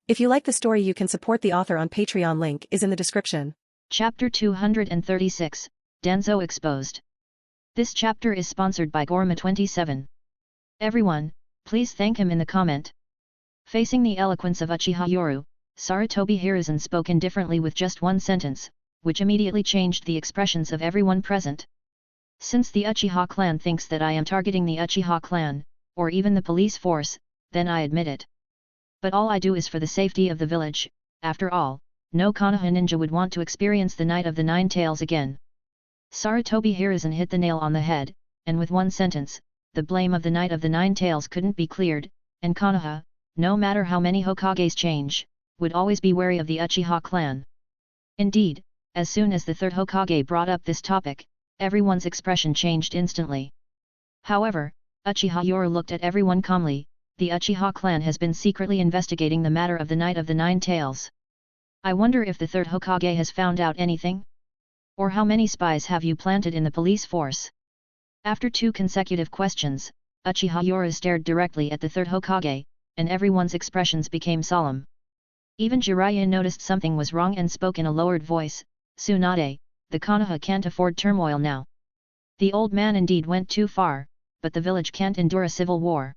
If you like the story, you can support the author on Patreon. Link is in the description. Chapter 236, Danzo Exposed. This chapter is sponsored by Gorma27. Everyone, please thank him in the comment. Facing the eloquence of Uchiha Yoru, Sarutobi Hiruzen spoke indifferently with just one sentence, which immediately changed the expressions of everyone present. Since the Uchiha clan thinks that I am targeting the Uchiha clan, or even the police force, then I admit it. But all I do is for the safety of the village. After all, no Konoha ninja would want to experience the Night of the Nine Tails again. Sarutobi Hiruzen hit the nail on the head, and with one sentence, the blame of the Night of the Nine Tails couldn't be cleared, and Konoha, no matter how many Hokages change, would always be wary of the Uchiha clan. Indeed, as soon as the third Hokage brought up this topic, everyone's expression changed instantly. However, Uchiha Yoru looked at everyone calmly. The Uchiha clan has been secretly investigating the matter of the Night of the Nine Tails. I wonder if the third Hokage has found out anything? Or how many spies have you planted in the police force? After two consecutive questions, Uchiha Yoru stared directly at the third Hokage, and everyone's expressions became solemn. Even Jiraiya noticed something was wrong and spoke in a lowered voice, Tsunade, the Konoha can't afford turmoil now. The old man indeed went too far, but the village can't endure a civil war.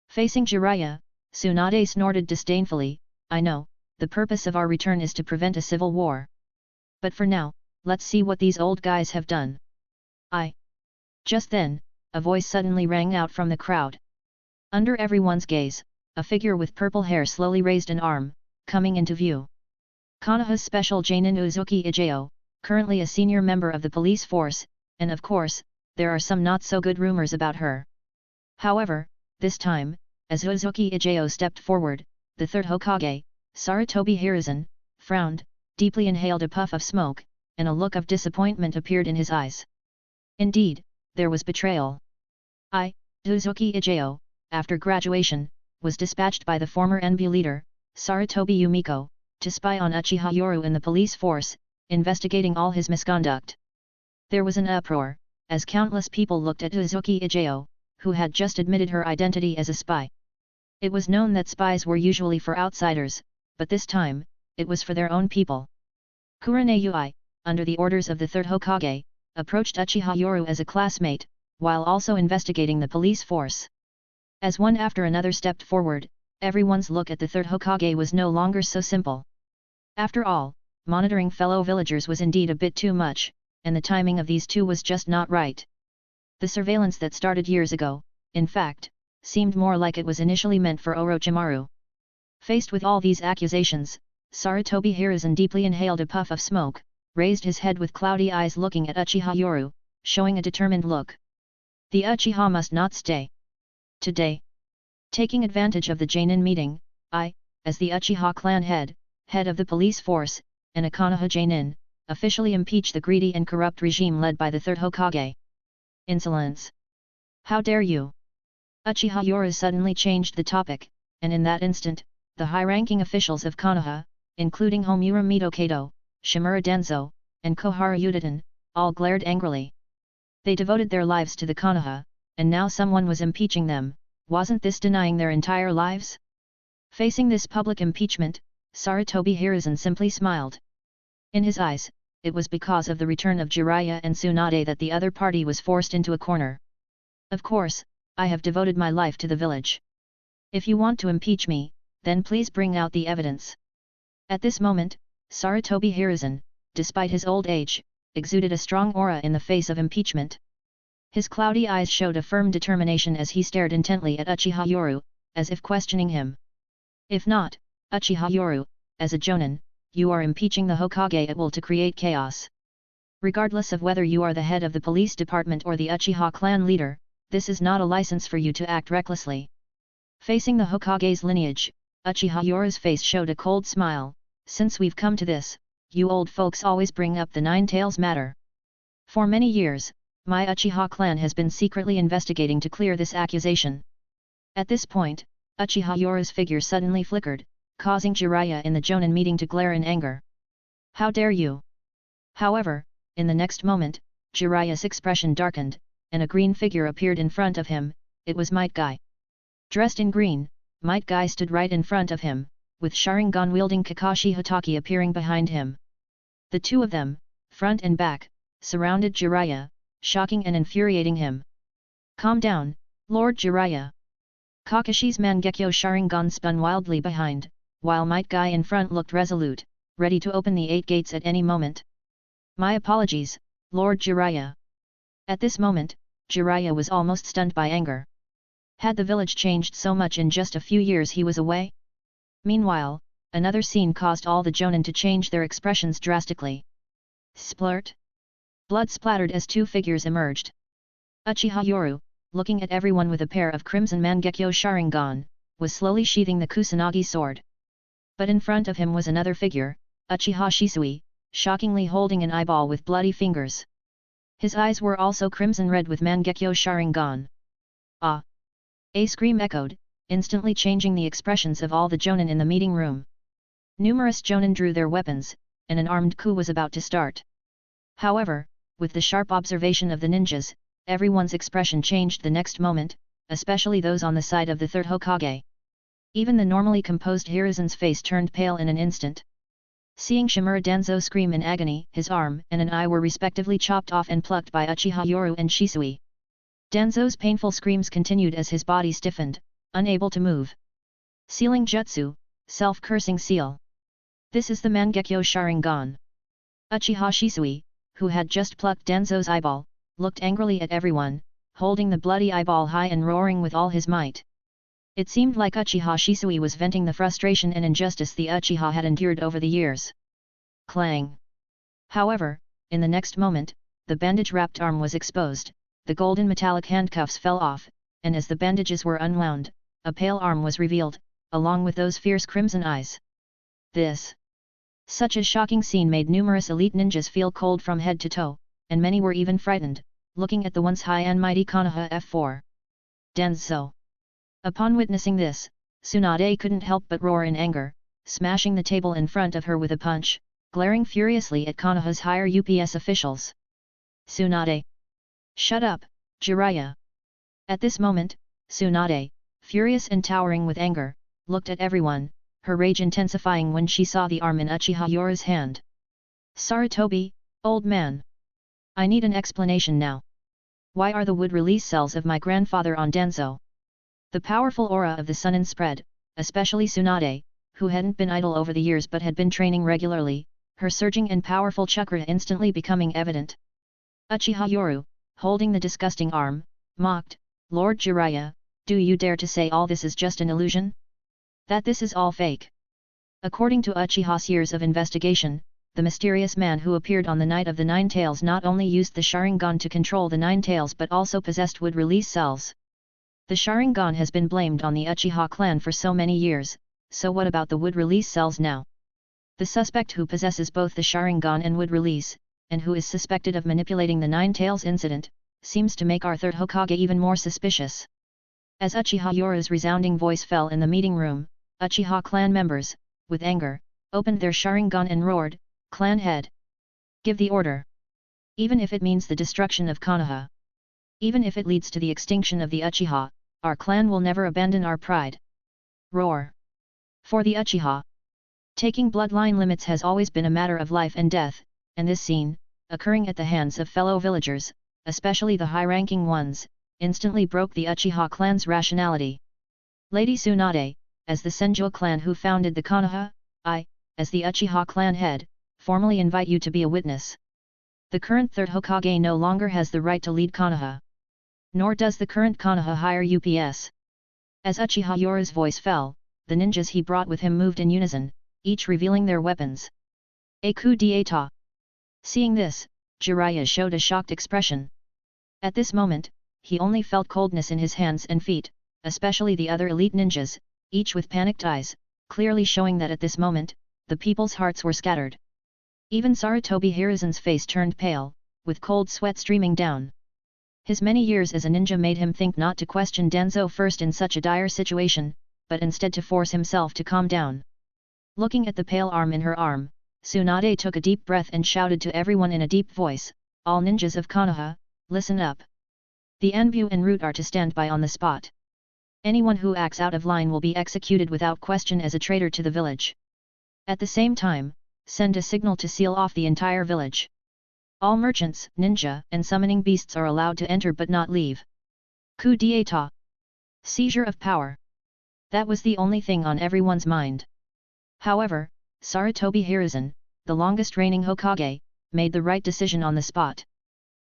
Facing Jiraiya, Tsunade snorted disdainfully, I know, the purpose of our return is to prevent a civil war. But for now, let's see what these old guys have done. Just then, a voice suddenly rang out from the crowd. Under everyone's gaze, a figure with purple hair slowly raised an arm, coming into view. Konoha's special Jainin Uzuki Ijao, currently a senior member of the police force, and of course, there are some not so good rumors about her. However, this time, as Uzuki Ijao stepped forward, the third Hokage, Sarutobi Hiruzen, frowned, deeply inhaled a puff of smoke, and a look of disappointment appeared in his eyes. Indeed, there was betrayal. Uzuki Ijao, after graduation, was dispatched by the former NB leader, Sarutobi Yumiko, to spy on Uchiha Yoru in the police force, investigating all his misconduct. There was an uproar, as countless people looked at Uzuki Ijao, who had just admitted her identity as a spy. It was known that spies were usually for outsiders, but this time, it was for their own people. Kurane Yui, under the orders of the third Hokage, approached Uchiha Yoru as a classmate, while also investigating the police force. As one after another stepped forward, everyone's look at the third Hokage was no longer so simple. After all, monitoring fellow villagers was indeed a bit too much, and the timing of these two was just not right. The surveillance that started years ago, in fact, seemed more like it was initially meant for Orochimaru. Faced with all these accusations, Sarutobi Hiruzen deeply inhaled a puff of smoke, raised his head with cloudy eyes looking at Uchiha Yoru, showing a determined look. The Uchiha must not stay. Today, taking advantage of the Jainin meeting, as the Uchiha clan head of the police force, and a Konoha Jainin, officially impeach the greedy and corrupt regime led by the third Hokage. Insolence! How dare you! Uchiha Yoru suddenly changed the topic, and in that instant, the high-ranking officials of Konoha, including Homura Midokado, Shimura Denzo, and Kohara Udaten, all glared angrily. They devoted their lives to the Konoha, and now someone was impeaching them. Wasn't this denying their entire lives? Facing this public impeachment, Sarutobi Hiruzen simply smiled. In his eyes, it was because of the return of Jiraiya and Tsunade that the other party was forced into a corner. Of course, I have devoted my life to the village. If you want to impeach me, then please bring out the evidence. At this moment, Sarutobi Hiruzen, despite his old age, exuded a strong aura in the face of impeachment. His cloudy eyes showed a firm determination as he stared intently at Uchiha Yoru, as if questioning him. If not, Uchiha Yoru, as a Jonin, you are impeaching the Hokage at will to create chaos. Regardless of whether you are the head of the police department or the Uchiha clan leader, this is not a license for you to act recklessly. Facing the Hokage's lineage, Uchiha Yoru's face showed a cold smile. Since we've come to this, you old folks always bring up the Nine Tails matter. For many years, my Uchiha clan has been secretly investigating to clear this accusation. At this point, Uchiha Yoru's figure suddenly flickered, causing Jiraiya in the Jonin meeting to glare in anger. How dare you! However, in the next moment, Jiraiya's expression darkened, and a green figure appeared in front of him. It was Might Guy. Dressed in green, Might Guy stood right in front of him, with Sharingan-wielding Kakashi Hatake appearing behind him. The two of them, front and back, surrounded Jiraiya, shocking and infuriating him. "Calm down, Lord Jiraiya." Kakashi's Mangekyo Sharingan spun wildly behind, while Might Guy in front looked resolute, ready to open the 8 gates at any moment. "My apologies, Lord Jiraiya." At this moment, Jiraiya was almost stunned by anger. Had the village changed so much in just a few years he was away? Meanwhile, another scene caused all the Jonin to change their expressions drastically. Splurt! Blood splattered as two figures emerged. Uchiha Yoru, looking at everyone with a pair of crimson Mangekyo Sharingan, was slowly sheathing the Kusanagi sword. But in front of him was another figure, Uchiha Shisui, shockingly holding an eyeball with bloody fingers. His eyes were also crimson-red with Mangekyo Sharingan. "Ah!" A scream echoed, instantly changing the expressions of all the Jonin in the meeting room. Numerous Jonin drew their weapons, and an armed coup was about to start. However, with the sharp observation of the ninjas, everyone's expression changed the next moment, especially those on the side of the third Hokage. Even the normally composed Hiruzen's face turned pale in an instant. Seeing Shimura Danzo scream in agony, his arm and an eye were respectively chopped off and plucked by Uchiha Yoru and Shisui. Danzo's painful screams continued as his body stiffened, unable to move. Sealing Jutsu, self-cursing seal. This is the Mangekyo Sharingan. Uchiha Shisui, who had just plucked Danzo's eyeball, looked angrily at everyone, holding the bloody eyeball high and roaring with all his might. It seemed like Uchiha Shisui was venting the frustration and injustice the Uchiha had endured over the years. Clang! However, in the next moment, the bandage-wrapped arm was exposed, the golden metallic handcuffs fell off, and as the bandages were unwound, a pale arm was revealed, along with those fierce crimson eyes. Such a shocking scene made numerous elite ninjas feel cold from head to toe, and many were even frightened, looking at the once high and mighty Konoha F4. Danzo. Upon witnessing this, Tsunade couldn't help but roar in anger, smashing the table in front of her with a punch, glaring furiously at Konoha's higher UPS officials. Tsunade! Shut up, Jiraiya! At this moment, Tsunade, furious and towering with anger, looked at everyone, her rage intensifying when she saw the arm in Uchiha Yoru's hand. Sarutobi, old man! I need an explanation now. Why are the wood release cells of my grandfather on Danzo? The powerful aura of the Sunin spread, especially Tsunade, who hadn't been idle over the years but had been training regularly, her surging and powerful chakra instantly becoming evident. Uchiha Yoru, holding the disgusting arm, mocked, "Lord Jiraiya, do you dare to say all this is just an illusion? That this is all fake?" According to Uchiha's years of investigation, the mysterious man who appeared on the night of the Nine Tails not only used the Sharingan to control the Nine Tails but also possessed wood release cells. The Sharingan has been blamed on the Uchiha clan for so many years, so what about the wood release cells now? The suspect who possesses both the Sharingan and wood release, and who is suspected of manipulating the Nine Tails incident, seems to make our third Hokage even more suspicious. As Uchiha Yoru's resounding voice fell in the meeting room, Uchiha clan members, with anger, opened their Sharingan and roared, "Clan head! Give the order! Even if it means the destruction of Konoha! Even if it leads to the extinction of the Uchiha, our clan will never abandon our pride!" Roar! For the Uchiha, taking bloodline limits has always been a matter of life and death, and this scene, occurring at the hands of fellow villagers, especially the high-ranking ones, instantly broke the Uchiha clan's rationality. Lady Tsunade, as the Senju clan who founded the Konoha, I, as the Uchiha clan head, formally invite you to be a witness. The current third Hokage no longer has the right to lead Konoha. Nor does the current Konoha hire UPS. As Uchiha Yoru's voice fell, the ninjas he brought with him moved in unison, each revealing their weapons. A coup d'état. Seeing this, Jiraiya showed a shocked expression. At this moment, he only felt coldness in his hands and feet, especially the other elite ninjas, each with panicked eyes, clearly showing that at this moment, the people's hearts were scattered. Even Sarutobi Hiruzen's face turned pale, with cold sweat streaming down. His many years as a ninja made him think not to question Danzo first in such a dire situation, but instead to force himself to calm down. Looking at the pale arm in her arm, Tsunade took a deep breath and shouted to everyone in a deep voice, "All ninjas of Konoha, listen up. The Anbu and Root are to stand by on the spot. Anyone who acts out of line will be executed without question as a traitor to the village. At the same time, send a signal to seal off the entire village. All merchants, ninja, and summoning beasts are allowed to enter but not leave. Coup d'état. Seizure of power. That was the only thing on everyone's mind. However, Sarutobi Hiruzen, the longest reigning Hokage, made the right decision on the spot.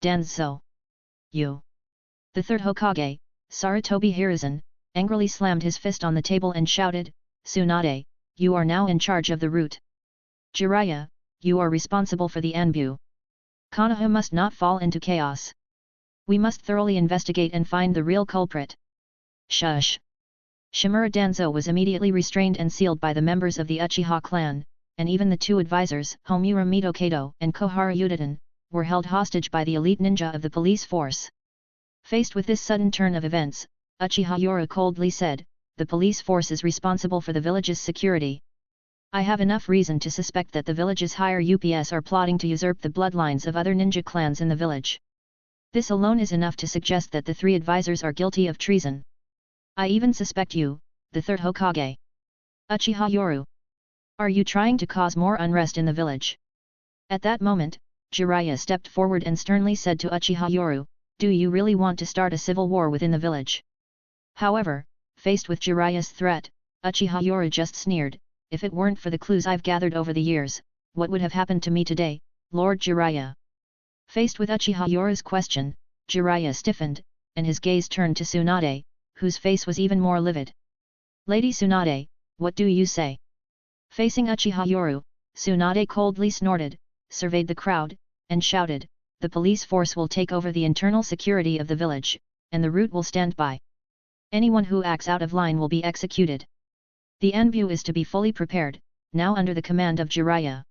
Danzo. You. The third Hokage, Sarutobi Hiruzen, angrily slammed his fist on the table and shouted, Tsunade, you are now in charge of the route. Jiraiya, you are responsible for the Anbu. Konoha must not fall into chaos. We must thoroughly investigate and find the real culprit. Shush! Shimura Danzo was immediately restrained and sealed by the members of the Uchiha clan, and even the two advisors, Homura Mitokado and Kohara Udaten, were held hostage by the elite ninja of the police force. Faced with this sudden turn of events, Uchiha Yoro coldly said, the police force is responsible for the village's security. I have enough reason to suspect that the village's higher UPS are plotting to usurp the bloodlines of other ninja clans in the village. This alone is enough to suggest that the three advisors are guilty of treason. I even suspect you, the third Hokage. Uchiha Yoru. Are you trying to cause more unrest in the village? At that moment, Jiraiya stepped forward and sternly said to Uchiha Yoru, do you really want to start a civil war within the village? However, faced with Jiraiya's threat, Uchiha Yoru just sneered, if it weren't for the clues I've gathered over the years, what would have happened to me today, Lord Jiraiya? Faced with Uchiha Yoru's question, Jiraiya stiffened, and his gaze turned to Tsunade, whose face was even more livid. Lady Tsunade, what do you say? Facing Uchiha Yoru, Tsunade coldly snorted, surveyed the crowd, and shouted, the police force will take over the internal security of the village, and the route will stand by. Anyone who acts out of line will be executed. The Anbu is to be fully prepared, now under the command of Jiraiya.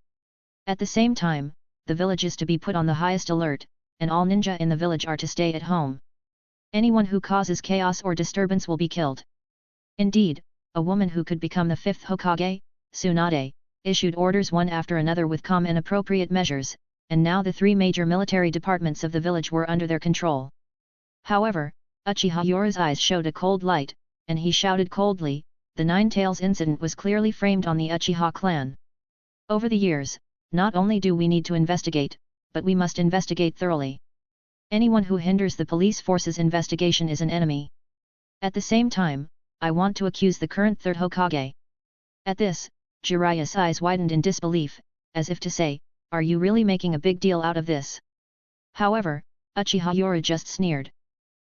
At the same time, the village is to be put on the highest alert, and all ninja in the village are to stay at home. Anyone who causes chaos or disturbance will be killed. Indeed, a woman who could become the fifth Hokage, Tsunade, issued orders one after another with calm and appropriate measures, and now the three major military departments of the village were under their control. However, Uchiha Yoru's eyes showed a cold light, and he shouted coldly, the Nine Tails incident was clearly framed on the Uchiha clan. Over the years, not only do we need to investigate, but we must investigate thoroughly. Anyone who hinders the police force's investigation is an enemy. At the same time, I want to accuse the current third Hokage. At this, Jiraiya's eyes widened in disbelief, as if to say, are you really making a big deal out of this? However, Uchiha Yoru just sneered.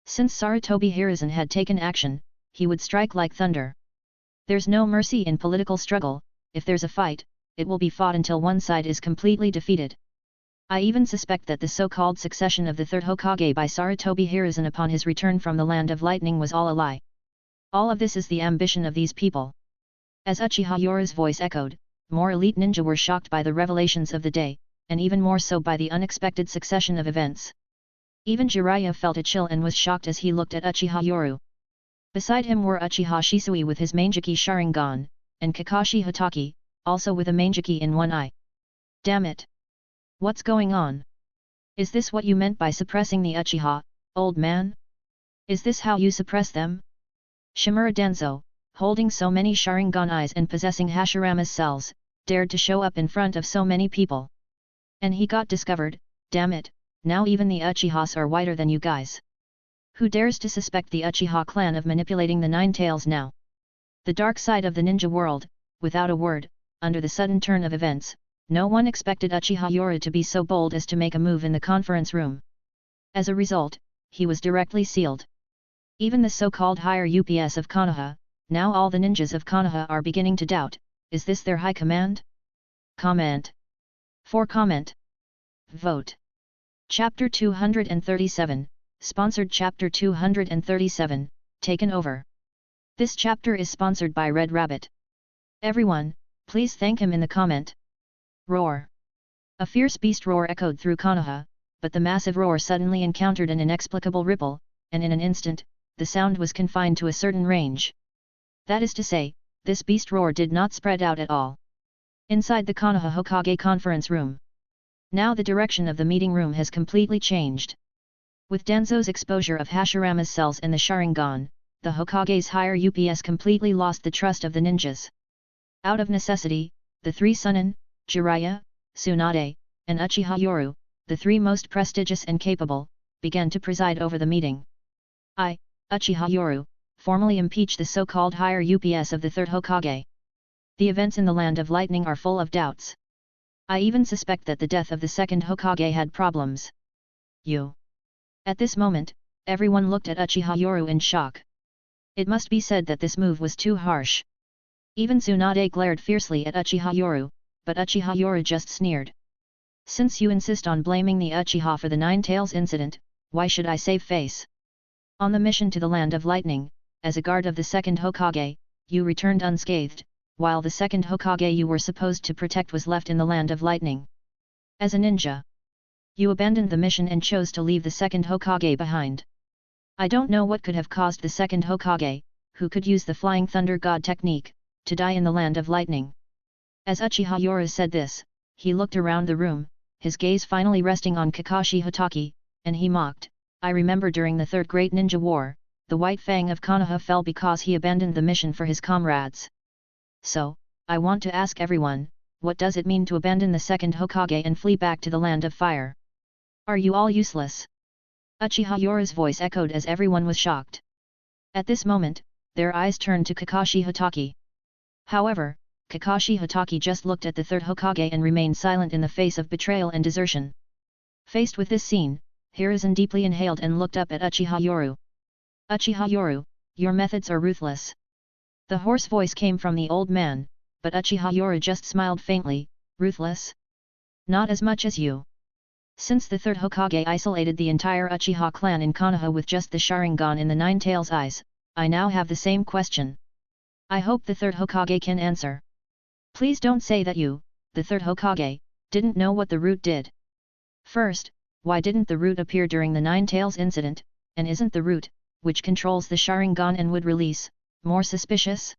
Since Sarutobi Hiruzen had taken action, he would strike like thunder. There's no mercy in political struggle, if there's a fight, it will be fought until one side is completely defeated. I even suspect that the so-called succession of the third Hokage by Sarutobi Hiruzen upon his return from the Land of Lightning was all a lie. All of this is the ambition of these people. As Uchiha Yoru's voice echoed, more elite ninja were shocked by the revelations of the day, and even more so by the unexpected succession of events. Even Jiraiya felt a chill and was shocked as he looked at Uchiha Yoru. Beside him were Uchiha Shisui with his Mangeki Sharingan, and Kakashi Hatake, also with a Mangeki in one eye. Damn it! What's going on? Is this what you meant by suppressing the Uchiha, old man? Is this how you suppress them? Shimura Danzo, holding so many Sharingan eyes and possessing Hashirama's cells, dared to show up in front of so many people. And he got discovered, damn it, now even the Uchihas are whiter than you guys. Who dares to suspect the Uchiha clan of manipulating the Nine Tails now? The dark side of the ninja world, without a word, under the sudden turn of events, no one expected Uchiha Yoru to be so bold as to make a move in the conference room. As a result, he was directly sealed. Even the so-called higher UPS of Konoha, now all the ninjas of Konoha are beginning to doubt, is this their high command? Comment. For comment. Vote. Chapter 237, sponsored Chapter 237, taken over. This chapter is sponsored by Red Rabbit. Everyone, please thank him in the comment. Roar. A fierce beast roar echoed through Konoha, but the massive roar suddenly encountered an inexplicable ripple, and in an instant, the sound was confined to a certain range. That is to say, this beast roar did not spread out at all. Inside the Konoha Hokage conference room. Now the direction of the meeting room has completely changed. With Danzo's exposure of Hashirama's cells and the Sharingan, the Hokage's higher UPS completely lost the trust of the ninjas. Out of necessity, the three Sunin, Jiraiya, Tsunade, and Uchiha Yoru, the three most prestigious and capable, began to preside over the meeting. I, Uchiha Yoru, formally impeach the so-called higher UPS of the third Hokage. The events in the Land of Lightning are full of doubts. I even suspect that the death of the second Hokage had problems. You. At this moment, everyone looked at Uchiha Yoru in shock. It must be said that this move was too harsh. Even Tsunade glared fiercely at Uchiha Yoru, but Uchiha Yoru just sneered. Since you insist on blaming the Uchiha for the Nine Tails incident, why should I save face? On the mission to the Land of Lightning, as a guard of the second Hokage, you returned unscathed, while the second Hokage you were supposed to protect was left in the Land of Lightning. As a ninja, you abandoned the mission and chose to leave the second Hokage behind. I don't know what could have caused the second Hokage, who could use the Flying Thunder God technique, to die in the Land of Lightning. As Uchiha Yoru said this, he looked around the room, his gaze finally resting on Kakashi Hatake, and he mocked, I remember during the Third Great Ninja War, the White Fang of Konoha fell because he abandoned the mission for his comrades. So, I want to ask everyone, what does it mean to abandon the second Hokage and flee back to the Land of Fire? Are you all useless? Uchiha Yoru's voice echoed as everyone was shocked. At this moment, their eyes turned to Kakashi Hatake. However, Kakashi Hatake just looked at the third Hokage and remained silent in the face of betrayal and desertion. Faced with this scene, Hiruzen deeply inhaled and looked up at Uchiha Yoru. Uchiha Yoru, your methods are ruthless. The hoarse voice came from the old man, but Uchiha Yoru just smiled faintly, ruthless? Not as much as you. Since the third Hokage isolated the entire Uchiha clan in Konoha with just the Sharingan in the Nine Tails eyes, I now have the same question. I hope the third Hokage can answer. Please don't say that you, the third Hokage, didn't know what the root did. First, why didn't the root appear during the Nine Tails incident, and isn't the root, which controls the Sharingan and would release, more suspicious?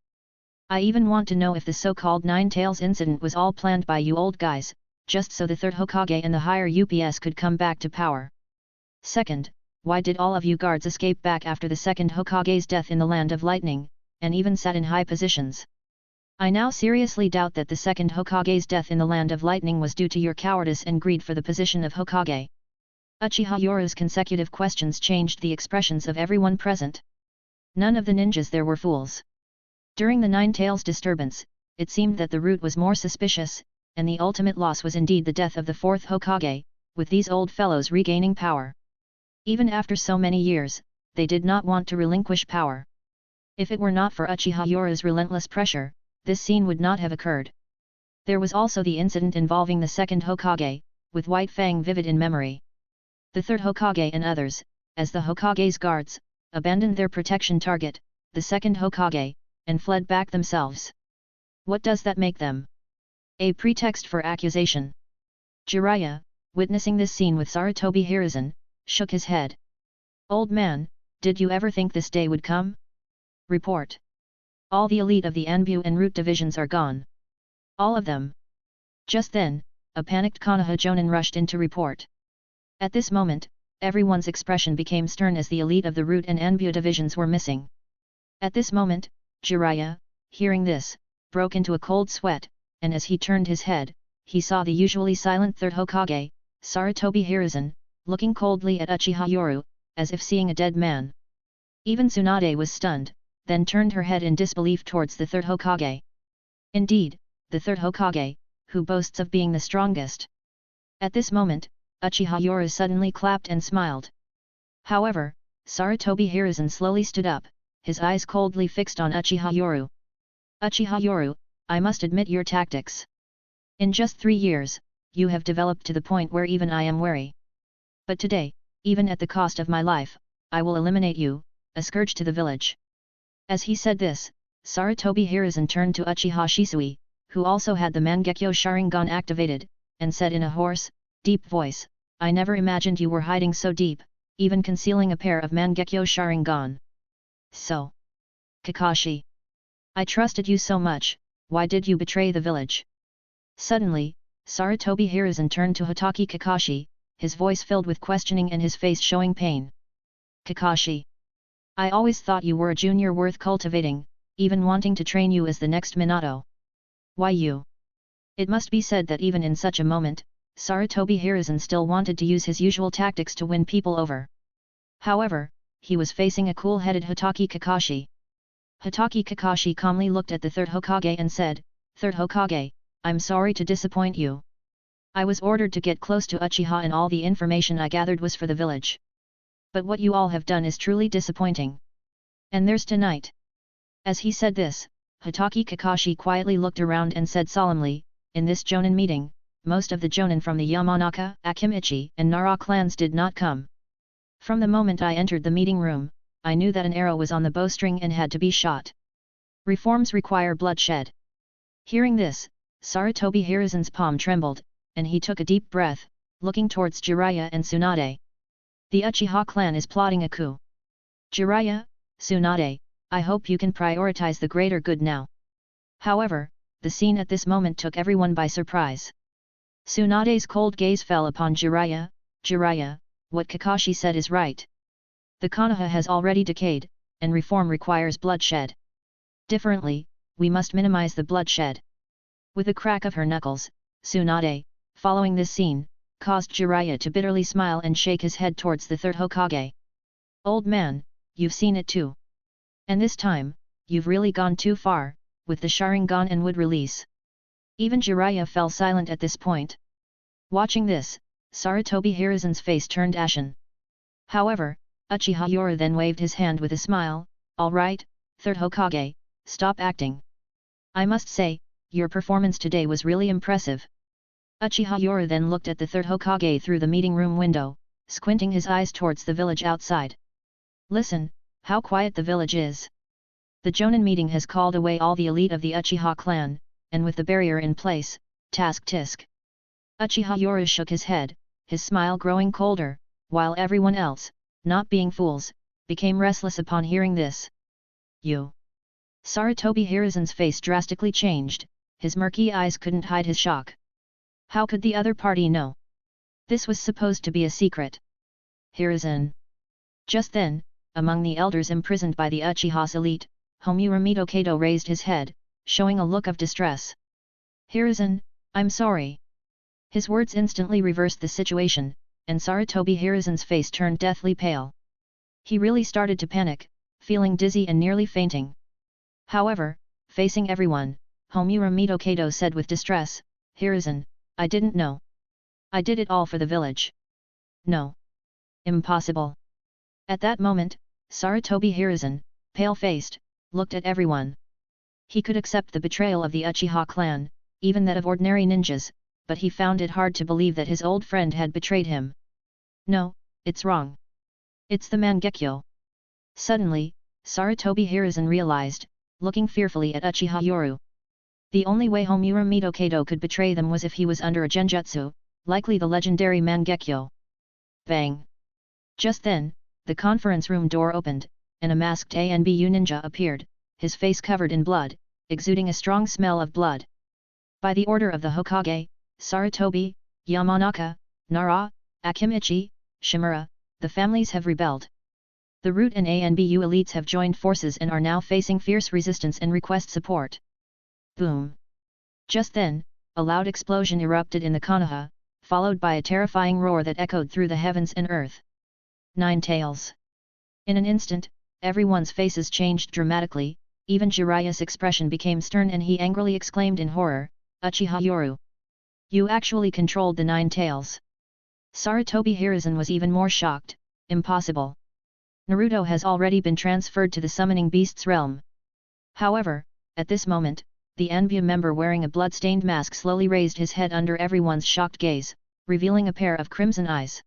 I even want to know if the so-called Nine Tails incident was all planned by you old guys, just so the third Hokage and the higher UPS could come back to power. Second, why did all of you guards escape back after the second Hokage's death in the Land of Lightning, and even sat in high positions? I now seriously doubt that the second Hokage's death in the Land of Lightning was due to your cowardice and greed for the position of Hokage. Uchiha Yoru's consecutive questions changed the expressions of everyone present. None of the ninjas there were fools. During the Nine Tails disturbance, it seemed that the root was more suspicious, and the ultimate loss was indeed the death of the fourth Hokage, with these old fellows regaining power. Even after so many years, they did not want to relinquish power. If it were not for Uchiha Yoru's relentless pressure, this scene would not have occurred. There was also the incident involving the second Hokage, with White Fang vivid in memory. The third Hokage and others, as the Hokage's guards, abandoned their protection target, the second Hokage, and fled back themselves. What does that make them? A pretext for accusation. Jiraiya, witnessing this scene with Sarutobi Hiruzen, shook his head. Old man, did you ever think this day would come? Report. All the elite of the Anbu and Root divisions are gone. All of them. Just then, a panicked Konoha Jonin rushed in to report. At this moment, everyone's expression became stern as the elite of the Root and Anbu divisions were missing. At this moment, Jiraiya, hearing this, broke into a cold sweat, and as he turned his head, he saw the usually silent third Hokage, Sarutobi Hiruzen, looking coldly at Uchiha Yoru, as if seeing a dead man. Even Tsunade was stunned, then turned her head in disbelief towards the third Hokage. Indeed, the third Hokage, who boasts of being the strongest. At this moment, Uchiha Yoru suddenly clapped and smiled. However, Sarutobi Hiruzen slowly stood up, his eyes coldly fixed on Uchiha Yoru. Uchiha Yoru, I must admit your tactics. In just 3 years, you have developed to the point where even I am wary. But today, even at the cost of my life, I will eliminate you, a scourge to the village. As he said this, Sarutobi Hiruzen turned to Uchiha Shisui, who also had the Mangekyo Sharingan activated, and said in a hoarse, deep voice, I never imagined you were hiding so deep, even concealing a pair of Mangekyo Sharingan. So, Kakashi, I trusted you so much, why did you betray the village? Suddenly, Sarutobi Hiruzen turned to Hatake Kakashi, his voice filled with questioning and his face showing pain. Kakashi. I always thought you were a junior worth cultivating, even wanting to train you as the next Minato. Why you? It must be said that even in such a moment, Sarutobi Hiruzen still wanted to use his usual tactics to win people over. However, he was facing a cool-headed Hitaki Kakashi. Hitaki Kakashi calmly looked at the third Hokage and said, "Third Hokage, I'm sorry to disappoint you. I was ordered to get close to Uchiha and all the information I gathered was for the village. But what you all have done is truly disappointing. And there's tonight." As he said this, Hitaki Kakashi quietly looked around and said solemnly, "In this Jonin meeting, most of the Jonin from the Yamanaka, Akimichi and Nara clans did not come. From the moment I entered the meeting room, I knew that an arrow was on the bowstring and had to be shot. Reforms require bloodshed." Hearing this, Sarutobi Hiruzen's palm trembled, and he took a deep breath, looking towards Jiraiya and Tsunade. The Uchiha clan is plotting a coup. Jiraiya, Tsunade, I hope you can prioritize the greater good now. However, the scene at this moment took everyone by surprise. Tsunade's cold gaze fell upon Jiraiya. "Jiraiya, what Kakashi said is right. The Konoha has already decayed, and reform requires bloodshed. Differently, we must minimize the bloodshed." With a crack of her knuckles, Tsunade, following this scene, caused Jiraiya to bitterly smile and shake his head towards the third Hokage. "Old man, you've seen it too. And this time, you've really gone too far, with the Sharingan and wood release." Even Jiraiya fell silent at this point. Watching this, Sarutobi Hiruzen's face turned ashen. However, Uchiha Yoru then waved his hand with a smile, "All right, third Hokage, stop acting. I must say, your performance today was really impressive." Uchiha Yoru then looked at the third Hokage through the meeting room window, squinting his eyes towards the village outside. "Listen, how quiet the village is. The Jonin meeting has called away all the elite of the Uchiha clan, and with the barrier in place, tisk. Uchiha Yoru shook his head, his smile growing colder, while everyone else, not being fools, became restless upon hearing this. "You?" Sarutobi Hiruzen's face drastically changed, his murky eyes couldn't hide his shock. How could the other party know? This was supposed to be a secret. "Hiruzen." Just then, among the elders imprisoned by the Uchiha's elite, Homura Mitokado raised his head, showing a look of distress. "Hiruzen, I'm sorry." His words instantly reversed the situation, and Sarutobi Hiruzen's face turned deathly pale. He really started to panic, feeling dizzy and nearly fainting. However, facing everyone, Homura Mitokado said with distress, "Hiruzen, I didn't know. I did it all for the village." "No. Impossible." At that moment, Sarutobi Hiruzen, pale-faced, looked at everyone. He could accept the betrayal of the Uchiha clan, even that of ordinary ninjas, but he found it hard to believe that his old friend had betrayed him. "No, it's wrong. It's the Mangekyo." Suddenly, Sarutobi Hiruzen realized, looking fearfully at Uchiha Yoru. The only way Homura Mitokado could betray them was if he was under a genjutsu, likely the legendary Mangekyo. Bang! Just then, the conference room door opened, and a masked ANBU ninja appeared, his face covered in blood, exuding a strong smell of blood. By the order of the Hokage, Sarutobi, Yamanaka, Nara, Akimichi, Shimura, the families have rebelled. The Root and ANBU elites have joined forces and are now facing fierce resistance and request support. Boom! Just then, a loud explosion erupted in the Konoha, followed by a terrifying roar that echoed through the heavens and earth. 9 tails. In an instant, everyone's faces changed dramatically, even Jiraiya's expression became stern and he angrily exclaimed in horror, "Uchiha Yoru! You actually controlled the 9 tails." Sarutobi Hiruzen was even more shocked. "Impossible. Naruto has already been transferred to the summoning beasts realm." However, at this moment, the ANBU member wearing a blood-stained mask slowly raised his head under everyone's shocked gaze, revealing a pair of crimson eyes.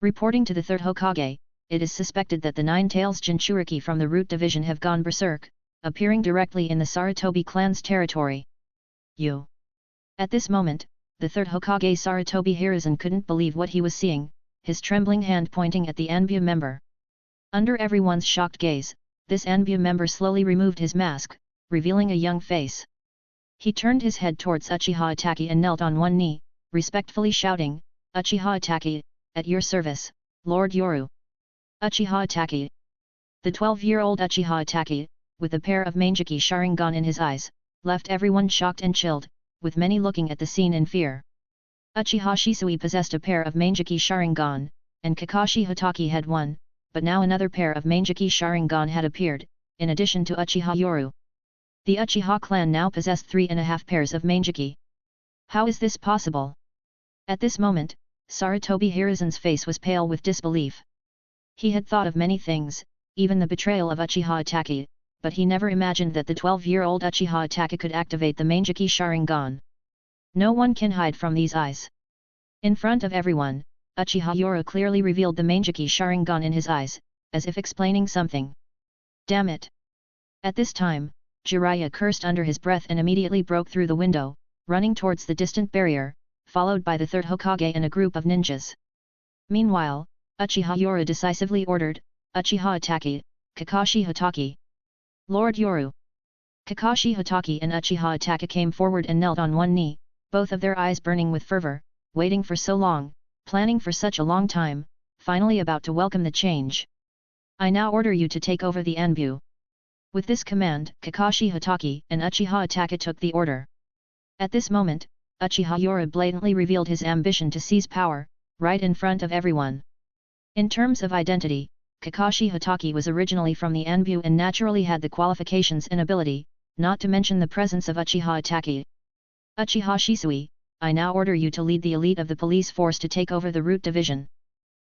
Reporting to the third Hokage, it is suspected that the 9 tails Jinchuriki from the Root division have gone berserk, appearing directly in the Sarutobi clan's territory. "You?" At this moment, the third Hokage Sarutobi Hiruzen couldn't believe what he was seeing, his trembling hand pointing at the ANBU member. Under everyone's shocked gaze, this ANBU member slowly removed his mask, revealing a young face. He turned his head towards Uchiha Itachi and knelt on one knee, respectfully shouting, "Uchiha Itachi, at your service, Lord Yoru." "Uchiha Itachi." The 12-year-old Uchiha Itachi, with a pair of Mangeki Sharingan in his eyes, left everyone shocked and chilled, with many looking at the scene in fear. Uchiha Shisui possessed a pair of Mangeki Sharingan, and Kakashi Hatake had one, but now another pair of Mangeki Sharingan had appeared, in addition to Uchiha Yoru. The Uchiha clan now possessed 3.5 pairs of Mangeki. How is this possible? At this moment, Sarutobi Hiruzen's face was pale with disbelief. He had thought of many things, even the betrayal of Uchiha Itachi, but he never imagined that the 12-year-old Uchiha Itachi could activate the Mangeki Sharingan. No one can hide from these eyes. In front of everyone, Uchiha Yoru clearly revealed the Mangeki Sharingan in his eyes, as if explaining something. Damn it! At this time, Jiraiya cursed under his breath and immediately broke through the window, running towards the distant barrier, followed by the third Hokage and a group of ninjas. Meanwhile, Uchiha Yoru decisively ordered, Uchiha Itachi, Kakashi Hatake. Lord Yoru. Kakashi Hatake and Uchiha Itachi came forward and knelt on one knee, both of their eyes burning with fervor, waiting for so long, planning for such a long time, finally about to welcome the change. I now order you to take over the Anbu. With this command, Kakashi Hatake and Uchiha Itachi took the order. At this moment, Uchiha Yoru blatantly revealed his ambition to seize power, right in front of everyone. In terms of identity, Kakashi Hatake was originally from the Anbu and naturally had the qualifications and ability, not to mention the presence of Uchiha Itachi. Uchiha Shisui, I now order you to lead the elite of the police force to take over the Root Division.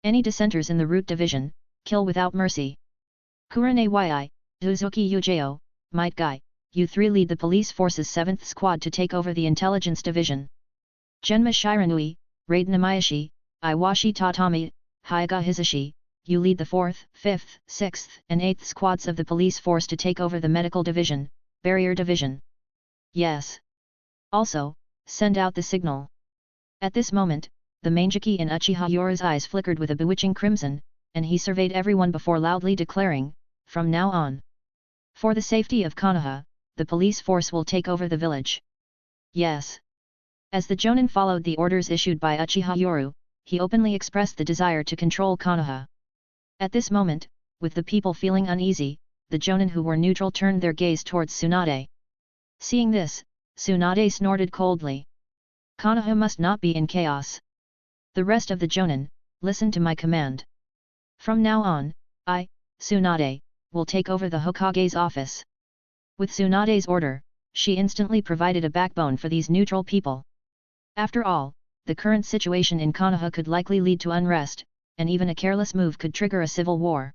Any dissenters in the Root Division, kill without mercy. Kurane Yi, Uzuki Ujeo, Might Guy, you three lead the police force's 7th squad to take over the intelligence division. Genma Shiranui, Raiden Amayashi, Iwashi Tatami, Hyuga Hisashi, you lead the 4th, 5th, 6th, and 8th squads of the police force to take over the medical division, barrier division. Yes. Also, send out the signal. At this moment, the Mangeki in Uchiha Yoru's eyes flickered with a bewitching crimson, and he surveyed everyone before loudly declaring, from now on, for the safety of Konoha, the police force will take over the village. Yes. As the Jonin followed the orders issued by Uchiha Yoru, he openly expressed the desire to control Konoha. At this moment, with the people feeling uneasy, the Jonin who were neutral turned their gaze towards Tsunade. Seeing this, Tsunade snorted coldly. Konoha must not be in chaos. The rest of the Jonin, listen to my command. From now on, I, Tsunade, will take over the Hokage's office. With Tsunade's order, she instantly provided a backbone for these neutral people. After all, the current situation in Konoha could likely lead to unrest, and even a careless move could trigger a civil war.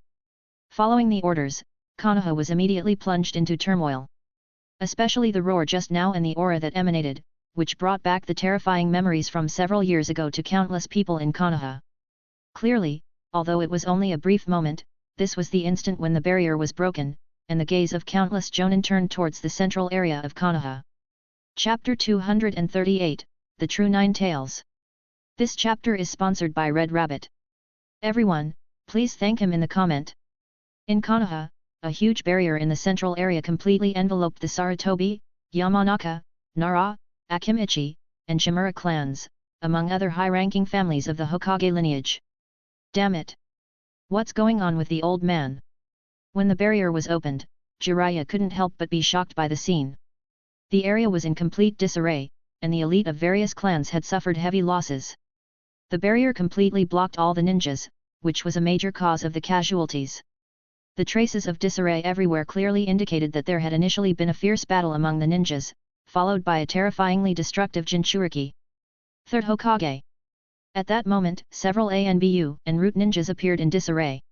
Following the orders, Konoha was immediately plunged into turmoil. Especially the roar just now and the aura that emanated, which brought back the terrifying memories from several years ago to countless people in Konoha. Clearly, although it was only a brief moment, this was the instant when the barrier was broken, and the gaze of countless Jonin turned towards the central area of Konoha. Chapter 238, The True Nine Tails. This chapter is sponsored by Red Rabbit. Everyone, please thank him in the comment. In Konoha, a huge barrier in the central area completely enveloped the Sarutobi, Yamanaka, Nara, Akimichi, and Shimura clans, among other high-ranking families of the Hokage lineage. Damn it! What's going on with the old man? When the barrier was opened, Jiraiya couldn't help but be shocked by the scene. The area was in complete disarray, and the elite of various clans had suffered heavy losses. The barrier completely blocked all the ninjas, which was a major cause of the casualties. The traces of disarray everywhere clearly indicated that there had initially been a fierce battle among the ninjas, followed by a terrifyingly destructive Jinchuriki. Third Hokage. At that moment, several ANBU and root ninjas appeared in disarray.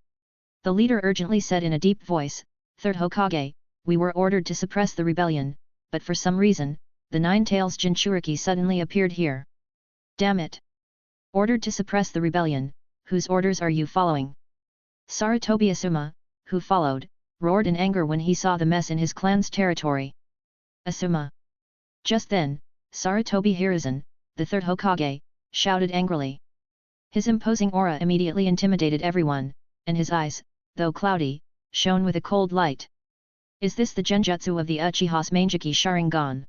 The leader urgently said in a deep voice, Third Hokage, we were ordered to suppress the rebellion, but for some reason, the Nine Tails Jinchuriki suddenly appeared here. Damn it! Ordered to suppress the rebellion, whose orders are you following? Sarutobi Asuma, who followed, roared in anger when he saw the mess in his clan's territory. Asuma. Just then, Sarutobi Hiruzen, the third Hokage, shouted angrily. His imposing aura immediately intimidated everyone, and his eyes, though cloudy, shone with a cold light. Is this the genjutsu of the Uchiha's Mangeki Sharingan?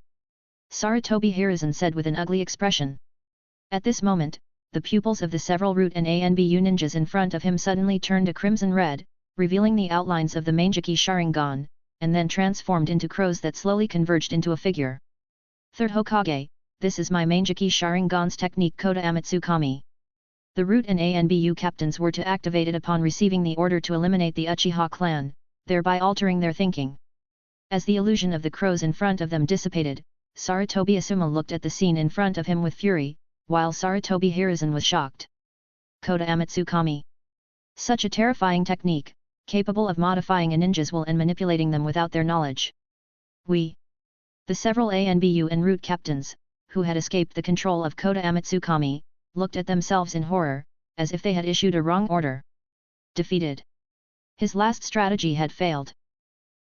Sarutobi Hiruzen said with an ugly expression. At this moment, the pupils of the several root and ANBU ninjas in front of him suddenly turned a crimson red, revealing the outlines of the Mangeki Sharingan, and then transformed into crows that slowly converged into a figure. Third Hokage, this is my Mangeki Sharingan's technique Koda Amatsukami. The Root and ANBU captains were to activate it upon receiving the order to eliminate the Uchiha clan, thereby altering their thinking. As the illusion of the crows in front of them dissipated, Sarutobi Asuma looked at the scene in front of him with fury, while Sarutobi Hiruzen was shocked. Koda Amatsukami. Such a terrifying technique, capable of modifying a ninja's will and manipulating them without their knowledge. The several ANBU and Root captains, who had escaped the control of Koda Amatsukami, looked at themselves in horror, as if they had issued a wrong order. Defeated. His last strategy had failed.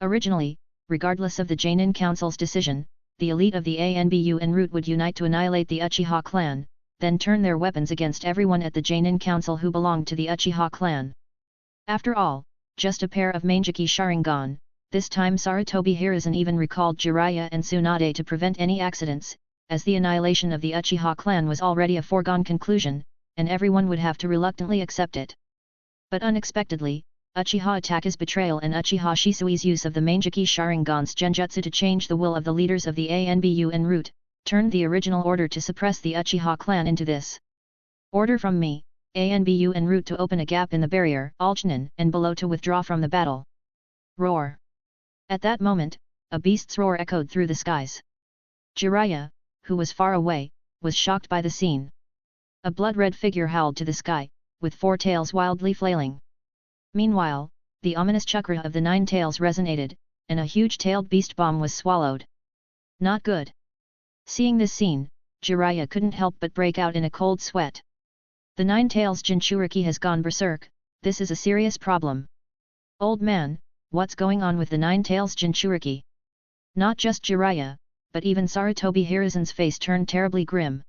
Originally, regardless of the Jainin Council's decision, the elite of the ANBU and Root would unite to annihilate the Uchiha clan, then turn their weapons against everyone at the Jainin Council who belonged to the Uchiha clan. After all, just a pair of Mangeki Sharingan, this time Sarutobi Hiruzen even recalled Jiraiya and Tsunade to prevent any accidents, as the annihilation of the Uchiha clan was already a foregone conclusion, and everyone would have to reluctantly accept it. But unexpectedly, Uchiha Ataka's betrayal and Uchiha Shisui's use of the Mangeki Sharingan's genjutsu to change the will of the leaders of the ANBU and Root, turned the original order to suppress the Uchiha clan into this. Order from me, ANBU and Root to open a gap in the barrier, Alchnan, and below to withdraw from the battle. Roar. At that moment, a beast's roar echoed through the skies. Jiraiya, who was far away, was shocked by the scene. A blood-red figure howled to the sky, with four tails wildly flailing. Meanwhile, the ominous chakra of the nine tails resonated, and a huge-tailed beast bomb was swallowed. Not good. Seeing this scene, Jiraiya couldn't help but break out in a cold sweat. The nine tails Jinchuriki has gone berserk, this is a serious problem. Old man, what's going on with the nine tails Jinchuriki? Not just Jiraiya, but even Sarutobi Hiruzen's face turned terribly grim.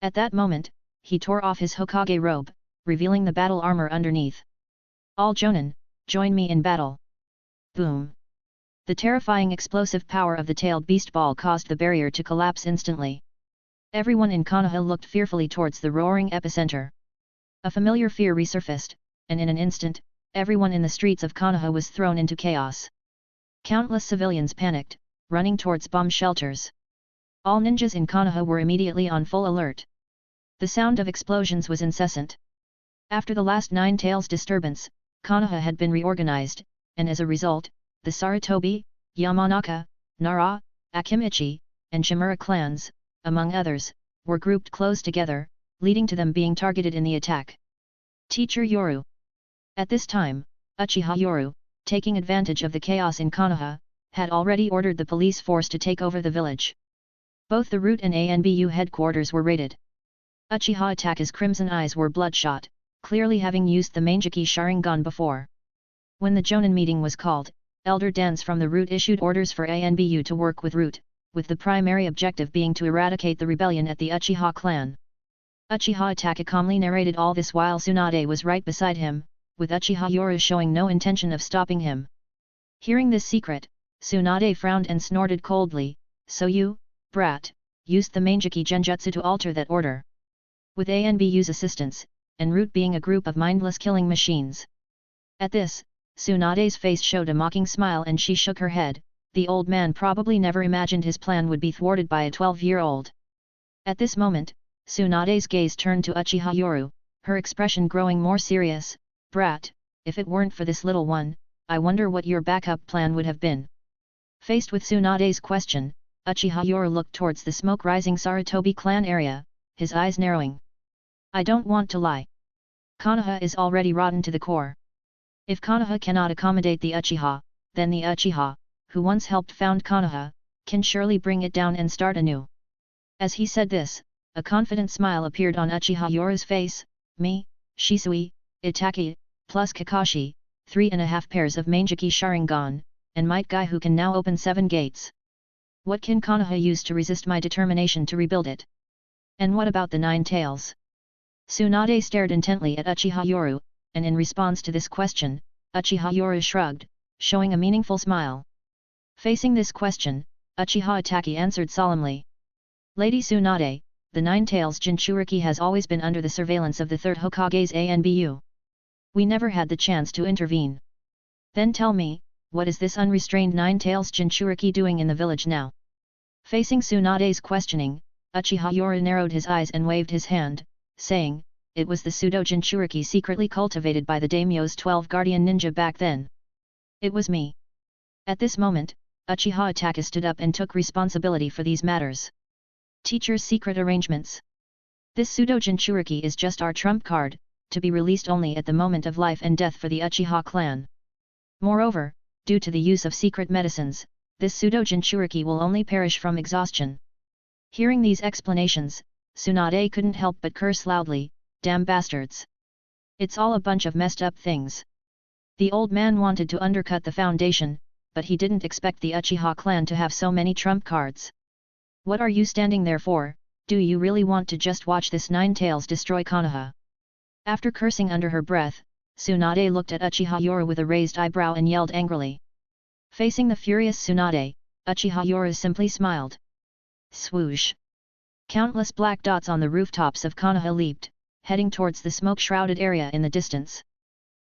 At that moment, he tore off his Hokage robe, revealing the battle armor underneath. All Jonin, join me in battle. Boom. The terrifying explosive power of the tailed beast ball caused the barrier to collapse instantly. Everyone in Konoha looked fearfully towards the roaring epicenter. A familiar fear resurfaced, and in an instant, everyone in the streets of Konoha was thrown into chaos. Countless civilians panicked, running towards bomb shelters. All ninjas in Konoha were immediately on full alert. The sound of explosions was incessant. After the last Nine Tails disturbance, Konoha had been reorganized, and as a result, the Sarutobi, Yamanaka, Nara, Akimichi, and Shimura clans, among others, were grouped close together, leading to them being targeted in the attack. Teacher Yoru. At this time, Uchiha Yoru, taking advantage of the chaos in Konoha, had already ordered the police force to take over the village. Both the Root and ANBU headquarters were raided. Uchiha Ataka's crimson eyes were bloodshot, clearly having used the Mangeki Sharingan before. When the Jonin meeting was called, Elder Dans from the Root issued orders for ANBU to work with Root, with the primary objective being to eradicate the rebellion at the Uchiha clan. Uchiha Ataka calmly narrated all this while Tsunade was right beside him, with Uchiha Yoru showing no intention of stopping him. Hearing this secret, Tsunade frowned and snorted coldly, "So you, brat, used the Mangeki Genjutsu to alter that order." With ANBU's assistance, and Root being a group of mindless killing machines. At this, Tsunade's face showed a mocking smile and she shook her head. The old man probably never imagined his plan would be thwarted by a 12-year-old. At this moment, Tsunade's gaze turned to Uchiha Yoru, her expression growing more serious. "Brat, if it weren't for this little one, I wonder what your backup plan would have been." Faced with Tsunade's question, Uchiha Yoru looked towards the smoke-rising Sarutobi clan area, his eyes narrowing. "I don't want to lie. Konoha is already rotten to the core. If Konoha cannot accommodate the Uchiha, then the Uchiha, who once helped found Konoha, can surely bring it down and start anew." As he said this, a confident smile appeared on Uchiha Yoru's face. "Me, Shisui, Itaki, plus Kakashi, 3.5 pairs of Mangeki Sharingan, and Might Guy who can now open 7 gates. What can Konoha use to resist my determination to rebuild it? And what about the 9 tails?" Tsunade stared intently at Uchiha Yoru, and in response to this question, Uchiha Yoru shrugged, showing a meaningful smile. Facing this question, Uchiha Ataki answered solemnly. "Lady Tsunade, the 9 tails Jinchuriki has always been under the surveillance of the 3rd Hokage's ANBU. We never had the chance to intervene. Then tell me, what is this unrestrained nine-tails Jinchuriki doing in the village now? Facing Tsunade's questioning, Uchiha Yoru narrowed his eyes and waved his hand, saying, it was the pseudo Jinchuriki secretly cultivated by the daimyo's 12 guardian ninja back then. It was me. At this moment, Uchiha Itachi stood up and took responsibility for these matters. Teacher's secret arrangements. This pseudo Jinchuriki is just our trump card, to be released only at the moment of life and death for the Uchiha clan. Moreover, due to the use of secret medicines, this pseudo Jinchuriki will only perish from exhaustion. Hearing these explanations, Tsunade couldn't help but curse loudly, damn bastards. It's all a bunch of messed up things. The old man wanted to undercut the foundation, but he didn't expect the Uchiha clan to have so many trump cards. What are you standing there for? Do you really want to just watch this nine-tails destroy Konoha? After cursing under her breath, Tsunade looked at Uchiha Yoru with a raised eyebrow and yelled angrily. Facing the furious Tsunade, Uchiha Yoru simply smiled. Swoosh! Countless black dots on the rooftops of Konoha leaped, heading towards the smoke-shrouded area in the distance.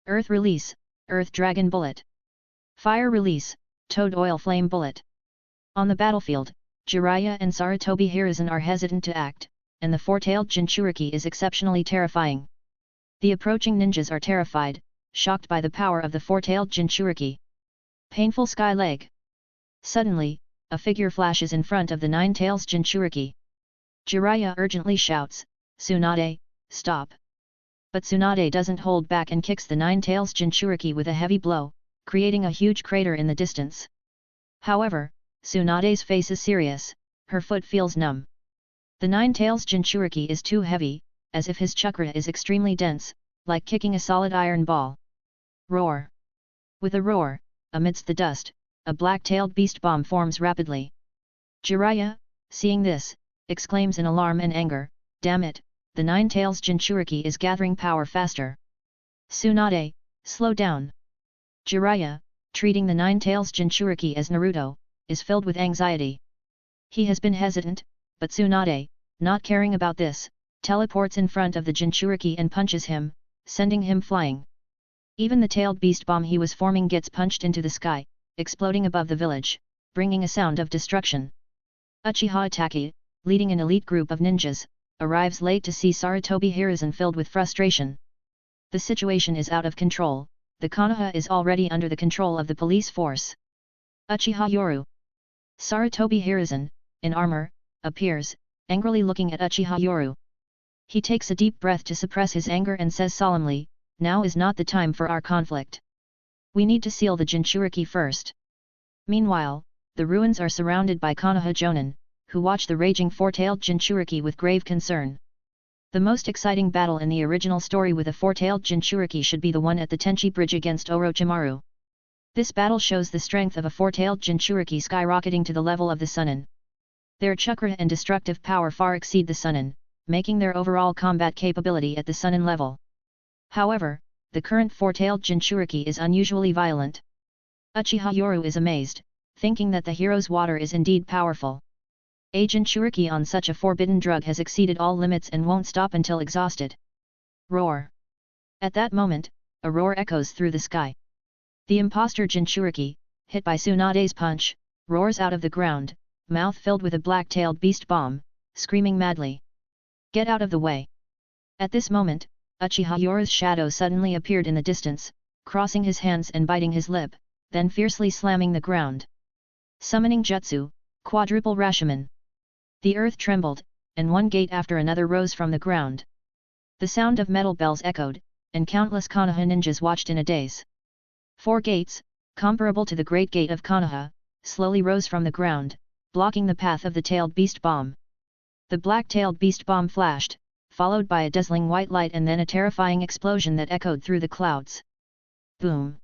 Earth release, Earth Dragon Bullet. Fire release, Toad Oil Flame Bullet. On the battlefield, Jiraiya and Sarutobi Hiruzen are hesitant to act, and the four-tailed Jinchuriki is exceptionally terrifying. The approaching ninjas are terrified, shocked by the power of the four-tailed Jinchuriki. Painful sky leg. Suddenly, a figure flashes in front of the nine-tails Jinchuriki. Jiraiya urgently shouts, Tsunade, stop! But Tsunade doesn't hold back and kicks the nine-tails Jinchuriki with a heavy blow, creating a huge crater in the distance. However, Tsunade's face is serious, her foot feels numb. The nine-tails Jinchuriki is too heavy, as if his chakra is extremely dense, like kicking a solid iron ball. Roar! With a roar, amidst the dust, a black-tailed beast bomb forms rapidly. Jiraiya, seeing this, exclaims in alarm and anger, damn it, the nine-tails Jinchuriki is gathering power faster. Tsunade, slow down. Jiraiya, treating the nine-tails Jinchuriki as Naruto, is filled with anxiety. He has been hesitant, but Tsunade, not caring about this, teleports in front of the Jinchuriki and punches him, sending him flying. Even the tailed beast bomb he was forming gets punched into the sky, exploding above the village, bringing a sound of destruction. Uchiha Itachi, leading an elite group of ninjas, arrives late to see Sarutobi Hiruzen filled with frustration. The situation is out of control, the Konoha is already under the control of the police force. Uchiha Yoru. Sarutobi Hiruzen, in armor, appears, angrily looking at Uchiha Yoru. He takes a deep breath to suppress his anger and says solemnly, now is not the time for our conflict. We need to seal the Jinchuriki first. Meanwhile, the ruins are surrounded by Konoha Jonin, who watch the raging four-tailed Jinchuriki with grave concern. The most exciting battle in the original story with a four-tailed Jinchuriki should be the one at the Tenchi Bridge against Orochimaru. This battle shows the strength of a four-tailed Jinchuriki skyrocketing to the level of the Sunin. Their chakra and destructive power far exceed the Sunin, making their overall combat capability at the Sunin level. However, the current four-tailed Jinchuriki is unusually violent. Uchiha Yoru is amazed, thinking that the hero's water is indeed powerful. A Jinchuriki on such a forbidden drug has exceeded all limits and won't stop until exhausted. Roar! At that moment, a roar echoes through the sky. The imposter Jinchuriki, hit by Tsunade's punch, roars out of the ground, mouth filled with a black-tailed beast bomb, screaming madly. Get out of the way! At this moment, Uchiha Yoru's shadow suddenly appeared in the distance, crossing his hands and biting his lip, then fiercely slamming the ground. Summoning Jutsu, Quadruple Rashomon. The earth trembled, and one gate after another rose from the ground. The sound of metal bells echoed, and countless Konoha ninjas watched in a daze. 4 gates, comparable to the Great Gate of Konoha, slowly rose from the ground, blocking the path of the tailed beast bomb. The black-tailed beast bomb flashed, followed by a dazzling white light and then a terrifying explosion that echoed through the clouds. Boom!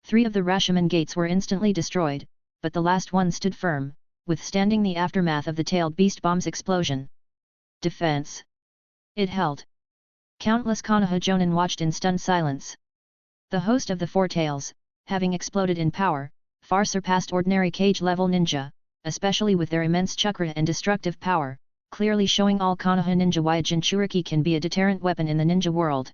3 of the Rashomon gates were instantly destroyed, but the last one stood firm, withstanding the aftermath of the tailed beast bomb's explosion. Defense! It held. Countless Konoha Jonin watched in stunned silence. The host of the Four Tails, having exploded in power, far surpassed ordinary cage-level ninja, especially with their immense chakra and destructive power, clearly showing all Konoha ninja why a Jinchuriki can be a deterrent weapon in the ninja world.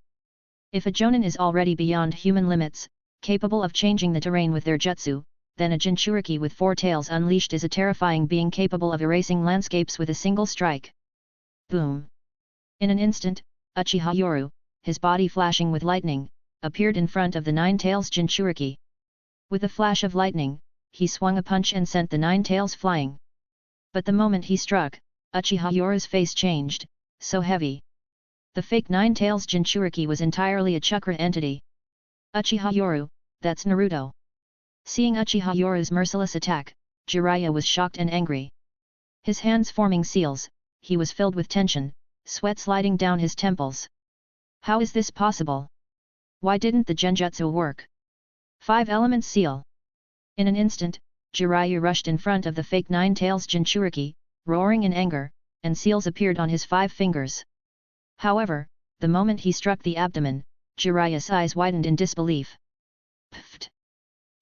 If a Jonin is already beyond human limits, capable of changing the terrain with their jutsu, then a Jinchuriki with 4 tails unleashed is a terrifying being capable of erasing landscapes with a single strike. Boom! In an instant, Uchiha Yoru, his body flashing with lightning, appeared in front of the 9 tails Jinchuriki. With a flash of lightning, he swung a punch and sent the 9 tails flying. But the moment he struck, Uchiha Yoru's face changed, so heavy. The fake 9 tails Jinchuriki was entirely a chakra entity. Uchiha Yoru, that's Naruto. Seeing Uchiha Yoru's merciless attack, Jiraiya was shocked and angry. His hands forming seals, he was filled with tension, sweat sliding down his temples. How is this possible? Why didn't the genjutsu work? 5 elements seal. In an instant, Jiraiya rushed in front of the fake 9 tails Jinchuriki, roaring in anger, and seals appeared on his 5 fingers. However, the moment he struck the abdomen, Jiraiya's eyes widened in disbelief. Pfft!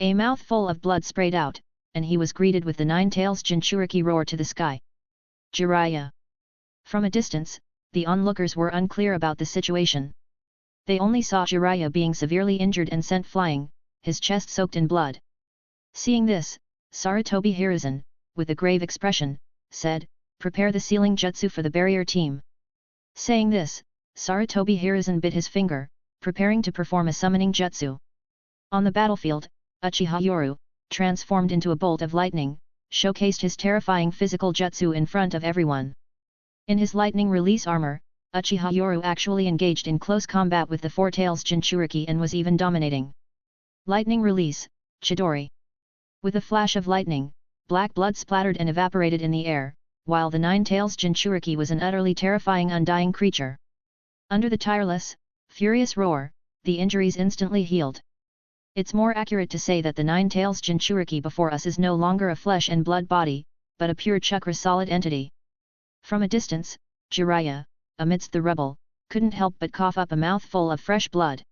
A mouthful of blood sprayed out, and he was greeted with the 9 tails Jinchuriki roar to the sky. Jiraiya! From a distance, the onlookers were unclear about the situation. They only saw Jiraiya being severely injured and sent flying, his chest soaked in blood. Seeing this, Sarutobi Hiruzen, with a grave expression, said, "Prepare the sealing jutsu for the barrier team." Saying this, Sarutobi Hiruzen bit his finger, preparing to perform a summoning jutsu. On the battlefield, Uchiha Yoru, transformed into a bolt of lightning, showcased his terrifying physical jutsu in front of everyone. In his lightning release armor, Uchiha Yoru actually engaged in close combat with the 4 tails Jinchuriki and was even dominating. Lightning release, Chidori. With a flash of lightning, black blood splattered and evaporated in the air, while the 9 tails Jinchuriki was an utterly terrifying undying creature. Under the tireless, furious roar, the injuries instantly healed. It's more accurate to say that the 9 tails Jinchuriki before us is no longer a flesh and blood body, but a pure chakra solid entity. From a distance, Jiraiya, amidst the rubble, couldn't help but cough up a mouthful of fresh blood.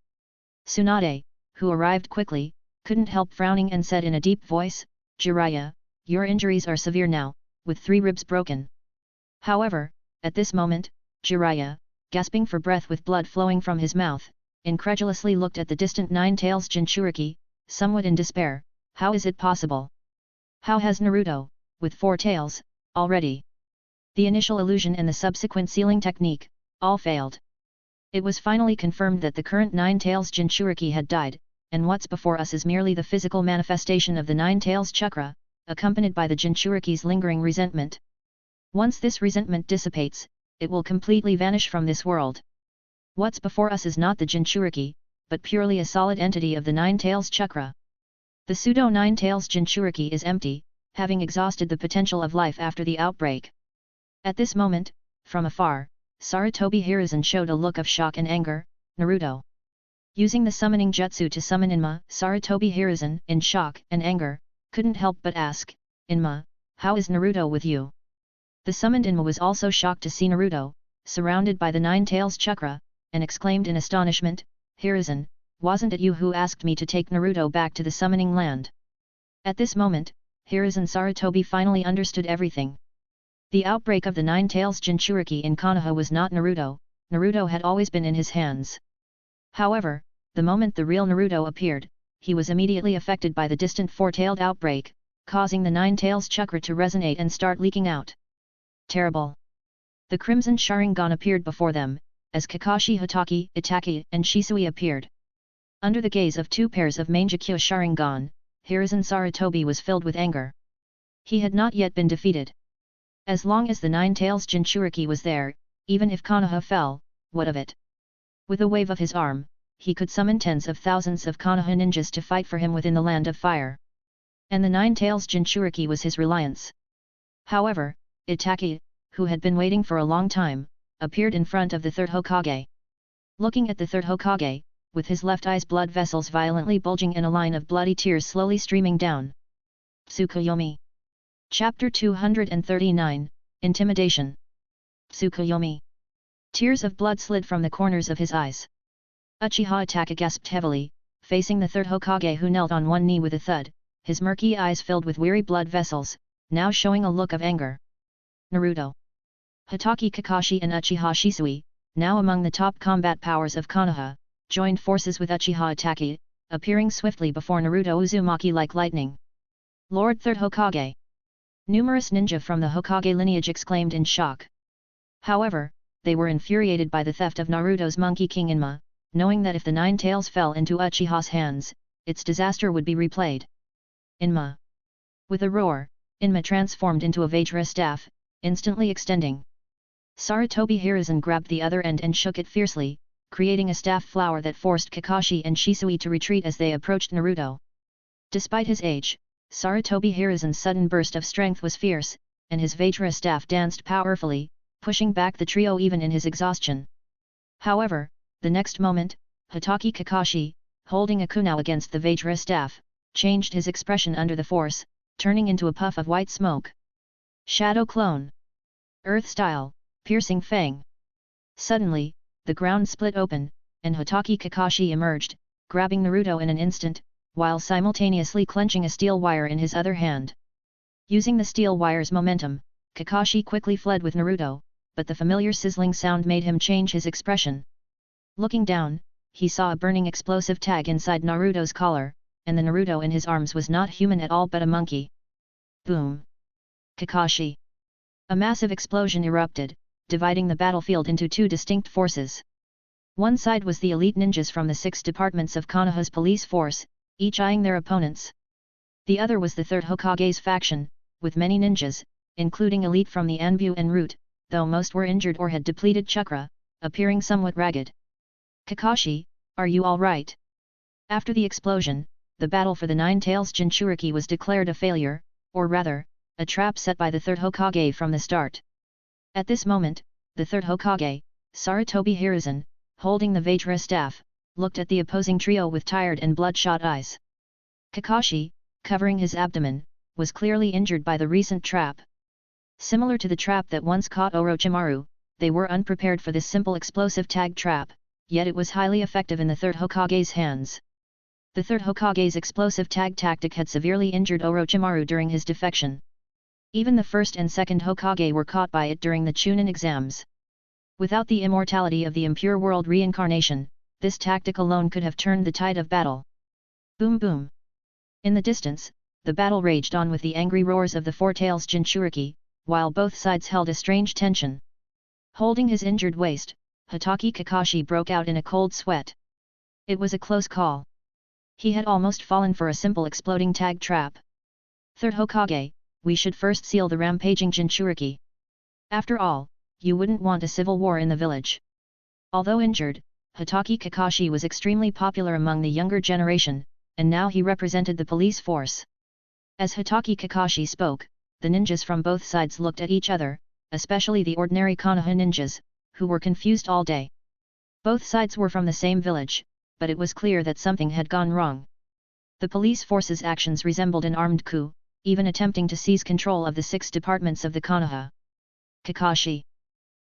Tsunade, who arrived quickly, couldn't help frowning and said in a deep voice, "Jiraiya, your injuries are severe now, with 3 ribs broken." However, at this moment, Jiraiya, gasping for breath with blood flowing from his mouth, incredulously looked at the distant 9 tails Jinchuriki, somewhat in despair. How is it possible? How has Naruto, with 4 tails, already? The initial illusion and the subsequent sealing technique, all failed. It was finally confirmed that the current 9 tails Jinchuriki had died, and what's before us is merely the physical manifestation of the 9 tails chakra, accompanied by the Jinchuriki's lingering resentment. Once this resentment dissipates, it will completely vanish from this world. What's before us is not the Jinchuriki, but purely a solid entity of the 9 tails chakra. The pseudo 9 tails Jinchuriki is empty, having exhausted the potential of life after the outbreak. At this moment, from afar, Sarutobi Hiruzen showed a look of shock and anger. Naruto. Using the summoning jutsu to summon Inma, Sarutobi Hiruzen, in shock and anger, couldn't help but ask, "Inma, how is Naruto with you?" The summoned Inma was also shocked to see Naruto, surrounded by the 9 tails chakra, and exclaimed in astonishment, "Hiruzen, wasn't it you who asked me to take Naruto back to the summoning land?" At this moment, Hiruzen Sarutobi finally understood everything. The outbreak of the 9 tails Jinchuriki in Konoha was not Naruto. Naruto had always been in his hands. However, the moment the real Naruto appeared, he was immediately affected by the distant 4-tailed outbreak, causing the 9 tails chakra to resonate and start leaking out. Terrible! The Crimson Sharingan appeared before them, as Kakashi Hatake, Itachi, and Shisui appeared. Under the gaze of 2 pairs of Mangekyo Sharingan, Hiruzen Sarutobi was filled with anger. He had not yet been defeated. As long as the 9 tails Jinchuriki was there, even if Konoha fell, what of it? With a wave of his arm, he could summon tens of thousands of Konoha ninjas to fight for him within the land of fire. And the 9 tails Jinchuriki was his reliance. However, Itachi, who had been waiting for a long time, appeared in front of the 3rd Hokage. Looking at the 3rd Hokage, with his left eye's blood vessels violently bulging and a line of bloody tears slowly streaming down. Tsukuyomi. Chapter 239, Intimidation. Tsukuyomi. Tears of blood slid from the corners of his eyes. Uchiha Itachi gasped heavily, facing the 3rd Hokage who knelt on one knee with a thud, his murky eyes filled with weary blood vessels, now showing a look of anger. Naruto. Hatake Kakashi and Uchiha Shisui, now among the top combat powers of Konoha, joined forces with Uchiha Itachi, appearing swiftly before Naruto Uzumaki like lightning. Lord Third Hokage! Numerous ninja from the Hokage lineage exclaimed in shock. However, they were infuriated by the theft of Naruto's Monkey King Inma, knowing that if the Nine Tails fell into Uchiha's hands, its disaster would be replayed. Inma! With a roar, Inma transformed into a Vajra staff, instantly extending. Sarutobi Hiruzen grabbed the other end and shook it fiercely, creating a staff flower that forced Kakashi and Shisui to retreat as they approached Naruto. Despite his age, Sarutobi Hiruzen's sudden burst of strength was fierce, and his Vajra staff danced powerfully, pushing back the trio even in his exhaustion. However, the next moment, Hatake Kakashi, holding a kunai against the Vajra staff, changed his expression under the force, turning into a puff of white smoke. Shadow Clone! Earth Style, Piercing Fang! Suddenly, the ground split open, and Hatake Kakashi emerged, grabbing Naruto in an instant, while simultaneously clenching a steel wire in his other hand. Using the steel wire's momentum, Kakashi quickly fled with Naruto, but the familiar sizzling sound made him change his expression. Looking down, he saw a burning explosive tag inside Naruto's collar, and the Naruto in his arms was not human at all but a monkey. Boom! Kakashi! A massive explosion erupted, dividing the battlefield into two distinct forces. One side was the elite ninjas from the 6 departments of Konoha's police force, each eyeing their opponents. The other was the Third Hokage's faction, with many ninjas, including elite from the Anbu and Root, though most were injured or had depleted chakra, appearing somewhat ragged. Kakashi, are you alright? After the explosion, the battle for the Nine Tails Jinchuriki was declared a failure, or rather, a trap set by the Third Hokage from the start. At this moment, the Third Hokage, Sarutobi Hiruzen, holding the Vajra staff, looked at the opposing trio with tired and bloodshot eyes. Kakashi, covering his abdomen, was clearly injured by the recent trap. Similar to the trap that once caught Orochimaru, they were unprepared for this simple explosive tag trap, yet it was highly effective in the Third Hokage's hands. The Third Hokage's explosive tag tactic had severely injured Orochimaru during his defection. Even the first and second Hokage were caught by it during the Chunin exams. Without the immortality of the impure world reincarnation, this tactic alone could have turned the tide of battle. Boom boom! In the distance, the battle raged on with the angry roars of the Four Tails Jinchuriki, while both sides held a strange tension. Holding his injured waist, Hatake Kakashi broke out in a cold sweat. It was a close call. He had almost fallen for a simple exploding tag trap. Third Hokage, we should first seal the rampaging Jinchuriki. After all, you wouldn't want a civil war in the village. Although injured, Hatake Kakashi was extremely popular among the younger generation, and now he represented the police force. As Hatake Kakashi spoke, the ninjas from both sides looked at each other, especially the ordinary Konoha ninjas, who were confused all day. Both sides were from the same village, but it was clear that something had gone wrong. The police force's actions resembled an armed coup, even attempting to seize control of the 6 departments of the Konoha. Kakashi!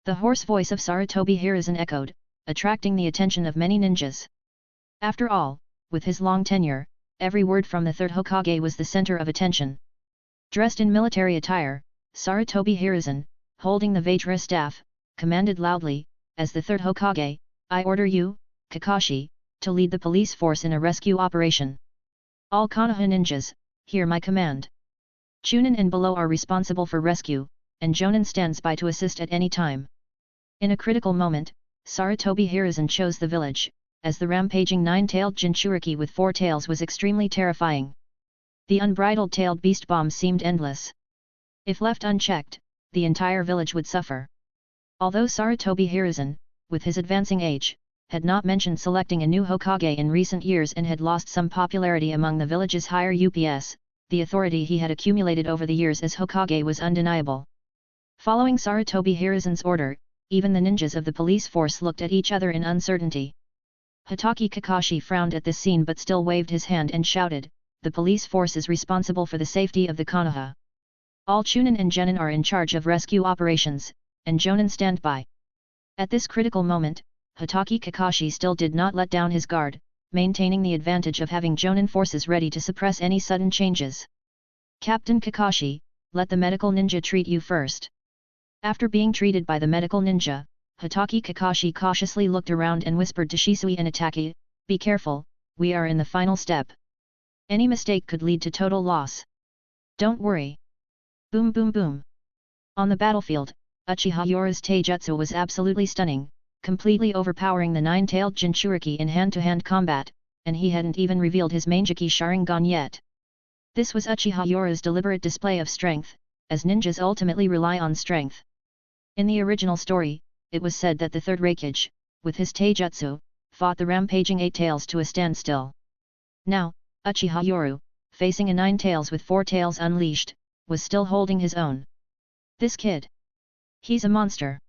The hoarse voice of Sarutobi Hiruzen echoed, attracting the attention of many ninjas. After all, with his long tenure, every word from the Third Hokage was the center of attention. Dressed in military attire, Sarutobi Hiruzen, holding the Vajra staff, commanded loudly, as the Third Hokage, I order you, Kakashi, to lead the police force in a rescue operation. All Konoha ninjas, hear my command. Chunin and below are responsible for rescue, and Jonin stands by to assist at any time. In a critical moment, Sarutobi Hiruzen chose the village, as the rampaging 9-tailed Jinchuriki with 4 tails was extremely terrifying. The unbridled tailed beast bomb seemed endless. If left unchecked, the entire village would suffer. Although Sarutobi Hiruzen, with his advancing age, had not mentioned selecting a new Hokage in recent years and had lost some popularity among the village's higher UPS, the authority he had accumulated over the years as Hokage was undeniable. Following Sarutobi Hiruzen's order, even the ninjas of the police force looked at each other in uncertainty. Hatake Kakashi frowned at this scene but still waved his hand and shouted, the police force is responsible for the safety of the Konoha. All Chunin and Genin are in charge of rescue operations, and Jonin stand by. At this critical moment, Hatake Kakashi still did not let down his guard, maintaining the advantage of having Jonin forces ready to suppress any sudden changes. Captain Kakashi, let the medical ninja treat you first. After being treated by the medical ninja, Hatake Kakashi cautiously looked around and whispered to Shisui and Itaki, be careful, we are in the final step. Any mistake could lead to total loss. Don't worry. Boom boom boom. On the battlefield, Uchiha Yoru's taijutsu was absolutely stunning, completely overpowering the nine-tailed Jinchuriki in hand-to-hand combat, and he hadn't even revealed his Mangeki Sharingan yet. This was Uchiha Yoru's deliberate display of strength, as ninjas ultimately rely on strength. In the original story, it was said that the third Raikage, with his taijutsu, fought the rampaging eight tails to a standstill. Now, Uchiha Yoru, facing a nine tails with four tails unleashed, was still holding his own. This kid. He's a monster.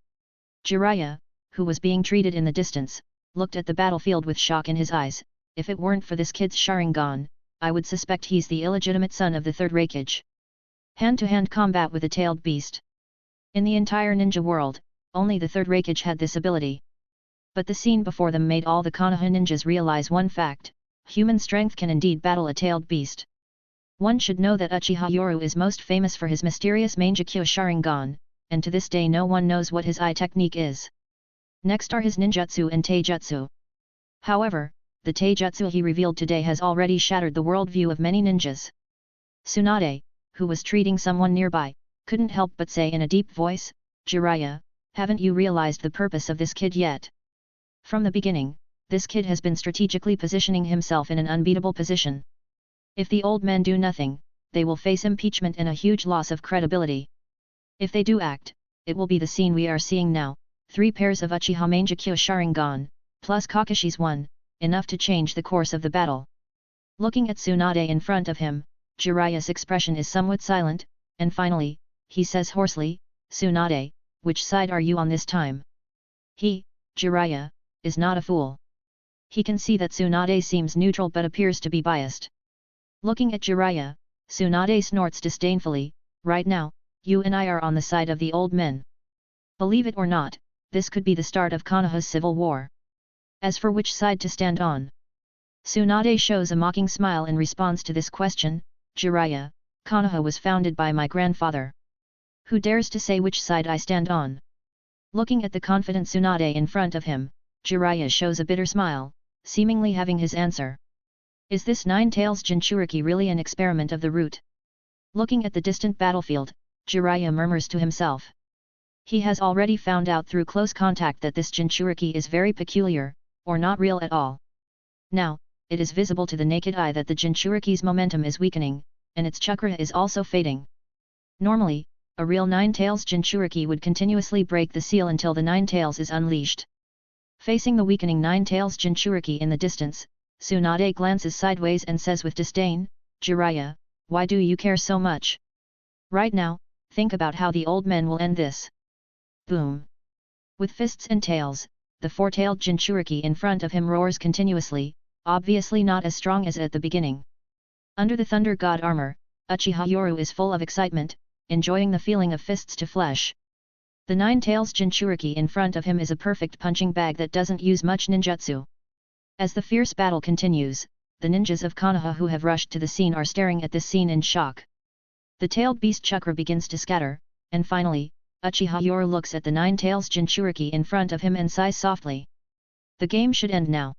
Jiraiya, who was being treated in the distance, looked at the battlefield with shock in his eyes. If it weren't for this kid's Sharingan, I would suspect he's the illegitimate son of the third Raikage. Hand-to-hand combat with a tailed beast. In the entire ninja world, only the third Raikage had this ability. But the scene before them made all the Konoha ninjas realize one fact: human strength can indeed battle a tailed beast. One should know that Uchiha Yoru is most famous for his mysterious Mangekyo Sharingan, and to this day no one knows what his eye technique is. Next are his ninjutsu and taijutsu. However, the taijutsu he revealed today has already shattered the worldview of many ninjas. Tsunade, who was treating someone nearby, couldn't help but say in a deep voice, "Jiraiya, haven't you realized the purpose of this kid yet? From the beginning, this kid has been strategically positioning himself in an unbeatable position. If the old men do nothing, they will face impeachment and a huge loss of credibility. If they do act, it will be the scene we are seeing now, 3 pairs of Uchiha Mangekyo Sharingan, plus Kakashi's one, enough to change the course of the battle." Looking at Tsunade in front of him, Jiraiya's expression is somewhat silent, and finally, he says hoarsely, "Tsunade, which side are you on this time?" He, Jiraiya, is not a fool. He can see that Tsunade seems neutral but appears to be biased. Looking at Jiraiya, Tsunade snorts disdainfully, "Right now, you and I are on the side of the old men. Believe it or not, this could be the start of Konoha's civil war. As for which side to stand on?" Tsunade shows a mocking smile in response to this question, "Jiraiya, Konoha was founded by my grandfather. Who dares to say which side I stand on?" Looking at the confident Tsunade in front of him, Jiraiya shows a bitter smile, seemingly having his answer. Is this Nine Tails Jinchuriki really an experiment of the root? Looking at the distant battlefield, Jiraiya murmurs to himself. He has already found out through close contact that this Jinchuriki is very peculiar, or not real at all. Now, it is visible to the naked eye that the Jinchuriki's momentum is weakening, and its chakra is also fading. Normally, a real Nine Tails Jinchuriki would continuously break the seal until the Nine Tails is unleashed. Facing the weakening Nine Tails Jinchuriki in the distance, Tsunade glances sideways and says with disdain, "Jiraiya, why do you care so much? Right now, think about how the old men will end this." Boom! With fists and tails, the four-tailed Jinchuriki in front of him roars continuously, obviously not as strong as at the beginning. Under the Thunder God armor, Uchiha Yoru is full of excitement, enjoying the feeling of fists to flesh. The Nine Tails Jinchuriki in front of him is a perfect punching bag that doesn't use much ninjutsu. As the fierce battle continues, the ninjas of Konoha who have rushed to the scene are staring at this scene in shock. The tailed beast chakra begins to scatter, and finally, Uchiha Yoru looks at the Nine Tails Jinchuriki in front of him and sighs softly. The game should end now.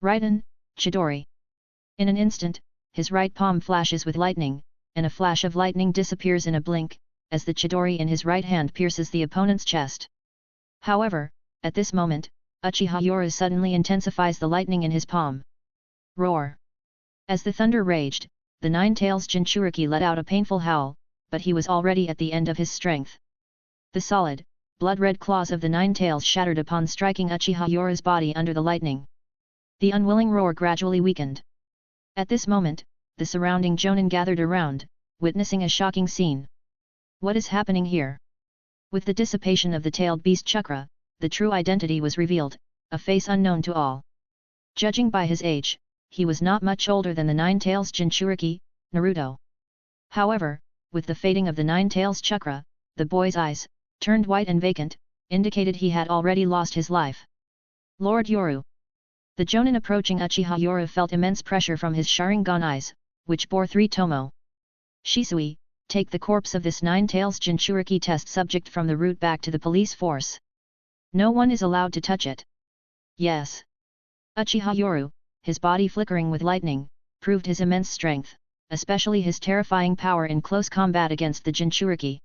Raiden, Chidori. In an instant, his right palm flashes with lightning, and a flash of lightning disappears in a blink, as the Chidori in his right hand pierces the opponent's chest. However, at this moment, Uchiha Yoru suddenly intensifies the lightning in his palm. Roar! As the thunder raged, the Nine Tails Jinchuriki let out a painful howl, but he was already at the end of his strength. The solid, blood-red claws of the Nine Tails shattered upon striking Uchiha Yoru's body under the lightning. The unwilling roar gradually weakened. At this moment, the surrounding Jonin gathered around, witnessing a shocking scene. What is happening here? With the dissipation of the tailed beast chakra, the true identity was revealed, a face unknown to all. Judging by his age, he was not much older than the Nine Tails Jinchuriki, Naruto. However, with the fading of the Nine Tails chakra, the boy's eyes, turned white and vacant, indicated he had already lost his life. Lord Yoru. The Jonin approaching Uchiha Yoru felt immense pressure from his Sharingan eyes, which bore 3 tomo. Shisui, take the corpse of this Nine Tails Jinchuriki test subject from the route back to the police force. No one is allowed to touch it. Yes. Uchiha Yoru, his body flickering with lightning, proved his immense strength, especially his terrifying power in close combat against the Jinchuriki.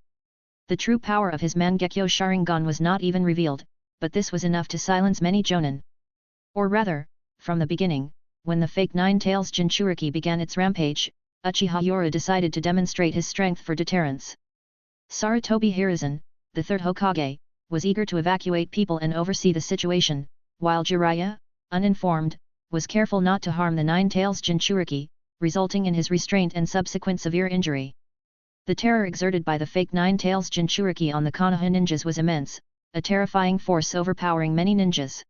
The true power of his Mangekyo Sharingan was not even revealed, but this was enough to silence many Jonin. Or rather, from the beginning, when the fake Nine-Tails Jinchuriki began its rampage, Uchiha Yoru decided to demonstrate his strength for deterrence. Sarutobi Hiruzen, the third Hokage, was eager to evacuate people and oversee the situation, while Jiraiya, uninformed, was careful not to harm the Nine-Tails Jinchuriki, resulting in his restraint and subsequent severe injury. The terror exerted by the fake Nine-Tails Jinchuriki on the Konoha ninjas was immense, a terrifying force overpowering many ninjas.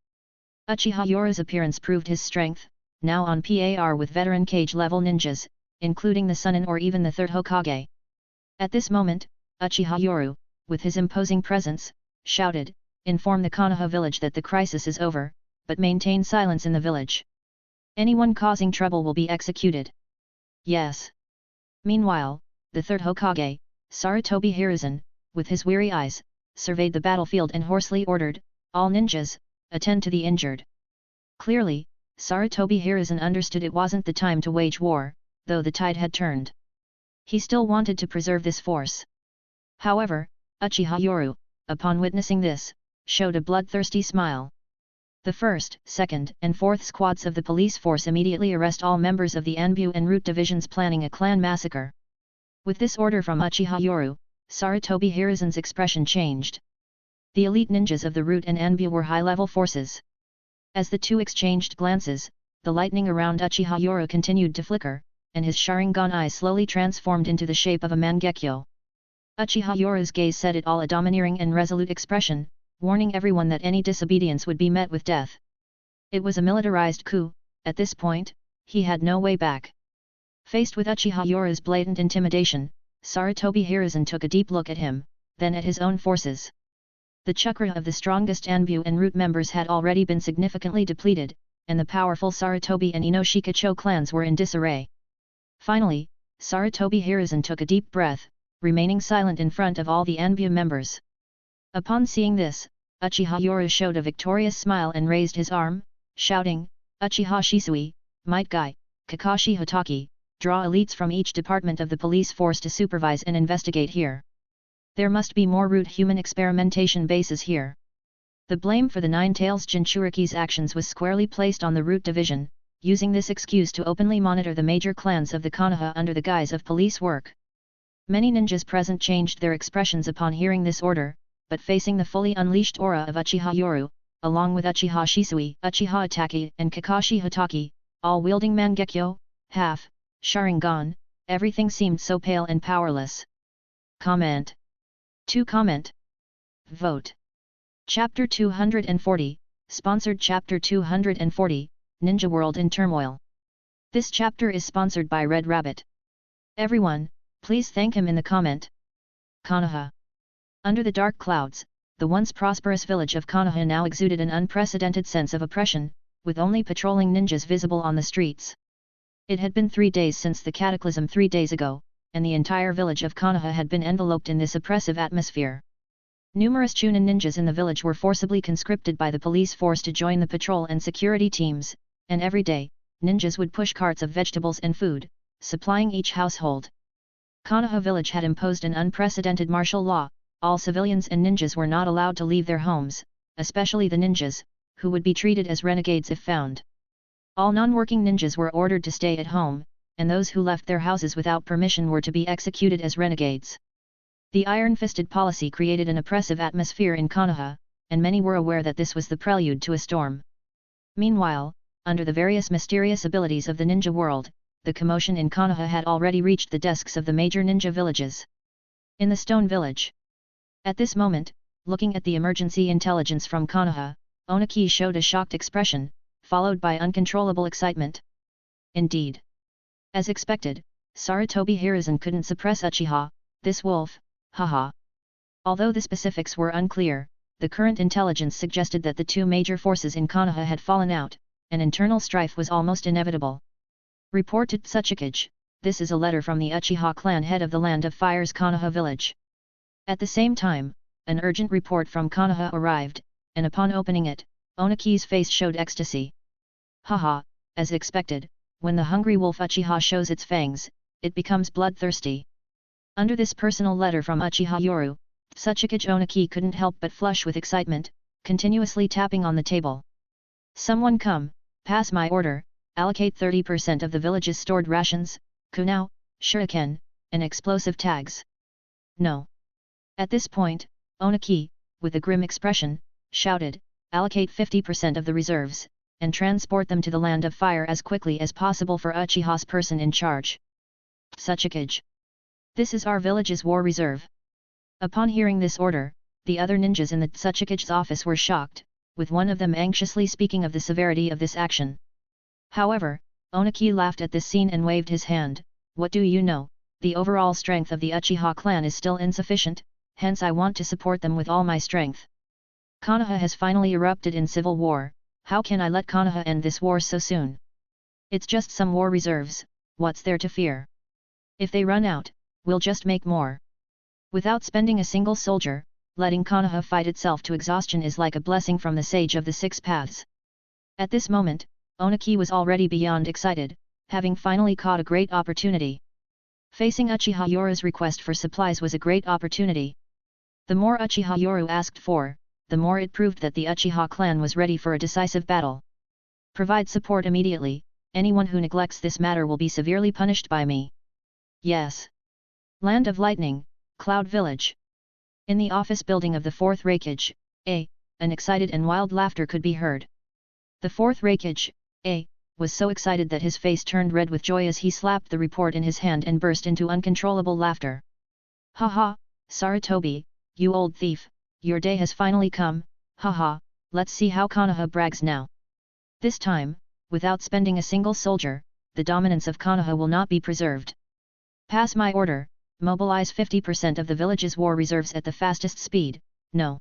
Uchiha Yoru's appearance proved his strength, now on par with veteran cage-level ninjas, including the Sunin or even the third Hokage. At this moment, Uchiha Yoru, with his imposing presence, shouted, "Inform the Konoha village that the crisis is over, but maintain silence in the village. Anyone causing trouble will be executed." Yes. Meanwhile, the third Hokage, Sarutobi Hiruzen, with his weary eyes, surveyed the battlefield and hoarsely ordered, "All ninjas, attend to the injured." Clearly, Sarutobi Hiruzen understood it wasn't the time to wage war, though the tide had turned. He still wanted to preserve this force. However, Uchiha Yoru, upon witnessing this, showed a bloodthirsty smile. The 1st, 2nd and 4th squads of the police force immediately arrest all members of the Anbu and Root divisions planning a clan massacre. With this order from Uchiha Yoru, Sarutobi Hiruzen's expression changed. The elite ninjas of the Root and Anbu were high-level forces. As the two exchanged glances, the lightning around Uchiha Yoru continued to flicker, and his Sharingan eye slowly transformed into the shape of a Mangekyo. Uchiha Yoru's gaze said it all, a domineering and resolute expression, warning everyone that any disobedience would be met with death. It was a militarized coup. At this point, he had no way back. Faced with Uchiha Yoru's blatant intimidation, Sarutobi Hiruzen took a deep look at him, then at his own forces. The chakra of the strongest Anbu and Root members had already been significantly depleted, and the powerful Sarutobi and Inoshikacho clans were in disarray. Finally, Sarutobi Hiruzen took a deep breath, remaining silent in front of all the Anbu members. Upon seeing this, Uchiha Yoru showed a victorious smile and raised his arm, shouting, "Uchiha Shisui, Might Guy, Kakashi Hatake, draw elites from each department of the police force to supervise and investigate here. There must be more Root human experimentation bases here." The blame for the Nine-Tails Jinchuriki's actions was squarely placed on the Root division, using this excuse to openly monitor the major clans of the Konoha under the guise of police work. Many ninjas present changed their expressions upon hearing this order, but facing the fully unleashed aura of Uchiha Yoru, along with Uchiha Shisui, Uchiha Atake and Kakashi Hatake, all wielding Mangekyo, half, Sharingan, everything seemed so pale and powerless. Comment. To comment. Vote. Chapter 240, Sponsored Chapter 240, Ninja World in Turmoil. This chapter is sponsored by Red Rabbit. Everyone, please thank him in the comment. Konoha. Under the dark clouds, the once prosperous village of Konoha now exuded an unprecedented sense of oppression, with only patrolling ninjas visible on the streets. It had been 3 days since the cataclysm 3 days ago, and the entire village of Konoha had been enveloped in this oppressive atmosphere. Numerous Chunin ninjas in the village were forcibly conscripted by the police force to join the patrol and security teams, and every day, ninjas would push carts of vegetables and food, supplying each household. Konoha village had imposed an unprecedented martial law. All civilians and ninjas were not allowed to leave their homes, especially the ninjas, who would be treated as renegades if found. All non-working ninjas were ordered to stay at home, and those who left their houses without permission were to be executed as renegades. The iron-fisted policy created an oppressive atmosphere in Konoha, and many were aware that this was the prelude to a storm. Meanwhile, under the various mysterious abilities of the ninja world, the commotion in Konoha had already reached the desks of the major ninja villages. In the Stone Village. At this moment, looking at the emergency intelligence from Konoha, Oniki showed a shocked expression, followed by uncontrollable excitement. Indeed. As expected, Sarutobi Hiruzen couldn't suppress Uchiha, this wolf, haha. Although the specifics were unclear, the current intelligence suggested that the two major forces in Konoha had fallen out, and internal strife was almost inevitable. Reported Tsuchikage, this is a letter from the Uchiha clan head of the Land of Fire's Konoha village. At the same time, an urgent report from Konoha arrived, and upon opening it, Oniki's face showed ecstasy. Haha, as expected, when the hungry wolf Uchiha shows its fangs, it becomes bloodthirsty. Under this personal letter from Uchiha Yoru, Tsuchikage Oniki couldn't help but flush with excitement, continuously tapping on the table. Someone come, pass my order, allocate 30% of the village's stored rations, kunao, shuriken, and explosive tags. No. At this point, Oniki, with a grim expression, shouted, allocate 50% of the reserves, and transport them to the land of fire as quickly as possible for Uchiha's person in charge. Tsuchikage. This is our village's war reserve. Upon hearing this order, the other ninjas in the Tsuchikage's office were shocked, with one of them anxiously speaking of the severity of this action. However, Oniki laughed at this scene and waved his hand. What do you know, the overall strength of the Uchiha clan is still insufficient, hence I want to support them with all my strength. Konoha has finally erupted in civil war, how can I let Konoha end this war so soon? It's just some war reserves, what's there to fear? If they run out, we'll just make more. Without spending a single soldier, letting Konoha fight itself to exhaustion is like a blessing from the sage of the six paths. At this moment, Oniki was already beyond excited, having finally caught a great opportunity. Facing Uchiha Yoru's request for supplies was a great opportunity. The more Uchiha Yoru asked for, the more it proved that the Uchiha clan was ready for a decisive battle. Provide support immediately, anyone who neglects this matter will be severely punished by me. Yes. Land of Lightning, Cloud Village. In the office building of the 4th Raikage, an excited and wild laughter could be heard. The 4th Raikage, was so excited that his face turned red with joy as he slapped the report in his hand and burst into uncontrollable laughter. Haha, Sarutobi, you old thief, your day has finally come, haha, let's see how Konoha brags now. This time, without spending a single soldier, the dominance of Konoha will not be preserved. Pass my order, mobilize 50% of the village's war reserves at the fastest speed, no.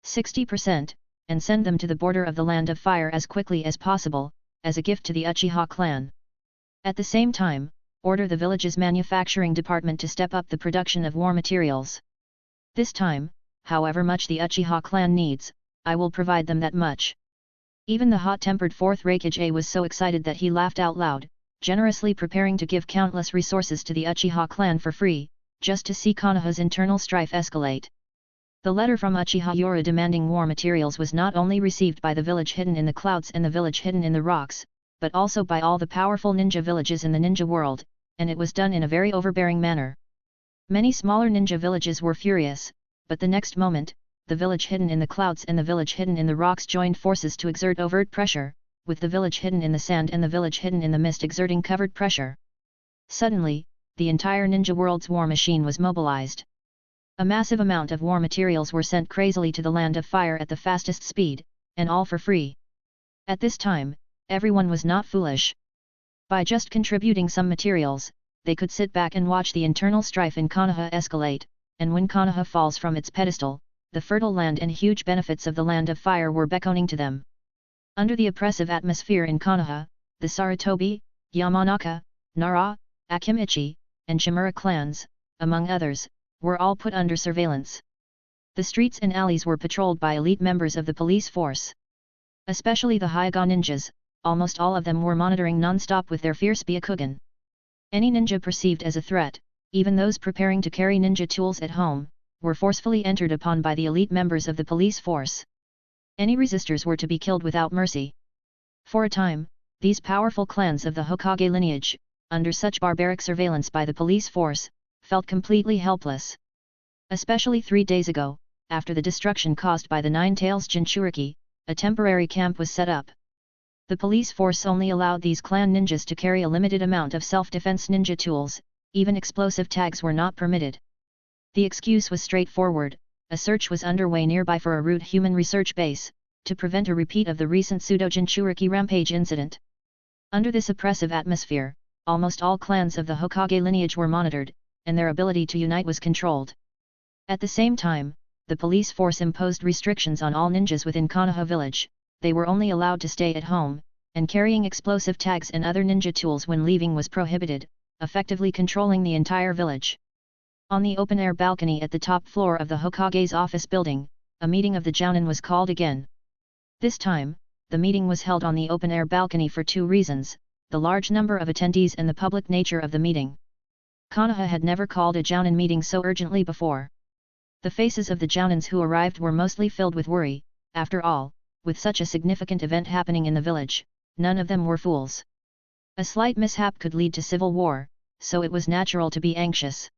60%, and send them to the border of the Land of Fire as quickly as possible, as a gift to the Uchiha clan. At the same time, order the village's manufacturing department to step up the production of war materials. This time, however much the Uchiha clan needs, I will provide them that much. Even the hot-tempered 4th Raikage was so excited that he laughed out loud, generously preparing to give countless resources to the Uchiha clan for free, just to see Konoha's internal strife escalate. The letter from Uchiha Yoru demanding war materials was not only received by the village hidden in the clouds and the village hidden in the rocks, but also by all the powerful ninja villages in the ninja world, and it was done in a very overbearing manner. Many smaller ninja villages were furious, but the next moment, the village hidden in the clouds and the village hidden in the rocks joined forces to exert overt pressure, with the village hidden in the sand and the village hidden in the mist exerting covert pressure. Suddenly, the entire ninja world's war machine was mobilized. A massive amount of war materials were sent crazily to the Land of Fire at the fastest speed, and all for free. At this time, everyone was not foolish. By just contributing some materials, they could sit back and watch the internal strife in Konoha escalate, and when Konoha falls from its pedestal, the fertile land and huge benefits of the Land of Fire were beckoning to them. Under the oppressive atmosphere in Konoha, the Sarutobi, Yamanaka, Nara, Akimichi, and Shimura clans, among others, were all put under surveillance. The streets and alleys were patrolled by elite members of the police force. Especially the Hyuga ninjas, almost all of them were monitoring non-stop with their fierce Byakugan. Any ninja perceived as a threat, even those preparing to carry ninja tools at home, were forcefully entered upon by the elite members of the police force. Any resistors were to be killed without mercy. For a time, these powerful clans of the Hokage lineage, under such barbaric surveillance by the police force, felt completely helpless. Especially 3 days ago, after the destruction caused by the Nine Tails Jinchuriki, a temporary camp was set up. The police force only allowed these clan ninjas to carry a limited amount of self-defense ninja tools, even explosive tags were not permitted. The excuse was straightforward: a search was underway nearby for a root human research base, to prevent a repeat of the recent Pseudo-Jinchuriki rampage incident. Under this oppressive atmosphere, almost all clans of the Hokage lineage were monitored, and their ability to unite was controlled. At the same time, the police force imposed restrictions on all ninjas within Konoha village. They were only allowed to stay at home, and carrying explosive tags and other ninja tools when leaving was prohibited, effectively controlling the entire village. On the open-air balcony at the top floor of the Hokage's office building, a meeting of the Jounin was called again. This time, the meeting was held on the open-air balcony for two reasons: the large number of attendees and the public nature of the meeting. Konoha had never called a jounin meeting so urgently before. The faces of the jounins who arrived were mostly filled with worry. After all, with such a significant event happening in the village, none of them were fools. A slight mishap could lead to civil war, so it was natural to be anxious.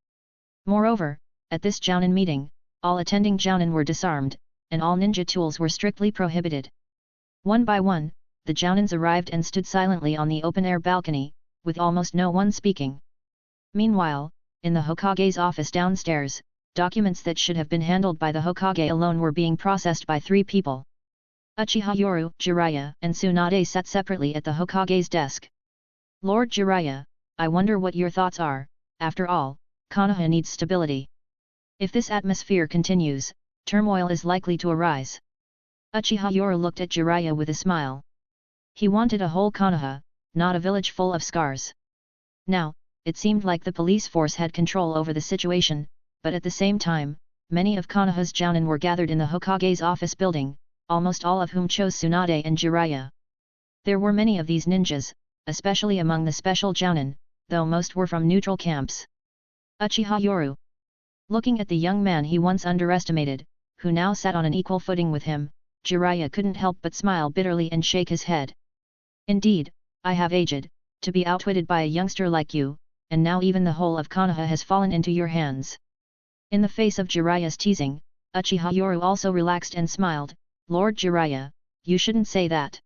Moreover, at this jounin meeting, all attending jounin were disarmed, and all ninja tools were strictly prohibited. One by one, the jounins arrived and stood silently on the open-air balcony, with almost no one speaking. Meanwhile, in the Hokage's office downstairs, documents that should have been handled by the Hokage alone were being processed by three people. Uchiha Yoru, Jiraiya, and Tsunade sat separately at the Hokage's desk. Lord Jiraiya, I wonder what your thoughts are. After all, Konoha needs stability. If this atmosphere continues, turmoil is likely to arise. Uchiha Yoru looked at Jiraiya with a smile. He wanted a whole Konoha, not a village full of scars. Now, it seemed like the police force had control over the situation, but at the same time, many of Konoha's jounin were gathered in the Hokage's office building, almost all of whom chose Tsunade and Jiraiya. There were many of these ninjas, especially among the special jounin, though most were from neutral camps. Uchiha Yoru. Looking at the young man he once underestimated, who now sat on an equal footing with him, Jiraiya couldn't help but smile bitterly and shake his head. Indeed, I have aged, to be outwitted by a youngster like you, and now even the whole of Konoha has fallen into your hands. In the face of Jiraiya's teasing, Uchiha Yoru also relaxed and smiled. Lord Jiraiya, you shouldn't say that.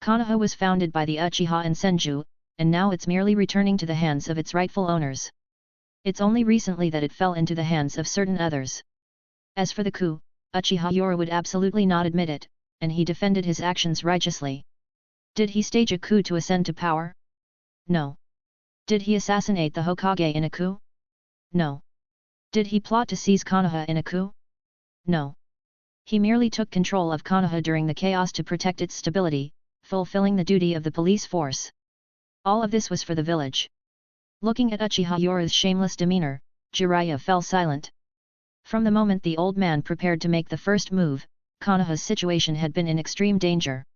Konoha was founded by the Uchiha and Senju, and now it's merely returning to the hands of its rightful owners. It's only recently that it fell into the hands of certain others. As for the coup, Uchiha Yoru would absolutely not admit it, and he defended his actions righteously. Did he stage a coup to ascend to power? No. Did he assassinate the Hokage in a coup? No. Did he plot to seize Konoha in a coup? No. He merely took control of Konoha during the chaos to protect its stability, fulfilling the duty of the police force. All of this was for the village. Looking at Uchiha Yoru's shameless demeanor, Jiraiya fell silent. From the moment the old man prepared to make the first move, Konoha's situation had been in extreme danger.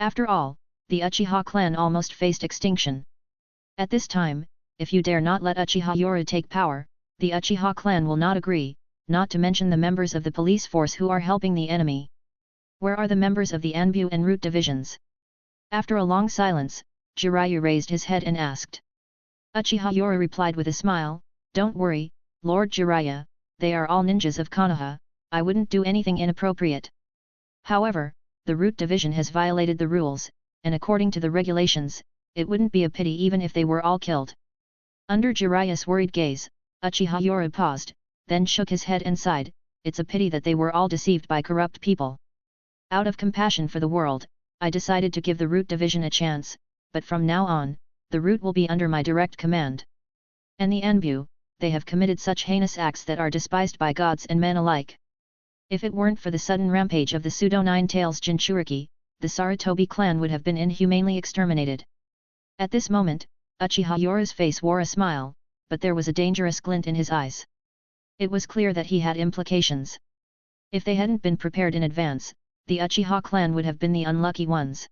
After all, the Uchiha clan almost faced extinction. At this time, if you dare not let Uchiha Yoru take power, the Uchiha clan will not agree, not to mention the members of the police force who are helping the enemy. Where are the members of the Anbu and Root divisions? After a long silence, Jiraiya raised his head and asked. Uchiha Yoru replied with a smile, Don't worry, Lord Jiraiya, they are all ninjas of Konoha, I wouldn't do anything inappropriate. However, the Root division has violated the rules, and according to the regulations, it wouldn't be a pity even if they were all killed. Under Jiraiya's worried gaze, Uchiha Yoru paused, then shook his head and sighed, It's a pity that they were all deceived by corrupt people. Out of compassion for the world, I decided to give the Root division a chance, but from now on, the Root will be under my direct command. And the Anbu, they have committed such heinous acts that are despised by gods and men alike. If it weren't for the sudden rampage of the pseudo-Nine-Tails Jinchuriki, the Sarutobi clan would have been inhumanely exterminated. At this moment, Uchiha Yoru's face wore a smile, but there was a dangerous glint in his eyes. It was clear that he had implications. If they hadn't been prepared in advance, the Uchiha clan would have been the unlucky ones.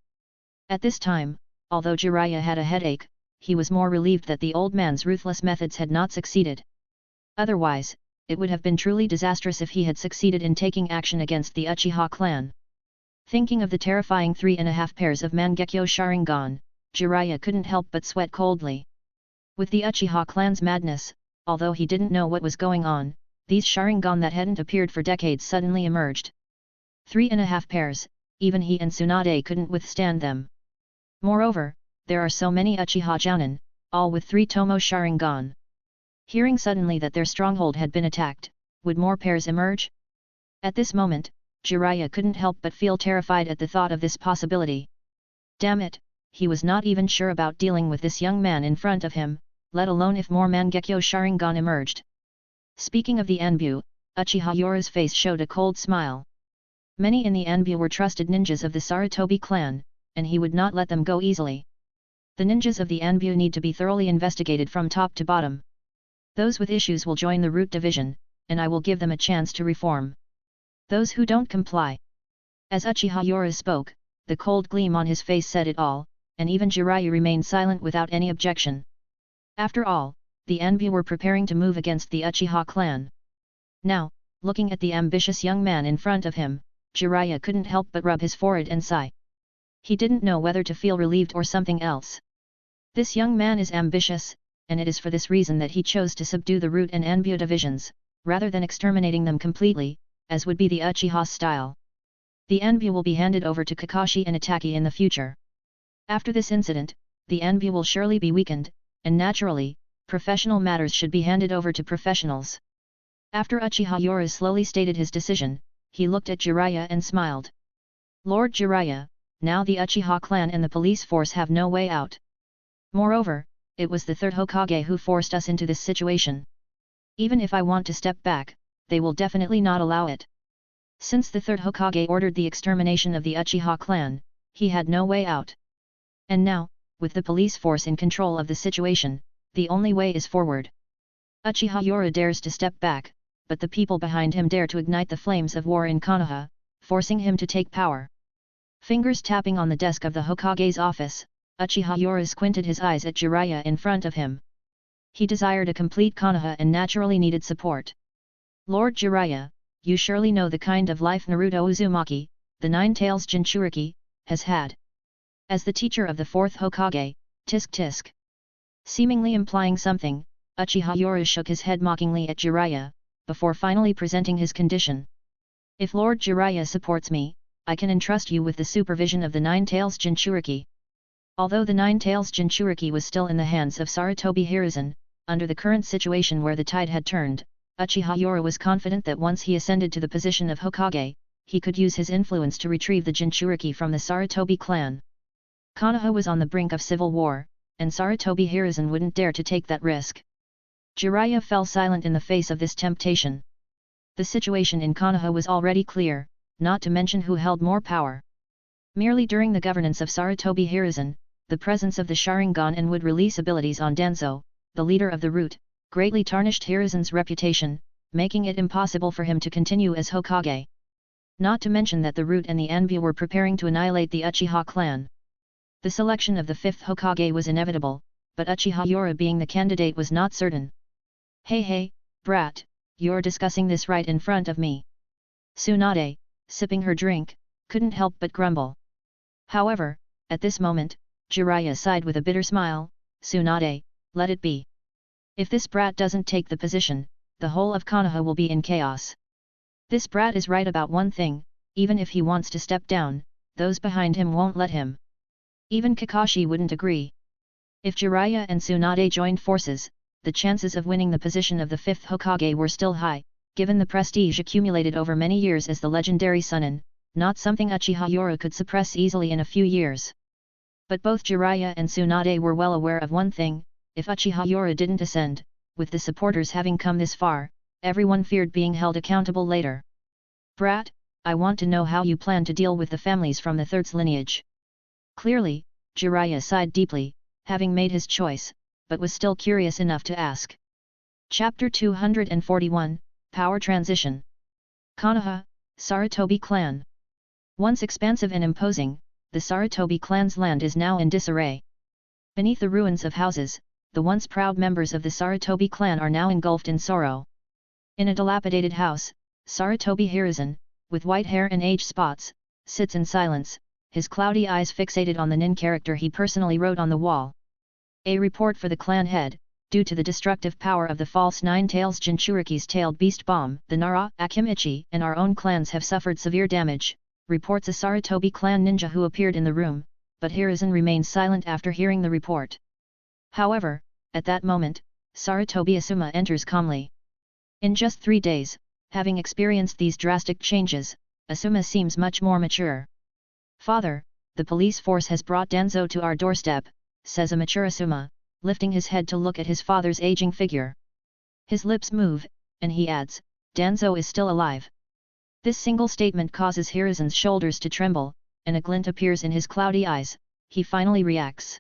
At this time, although Jiraiya had a headache, he was more relieved that the old man's ruthless methods had not succeeded. Otherwise, it would have been truly disastrous if he had succeeded in taking action against the Uchiha clan. Thinking of the terrifying 3.5 pairs of Mangekyo Sharingan, Jiraiya couldn't help but sweat coldly. With the Uchiha clan's madness, although he didn't know what was going on, these Sharingan that hadn't appeared for decades suddenly emerged. 3.5 pairs, even he and Tsunade couldn't withstand them. Moreover, there are so many Uchiha Jounin, all with 3 Tomo Sharingan. Hearing suddenly that their stronghold had been attacked, would more pairs emerge? At this moment, Jiraiya couldn't help but feel terrified at the thought of this possibility. Damn it, he was not even sure about dealing with this young man in front of him, let alone if more Mangekyo Sharingan emerged. Speaking of the Anbu, Uchiha Yoru's face showed a cold smile. Many in the Anbu were trusted ninjas of the Sarutobi clan, and he would not let them go easily. The ninjas of the Anbu need to be thoroughly investigated from top to bottom. Those with issues will join the Root division, and I will give them a chance to reform. Those who don't comply. As Uchiha Yoru spoke, the cold gleam on his face said it all, and even Jiraiya remained silent without any objection. After all, the Anbu were preparing to move against the Uchiha clan. Now, looking at the ambitious young man in front of him, Jiraiya couldn't help but rub his forehead and sigh. He didn't know whether to feel relieved or something else. This young man is ambitious, and it is for this reason that he chose to subdue the Root and Anbu divisions, rather than exterminating them completely, as would be the Uchiha style. The Anbu will be handed over to Kakashi and Itachi in the future. After this incident, the Anbu will surely be weakened, and naturally, professional matters should be handed over to professionals. After Uchiha Yura slowly stated his decision, he looked at Jiraiya and smiled. Lord Jiraiya, now the Uchiha clan and the police force have no way out. Moreover, it was the third Hokage who forced us into this situation. Even if I want to step back, they will definitely not allow it. Since the third Hokage ordered the extermination of the Uchiha clan, he had no way out. And now, with the police force in control of the situation, the only way is forward. Uchiha Yura dares to step back, but the people behind him dare to ignite the flames of war in Konoha, forcing him to take power. Fingers tapping on the desk of the Hokage's office, Uchiha Yura squinted his eyes at Jiraiya in front of him. He desired a complete Konoha and naturally needed support. Lord Jiraiya, you surely know the kind of life Naruto Uzumaki, the Nine-Tails Jinchuriki, has had. As the teacher of the fourth Hokage, tisk tisk. Seemingly implying something, Uchiha Yura shook his head mockingly at Jiraiya, before finally presenting his condition. If Lord Jiraiya supports me, I can entrust you with the supervision of the Nine-Tails Jinchuriki. Although the Nine-Tails Jinchuriki was still in the hands of Sarutobi Hiruzen, under the current situation where the tide had turned, Uchiha Yura was confident that once he ascended to the position of Hokage, he could use his influence to retrieve the Jinchuriki from the Sarutobi clan. Konoha was on the brink of civil war, and Sarutobi Hiruzen wouldn't dare to take that risk. Jiraiya fell silent in the face of this temptation. The situation in Konoha was already clear, not to mention who held more power. Merely during the governance of Sarutobi Hiruzen, the presence of the Sharingan and would release abilities on Danzo, the leader of the Root, greatly tarnished Hiruzen's reputation, making it impossible for him to continue as Hokage. Not to mention that the Root and the Anbu were preparing to annihilate the Uchiha clan. The selection of the fifth Hokage was inevitable, but Uchiha Yura being the candidate was not certain. Hey, brat, you're discussing this right in front of me. Tsunade, sipping her drink, couldn't help but grumble. However, at this moment, Jiraiya sighed with a bitter smile. Tsunade, let it be. If this brat doesn't take the position, the whole of Konoha will be in chaos. This brat is right about one thing, even if he wants to step down, those behind him won't let him. Even Kakashi wouldn't agree. If Jiraiya and Tsunade joined forces, the chances of winning the position of the fifth Hokage were still high, given the prestige accumulated over many years as the legendary Sunin, not something Uchiha Yura could suppress easily in a few years. But both Jiraiya and Tsunade were well aware of one thing: if Uchiha Yura didn't ascend, with the supporters having come this far, everyone feared being held accountable later. Brat, I want to know how you plan to deal with the families from the third's lineage. Clearly, Jiraiya sighed deeply, having made his choice, but was still curious enough to ask. Chapter 241, Power Transition. Konoha, Sarutobi Clan. Once expansive and imposing, the Sarutobi clan's land is now in disarray. Beneath the ruins of houses, the once proud members of the Sarutobi clan are now engulfed in sorrow. In a dilapidated house, Sarutobi Hiruzen, with white hair and age spots, sits in silence, his cloudy eyes fixated on the nin character he personally wrote on the wall. A report for the clan head: due to the destructive power of the false Nine-Tails Jinchuriki's tailed beast bomb, the Nara, Akimichi, and our own clans have suffered severe damage, reports a Sarutobi clan ninja who appeared in the room, but Hiruzen remained silent after hearing the report. However, at that moment, Sarutobi Asuma enters calmly. In just 3 days, having experienced these drastic changes, Asuma seems much more mature. Father, the police force has brought Danzo to our doorstep, says a mature Asuma, lifting his head to look at his father's aging figure. His lips move, and he adds, Danzo is still alive. This single statement causes Hiruzen's shoulders to tremble, and a glint appears in his cloudy eyes. He finally reacts.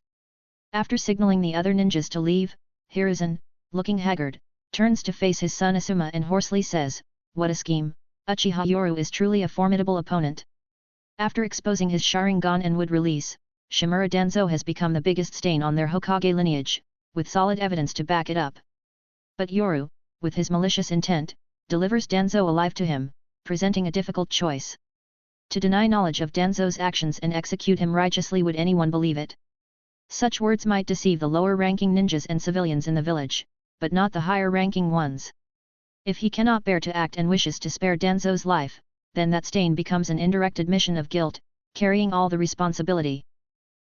After signaling the other ninjas to leave, Hiruzen, looking haggard, turns to face his son Asuma and hoarsely says, what a scheme, Uchiha Yoru is truly a formidable opponent. After exposing his Sharingan and would release, Shimura Danzo has become the biggest stain on their Hokage lineage, with solid evidence to back it up. But Yoru, with his malicious intent, delivers Danzo alive to him, presenting a difficult choice. To deny knowledge of Danzo's actions and execute him righteously, would anyone believe it? Such words might deceive the lower-ranking ninjas and civilians in the village, but not the higher-ranking ones. If he cannot bear to act and wishes to spare Danzo's life, then that stain becomes an indirect admission of guilt, carrying all the responsibility.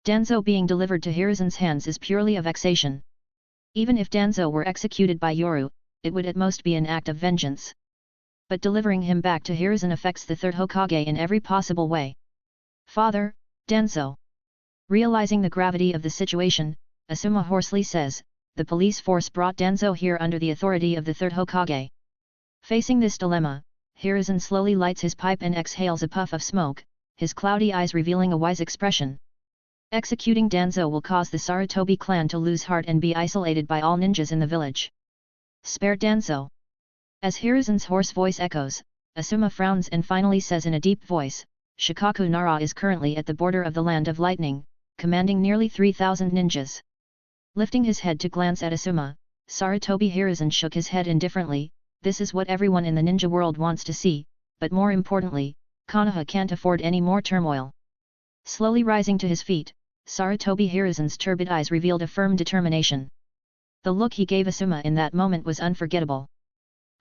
Danzo being delivered to Hiruzen's hands is purely a vexation. Even if Danzo were executed by Yoru, it would at most be an act of vengeance. But delivering him back to Hiruzen affects the third Hokage in every possible way. Father, Danzo. Realizing the gravity of the situation, Asuma hoarsely says, the police force brought Danzo here under the authority of the third Hokage. Facing this dilemma, Hiruzen slowly lights his pipe and exhales a puff of smoke, his cloudy eyes revealing a wise expression. Executing Danzo will cause the Sarutobi clan to lose heart and be isolated by all ninjas in the village. Spare Danzo. As Hiruzen's hoarse voice echoes, Asuma frowns and finally says in a deep voice, Shikaku Nara is currently at the border of the Land of Lightning, commanding nearly 3,000 ninjas. Lifting his head to glance at Asuma, Sarutobi Hiruzen shook his head indifferently. This is what everyone in the ninja world wants to see, but more importantly, Konoha can't afford any more turmoil. Slowly rising to his feet, Sarutobi Hiruzen's turbid eyes revealed a firm determination. The look he gave Asuma in that moment was unforgettable.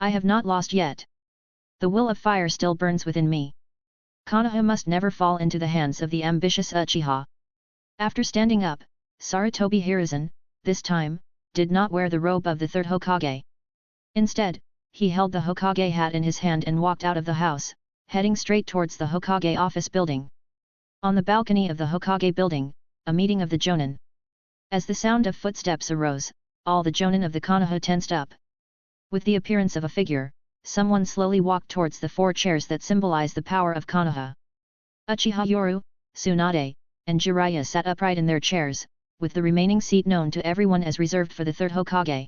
I have not lost yet. The will of fire still burns within me. Konoha must never fall into the hands of the ambitious Uchiha. After standing up, Sarutobi Hiruzen, this time, did not wear the robe of the third Hokage. Instead, he held the Hokage hat in his hand and walked out of the house, heading straight towards the Hokage office building. On the balcony of the Hokage building, a meeting of the Jonin. As the sound of footsteps arose, all the Jonin of the Konoha tensed up. With the appearance of a figure, someone slowly walked towards the 4 chairs that symbolize the power of Konoha. Uchiha Yoru, Tsunade, and Jiraiya sat upright in their chairs, with the remaining seat known to everyone as reserved for the third Hokage.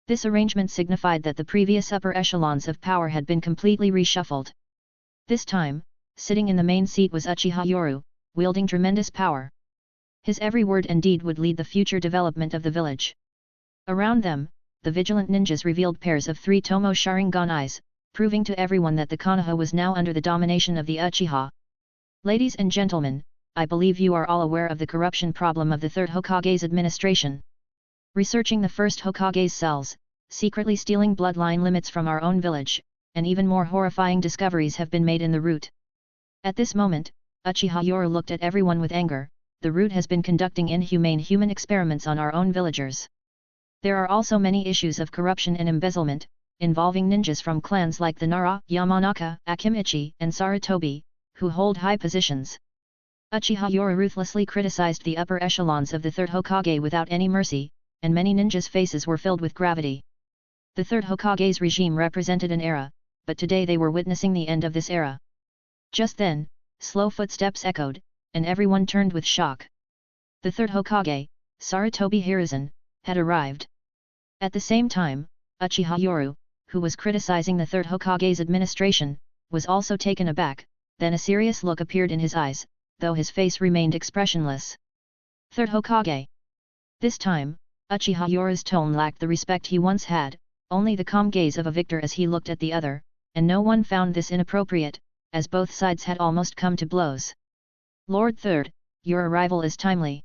This arrangement signified that the previous upper echelons of power had been completely reshuffled. This time, sitting in the main seat was Uchiha Yoru, wielding tremendous power. His every word and deed would lead the future development of the village. Around them, the vigilant ninjas revealed pairs of 3 Tomo Sharingan eyes, proving to everyone that the Konoha was now under the domination of the Uchiha. Ladies and gentlemen, I believe you are all aware of the corruption problem of the third Hokage's administration. Researching the first Hokage's cells, secretly stealing bloodline limits from our own village, and even more horrifying discoveries have been made in the root. At this moment, Uchiha Yoru looked at everyone with anger. The root has been conducting inhumane human experiments on our own villagers. There are also many issues of corruption and embezzlement, involving ninjas from clans like the Nara, Yamanaka, Akimichi, and Sarutobi, who hold high positions. Uchiha Yoru ruthlessly criticized the upper echelons of the third Hokage without any mercy, and many ninjas' faces were filled with gravity. The third Hokage's regime represented an era, but today they were witnessing the end of this era. Just then, slow footsteps echoed, and everyone turned with shock. The third Hokage, Sarutobi Hiruzen, had arrived. At the same time, Uchiha Yoru, who was criticizing the third Hokage's administration, was also taken aback. Then a serious look appeared in his eyes, though his face remained expressionless. Third Hokage. This time, Uchiha Yoru's tone lacked the respect he once had, only the calm gaze of a victor as he looked at the other, and no one found this inappropriate, as both sides had almost come to blows. Lord Third, your arrival is timely.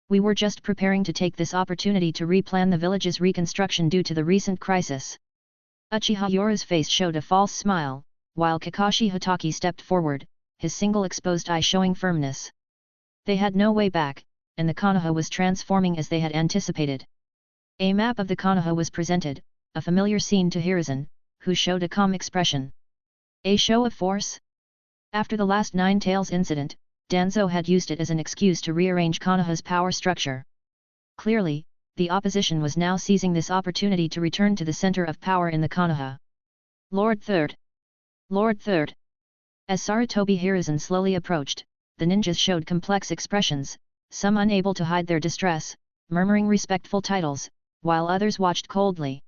We were just preparing to take this opportunity to replan the village's reconstruction due to the recent crisis. Uchiha Yoru's face showed a false smile, while Kakashi Hatake stepped forward, his single exposed eye showing firmness. They had no way back, and the Konoha was transforming as they had anticipated. A map of the Konoha was presented, a familiar scene to Hiruzen, who showed a calm expression. A show of force? After the last Nine Tails incident, Danzo had used it as an excuse to rearrange Konoha's power structure. Clearly, the opposition was now seizing this opportunity to return to the center of power in the Konoha. Lord Third! Lord Third! As Sarutobi Hiruzen slowly approached, the ninjas showed complex expressions, some unable to hide their distress, murmuring respectful titles, while others watched coldly.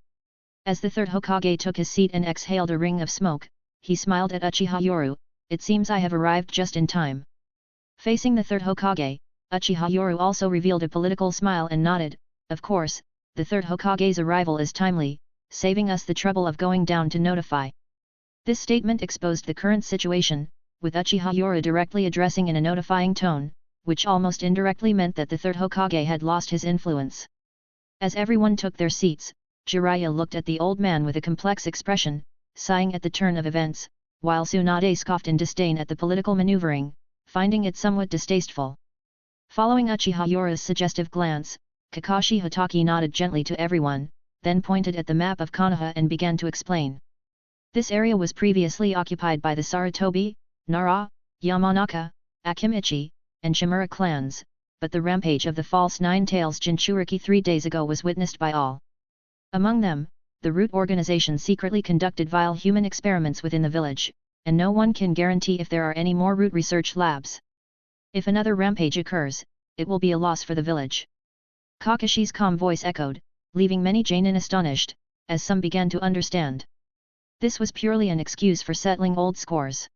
As the third Hokage took his seat and exhaled a ring of smoke, he smiled at Uchiha Yoru, it seems I have arrived just in time. Facing the third Hokage, Uchiha Yoru also revealed a political smile and nodded. Of course, the third Hokage's arrival is timely, saving us the trouble of going down to notify. This statement exposed the current situation, with Uchiha Yoru directly addressing in a notifying tone, which almost indirectly meant that the third Hokage had lost his influence. As everyone took their seats, Jiraiya looked at the old man with a complex expression, sighing at the turn of events, while Tsunade scoffed in disdain at the political maneuvering, finding it somewhat distasteful. Following Uchiha Yoru's suggestive glance, Kakashi Hatake nodded gently to everyone, then pointed at the map of Konoha and began to explain. This area was previously occupied by the Sarutobi, Nara, Yamanaka, Akimichi, and Shimura clans, but the rampage of the false Nine-Tails Jinchuriki 3 days ago was witnessed by all. Among them, the Root organization secretly conducted vile human experiments within the village, and no one can guarantee if there are any more Root research labs. If another rampage occurs, it will be a loss for the village. Kakashi's calm voice echoed, leaving many Jainin astonished, as some began to understand. This was purely an excuse for settling old scores.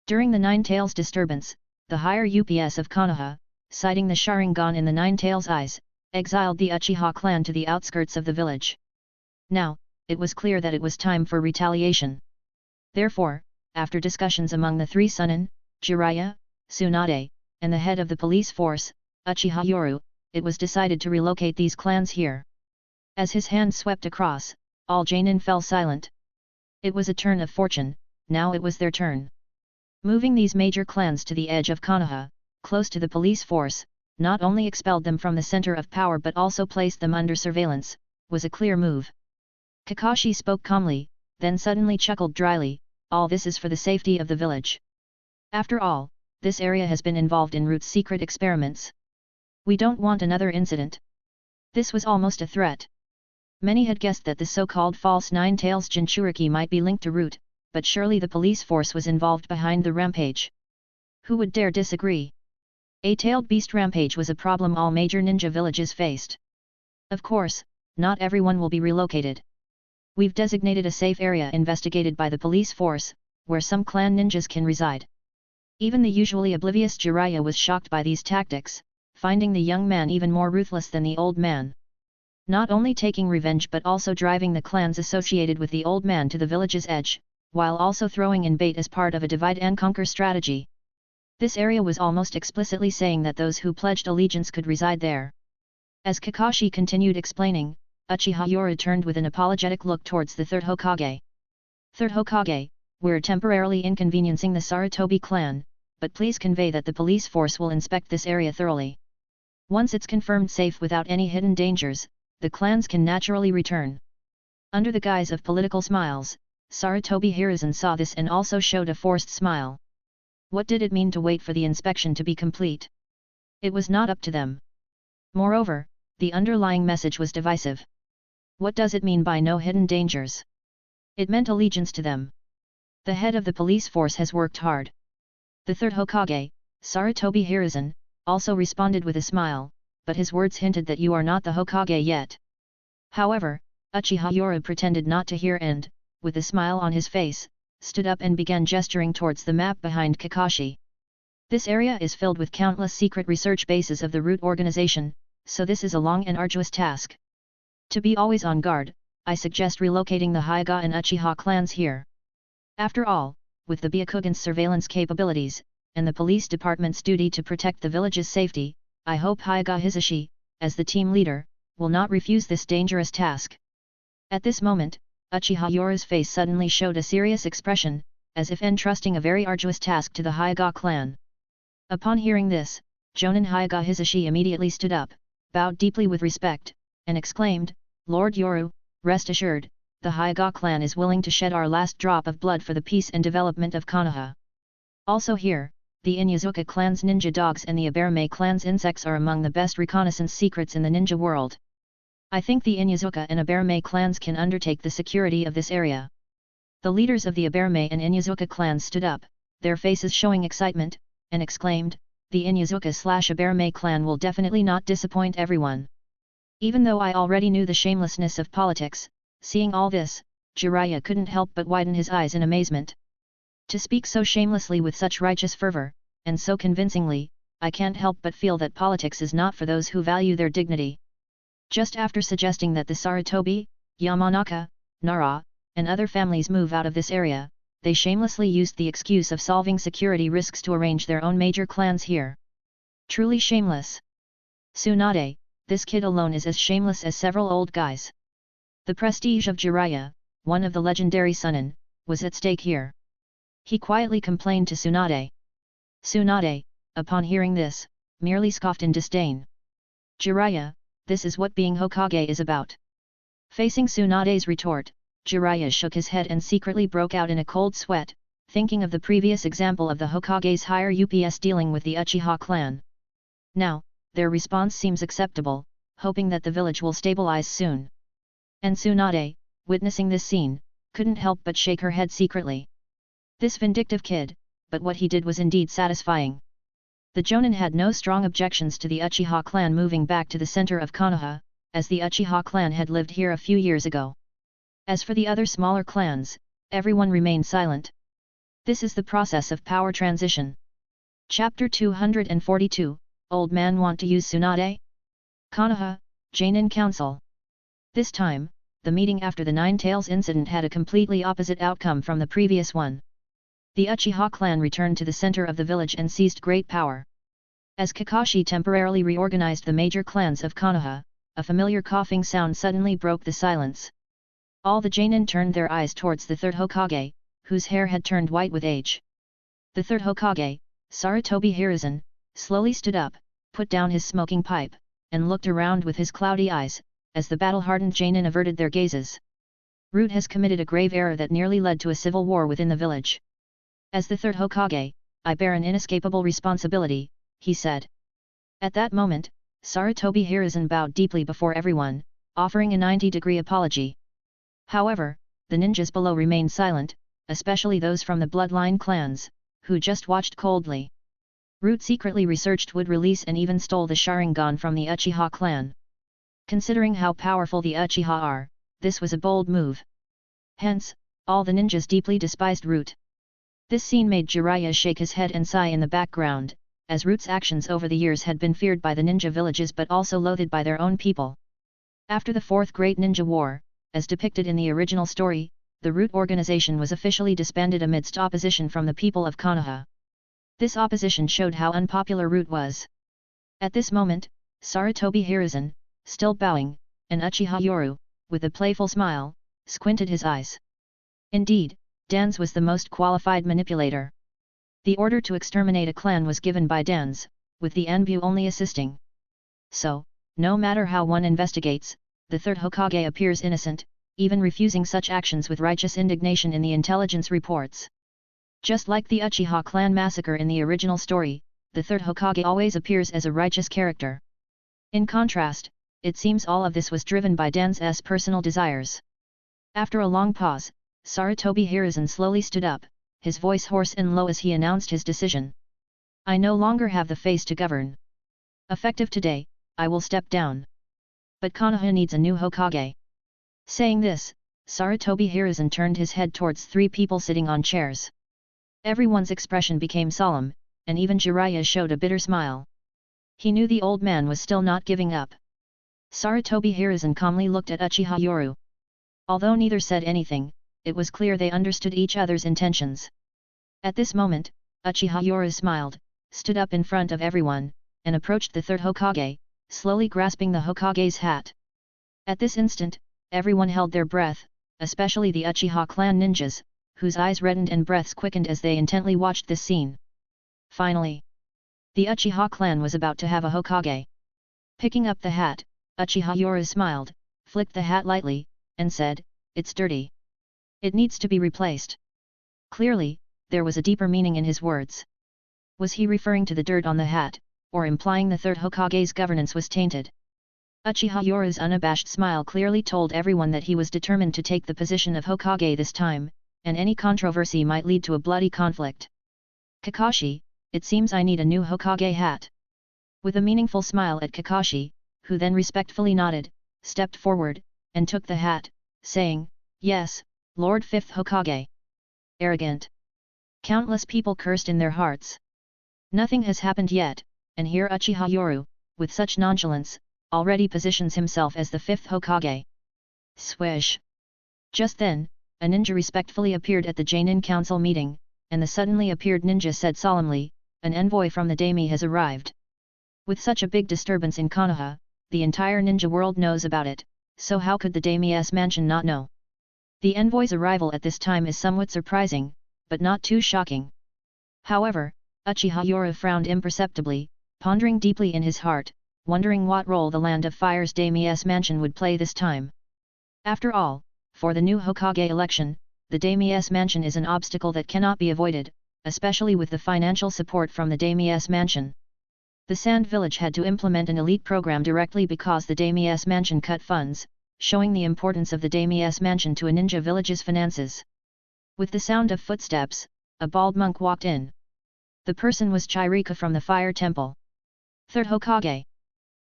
During the Nine-Tails disturbance, the higher UPS of Konoha, sighting the Sharingan in the Nine-Tails' eyes, exiled the Uchiha clan to the outskirts of the village. Now, it was clear that it was time for retaliation. Therefore, after discussions among the three Sunin, Jiraiya, Tsunade, and the head of the police force, Uchiha Yoru, it was decided to relocate these clans here. As his hand swept across, all Jainin fell silent. It was a turn of fortune, now it was their turn. Moving these major clans to the edge of Konoha, close to the police force, not only expelled them from the center of power but also placed them under surveillance, was a clear move. Kakashi spoke calmly, then suddenly chuckled dryly, all this is for the safety of the village. After all, this area has been involved in Root's secret experiments. We don't want another incident. This was almost a threat. Many had guessed that the so-called false Nine-Tails Jinchuriki might be linked to Root, but surely the police force was involved behind the rampage. Who would dare disagree? A tailed beast rampage was a problem all major ninja villages faced. Of course, not everyone will be relocated. We've designated a safe area investigated by the police force, where some clan ninjas can reside. Even the usually oblivious Jiraiya was shocked by these tactics, finding the young man even more ruthless than the old man. Not only taking revenge but also driving the clans associated with the old man to the village's edge, while also throwing in bait as part of a divide-and-conquer strategy. This area was almost explicitly saying that those who pledged allegiance could reside there. As Kakashi continued explaining, Uchiha Yoru turned with an apologetic look towards the third Hokage. Third Hokage, we're temporarily inconveniencing the Sarutobi clan, but please convey that the police force will inspect this area thoroughly. Once it's confirmed safe without any hidden dangers, the clans can naturally return. Under the guise of political smiles, Sarutobi Hiruzen saw this and also showed a forced smile. What did it mean to wait for the inspection to be complete? It was not up to them. Moreover, the underlying message was divisive. What does it mean by no hidden dangers? It meant allegiance to them. The head of the police force has worked hard. The third Hokage, Sarutobi Hiruzen, also responded with a smile, but his words hinted that you are not the Hokage yet. However, Uchiha Yoru pretended not to hear and, with a smile on his face, stood up and began gesturing towards the map behind Kakashi. This area is filled with countless secret research bases of the Root organization, so this is a long and arduous task. To be always on guard, I suggest relocating the Hyuga and Uchiha clans here. After all, with the Byakugan's surveillance capabilities, and the police department's duty to protect the village's safety, I hope Hyuga Hisashi, as the team leader, will not refuse this dangerous task. At this moment, Uchiha Yoru's face suddenly showed a serious expression, as if entrusting a very arduous task to the Hyuga clan. Upon hearing this, Jonin Hyuga Hisashi immediately stood up, bowed deeply with respect, and exclaimed, Lord Yoru, rest assured, the Hyuga clan is willing to shed our last drop of blood for the peace and development of Konoha. Also here, the Inyazuka clan's ninja dogs and the Aberame clan's insects are among the best reconnaissance secrets in the ninja world. I think the Inyazuka and Aberame clans can undertake the security of this area. The leaders of the Aberame and Inyazuka clans stood up, their faces showing excitement, and exclaimed, the Inyazuka/Aberame clan will definitely not disappoint everyone. Even though I already knew the shamelessness of politics, seeing all this, Jiraiya couldn't help but widen his eyes in amazement. To speak so shamelessly with such righteous fervor, and so convincingly, I can't help but feel that politics is not for those who value their dignity. Just after suggesting that the Sarutobi, Yamanaka, Nara, and other families move out of this area, they shamelessly used the excuse of solving security risks to arrange their own major clans here. Truly shameless. Tsunade, this kid alone is as shameless as several old guys. The prestige of Jiraiya, one of the legendary Sunin, was at stake here. He quietly complained to Tsunade. Tsunade, upon hearing this, merely scoffed in disdain. Jiraiya, this is what being Hokage is about. Facing Tsunade's retort, Jiraiya shook his head and secretly broke out in a cold sweat, thinking of the previous example of the Hokage's higher UPS dealing with the Uchiha clan. Now, their response seems acceptable, hoping that the village will stabilize soon. And Tsunade, witnessing this scene, couldn't help but shake her head secretly. This vindictive kid, but what he did was indeed satisfying. The Jonin had no strong objections to the Uchiha clan moving back to the center of Konoha, as the Uchiha clan had lived here a few years ago. As for the other smaller clans, everyone remained silent. This is the process of power transition. Chapter 242, Old Man Want to Use Tsunade? Konoha, Jonin Council. This time, the meeting after the Nine Tails incident had a completely opposite outcome from the previous one. The Uchiha clan returned to the center of the village and seized great power. As Kakashi temporarily reorganized the major clans of Konoha, a familiar coughing sound suddenly broke the silence. All the Jonin turned their eyes towards the third Hokage, whose hair had turned white with age. The third Hokage, Sarutobi Hiruzen, slowly stood up, put down his smoking pipe, and looked around with his cloudy eyes, as the battle-hardened Jonin averted their gazes. Root has committed a grave error that nearly led to a civil war within the village. As the third Hokage, I bear an inescapable responsibility, he said. At that moment, Sarutobi Hiruzen bowed deeply before everyone, offering a 90-degree apology. However, the ninjas below remained silent, especially those from the bloodline clans, who just watched coldly. Root secretly researched would release and even stole the Sharingan from the Uchiha clan. Considering how powerful the Uchiha are, this was a bold move. Hence, all the ninjas deeply despised Root. This scene made Jiraiya shake his head and sigh in the background, as Root's actions over the years had been feared by the ninja villages but also loathed by their own people. After the Fourth Great Ninja War, as depicted in the original story, the Root organization was officially disbanded amidst opposition from the people of Konoha. This opposition showed how unpopular Root was. At this moment, Sarutobi Hiruzen, still bowing, and Uchiha Yoru, with a playful smile, squinted his eyes. Indeed, Danz was the most qualified manipulator. The order to exterminate a clan was given by Danz, with the Anbu only assisting. So, no matter how one investigates, the third Hokage appears innocent, even refusing such actions with righteous indignation in the intelligence reports. Just like the Uchiha clan massacre in the original story, the third Hokage always appears as a righteous character. In contrast, it seems all of this was driven by Danz's personal desires. After a long pause, Sarutobi Hiruzen slowly stood up, his voice hoarse and low as he announced his decision. I no longer have the face to govern. Effective today, I will step down. But Konoha needs a new Hokage. Saying this, Sarutobi Hiruzen turned his head towards three people sitting on chairs. Everyone's expression became solemn, and even Jiraiya showed a bitter smile. He knew the old man was still not giving up. Sarutobi Hiruzen calmly looked at Uchiha Yoru. Although neither said anything, it was clear they understood each other's intentions. At this moment, Uchiha Yoru smiled, stood up in front of everyone, and approached the third Hokage, slowly grasping the Hokage's hat. At this instant, everyone held their breath, especially the Uchiha clan ninjas, whose eyes reddened and breaths quickened as they intently watched this scene. Finally, the Uchiha clan was about to have a Hokage. Picking up the hat, Uchiha Yoru smiled, flicked the hat lightly, and said, "It's dirty. It needs to be replaced." Clearly, there was a deeper meaning in his words. Was he referring to the dirt on the hat, or implying the third Hokage's governance was tainted? Uchiha Yoru's unabashed smile clearly told everyone that he was determined to take the position of Hokage this time, and any controversy might lead to a bloody conflict. Kakashi, it seems I need a new Hokage hat. With a meaningful smile at Kakashi, who then respectfully nodded, stepped forward, and took the hat, saying, "Yes, Lord Fifth Hokage." Arrogant. Countless people cursed in their hearts. Nothing has happened yet, and here Uchiha Yoru, with such nonchalance, already positions himself as the 5th Hokage. Swish! Just then, a ninja respectfully appeared at the Jainin council meeting, and the suddenly appeared ninja said solemnly, an envoy from the daime has arrived. With such a big disturbance in Konoha, the entire ninja world knows about it, so how could the daime's mansion not know? The envoy's arrival at this time is somewhat surprising, but not too shocking. However, Uchiha Yoru frowned imperceptibly, pondering deeply in his heart, wondering what role the Land of Fire's daime's mansion would play this time. After all, for the new Hokage election, the daime's mansion is an obstacle that cannot be avoided, especially with the financial support from the daime's mansion. The Sand Village had to implement an elite program directly because the daime's mansion cut funds, showing the importance of the daime's mansion to a ninja village's finances. With the sound of footsteps, a bald monk walked in. The person was Chirika from the Fire Temple. 3rd Hokage.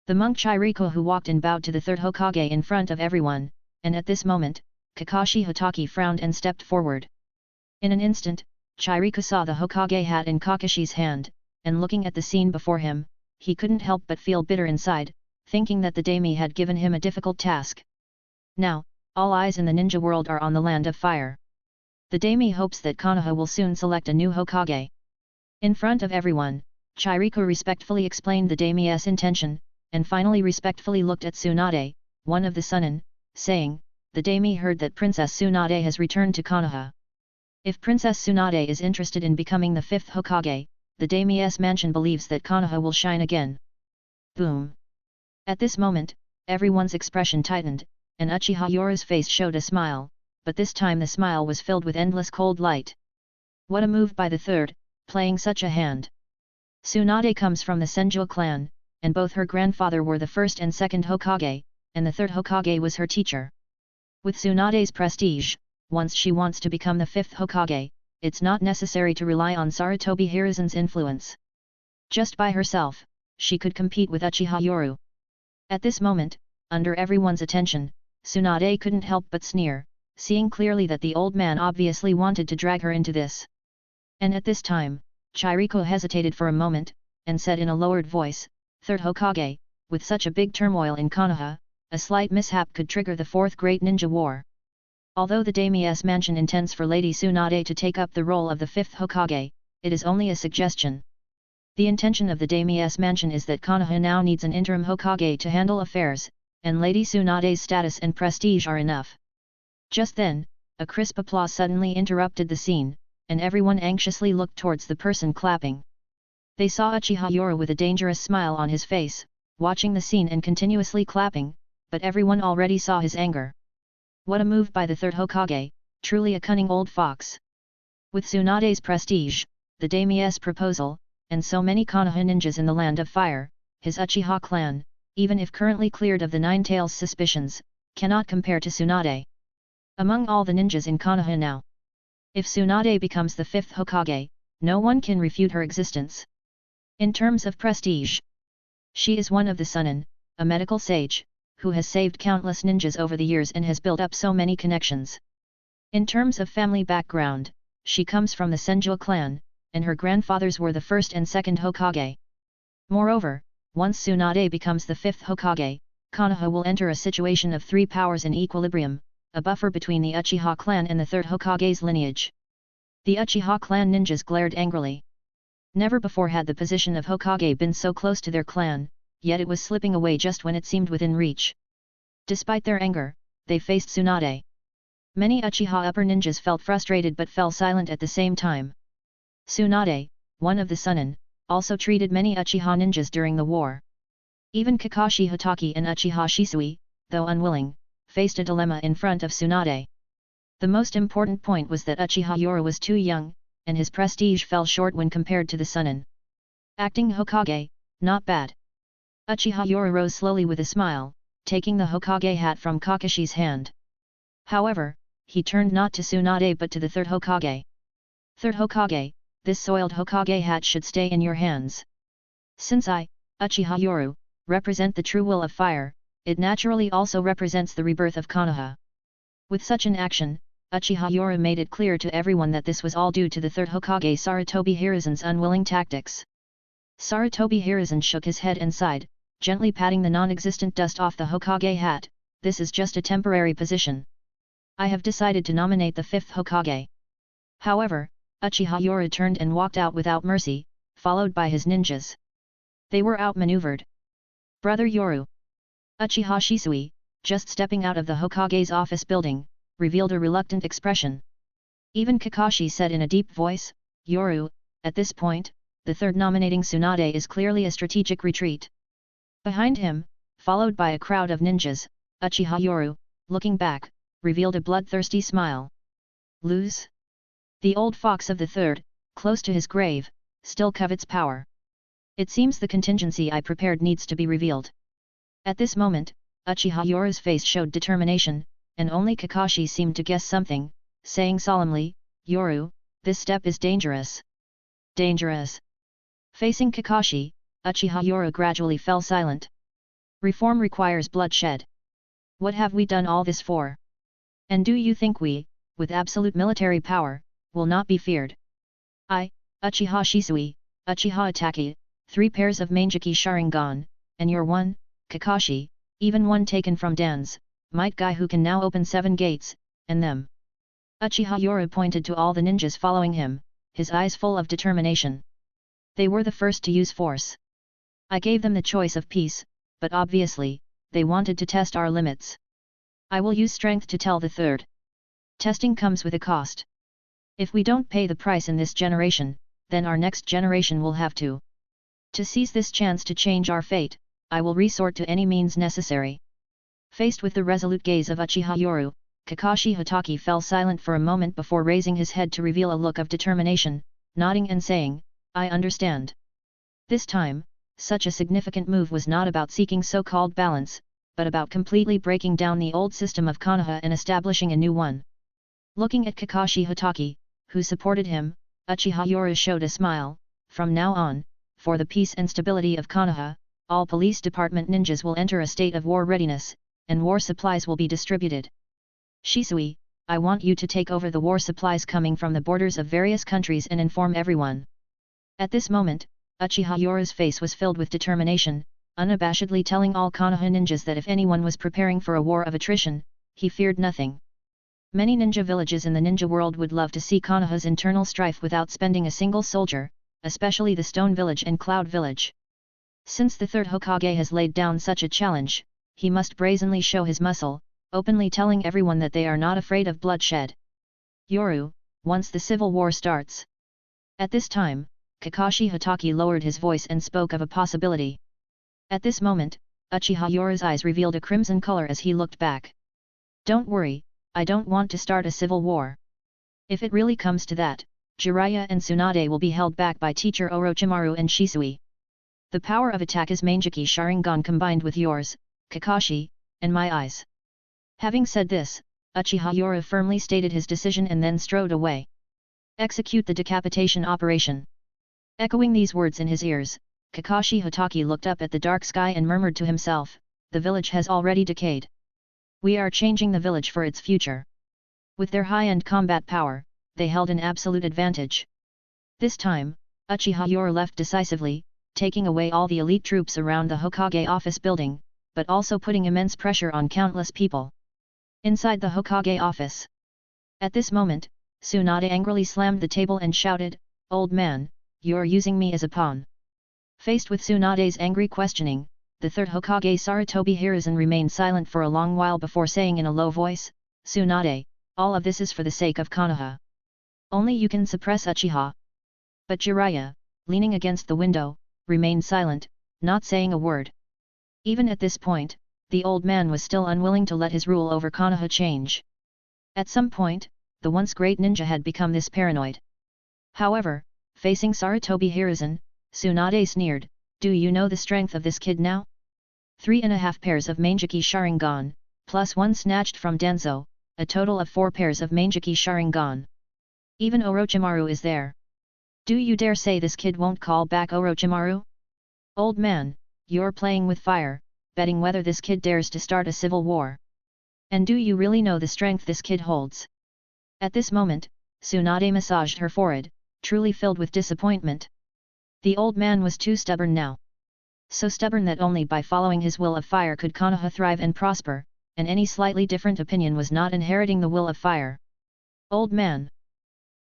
The monk Chirika who walked in bowed to the 3rd Hokage in front of everyone, and at this moment, Kakashi Hatake frowned and stepped forward. In an instant, Chirika saw the Hokage hat in Kakashi's hand, and looking at the scene before him, he couldn't help but feel bitter inside, thinking that the daime had given him a difficult task. Now, all eyes in the ninja world are on the Land of Fire. The daime hopes that Konoha will soon select a new Hokage. In front of everyone, Chirika respectfully explained the daime's intention, and finally respectfully looked at Tsunade, one of the Sunin, saying, the daime heard that Princess Tsunade has returned to Konoha. If Princess Tsunade is interested in becoming the 5th Hokage, the daime's mansion believes that Konoha will shine again. Boom! At this moment, everyone's expression tightened, and Uchiha Yoru's face showed a smile, but this time the smile was filled with endless cold light. What a move by the 3rd, playing such a hand. Tsunade comes from the Senju clan, and both her grandfather were the 1st and 2nd Hokage, and the 3rd Hokage was her teacher. With Tsunade's prestige, once she wants to become the 5th Hokage, it's not necessary to rely on Sarutobi Hiruzen's influence. Just by herself, she could compete with Uchiha Yoru. At this moment, under everyone's attention, Tsunade couldn't help but sneer, seeing clearly that the old man obviously wanted to drag her into this. And at this time, Chirika hesitated for a moment, and said in a lowered voice, 3rd Hokage, with such a big turmoil in Konoha, a slight mishap could trigger the 4th Great Ninja War. Although the daime's mansion intends for Lady Tsunade to take up the role of the 5th Hokage, it is only a suggestion. The intention of the daime's mansion is that Konoha now needs an interim Hokage to handle affairs, and Lady Tsunade's status and prestige are enough. Just then, a crisp applause suddenly interrupted the scene, and everyone anxiously looked towards the person clapping. They saw Uchiha Yoru with a dangerous smile on his face, watching the scene and continuously clapping, but everyone already saw his anger. What a move by the 3rd Hokage, truly a cunning old fox. With Tsunade's prestige, the daime's proposal, and so many Konoha ninjas in the Land of Fire, his Uchiha clan, even if currently cleared of the Nine-Tails suspicions, cannot compare to Tsunade. Among all the ninjas in Konoha now, if Tsunade becomes the 5th Hokage, no one can refute her existence. In terms of prestige, she is one of the Sunin, a medical sage, who has saved countless ninjas over the years and has built up so many connections. In terms of family background, she comes from the Senju clan, and her grandfathers were the 1st and 2nd Hokage. Moreover, once Tsunade becomes the 5th Hokage, Konoha will enter a situation of 3 powers in equilibrium, a buffer between the Uchiha clan and the 3rd Hokage's lineage. The Uchiha clan ninjas glared angrily. Never before had the position of Hokage been so close to their clan, yet it was slipping away just when it seemed within reach. Despite their anger, they faced Tsunade. Many Uchiha upper ninjas felt frustrated but fell silent at the same time. Tsunade, one of the Sunin, also treated many Uchiha ninjas during the war. Even Kakashi Hatake and Uchiha Shisui, though unwilling, faced a dilemma in front of Tsunade. The most important point was that Uchiha Yoru was too young, and his prestige fell short when compared to the Sunin. Acting Hokage, not bad. Uchiha Yoru rose slowly with a smile, taking the Hokage hat from Kakashi's hand. However, he turned not to Tsunade but to the 3rd Hokage. 3rd Hokage, this soiled Hokage hat should stay in your hands. Since I, Uchiha Yoru, represent the true will of fire, it naturally also represents the rebirth of Konoha. With such an action, Uchiha Yoru made it clear to everyone that this was all due to the third Hokage Sarutobi Hiruzen's unwilling tactics. Sarutobi Hiruzen shook his head and sighed, gently patting the non-existent dust off the Hokage hat. This is just a temporary position. I have decided to nominate the fifth Hokage. However, Uchiha Yoru turned and walked out without mercy, followed by his ninjas. They were outmaneuvered. Brother Yoru. Uchiha Shisui, just stepping out of the Hokage's office building, revealed a reluctant expression. Even Kakashi said in a deep voice, Yoru, at this point, the third nominating Tsunade is clearly a strategic retreat. Behind him, followed by a crowd of ninjas, Uchiha Yoru, looking back, revealed a bloodthirsty smile. Lose? The old fox of the third, close to his grave, still covets power. It seems the contingency I prepared needs to be revealed. At this moment, Uchiha Yoru's face showed determination, and only Kakashi seemed to guess something, saying solemnly, Yoru, this step is dangerous. Dangerous. Facing Kakashi, Uchiha Yoru gradually fell silent. Reform requires bloodshed. What have we done all this for? And do you think we, with absolute military power, will not be feared? I, Uchiha Shisui, Uchiha Itachi, 3 pairs of Mangeki Sharingan, and your one, Kakashi, even one taken from Dan's might guy who can now open 7 gates, and them. Uchiha Yoru pointed to all the ninjas following him, his eyes full of determination. They were the first to use force. I gave them the choice of peace, but obviously, they wanted to test our limits. I will use strength to tell the third. Testing comes with a cost. If we don't pay the price in this generation, then our next generation will have to. To seize this chance to change our fate, I will resort to any means necessary. Faced with the resolute gaze of Uchiha Yoru, Kakashi Hatake fell silent for a moment before raising his head to reveal a look of determination, nodding and saying, I understand. This time, such a significant move was not about seeking so-called balance, but about completely breaking down the old system of Konoha and establishing a new one. Looking at Kakashi Hatake, who supported him, Uchiha Yoru showed a smile. From now on, for the peace and stability of Konoha, all police department ninjas will enter a state of war readiness, and war supplies will be distributed. Shisui, I want you to take over the war supplies coming from the borders of various countries and inform everyone. At this moment, Uchiha Yoru's face was filled with determination, unabashedly telling all Konoha ninjas that if anyone was preparing for a war of attrition, he feared nothing. Many ninja villages in the ninja world would love to see Konoha's internal strife without spending a single soldier, especially the Stone Village and Cloud Village. Since the third Hokage has laid down such a challenge, he must brazenly show his muscle, openly telling everyone that they are not afraid of bloodshed. Yoru, once the civil war starts. At this time, Kakashi Hatake lowered his voice and spoke of a possibility. At this moment, Uchiha Yoru's eyes revealed a crimson color as he looked back. Don't worry, I don't want to start a civil war. If it really comes to that, Jiraiya and Tsunade will be held back by teacher Orochimaru and Shisui. The power of attack is Mangeki Sharingan combined with yours, Kakashi, and my eyes. Having said this, Uchiha Yoru firmly stated his decision and then strode away. Execute the decapitation operation. Echoing these words in his ears, Kakashi Hatake looked up at the dark sky and murmured to himself, the village has already decayed. We are changing the village for its future. With their high-end combat power, they held an absolute advantage. This time, Uchiha Yoru left decisively, taking away all the elite troops around the Hokage office building, but also putting immense pressure on countless people. Inside the Hokage office. At this moment, Tsunade angrily slammed the table and shouted, Old man, you're using me as a pawn. Faced with Tsunade's angry questioning, the third Hokage Sarutobi Hiruzen remained silent for a long while before saying in a low voice, Tsunade, all of this is for the sake of Konoha. Only you can suppress Uchiha. But Jiraiya, leaning against the window, remained silent, not saying a word. Even at this point, the old man was still unwilling to let his rule over Konoha change. At some point, the once great ninja had become this paranoid. However, facing Sarutobi Hiruzen, Tsunade sneered, do you know the strength of this kid now? 3.5 pairs of Mangeki Sharingan, plus 1 snatched from Danzo, a total of 4 pairs of Mangeki Sharingan. Even Orochimaru is there. Do you dare say this kid won't call back Orochimaru? Old man, you're playing with fire, betting whether this kid dares to start a civil war. And do you really know the strength this kid holds? At this moment, Tsunade massaged her forehead, truly filled with disappointment. The old man was too stubborn now. So stubborn that only by following his will of fire could Konoha thrive and prosper, and any slightly different opinion was not inheriting the will of fire. Old man.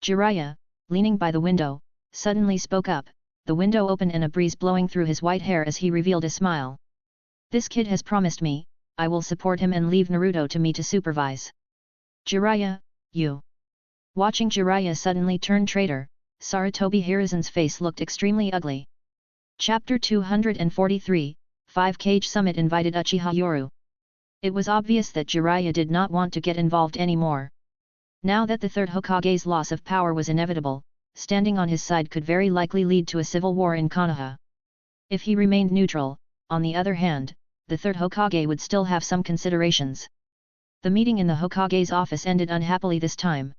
Jiraiya, leaning by the window, suddenly spoke up, the window open and a breeze blowing through his white hair as he revealed a smile. This kid has promised me, I will support him and leave Naruto to me to supervise. Jiraiya, you. Watching Jiraiya suddenly turn traitor, Sarutobi Hiruzen's face looked extremely ugly. Chapter 243, 5-Cage Summit invited Uchiha Yoru. It was obvious that Jiraiya did not want to get involved anymore. Now that the third Hokage's loss of power was inevitable, standing on his side could very likely lead to a civil war in Konoha. If he remained neutral, on the other hand, the third Hokage would still have some considerations. The meeting in the Hokage's office ended unhappily this time.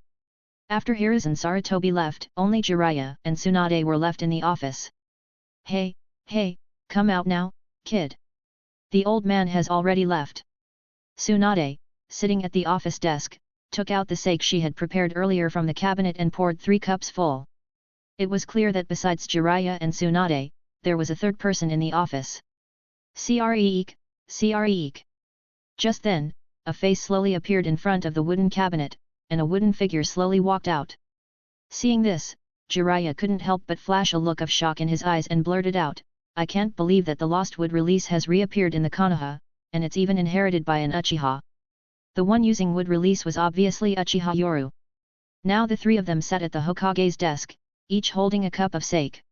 After Hiruzen and Sarutobi left, only Jiraiya and Tsunade were left in the office. Hey, come out now, kid. The old man has already left. Tsunade, sitting at the office desk, took out the sake she had prepared earlier from the cabinet and poured 3 cups full. It was clear that besides Jiraiya and Tsunade, there was a third person in the office. Creak. Just then, a face slowly appeared in front of the wooden cabinet, and a wooden figure slowly walked out. Seeing this, Jiraiya couldn't help but flash a look of shock in his eyes and blurted out, I can't believe that the lost wood release has reappeared in the Konoha, and it's even inherited by an Uchiha. The one using wood release was obviously Uchiha Yoru. Now the 3 of them sat at the Hokage's desk, each holding a cup of sake.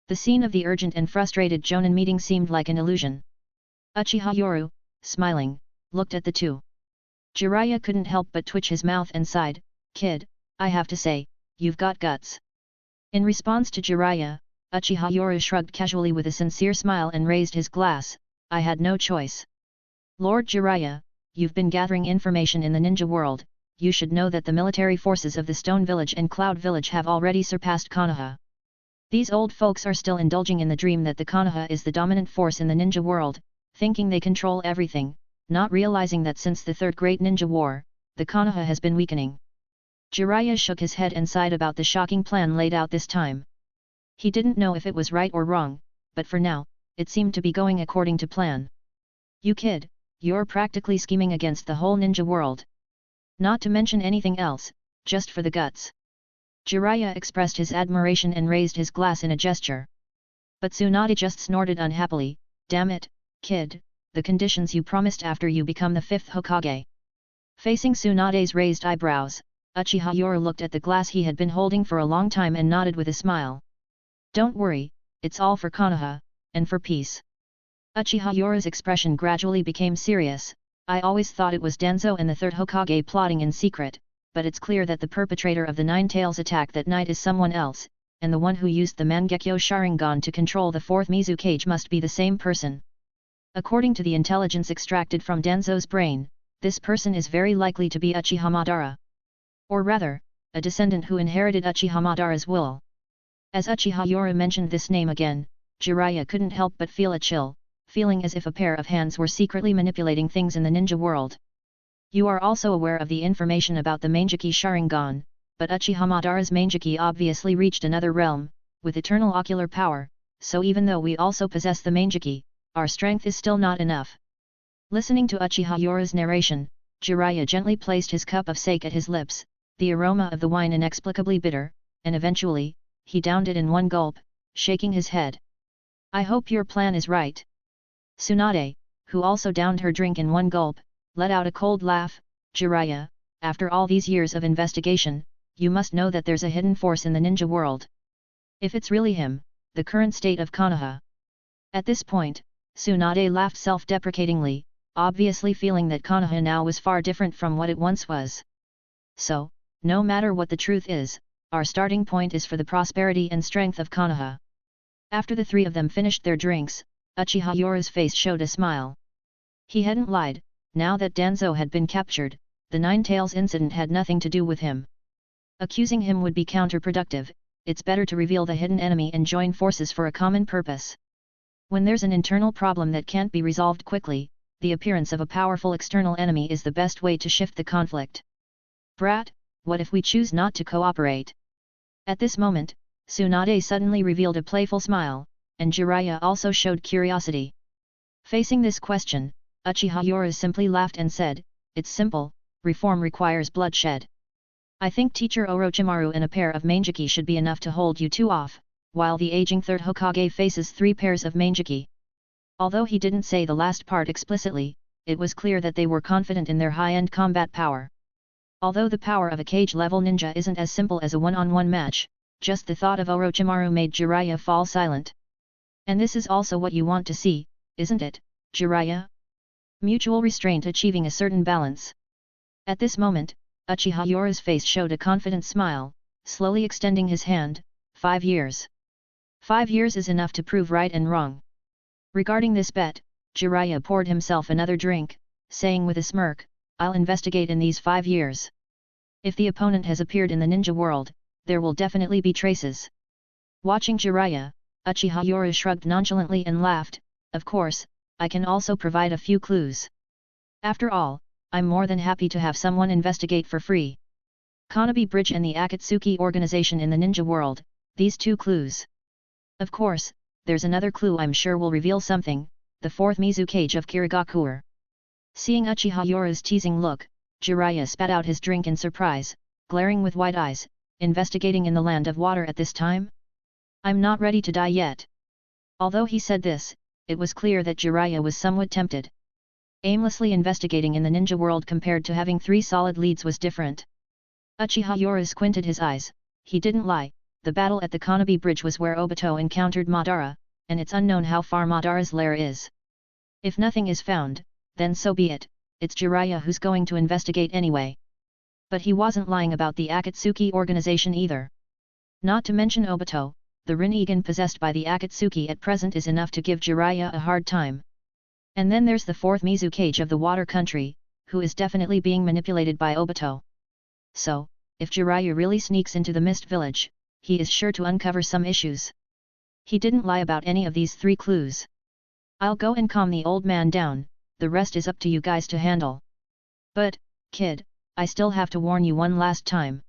The scene of the urgent and frustrated Jonin meeting seemed like an illusion. Uchiha Yoru, smiling, looked at the 2. Jiraiya couldn't help but twitch his mouth and sighed, kid, I have to say, you've got guts. In response to Jiraiya, Uchiha Yoru shrugged casually with a sincere smile and raised his glass, I had no choice. Lord Jiraiya, you've been gathering information in the ninja world, you should know that the military forces of the Stone Village and Cloud Village have already surpassed Konoha. These old folks are still indulging in the dream that the Konoha is the dominant force in the ninja world, thinking they control everything, not realizing that since the Third Great Ninja War, the Konoha has been weakening. Jiraiya shook his head and sighed about the shocking plan laid out this time. He didn't know if it was right or wrong, but for now, it seemed to be going according to plan. You kid, you're practically scheming against the whole ninja world. Not to mention anything else, just for the guts. Jiraiya expressed his admiration and raised his glass in a gesture. But Tsunade just snorted unhappily, damn it, kid, the conditions you promised after you become the 5th Hokage. Facing Tsunade's raised eyebrows, Uchiha Yoru looked at the glass he had been holding for a long time and nodded with a smile. Don't worry, it's all for Konoha, and for peace. Uchiha Yoru's expression gradually became serious, I always thought it was Danzo and the 3rd Hokage plotting in secret, but it's clear that the perpetrator of the Nine Tails attack that night is someone else, and the one who used the Mangekyo Sharingan to control the 4th Mizukage must be the same person. According to the intelligence extracted from Danzo's brain, this person is very likely to be Uchiha Madara. Or rather, a descendant who inherited Uchiha Madara's will. As Uchiha Yoru mentioned this name again, Jiraiya couldn't help but feel a chill, feeling as if a pair of hands were secretly manipulating things in the ninja world. You are also aware of the information about the Mangekyo Sharingan, but Uchiha Madara's Mangekyo obviously reached another realm, with eternal ocular power, so even though we also possess the Mangekyo, our strength is still not enough. Listening to Uchiha Yoru's narration, Jiraiya gently placed his cup of sake at his lips, the aroma of the wine inexplicably bitter, and eventually, he downed it in one gulp, shaking his head. I hope your plan is right. Tsunade, who also downed her drink in one gulp, let out a cold laugh, Jiraiya, after all these years of investigation, you must know that there's a hidden force in the ninja world. If it's really him, the current state of Konoha. At this point, Tsunade laughed self-deprecatingly, obviously feeling that Konoha now was far different from what it once was. So, no matter what the truth is, our starting point is for the prosperity and strength of Konoha. After the 3 of them finished their drinks, Uchiha Yoru's face showed a smile. He hadn't lied, now that Danzo had been captured, the Nine Tails incident had nothing to do with him. Accusing him would be counterproductive, it's better to reveal the hidden enemy and join forces for a common purpose. When there's an internal problem that can't be resolved quickly, the appearance of a powerful external enemy is the best way to shift the conflict. Brat, what if we choose not to cooperate? At this moment, Tsunade suddenly revealed a playful smile, and Jiraiya also showed curiosity. Facing this question, Uchiha Yora simply laughed and said, "It's simple, reform requires bloodshed. I think teacher Orochimaru and a pair of Mangeki should be enough to hold you two off, while the aging third Hokage faces 3 pairs of Mangeki." Although he didn't say the last part explicitly, it was clear that they were confident in their high-end combat power. Although the power of a cage-level ninja isn't as simple as a one-on-one match, just the thought of Orochimaru made Jiraiya fall silent. "And this is also what you want to see, isn't it, Jiraiya?" Mutual restraint achieving a certain balance. At this moment, Uchiha Yora's face showed a confident smile, slowly extending his hand. 5 years. 5 years is enough to prove right and wrong. Regarding this bet, Jiraiya poured himself another drink, saying with a smirk, "I'll investigate in these 5 years. If the opponent has appeared in the ninja world, there will definitely be traces." Watching Jiraiya, Uchiha Yora shrugged nonchalantly and laughed, "Of course, I can also provide a few clues. After all, I'm more than happy to have someone investigate for free. Konoha Bridge and the Akatsuki organization in the ninja world, these 2 clues. Of course, there's another clue I'm sure will reveal something, the 4th Mizukage of Kirigakure." Seeing Uchiha Yora's teasing look, Jiraiya spat out his drink in surprise, glaring with wide eyes, "Investigating in the land of water at this time? I'm not ready to die yet." Although he said this, it was clear that Jiraiya was somewhat tempted. Aimlessly investigating in the ninja world compared to having 3 solid leads was different. Uchiha Yora squinted his eyes. He didn't lie, the battle at the Konoha Bridge was where Obito encountered Madara, and it's unknown how far Madara's lair is. If nothing is found, then so be it, it's Jiraiya who's going to investigate anyway. But he wasn't lying about the Akatsuki organization either. Not to mention Obito, the Rinnegan possessed by the Akatsuki at present is enough to give Jiraiya a hard time. And then there's the 4th Mizukage of the water country, who is definitely being manipulated by Obito. So, if Jiraiya really sneaks into the Mist Village, he is sure to uncover some issues. He didn't lie about any of these 3 clues. "I'll go and calm the old man down, the rest is up to you guys to handle. But, kid, I still have to warn you one last time."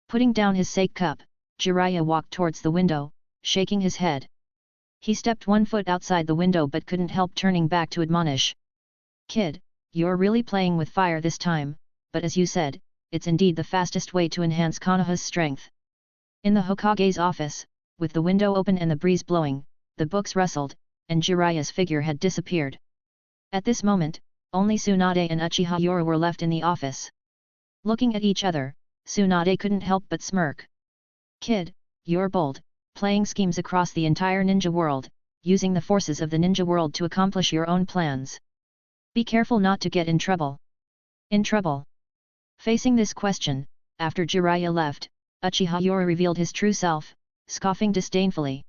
Putting down his sake cup, Jiraiya walked towards the window, shaking his head. He stepped 1 foot outside the window but couldn't help turning back to admonish. "Kid, you're really playing with fire this time, but as you said, it's indeed the fastest way to enhance Konoha's strength." In the Hokage's office, with the window open and the breeze blowing, the books rustled, and Jiraiya's figure had disappeared. At this moment, only Tsunade and Uchiha Yora were left in the office. Looking at each other, Tsunade couldn't help but smirk. "Kid, you're bold, playing schemes across the entire ninja world, using the forces of the ninja world to accomplish your own plans. Be careful not to get in trouble." "In trouble?" Facing this question, after Jiraiya left, Uchiha Yora revealed his true self, scoffing disdainfully.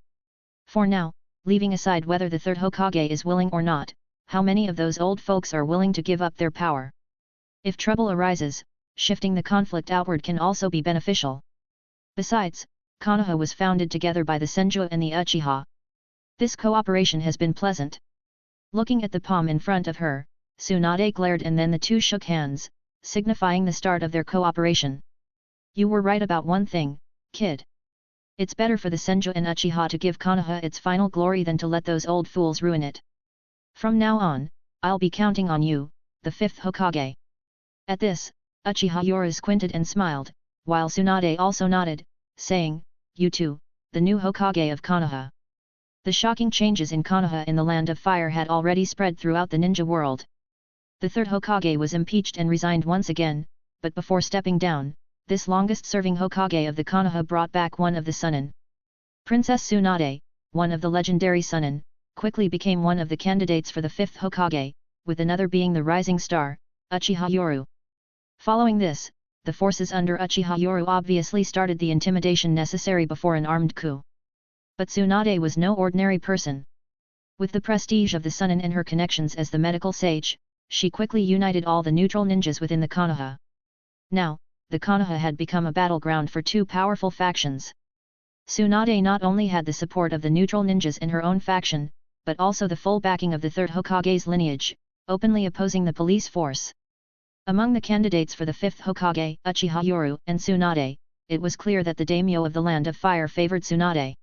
"For now, leaving aside whether the 3rd Hokage is willing or not, how many of those old folks are willing to give up their power? If trouble arises, shifting the conflict outward can also be beneficial. Besides, Konoha was founded together by the Senju and the Uchiha. This cooperation has been pleasant." Looking at the palm in front of her, Tsunade glared and then the 2 shook hands, signifying the start of their cooperation. "You were right about one thing, kid. It's better for the Senju and Uchiha to give Konoha its final glory than to let those old fools ruin it. From now on, I'll be counting on you, the 5th Hokage." At this, Uchiha Yora squinted and smiled, while Tsunade also nodded, saying, "You too, the new Hokage of Konoha." The shocking changes in Konoha in the Land of Fire had already spread throughout the ninja world. The 3rd Hokage was impeached and resigned once again, but before stepping down, this longest-serving Hokage of the Konoha brought back one of the Sunin. Princess Tsunade, one of the legendary Sunin, quickly became one of the candidates for the 5th Hokage, with another being the rising star, Uchiha Yoru. Following this, the forces under Uchiha Yoru obviously started the intimidation necessary before an armed coup. But Tsunade was no ordinary person. With the prestige of the Sunin and her connections as the medical sage, she quickly united all the neutral ninjas within the Konoha. Now, the Konoha had become a battleground for 2 powerful factions. Tsunade not only had the support of the neutral ninjas in her own faction, but also the full backing of the 3rd Hokage's lineage, openly opposing the police force. Among the candidates for the 5th Hokage, Uchiha Yoru and Tsunade, it was clear that the daimyo of the Land of Fire favored Tsunade.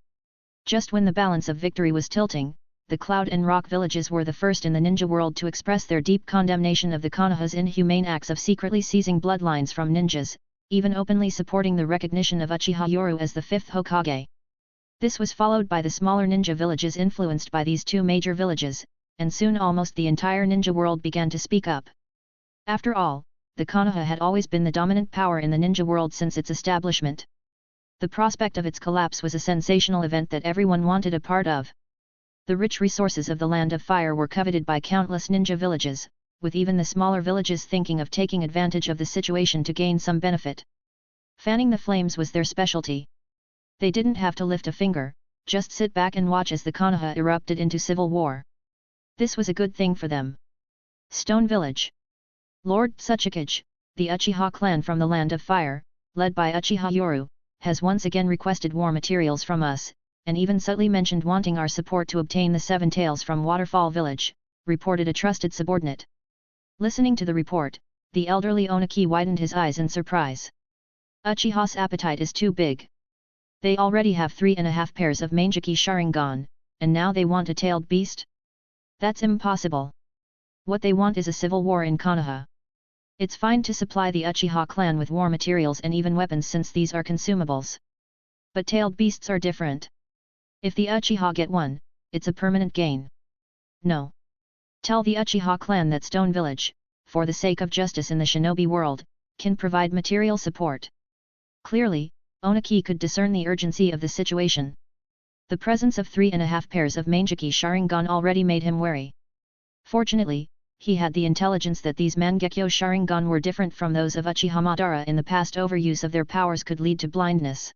Just when the balance of victory was tilting, the Cloud and Rock villages were the first in the ninja world to express their deep condemnation of the Konoha's inhumane acts of secretly seizing bloodlines from ninjas, even openly supporting the recognition of Uchiha Yoru as the 5th Hokage. This was followed by the smaller ninja villages influenced by these two major villages, and soon almost the entire ninja world began to speak up. After all, the Konoha had always been the dominant power in the ninja world since its establishment. The prospect of its collapse was a sensational event that everyone wanted a part of. The rich resources of the Land of Fire were coveted by countless ninja villages, with even the smaller villages thinking of taking advantage of the situation to gain some benefit. Fanning the flames was their specialty. They didn't have to lift a finger, just sit back and watch as the Konoha erupted into civil war. This was a good thing for them. Stone Village. Lord Tsuchikage, the Uchiha clan from the Land of Fire, led by Uchiha Yoru, has once again requested war materials from us, and even subtly mentioned wanting our support to obtain the 7 tails from Waterfall Village, reported a trusted subordinate. Listening to the report, the elderly Oniki widened his eyes in surprise. Uchiha's appetite is too big. They already have 3.5 pairs of Mangeki Sharingan, and now they want a tailed beast? That's impossible. What they want is a civil war in Konoha. It's fine to supply the Uchiha clan with war materials and even weapons since these are consumables. But tailed beasts are different. If the Uchiha get one, it's a permanent gain. No. Tell the Uchiha clan that Stone Village, for the sake of justice in the shinobi world, can provide material support. Clearly, Oniki could discern the urgency of the situation. The presence of 3.5 pairs of Mangeki Sharingan already made him wary. Fortunately, he had the intelligence that these Mangekyo Sharingan were different from those of Uchiha Madara. In the past, overuse of their powers could lead to blindness.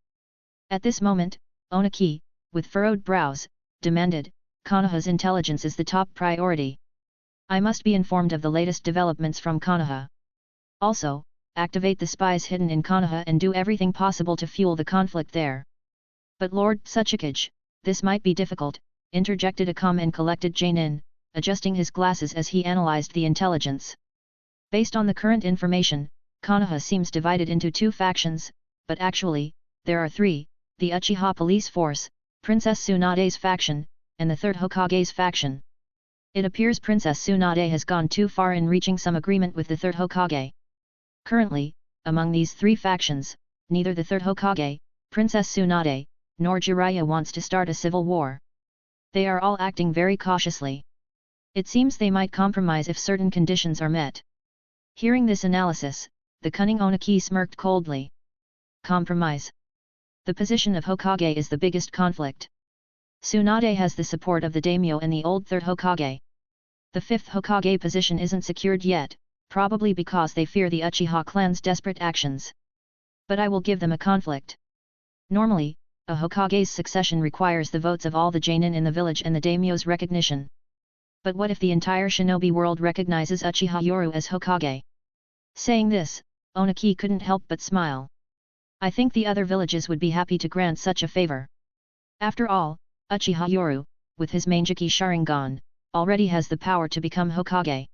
At this moment, Oniki, with furrowed brows, demanded, Konoha's intelligence is the top priority. I must be informed of the latest developments from Konoha. Also, activate the spies hidden in Konoha and do everything possible to fuel the conflict there. But Lord Tsuchikage, this might be difficult, interjected a calm and collected Jainin, adjusting his glasses as he analyzed the intelligence. Based on the current information, Konoha seems divided into 2 factions, but actually, there are 3, the Uchiha police force, Princess Tsunade's faction, and the 3rd Hokage's faction. It appears Princess Tsunade has gone too far in reaching some agreement with the 3rd Hokage. Currently, among these 3 factions, neither the 3rd Hokage, Princess Tsunade, nor Jiraiya wants to start a civil war. They are all acting very cautiously. It seems they might compromise if certain conditions are met. Hearing this analysis, the cunning Oniki smirked coldly. Compromise. The position of Hokage is the biggest conflict. Tsunade has the support of the daimyo and the old 3rd Hokage. The 5th Hokage position isn't secured yet, probably because they fear the Uchiha clan's desperate actions. But I will give them a conflict. Normally, a Hokage's succession requires the votes of all the Jainin in the village and the daimyo's recognition. But what if the entire shinobi world recognizes Uchiha Yoru as Hokage? Saying this, Oniki couldn't help but smile. I think the other villages would be happy to grant such a favor. After all, Uchiha Yoru, with his Mangeki Sharingan, already has the power to become Hokage.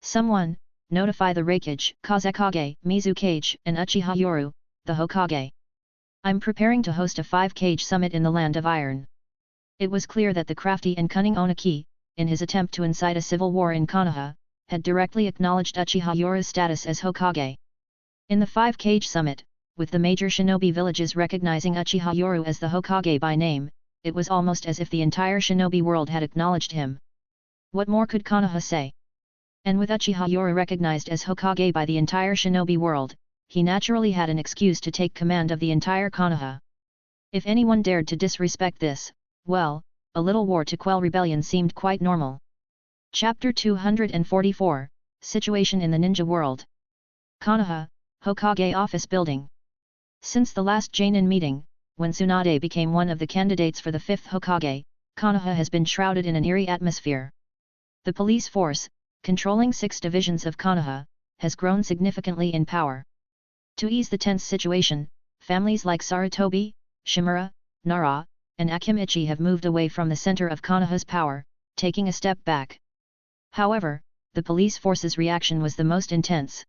Someone, notify the Reikage, Kazekage, Mizukage, and Uchiha Yoru, the Hokage. I'm preparing to host a 5-cage summit in the Land of Iron. It was clear that the crafty and cunning Oniki, in his attempt to incite a civil war in Konoha, had directly acknowledged Uchiha Yoru's status as Hokage. In the 5-cage summit, with the major shinobi villages recognizing Uchiha Yoru as the Hokage by name, it was almost as if the entire shinobi world had acknowledged him. What more could Konoha say? And with Uchiha Yoru recognized as Hokage by the entire shinobi world, he naturally had an excuse to take command of the entire Konoha. If anyone dared to disrespect this, well, a little war to quell rebellion seemed quite normal. Chapter 244, Situation in the Ninja World. Konoha, Hokage Office Building. Since the last Jainin meeting, when Tsunade became one of the candidates for the 5th Hokage, Konoha has been shrouded in an eerie atmosphere. The police force, controlling 6 divisions of Konoha, has grown significantly in power. To ease the tense situation, families like Sarutobi, Shimura, Nara, and Akimichi have moved away from the center of Konoha's power, taking a step back. However, the police force's reaction was the most intense.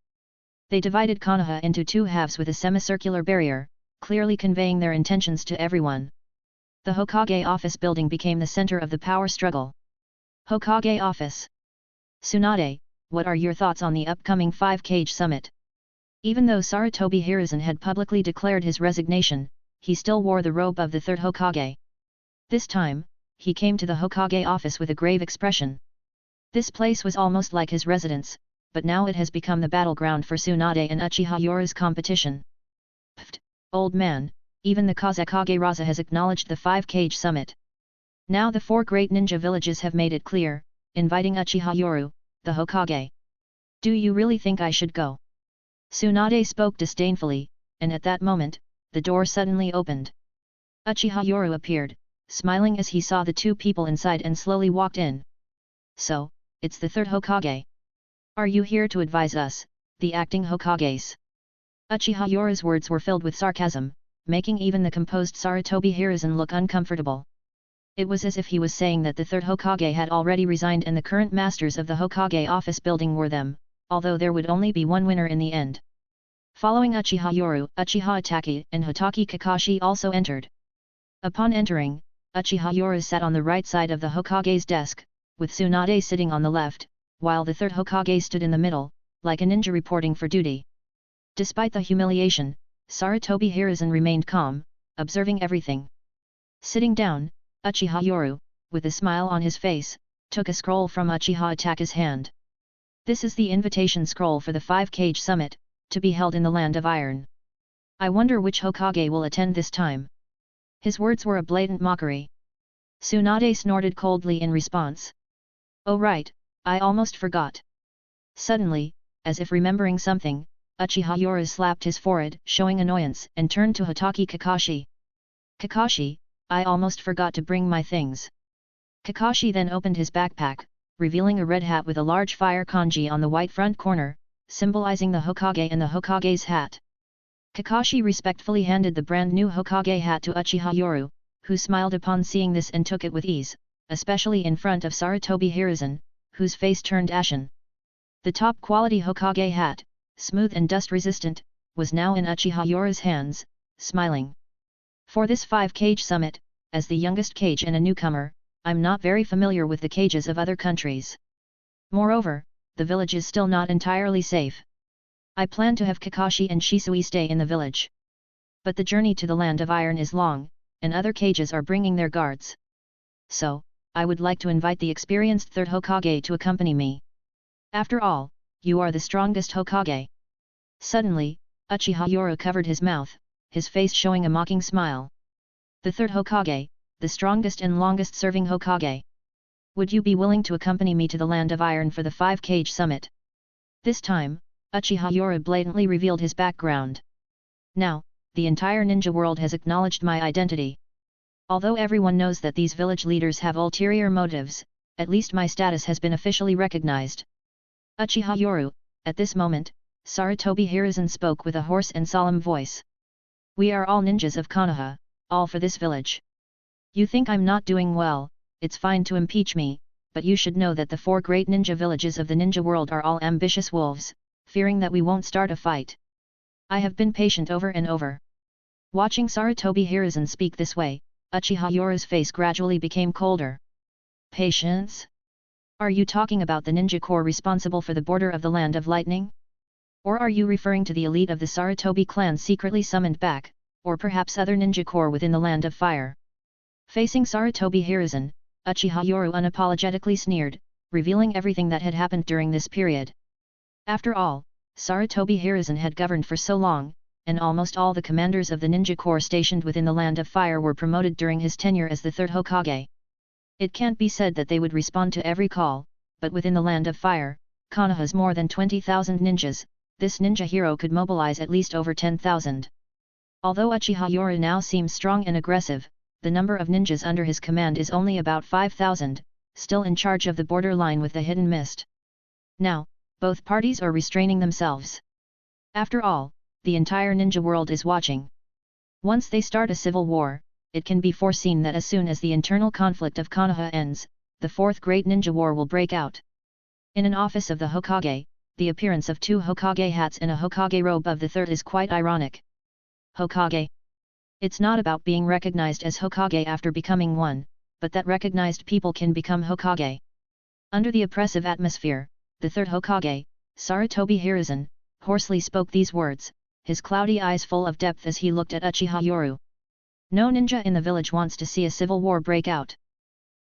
They divided Konoha into two halves with a semicircular barrier, clearly conveying their intentions to everyone. The Hokage office building became the center of the power struggle. Hokage office. Tsunade, what are your thoughts on the upcoming 5-Cage summit? Even though Sarutobi Hiruzen had publicly declared his resignation, he still wore the robe of the third Hokage. This time, he came to the Hokage office with a grave expression. This place was almost like his residence, but now it has become the battleground for Tsunade and Uchiha Yoru's competition. Pfft, old man, even the Kazekage Raza has acknowledged the 5-Cage summit. Now the 4 great ninja villages have made it clear, inviting Uchiha Yoru, the Hokage. Do you really think I should go? Tsunade spoke disdainfully, and at that moment, the door suddenly opened. Uchiha Yoru appeared, smiling as he saw the two people inside and slowly walked in. So, it's the third Hokage. Are you here to advise us, the acting Hokages? Uchiha Yoru's words were filled with sarcasm, making even the composed Sarutobi Hiruzen look uncomfortable. It was as if he was saying that the third Hokage had already resigned and the current masters of the Hokage office building were them, although there would only be one winner in the end. Following Uchiha Yoru, Uchiha Itachi and Hotaki Kakashi also entered. Upon entering, Uchiha Yoru sat on the right side of the Hokage's desk, with Tsunade sitting on the left, while the third Hokage stood in the middle, like a ninja reporting for duty. Despite the humiliation, Sarutobi Hiruzen remained calm, observing everything. Sitting down, Uchiha Yoru, with a smile on his face, took a scroll from Uchiha Itachi's hand. This is the invitation scroll for the 5-Cage summit, to be held in the Land of Iron. I wonder which Hokage will attend this time. His words were a blatant mockery. Tsunade snorted coldly in response. Oh right, I almost forgot. Suddenly, as if remembering something, Uchiha Yoru slapped his forehead, showing annoyance, and turned to Hotaki Kakashi. Kakashi, I almost forgot to bring my things. Kakashi then opened his backpack, revealing a red hat with a large fire kanji on the white front corner, symbolizing the Hokage and the Hokage's hat. Kakashi respectfully handed the brand new Hokage hat to Uchiha Yoru, who smiled upon seeing this and took it with ease, especially in front of Sarutobi Hiruzen, whose face turned ashen. The top quality Hokage hat, smooth and dust resistant, was now in Uchiha Yoru's hands, smiling. For this 5-Cage summit, as the youngest Cage and a newcomer, I'm not very familiar with the cages of other countries. Moreover, the village is still not entirely safe. I plan to have Kakashi and Shisui stay in the village. But the journey to the Land of Iron is long, and other cages are bringing their guards. So, I would like to invite the experienced third Hokage to accompany me. After all, you are the strongest Hokage. Suddenly, Uchiha Yoru covered his mouth, his face showing a mocking smile. The third Hokage, the strongest and longest-serving Hokage. Would you be willing to accompany me to the Land of Iron for the 5-Cage summit? This time, Uchiha Yoru blatantly revealed his background. Now, the entire ninja world has acknowledged my identity. Although everyone knows that these village leaders have ulterior motives, at least my status has been officially recognized. Uchiha Yoru, at this moment, Sarutobi Hiruzen spoke with a hoarse and solemn voice. We are all ninjas of Konoha, all for this village. You think I'm not doing well, it's fine to impeach me, but you should know that the 4 great ninja villages of the ninja world are all ambitious wolves, fearing that we won't start a fight. I have been patient over and over. Watching Sarutobi Hiruzen speak this way, Uchiha Yoru's face gradually became colder. Patience? Are you talking about the ninja corps responsible for the border of the Land of Lightning? Or are you referring to the elite of the Sarutobi clan secretly summoned back, or perhaps other ninja corps within the Land of Fire? Facing Sarutobi Hiruzen, Uchiha Yoru unapologetically sneered, revealing everything that had happened during this period. After all, Sarutobi Hiruzen had governed for so long, and almost all the commanders of the ninja corps stationed within the Land of Fire were promoted during his tenure as the third Hokage. It can't be said that they would respond to every call, but within the Land of Fire, Konoha's more than 20,000 ninjas, this ninja hero could mobilize at least over 10,000. Although Uchiha Yoru now seems strong and aggressive, the number of ninjas under his command is only about 5,000, still in charge of the borderline with the hidden mist. Now, both parties are restraining themselves. After all, the entire ninja world is watching. Once they start a civil war, it can be foreseen that as soon as the internal conflict of Konoha ends, the 4th Great Ninja War will break out. In an office of the Hokage, the appearance of 2 Hokage hats and a Hokage robe of the third is quite ironic. Hokage. It's not about being recognized as Hokage after becoming one, but that recognized people can become Hokage. Under the oppressive atmosphere, the third Hokage, Sarutobi Hiruzen, hoarsely spoke these words, his cloudy eyes full of depth as he looked at Uchiha Yoru. No ninja in the village wants to see a civil war break out.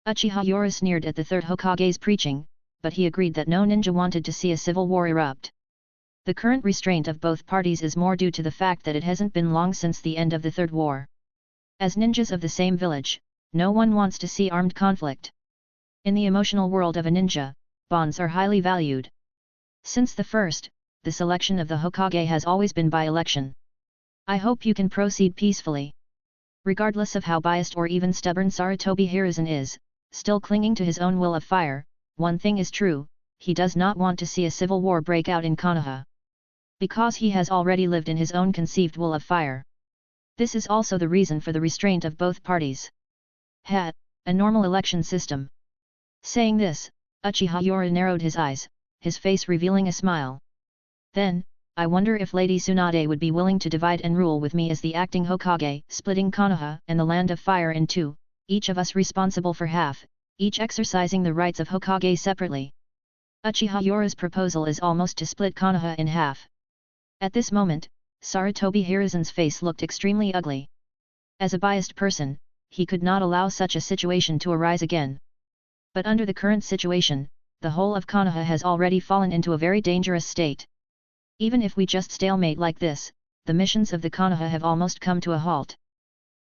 Uchiha Yoru sneered at the third Hokage's preaching, but he agreed that no ninja wanted to see a civil war erupt. The current restraint of both parties is more due to the fact that it hasn't been long since the end of the Third War. As ninjas of the same village, no one wants to see armed conflict. In the emotional world of a ninja, bonds are highly valued. Since the first, the selection of the Hokage has always been by election. I hope you can proceed peacefully. Regardless of how biased or even stubborn Sarutobi Hiruzen is, still clinging to his own will of fire, one thing is true, he does not want to see a civil war break out in Konoha. Because he has already lived in his own conceived will of fire. This is also the reason for the restraint of both parties. A normal election system. Saying this, Uchiha Yoru narrowed his eyes, his face revealing a smile. Then, I wonder if Lady Tsunade would be willing to divide and rule with me as the acting Hokage, splitting Konoha and the Land of Fire in two, each of us responsible for half, each exercising the rights of Hokage separately. Uchiha Yoru's proposal is almost to split Konoha in half. At this moment, Sarutobi Hiruzen's face looked extremely ugly. As a biased person, he could not allow such a situation to arise again. But under the current situation, the whole of Konoha has already fallen into a very dangerous state. Even if we just stalemate like this, the missions of the Konoha have almost come to a halt.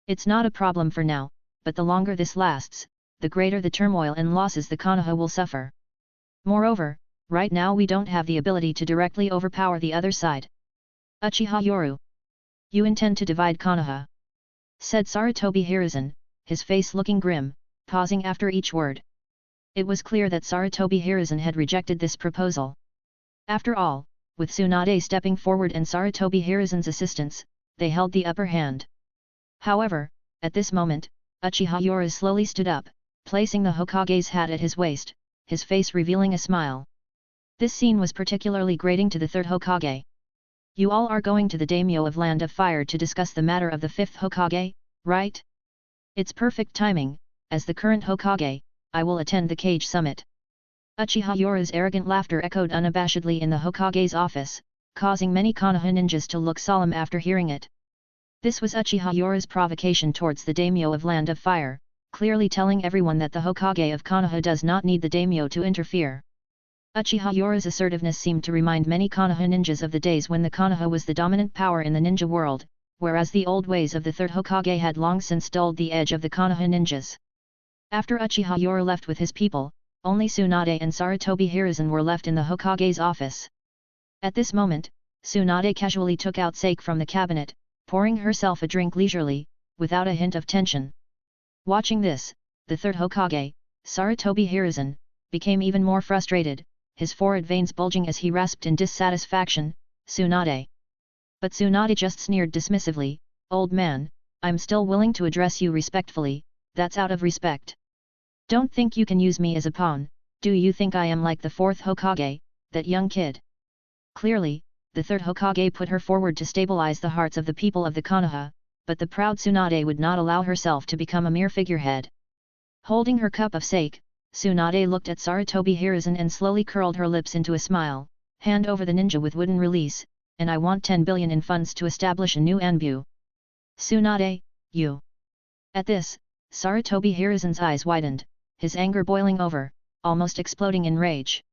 It's not a problem for now, but the longer this lasts, the greater the turmoil and losses the Konoha will suffer. Moreover, right now we don't have the ability to directly overpower the other side. Uchiha Yoru. You intend to divide Konoha? Said Sarutobi Hiruzen, his face looking grim, pausing after each word. It was clear that Sarutobi Hiruzen had rejected this proposal. After all, with Tsunade stepping forward and Sarutobi Hiruzen's assistance, they held the upper hand. However, at this moment, Uchiha Yoru slowly stood up, placing the Hokage's hat at his waist, his face revealing a smile. This scene was particularly grating to the third Hokage. You all are going to the daimyo of Land of Fire to discuss the matter of the fifth Hokage, right? It's perfect timing, as the current Hokage, I will attend the Cage Summit. Uchiha Yoru's arrogant laughter echoed unabashedly in the Hokage's office, causing many Konoha ninjas to look solemn after hearing it. This was Uchiha Yoru's provocation towards the daimyo of Land of Fire, clearly telling everyone that the Hokage of Konoha does not need the daimyo to interfere. Uchiha Yoru's assertiveness seemed to remind many Konoha ninjas of the days when the Konoha was the dominant power in the ninja world, whereas the old ways of the third Hokage had long since dulled the edge of the Konoha ninjas. After Uchiha Yoru left with his people, only Tsunade and Sarutobi Hiruzen were left in the Hokage's office. At this moment, Tsunade casually took out sake from the cabinet, pouring herself a drink leisurely, without a hint of tension. Watching this, the third Hokage, Sarutobi Hiruzen, became even more frustrated, his forehead veins bulging as he rasped in dissatisfaction, Tsunade. But Tsunade just sneered dismissively, Old man, I'm still willing to address you respectfully, that's out of respect. Don't think you can use me as a pawn, do you think I am like the fourth Hokage, that young kid? Clearly, the third Hokage put her forward to stabilize the hearts of the people of the Konoha, but the proud Tsunade would not allow herself to become a mere figurehead. Holding her cup of sake, Tsunade looked at Sarutobi Hiruzen and slowly curled her lips into a smile, hand over the ninja with wooden release, and I want 10 billion in funds to establish a new Anbu. Tsunade, you. At this, Sarutobi Hiruzen's eyes widened, his anger boiling over, almost exploding in rage.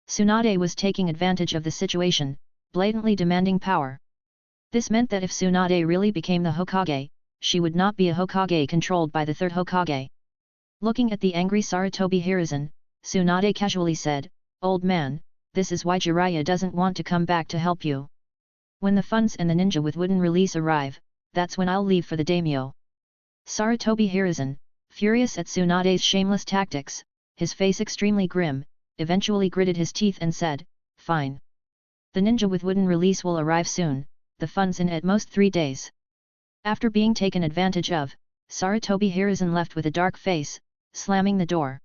Tsunade was taking advantage of the situation, blatantly demanding power. This meant that if Tsunade really became the Hokage, she would not be a Hokage controlled by the third Hokage. Looking at the angry Sarutobi Hiruzen, Tsunade casually said, Old man, this is why Jiraiya doesn't want to come back to help you. When the funds and the ninja with wooden release arrive, that's when I'll leave for the daimyo. Sarutobi Hiruzen, furious at Tsunade's shameless tactics, his face extremely grim, eventually gritted his teeth and said, Fine. The ninja with wooden release will arrive soon, the funds in at most 3 days. After being taken advantage of, Sarutobi Hiruzen left with a dark face, slamming the door.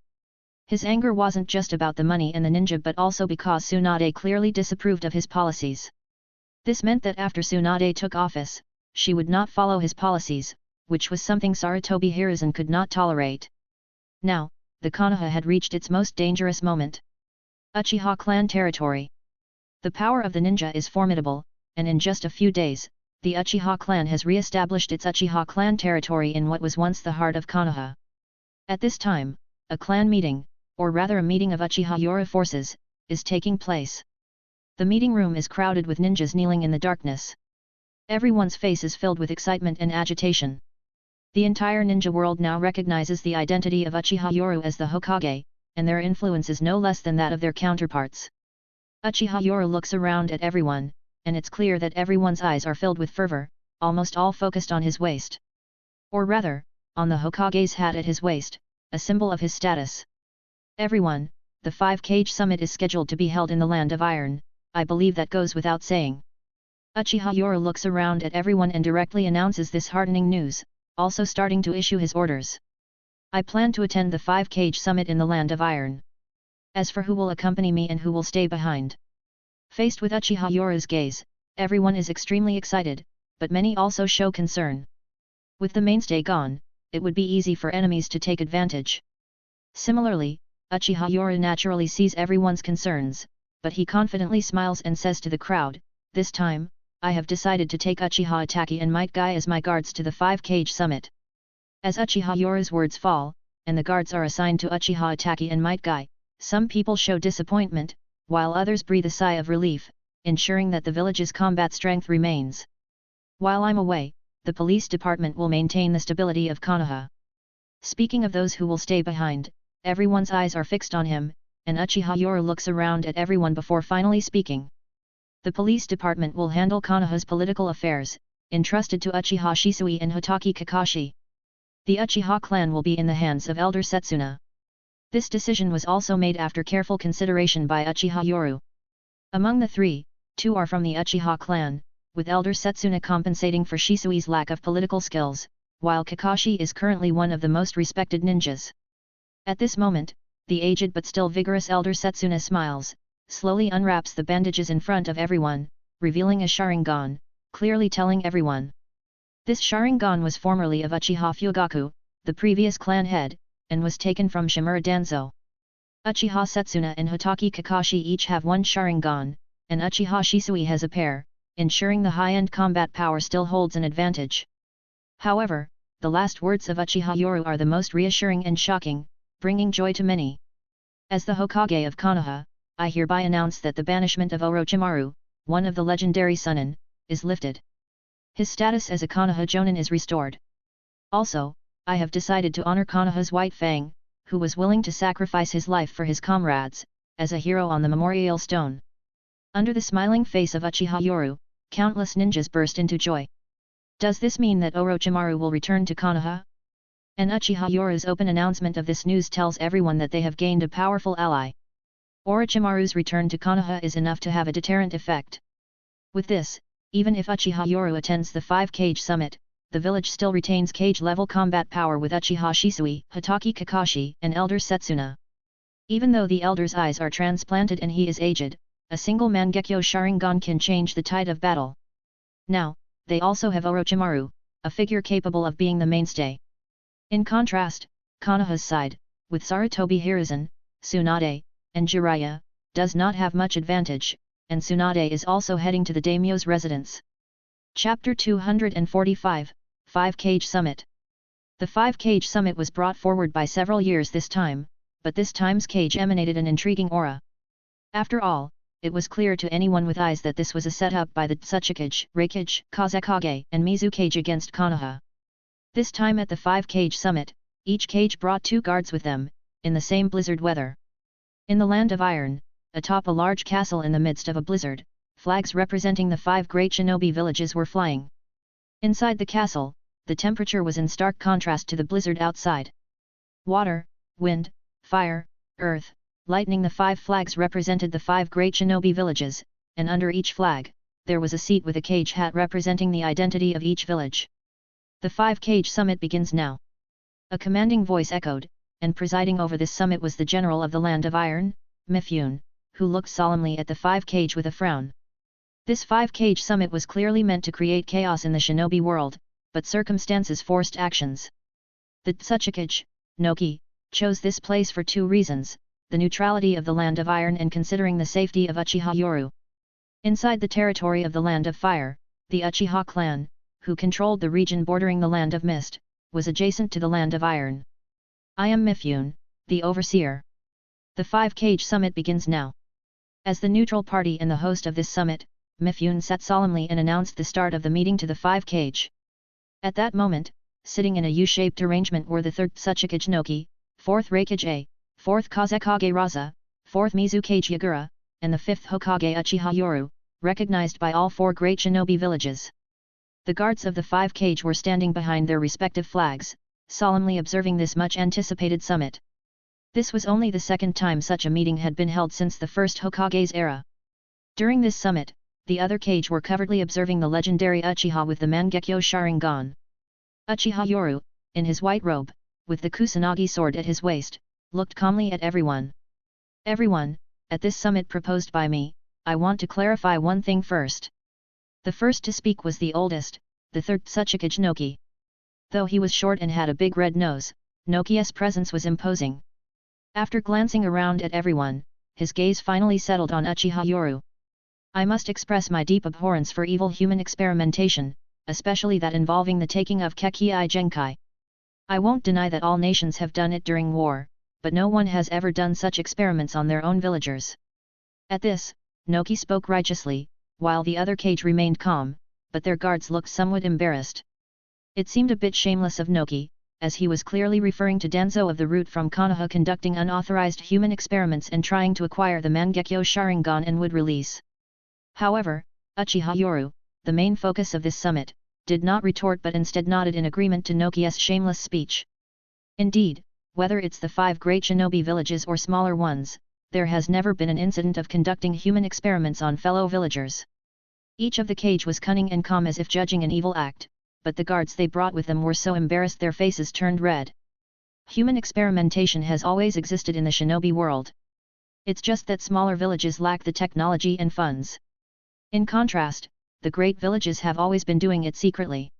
His anger wasn't just about the money and the ninja but also because Tsunade clearly disapproved of his policies. This meant that after Tsunade took office, she would not follow his policies, which was something Sarutobi Hiruzen could not tolerate. Now, the Konoha had reached its most dangerous moment. Uchiha clan territory. The power of the ninja is formidable, and in just a few days, the Uchiha clan has re-established its Uchiha clan territory in what was once the heart of Konoha. At this time, a clan meeting, or rather a meeting of Uchiha Yoru forces, is taking place. The meeting room is crowded with ninjas kneeling in the darkness. Everyone's face is filled with excitement and agitation. The entire ninja world now recognizes the identity of Uchiha Yoru as the Hokage, and their influence is no less than that of their counterparts. Uchiha Yoru looks around at everyone, and it's clear that everyone's eyes are filled with fervor, almost all focused on his waist. Or rather, on the Hokage's hat at his waist, a symbol of his status. Everyone, the 5-cage summit is scheduled to be held in the Land of Iron, I believe that goes without saying. Uchiha Yoru looks around at everyone and directly announces this heartening news, also starting to issue his orders. I plan to attend the 5-cage summit in the Land of Iron. As for who will accompany me and who will stay behind. Faced with Uchiha Yoru's gaze, everyone is extremely excited, but many also show concern. With the mainstay gone, it would be easy for enemies to take advantage. Similarly, Uchiha Yoru naturally sees everyone's concerns, but he confidently smiles and says to the crowd, "This time, I have decided to take Uchiha Itaki and Might Guy as my guards to the 5-cage summit." As Uchiha Yoru's words fall, and the guards are assigned to Uchiha Itaki and Might Guy, some people show disappointment, while others breathe a sigh of relief, ensuring that the village's combat strength remains. While I'm away, the police department will maintain the stability of Konoha. Speaking of those who will stay behind, everyone's eyes are fixed on him, and Uchiha Yoru looks around at everyone before finally speaking. The police department will handle Konoha's political affairs, entrusted to Uchiha Shisui and Hotaki Kakashi. The Uchiha clan will be in the hands of Elder Setsuna. This decision was also made after careful consideration by Uchiha Yoru. Among the three, 2 are from the Uchiha clan, with Elder Setsuna compensating for Shisui's lack of political skills, while Kakashi is currently one of the most respected ninjas. At this moment, the aged but still vigorous Elder Setsuna smiles, slowly unwraps the bandages in front of everyone, revealing a Sharingan, clearly telling everyone. This Sharingan was formerly of Uchiha Fugaku, the previous clan head, and was taken from Shimura Danzo. Uchiha Setsuna and Hotaki Kakashi each have 1 Sharingan, and Uchiha Shisui has a pair, ensuring the high-end combat power still holds an advantage. However, the last words of Uchiha Yoru are the most reassuring and shocking, bringing joy to many. As the Hokage of Konoha, I hereby announce that the banishment of Orochimaru, one of the legendary Sunin, is lifted. His status as a Konoha Jonin is restored. Also, I have decided to honor Konoha's White Fang, who was willing to sacrifice his life for his comrades, as a hero on the memorial stone. Under the smiling face of Uchiha Yoru, countless ninjas burst into joy. Does this mean that Orochimaru will return to Konoha? And Uchiha Yoru's open announcement of this news tells everyone that they have gained a powerful ally. Orochimaru's return to Konoha is enough to have a deterrent effect. With this, even if Uchiha Yoru attends the 5-cage summit, the village still retains cage-level combat power with Uchiha Shisui, Hotaki Kakashi, and Elder Setsuna. Even though the elder's eyes are transplanted and he is aged, a single Mangekyo Sharingan can change the tide of battle. Now, they also have Orochimaru, a figure capable of being the mainstay. In contrast, Konoha's side, with Sarutobi Hiruzen, Tsunade, and Jiraiya, does not have much advantage, and Tsunade is also heading to the daimyo's residence. Chapter 245, 5-Cage Summit. The 5-Cage Summit was brought forward by several years this time, but this time's cage emanated an intriguing aura. After all, it was clear to anyone with eyes that this was a setup by the Tsuchikage, Reikage, Kazekage, and Mizukage against Konoha. This time at the 5-Cage Summit, each cage brought 2 guards with them, in the same blizzard weather. In the Land of Iron, atop a large castle in the midst of a blizzard, flags representing the 5 great shinobi villages were flying. Inside the castle, the temperature was in stark contrast to the blizzard outside. Water, wind, fire, earth, lightning. The 5 flags represented the 5 great shinobi villages, and under each flag, there was a seat with a cage hat representing the identity of each village. The 5-Cage Summit begins now. A commanding voice echoed, and presiding over this summit was the general of the Land of Iron, Mifune, who looked solemnly at the 5 cage with a frown. This 5 cage summit was clearly meant to create chaos in the shinobi world, but circumstances forced actions. The Tsuchikage, Noki, chose this place for 2 reasons, the neutrality of the Land of Iron and considering the safety of Uchiha Yoru. Inside the territory of the Land of Fire, the Uchiha clan, who controlled the region bordering the Land of Mist, was adjacent to the Land of Iron. I am Mifune, the overseer. The 5 cage summit begins now. As the neutral party and the host of this summit, Mifune sat solemnly and announced the start of the meeting to the 5 cage. At that moment, sitting in a U-shaped arrangement were the 3rd Tsuchikage Noki, 4th Reikage A, 4th Kazekage Raza, 4th Mizukage Yagura, and the 5th Hokage Uchiha Yoru, recognized by all 4 great shinobi villages. The guards of the 5 cage were standing behind their respective flags, solemnly observing this much anticipated summit. This was only the 2nd time such a meeting had been held since the 1st Hokage's era. During this summit, the other cage were covertly observing the legendary Uchiha with the Mangekyo Sharingan. Uchiha Yoru, in his white robe, with the Kusanagi sword at his waist, looked calmly at everyone. Everyone, at this summit proposed by me, I want to clarify one thing first. The first to speak was the oldest, the 3rd Tsuchikage Noki. Though he was short and had a big red nose, Noki's presence was imposing. After glancing around at everyone, his gaze finally settled on Uchiha Yoru. I must express my deep abhorrence for evil human experimentation, especially that involving the taking of Kekii Genkai. I won't deny that all nations have done it during war, but no one has ever done such experiments on their own villagers. At this, Noki spoke righteously, while the other cage remained calm, but their guards looked somewhat embarrassed. It seemed a bit shameless of Noki, as he was clearly referring to Danzo of the route from Konoha conducting unauthorized human experiments and trying to acquire the Mangekyo Sharingan and would release. However, Uchiha Yoru, the main focus of this summit, did not retort but instead nodded in agreement to Noki's shameless speech. Indeed, whether it's the 5 great shinobi villages or smaller ones, there has never been an incident of conducting human experiments on fellow villagers. Each of the cage was cunning and calm as if judging an evil act, but the guards they brought with them were so embarrassed their faces turned red. Human experimentation has always existed in the shinobi world. It's just that smaller villages lack the technology and funds. In contrast, the great villages have always been doing it secretly.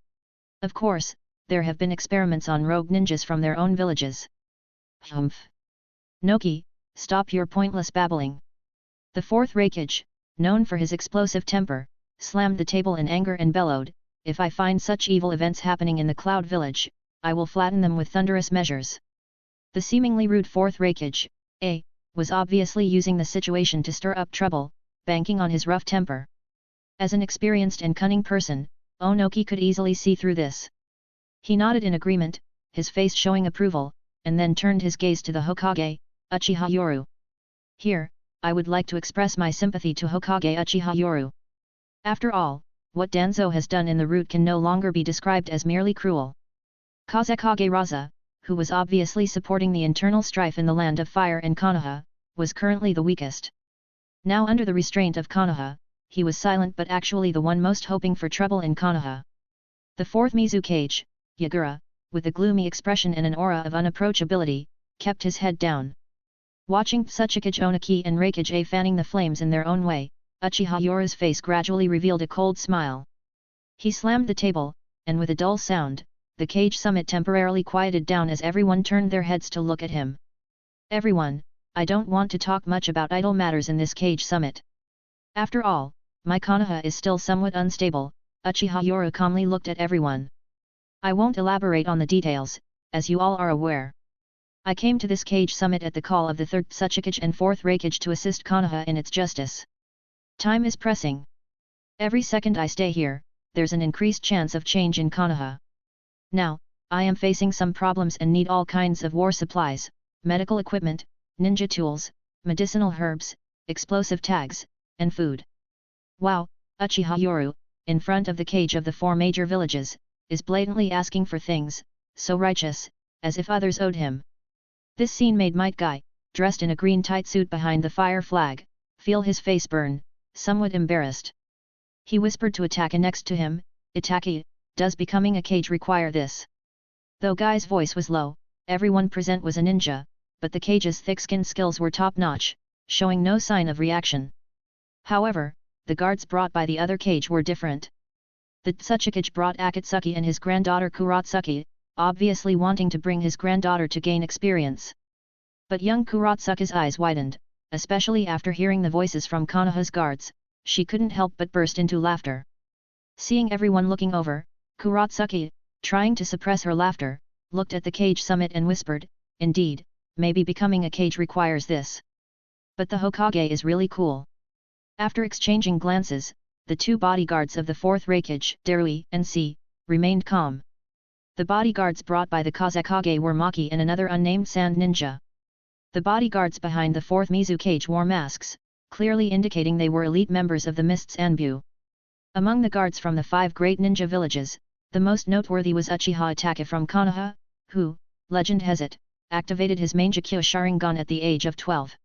Of course, there have been experiments on rogue ninjas from their own villages. Humph! Noki, stop your pointless babbling. The 4th Reikage, known for his explosive temper, slammed the table in anger and bellowed, if I find such evil events happening in the Cloud Village, I will flatten them with thunderous measures. The seemingly rude 4th Reikage, A, was obviously using the situation to stir up trouble, banking on his rough temper. As an experienced and cunning person, Noki could easily see through this. He nodded in agreement, his face showing approval, and then turned his gaze to the Hokage, Uchiha Yoru. Here, I would like to express my sympathy to Hokage Uchiha Yoru. After all, what Danzo has done in the route can no longer be described as merely cruel. Kazekage Raza, who was obviously supporting the internal strife in the Land of Fire and Konoha, was currently the weakest. Now under the restraint of Konoha, he was silent but actually the one most hoping for trouble in Konoha. The 4th Mizukage, Yagura, with a gloomy expression and an aura of unapproachability, kept his head down. Watching Tsuchikage Oniki and Reikage A fanning the flames in their own way, Uchiha Yoru's face gradually revealed a cold smile. He slammed the table, and with a dull sound, the cage summit temporarily quieted down as everyone turned their heads to look at him. Everyone, I don't want to talk much about idle matters in this cage summit. After all, my Konoha is still somewhat unstable, Uchiha Yoru calmly looked at everyone. I won't elaborate on the details, as you all are aware. I came to this cage summit at the call of the 3rd Tsuchikage and 4th Reikage to assist Konoha in its justice. Time is pressing. Every second I stay here, there's an increased chance of change in Konoha. Now, I am facing some problems and need all kinds of war supplies, medical equipment, ninja tools, medicinal herbs, explosive tags, and food. Wow, Uchiha Yoru, in front of the cage of the 4 major villages, is blatantly asking for things, so righteous, as if others owed him. This scene made Might Guy, dressed in a green tight suit behind the fire flag, feel his face burn, somewhat embarrassed. He whispered to Itaka next to him, Itaki, does becoming a cage require this? Though Guy's voice was low, everyone present was a ninja, but the cage's thick-skin skills were top-notch, showing no sign of reaction. However, the guards brought by the other cage were different. The Tsuchikage brought Akatsuki and his granddaughter Kuratsuki, obviously wanting to bring his granddaughter to gain experience. But young Kuratsuki's eyes widened, especially after hearing the voices from Konoha's guards. She couldn't help but burst into laughter. Seeing everyone looking over, Kuratsuki, trying to suppress her laughter, looked at the cage summit and whispered, "Indeed, maybe becoming a cage requires this. But the Hokage is really cool." After exchanging glances, the two bodyguards of the fourth Raikage, Darui and C, remained calm. The bodyguards brought by the Kazekage were Maki and another unnamed sand ninja. The bodyguards behind the fourth Mizu cage wore masks, clearly indicating they were elite members of the Mist's Anbu. Among the guards from the 5 great ninja villages, the most noteworthy was Uchiha Itachi from Konoha, who, legend has it, activated his Mangekyo Sharingan at the age of 12.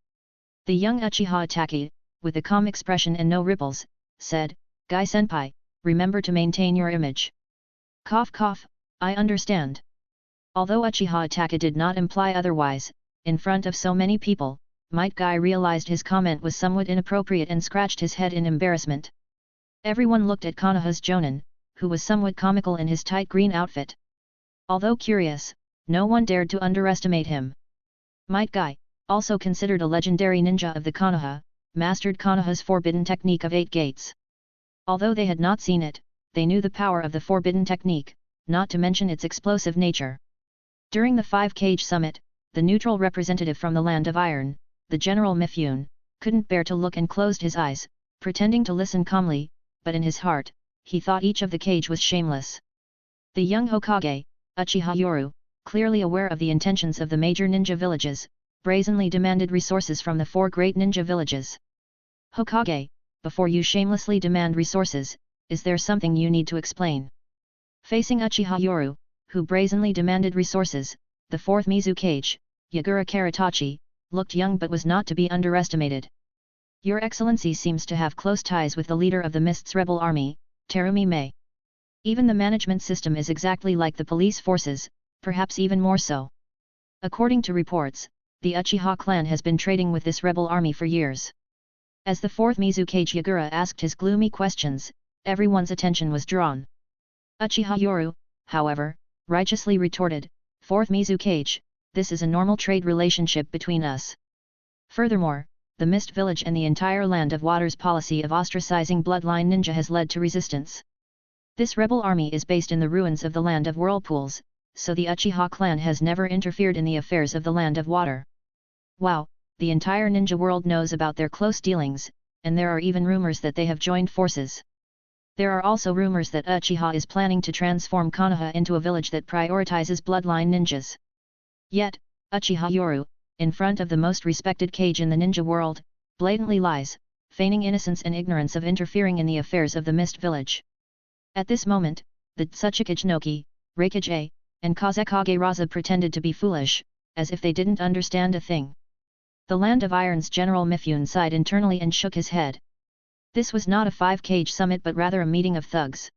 The young Uchiha Itachi, with a calm expression and no ripples, said, "Guy senpai, remember to maintain your image." Cough cough, I understand. Although Uchiha Itachi did not imply otherwise, in front of so many people, Might Guy realized his comment was somewhat inappropriate and scratched his head in embarrassment. Everyone looked at Konoha's Jonin, who was somewhat comical in his tight green outfit. Although curious, no one dared to underestimate him. Might Guy, also considered a legendary ninja of the Konoha, mastered Konoha's forbidden technique of 8 gates. Although they had not seen it, they knew the power of the forbidden technique, not to mention its explosive nature. During the 5-cage summit, the neutral representative from the Land of Iron, the General Mifune, couldn't bear to look and closed his eyes, pretending to listen calmly, but in his heart, he thought each of the cage was shameless. The young Hokage, Uchiha Yoru, clearly aware of the intentions of the major ninja villages, brazenly demanded resources from the 4 great ninja villages. "Hokage, before you shamelessly demand resources, is there something you need to explain?" Facing Uchiha Yoru, who brazenly demanded resources, the 4th Mizu cage, Yagura Karatachi, looked young but was not to be underestimated. "Your Excellency seems to have close ties with the leader of the Mist's rebel army, Terumi Mei. Even the management system is exactly like the police forces, perhaps even more so. According to reports, the Uchiha clan has been trading with this rebel army for years." As the 4th Mizu cage Yagura asked his gloomy questions, everyone's attention was drawn. Uchiha Yoru, however, righteously retorted, "4th Mizu cage, this is a normal trade relationship between us. Furthermore, the Mist Village and the entire Land of Water's policy of ostracizing bloodline ninja has led to resistance. This rebel army is based in the ruins of the Land of Whirlpools, so the Uchiha clan has never interfered in the affairs of the Land of Water. Wow, the entire ninja world knows about their close dealings, and there are even rumors that they have joined forces. There are also rumors that Uchiha is planning to transform Konoha into a village that prioritizes bloodline ninjas. Yet, Uchiha Yoru, in front of the most respected cage in the ninja world, blatantly lies, feigning innocence and ignorance of interfering in the affairs of the Mist Village. At this moment, the Tsuchikage Noki, Raikage A, and Kazekage Raza pretended to be foolish, as if they didn't understand a thing. The Land of Iron's General Mifune sighed internally and shook his head. This was not a 5-cage summit but rather a meeting of thugs.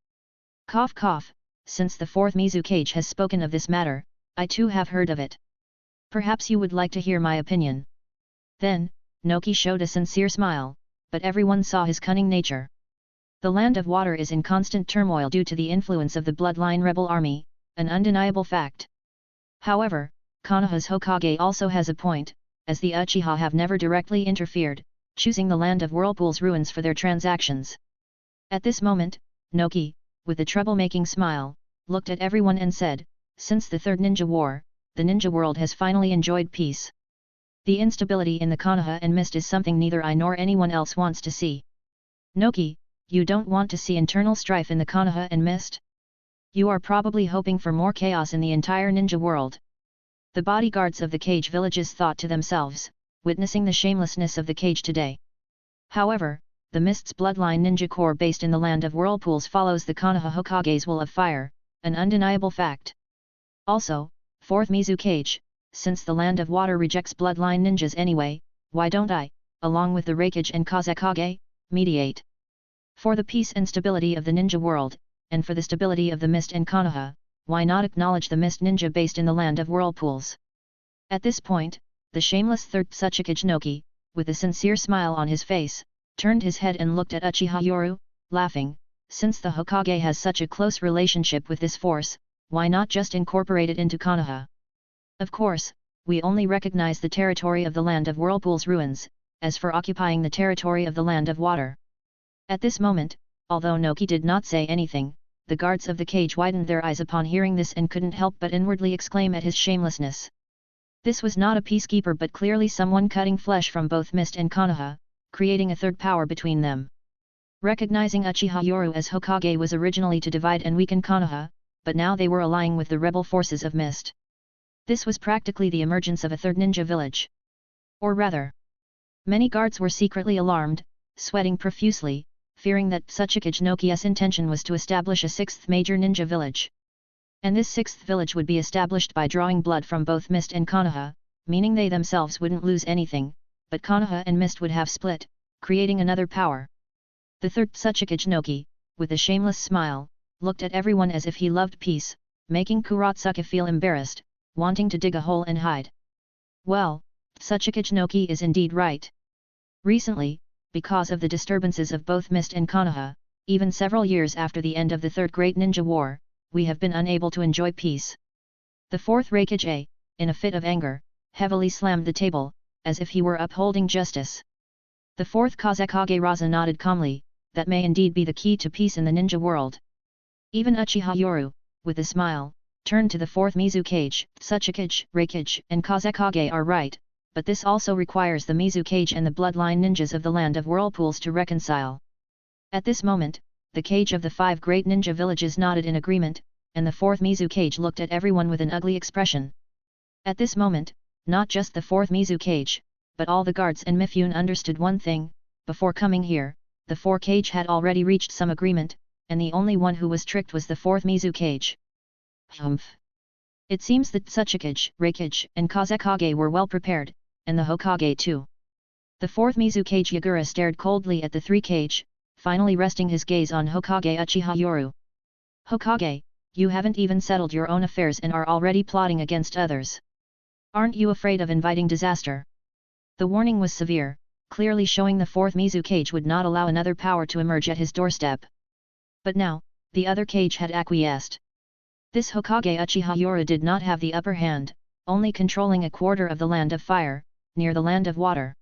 Cough cough, since the 4th Mizu cage has spoken of this matter, I too have heard of it. Perhaps you would like to hear my opinion. Then, Noki showed a sincere smile, but everyone saw his cunning nature. The Land of Water is in constant turmoil due to the influence of the Bloodline Rebel Army, an undeniable fact. However, Konoha's Hokage also has a point, as the Uchiha have never directly interfered, choosing the Land of Whirlpool's ruins for their transactions. At this moment, Noki, with a troublemaking smile, looked at everyone and said, "Since the Third Ninja War, the ninja world has finally enjoyed peace. The instability in the Konoha and Mist is something neither I nor anyone else wants to see." "Noki, you don't want to see internal strife in the Konoha and Mist? You are probably hoping for more chaos in the entire ninja world." The bodyguards of the cage villages thought to themselves, witnessing the shamelessness of the cage today. However, the Mist's bloodline ninja corps based in the Land of Whirlpools follows the Konoha Hokage's will of fire, an undeniable fact. Also, 4th Mizu cage, since the Land of Water rejects bloodline ninjas anyway, why don't I, along with the Raikage and Kazekage, mediate? For the peace and stability of the ninja world, and for the stability of the Mist and Konoha, why not acknowledge the mist ninja based in the land of whirlpools? At this point, the shameless third Tsuchikage Noki, with a sincere smile on his face, turned his head and looked at Uchiha Yoru, laughing, since the Hokage has such a close relationship with this force, why not just incorporate it into Konoha? Of course, we only recognize the territory of the land of whirlpools ruins, as for occupying the territory of the land of water. At this moment, although Noki did not say anything, the guards of the cage widened their eyes upon hearing this and couldn't help but inwardly exclaim at his shamelessness. This was not a peacekeeper but clearly someone cutting flesh from both Mist and Konoha, creating a third power between them. Recognizing Uchiha Yoru as Hokage was originally to divide and weaken Konoha, but now they were allying with the rebel forces of Mist. This was practically the emergence of a third ninja village. Or rather, many guards were secretly alarmed, sweating profusely, fearing that Tsuchikage Noki's intention was to establish a sixth major ninja village. And this sixth village would be established by drawing blood from both Mist and Konoha, meaning they themselves wouldn't lose anything, but Konoha and Mist would have split, creating another power. The third Tsuchikage Noki, with a shameless smile, looked at everyone as if he loved peace, making Kuratsuka feel embarrassed, wanting to dig a hole and hide. Well, Tsuchikage Noki is indeed right. Recently, because of the disturbances of both Mist and Konoha, even several years after the end of the Third Great Ninja War, we have been unable to enjoy peace. The fourth Raikage, in a fit of anger, heavily slammed the table, as if he were upholding justice. The fourth Kazekage Raza nodded calmly, that may indeed be the key to peace in the ninja world. Even Uchiha Yoru, with a smile, turned to the fourth Mizukage, Tsuchikage, Raikage and Kazekage are right, but this also requires the Mizukage and the bloodline ninjas of the land of whirlpools to reconcile. At this moment, the cage of the five great ninja villages nodded in agreement, and the fourth Mizukage looked at everyone with an ugly expression. At this moment, not just the fourth Mizukage, but all the guards and Mifune understood one thing: before coming here, the four cage had already reached some agreement, and the only one who was tricked was the fourth Mizukage. Humph! It seems that Tsuchikage, Raikage and Kazekage were well prepared, and the Hokage too. The fourth Mizukage Yagura stared coldly at the three cage, finally resting his gaze on Hokage Uchiha Yoru. Hokage, you haven't even settled your own affairs and are already plotting against others. Aren't you afraid of inviting disaster? The warning was severe, clearly showing the fourth Mizukage would not allow another power to emerge at his doorstep. But now, the other cage had acquiesced. This Hokage Uchiha Yoru did not have the upper hand, only controlling a quarter of the land of fire, near the land of water.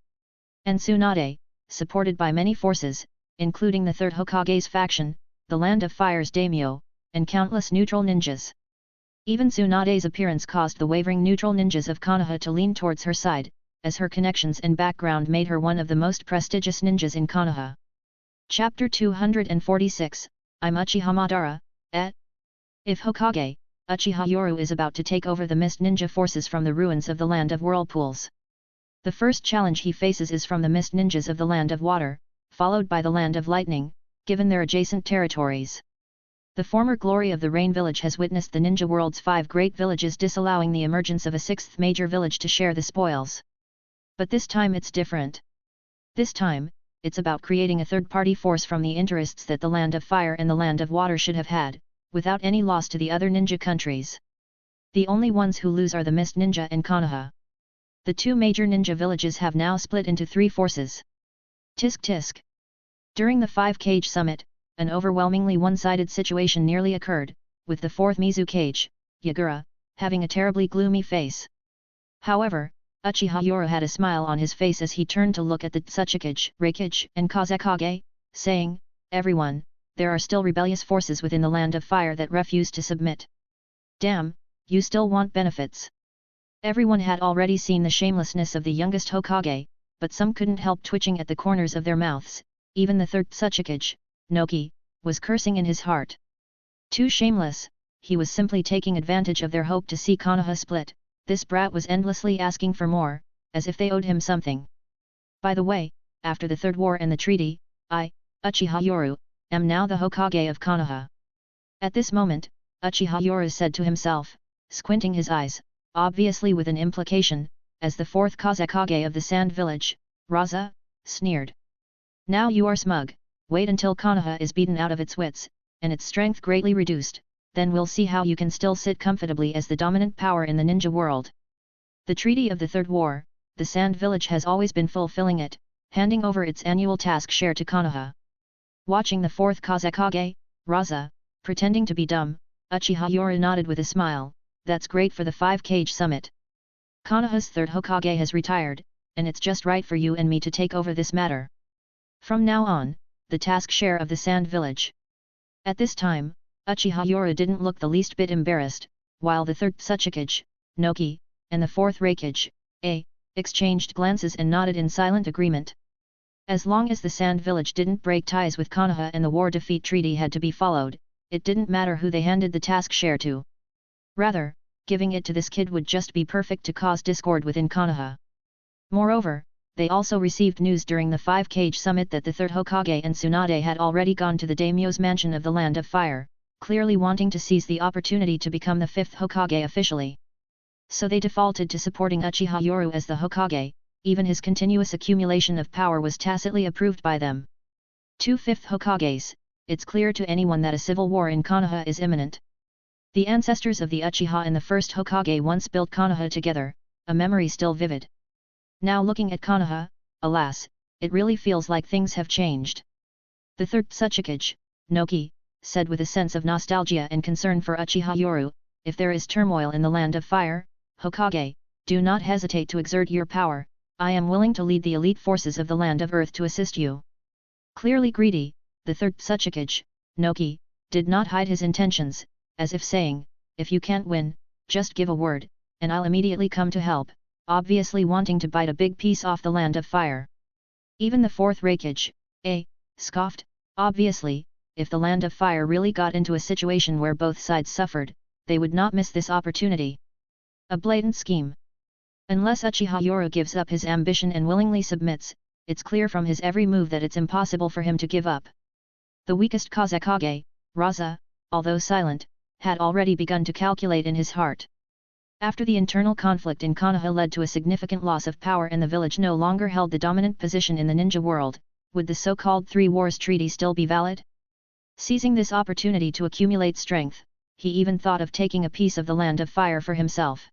And Tsunade, supported by many forces, including the third Hokage's faction, the land of fire's daimyo, and countless neutral ninjas. Even Tsunade's appearance caused the wavering neutral ninjas of Konoha to lean towards her side, as her connections and background made her one of the most prestigious ninjas in Konoha. Chapter 246, I'm Uchiha Madara, et. If Hokage, Uchiha Yoru is about to take over the mist ninja forces from the ruins of the land of whirlpools. The first challenge he faces is from the mist ninjas of the land of water, followed by the land of lightning, given their adjacent territories. The former glory of the Rain Village has witnessed the ninja world's 5 great villages disallowing the emergence of a 6th major village to share the spoils. But this time it's different. This time, it's about creating a third-party force from the interests that the land of fire and the land of water should have had, without any loss to the other ninja countries. The only ones who lose are the Mist Ninja and Konoha. The 2 major ninja villages have now split into 3 forces. Tisk tisk. During the 5-cage summit, an overwhelmingly one-sided situation nearly occurred, with the 4th Mizukage, Yagura, having a terribly gloomy face. However, Uchiha Yoru had a smile on his face as he turned to look at the Tsuchikage, Raikage and Kazekage, saying, "Everyone, there are still rebellious forces within the land of fire that refuse to submit. Damn, you still want benefits." Everyone had already seen the shamelessness of the youngest Hokage, but some couldn't help twitching at the corners of their mouths. Even the third Tsuchikage, Noki, was cursing in his heart. Too shameless, he was simply taking advantage of their hope to see Konoha split. This brat was endlessly asking for more, as if they owed him something. By the way, after the Third War and the treaty, I, Uchiha Yoru, am now the Hokage of Konoha. At this moment, Uchiha Yoru said to himself, squinting his eyes, obviously with an implication, as the 4th Kazekage of the Sand Village, Raza, sneered. "Now you are smug, wait until Konoha is beaten out of its wits, and its strength greatly reduced, then we'll see how you can still sit comfortably as the dominant power in the ninja world. The Treaty of the Third War, the Sand Village has always been fulfilling it, handing over its annual task share to Konoha. Watching the fourth Kazekage, Raza, pretending to be dumb, Uchiha Yoru nodded with a smile. That's great for the 5-cage summit. Konoha's third Hokage has retired, and it's just right for you and me to take over this matter. From now on, the task share of the Sand Village. At this time, Uchiha Yoru didn't look the least bit embarrassed, while the third Tsuchikage, Noki, and the fourth Reikage, exchanged glances and nodded in silent agreement. As long as the Sand Village didn't break ties with Konoha and the war defeat treaty had to be followed, it didn't matter who they handed the task share to. Rather, giving it to this kid would just be perfect to cause discord within Konoha. Moreover, they also received news during the 5-cage summit that the third Hokage and Tsunade had already gone to the daimyo's mansion of the Land of Fire, clearly wanting to seize the opportunity to become the 5th Hokage officially. So they defaulted to supporting Uchiha Yoru as the Hokage, even his continuous accumulation of power was tacitly approved by them. 2 5th Hokages, it's clear to anyone that a civil war in Konoha is imminent. The ancestors of the Uchiha and the first Hokage once built Konoha together, a memory still vivid. Now looking at Konoha, alas, it really feels like things have changed. The third Tsuchikage, Noki, said with a sense of nostalgia and concern for Uchiha Yoru, if there is turmoil in the Land of Fire, Hokage, do not hesitate to exert your power, I am willing to lead the elite forces of the Land of Earth to assist you. Clearly greedy, the third Tsuchikage, Noki, did not hide his intentions, as if saying, if you can't win, just give a word, and I'll immediately come to help, obviously wanting to bite a big piece off the Land of Fire. Even the fourth Reikage, scoffed, obviously, if the Land of Fire really got into a situation where both sides suffered, they would not miss this opportunity. A blatant scheme. Unless Uchiha Yoru gives up his ambition and willingly submits, it's clear from his every move that it's impossible for him to give up. The weakest Kazekage, Raza, although silent, had already begun to calculate in his heart. After the internal conflict in Konoha led to a significant loss of power and the village no longer held the dominant position in the ninja world, would the so-called Three Wars Treaty still be valid? Seizing this opportunity to accumulate strength, he even thought of taking a piece of the Land of Fire for himself.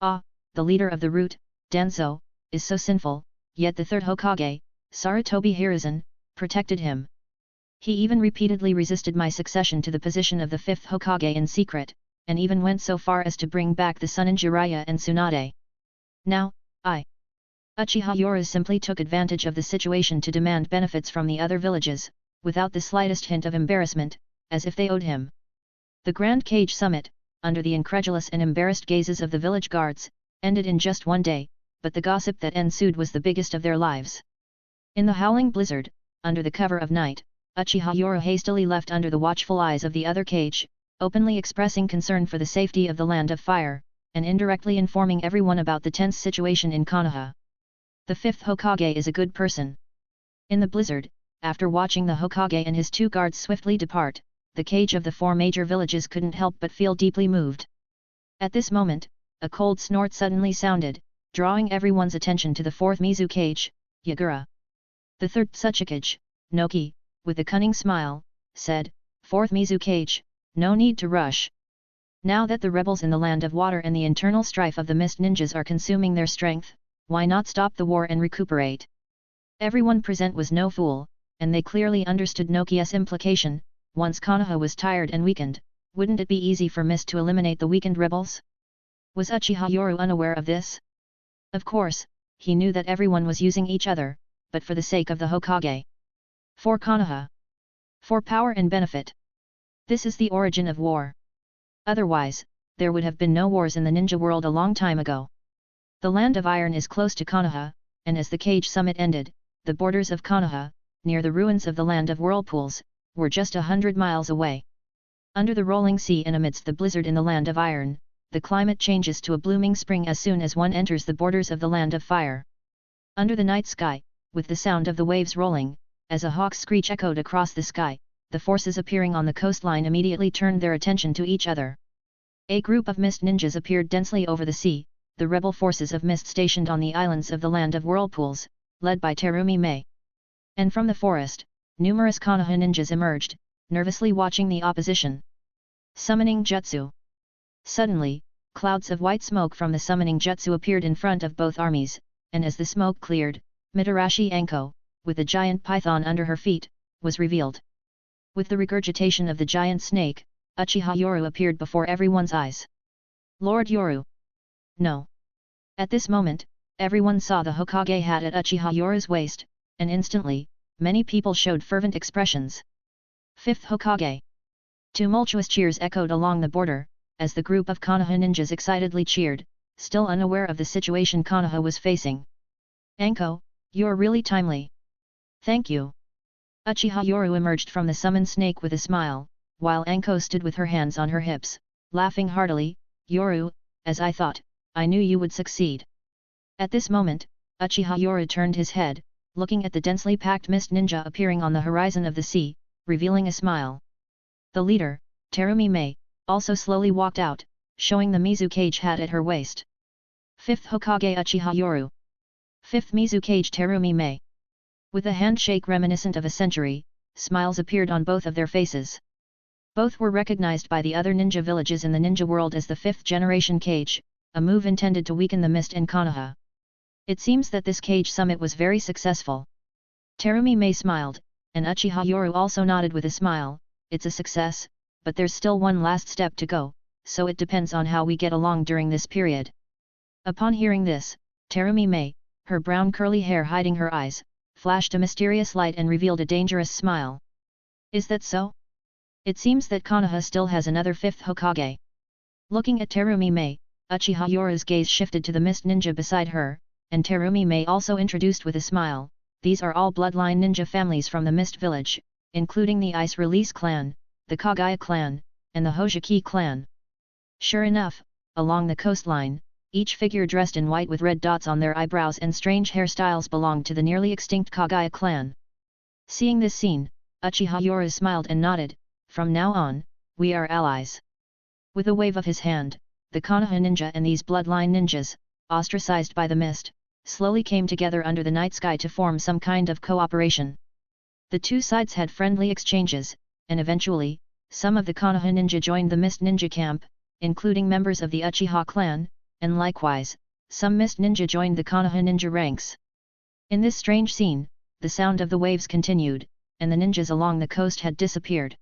The leader of the root, Danzo, is so sinful, yet the third Hokage, Sarutobi Hiruzen, protected him. He even repeatedly resisted my succession to the position of the 5th Hokage in secret, and even went so far as to bring back the Sunin Jiraiya and Tsunade. Now, Uchiha Yoru simply took advantage of the situation to demand benefits from the other villages, without the slightest hint of embarrassment, as if they owed him. The Grand Cage Summit, under the incredulous and embarrassed gazes of the village guards, ended in just one day, but the gossip that ensued was the biggest of their lives. In the howling blizzard, under the cover of night, Uchiha Yoru hastily left under the watchful eyes of the other cage, openly expressing concern for the safety of the Land of Fire, and indirectly informing everyone about the tense situation in Konoha. The 5th Hokage is a good person. In the blizzard, after watching the Hokage and his 2 guards swiftly depart, the cage of the 4 major villages couldn't help but feel deeply moved. At this moment, a cold snort suddenly sounded, drawing everyone's attention to the 4th Mizu cage, Yagura. The 3rd Tsuchikage, Noki, with a cunning smile, said, 4th Mizu cage, no need to rush. Now that the rebels in the Land of Water and the internal strife of the Mist Ninjas are consuming their strength, why not stop the war and recuperate? Everyone present was no fool, and they clearly understood Noki's implication. Once Konoha was tired and weakened, wouldn't it be easy for Mist to eliminate the weakened rebels? Was Uchiha Yoru unaware of this? Of course, he knew that everyone was using each other, but for the sake of the Hokage. For Konoha. For power and benefit. This is the origin of war. Otherwise, there would have been no wars in the ninja world a long time ago. The Land of Iron is close to Konoha, and as the cage summit ended, the borders of Konoha, near the ruins of the Land of Whirlpools, were just 100 miles away. Under the rolling sea and amidst the blizzard in the Land of Iron, the climate changes to a blooming spring as soon as one enters the borders of the Land of Fire. Under the night sky, with the sound of the waves rolling, as a hawk's screech echoed across the sky, the forces appearing on the coastline immediately turned their attention to each other. A group of Mist Ninjas appeared densely over the sea, the rebel forces of Mist stationed on the islands of the Land of Whirlpools, led by Terumi Mei. And from the forest, numerous Konoha ninjas emerged, nervously watching the opposition. Summoning Jutsu. Suddenly, clouds of white smoke from the summoning jutsu appeared in front of both armies, and as the smoke cleared, Mitarashi Anko, with a giant python under her feet, was revealed. With the regurgitation of the giant snake, Uchiha Yoru appeared before everyone's eyes. Lord Yoru! No! At this moment, everyone saw the Hokage hat at Uchiha Yoru's waist, and instantly, many people showed fervent expressions. Fifth Hokage! Tumultuous cheers echoed along the border, as the group of Konoha ninjas excitedly cheered, still unaware of the situation Konoha was facing. Anko, you're really timely. Thank you. Uchiha Yoru emerged from the summoned snake with a smile, while Anko stood with her hands on her hips, laughing heartily. Yoru, as I thought, I knew you would succeed. At this moment, Uchiha Yoru turned his head, looking at the densely packed mist ninja appearing on the horizon of the sea, revealing a smile. The leader, Terumi Mei, also slowly walked out, showing the Mizukage hat at her waist. Fifth Hokage Uchiha Yoru. Fifth Mizukage Terumi Mei. With a handshake reminiscent of a century, smiles appeared on both of their faces. Both were recognized by the other ninja villages in the ninja world as the fifth generation Kage, a move intended to weaken the mist in Konoha. It seems that this Kage summit was very successful. Terumi Mei smiled, and Uchiha Yoru also nodded with a smile. It's a success, but there's still one last step to go, so it depends on how we get along during this period. Upon hearing this, Terumi Mei, her brown curly hair hiding her eyes, flashed a mysterious light and revealed a dangerous smile. Is that so? It seems that Konoha still has another fifth Hokage. Looking at Terumi Mei, Uchiha Yoru's gaze shifted to the mist ninja beside her, and Terumi Mei also introduced with a smile, these are all bloodline ninja families from the Mist Village, including the Ice Release clan, the Kagaya clan, and the Hojiki clan. Sure enough, along the coastline, each figure dressed in white with red dots on their eyebrows and strange hairstyles belonged to the nearly extinct Kagaya clan. Seeing this scene, Uchiha Yoru smiled and nodded, from now on, we are allies. With a wave of his hand, the Konoha ninja and these bloodline ninjas, ostracized by the mist, slowly came together under the night sky to form some kind of cooperation. The two sides had friendly exchanges, and eventually, some of the Konoha ninja joined the Mist Ninja camp, including members of the Uchiha clan, and likewise, some Mist Ninja joined the Konoha ninja ranks. In this strange scene, the sound of the waves continued, and the ninjas along the coast had disappeared.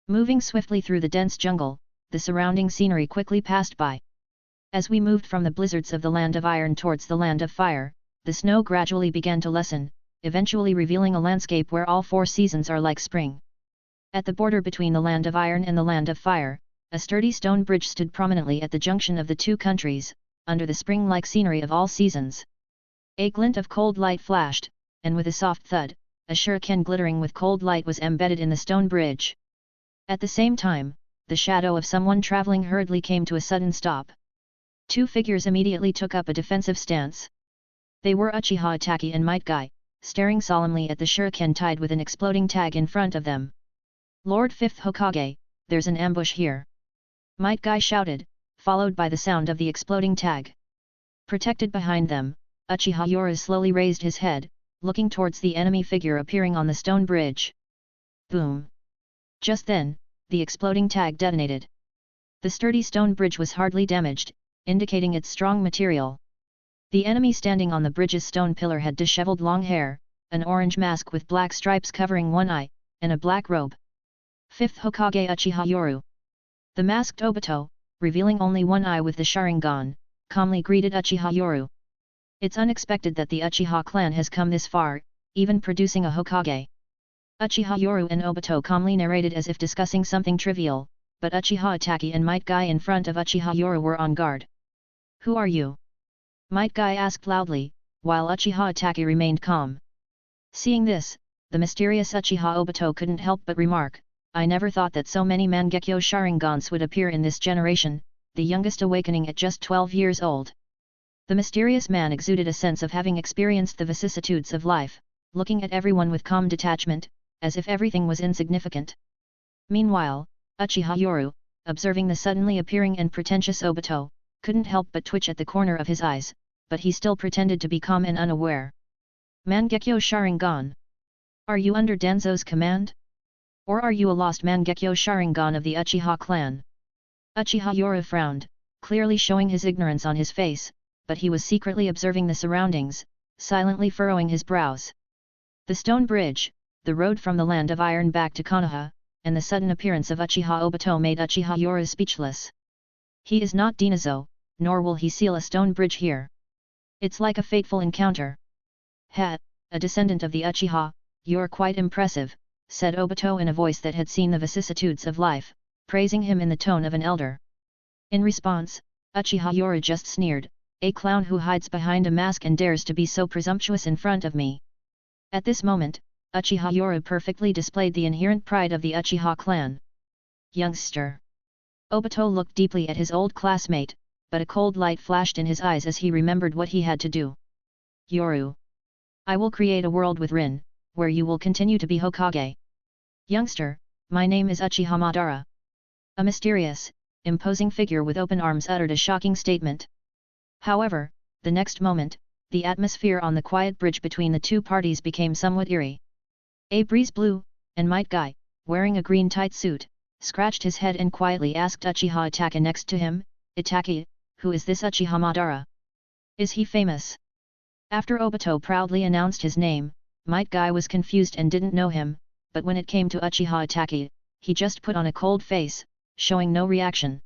Moving swiftly through the dense jungle, the surrounding scenery quickly passed by. As we moved from the blizzards of the Land of Iron towards the Land of Fire, the snow gradually began to lessen, eventually revealing a landscape where all four seasons are like spring. At the border between the Land of Iron and the Land of Fire, a sturdy stone bridge stood prominently at the junction of the two countries, under the spring-like scenery of all seasons. A glint of cold light flashed, and with a soft thud, a shuriken glittering with cold light was embedded in the stone bridge. At the same time, the shadow of someone traveling hurriedly came to a sudden stop. Two figures immediately took up a defensive stance. They were Uchiha Itachi and Might Guy, staring solemnly at the shuriken tied with an exploding tag in front of them. Lord Fifth Hokage, there's an ambush here. Might Guy shouted, followed by the sound of the exploding tag. Protected behind them, Uchiha Yoru slowly raised his head, looking towards the enemy figure appearing on the stone bridge. Boom! Just then, the exploding tag detonated. The sturdy stone bridge was hardly damaged, indicating its strong material. The enemy standing on the bridge's stone pillar had disheveled long hair, an orange mask with black stripes covering one eye, and a black robe. Fifth Hokage Uchiha Yoru. The masked Obito, revealing only one eye with the Sharingan, calmly greeted Uchiha Yoru. It's unexpected that the Uchiha clan has come this far, even producing a Hokage. Uchiha Yoru and Obito calmly narrated as if discussing something trivial, but Uchiha Itachi and Might Guy in front of Uchiha Yoru were on guard. Who are you? Might Guy asked loudly, while Uchiha Itachi remained calm. Seeing this, the mysterious Uchiha Obito couldn't help but remark, I never thought that so many Mangekyo Sharingans would appear in this generation, the youngest awakening at just 12 years old. The mysterious man exuded a sense of having experienced the vicissitudes of life, looking at everyone with calm detachment, as if everything was insignificant. Meanwhile, Uchiha Yoru, observing the suddenly appearing and pretentious Obito, couldn't help but twitch at the corner of his eyes, but he still pretended to be calm and unaware. Mangekyo Sharingan. Are you under Danzo's command? Or are you a lost Mangekyo Sharingan of the Uchiha clan? Uchiha Yora frowned, clearly showing his ignorance on his face, but he was secretly observing the surroundings, silently furrowing his brows. The stone bridge, the road from the land of iron back to Konoha, and the sudden appearance of Uchiha Obito made Uchiha Yora speechless. He is not Dinazo, nor will he seal a stone bridge here. It's like a fateful encounter. Ha, a descendant of the Uchiha, you're quite impressive, said Obito in a voice that had seen the vicissitudes of life, praising him in the tone of an elder. In response, Uchiha Yora just sneered, a clown who hides behind a mask and dares to be so presumptuous in front of me. At this moment, Uchiha Yora perfectly displayed the inherent pride of the Uchiha clan. Youngster. Obito looked deeply at his old classmate, but a cold light flashed in his eyes as he remembered what he had to do. Yoru. I will create a world with Rin, where you will continue to be Hokage. Youngster, my name is Uchiha Madara. A mysterious, imposing figure with open arms uttered a shocking statement. However, the next moment, the atmosphere on the quiet bridge between the two parties became somewhat eerie. A breeze blew, and Might Guy, wearing a green tight suit, scratched his head and quietly asked Uchiha Itachi next to him, Itachi, who is this Uchiha Madara? Is he famous? After Obito proudly announced his name, Might Guy was confused and didn't know him, but when it came to Uchiha Itachi, he just put on a cold face, showing no reaction.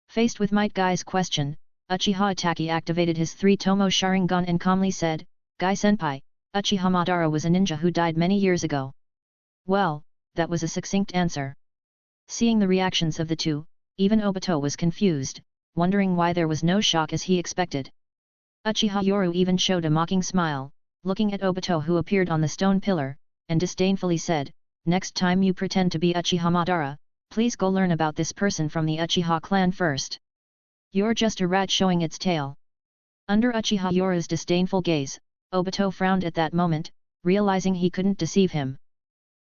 Faced with Might Guy's question, Uchiha Itachi activated his 3-tomo Sharingan and calmly said, Guy-senpai, Uchiha Madara was a ninja who died many years ago. Well, that was a succinct answer. Seeing the reactions of the two, even Obito was confused, wondering why there was no shock as he expected. Uchiha Yoru even showed a mocking smile, looking at Obito who appeared on the stone pillar, and disdainfully said, next time you pretend to be Uchiha Madara, please go learn about this person from the Uchiha clan first. You're just a rat showing its tail. Under Uchiha Yoru's disdainful gaze, Obito frowned at that moment, realizing he couldn't deceive him.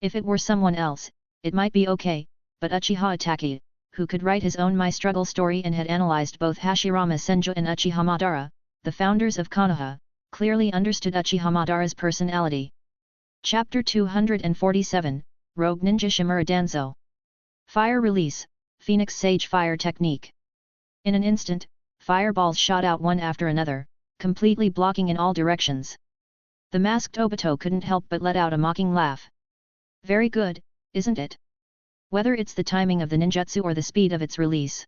If it were someone else, it might be okay, but Uchiha Itachi, who could write his own My Struggle story and had analyzed both Hashirama Senju and Uchiha Madara, the founders of Konoha, clearly understood Uchiha Madara's personality. Chapter 247, Rogue Ninja Shimura Danzo. Fire Release, Phoenix Sage Fire Technique. In an instant, fireballs shot out one after another, completely blocking in all directions. The masked Obito couldn't help but let out a mocking laugh. Very good, isn't it? Whether it's the timing of the ninjutsu or the speed of its release.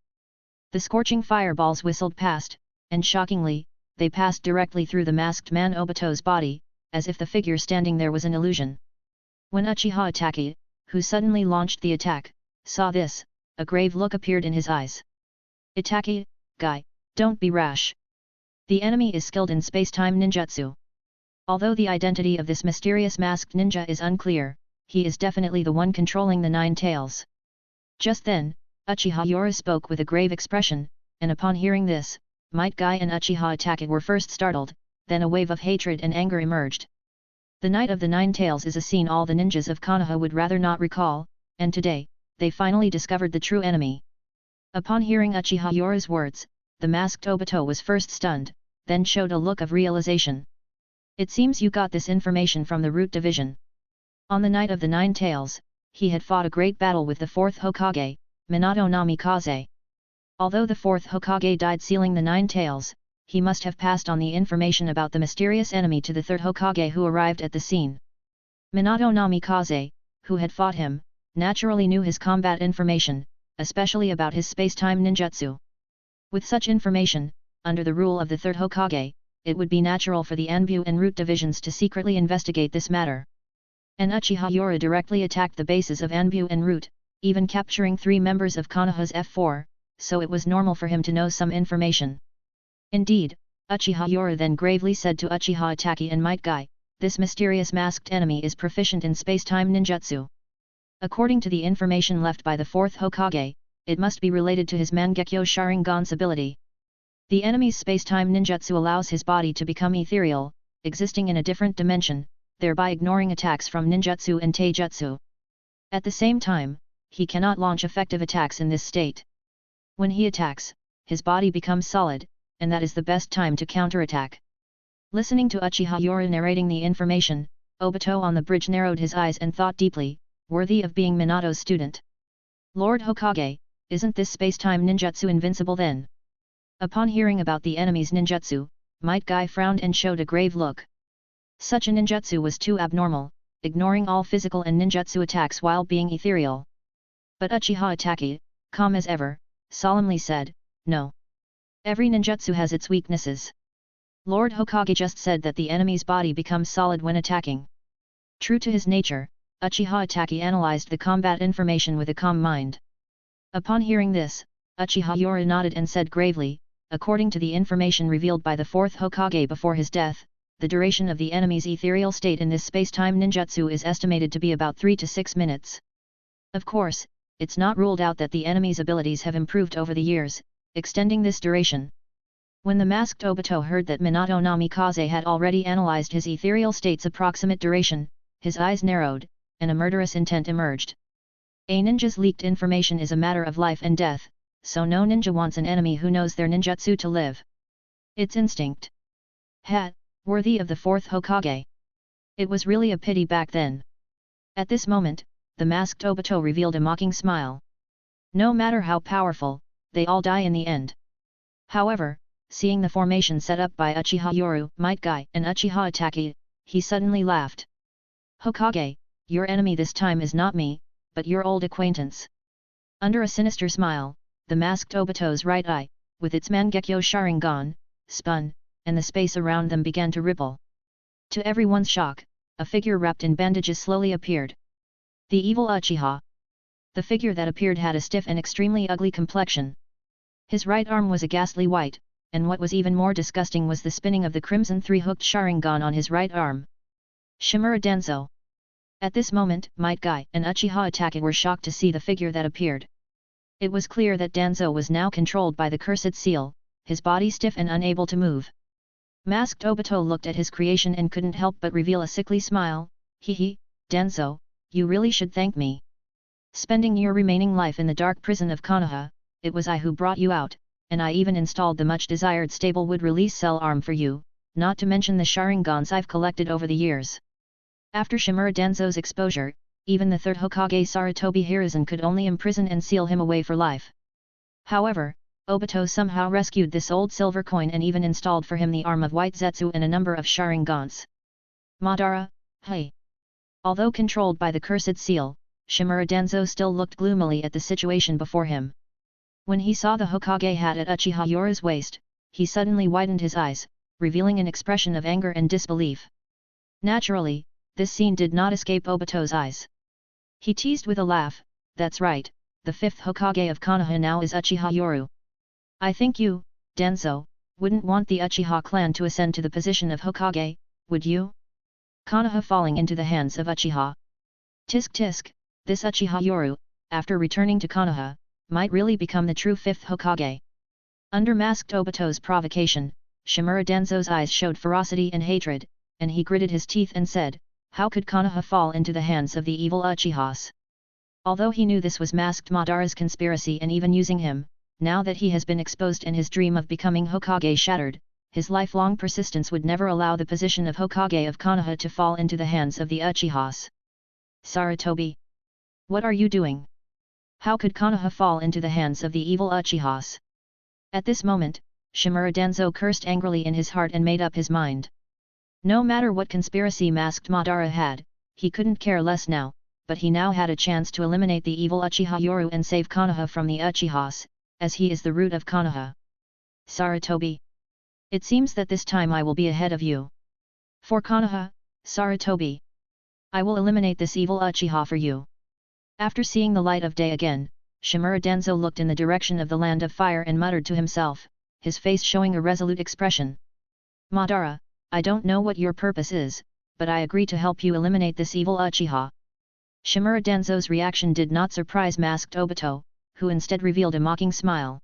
The scorching fireballs whistled past, and shockingly, they passed directly through the masked man Obito's body, as if the figure standing there was an illusion. When Uchiha Itachi, who suddenly launched the attack, saw this, a grave look appeared in his eyes. Itachi, Guy, don't be rash. The enemy is skilled in space-time ninjutsu. Although the identity of this mysterious masked ninja is unclear, he is definitely the one controlling the Nine Tails. Just then, Uchiha Yora spoke with a grave expression, and upon hearing this, Might Guy and Uchiha Itachi were first startled, then a wave of hatred and anger emerged. The Night of the Nine Tails is a scene all the ninjas of Konoha would rather not recall, and today, they finally discovered the true enemy. Upon hearing Uchiha Yora's words, the masked Obito was first stunned, then showed a look of realization. It seems you got this information from the Root Division. On the Night of the Nine Tails, he had fought a great battle with the 4th Hokage, Minato Namikaze. Although the 4th Hokage died sealing the Nine Tails, he must have passed on the information about the mysterious enemy to the 3rd Hokage who arrived at the scene. Minato Namikaze, who had fought him, naturally knew his combat information, especially about his space-time ninjutsu. With such information, under the rule of the 3rd Hokage, it would be natural for the Anbu and Root divisions to secretly investigate this matter. And Uchiha Yora directly attacked the bases of Anbu and Root, even capturing 3 members of Konoha's F4, so it was normal for him to know some information. Indeed, Uchiha Yora then gravely said to Uchiha Itachi and Might Guy, this mysterious masked enemy is proficient in space-time ninjutsu. According to the information left by the 4th Hokage, it must be related to his Mangekyo Sharingan's ability. The enemy's space-time ninjutsu allows his body to become ethereal, existing in a different dimension, thereby ignoring attacks from ninjutsu and taijutsu. At the same time, he cannot launch effective attacks in this state. When he attacks, his body becomes solid, and that is the best time to counterattack. Listening to Uchiha Yora narrating the information, Obito on the bridge narrowed his eyes and thought deeply, worthy of being Minato's student. Lord Hokage, isn't this space-time ninjutsu invincible then? Upon hearing about the enemy's ninjutsu, Might Guy frowned and showed a grave look. Such a ninjutsu was too abnormal, ignoring all physical and ninjutsu attacks while being ethereal. But Uchiha Itachi, calm as ever, solemnly said, "No. Every ninjutsu has its weaknesses. Lord Hokage just said that the enemy's body becomes solid when attacking." True to his nature, Uchiha Itachi analyzed the combat information with a calm mind. Upon hearing this, Uchiha Yoru nodded and said gravely, "According to the information revealed by the fourth Hokage before his death, the duration of the enemy's ethereal state in this space-time ninjutsu is estimated to be about 3 to 6 minutes. Of course, it's not ruled out that the enemy's abilities have improved over the years, extending this duration." When the masked Obito heard that Minato Namikaze had already analyzed his ethereal state's approximate duration, his eyes narrowed, and a murderous intent emerged. A ninja's leaked information is a matter of life and death, so no ninja wants an enemy who knows their ninjutsu to live. It's instinct. Worthy of the fourth Hokage. It was really a pity back then. At this moment, the masked Obito revealed a mocking smile. No matter how powerful, they all die in the end. However, seeing the formation set up by Uchiha Yoru, Might Guy, and Uchiha Itachi, he suddenly laughed. "Hokage, your enemy this time is not me, but your old acquaintance." Under a sinister smile, the masked Obito's right eye, with its Mangekyo Sharingan, spun, and the space around them began to ripple. To everyone's shock, a figure wrapped in bandages slowly appeared. The evil Uchiha. The figure that appeared had a stiff and extremely ugly complexion. His right arm was a ghastly white, and what was even more disgusting was the spinning of the crimson three-hooked Sharingan on his right arm. Shimura Denzo. At this moment, Might Guy and Uchiha Itachi were shocked to see the figure that appeared. It was clear that Danzo was now controlled by the cursed seal, his body stiff and unable to move. Masked Obito looked at his creation and couldn't help but reveal a sickly smile. "Hehe, Danzo, you really should thank me. Spending your remaining life in the dark prison of Konoha, it was I who brought you out, and I even installed the much-desired stable wood-release cell arm for you, not to mention the Sharingans I've collected over the years." After Shimura Danzo's exposure, even the third Hokage Sarutobi Hiruzen could only imprison and seal him away for life. However, Obito somehow rescued this old silver coin and even installed for him the arm of White Zetsu and a number of Sharingans. Madara, hey! Although controlled by the cursed seal, Shimura Danzo still looked gloomily at the situation before him. When he saw the Hokage hat at Uchiha Yoru's waist, he suddenly widened his eyes, revealing an expression of anger and disbelief. Naturally, this scene did not escape Obito's eyes. He teased with a laugh, "That's right, the fifth Hokage of Konoha now is Uchiha Yoru. I think you, Danzo, wouldn't want the Uchiha clan to ascend to the position of Hokage, would you? Konoha falling into the hands of Uchiha. Tisk tisk, this Uchiha Yoru, after returning to Konoha, might really become the true fifth Hokage." Under masked Obito's provocation, Shimura Danzo's eyes showed ferocity and hatred, and he gritted his teeth and said, "How could Konoha fall into the hands of the evil Uchihas?" Although he knew this was masked Madara's conspiracy and even using him, now that he has been exposed and his dream of becoming Hokage shattered, his lifelong persistence would never allow the position of Hokage of Konoha to fall into the hands of the Uchihas. "Sarutobi! What are you doing? How could Konoha fall into the hands of the evil Uchihas?" At this moment, Shimura Danzo cursed angrily in his heart and made up his mind. No matter what conspiracy masked Madara had, he couldn't care less now, but he now had a chance to eliminate the evil Uchiha Yoru and save Konoha from the Uchihas, as he is the root of Konoha. "Sarutobi! It seems that this time I will be ahead of you. For Konoha, Sarutobi! I will eliminate this evil Uchiha for you." After seeing the light of day again, Shimura Danzo looked in the direction of the land of fire and muttered to himself, his face showing a resolute expression. "Madara, I don't know what your purpose is, but I agree to help you eliminate this evil Uchiha." Shimura Danzo's reaction did not surprise masked Obito, who instead revealed a mocking smile.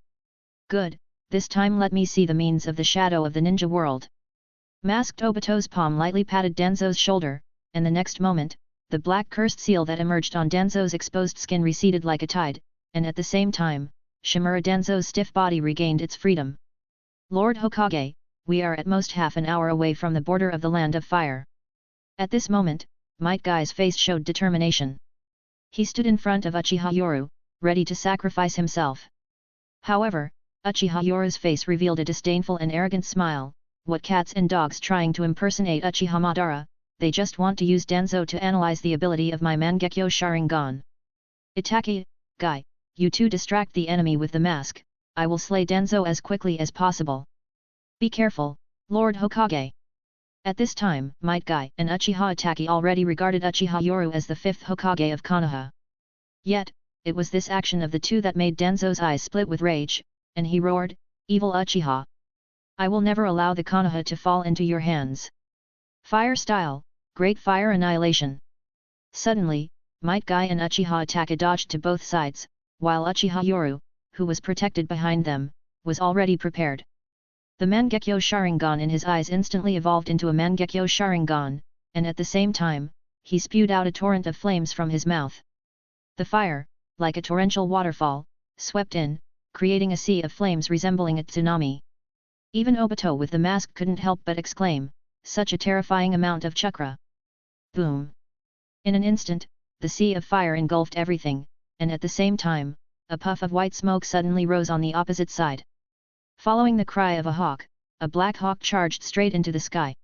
"Good, this time let me see the means of the shadow of the ninja world." Masked Obito's palm lightly patted Danzo's shoulder, and the next moment, the black cursed seal that emerged on Danzo's exposed skin receded like a tide, and at the same time, Shimura Danzo's stiff body regained its freedom. "Lord Hokage, we are at most half an hour away from the border of the land of fire." At this moment, Might Guy's face showed determination. He stood in front of Uchiha Yoru, ready to sacrifice himself. However, Uchiha Yoru's face revealed a disdainful and arrogant smile. What cats and dogs trying to impersonate Uchiha Madara, they just want to use Danzo to analyze the ability of my Mangekyo Sharingan. Itaki, Guy, you two distract the enemy with the mask, I will slay Danzo as quickly as possible. Be careful, Lord Hokage. At this time, Might Guy and Uchiha Itaki already regarded Uchiha Yoru as the fifth Hokage of Konoha. Yet, it was this action of the two that made Danzo's eyes split with rage, and he roared, "Evil Uchiha! I will never allow the Konoha to fall into your hands." Fire style, Great Fire Annihilation. Suddenly, Might Guy and Uchiha Itaki dodged to both sides, while Uchiha Yoru, who was protected behind them, was already prepared. The Mangekyo Sharingan in his eyes instantly evolved into a Mangekyo Sharingan, and at the same time, he spewed out a torrent of flames from his mouth. The fire, like a torrential waterfall, swept in, creating a sea of flames resembling a tsunami. Even Obito with the mask couldn't help but exclaim, "Such a terrifying amount of chakra!" Boom! In an instant, the sea of fire engulfed everything, and at the same time, a puff of white smoke suddenly rose on the opposite side. Following the cry of a hawk, a black hawk charged straight into the sky.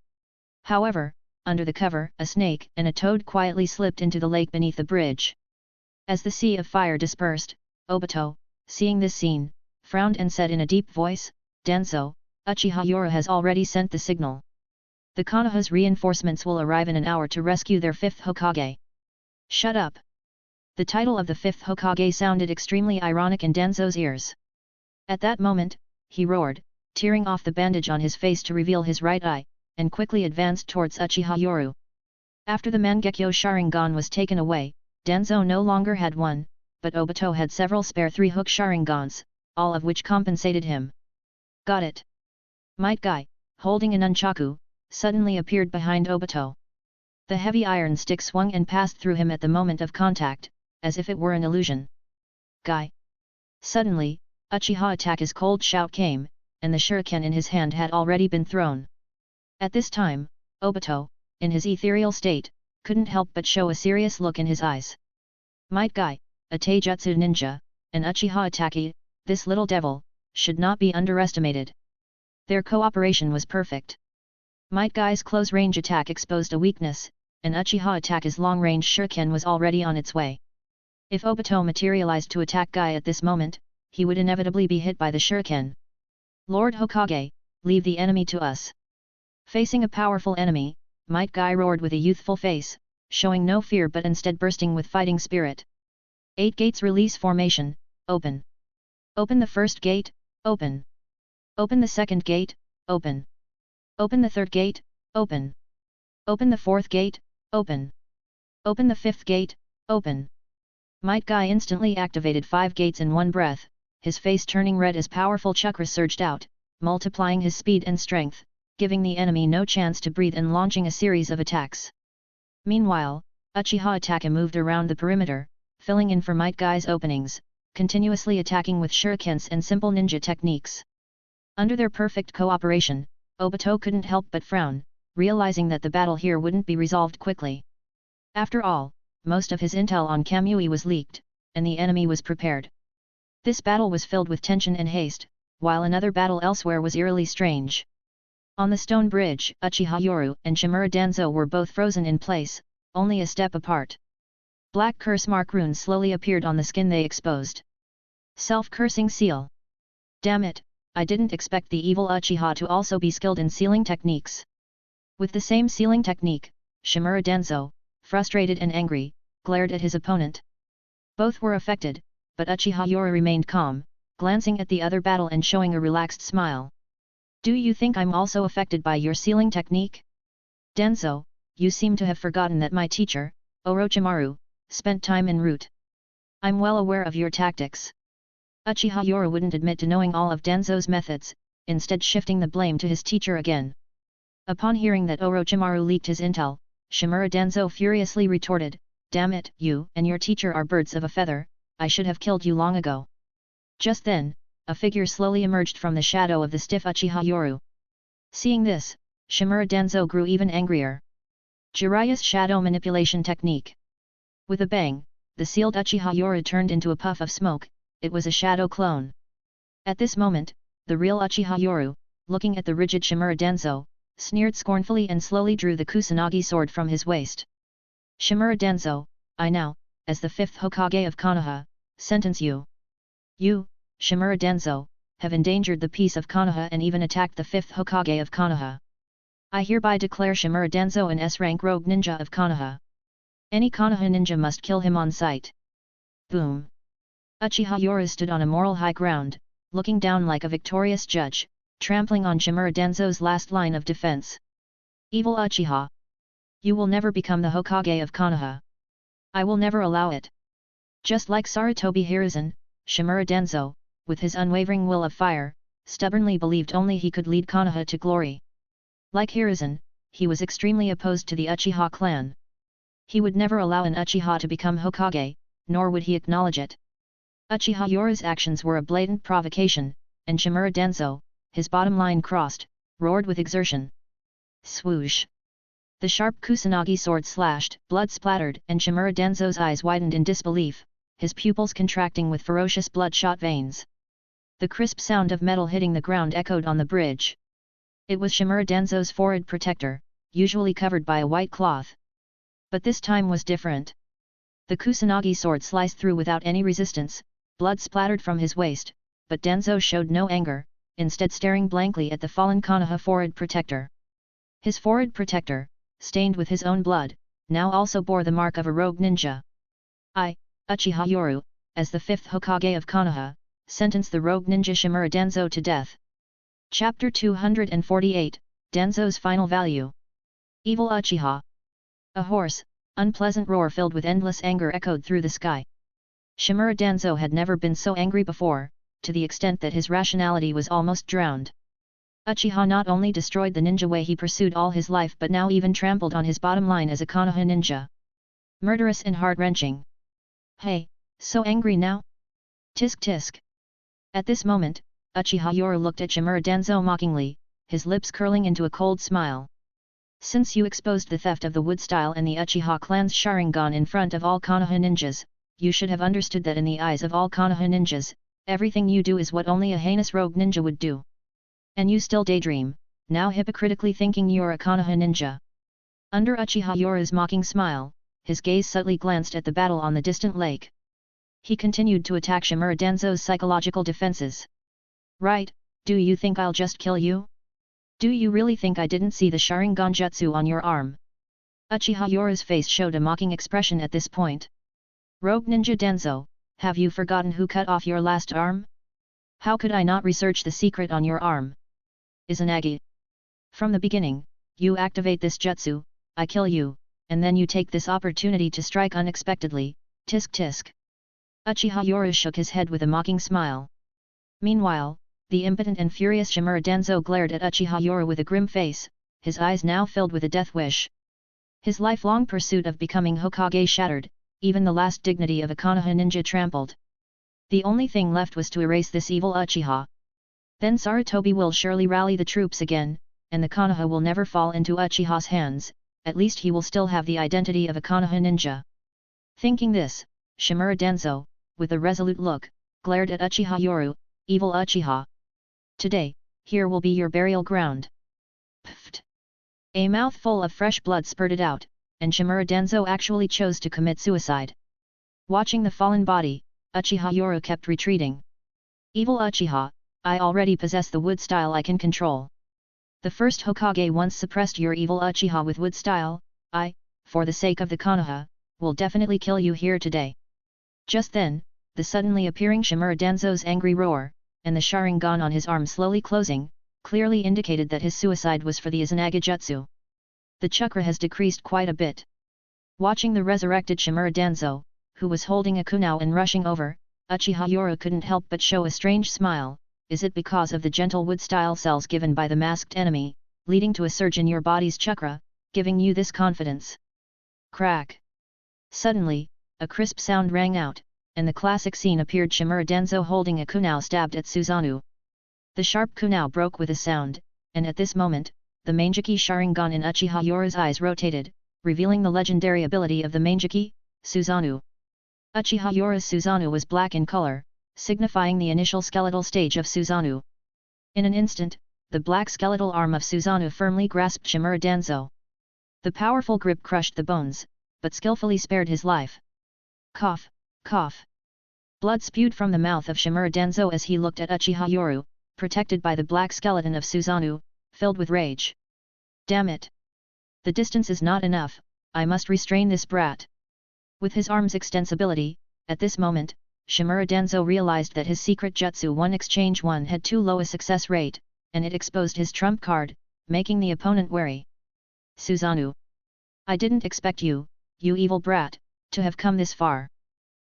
However, under the cover, a snake and a toad quietly slipped into the lake beneath the bridge. As the sea of fire dispersed, Obito, seeing this scene, frowned and said in a deep voice, "Danzo, Uchiha Yoru has already sent the signal. The Konoha's reinforcements will arrive in an hour to rescue their fifth Hokage." "Shut up!" The title of the fifth Hokage sounded extremely ironic in Danzo's ears. At that moment, he roared, tearing off the bandage on his face to reveal his right eye, and quickly advanced towards Uchiha Yoru. After the Mangekyo Sharingan was taken away, Danzo no longer had one, but Obito had several spare three-hook Sharingans, all of which compensated him. "Got it!" Might Guy, holding an nunchaku, suddenly appeared behind Obito. The heavy iron stick swung and passed through him at the moment of contact, as if it were an illusion. "Guy!" Suddenly, Uchiha Itaki's cold shout came, and the shuriken in his hand had already been thrown. At this time, Obito, in his ethereal state, couldn't help but show a serious look in his eyes. Might Guy, a taijutsu ninja, and Uchiha Itaki, this little devil, should not be underestimated. Their cooperation was perfect. Might Guy's close-range attack exposed a weakness, and Uchiha Itaki's long-range shuriken was already on its way. If Obito materialized to attack Guy at this moment, he would inevitably be hit by the shuriken. "Lord Hokage, leave the enemy to us." Facing a powerful enemy, Might Guy roared with a youthful face, showing no fear but instead bursting with fighting spirit. 8 gates release formation, open. Open the first gate, open. Open the second gate, open. Open the third gate, open. Open the fourth gate, open. Open the fifth gate, open. Might Guy instantly activated 5 gates in one breath, his face turning red as powerful chakra surged out, multiplying his speed and strength, giving the enemy no chance to breathe and launching a series of attacks. Meanwhile, Uchiha Itaki moved around the perimeter, filling in for Might Guy's openings, continuously attacking with shurikens and simple ninja techniques. Under their perfect cooperation, Obito couldn't help but frown, realizing that the battle here wouldn't be resolved quickly. After all, most of his intel on Kamui was leaked, and the enemy was prepared. This battle was filled with tension and haste, while another battle elsewhere was eerily strange. On the stone bridge, Uchiha Yoru and Shimura Danzo were both frozen in place, only a step apart. Black curse mark runes slowly appeared on the skin they exposed. Self-cursing seal. Damn it, I didn't expect the evil Uchiha to also be skilled in sealing techniques. With the same sealing technique, Shimura Danzo, frustrated and angry, glared at his opponent. Both were affected, but Uchiha Yoru remained calm, glancing at the other battle and showing a relaxed smile. "Do you think I'm also affected by your sealing technique? Danzo, you seem to have forgotten that my teacher, Orochimaru, spent time en route. I'm well aware of your tactics." Uchiha Yoru wouldn't admit to knowing all of Danzo's methods, instead shifting the blame to his teacher again. Upon hearing that Orochimaru leaked his intel, Shimura Danzo furiously retorted, "Damn it, you and your teacher are birds of a feather, I should have killed you long ago." Just then, a figure slowly emerged from the shadow of the stiff Uchiha Yoru. Seeing this, Shimura Danzo grew even angrier. Jiraiya's shadow manipulation technique. With a bang, the sealed Uchiha Yoru turned into a puff of smoke. It was a shadow clone. At this moment, the real Uchiha Yoru, looking at the rigid Shimura Denzo, sneered scornfully and slowly drew the Kusanagi sword from his waist. Shimura Denzo, I now, as the 5th Hokage of Konoha, sentence you. You, Shimura Denzo, have endangered the peace of Konoha and even attacked the 5th Hokage of Konoha. I hereby declare Shimura Denzo an S-rank rogue ninja of Konoha. Any Konoha ninja must kill him on sight. Boom. Uchiha Yoru stood on a moral high ground, looking down like a victorious judge, trampling on Shimura Denzo's last line of defense. Evil Uchiha! You will never become the Hokage of Konoha. I will never allow it. Just like Sarutobi Hiruzen, Shimura Denzo, with his unwavering will of fire, stubbornly believed only he could lead Konoha to glory. Like Hiruzen, he was extremely opposed to the Uchiha clan. He would never allow an Uchiha to become Hokage, nor would he acknowledge it. Uchiha Yoru's actions were a blatant provocation, and Shimura Denzo, his bottom line crossed, roared with exertion. Swoosh! The sharp Kusanagi sword slashed, blood splattered, and Shimura Denzo's eyes widened in disbelief, his pupils contracting with ferocious bloodshot veins. The crisp sound of metal hitting the ground echoed on the bridge. It was Shimura Denzo's forehead protector, usually covered by a white cloth. But this time was different. The Kusanagi sword sliced through without any resistance, blood splattered from his waist, but Denzo showed no anger, instead staring blankly at the fallen Konoha forehead protector. His forehead protector, stained with his own blood, now also bore the mark of a rogue ninja. I, Uchiha Yoru, as the 5th Hokage of Konoha, sentence the rogue ninja Shimura Denzo to death. Chapter 248, Denzo's Final Value. Evil Uchiha. A hoarse, unpleasant roar filled with endless anger echoed through the sky. Shimura Denzo had never been so angry before, to the extent that his rationality was almost drowned. Uchiha not only destroyed the ninja way he pursued all his life but now even trampled on his bottom line as a Konoha ninja. Murderous and heart-wrenching. Hey, so angry now? Tisk tisk. At this moment, Uchiha Yoru looked at Shimura Denzo mockingly, his lips curling into a cold smile. Since you exposed the theft of the wood style and the Uchiha clan's Sharingan in front of all Konoha ninjas, you should have understood that in the eyes of all Konoha ninjas, everything you do is what only a heinous rogue ninja would do. And you still daydream, now hypocritically thinking you're a Konoha ninja. Under Uchiha Yoru's mocking smile, his gaze subtly glanced at the battle on the distant lake. He continued to attack Shimura Denzo's psychological defenses. Right, do you think I'll just kill you? Do you really think I didn't see the Sharingan jutsu on your arm? Uchiha Yoru's face showed a mocking expression at this point. Rogue Ninja Denzo, have you forgotten who cut off your last arm? How could I not research the secret on your arm? Izanagi. From the beginning, you activate this jutsu, I kill you, and then you take this opportunity to strike unexpectedly, tisk tisk. Uchiha Yoru shook his head with a mocking smile. Meanwhile, the impotent and furious Shimura Denzo glared at Uchiha Yoru with a grim face, his eyes now filled with a death wish. His lifelong pursuit of becoming Hokage shattered, even the last dignity of a Konoha ninja trampled. The only thing left was to erase this evil Uchiha. Then Sarutobi will surely rally the troops again, and the Konoha will never fall into Uchiha's hands, at least he will still have the identity of a Konoha ninja. Thinking this, Shimura Denzo, with a resolute look, glared at Uchiha Yoru, evil Uchiha. Today, here will be your burial ground. Pfft. A mouthful of fresh blood spurted out, and Shimura Denzo actually chose to commit suicide. Watching the fallen body, Uchiha Yoru kept retreating. Evil Uchiha, I already possess the wood style I can control. The first Hokage once suppressed your evil Uchiha with wood style, I, for the sake of the Konoha, will definitely kill you here today. Just then, the suddenly appearing Shimura Denzo's angry roar, and the Sharingan on his arm slowly closing, clearly indicated that his suicide was for the Izanagi Jutsu. The chakra has decreased quite a bit. Watching the resurrected Shimura Denzo, who was holding a kunao and rushing over, Uchiha Yoru couldn't help but show a strange smile. Is it because of the gentle wood style cells given by the masked enemy, leading to a surge in your body's chakra, giving you this confidence? Crack! Suddenly, a crisp sound rang out, and the classic scene appeared: Shimura Denzo holding a kunao stabbed at Susanoo. The sharp kunao broke with a sound, and at this moment, the Manjiki Sharingan in Uchiha Yoru's eyes rotated, revealing the legendary ability of the Manjiki, Susanoo. Uchiha Yora's Susanoo was black in color, signifying the initial skeletal stage of Susanoo. In an instant, the black skeletal arm of Susanoo firmly grasped Shimura Danzo. The powerful grip crushed the bones, but skillfully spared his life. Cough, cough. Blood spewed from the mouth of Shimura Danzo as he looked at Uchiha Yoru, protected by the black skeleton of Susanoo, filled with rage. Damn it! The distance is not enough, I must restrain this brat. With his arm's extensibility, at this moment, Shimura Danzo realized that his secret Jutsu 1 Exchange 1 had too low a success rate, and it exposed his trump card, making the opponent wary. Susanoo. I didn't expect you, you evil brat, to have come this far.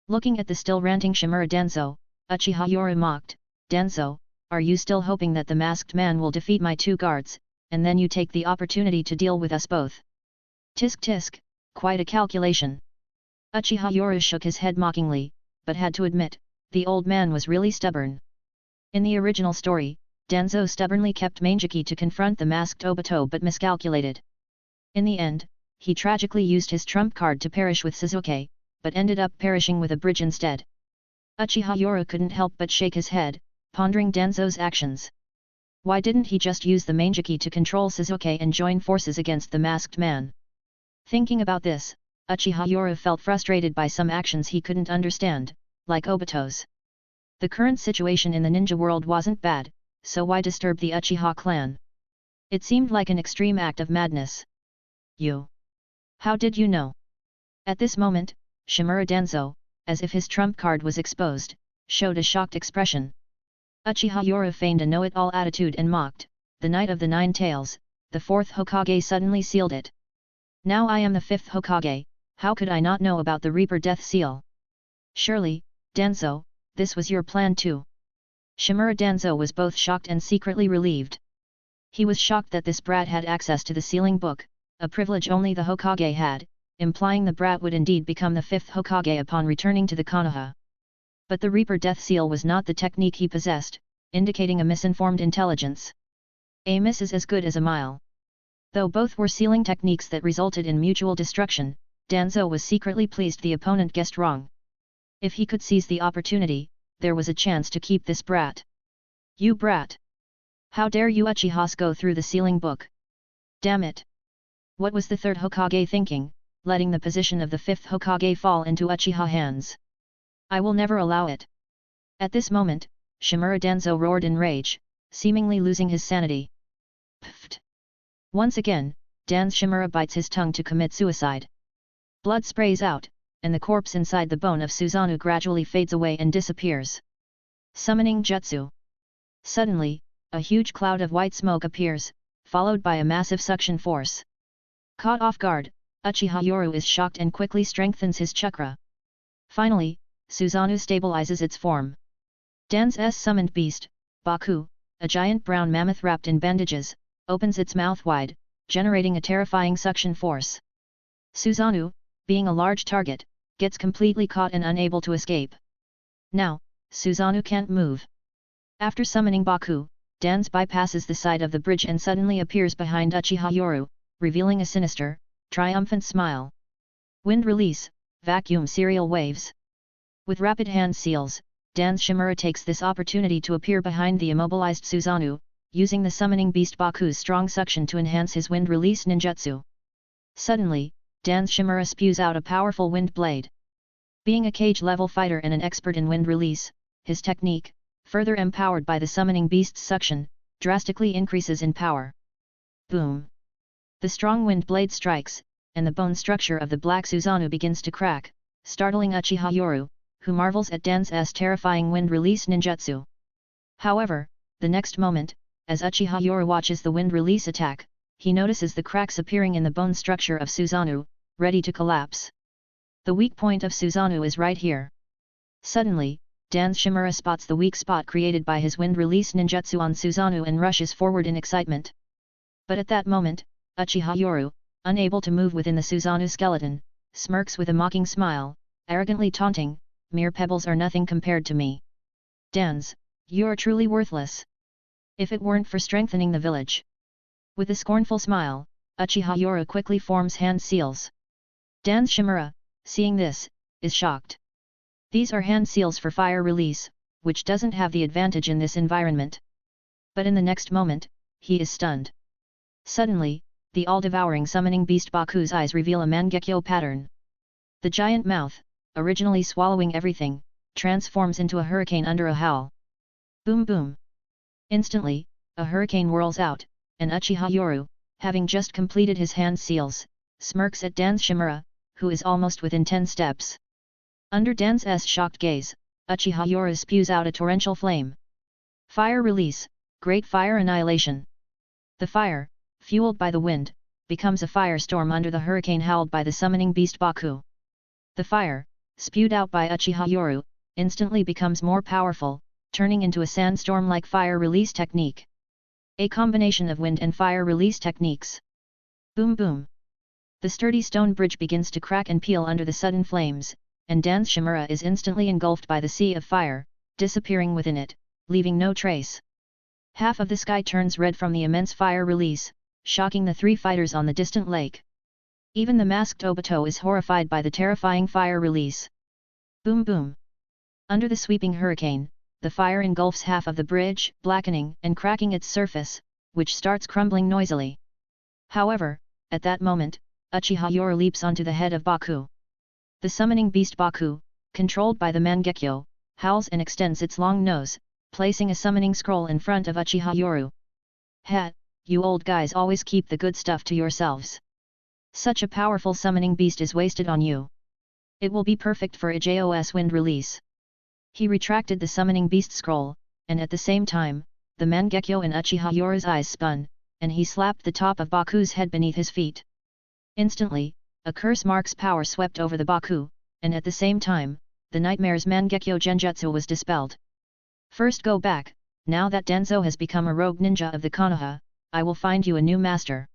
Looking at the still ranting Shimura Danzo, Uchiha Yoru mocked, Danzo, are you still hoping that the masked man will defeat my two guards, and then you take the opportunity to deal with us both? Tisk tisk, quite a calculation. Uchiha Yoru shook his head mockingly, but had to admit, the old man was really stubborn. In the original story, Danzo stubbornly kept Mangeki to confront the masked Obito but miscalculated. In the end, he tragically used his trump card to perish with Sasuke, but ended up perishing with a bridge instead. Uchiha Yoru couldn't help but shake his head, pondering Danzo's actions. Why didn't he just use the Mangeki to control Sasuke and join forces against the masked man? Thinking about this, Uchiha Yoru felt frustrated by some actions he couldn't understand, like Obito's. The current situation in the ninja world wasn't bad, so why disturb the Uchiha clan? It seemed like an extreme act of madness. You? How did you know? At this moment, Shimura Danzo, as if his trump card was exposed, showed a shocked expression. Uchiha Yoru feigned a know-it-all attitude and mocked, the Knight of the Nine Tails, the fourth Hokage suddenly sealed it. Now I am the fifth Hokage, how could I not know about the Reaper Death Seal? Surely, Danzo, this was your plan too. Shimura Danzo was both shocked and secretly relieved. He was shocked that this brat had access to the sealing book, a privilege only the Hokage had, implying the brat would indeed become the fifth Hokage upon returning to the Konoha. But the Reaper Death Seal was not the technique he possessed, indicating a misinformed intelligence. A miss is as good as a mile. Though both were sealing techniques that resulted in mutual destruction, Danzo was secretly pleased the opponent guessed wrong. If he could seize the opportunity, there was a chance to keep this brat. You brat! How dare you Uchihas go through the sealing book? Damn it! What was the third Hokage thinking, letting the position of the fifth Hokage fall into Uchiha hands? I will never allow it. At this moment, Shimura Danzo roared in rage, seemingly losing his sanity. Pfft! Once again, Dan's Shimura bites his tongue to commit suicide. Blood sprays out, and the corpse inside the bone of Susanoo gradually fades away and disappears. Summoning Jutsu. Suddenly, a huge cloud of white smoke appears, followed by a massive suction force. Caught off guard, Uchiha Yoru is shocked and quickly strengthens his chakra. Finally, Susanoo stabilizes its form. Dan's summoned beast, Baku, a giant brown mammoth wrapped in bandages, opens its mouth wide, generating a terrifying suction force. Susanoo, being a large target, gets completely caught and unable to escape. Now, Susanoo can't move. After summoning Baku, Dan's bypasses the side of the bridge and suddenly appears behind Uchiha Yoru, revealing a sinister, triumphant smile. Wind release, vacuum serial waves. With rapid hand seals, Dan's Shimura takes this opportunity to appear behind the immobilized Susanoo, using the summoning beast Baku's strong suction to enhance his wind release ninjutsu. Suddenly, Dan's Shimura spews out a powerful wind blade. Being a cage-level fighter and an expert in wind release, his technique, further empowered by the summoning beast's suction, drastically increases in power. Boom! The strong wind blade strikes, and the bone structure of the black Susanoo begins to crack, startling Uchiha Yoru, who marvels at Dan's terrifying wind release ninjutsu. However, the next moment, as Uchiha Yoru watches the wind release attack, he notices the cracks appearing in the bone structure of Susanoo, ready to collapse. The weak point of Susanoo is right here. Suddenly, Dan's Shimura spots the weak spot created by his wind release ninjutsu on Susanoo and rushes forward in excitement. But at that moment, Uchiha Yoru, unable to move within the Susanoo skeleton, smirks with a mocking smile, arrogantly taunting, "Mere pebbles are nothing compared to me. Dans, you're truly worthless. If it weren't for strengthening the village." With a scornful smile, Uchiha Yoru quickly forms hand seals. Dan's Shimura, seeing this, is shocked. These are hand seals for fire release, which doesn't have the advantage in this environment. But in the next moment, he is stunned. Suddenly, the all-devouring summoning beast Baku's eyes reveal a Mangekyo pattern. The giant mouth, originally swallowing everything, transforms into a hurricane under a howl. Boom boom! Instantly, a hurricane whirls out, and Uchiha Yoru, having just completed his hand seals, smirks at Dan's Shimura, who is almost within 10 steps. Under Dan's shocked gaze, Uchiha Yoru spews out a torrential flame. Fire release, great fire annihilation. The fire, fueled by the wind, becomes a firestorm under the hurricane howled by the summoning beast Baku. The fire, spewed out by Uchiha Yoru, instantly becomes more powerful, turning into a sandstorm-like fire release technique. A combination of wind and fire release techniques. Boom boom! The sturdy stone bridge begins to crack and peel under the sudden flames, and Dan's Shimura is instantly engulfed by the sea of fire, disappearing within it, leaving no trace. Half of the sky turns red from the immense fire release, shocking the 3 fighters on the distant lake. Even the masked Obito is horrified by the terrifying fire release. Boom boom! Under the sweeping hurricane, the fire engulfs half of the bridge, blackening and cracking its surface, which starts crumbling noisily. However, at that moment, Uchiha Yoru leaps onto the head of Baku. The summoning beast Baku, controlled by the Mangekyo, howls and extends its long nose, placing a summoning scroll in front of Uchiha Yoru. "Ha, you old guys always keep the good stuff to yourselves. Such a powerful summoning beast is wasted on you. It will be perfect for Ijos wind release." He retracted the summoning beast scroll, and at the same time, the Mangekyo in Uchiha Yoru's eyes spun, and he slapped the top of Baku's head beneath his feet. Instantly, a curse mark's power swept over the Baku, and at the same time, the nightmare's Mangekyo Genjutsu was dispelled. "First go back, now that Denzo has become a rogue ninja of the Konoha, I will find you a new master."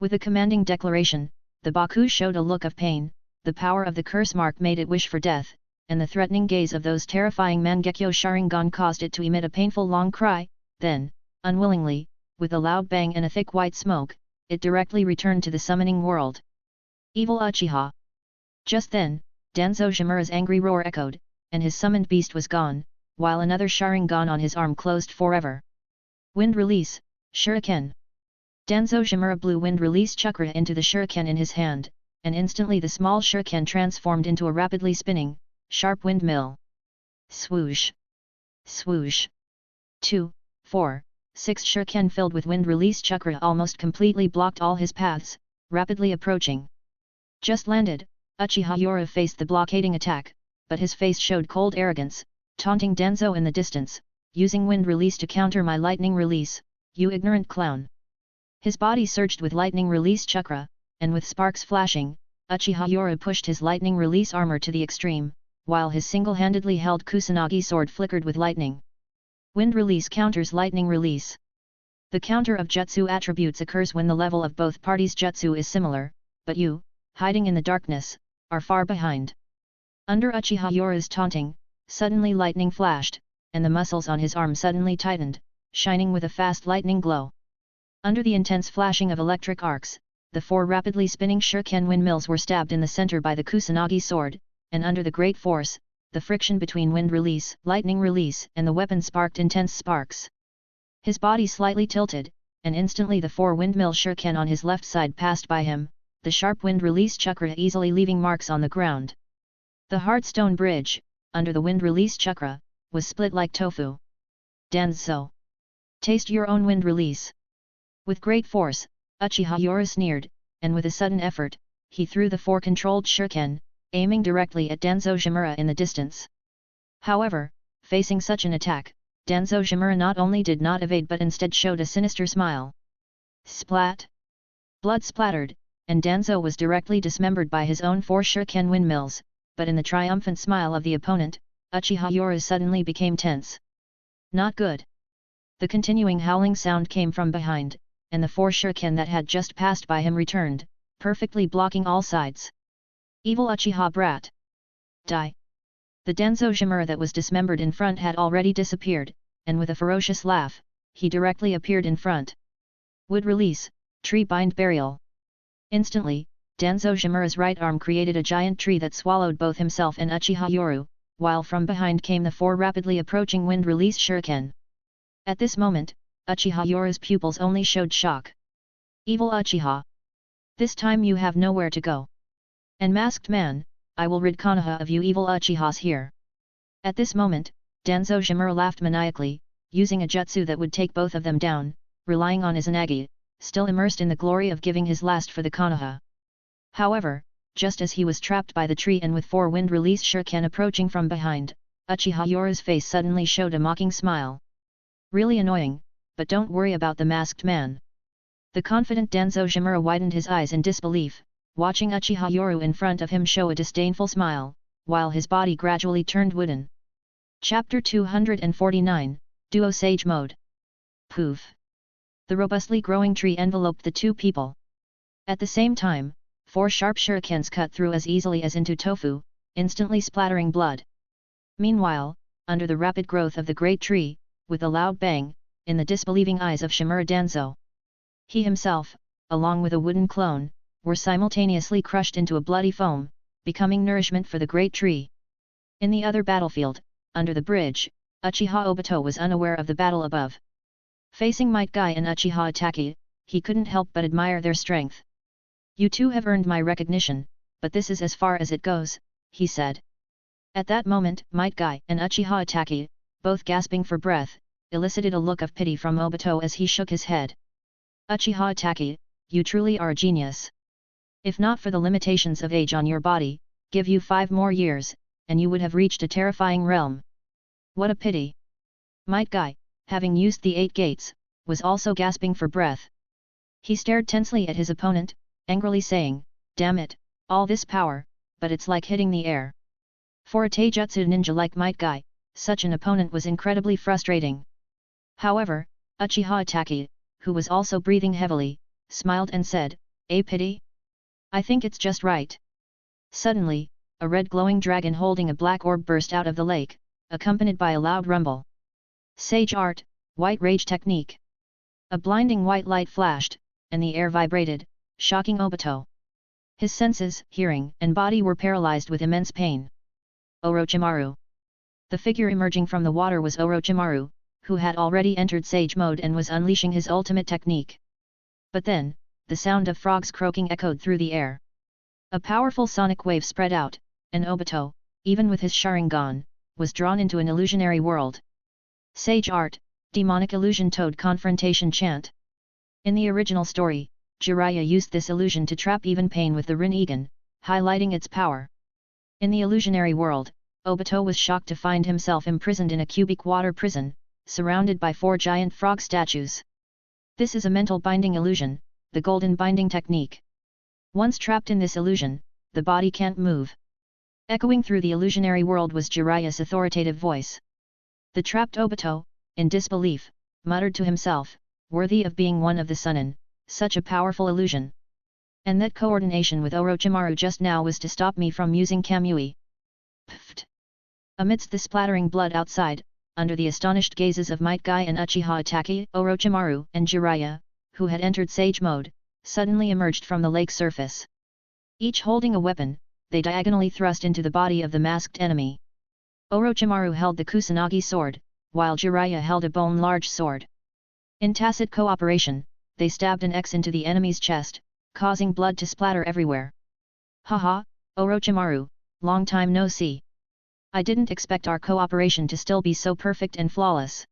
With a commanding declaration, the Baku showed a look of pain, the power of the curse mark made it wish for death, and the threatening gaze of those terrifying Mangekyo Sharingan caused it to emit a painful long cry, then, unwillingly, with a loud bang and a thick white smoke, it directly returned to the summoning world. Evil Uchiha! Just then, Danzo Shimura's angry roar echoed, and his summoned beast was gone, while another Sharingan on his arm closed forever. Wind release, Shuriken! Danzo Shimura blew wind release chakra into the shuriken in his hand, and instantly the small shuriken transformed into a rapidly spinning, sharp windmill. Swoosh! Swoosh! 2, 4, 6 shuriken filled with wind release chakra almost completely blocked all his paths, rapidly approaching. Just landed, Uchiha Yoru faced the blockading attack, but his face showed cold arrogance, taunting Danzo in the distance, "Using wind release to counter my lightning release, you ignorant clown." His body surged with lightning release chakra, and with sparks flashing, Uchiha Yoru pushed his lightning release armor to the extreme, while his single-handedly held Kusanagi sword flickered with lightning. Wind release counters lightning release. The counter of jutsu attributes occurs when the level of both parties' jutsu is similar, but you, hiding in the darkness, are far behind. Under Uchiha Yoru's taunting, suddenly lightning flashed, and the muscles on his arm suddenly tightened, shining with a fast lightning glow. Under the intense flashing of electric arcs, the 4 rapidly spinning shuriken windmills were stabbed in the center by the Kusanagi sword, and under the great force, the friction between wind release, lightning release and the weapon sparked intense sparks. His body slightly tilted, and instantly the 4 windmill shuriken on his left side passed by him, the sharp wind release chakra easily leaving marks on the ground. The hard stone bridge, under the wind release chakra, was split like tofu. Danzo! Taste your own wind release! With great force, Uchiha Yoru sneered, and with a sudden effort, he threw the 4 controlled shuriken, aiming directly at Danzo Shimura in the distance. However, facing such an attack, Danzo Shimura not only did not evade but instead showed a sinister smile. Splat! Blood splattered, and Danzo was directly dismembered by his own 4 shuriken windmills, but in the triumphant smile of the opponent, Uchiha Yoru suddenly became tense. Not good. The continuing howling sound came from behind, and the 4 shuriken that had just passed by him returned, perfectly blocking all sides. Evil Uchiha brat! Die! The Danzo Shimura that was dismembered in front had already disappeared, and with a ferocious laugh, he directly appeared in front. Wood release, tree bind burial. Instantly, Danzo Shimura's right arm created a giant tree that swallowed both himself and Uchiha Yoru, while from behind came the 4 rapidly approaching wind-release shuriken. At this moment, Uchiha Yoru's pupils only showed shock. Evil Uchiha! This time you have nowhere to go. And masked man, I will rid Konoha of you evil Uchihas here. At this moment, Danzo Shimura laughed maniacally, using a jutsu that would take both of them down, relying on Izanagi, still immersed in the glory of giving his last for the Konoha. However, just as he was trapped by the tree and with 4 wind-release shuriken approaching from behind, Uchiha Yoru's face suddenly showed a mocking smile. Really annoying, but don't worry about the masked man. The confident Danzo Shimura widened his eyes in disbelief, watching Uchiha Yoru in front of him show a disdainful smile, while his body gradually turned wooden. Chapter 249, Duo Sage Mode. Poof! The robustly growing tree enveloped the 2 people. At the same time, 4 sharp shurikens cut through as easily as into tofu, instantly splattering blood. Meanwhile, under the rapid growth of the great tree, with a loud bang, in the disbelieving eyes of Shimura Danzo, he himself, along with a wooden clone, were simultaneously crushed into a bloody foam, becoming nourishment for the great tree. In the other battlefield, under the bridge, Uchiha Obito was unaware of the battle above. Facing Might Guy and Uchiha Itachi, he couldn't help but admire their strength. You 2 have earned my recognition, but this is as far as it goes, he said. At that moment, Might Guy and Uchiha Itachi, both gasping for breath, elicited a look of pity from Obito as he shook his head. Uchiha Itachi, you truly are a genius. If not for the limitations of age on your body, give you 5 more years, and you would have reached a terrifying realm. What a pity! Might Guy, having used the 8 gates, was also gasping for breath. He stared tensely at his opponent, angrily saying, damn it, all this power, but it's like hitting the air. For a taijutsu ninja like Might Guy, such an opponent was incredibly frustrating. However, Uchiha Itachi, who was also breathing heavily, smiled and said, a pity? I think it's just right. Suddenly, a red glowing dragon holding a black orb burst out of the lake, accompanied by a loud rumble. Sage Art, White Rage Technique. A blinding white light flashed, and the air vibrated, shocking Obito. His senses, hearing, and body were paralyzed with immense pain. Orochimaru. The figure emerging from the water was Orochimaru, who had already entered Sage Mode and was unleashing his ultimate technique. But then, the sound of frogs croaking echoed through the air. A powerful sonic wave spread out, and Obito, even with his Sharingan, was drawn into an illusionary world. Sage Art, Demonic Illusion Toad Confrontation Chant. In the original story, Jiraiya used this illusion to trap even pain with the Rinnegan, highlighting its power. In the illusionary world, Obito was shocked to find himself imprisoned in a cubic water prison, surrounded by 4 giant frog statues. This is a mental binding illusion, the golden binding technique. Once trapped in this illusion, the body can't move. Echoing through the illusionary world was Jiraiya's authoritative voice. The trapped Obito, in disbelief, muttered to himself, worthy of being one of the Sunin, such a powerful illusion. And that coordination with Orochimaru just now was to stop me from using Kamui. Pfft! Amidst the splattering blood outside, under the astonished gazes of Might Guy and Uchiha Itachi, Orochimaru and Jiraiya, who had entered Sage Mode, suddenly emerged from the lake surface. Each holding a weapon, they diagonally thrust into the body of the masked enemy. Orochimaru held the Kusanagi sword, while Jiraiya held a bone-large sword. In tacit cooperation, they stabbed an X into the enemy's chest, causing blood to splatter everywhere. Haha, Orochimaru, long time no see. I didn't expect our cooperation to still be so perfect and flawless.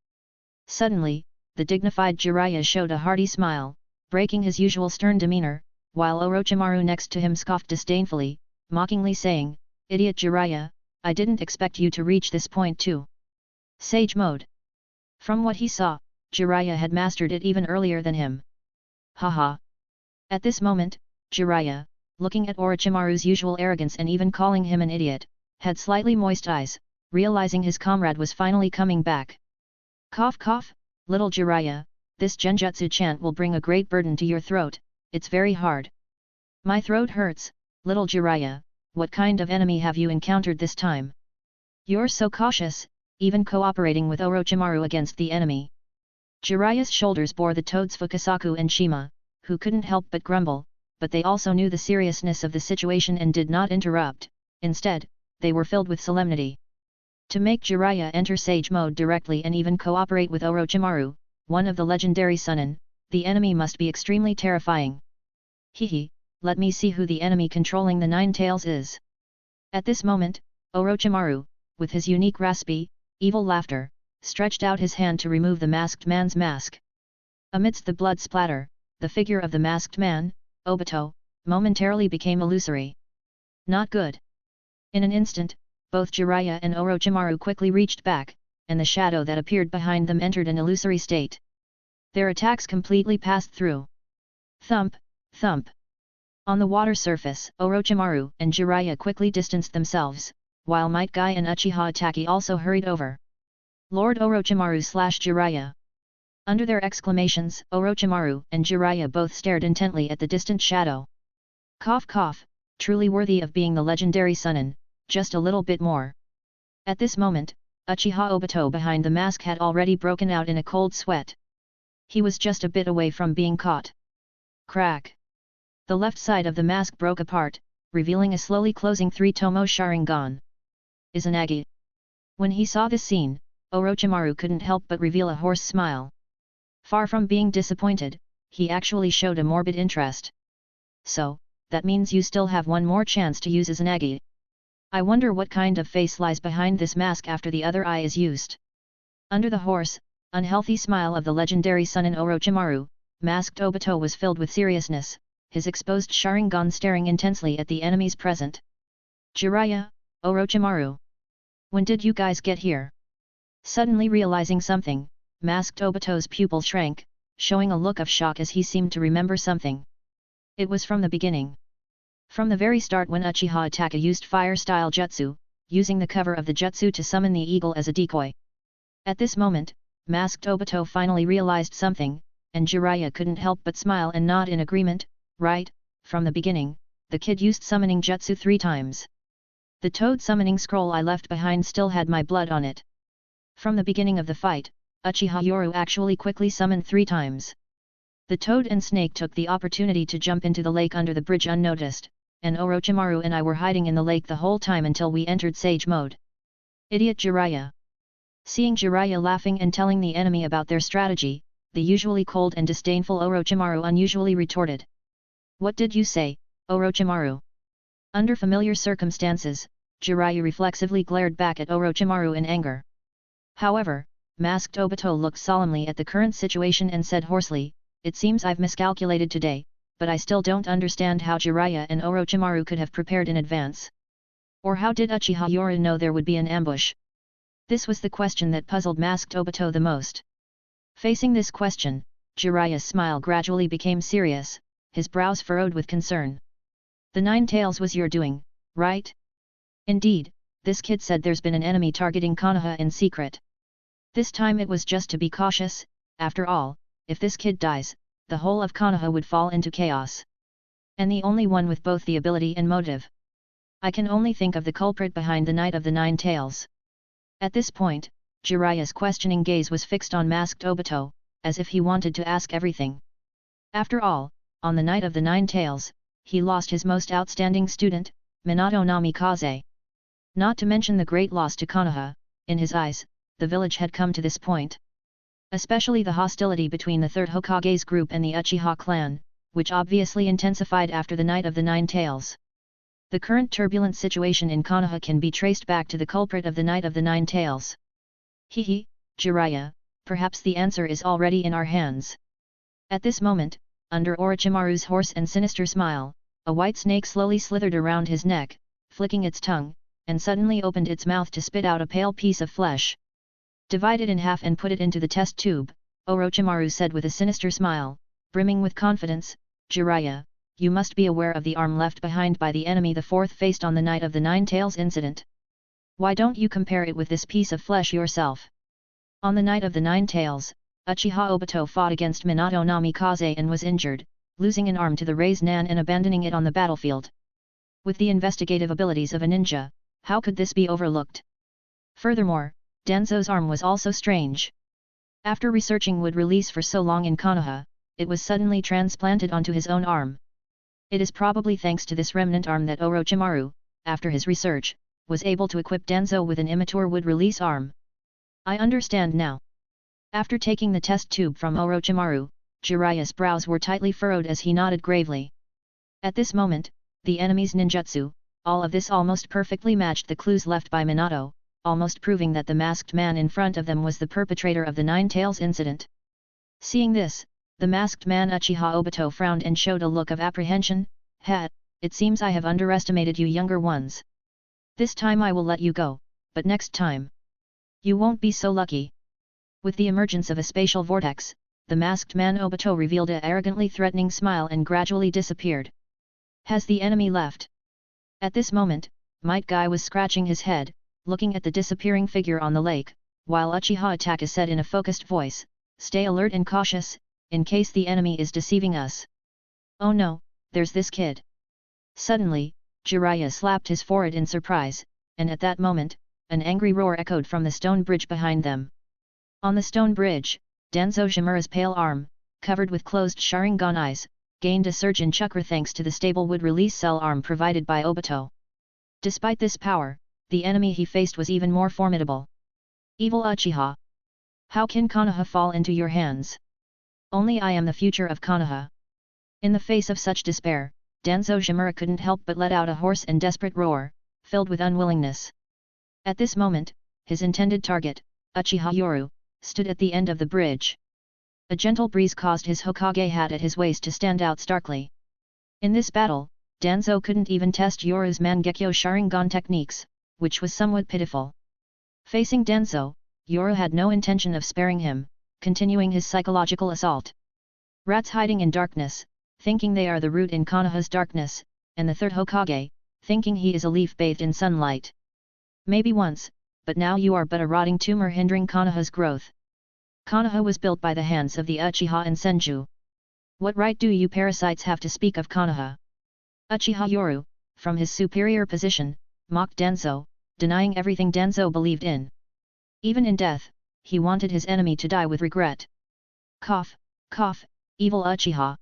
Suddenly, the dignified Jiraiya showed a hearty smile, breaking his usual stern demeanor, while Orochimaru next to him scoffed disdainfully, mockingly saying, "Idiot Jiraiya, I didn't expect you to reach this point too." Sage Mode. From what he saw, Jiraiya had mastered it even earlier than him. Haha. At this moment, Jiraiya, looking at Orochimaru's usual arrogance and even calling him an idiot, had slightly moist eyes, realizing his comrade was finally coming back. Cough cough, little Jiraiya, this genjutsu chant will bring a great burden to your throat, it's very hard. My throat hurts, little Jiraiya, what kind of enemy have you encountered this time? You're so cautious, even cooperating with Orochimaru against the enemy. Jiraiya's shoulders bore the toads Fukasaku and Shima, who couldn't help but grumble, but they also knew the seriousness of the situation and did not interrupt. Instead, they were filled with solemnity. To make Jiraiya enter Sage mode directly and even cooperate with Orochimaru, one of the legendary Sunin, the enemy must be extremely terrifying. Hehe, let me see who the enemy controlling the Nine Tails is. At this moment, Orochimaru, with his unique raspy, evil laughter, stretched out his hand to remove the masked man's mask. Amidst the blood splatter, the figure of the masked man, Obito, momentarily became illusory. Not good. In an instant, both Jiraiya and Orochimaru quickly reached back, and the shadow that appeared behind them entered an illusory state. Their attacks completely passed through. Thump, thump. On the water surface, Orochimaru and Jiraiya quickly distanced themselves, while Might Guy and Uchiha Itachi also hurried over. Lord Orochimaru/Jiraiya. Under their exclamations, Orochimaru and Jiraiya both stared intently at the distant shadow. Cough cough, truly worthy of being the legendary Sunin, just a little bit more. At this moment, Uchiha Obito behind the mask had already broken out in a cold sweat. He was just a bit away from being caught. Crack! The left side of the mask broke apart, revealing a slowly closing three-tomo Sharingan. Izanagi. When he saw this scene, Orochimaru couldn't help but reveal a hoarse smile. Far from being disappointed, he actually showed a morbid interest. So, that means you still have one more chance to use Izanagi. I wonder what kind of face lies behind this mask after the other eye is used. Under the hoarse, unhealthy smile of the legendary Sunin Orochimaru, masked Obito was filled with seriousness, his exposed Sharingan staring intensely at the enemies present. Jiraiya, Orochimaru. When did you guys get here? Suddenly realizing something, masked Obito's pupil shrank, showing a look of shock as he seemed to remember something. It was from the beginning. From the very start when Uchiha Itachi used fire-style jutsu, using the cover of the jutsu to summon the eagle as a decoy. At this moment, masked Obito finally realized something, and Jiraiya couldn't help but smile and nod in agreement. Right, from the beginning, the kid used summoning jutsu 3 times. The toad summoning scroll I left behind still had my blood on it. From the beginning of the fight, Uchiha Yoru actually quickly summoned 3 times. The toad and snake took the opportunity to jump into the lake under the bridge unnoticed, and Orochimaru and I were hiding in the lake the whole time until we entered Sage mode. Idiot Jiraiya. Seeing Jiraiya laughing and telling the enemy about their strategy, the usually cold and disdainful Orochimaru unusually retorted. What did you say, Orochimaru? Under familiar circumstances, Jiraiya reflexively glared back at Orochimaru in anger. However, masked Obito looked solemnly at the current situation and said hoarsely, it seems I've miscalculated today, but I still don't understand how Jiraiya and Orochimaru could have prepared in advance. Or how did Uchiha Yoru know there would be an ambush? This was the question that puzzled masked Obito the most. Facing this question, Jiraiya's smile gradually became serious, his brows furrowed with concern. The Nine Tails was your doing, right? Indeed, this kid said there's been an enemy targeting Konoha in secret. This time it was just to be cautious, after all, if this kid dies, the whole of Konoha would fall into chaos. And the only one with both the ability and motive. I can only think of the culprit behind the Knight of the Nine Tails. At this point, Jiraiya's questioning gaze was fixed on masked Obito, as if he wanted to ask everything. After all, on the Night of the Nine Tails, he lost his most outstanding student, Minato Namikaze. Not to mention the great loss to Konoha, in his eyes, the village had come to this point. Especially the hostility between the Third Hokage's group and the Uchiha clan, which obviously intensified after the Night of the Nine Tails. The current turbulent situation in Konoha can be traced back to the culprit of the Night of the Nine Tails. Hehe, Jiraiya, perhaps the answer is already in our hands. At this moment, under Orochimaru's hoarse and sinister smile, a white snake slowly slithered around his neck, flicking its tongue, and suddenly opened its mouth to spit out a pale piece of flesh. Divide it in half and put it into the test tube, Orochimaru said with a sinister smile, brimming with confidence. Jiraiya, you must be aware of the arm left behind by the enemy the fourth faced on the Night of the Nine Tails incident. Why don't you compare it with this piece of flesh yourself? On the Night of the Nine Tails, Uchiha Obito fought against Minato Namikaze and was injured, losing an arm to the Raise Nan and abandoning it on the battlefield. With the investigative abilities of a ninja, how could this be overlooked? Furthermore, Danzo's arm was also strange. After researching wood release for so long in Konoha, it was suddenly transplanted onto his own arm. It is probably thanks to this remnant arm that Orochimaru, after his research, was able to equip Danzo with an immature wood-release arm. I understand now. After taking the test tube from Orochimaru, Jiraiya's brows were tightly furrowed as he nodded gravely. At this moment, the enemy's ninjutsu, all of this almost perfectly matched the clues left by Minato, almost proving that the masked man in front of them was the perpetrator of the Nine Tails incident. Seeing this, the masked man Uchiha Obito frowned and showed a look of apprehension. It seems I have underestimated you younger ones. This time I will let you go, but next time, you won't be so lucky. With the emergence of a spatial vortex, the masked man Obito revealed an arrogantly threatening smile and gradually disappeared. Has the enemy left? At this moment, Might Guy was scratching his head, looking at the disappearing figure on the lake, while Uchiha Taka said in a focused voice, "Stay alert and cautious, in case the enemy is deceiving us." "Oh no, there's this kid." Suddenly, Jiraiya slapped his forehead in surprise, and at that moment, an angry roar echoed from the stone bridge behind them. On the stone bridge, Danzo Shimura's pale arm, covered with closed Sharingan eyes, gained a surge in chakra thanks to the stable wood-release cell arm provided by Obito. Despite this power, the enemy he faced was even more formidable. Evil Uchiha! How can Konoha fall into your hands? Only I am the future of Konoha. In the face of such despair, Danzo Shimura couldn't help but let out a hoarse and desperate roar, filled with unwillingness. At this moment, his intended target, Uchiha Yoru, stood at the end of the bridge. A gentle breeze caused his Hokage hat at his waist to stand out starkly. In this battle, Danzo couldn't even test Yoru's Mangekyo Sharingan techniques, which was somewhat pitiful. Facing Danzo, Yoru had no intention of sparing him, continuing his psychological assault. Rats hiding in darkness, thinking they are the root in Konoha's darkness, and the third Hokage, thinking he is a leaf bathed in sunlight. Maybe once, but now you are but a rotting tumor hindering Konoha's growth. Konoha was built by the hands of the Uchiha and Senju. What right do you parasites have to speak of Konoha? Uchiha Yoru, from his superior position, mocked Danzo, denying everything Danzo believed in. Even in death, he wanted his enemy to die with regret. Cough, cough, evil Uchiha.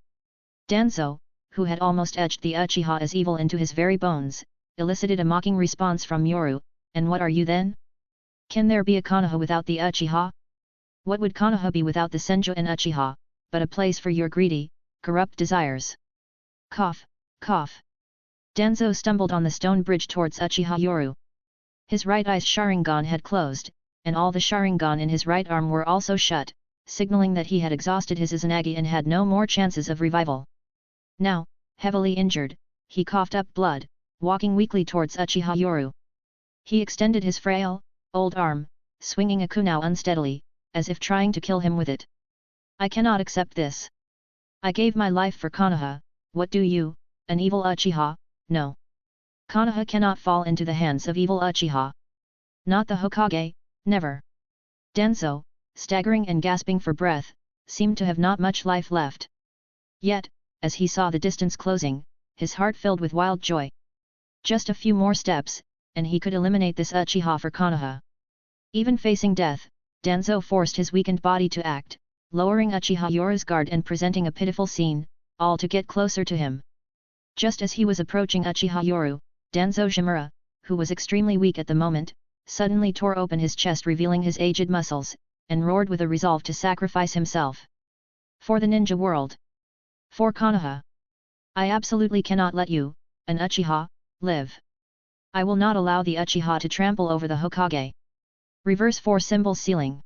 Danzo, who had almost etched the Uchiha as evil into his very bones, elicited a mocking response from Yoru. And what are you then? Can there be a Konoha without the Uchiha? What would Konoha be without the Senju and Uchiha, but a place for your greedy, corrupt desires? Cough, cough. Danzo stumbled on the stone bridge towards Uchiha Yoru. His right eye's Sharingan had closed, and all the Sharingan in his right arm were also shut, signaling that he had exhausted his Izanagi and had no more chances of revival. Now, heavily injured, he coughed up blood, walking weakly towards Uchiha Yoru. He extended his frail, old arm, swinging a kunai unsteadily, as if trying to kill him with it. I cannot accept this. I gave my life for Konoha, what do you, an evil Uchiha, know? Konoha cannot fall into the hands of evil Uchiha. Not the Hokage, never. Danzo, staggering and gasping for breath, seemed to have not much life left. Yet, as he saw the distance closing, his heart filled with wild joy. Just a few more steps, and he could eliminate this Uchiha for Konoha. Even facing death, Danzo forced his weakened body to act, lowering Uchiha Yoru's guard and presenting a pitiful scene, all to get closer to him. Just as he was approaching Uchiha Yoru, Danzo Shimura, who was extremely weak at the moment, suddenly tore open his chest revealing his aged muscles, and roared with a resolve to sacrifice himself. For the ninja world. For Konoha. I absolutely cannot let you, an Uchiha, live. I will not allow the Uchiha to trample over the Hokage. Reverse 4 symbol sealing.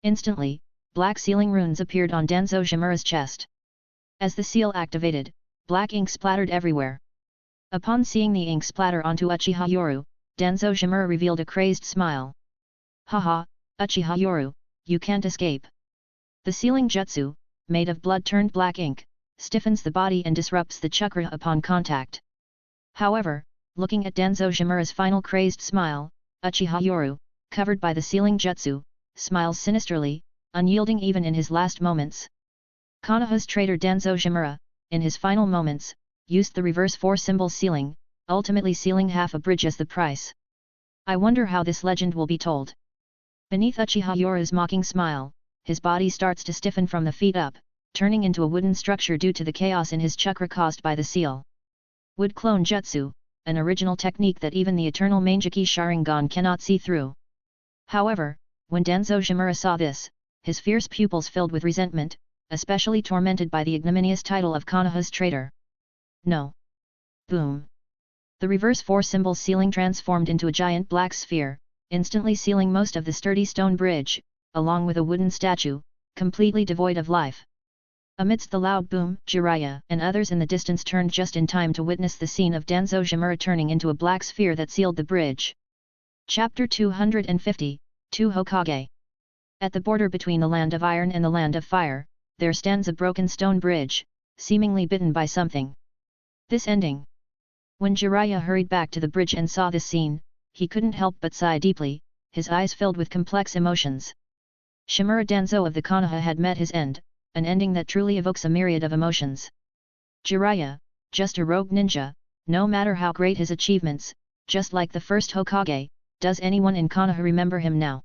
Instantly, black sealing runes appeared on Danzo Shimura's chest. As the seal activated, black ink splattered everywhere. Upon seeing the ink splatter onto Uchiha Yoru, Danzo Shimura revealed a crazed smile. Haha, Uchiha Yoru, you can't escape. The sealing jutsu, made of blood turned black ink, stiffens the body and disrupts the chakra upon contact. However, looking at Danzo Shimura's final crazed smile, Uchiha Yoru, covered by the sealing jutsu, smiles sinisterly, unyielding even in his last moments. Konoha's traitor Danzo Shimura, in his final moments, used the reverse 4 symbol sealing, ultimately sealing half a bridge as the price. I wonder how this legend will be told. Beneath Uchiha Yoru's mocking smile, his body starts to stiffen from the feet up, turning into a wooden structure due to the chaos in his chakra caused by the seal. Wood clone jutsu, an original technique that even the eternal Mangeki Sharingan cannot see through. However, when Danzo Shimura saw this, his fierce pupils filled with resentment, especially tormented by the ignominious title of Konoha's traitor. No. Boom. The reverse 4-symbol ceiling transformed into a giant black sphere, instantly sealing most of the sturdy stone bridge, along with a wooden statue, completely devoid of life. Amidst the loud boom, Jiraiya and others in the distance turned just in time to witness the scene of Danzo Shimura turning into a black sphere that sealed the bridge. Chapter 250, 2 Hokage. At the border between the Land of Iron and the Land of Fire, there stands a broken stone bridge, seemingly bitten by something. This ending. When Jiraiya hurried back to the bridge and saw this scene, he couldn't help but sigh deeply, his eyes filled with complex emotions. Shimura Danzo of the Konoha had met his end, an ending that truly evokes a myriad of emotions. Jiraiya, just a rogue ninja, no matter how great his achievements, just like the first Hokage, does anyone in Konoha remember him now?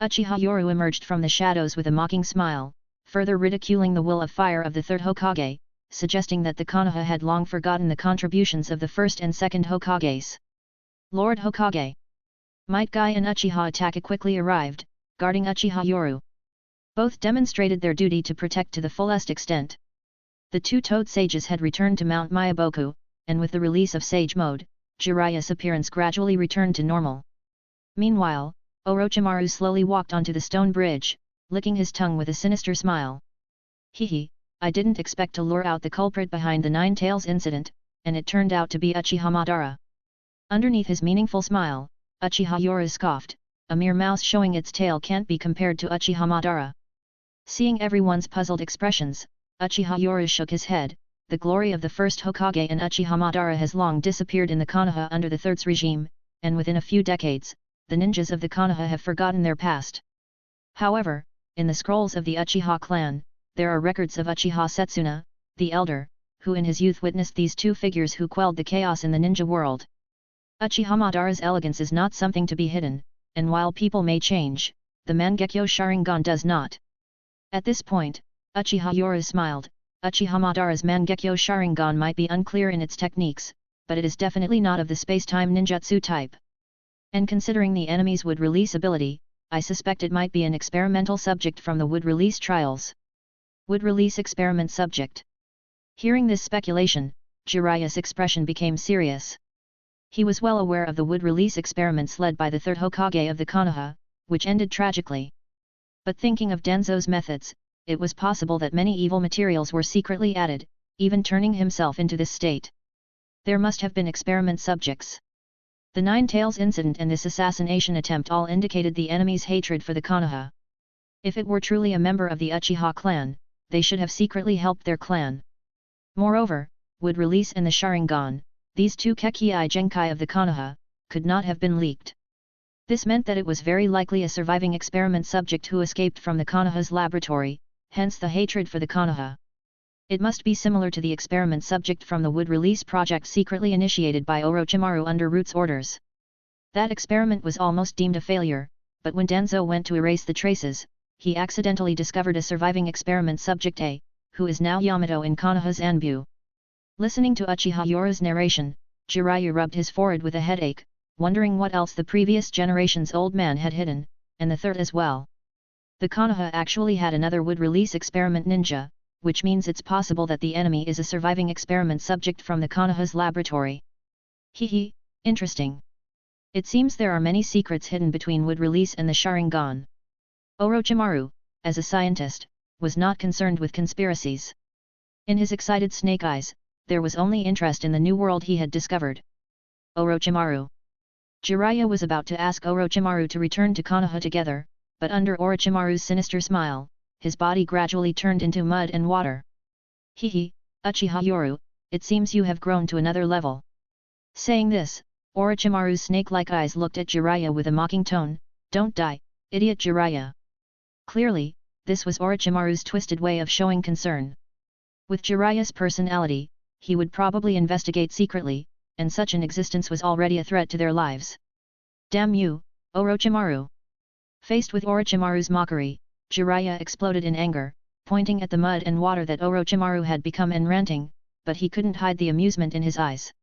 Uchiha Yoru emerged from the shadows with a mocking smile, further ridiculing the will of fire of the third Hokage, suggesting that the Konoha had long forgotten the contributions of the first and second Hokages. Lord Hokage. Might Guy and Uchiha Taka quickly arrived, guarding Uchiha Yoru. Both demonstrated their duty to protect to the fullest extent. The two Toad Sages had returned to Mount Mayaboku, and with the release of Sage Mode, Jiraiya's appearance gradually returned to normal. Meanwhile, Orochimaru slowly walked onto the stone bridge, licking his tongue with a sinister smile. Hehe, I didn't expect to lure out the culprit behind the Nine Tails incident, and it turned out to be Uchiha Madara. Underneath his meaningful smile, Uchiha Yoru scoffed, a mere mouse showing its tail can't be compared to Uchiha Madara. Seeing everyone's puzzled expressions, Uchiha Yoru shook his head. The glory of the first Hokage and Uchiha Madara has long disappeared in the Konoha under the Third's regime, and within a few decades, the ninjas of the Konoha have forgotten their past. However, in the scrolls of the Uchiha clan, there are records of Uchiha Setsuna, the elder, who in his youth witnessed these two figures who quelled the chaos in the ninja world. Uchiha Madara's elegance is not something to be hidden, and while people may change, the Mangekyo Sharingan does not. At this point, Uchiha Yoru smiled. Uchiha Madara's Mangekyo Sharingan might be unclear in its techniques, but it is definitely not of the space-time ninjutsu type. And considering the enemy's wood release ability, I suspect it might be an experimental subject from the wood release trials. Wood release experiment subject. Hearing this speculation, Jiraiya's expression became serious. He was well aware of the wood release experiments led by the third Hokage of the Konoha, which ended tragically. But thinking of Danzo's methods, it was possible that many evil materials were secretly added, even turning himself into this state. There must have been experiment subjects. The Nine Tails incident and this assassination attempt all indicated the enemy's hatred for the Konoha. If it were truly a member of the Uchiha clan, they should have secretly helped their clan. Moreover, wood release and the Sharingan, these two Kekkei Genkai of the Konoha, could not have been leaked. This meant that it was very likely a surviving experiment subject who escaped from the Konoha's laboratory, hence the hatred for the Konoha. It must be similar to the experiment subject from the wood release project secretly initiated by Orochimaru under Root's orders. That experiment was almost deemed a failure, but when Danzo went to erase the traces, he accidentally discovered a surviving experiment subject A, who is now Yamato in Konoha's Anbu. Listening to Uchiha Yoru's narration, Jiraiya rubbed his forehead with a headache, wondering what else the previous generation's old man had hidden, and the third as well. The Konoha actually had another wood release experiment ninja, which means it's possible that the enemy is a surviving experiment subject from the Konoha's laboratory. Hehe, interesting. It seems there are many secrets hidden between wood release and the Sharingan. Orochimaru, as a scientist, was not concerned with conspiracies. In his excited snake eyes, there was only interest in the new world he had discovered. Orochimaru. Jiraiya was about to ask Orochimaru to return to Konoha together, but under Orochimaru's sinister smile, his body gradually turned into mud and water. Hehe, Uchiha Yoru, it seems you have grown to another level. Saying this, Orochimaru's snake-like eyes looked at Jiraiya with a mocking tone, "Don't die, idiot Jiraiya." Clearly, this was Orochimaru's twisted way of showing concern. With Jiraiya's personality, he would probably investigate secretly, and such an existence was already a threat to their lives. Damn you, Orochimaru! Faced with Orochimaru's mockery, Jiraiya exploded in anger, pointing at the mud and water that Orochimaru had become and ranting, but he couldn't hide the amusement in his eyes.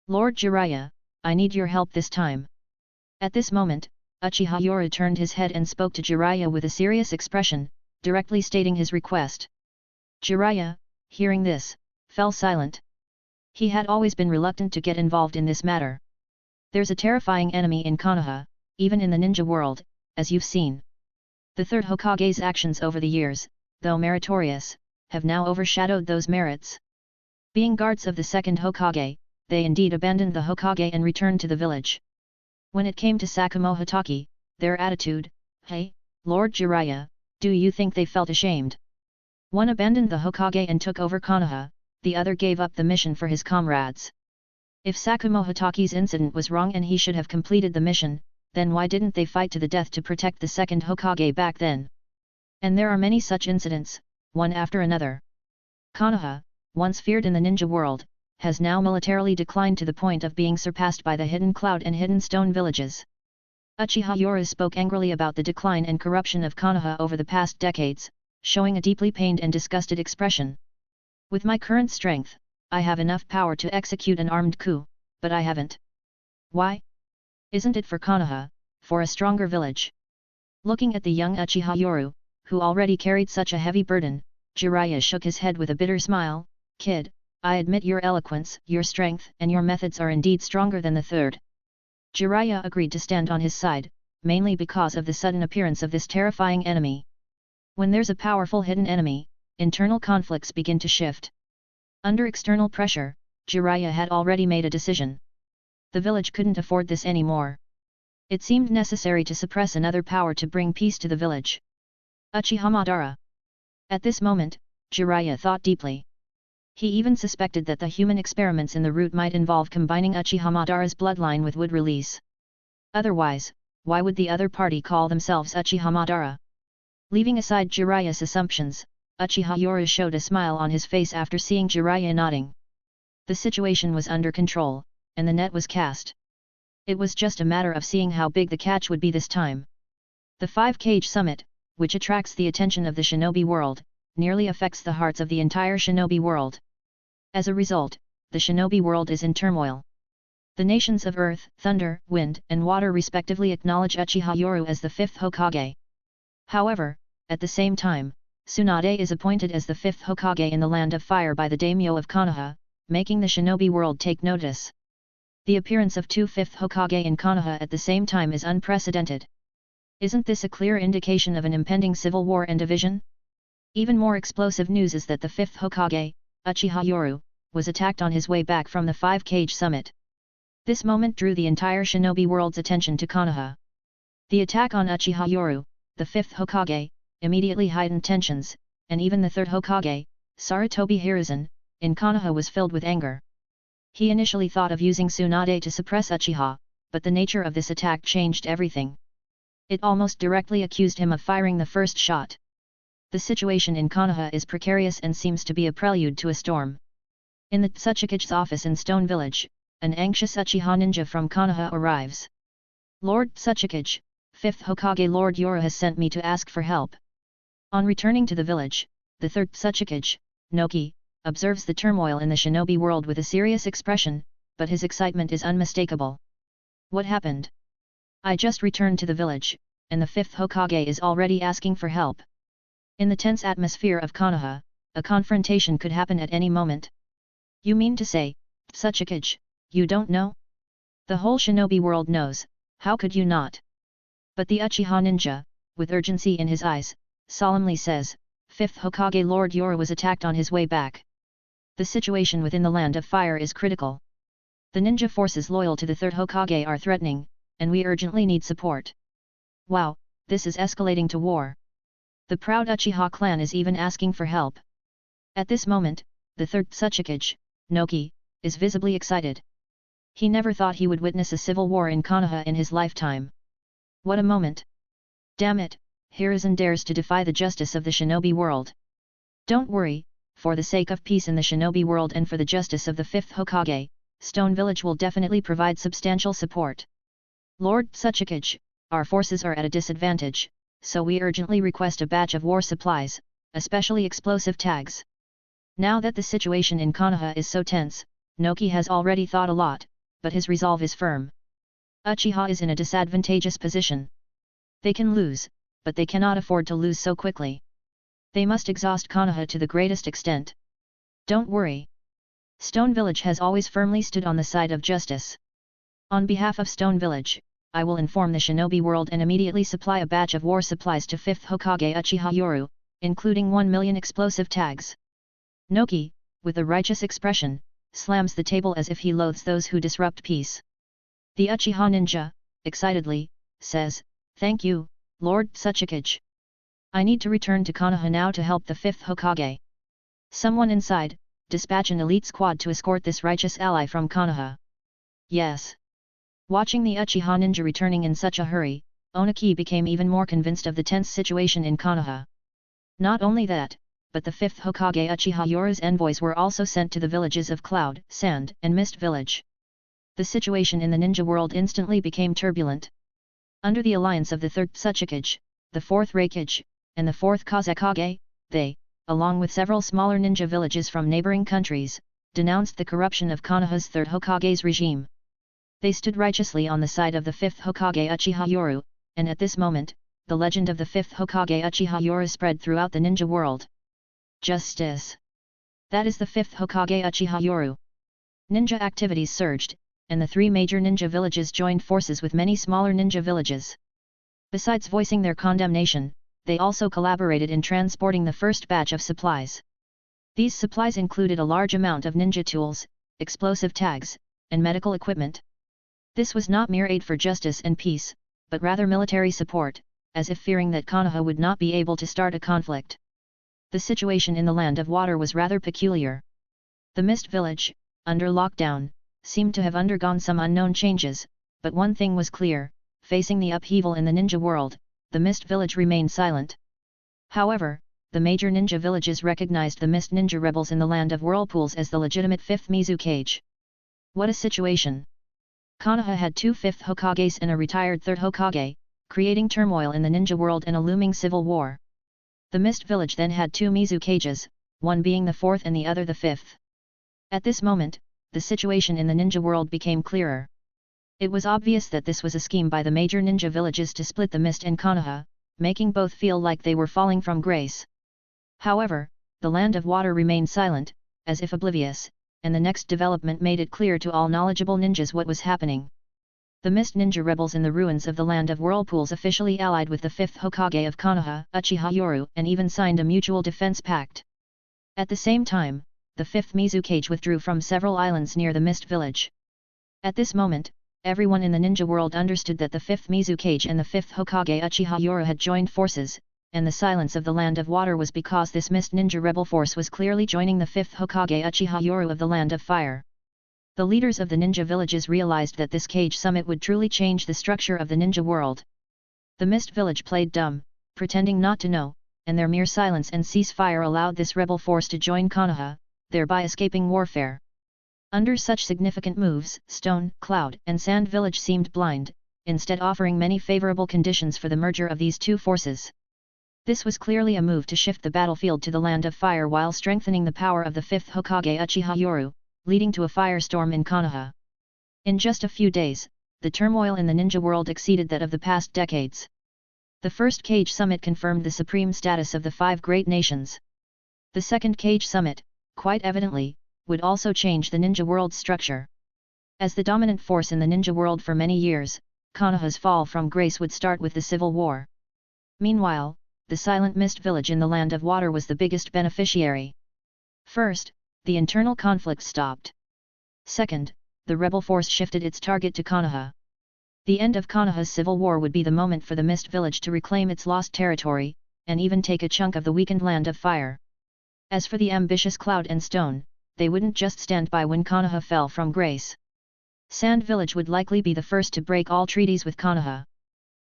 Lord Jiraiya, I need your help this time. At this moment, Uchiha Yoru turned his head and spoke to Jiraiya with a serious expression, directly stating his request. Jiraiya, hearing this, fell silent. He had always been reluctant to get involved in this matter. There's a terrifying enemy in Konoha, even in the ninja world, as you've seen. The third Hokage's actions over the years, though meritorious, have now overshadowed those merits. Being guards of the second Hokage, they indeed abandoned the Hokage and returned to the village. When it came to Sakumo Hatake, their attitude, hey, Lord Jiraiya, do you think they felt ashamed? One abandoned the Hokage and took over Konoha, the other gave up the mission for his comrades. If Sakumo Hatake's incident was wrong and he should have completed the mission, then why didn't they fight to the death to protect the second Hokage back then? And there are many such incidents, one after another. Konoha, once feared in the ninja world, has now militarily declined to the point of being surpassed by the Hidden Cloud and Hidden Stone villages. Uchiha Yoru spoke angrily about the decline and corruption of Konoha over the past decades, showing a deeply pained and disgusted expression. With my current strength, I have enough power to execute an armed coup, but I haven't. Why? Isn't it for Konoha, for a stronger village? Looking at the young Uchiha Yoru, who already carried such a heavy burden, Jiraiya shook his head with a bitter smile. Kid, I admit your eloquence, your strength and your methods are indeed stronger than the third. Jiraiya agreed to stand on his side, mainly because of the sudden appearance of this terrifying enemy. When there's a powerful hidden enemy, internal conflicts begin to shift. Under external pressure, Jiraiya had already made a decision. The village couldn't afford this anymore. It seemed necessary to suppress another power to bring peace to the village. Uchiha Madara. At this moment, Jiraiya thought deeply. He even suspected that the human experiments in the route might involve combining Uchiha Madara's bloodline with wood release. Otherwise, why would the other party call themselves Uchiha Madara? Leaving aside Jiraiya's assumptions, Uchiha Yoru showed a smile on his face after seeing Jiraiya nodding. The situation was under control, and the net was cast. It was just a matter of seeing how big the catch would be this time. The 5-Cage Summit, which attracts the attention of the shinobi world, nearly affects the hearts of the entire shinobi world. As a result, the shinobi world is in turmoil. The nations of Earth, Thunder, Wind, and Water respectively acknowledge Uchiha Yoru as the 5th Hokage. However, at the same time, Tsunade is appointed as the 5th Hokage in the Land of Fire by the daimyo of Konoha, making the shinobi world take notice. The appearance of two 5th Hokage in Konoha at the same time is unprecedented. Isn't this a clear indication of an impending civil war and division? Even more explosive news is that the 5th Hokage, Uchiha Yoru, was attacked on his way back from the 5-Cage Summit. This moment drew the entire shinobi world's attention to Konoha. The attack on Uchiha Yoru, the 5th Hokage, immediately heightened tensions, and even the 3rd Hokage, Sarutobi Hiruzen, in Konoha was filled with anger. He initially thought of using Tsunade to suppress Uchiha, but the nature of this attack changed everything. It almost directly accused him of firing the first shot. The situation in Konoha is precarious and seems to be a prelude to a storm. In the Tsuchikage's office in Stone Village, an anxious Uchiha ninja from Konoha arrives. Lord Tsuchikage, 5th Hokage Lord Yoru has sent me to ask for help. On returning to the village, the 3rd Tsuchikage, Noki, observes the turmoil in the shinobi world with a serious expression, but his excitement is unmistakable. What happened? I just returned to the village, and the 5th Hokage is already asking for help. In the tense atmosphere of Konoha, a confrontation could happen at any moment. You mean to say, Tsuchikage, you don't know? The whole shinobi world knows, how could you not? But the Uchiha ninja, with urgency in his eyes, solemnly says, 5th Hokage Lord Yoru was attacked on his way back. The situation within the Land of Fire is critical. The ninja forces loyal to the 3rd Hokage are threatening, and we urgently need support. Wow, this is escalating to war. The proud Uchiha clan is even asking for help. At this moment, the 3rd Tsuchikage, Noki, is visibly excited. He never thought he would witness a civil war in Konoha in his lifetime. What a moment! Damn it, Hiruzen dares to defy the justice of the shinobi world. Don't worry, for the sake of peace in the shinobi world and for the justice of the 5th Hokage, Stone Village will definitely provide substantial support. Lord Tsuchikage, our forces are at a disadvantage, so we urgently request a batch of war supplies, especially explosive tags. Now that the situation in Konoha is so tense, Noki has already thought a lot, but his resolve is firm. Uchiha is in a disadvantageous position. They can lose, but they cannot afford to lose so quickly. They must exhaust Konoha to the greatest extent. Don't worry. Stone Village has always firmly stood on the side of justice. On behalf of Stone Village, I will inform the shinobi world and immediately supply a batch of war supplies to 5th Hokage Uchiha Yoru, including 1 million explosive tags. Noki, with a righteous expression, slams the table as if he loathes those who disrupt peace. The Uchiha ninja, excitedly, says, "Thank you, Lord Tsuchikage. I need to return to Konoha now to help the 5th Hokage. Someone inside, dispatch an elite squad to escort this righteous ally from Konoha." Yes. Watching the Uchiha ninja returning in such a hurry, Oniki became even more convinced of the tense situation in Konoha. Not only that, but the 5th Hokage Uchiha Yoru's envoys were also sent to the villages of Cloud, Sand, and Mist Village. The situation in the ninja world instantly became turbulent. Under the alliance of the 3rd Tsuchikage, the 4th Reikage, and the 4th Kazekage, they, along with several smaller ninja villages from neighboring countries, denounced the corruption of Konoha's 3rd Hokage's regime. They stood righteously on the side of the 5th Hokage Uchiha Yoru, and at this moment, the legend of the 5th Hokage Uchiha Yoru spread throughout the ninja world. Justice! That is the 5th Hokage Uchiha Yoru. Ninja activities surged, and the 3 major ninja villages joined forces with many smaller ninja villages. Besides voicing their condemnation, they also collaborated in transporting the first batch of supplies. These supplies included a large amount of ninja tools, explosive tags, and medical equipment. This was not mere aid for justice and peace, but rather military support, as if fearing that Konoha would not be able to start a conflict. The situation in the Land of Water was rather peculiar. The Mist Village, under lockdown, seemed to have undergone some unknown changes, but one thing was clear: facing the upheaval in the ninja world, the Mist Village remained silent. However, the major ninja villages recognized the Mist Ninja rebels in the Land of Whirlpools as the legitimate 5th Mizukage. What a situation! Konoha had 2 5th Hokages and a retired 3rd Hokage, creating turmoil in the ninja world and a looming civil war. The Mist Village then had 2 Mizukages, one being the 4th and the other the 5th. At this moment, the situation in the ninja world became clearer. It was obvious that this was a scheme by the major ninja villages to split the Mist and Konoha, making both feel like they were falling from grace. However, the Land of Water remained silent, as if oblivious, and the next development made it clear to all knowledgeable ninjas what was happening. The Mist Ninja rebels in the ruins of the Land of Whirlpools officially allied with the 5th Hokage of Konoha, Uchiha Yoru, and even signed a mutual defense pact. At the same time, the 5th Mizukage withdrew from several islands near the Mist Village. At this moment, everyone in the ninja world understood that the 5th Mizukage and the 5th Hokage Uchiha Yoru had joined forces, and the silence of the Land of Water was because this Mist Ninja rebel force was clearly joining the 5th Hokage Uchiha Yoru of the Land of Fire. The leaders of the ninja villages realized that this Cage Summit would truly change the structure of the ninja world. The Mist Village played dumb, pretending not to know, and their mere silence and ceasefire allowed this rebel force to join Konoha, thereby escaping warfare. Under such significant moves, Stone, Cloud, and Sand Village seemed blind, instead offering many favorable conditions for the merger of these 2 forces. This was clearly a move to shift the battlefield to the Land of Fire while strengthening the power of the 5th Hokage Uchiha Yoru, leading to a firestorm in Konoha. In just a few days, the turmoil in the ninja world exceeded that of the past decades. The first Cage Summit confirmed the supreme status of the 5 great nations. The second Cage Summit, quite evidently, would also change the ninja world's structure. As the dominant force in the ninja world for many years, Konoha's fall from grace would start with the Civil War. Meanwhile, the Silent Mist Village in the Land of Water was the biggest beneficiary. First, the internal conflict stopped. Second, the rebel force shifted its target to Konoha. The end of Konoha's civil war would be the moment for the Mist Village to reclaim its lost territory, and even take a chunk of the weakened Land of Fire. As for the ambitious Cloud and Stone, they wouldn't just stand by when Konoha fell from grace. Sand Village would likely be the first to break all treaties with Konoha.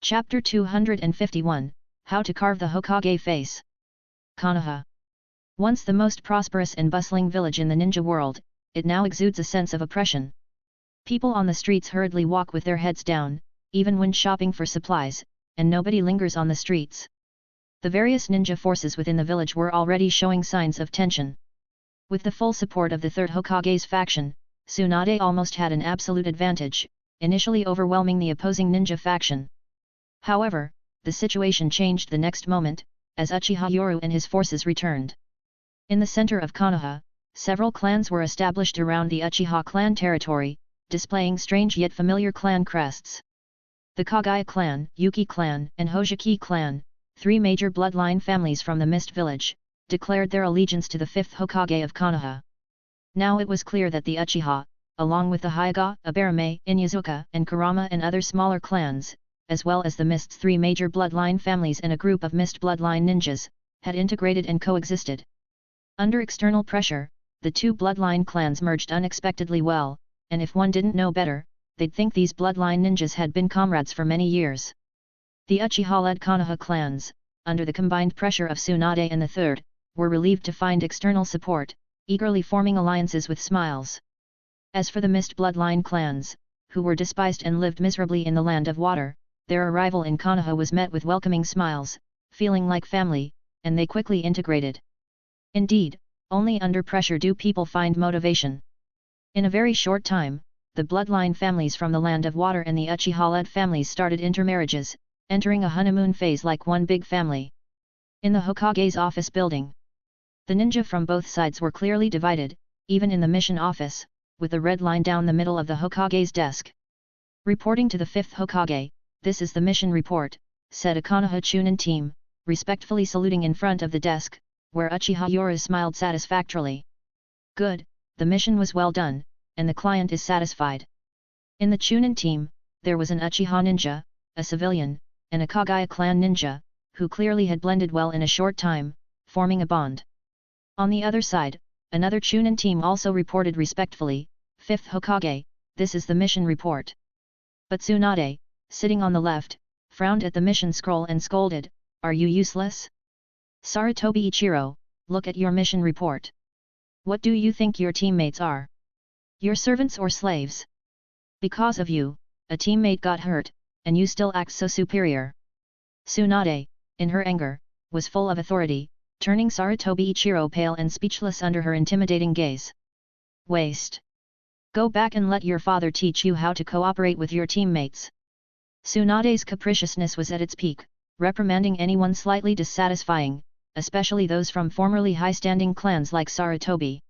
Chapter 251, How to Carve the Hokage Face. Konoha. Once the most prosperous and bustling village in the ninja world, it now exudes a sense of oppression. People on the streets hurriedly walk with their heads down, even when shopping for supplies, and nobody lingers on the streets. The various ninja forces within the village were already showing signs of tension. With the full support of the 3rd Hokage's faction, Tsunade almost had an absolute advantage, initially overwhelming the opposing ninja faction. However, the situation changed the next moment, as Uchiha Yoru and his forces returned. In the center of Konoha, several clans were established around the Uchiha clan territory, displaying strange yet familiar clan crests. The Kagaya clan, Yuki clan, and Hojiki clan, three major bloodline families from the Mist Village, declared their allegiance to the fifth Hokage of Konoha. Now it was clear that the Uchiha, along with the Hyuga, Aburame, Inyazuka, and Kurama and other smaller clans, as well as the Mist's three major bloodline families and a group of Mist bloodline ninjas, had integrated and coexisted. Under external pressure, the two bloodline clans merged unexpectedly well, and if one didn't know better, they'd think these bloodline ninjas had been comrades for many years. The Uchiha-led Konoha clans, under the combined pressure of Tsunade and the Third, were relieved to find external support, eagerly forming alliances with smiles. As for the Mist bloodline clans, who were despised and lived miserably in the Land of Water, their arrival in Konoha was met with welcoming smiles, feeling like family, and they quickly integrated. Indeed, only under pressure do people find motivation. In a very short time, the bloodline families from the Land of Water and the Uchiha-led families started intermarriages, entering a honeymoon phase like one big family. In the Hokage's office building, the ninja from both sides were clearly divided, even in the mission office, with a red line down the middle of the Hokage's desk. Reporting to the fifth Hokage, "This is the mission report," said a Konoha Chunin team, respectfully saluting in front of the desk, where Uchiha Yoru smiled satisfactorily. "Good, the mission was well done, and the client is satisfied." In the Chunin team, there was an Uchiha ninja, a civilian, and a Kagaya clan ninja, who clearly had blended well in a short time, forming a bond. On the other side, another Chunin team also reported respectfully, "Fifth Hokage, this is the mission report." But Tsunade, sitting on the left, frowned at the mission scroll and scolded, "Are you useless? Sarutobi Ichiro, look at your mission report. What do you think your teammates are? Your servants or slaves? Because of you, a teammate got hurt, and you still act so superior." Tsunade, in her anger, was full of authority, turning Sarutobi Ichiro pale and speechless under her intimidating gaze. "Waste! Go back and let your father teach you how to cooperate with your teammates." Tsunade's capriciousness was at its peak, reprimanding anyone slightly dissatisfying, especially those from formerly high-standing clans like Sarutobi.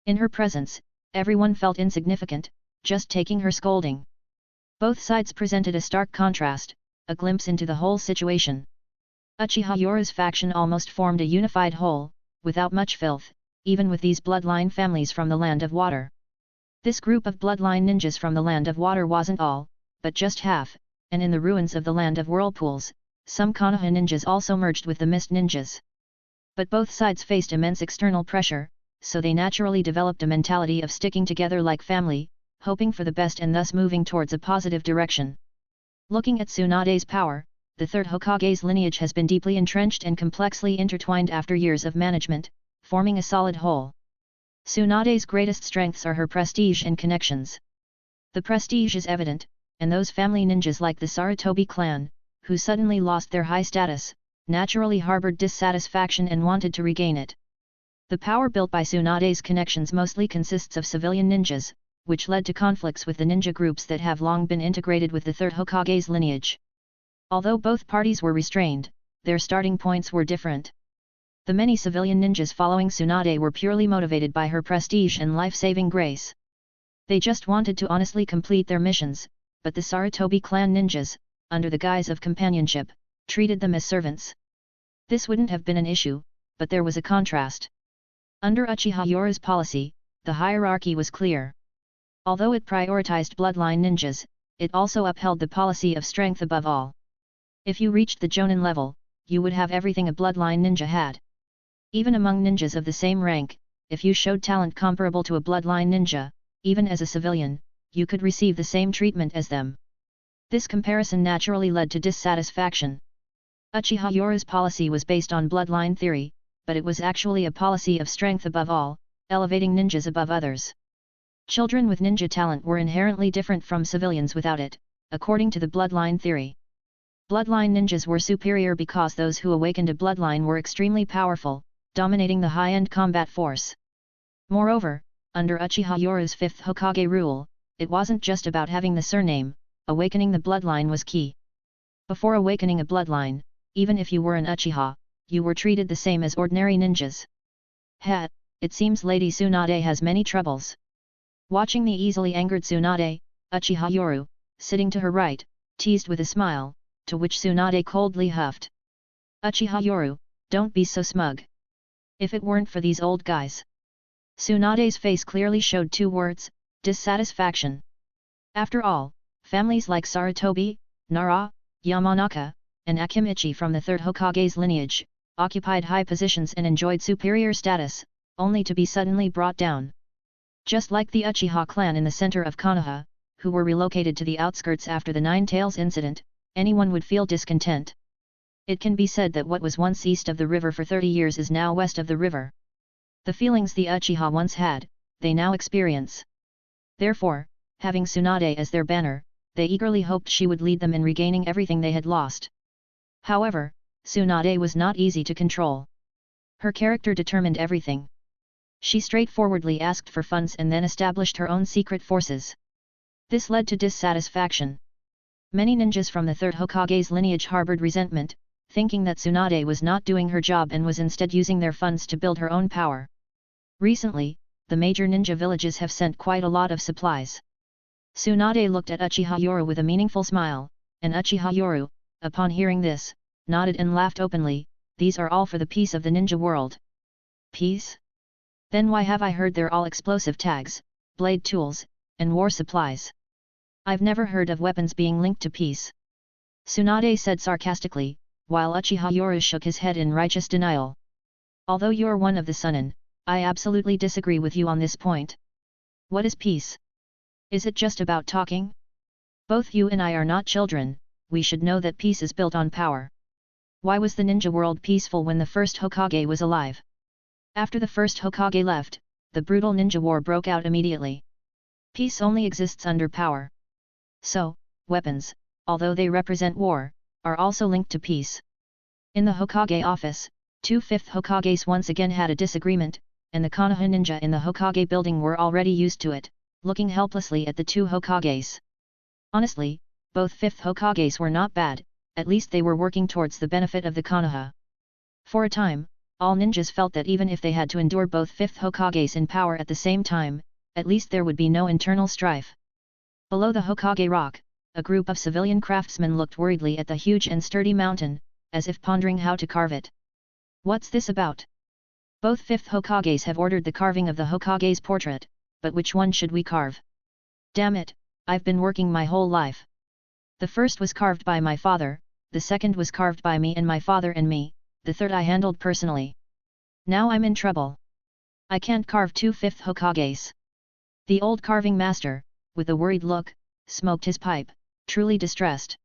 In her presence, everyone felt insignificant, just taking her scolding. Both sides presented a stark contrast, a glimpse into the whole situation. Uchiha Yoru's faction almost formed a unified whole, without much filth, even with these bloodline families from the Land of Water. This group of bloodline ninjas from the Land of Water wasn't all, but just half, and in the ruins of the Land of Whirlpools, some Konoha ninjas also merged with the Mist ninjas. But both sides faced immense external pressure, so they naturally developed a mentality of sticking together like family, hoping for the best and thus moving towards a positive direction. Looking at Tsunade's power, the third Hokage's lineage has been deeply entrenched and complexly intertwined after years of management, forming a solid whole. Tsunade's greatest strengths are her prestige and connections. The prestige is evident, and those family ninjas like the Sarutobi clan, who suddenly lost their high status, naturally harbored dissatisfaction and wanted to regain it. The power built by Tsunade's connections mostly consists of civilian ninjas, which led to conflicts with the ninja groups that have long been integrated with the third Hokage's lineage. Although both parties were restrained, their starting points were different. The many civilian ninjas following Tsunade were purely motivated by her prestige and life-saving grace. They just wanted to honestly complete their missions, but the Sarutobi clan ninjas, under the guise of companionship, treated them as servants. This wouldn't have been an issue, but there was a contrast. Under Uchiha Yoru's policy, the hierarchy was clear. Although it prioritized bloodline ninjas, it also upheld the policy of strength above all. If you reached the Jonin level, you would have everything a bloodline ninja had. Even among ninjas of the same rank, if you showed talent comparable to a bloodline ninja, even as a civilian, you could receive the same treatment as them. This comparison naturally led to dissatisfaction. Uchiha Yoru's policy was based on bloodline theory, but it was actually a policy of strength above all, elevating ninjas above others. Children with ninja talent were inherently different from civilians without it, according to the bloodline theory. Bloodline ninjas were superior because those who awakened a bloodline were extremely powerful, dominating the high-end combat force. Moreover, under Uchiha Yoru's 5th Hokage rule, it wasn't just about having the surname, awakening the bloodline was key. Before awakening a bloodline, even if you were an Uchiha, you were treated the same as ordinary ninjas. It seems Lady Tsunade has many troubles. Watching the easily angered Tsunade, Uchiha Yoru, sitting to her right, teased with a smile, to which Tsunade coldly huffed. Uchiha Yoru, don't be so smug. If it weren't for these old guys. Tsunade's face clearly showed 2 words, dissatisfaction. After all, families like Sarutobi, Nara, Yamanaka, and Akimichi from the 3rd Hokage's lineage, occupied high positions and enjoyed superior status, only to be suddenly brought down. Just like the Uchiha clan in the center of Konoha, who were relocated to the outskirts after the Nine Tails incident, anyone would feel discontent. It can be said that what was once east of the river for 30 years is now west of the river. The feelings the Uchiha once had, they now experience. Therefore, having Tsunade as their banner, they eagerly hoped she would lead them in regaining everything they had lost. However, Tsunade was not easy to control. Her character determined everything. She straightforwardly asked for funds and then established her own secret forces. This led to dissatisfaction. Many ninjas from the 3rd Hokage's lineage harbored resentment, thinking that Tsunade was not doing her job and was instead using their funds to build her own power. Recently, the major ninja villages have sent quite a lot of supplies. Tsunade looked at Uchiha Yoru with a meaningful smile, and Uchiha Yoru, upon hearing this, nodded and laughed openly. These are all for the peace of the ninja world. Peace? Then why have I heard they're all explosive tags, blade tools, and war supplies? I've never heard of weapons being linked to peace. Tsunade said sarcastically, while Uchiha Yoru shook his head in righteous denial. Although you're one of the Sunin, I absolutely disagree with you on this point. What is peace? Is it just about talking? Both you and I are not children, we should know that peace is built on power. Why was the ninja world peaceful when the first Hokage was alive? After the first Hokage left, the brutal ninja war broke out immediately. Peace only exists under power. So, weapons, although they represent war, are also linked to peace. In the Hokage office, 2 5th Hokages once again had a disagreement, and the Konoha ninja in the Hokage building were already used to it, looking helplessly at the 2 Hokages. Honestly, both 5th Hokages were not bad, at least they were working towards the benefit of the Konoha. For a time, all ninjas felt that even if they had to endure both 5th Hokages in power at the same time, at least there would be no internal strife. Below the Hokage rock, a group of civilian craftsmen looked worriedly at the huge and sturdy mountain, as if pondering how to carve it. What's this about? Both 5th Hokages have ordered the carving of the Hokage's portrait, but which one should we carve? Damn it, I've been working my whole life. The first was carved by my father, the second was carved by me and my father and me, the third I handled personally. Now I'm in trouble. I can't carve 2 5th Hokages. The old carving master, with a worried look, smoked his pipe, truly distressed.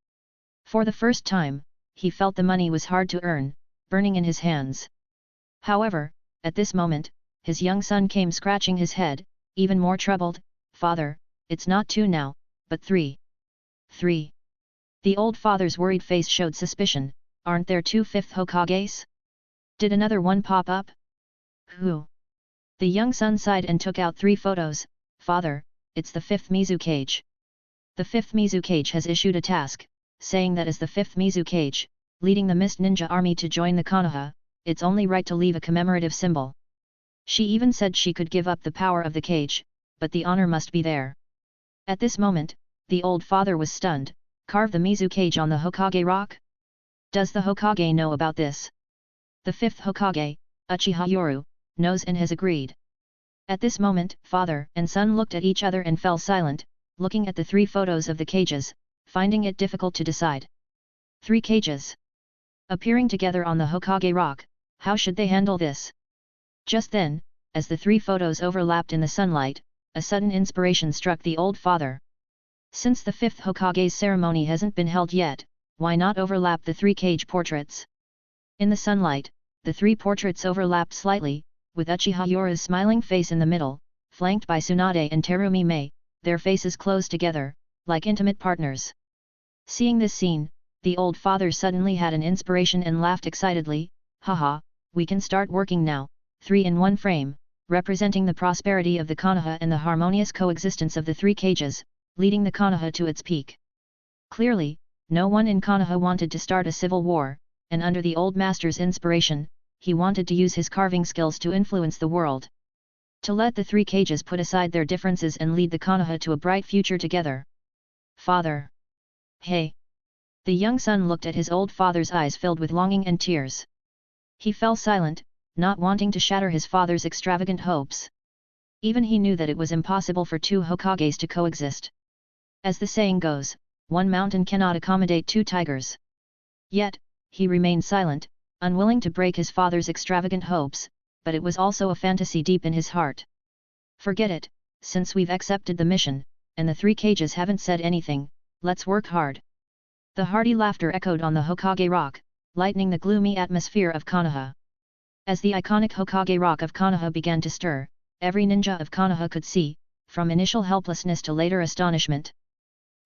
For the first time, he felt the money was hard to earn, burning in his hands. However, at this moment, his young son came scratching his head, even more troubled. Father, it's not 2 now, but 3. 3. The old father's worried face showed suspicion. Aren't there 2 5th Hokages? Did another one pop up? Who? The young son sighed and took out 3 photos. Father, it's the 5th Mizukage. The 5th Mizukage has issued a task, saying that as the 5th Mizukage, leading the Mist Ninja army to join the Konoha, it's only right to leave a commemorative symbol. She even said she could give up the power of the cage, but the honor must be there. At this moment, the old father was stunned. Carve the Mizukage on the Hokage rock? Does the Hokage know about this? The 5th Hokage, Uchiha Yoru, knows and has agreed. At this moment, father and son looked at each other and fell silent, looking at the 3 photos of the cages, finding it difficult to decide. 3 cages. Appearing together on the Hokage rock, how should they handle this? Just then, as the 3 photos overlapped in the sunlight, a sudden inspiration struck the old father. Since the 5th Hokage's ceremony hasn't been held yet, why not overlap the 3 cage portraits? In the sunlight, the 3 portraits overlapped slightly, with Uchiha Yoru's smiling face in the middle, flanked by Tsunade and Terumi Mei, their faces close together, like intimate partners. Seeing this scene, the old father suddenly had an inspiration and laughed excitedly. Haha, we can start working now, 3 in 1 frame, representing the prosperity of the Konoha and the harmonious coexistence of the three cages, leading the Konoha to its peak. Clearly, no one in Konoha wanted to start a civil war, and under the old master's inspiration, he wanted to use his carving skills to influence the world. To let the three cages put aside their differences and lead the Konoha to a bright future together. Father! Hey! The young son looked at his old father's eyes filled with longing and tears. He fell silent, not wanting to shatter his father's extravagant hopes. Even he knew that it was impossible for two Hokages to coexist. As the saying goes, one mountain cannot accommodate two tigers. Yet, he remained silent, unwilling to break his father's extravagant hopes, but it was also a fantasy deep in his heart. Forget it, since we've accepted the mission, and the three cages haven't said anything, let's work hard. The hearty laughter echoed on the Hokage Rock, lightening the gloomy atmosphere of Konoha. As the iconic Hokage Rock of Konoha began to stir, every ninja of Konoha could see, from initial helplessness to later astonishment.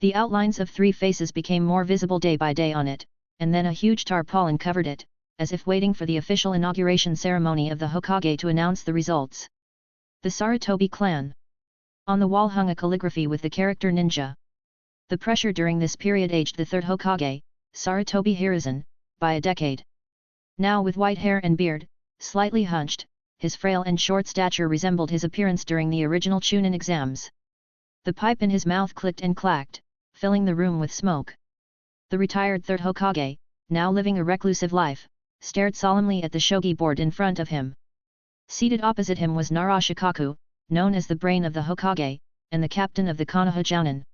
The outlines of three faces became more visible day by day on it, and then a huge tarpaulin covered it, as if waiting for the official inauguration ceremony of the Hokage to announce the results. The Sarutobi clan. On the wall hung a calligraphy with the character ninja. The pressure during this period aged the third Hokage, Sarutobi Hiruzen, by a decade. Now with white hair and beard, slightly hunched, his frail and short stature resembled his appearance during the original Chunin exams. The pipe in his mouth clicked and clacked, filling the room with smoke. The retired third Hokage, now living a reclusive life, stared solemnly at the shogi board in front of him. Seated opposite him was Narashikaku, known as the brain of the Hokage, and the captain of the Konoha Jounin.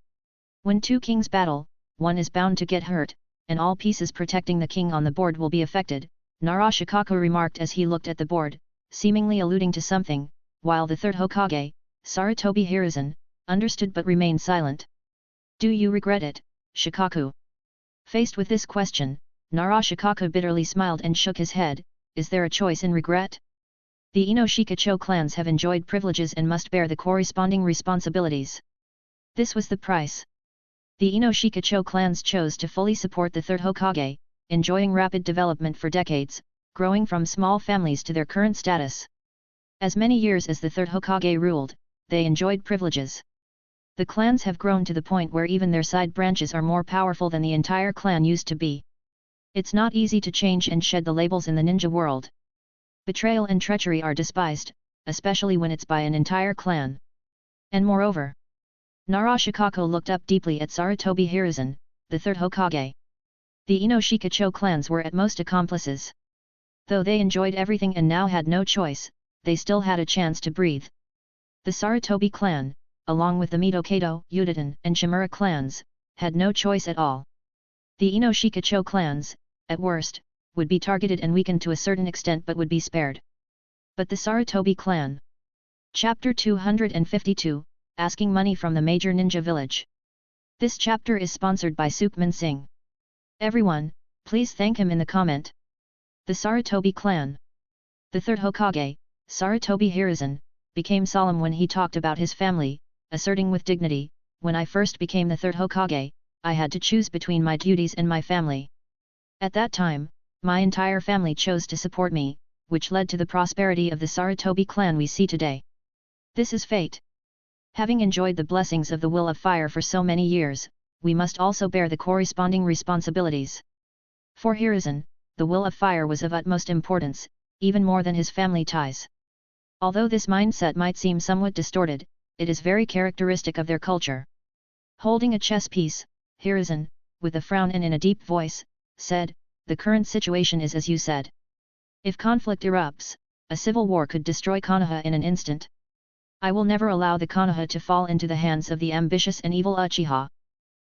When two kings battle, one is bound to get hurt, and all pieces protecting the king on the board will be affected, Narashikaku remarked as he looked at the board, seemingly alluding to something, while the third Hokage, Sarutobi Hiruzen, understood but remained silent. Do you regret it, Shikaku? Faced with this question, Narashikaku bitterly smiled and shook his head. Is there a choice in regret? The Inoshikacho clans have enjoyed privileges and must bear the corresponding responsibilities. This was the price. The Inoshikacho clans chose to fully support the third Hokage, enjoying rapid development for decades, growing from small families to their current status. As many years as the third Hokage ruled, they enjoyed privileges. The clans have grown to the point where even their side branches are more powerful than the entire clan used to be. It's not easy to change and shed the labels in the ninja world. Betrayal and treachery are despised, especially when it's by an entire clan. And moreover, Narashikaku looked up deeply at Sarutobi Hiruzen, the third Hokage. The Inoshikacho clans were at most accomplices. Though they enjoyed everything and now had no choice, they still had a chance to breathe. The Sarutobi clan, along with the Midokado, Udaten, and Shimura clans, had no choice at all. The Inoshikacho clans, at worst, would be targeted and weakened to a certain extent but would be spared. But the Sarutobi clan. Chapter 252, Asking Money from the Major Ninja Village. This chapter is sponsored by Sukhman Singh. Everyone, please thank him in the comment. The Sarutobi clan. The third Hokage, Sarutobi Hiruzen, became solemn when he talked about his family, asserting with dignity, "When I first became the third Hokage, I had to choose between my duties and my family. At that time, my entire family chose to support me, which led to the prosperity of the Sarutobi clan we see today. This is fate. Having enjoyed the blessings of the Will of Fire for so many years, we must also bear the corresponding responsibilities." For Hiruzen, the Will of Fire was of utmost importance, even more than his family ties. Although this mindset might seem somewhat distorted, it is very characteristic of their culture. Holding a chess piece, Hiruzen, with a frown and in a deep voice, said, "The current situation is as you said. If conflict erupts, a civil war could destroy Konoha in an instant. I will never allow the Konoha to fall into the hands of the ambitious and evil Uchiha.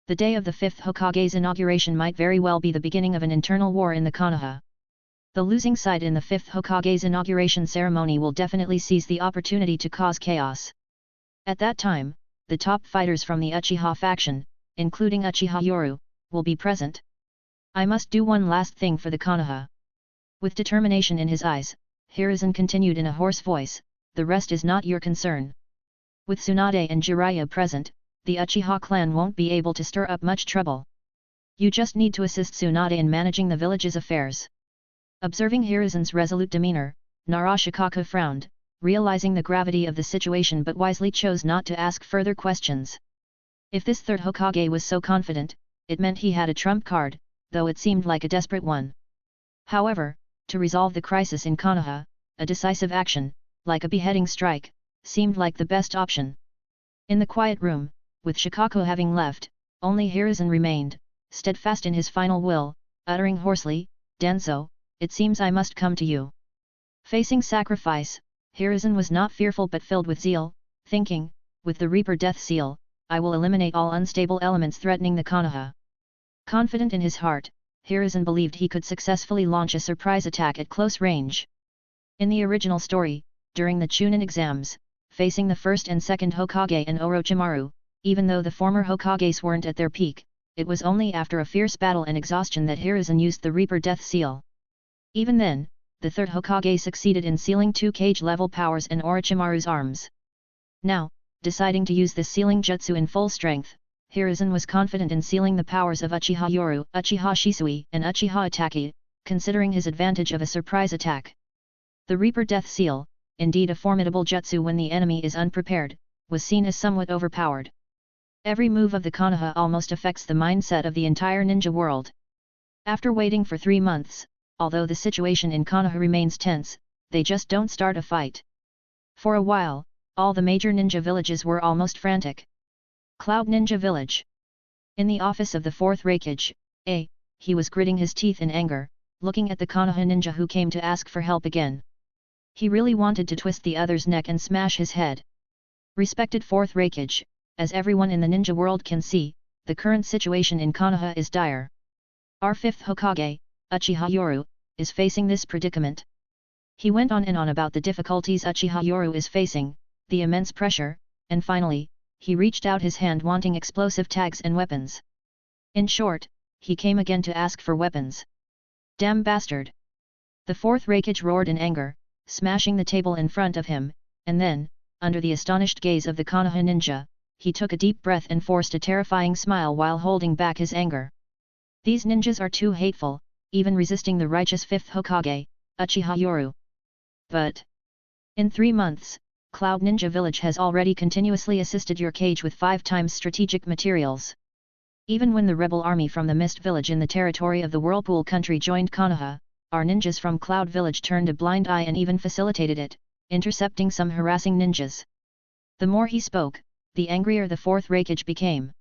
The day of the 5th Hokage's inauguration might very well be the beginning of an internal war in the Konoha. The losing side in the 5th Hokage's inauguration ceremony will definitely seize the opportunity to cause chaos. At that time, the top fighters from the Uchiha faction, including Uchiha Yoru, will be present. I must do one last thing for the Konoha." With determination in his eyes, Hiruzen continued in a hoarse voice, "The rest is not your concern. With Tsunade and Jiraiya present, the Uchiha clan won't be able to stir up much trouble. You just need to assist Tsunade in managing the village's affairs." Observing Hiruzen's resolute demeanor, Narashikaku frowned, realizing the gravity of the situation but wisely chose not to ask further questions. If this third Hokage was so confident, it meant he had a trump card, though it seemed like a desperate one. However, to resolve the crisis in Konoha, a decisive action, like a beheading strike, seemed like the best option. In the quiet room, with Shikako having left, only Hiruzen remained, steadfast in his final will, uttering hoarsely, "Danzo, it seems I must come to you." Facing sacrifice, Hiruzen was not fearful but filled with zeal, thinking, with the Reaper Death Seal, I will eliminate all unstable elements threatening the Konoha. Confident in his heart, Hiruzen believed he could successfully launch a surprise attack at close range. In the original story, during the Chunin exams, facing the first and second Hokage and Orochimaru, even though the former Hokages weren't at their peak, it was only after a fierce battle and exhaustion that Hiruzen used the Reaper Death Seal. Even then, the third Hokage succeeded in sealing 2 cage-level powers in Orochimaru's arms. Now, deciding to use this sealing jutsu in full strength, Hiruzen was confident in sealing the powers of Uchiha Yoru, Uchiha Shisui, and Uchiha Itachi, considering his advantage of a surprise attack. The Reaper Death Seal, indeed a formidable jutsu when the enemy is unprepared, was seen as somewhat overpowered. Every move of the Konoha almost affects the mindset of the entire ninja world. After waiting for 3 months, although the situation in Konoha remains tense, they just don't start a fight. For a while, all the major ninja villages were almost frantic. Cloud Ninja Village. In the office of the 4th Raikage, he was gritting his teeth in anger, looking at the Konoha ninja who came to ask for help again. He really wanted to twist the other's neck and smash his head. Respected 4th Raikage, as everyone in the ninja world can see, the current situation in Konoha is dire. Our 5th Hokage, Uchiha Yoru, is facing this predicament. He went on and on about the difficulties Uchiha Yoru is facing, the immense pressure, and finally, he reached out his hand wanting explosive tags and weapons. In short, he came again to ask for weapons. Damn bastard! The 4th Raikage roared in anger, smashing the table in front of him, and then, under the astonished gaze of the Konoha ninja, he took a deep breath and forced a terrifying smile while holding back his anger. These ninjas are too hateful, even resisting the righteous 5th Hokage, Uchiha Yoru. But in 3 months, Cloud Ninja Village has already continuously assisted your cage with 5 times strategic materials. Even when the rebel army from the Mist Village in the territory of the Whirlpool country joined Konoha, our ninjas from Cloud Village turned a blind eye and even facilitated it, intercepting some harassing ninjas. The more he spoke, the angrier the 4th Raikage became.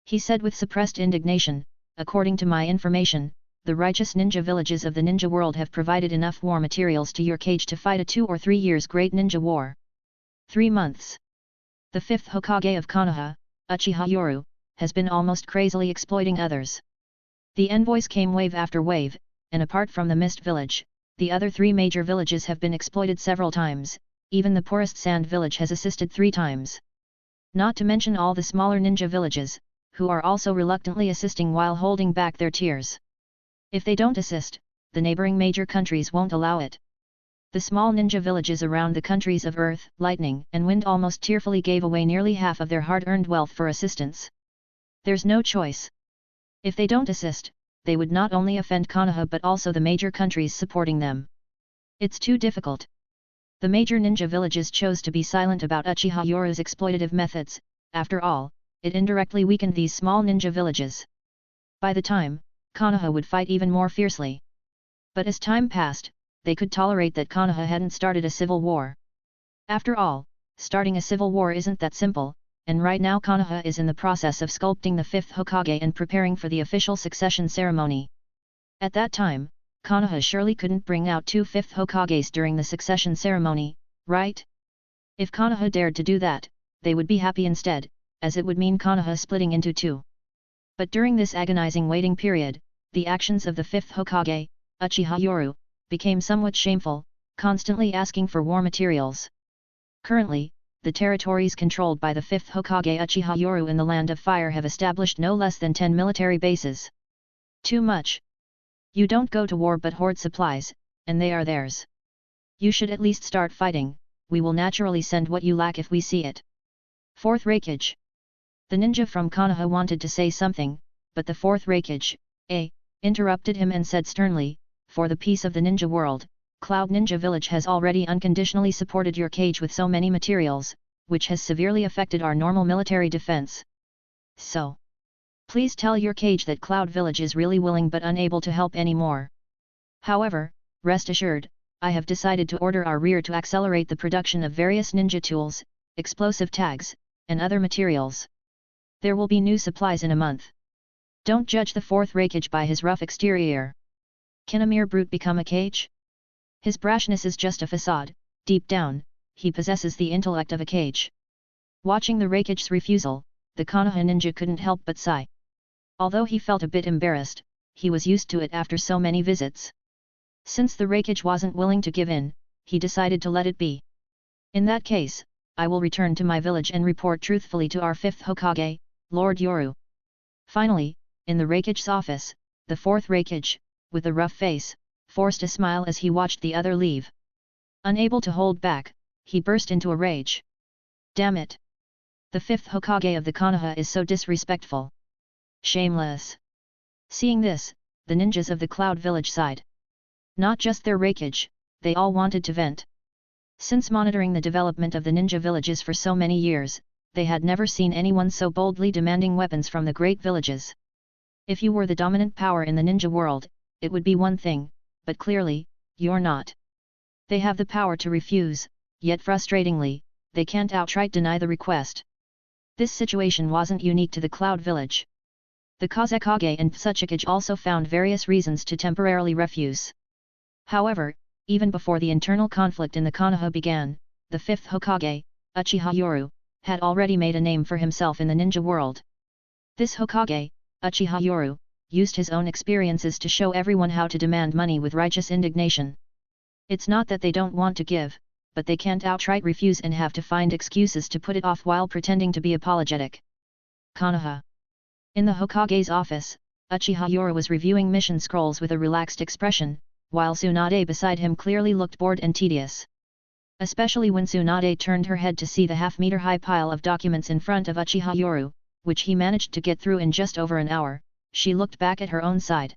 He said with suppressed indignation, according to my information, the righteous ninja villages of the ninja world have provided enough war materials to your cage to fight a 2 or 3 years great ninja war. 3 months. The 5th Hokage of Konoha, Uchiha Yoru, has been almost crazily exploiting others. The envoys came wave after wave, and apart from the Mist Village, the other 3 major villages have been exploited several times, even the poorest Sand Village has assisted 3 times. Not to mention all the smaller ninja villages, who are also reluctantly assisting while holding back their tears. If they don't assist, the neighboring major countries won't allow it. The small ninja villages around the countries of Earth, Lightning, and Wind almost tearfully gave away nearly half of their hard-earned wealth for assistance. There's no choice. If they don't assist, they would not only offend Konoha but also the major countries supporting them. It's too difficult. The major ninja villages chose to be silent about Uchiha Yoru's exploitative methods. After all, it indirectly weakened these small ninja villages. By the time, Konoha would fight even more fiercely. But as time passed, they could tolerate that Konoha hadn't started a civil war. After all, starting a civil war isn't that simple, and right now Konoha is in the process of sculpting the 5th Hokage and preparing for the official succession ceremony. At that time, Konoha surely couldn't bring out 2 5th Hokages during the succession ceremony, right? If Konoha dared to do that, they would be happy instead, as it would mean Konoha splitting into 2. But during this agonizing waiting period, the actions of the 5th Hokage, Uchiha Yoru, became somewhat shameful, constantly asking for war materials. Currently, the territories controlled by the 5th Hokage Uchiha Yoru in the Land of Fire have established no less than 10 military bases. Too much. You don't go to war but hoard supplies, and they are theirs. You should at least start fighting, we will naturally send what you lack if we see it. 4th Raikage. The ninja from Konoha wanted to say something, but the 4th Raikage, interrupted him and said sternly, for the peace of the ninja world, Cloud Ninja Village has already unconditionally supported your cage with so many materials, which has severely affected our normal military defense. So, please tell your cage that Cloud Village is really willing but unable to help anymore. However, rest assured, I have decided to order our rear to accelerate the production of various ninja tools, explosive tags, and other materials. There will be new supplies in a month. Don't judge the fourth Raikage by his rough exterior. Can a mere brute become a cage? His brashness is just a facade, deep down, he possesses the intellect of a cage. Watching the Raikage's refusal, the Konoha ninja couldn't help but sigh. Although he felt a bit embarrassed, he was used to it after so many visits. Since the Raikage wasn't willing to give in, he decided to let it be. In that case, I will return to my village and report truthfully to our fifth Hokage, Lord Yoru. Finally, in the Raikage's office, the fourth Raikage, with a rough face, forced a smile as he watched the other leave. Unable to hold back, he burst into a rage. Damn it! The fifth Hokage of the Konoha is so disrespectful. Shameless! Seeing this, the ninjas of the Cloud Village sighed. Not just their Raikage, they all wanted to vent. Since monitoring the development of the ninja villages for so many years, they had never seen anyone so boldly demanding weapons from the great villages. If you were the dominant power in the ninja world, it would be one thing, but clearly, you're not. They have the power to refuse, yet frustratingly, they can't outright deny the request. This situation wasn't unique to the Cloud Village. The Kazekage and Tsuchikage also found various reasons to temporarily refuse. However, even before the internal conflict in the Konoha began, the fifth Hokage, Uchiha Yoru, had already made a name for himself in the ninja world. This Hokage, Uchiha Yoru, used his own experiences to show everyone how to demand money with righteous indignation. It's not that they don't want to give, but they can't outright refuse and have to find excuses to put it off while pretending to be apologetic. Konoha. In the Hokage's office, Uchiha Yoru was reviewing mission scrolls with a relaxed expression, while Tsunade beside him clearly looked bored and tedious. Especially when Tsunade turned her head to see the half-meter-high pile of documents in front of Uchiha Yoru, which he managed to get through in just over an hour, she looked back at her own side.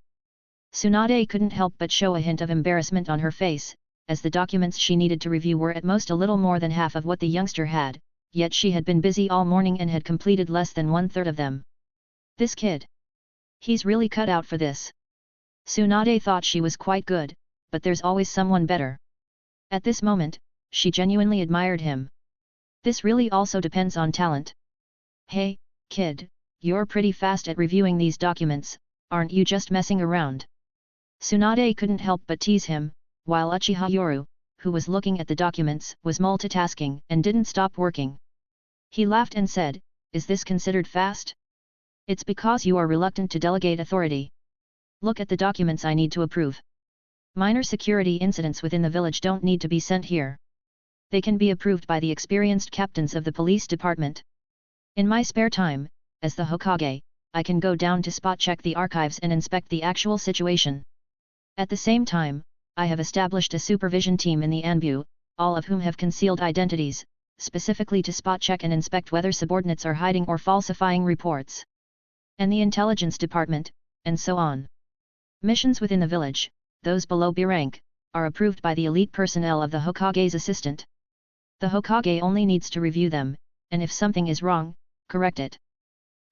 Tsunade couldn't help but show a hint of embarrassment on her face, as the documents she needed to review were at most a little more than half of what the youngster had, yet she had been busy all morning and had completed less than one-third of them. This kid. He's really cut out for this. Tsunade thought she was quite good, but there's always someone better. At this moment, she genuinely admired him. This really also depends on talent. Hey, kid, you're pretty fast at reviewing these documents, aren't you just messing around? Tsunade couldn't help but tease him, while Uchiha Yoru, who was looking at the documents, was multitasking and didn't stop working. He laughed and said, "Is this considered fast? It's because you are reluctant to delegate authority. Look at the documents I need to approve. Minor security incidents within the village don't need to be sent here. They can be approved by the experienced captains of the police department. In my spare time, as the Hokage, I can go down to spot-check the archives and inspect the actual situation. At the same time, I have established a supervision team in the Anbu, all of whom have concealed identities, specifically to spot-check and inspect whether subordinates are hiding or falsifying reports. And the intelligence department, and so on. Missions within the village, those below B rank, are approved by the elite personnel of the Hokage's assistant. The Hokage only needs to review them, and if something is wrong, correct it."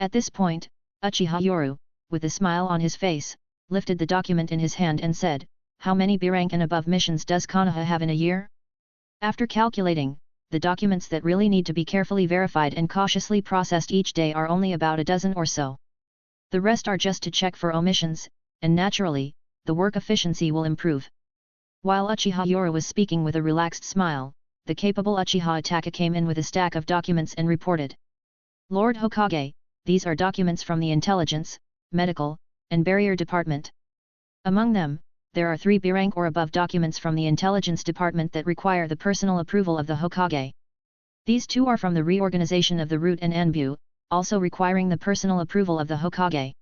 At this point, Uchiha Yoru, with a smile on his face, lifted the document in his hand and said, "How many B rank and above missions does Konoha have in a year?" After calculating, the documents that really need to be carefully verified and cautiously processed each day are only about a dozen or so. The rest are just to check for omissions, and naturally, the work efficiency will improve. While Uchiha Yoru was speaking with a relaxed smile, the capable Uchiha Itachi came in with a stack of documents and reported. "Lord Hokage, these are documents from the Intelligence, Medical, and Barrier Department. Among them, there are 3 B rank or above documents from the Intelligence Department that require the personal approval of the Hokage. These 2 are from the reorganization of the route and Anbu, also requiring the personal approval of the Hokage."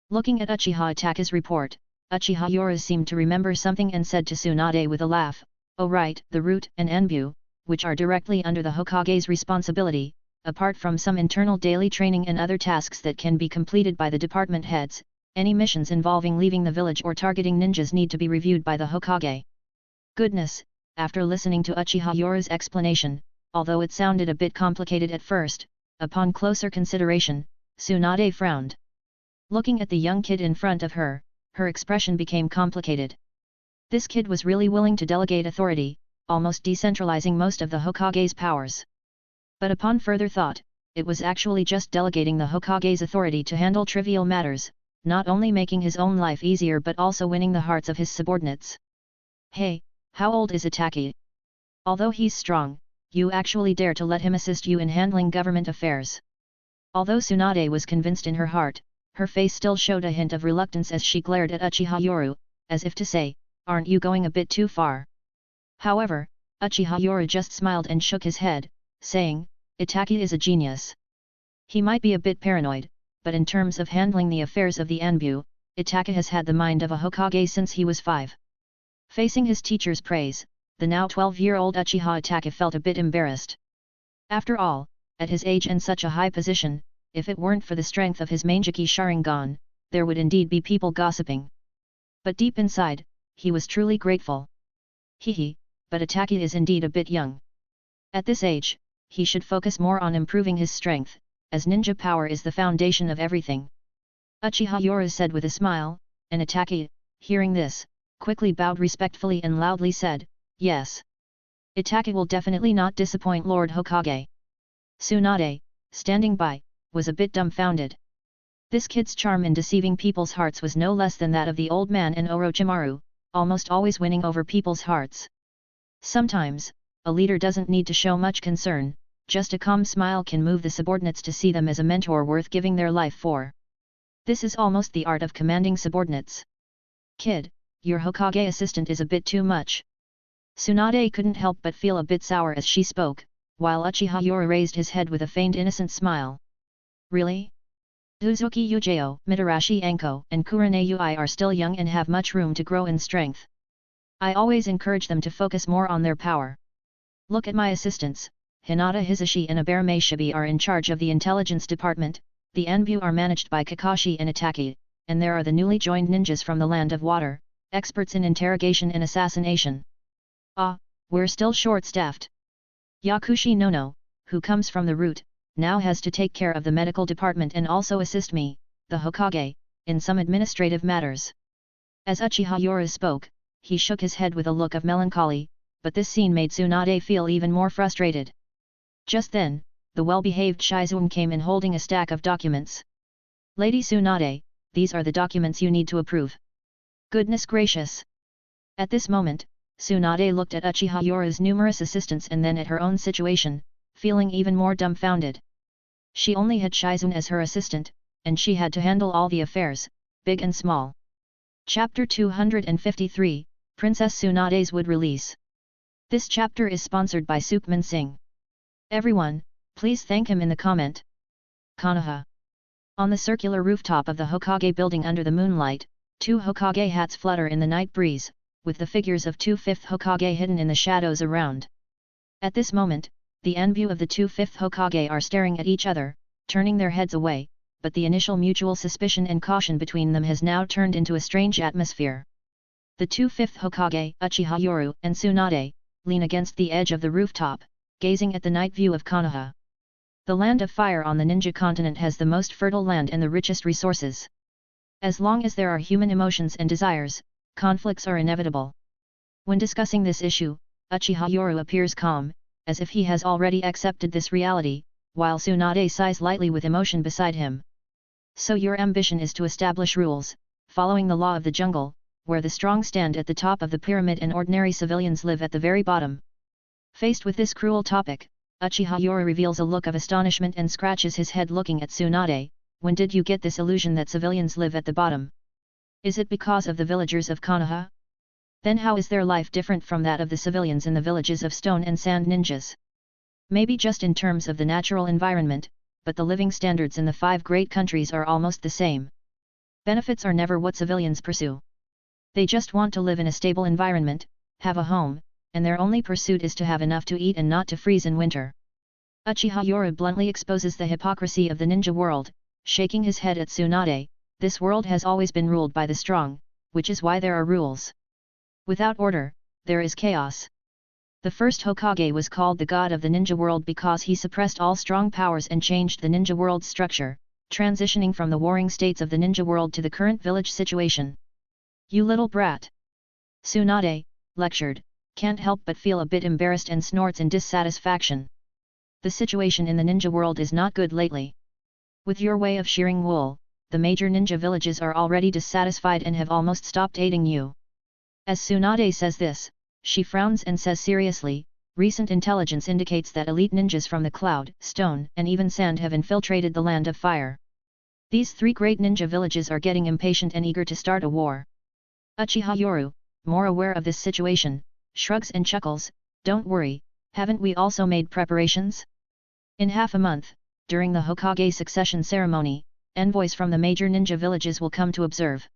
Looking at Uchiha Itachi's report, Uchiha Yoru seemed to remember something and said to Tsunade with a laugh, "Oh right, the route and Anbu, which are directly under the Hokage's responsibility, apart from some internal daily training and other tasks that can be completed by the department heads, any missions involving leaving the village or targeting ninjas need to be reviewed by the Hokage. Goodness, after listening to Uchiha Yoru's explanation, although it sounded a bit complicated at first, upon closer consideration, Tsunade frowned. Looking at the young kid in front of her, her expression became complicated. This kid was really willing to delegate authority, almost decentralizing most of the Hokage's powers. But upon further thought, it was actually just delegating the Hokage's authority to handle trivial matters, not only making his own life easier but also winning the hearts of his subordinates. Hey, how old is Itaki? Although he's strong, you actually dare to let him assist you in handling government affairs. Although Tsunade was convinced in her heart, her face still showed a hint of reluctance as she glared at Uchiha Yoru, as if to say, aren't you going a bit too far? However, Uchiha Yoru just smiled and shook his head, saying, Itaki is a genius. He might be a bit paranoid, but in terms of handling the affairs of the Anbu, Itaki has had the mind of a Hokage since he was 5. Facing his teacher's praise, the now 12-year-old Uchiha Itaki felt a bit embarrassed. After all, at his age and such a high position, if it weren't for the strength of his Mangeki Sharingan, there would indeed be people gossiping. But deep inside, he was truly grateful. Hehe, but Itaki is indeed a bit young. At this age, he should focus more on improving his strength, as ninja power is the foundation of everything. Uchiha Yoru said with a smile, and Itaki, hearing this, quickly bowed respectfully and loudly said, yes. Itaki will definitely not disappoint Lord Hokage. Tsunade, standing by, was a bit dumbfounded. This kid's charm in deceiving people's hearts was no less than that of the old man in Orochimaru, almost always winning over people's hearts. Sometimes, a leader doesn't need to show much concern, just a calm smile can move the subordinates to see them as a mentor worth giving their life for. This is almost the art of commanding subordinates. Kid, your Hokage assistant is a bit too much. Tsunade couldn't help but feel a bit sour as she spoke, while Uchiha Yoru raised his head with a feigned innocent smile. Really? Uzuki Ujeo, Mitarashi Anko, and Kurane Ui are still young and have much room to grow in strength. I always encourage them to focus more on their power. Look at my assistants, Hinata Hizashi and Aberame Shibi are in charge of the intelligence department, the Anbu are managed by Kakashi and Itaki, and there are the newly joined ninjas from the Land of Water, experts in interrogation and assassination. Ah, we're still short-staffed. Yakushi Nono, who comes from the root, now has to take care of the medical department and also assist me, the Hokage, in some administrative matters. As Uchiha Yoru spoke, he shook his head with a look of melancholy, but this scene made Tsunade feel even more frustrated. Just then, the well-behaved Shizune came in holding a stack of documents. Lady Tsunade, these are the documents you need to approve. Goodness gracious! At this moment, Tsunade looked at Uchiha Yoru's numerous assistants and then at her own situation, feeling even more dumbfounded. She only had Shizune as her assistant, and she had to handle all the affairs, big and small. Chapter 253, Princess Tsunade's Wood Release. This chapter is sponsored by Sukman Singh. Everyone, please thank him in the comment. Konoha. On the circular rooftop of the Hokage building under the moonlight, 2 Hokage hats flutter in the night breeze, with the figures of 2 5th Hokage hidden in the shadows around. At this moment, the Anbu of the 2 5th Hokage are staring at each other, turning their heads away, but the initial mutual suspicion and caution between them has now turned into a strange atmosphere. The 2 5th Hokage, Uchiha Yoru and Tsunade, lean against the edge of the rooftop, gazing at the night view of Konoha. The Land of Fire on the Ninja continent has the most fertile land and the richest resources. As long as there are human emotions and desires, conflicts are inevitable. When discussing this issue, Uchiha Yoru appears calm, as if he has already accepted this reality, while Tsunade sighs lightly with emotion beside him. So your ambition is to establish rules, following the law of the jungle, where the strong stand at the top of the pyramid and ordinary civilians live at the very bottom. Faced with this cruel topic, Uchiha Yoru reveals a look of astonishment and scratches his head looking at Tsunade. When did you get this illusion that civilians live at the bottom? Is it because of the villagers of Konoha? Then how is their life different from that of the civilians in the villages of stone and sand ninjas? Maybe just in terms of the natural environment, but the living standards in the 5 great countries are almost the same. Benefits are never what civilians pursue. They just want to live in a stable environment, have a home, and their only pursuit is to have enough to eat and not to freeze in winter. Uchiha Yoru bluntly exposes the hypocrisy of the ninja world, shaking his head at Tsunade. This world has always been ruled by the strong, which is why there are rules. Without order, there is chaos. The first Hokage was called the god of the ninja world because he suppressed all strong powers and changed the ninja world's structure, transitioning from the warring states of the ninja world to the current village situation. You little brat! Tsunade, lectured, can't help but feel a bit embarrassed and snorts in dissatisfaction. The situation in the ninja world is not good lately. With your way of shearing wool, the major ninja villages are already dissatisfied and have almost stopped aiding you. As Tsunade says this, she frowns and says seriously, recent intelligence indicates that elite ninjas from the cloud, stone, and even sand have infiltrated the land of fire. These 3 great ninja villages are getting impatient and eager to start a war. Uchiha Yoru, more aware of this situation, shrugs and chuckles, don't worry, haven't we also made preparations? In half a month, during the Hokage succession ceremony, envoys from the major ninja villages will come to observe.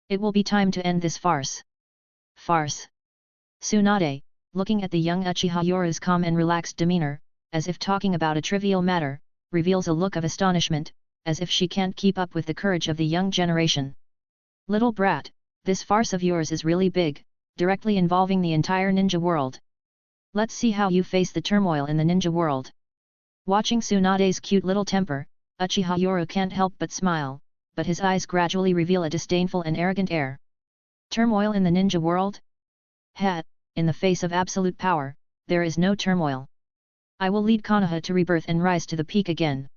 It will be time to end this farce. Farce? Tsunade, looking at the young Uchiha Yoru's calm and relaxed demeanor, as if talking about a trivial matter, reveals a look of astonishment, as if she can't keep up with the courage of the young generation. Little brat, this farce of yours is really big, directly involving the entire ninja world. Let's see how you face the turmoil in the ninja world. Watching Tsunade's cute little temper, Uchiha Yoru can't help but smile, but his eyes gradually reveal a disdainful and arrogant air. Turmoil in the ninja world? In the face of absolute power, there is no turmoil. I will lead Konoha to rebirth and rise to the peak again.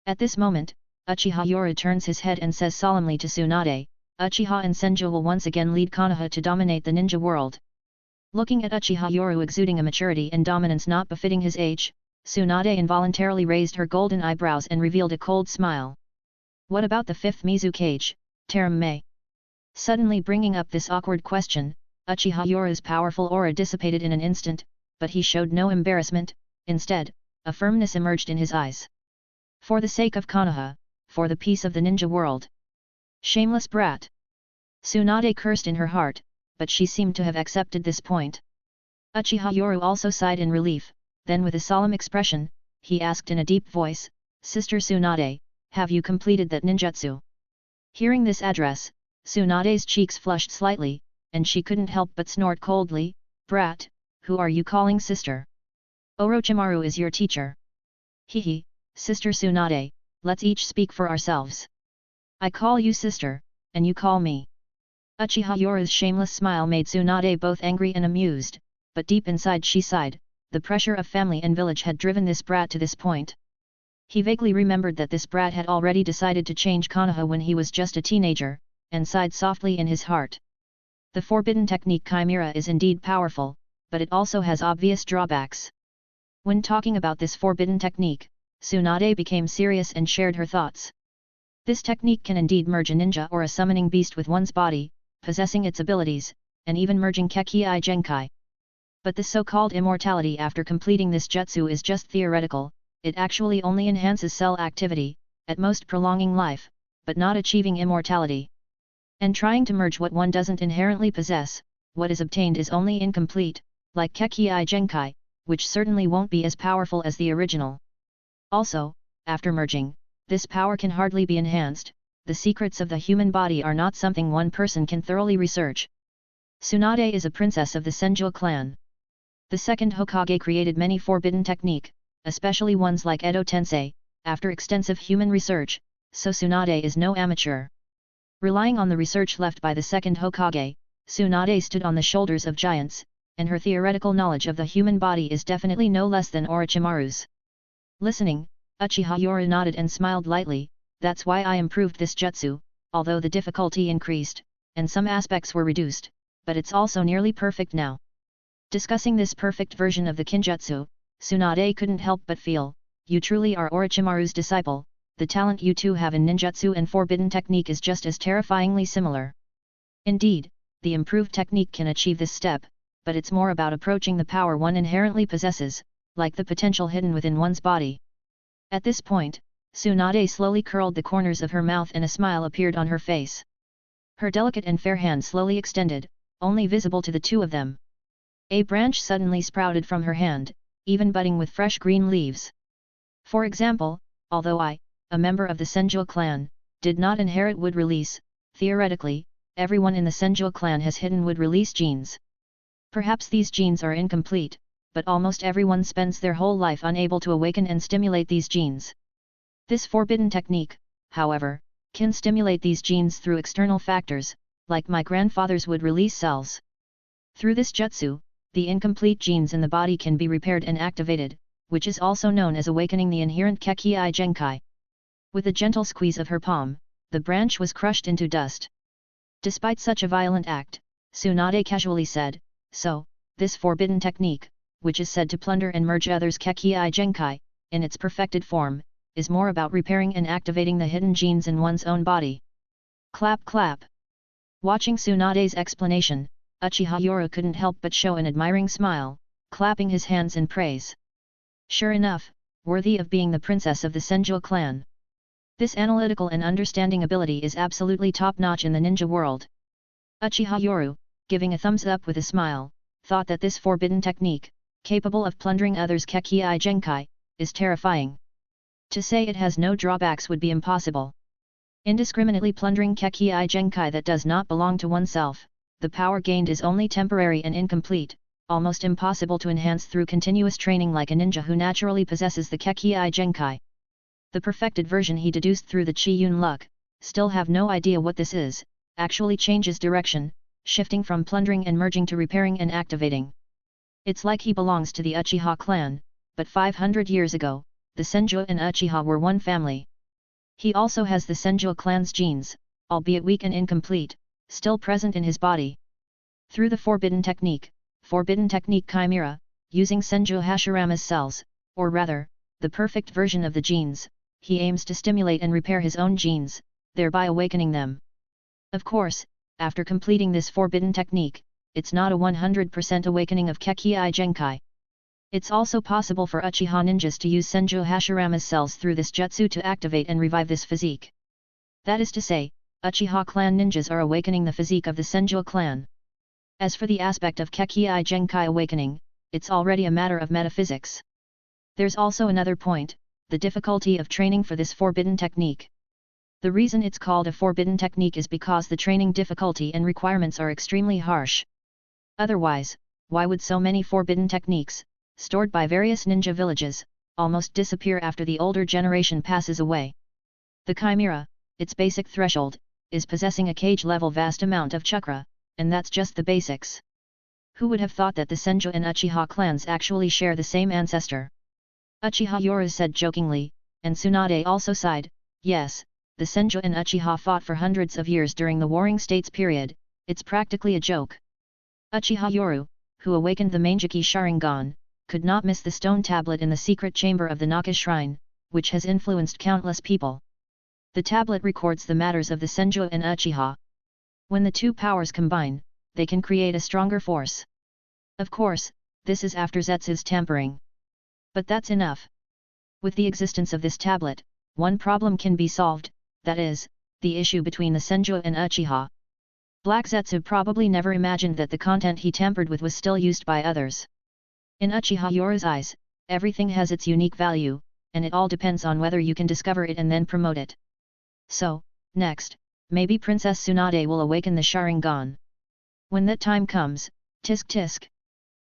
At this moment, Uchiha Yoru turns his head and says solemnly to Tsunade, Uchiha and Senju will once again lead Konoha to dominate the ninja world. Looking at Uchiha Yoru exuding a maturity and dominance not befitting his age, Tsunade involuntarily raised her golden eyebrows and revealed a cold smile. What about the 5th Mizukage, Terame? Suddenly bringing up this awkward question, Uchiha Yoru's powerful aura dissipated in an instant, but he showed no embarrassment, instead, a firmness emerged in his eyes. For the sake of Konoha, for the peace of the ninja world. Shameless brat! Tsunade cursed in her heart, but she seemed to have accepted this point. Uchiha Yoru also sighed in relief, then with a solemn expression, he asked in a deep voice, Sister Tsunade, have you completed that ninjutsu? Hearing this address, Tsunade's cheeks flushed slightly, and she couldn't help but snort coldly, Brat, who are you calling sister? Orochimaru is your teacher. Hehe, Sister Tsunade, let's each speak for ourselves. I call you sister, and you call me. Uchiha Yoru's shameless smile made Tsunade both angry and amused, but deep inside she sighed, the pressure of family and village had driven this brat to this point. He vaguely remembered that this brat had already decided to change Konoha when he was just a teenager, and sighed softly in his heart. The forbidden technique Chimera is indeed powerful, but it also has obvious drawbacks. When talking about this forbidden technique, Tsunade became serious and shared her thoughts. This technique can indeed merge a ninja or a summoning beast with one's body, possessing its abilities, and even merging Kekii Genkai. But the so-called immortality after completing this jutsu is just theoretical, it actually only enhances cell activity, at most prolonging life, but not achieving immortality. And trying to merge what one doesn't inherently possess, what is obtained is only incomplete, like Kekii Genkai, which certainly won't be as powerful as the original. Also, after merging, this power can hardly be enhanced, the secrets of the human body are not something one person can thoroughly research. Tsunade is a princess of the Senju clan. The second Hokage created many forbidden technique, especially ones like Edo Tensei, after extensive human research, so Tsunade is no amateur. Relying on the research left by the second Hokage, Tsunade stood on the shoulders of giants, and her theoretical knowledge of the human body is definitely no less than Orochimaru's. Listening, Uchiha Yoru nodded and smiled lightly, that's why I improved this jutsu, although the difficulty increased, and some aspects were reduced, but it's also nearly perfect now. Discussing this perfect version of the kinjutsu, Tsunade couldn't help but feel, you truly are Orochimaru's disciple, the talent you two have in ninjutsu and forbidden technique is just as terrifyingly similar. Indeed, the improved technique can achieve this step, but it's more about approaching the power one inherently possesses, like the potential hidden within one's body. At this point, Tsunade slowly curled the corners of her mouth and a smile appeared on her face. Her delicate and fair hand slowly extended, only visible to the two of them. A branch suddenly sprouted from her hand, even budding with fresh green leaves. For example, although I, a member of the Senju clan, did not inherit wood release, theoretically, everyone in the Senju clan has hidden wood release genes. Perhaps these genes are incomplete, but almost everyone spends their whole life unable to awaken and stimulate these genes. This forbidden technique, however, can stimulate these genes through external factors, like my grandfather's would release cells. Through this jutsu, the incomplete genes in the body can be repaired and activated, which is also known as awakening the inherent Kekkei Genkai. With a gentle squeeze of her palm, the branch was crushed into dust. Despite such a violent act, Tsunade casually said, "So, this forbidden technique, which is said to plunder and merge others' Kekkei Genkai, in its perfected form, is more about repairing and activating the hidden genes in one's own body." Clap clap. Watching Tsunade's explanation, Uchiha Yoru couldn't help but show an admiring smile, clapping his hands in praise. Sure enough, worthy of being the princess of the Senju clan. This analytical and understanding ability is absolutely top-notch in the ninja world. Uchiha Yoru, giving a thumbs up with a smile, thought that this forbidden technique, capable of plundering others' Kekkei Genkai, is terrifying. To say it has no drawbacks would be impossible. Indiscriminately plundering Kekkei Genkai that does not belong to oneself, the power gained is only temporary and incomplete, almost impossible to enhance through continuous training like a ninja who naturally possesses the Kekkei Genkai. The perfected version he deduced through the Chi-Yun luck, still have no idea what this is, actually changes direction, shifting from plundering and merging to repairing and activating. It's like he belongs to the Uchiha clan, but 500 years ago, the Senju and Uchiha were one family. He also has the Senju clan's genes, albeit weak and incomplete, still present in his body. Through the forbidden technique Chimera, using Senju Hashirama's cells, or rather, the perfect version of the genes, he aims to stimulate and repair his own genes, thereby awakening them. Of course, after completing this forbidden technique, it's not a 100% awakening of Kekkei Genkai. It's also possible for Uchiha ninjas to use Senju Hashirama's cells through this jutsu to activate and revive this physique. That is to say, Uchiha clan ninjas are awakening the physique of the Senju clan. As for the aspect of Kekkei Genkai awakening, it's already a matter of metaphysics. There's also another point, the difficulty of training for this forbidden technique. The reason it's called a forbidden technique is because the training difficulty and requirements are extremely harsh. Otherwise, why would so many forbidden techniques, stored by various ninja villages, almost disappear after the older generation passes away? The Chimera, its basic threshold, is possessing a cage-level vast amount of chakra, and that's just the basics. Who would have thought that the Senju and Uchiha clans actually share the same ancestor? Uchiha Yoru said jokingly, and Tsunade also sighed, yes, the Senju and Uchiha fought for hundreds of years during the Warring States period, it's practically a joke. Uchiha Yoru, who awakened the Mangeki Sharingan, could not miss the stone tablet in the secret chamber of the Naka shrine, which has influenced countless people. The tablet records the matters of the Senju and Uchiha. When the two powers combine, they can create a stronger force. Of course, this is after Zetsu's tampering. But that's enough. With the existence of this tablet, one problem can be solved, that is, the issue between the Senju and Uchiha. Black Zetsu probably never imagined that the content he tampered with was still used by others. In Uchiha Yoru's eyes, everything has its unique value, and it all depends on whether you can discover it and then promote it. So, next, maybe Princess Tsunade will awaken the Sharingan. When that time comes, tisk tisk.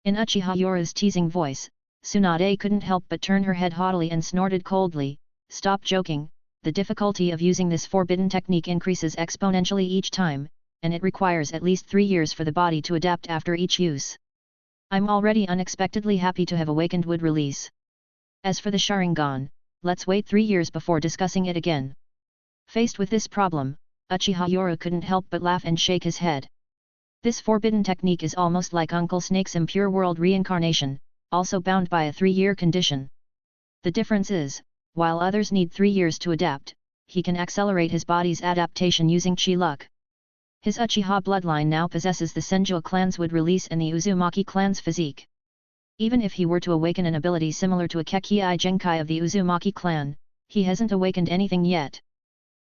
In Uchiha Yoru's teasing voice, Tsunade couldn't help but turn her head haughtily and snorted coldly, "Stop joking, the difficulty of using this forbidden technique increases exponentially each time, and it requires at least 3 years for the body to adapt after each use. I'm already unexpectedly happy to have awakened wood release. As for the Sharingan, let's wait 3 years before discussing it again." Faced with this problem, Uchiha Yoru couldn't help but laugh and shake his head. This forbidden technique is almost like Uncle Snake's impure world reincarnation, also bound by a 3-year condition. The difference is, while others need 3 years to adapt, he can accelerate his body's adaptation using Chi luck. His Uchiha bloodline now possesses the Senju clan's wood release and the Uzumaki clan's physique. Even if he were to awaken an ability similar to a Kekkei Genkai of the Uzumaki clan, he hasn't awakened anything yet.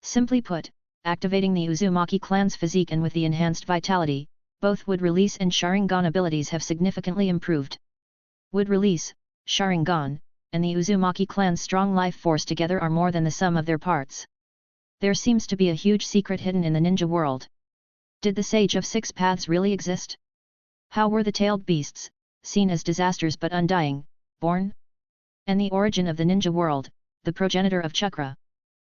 Simply put, activating the Uzumaki clan's physique and with the enhanced vitality, both wood release and Sharingan abilities have significantly improved. Wood release, Sharingan, and the Uzumaki clan's strong life force together are more than the sum of their parts. There seems to be a huge secret hidden in the ninja world. Did the Sage of Six Paths really exist? How were the tailed beasts, seen as disasters but undying, born? And the origin of the ninja world, the progenitor of chakra.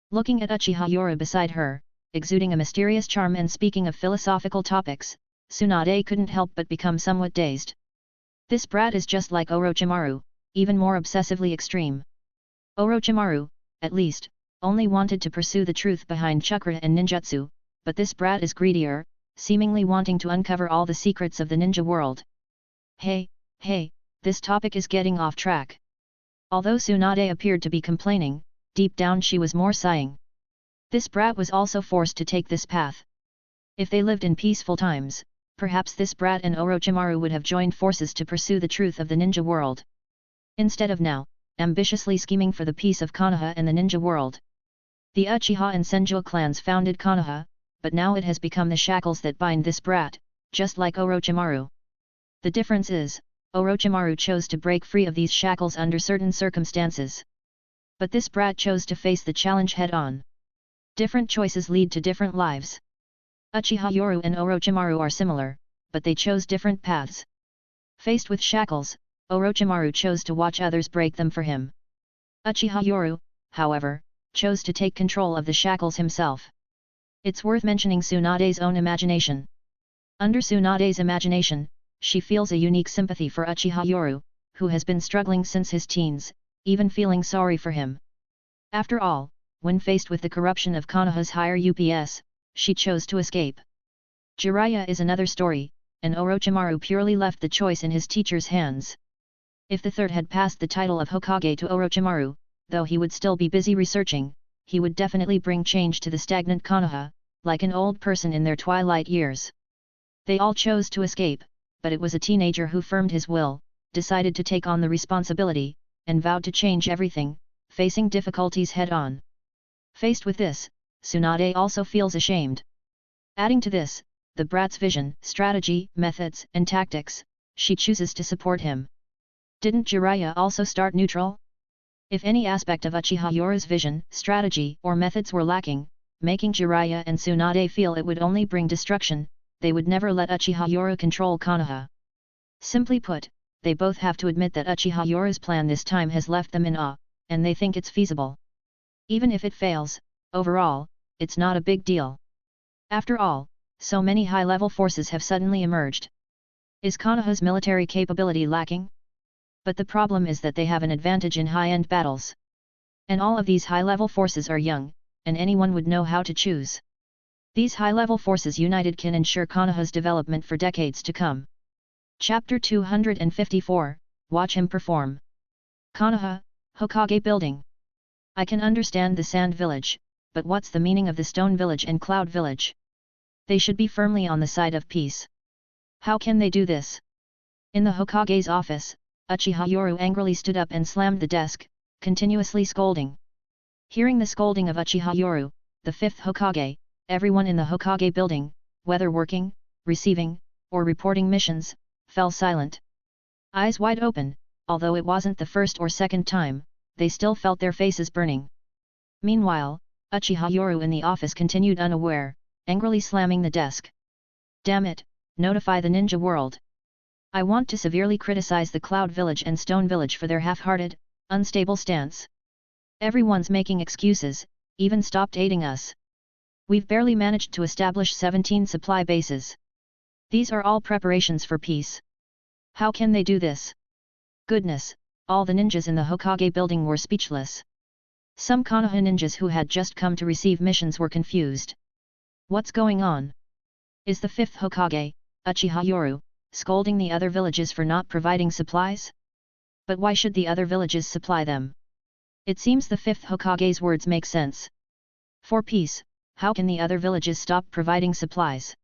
Looking at Uchiha Yoru beside her, exuding a mysterious charm and speaking of philosophical topics, Tsunade couldn't help but become somewhat dazed. This brat is just like Orochimaru, even more obsessively extreme. Orochimaru, at least, only wanted to pursue the truth behind chakra and ninjutsu, but this brat is greedier, seemingly wanting to uncover all the secrets of the ninja world. Hey, this topic is getting off track. Although Tsunade appeared to be complaining, deep down she was more sighing. This brat was also forced to take this path. If they lived in peaceful times, perhaps this brat and Orochimaru would have joined forces to pursue the truth of the ninja world. Instead of now, ambitiously scheming for the peace of Konoha and the ninja world. The Uchiha and Senju clans founded Konoha, but now it has become the shackles that bind this brat, just like Orochimaru. The difference is, Orochimaru chose to break free of these shackles under certain circumstances. But this brat chose to face the challenge head-on. Different choices lead to different lives. Uchiha Yoru and Orochimaru are similar, but they chose different paths. Faced with shackles, Orochimaru chose to watch others break them for him. Uchiha Yoru, however, chose to take control of the shackles himself. It's worth mentioning Tsunade's own imagination. Under Tsunade's imagination, she feels a unique sympathy for Uchiha Yoru, who has been struggling since his teens, even feeling sorry for him. After all, when faced with the corruption of Konoha's higher UPS, she chose to escape. Jiraiya is another story, and Orochimaru purely left the choice in his teacher's hands. If the third had passed the title of Hokage to Orochimaru, though he would still be busy researching, he would definitely bring change to the stagnant Konoha, like an old person in their twilight years. They all chose to escape, but it was a teenager who firmed his will, decided to take on the responsibility, and vowed to change everything, facing difficulties head-on. Faced with this, Tsunade also feels ashamed. Adding to this, the brat's vision, strategy, methods, and tactics, she chooses to support him. Didn't Jiraiya also start neutral? If any aspect of Uchiha Yoru's vision, strategy, or methods were lacking, making Jiraiya and Tsunade feel it would only bring destruction, they would never let Uchiha Yoru control Konoha. Simply put, they both have to admit that Uchiha Yoru's plan this time has left them in awe, and they think it's feasible. Even if it fails, overall, it's not a big deal. After all, so many high-level forces have suddenly emerged. Is Konoha's military capability lacking? But the problem is that they have an advantage in high-end battles. And all of these high-level forces are young, and anyone would know how to choose. These high-level forces united can ensure Konoha's development for decades to come. Chapter 254, Watch him perform. Konoha, Hokage Building. I can understand the Sand Village, but what's the meaning of the Stone Village and Cloud Village? They should be firmly on the side of peace. How can they do this? In the Hokage's office, Uchiha Yoru angrily stood up and slammed the desk, continuously scolding. Hearing the scolding of Uchiha Yoru, the fifth Hokage, everyone in the Hokage building, whether working, receiving, or reporting missions, fell silent. Eyes wide open, although it wasn't the first or second time, they still felt their faces burning. Meanwhile, Uchiha Yoru in the office continued unaware, angrily slamming the desk. Damn it, notify the ninja world. I want to severely criticize the Cloud Village and Stone Village for their half-hearted, unstable stance. Everyone's making excuses, even stopped aiding us. We've barely managed to establish 17 supply bases. These are all preparations for peace. How can they do this? Goodness, all the ninjas in the Hokage building were speechless. Some Konoha ninjas who had just come to receive missions were confused. What's going on? Is the fifth Hokage, Uchiha Yoru, scolding the other villages for not providing supplies? But why should the other villages supply them? It seems the fifth Hokage's words make sense. For peace, how can the other villages stop providing supplies?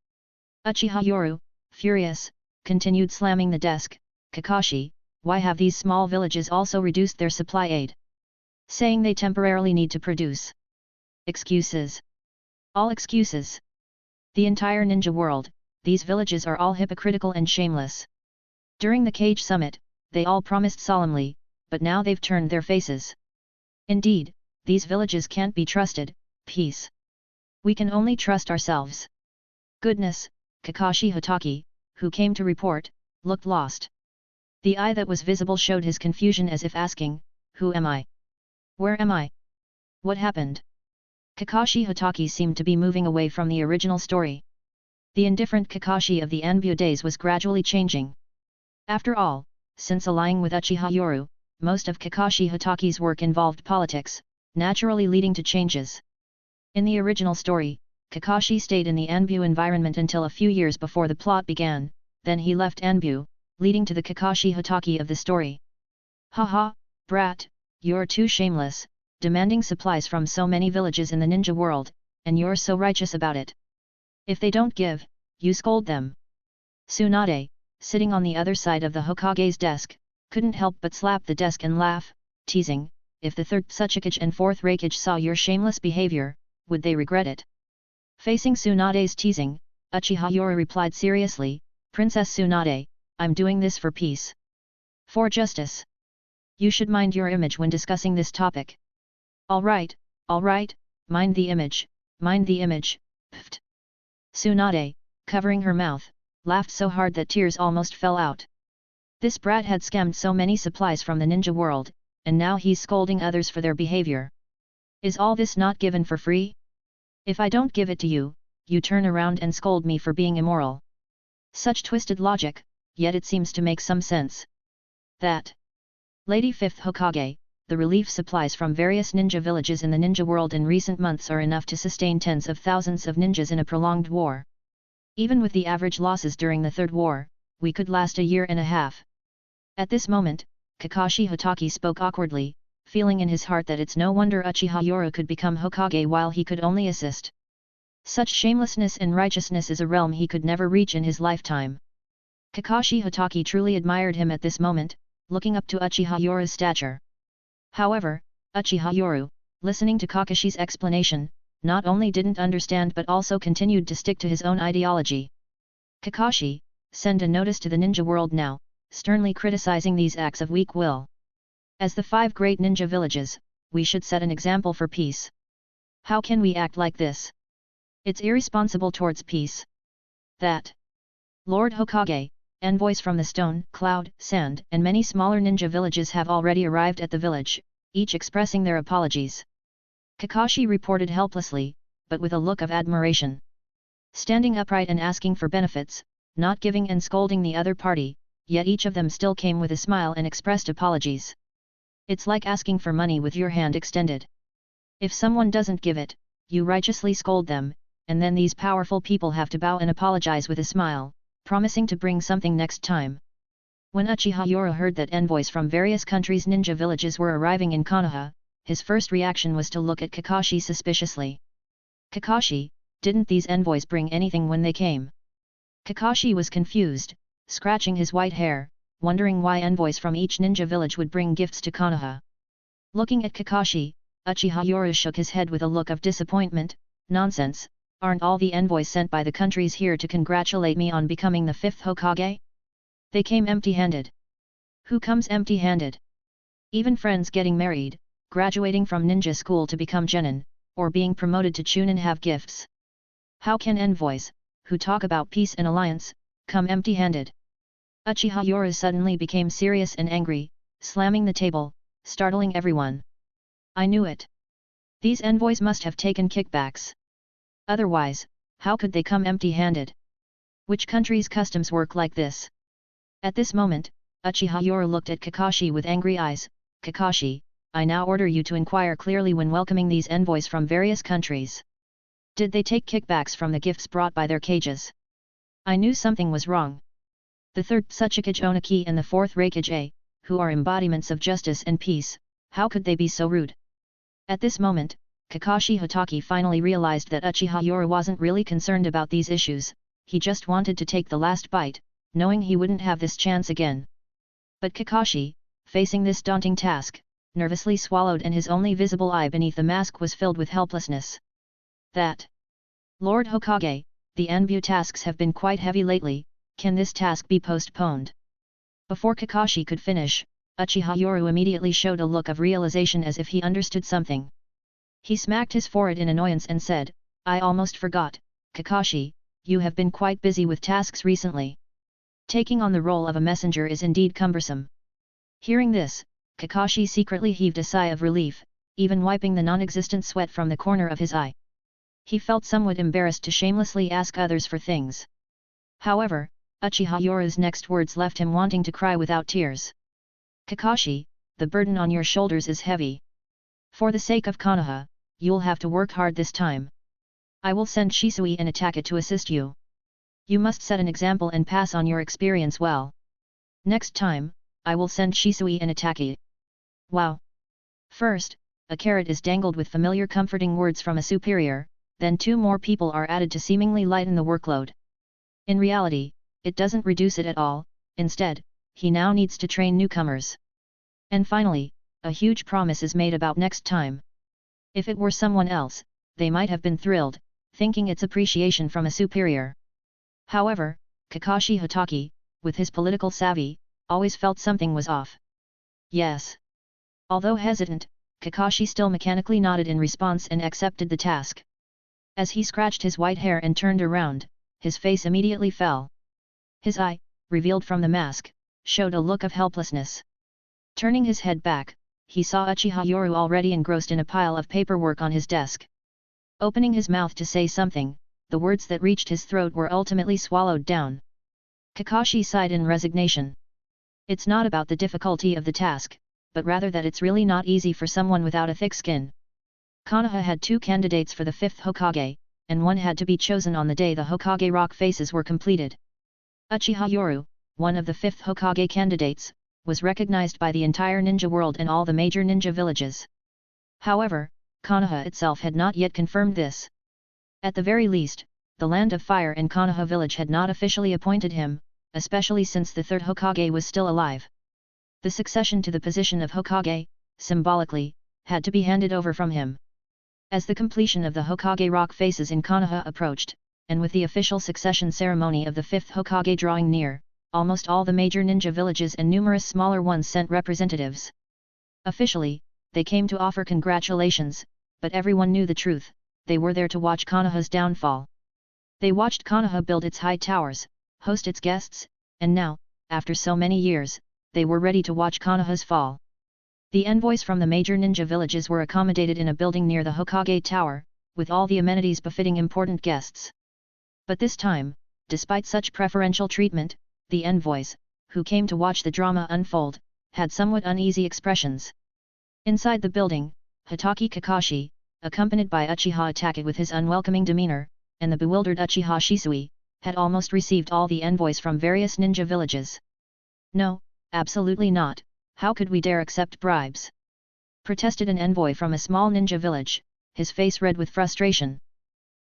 Uchiha Yoru, furious, continued slamming the desk. Kakashi, why have these small villages also reduced their supply aid? Saying they temporarily need to produce. Excuses. All excuses. The entire ninja world, these villages are all hypocritical and shameless. During the Cage Summit, they all promised solemnly, but now they've turned their faces. Indeed, these villages can't be trusted. Peace. We can only trust ourselves. Goodness, Kakashi Hatake, who came to report, looked lost. The eye that was visible showed his confusion as if asking, "Who am I? Where am I? What happened?" Kakashi Hatake seemed to be moving away from the original story. The indifferent Kakashi of the Anbu days was gradually changing. After all, since allying with Uchiha Yoru, most of Kakashi Hatake's work involved politics, naturally leading to changes. In the original story, Kakashi stayed in the Anbu environment until a few years before the plot began, then he left Anbu, leading to the Kakashi Hatake of the story. Haha, brat, you're too shameless, demanding supplies from so many villages in the ninja world, and you're so righteous about it. If they don't give, you scold them. Tsunade, sitting on the other side of the Hokage's desk, couldn't help but slap the desk and laugh, teasing, if the third Tsuchikage and fourth Reikage saw your shameless behavior, would they regret it? Facing Tsunade's teasing, Uchiha Yoru replied seriously, Princess Tsunade, I'm doing this for peace. For justice. You should mind your image when discussing this topic. Alright, mind the image, pfft. Tsunade, covering her mouth, laughed so hard that tears almost fell out. This brat had scammed so many supplies from the ninja world, and now he's scolding others for their behavior. Is all this not given for free? If I don't give it to you, you turn around and scold me for being immoral. Such twisted logic, yet it seems to make some sense. That Lady 5th Hokage, the relief supplies from various ninja villages in the ninja world in recent months are enough to sustain tens of thousands of ninjas in a prolonged war. Even with the average losses during the Third War, we could last a year and a half. At this moment, Kakashi Hatake spoke awkwardly, feeling in his heart that it's no wonder Uchiha Yoru could become Hokage while he could only assist. Such shamelessness and righteousness is a realm he could never reach in his lifetime. Kakashi Hatake truly admired him at this moment, looking up to Uchiha Yoru's stature. However, Uchiha Yoru, listening to Kakashi's explanation, not only didn't understand but also continued to stick to his own ideology. Kakashi, send a notice to the ninja world now, sternly criticizing these acts of weak will. As the 5 great ninja villages, we should set an example for peace. How can we act like this? It's irresponsible towards peace. That Lord Hokage, envoys from the Stone, Cloud, Sand, and many smaller ninja villages have already arrived at the village, each expressing their apologies. Kakashi reported helplessly, but with a look of admiration. Standing upright and asking for benefits, not giving and scolding the other party, yet each of them still came with a smile and expressed apologies. It's like asking for money with your hand extended. If someone doesn't give it, you righteously scold them, and then these powerful people have to bow and apologize with a smile, promising to bring something next time. When Uchiha Yoru heard that envoys from various countries' ninja villages were arriving in Konoha, his first reaction was to look at Kakashi suspiciously. Kakashi, didn't these envoys bring anything when they came? Kakashi was confused, scratching his white hair, wondering why envoys from each ninja village would bring gifts to Konoha. Looking at Kakashi, Uchiha Yoru shook his head with a look of disappointment. Nonsense, aren't all the envoys sent by the countries here to congratulate me on becoming the 5th Hokage? They came empty-handed. Who comes empty-handed? Even friends getting married, graduating from ninja school to become genin, or being promoted to chunin have gifts. How can envoys, who talk about peace and alliance, come empty-handed? Uchiha Yoru suddenly became serious and angry, slamming the table, startling everyone. I knew it. These envoys must have taken kickbacks. Otherwise, how could they come empty-handed? Which country's customs work like this? At this moment, Uchiha Yoru looked at Kakashi with angry eyes. Kakashi, I now order you to inquire clearly when welcoming these envoys from various countries. Did they take kickbacks from the gifts brought by their cages? I knew something was wrong. The 3rd Tsuchikage Oniki and the 4th Reikage, who are embodiments of justice and peace, how could they be so rude? At this moment, Kakashi Hatake finally realized that Uchiha Yoru wasn't really concerned about these issues, he just wanted to take the last bite, knowing he wouldn't have this chance again. But Kakashi, facing this daunting task, nervously swallowed and his only visible eye beneath the mask was filled with helplessness. That Lord Hokage, the Anbu tasks have been quite heavy lately, can this task be postponed? Before Kakashi could finish, Uchiha Yoru immediately showed a look of realization as if he understood something. He smacked his forehead in annoyance and said, I almost forgot, Kakashi, you have been quite busy with tasks recently. Taking on the role of a messenger is indeed cumbersome. Hearing this, Kakashi secretly heaved a sigh of relief, even wiping the non-existent sweat from the corner of his eye. He felt somewhat embarrassed to shamelessly ask others for things. However, Uchiha Yoru's next words left him wanting to cry without tears. Kakashi, the burden on your shoulders is heavy. For the sake of Konoha, you'll have to work hard this time. I will send Shisui and Ataka to assist you. You must set an example and pass on your experience well. Next time, I will send Shisui and Ataka. Wow! First, a carrot is dangled with familiar comforting words from a superior, then 2 more people are added to seemingly lighten the workload. In reality, it doesn't reduce it at all, instead, he now needs to train newcomers. And finally, a huge promise is made about next time. If it were someone else, they might have been thrilled, thinking it's appreciation from a superior. However, Kakashi Hatake, with his political savvy, always felt something was off. Yes. Although hesitant, Kakashi still mechanically nodded in response and accepted the task. As he scratched his white hair and turned around, his face immediately fell. His eye, revealed from the mask, showed a look of helplessness. Turning his head back, he saw Uchiha Yoru already engrossed in a pile of paperwork on his desk. Opening his mouth to say something, the words that reached his throat were ultimately swallowed down. Kakashi sighed in resignation. It's not about the difficulty of the task, but rather that it's really not easy for someone without a thick skin. Konoha had 2 candidates for the 5th Hokage, and one had to be chosen on the day the Hokage rock faces were completed. Uchiha Yoru, one of the 5th Hokage candidates, was recognized by the entire ninja world and all the major ninja villages. However, Konoha itself had not yet confirmed this. At the very least, the Land of Fire and Konoha village had not officially appointed him, especially since the 3rd Hokage was still alive. The succession to the position of Hokage, symbolically, had to be handed over from him. As the completion of the Hokage rock faces in Konoha approached, and with the official succession ceremony of the 5th Hokage drawing near, almost all the major ninja villages and numerous smaller ones sent representatives. Officially, they came to offer congratulations, but everyone knew the truth, they were there to watch Konoha's downfall. They watched Konoha build its high towers, host its guests, and now, after so many years, they were ready to watch Konoha's fall. The envoys from the major ninja villages were accommodated in a building near the Hokage Tower, with all the amenities befitting important guests. But this time, despite such preferential treatment, the envoys, who came to watch the drama unfold, had somewhat uneasy expressions. Inside the building, Hatake Kakashi, accompanied by Uchiha Ataka with his unwelcoming demeanor, and the bewildered Uchiha Shisui, had almost received all the envoys from various ninja villages. No, absolutely not, how could we dare accept bribes? Protested an envoy from a small ninja village, his face red with frustration.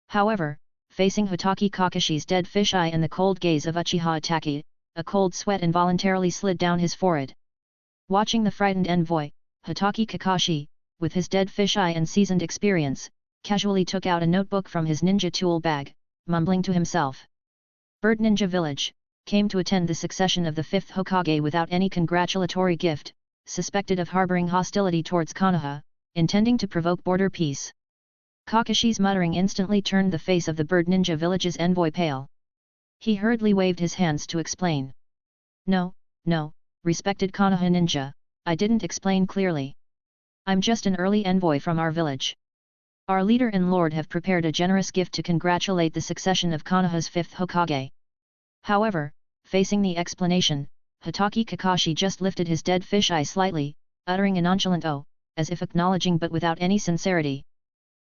However, facing Hatake Kakashi's dead fisheye and the cold gaze of Uchiha Ataka, a cold sweat involuntarily slid down his forehead. Watching the frightened envoy, Hatake Kakashi, with his dead fisheye and seasoned experience, casually took out a notebook from his ninja tool bag, mumbling to himself. Bird Ninja Village, came to attend the succession of the 5th Hokage without any congratulatory gift, suspected of harboring hostility towards Konoha, intending to provoke border peace. Kakashi's muttering instantly turned the face of the Bird Ninja Village's envoy pale. He hurriedly waved his hands to explain. No, respected Konoha ninja, I didn't explain clearly. I'm just an early envoy from our village. Our leader and lord have prepared a generous gift to congratulate the succession of Konoha's 5th Hokage. However, facing the explanation, Hatake Kakashi just lifted his dead fisheye slightly, uttering a nonchalant "oh," as if acknowledging but without any sincerity.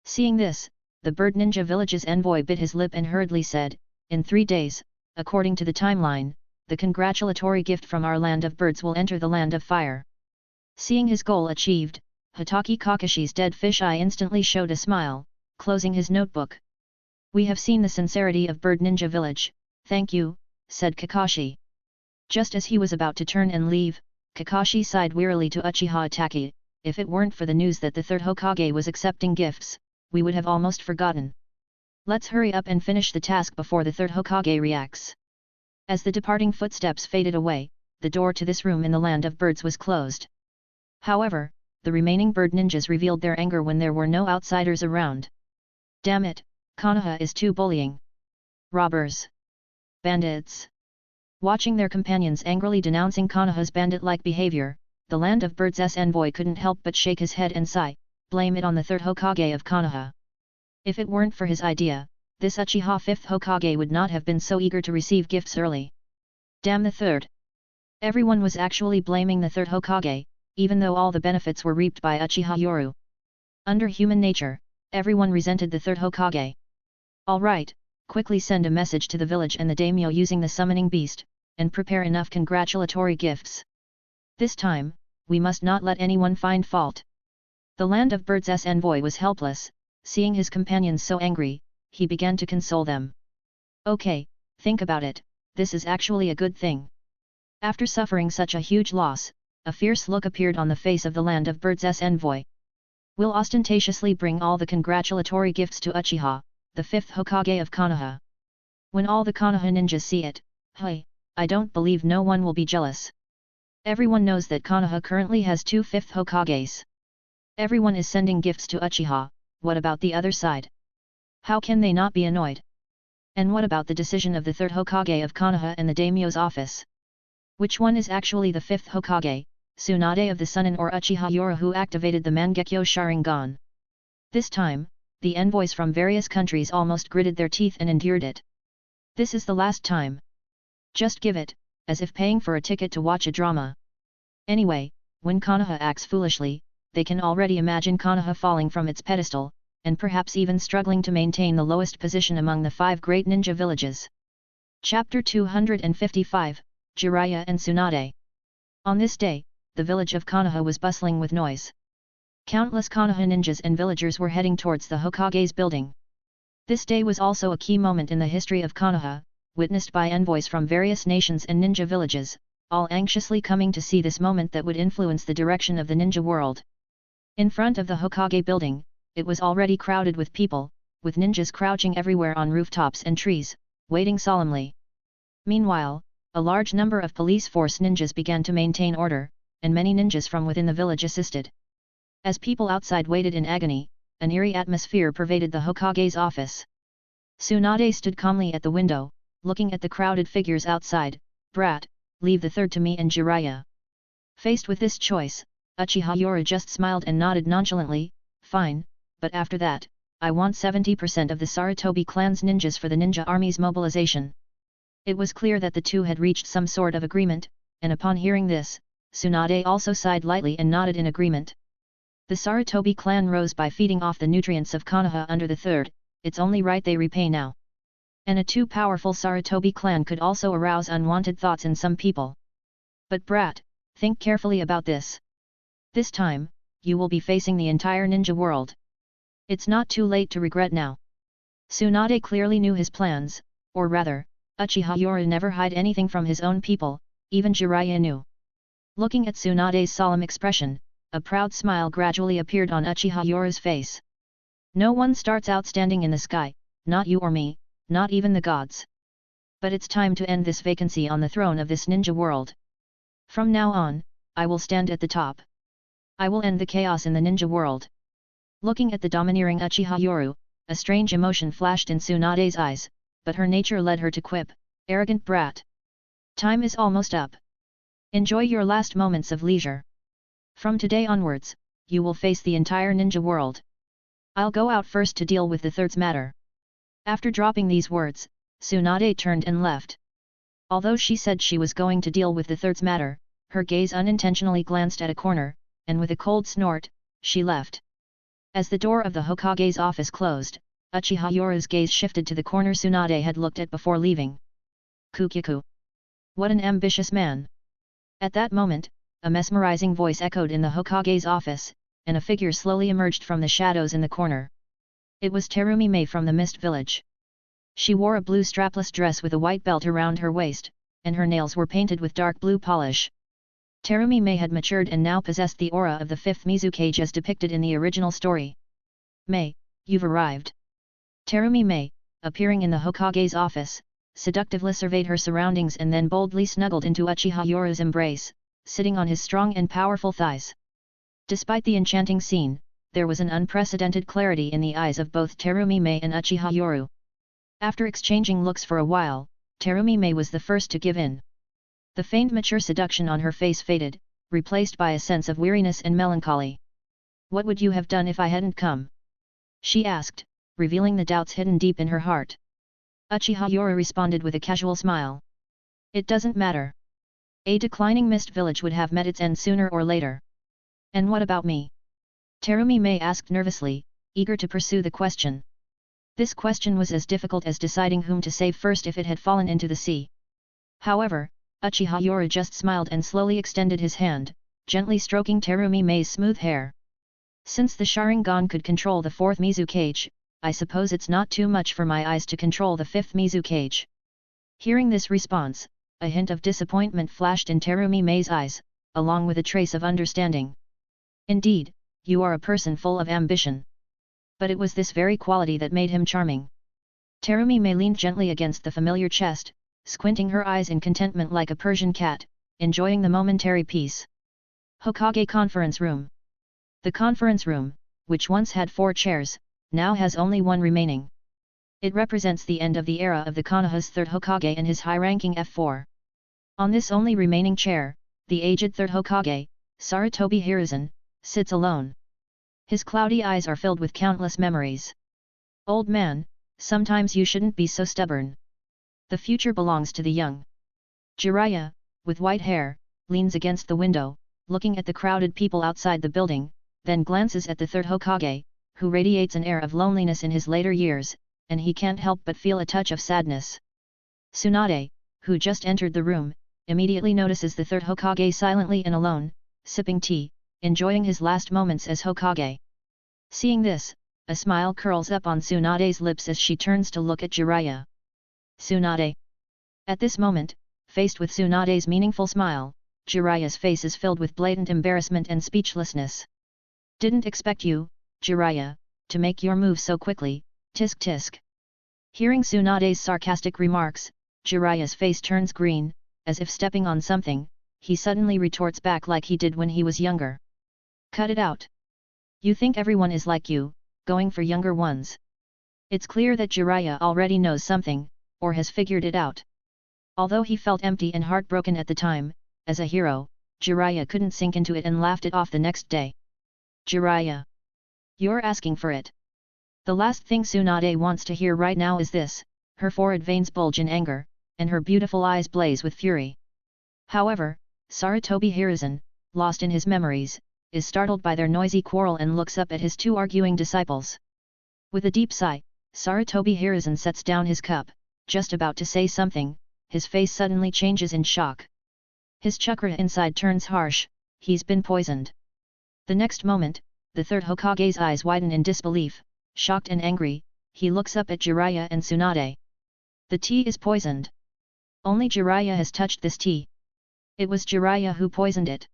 Seeing this, the Bird Ninja Village's envoy bit his lip and hurriedly said, in 3 days, according to the timeline, the congratulatory gift from our land of birds will enter the land of fire. Seeing his goal achieved, Hatake Kakashi's dead fisheye instantly showed a smile, closing his notebook. We have seen the sincerity of Bird Ninja Village, thank you, said Kakashi. Just as he was about to turn and leave, Kakashi sighed wearily to Uchiha Ataka, if it weren't for the news that the 3rd Hokage was accepting gifts, we would have almost forgotten. Let's hurry up and finish the task before the 3rd Hokage reacts. As the departing footsteps faded away, the door to this room in the land of birds was closed. However, the remaining bird ninjas revealed their anger when there were no outsiders around. Damn it, Konoha is too bullying. Robbers. Bandits. Watching their companions angrily denouncing Konoha's bandit-like behavior, the Land of Birds' envoy couldn't help but shake his head and sigh, blame it on the third Hokage of Konoha. If it weren't for his idea, this Uchiha fifth Hokage would not have been so eager to receive gifts early. Damn the third! Everyone was actually blaming the third Hokage, even though all the benefits were reaped by Uchiha Yoru. Under human nature, everyone resented the third Hokage. Alright, quickly send a message to the village and the daimyo using the summoning beast, and prepare enough congratulatory gifts. This time, we must not let anyone find fault. The Land of Birds' envoy was helpless. Seeing his companions so angry, he began to console them. Okay, think about it, this is actually a good thing. After suffering such a huge loss, a fierce look appeared on the face of the Land of Birds' envoy. We'll ostentatiously bring all the congratulatory gifts to Uchiha, the fifth Hokage of Konoha. When all the Konoha ninjas see it, hey, I don't believe no one will be jealous. Everyone knows that Konoha currently has two fifth Hokages. Everyone is sending gifts to Uchiha, what about the other side? How can they not be annoyed? And what about the decision of the third Hokage of Konoha and the daimyo's office? Which one is actually the fifth Hokage, Tsunade of the Sunin or Uchiha Yoru who activated the Mangekyo Sharingan? This time, the envoys from various countries almost gritted their teeth and endured it. This is the last time. Just give it, as if paying for a ticket to watch a drama. Anyway, when Konoha acts foolishly, they can already imagine Konoha falling from its pedestal, and perhaps even struggling to maintain the lowest position among the 5 great ninja villages. Chapter 255, Jiraiya and Tsunade. On this day, the village of Konoha was bustling with noise. Countless Konoha ninjas and villagers were heading towards the Hokage's building. This day was also a key moment in the history of Konoha, witnessed by envoys from various nations and ninja villages, all anxiously coming to see this moment that would influence the direction of the ninja world. In front of the Hokage building, it was already crowded with people, with ninjas crouching everywhere on rooftops and trees, waiting solemnly. Meanwhile, a large number of police force ninjas began to maintain order, and many ninjas from within the village assisted. As people outside waited in agony, an eerie atmosphere pervaded the Hokage's office. Tsunade stood calmly at the window, looking at the crowded figures outside. Brat, leave the third to me and Jiraiya. Faced with this choice, Uchiha Yoru just smiled and nodded nonchalantly. Fine, but after that, I want 70% of the Sarutobi clan's ninjas for the ninja army's mobilization. It was clear that the two had reached some sort of agreement, and upon hearing this, Tsunade also sighed lightly and nodded in agreement. The Sarutobi clan rose by feeding off the nutrients of Konoha under the third, it's only right they repay now. And a too powerful Sarutobi clan could also arouse unwanted thoughts in some people. But brat, think carefully about this. This time, you will be facing the entire ninja world. It's not too late to regret now. Tsunade clearly knew his plans, or rather, Uchiha Yoru never hid anything from his own people, even Jiraiya knew. Looking at Tsunade's solemn expression, a proud smile gradually appeared on Uchiha Yoru's face. No one starts out standing in the sky, not you or me, not even the gods. But it's time to end this vacancy on the throne of this ninja world. From now on, I will stand at the top. I will end the chaos in the ninja world. Looking at the domineering Uchiha Yoru, a strange emotion flashed in Tsunade's eyes, but her nature led her to quip, arrogant brat. Time is almost up. Enjoy your last moments of leisure. From today onwards, you will face the entire ninja world. I'll go out first to deal with the third's matter. After dropping these words, Tsunade turned and left. Although she said she was going to deal with the third's matter, her gaze unintentionally glanced at a corner, and with a cold snort, she left. As the door of the Hokage's office closed, Uchiha Yoru's gaze shifted to the corner Tsunade had looked at before leaving. Kukiku. What an ambitious man! At that moment, a mesmerizing voice echoed in the Hokage's office, and a figure slowly emerged from the shadows in the corner. It was Terumi Mei from the Mist Village. She wore a blue strapless dress with a white belt around her waist, and her nails were painted with dark blue polish. Terumi Mei had matured and now possessed the aura of the fifth Mizukage as depicted in the original story. Mei, you've arrived. Terumi Mei, appearing in the Hokage's office, seductively surveyed her surroundings and then boldly snuggled into Uchiha Yoru's embrace, sitting on his strong and powerful thighs. Despite the enchanting scene, there was an unprecedented clarity in the eyes of both Terumi Mei and Uchiha Yoru. After exchanging looks for a while, Terumi Mei was the first to give in. The feigned mature seduction on her face faded, replaced by a sense of weariness and melancholy. "What would you have done if I hadn't come?" she asked, revealing the doubts hidden deep in her heart. Uchiha Yori responded with a casual smile. "It doesn't matter. A declining mist village would have met its end sooner or later." "And what about me?" Terumi Mei asked nervously, eager to pursue the question. This question was as difficult as deciding whom to save first if it had fallen into the sea. However, Uchiha Yori just smiled and slowly extended his hand, gently stroking Terumi Mei's smooth hair. "Since the Sharingan could control the fourth Mizukage, I suppose it's not too much for my eyes to control the fifth Mizukage." Hearing this response, a hint of disappointment flashed in Terumi Mei's eyes, along with a trace of understanding. "Indeed, you are a person full of ambition." But it was this very quality that made him charming. Terumi Mei leaned gently against the familiar chest, squinting her eyes in contentment like a Persian cat, enjoying the momentary peace. Hokage Conference Room. The conference room, which once had 4 chairs, now has only one remaining. It represents the end of the era of the Konoha's third Hokage and his high-ranking F4. On this only remaining chair, the aged third Hokage, Sarutobi Hiruzen, sits alone. His cloudy eyes are filled with countless memories. "Old man, sometimes you shouldn't be so stubborn. The future belongs to the young." Jiraiya, with white hair, leans against the window, looking at the crowded people outside the building, then glances at the third Hokage, who radiates an air of loneliness in his later years, and he can't help but feel a touch of sadness. Tsunade, who just entered the room, immediately notices the third Hokage silently and alone, sipping tea, enjoying his last moments as Hokage. Seeing this, a smile curls up on Tsunade's lips as she turns to look at Jiraiya. "Tsunade." At this moment, faced with Tsunade's meaningful smile, Jiraiya's face is filled with blatant embarrassment and speechlessness. "Didn't expect you, Jiraiya, to make your move so quickly, tisk tisk." Hearing Tsunade's sarcastic remarks, Jiraiya's face turns green, as if stepping on something. He suddenly retorts back like he did when he was younger. "Cut it out. You think everyone is like you, going for younger ones." It's clear that Jiraiya already knows something, or has figured it out. Although he felt empty and heartbroken at the time, as a hero, Jiraiya couldn't sink into it and laughed it off the next day. "Jiraiya, you're asking for it." The last thing Tsunade wants to hear right now is this. Her forehead veins bulge in anger, and her beautiful eyes blaze with fury. However, Sarutobi Hiruzen, lost in his memories, is startled by their noisy quarrel and looks up at his 2 arguing disciples. With a deep sigh, Sarutobi Hiruzen sets down his cup, just about to say something. His face suddenly changes in shock. His chakra inside turns harsh. He's been poisoned. The next moment, the third Hokage's eyes widen in disbelief. Shocked and angry, he looks up at Jiraiya and Tsunade. The tea is poisoned. Only Jiraiya has touched this tea. It was Jiraiya who poisoned it.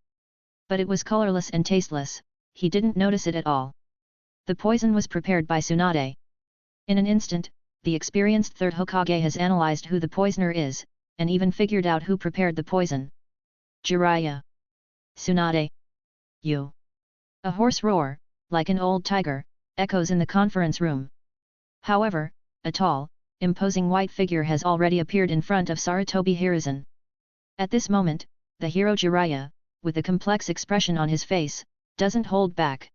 But it was colorless and tasteless. He didn't notice it at all. The poison was prepared by Tsunade. In an instant, the experienced third Hokage has analyzed who the poisoner is, and even figured out who prepared the poison. "Jiraiya! Tsunade! You!" A hoarse roar, like an old tiger, echoes in the conference room. However, a tall, imposing white figure has already appeared in front of Sarutobi Hiruzen. At this moment, the hero Jiraiya, with a complex expression on his face, doesn't hold back.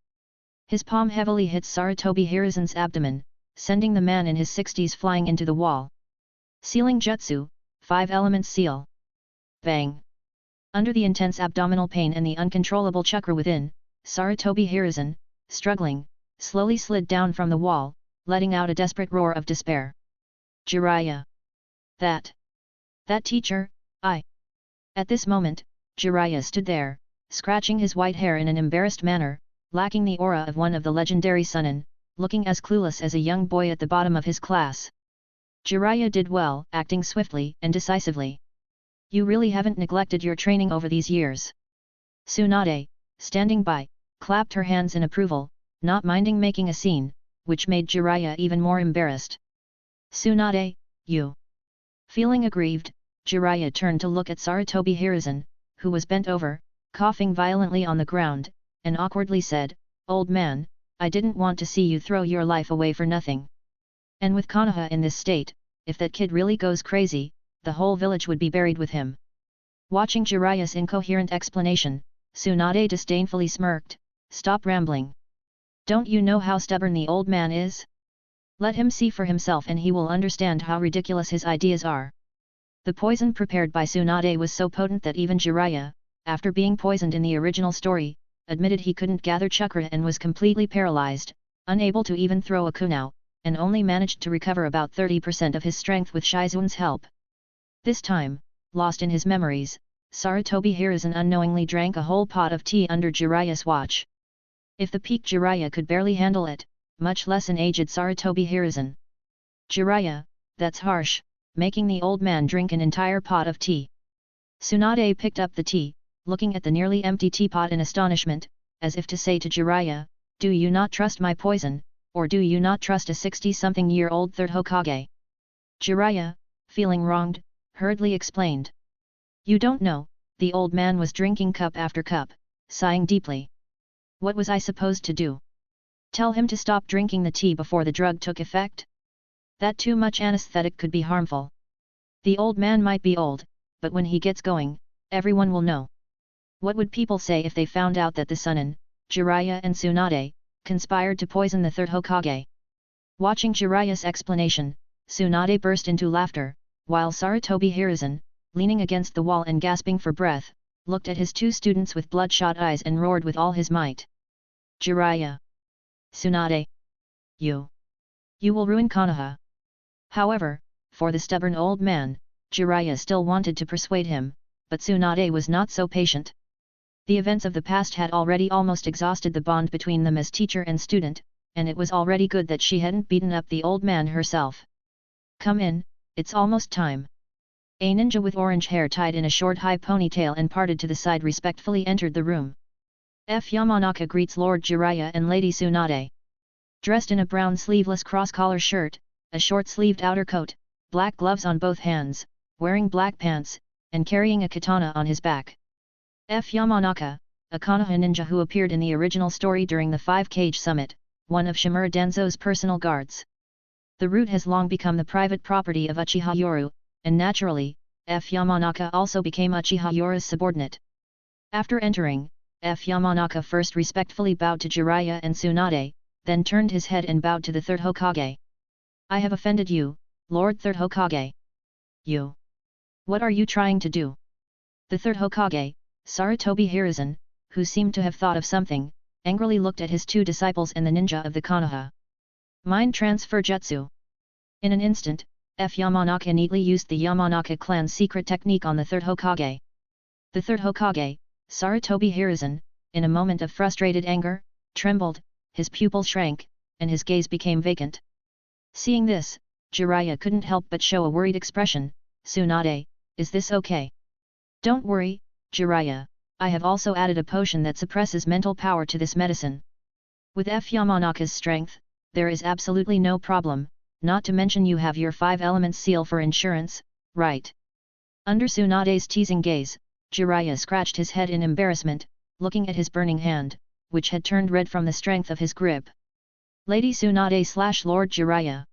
His palm heavily hits Sarutobi Hiruzen's abdomen, sending the man in his 60s flying into the wall. Sealing Jutsu, 5 Elements Seal. Bang! Under the intense abdominal pain and the uncontrollable chakra within, Sarutobi Hiruzen, struggling, slowly slid down from the wall, letting out a desperate roar of despair. "Jiraiya! That teacher, I..." At this moment, Jiraiya stood there, scratching his white hair in an embarrassed manner, lacking the aura of one of the legendary Sunin, looking as clueless as a young boy at the bottom of his class. Jiraiya did well, acting swiftly and decisively. "You really haven't neglected your training over these years." Tsunade, standing by, clapped her hands in approval, not minding making a scene, which made Jiraiya even more embarrassed. "Tsunade, you..." Feeling aggrieved, Jiraiya turned to look at Sarutobi Hiruzen, who was bent over, coughing violently on the ground, and awkwardly said, "Old man, I didn't want to see you throw your life away for nothing. And with Konoha in this state, if that kid really goes crazy, the whole village would be buried with him." Watching Jiraiya's incoherent explanation, Tsunade disdainfully smirked, "Stop rambling. Don't you know how stubborn the old man is? Let him see for himself and he will understand how ridiculous his ideas are." The poison prepared by Tsunade was so potent that even Jiraiya, after being poisoned in the original story, admitted he couldn't gather chakra and was completely paralyzed, unable to even throw a kunai, and only managed to recover about 30% of his strength with Shizun's help. This time, lost in his memories, Sarutobi Hiruzen unknowingly drank a whole pot of tea under Jiraiya's watch. If the peak Jiraiya could barely handle it, much less an aged Sarutobi Hiruzen. "Jiraiya, that's harsh, making the old man drink an entire pot of tea." Tsunade picked up the tea, looking at the nearly empty teapot in astonishment, as if to say to Jiraiya, "Do you not trust my poison, or do you not trust a 60-something-year-old third Hokage?" Jiraiya, feeling wronged, hurriedly explained. "You don't know," the old man was drinking cup after cup, sighing deeply. "What was I supposed to do? Tell him to stop drinking the tea before the drug took effect? That too much anesthetic could be harmful. The old man might be old, but when he gets going, everyone will know. What would people say if they found out that the Sunin, Jiraiya and Tsunade, conspired to poison the third Hokage?" Watching Jiraiya's explanation, Tsunade burst into laughter, while Sarutobi Hiruzen, leaning against the wall and gasping for breath, looked at his two students with bloodshot eyes and roared with all his might. "Jiraiya! Tsunade! You will ruin Konoha." However, for the stubborn old man, Jiraiya still wanted to persuade him, but Tsunade was not so patient. The events of the past had already almost exhausted the bond between them as teacher and student, and it was already good that she hadn't beaten up the old man herself. "Come in, it's almost time." A ninja with orange hair tied in a short high ponytail and parted to the side respectfully entered the room. F. Yamanaka greets Lord Jiraiya and Lady Tsunade. Dressed in a brown sleeveless cross-collar shirt, a short-sleeved outer coat, black gloves on both hands, wearing black pants, and carrying a katana on his back. F. Yamanaka, a Konoha ninja who appeared in the original story during the 5-Cage Summit, one of Shimura Danzo's personal guards. The route has long become the private property of Uchiha Yoru, and naturally, F. Yamanaka also became Uchiha Yoru's subordinate. After entering, F. Yamanaka first respectfully bowed to Jiraiya and Tsunade, then turned his head and bowed to the third Hokage. "I have offended you, Lord Third Hokage. You! What are you trying to do?" The third Hokage, Sarutobi Hiruzen, who seemed to have thought of something, angrily looked at his two disciples and the ninja of the Konoha. "Mind transfer jutsu." In an instant, F. Yamanaka neatly used the Yamanaka clan's secret technique on the third Hokage. The third Hokage, Sarutobi Hiruzen, in a moment of frustrated anger, trembled, his pupils shrank, and his gaze became vacant. Seeing this, Jiraiya couldn't help but show a worried expression. "Tsunade, is this okay?" "Don't worry, Jiraiya, I have also added a potion that suppresses mental power to this medicine. With F. Yamanaka's strength, there is absolutely no problem, not to mention you have your 5 elements seal for insurance, right?" Under Tsunade's teasing gaze, Jiraiya scratched his head in embarrassment, looking at his burning hand, which had turned red from the strength of his grip. "Lady Tsunade / Lord Jiraiya."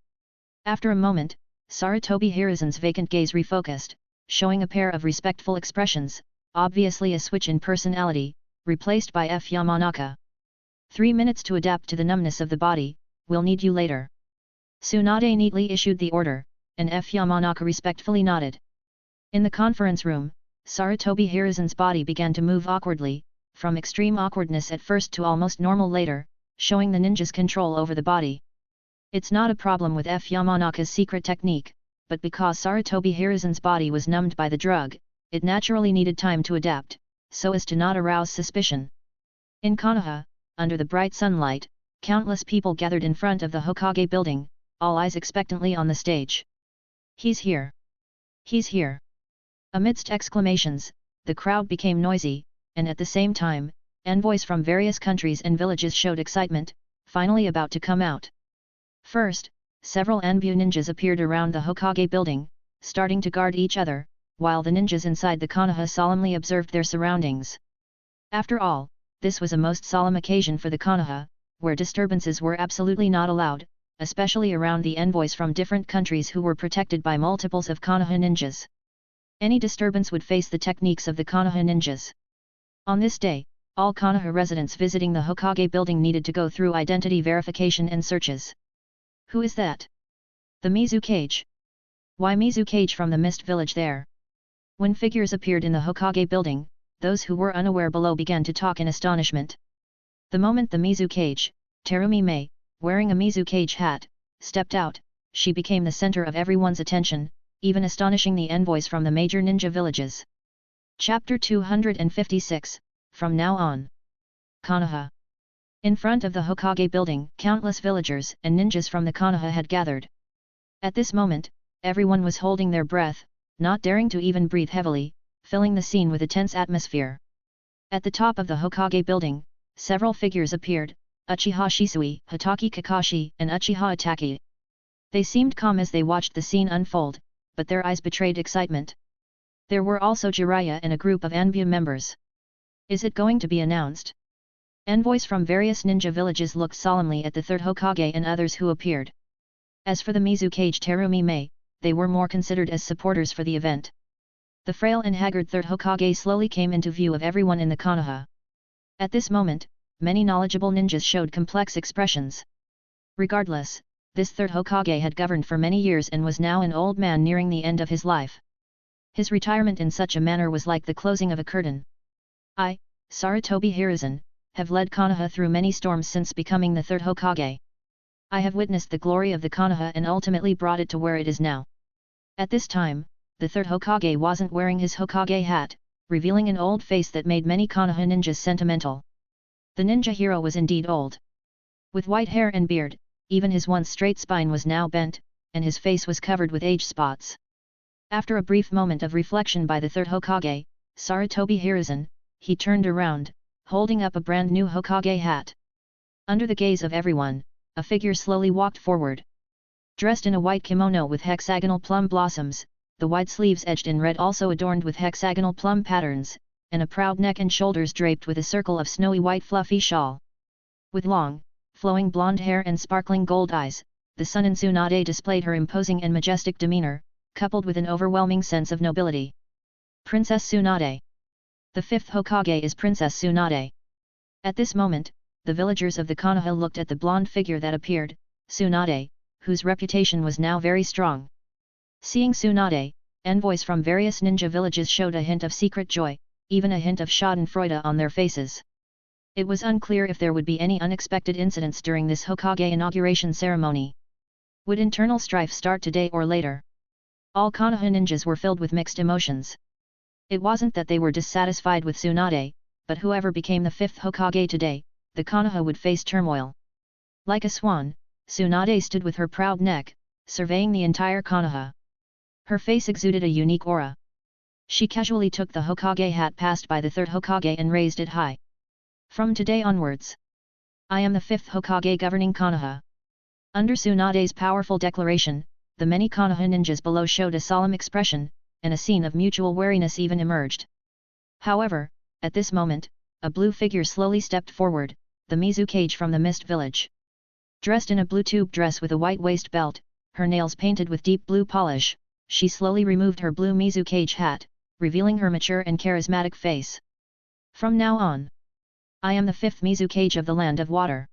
After a moment, Sarutobi Hiruzen's vacant gaze refocused, showing a pair of respectful expressions, obviously a switch in personality, replaced by F. Yamanaka. 3 minutes to adapt to the numbness of the body, we'll need you later." Tsunade neatly issued the order, and F. Yamanaka respectfully nodded. In the conference room, Sarutobi Hiruzen's body began to move awkwardly, from extreme awkwardness at first to almost normal later, showing the ninja's control over the body. It's not a problem with F. Yamanaka's secret technique, but because Sarutobi Hiruzen's body was numbed by the drug, it naturally needed time to adapt, so as to not arouse suspicion. In Konoha, under the bright sunlight, countless people gathered in front of the Hokage building, all eyes expectantly on the stage. "He's here! He's here!" Amidst exclamations, the crowd became noisy, and at the same time, envoys from various countries and villages showed excitement, finally about to come out. First, several Anbu ninjas appeared around the Hokage building, starting to guard each other, while the ninjas inside the Konoha solemnly observed their surroundings. After all, this was a most solemn occasion for the Konoha, where disturbances were absolutely not allowed, especially around the envoys from different countries who were protected by multiples of Konoha ninjas. Any disturbance would face the techniques of the Konoha ninjas. On this day, all Konoha residents visiting the Hokage building needed to go through identity verification and searches. Who is that? The Mizukage. Why Mizukage from the Mist Village there? When figures appeared in the Hokage building, those who were unaware below began to talk in astonishment. The moment the Mizukage, Terumi Mei, wearing a Mizukage hat, stepped out, she became the center of everyone's attention, even astonishing the envoys from the major ninja villages. Chapter 256, From Now On. Konoha. In front of the Hokage building, countless villagers and ninjas from the Konoha had gathered. At this moment, everyone was holding their breath, not daring to even breathe heavily, filling the scene with a tense atmosphere. At the top of the Hokage building, several figures appeared, Uchiha Shisui, Hatake Kakashi, and Uchiha Itachi. They seemed calm as they watched the scene unfold, but their eyes betrayed excitement. There were also Jiraiya and a group of Anbu members. Is it going to be announced? Envoys from various ninja villages looked solemnly at the third Hokage and others who appeared. As for the Mizukage Terumi Mei, they were more considered as supporters for the event. The frail and haggard third Hokage slowly came into view of everyone in the Konoha. At this moment, many knowledgeable ninjas showed complex expressions. Regardless, this third Hokage had governed for many years and was now an old man nearing the end of his life. His retirement in such a manner was like the closing of a curtain. I, Sarutobi Hiruzen, have led Konoha through many storms since becoming the third Hokage. I have witnessed the glory of the Konoha and ultimately brought it to where it is now. At this time, the third Hokage wasn't wearing his Hokage hat, revealing an old face that made many Konoha ninjas sentimental. The ninja hero was indeed old. With white hair and beard, even his once straight spine was now bent, and his face was covered with age spots. After a brief moment of reflection by the third Hokage, Sarutobi Hiruzen, he turned around, holding up a brand new Hokage hat. Under the gaze of everyone, a figure slowly walked forward. Dressed in a white kimono with hexagonal plum blossoms, the wide sleeves edged in red also adorned with hexagonal plum patterns, and a proud neck and shoulders draped with a circle of snowy white fluffy shawl. With long, flowing blonde hair and sparkling gold eyes, the Sunin Tsunade displayed her imposing and majestic demeanor, coupled with an overwhelming sense of nobility. Princess Tsunade. The fifth Hokage is Princess Tsunade. At this moment, the villagers of the Konoha looked at the blonde figure that appeared, Tsunade, whose reputation was now very strong. Seeing Tsunade, envoys from various ninja villages showed a hint of secret joy, even a hint of schadenfreude on their faces. It was unclear if there would be any unexpected incidents during this Hokage inauguration ceremony. Would internal strife start today or later? All Konoha ninjas were filled with mixed emotions. It wasn't that they were dissatisfied with Tsunade, but whoever became the fifth Hokage today, the Konoha would face turmoil. Like a swan, Tsunade stood with her proud neck, surveying the entire Konoha. Her face exuded a unique aura. She casually took the Hokage hat passed by the third Hokage and raised it high. From today onwards, I am the fifth Hokage governing Konoha. Under Tsunade's powerful declaration, the many Konoha ninjas below showed a solemn expression, and a scene of mutual wariness even emerged. However, at this moment, a blue figure slowly stepped forward, the Mizukage from the Mist Village. Dressed in a blue tube dress with a white waist belt, her nails painted with deep blue polish, she slowly removed her blue Mizukage hat, revealing her mature and charismatic face. From now on, I am the fifth Mizukage of the Land of Water.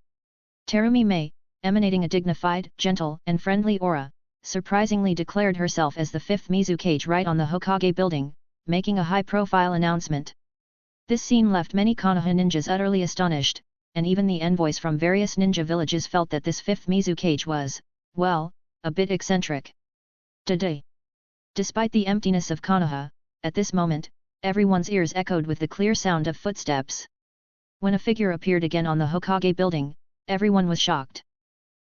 Terumi Mei, emanating a dignified, gentle, and friendly aura, surprisingly declared herself as the fifth Mizukage right on the Hokage building, making a high-profile announcement. This scene left many Konoha ninjas utterly astonished, and even the envoys from various ninja villages felt that this fifth Mizukage was, well, a bit eccentric. Today. Despite the emptiness of Konoha, at this moment, everyone's ears echoed with the clear sound of footsteps. When a figure appeared again on the Hokage building, everyone was shocked.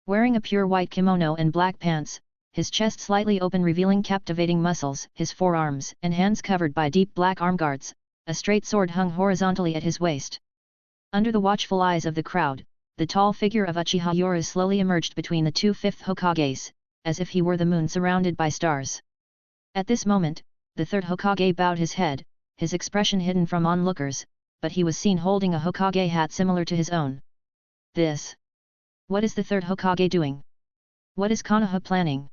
Wearing a pure white kimono and black pants, his chest slightly open revealing captivating muscles, his forearms and hands covered by deep black arm guards, a straight sword hung horizontally at his waist. Under the watchful eyes of the crowd, the tall figure of Uchiha Urazu slowly emerged between the two fifth Hokages, as if he were the moon surrounded by stars. At this moment, the third Hokage bowed his head, his expression hidden from onlookers, but he was seen holding a Hokage hat similar to his own. This. What is the third Hokage doing? What is Konoha planning?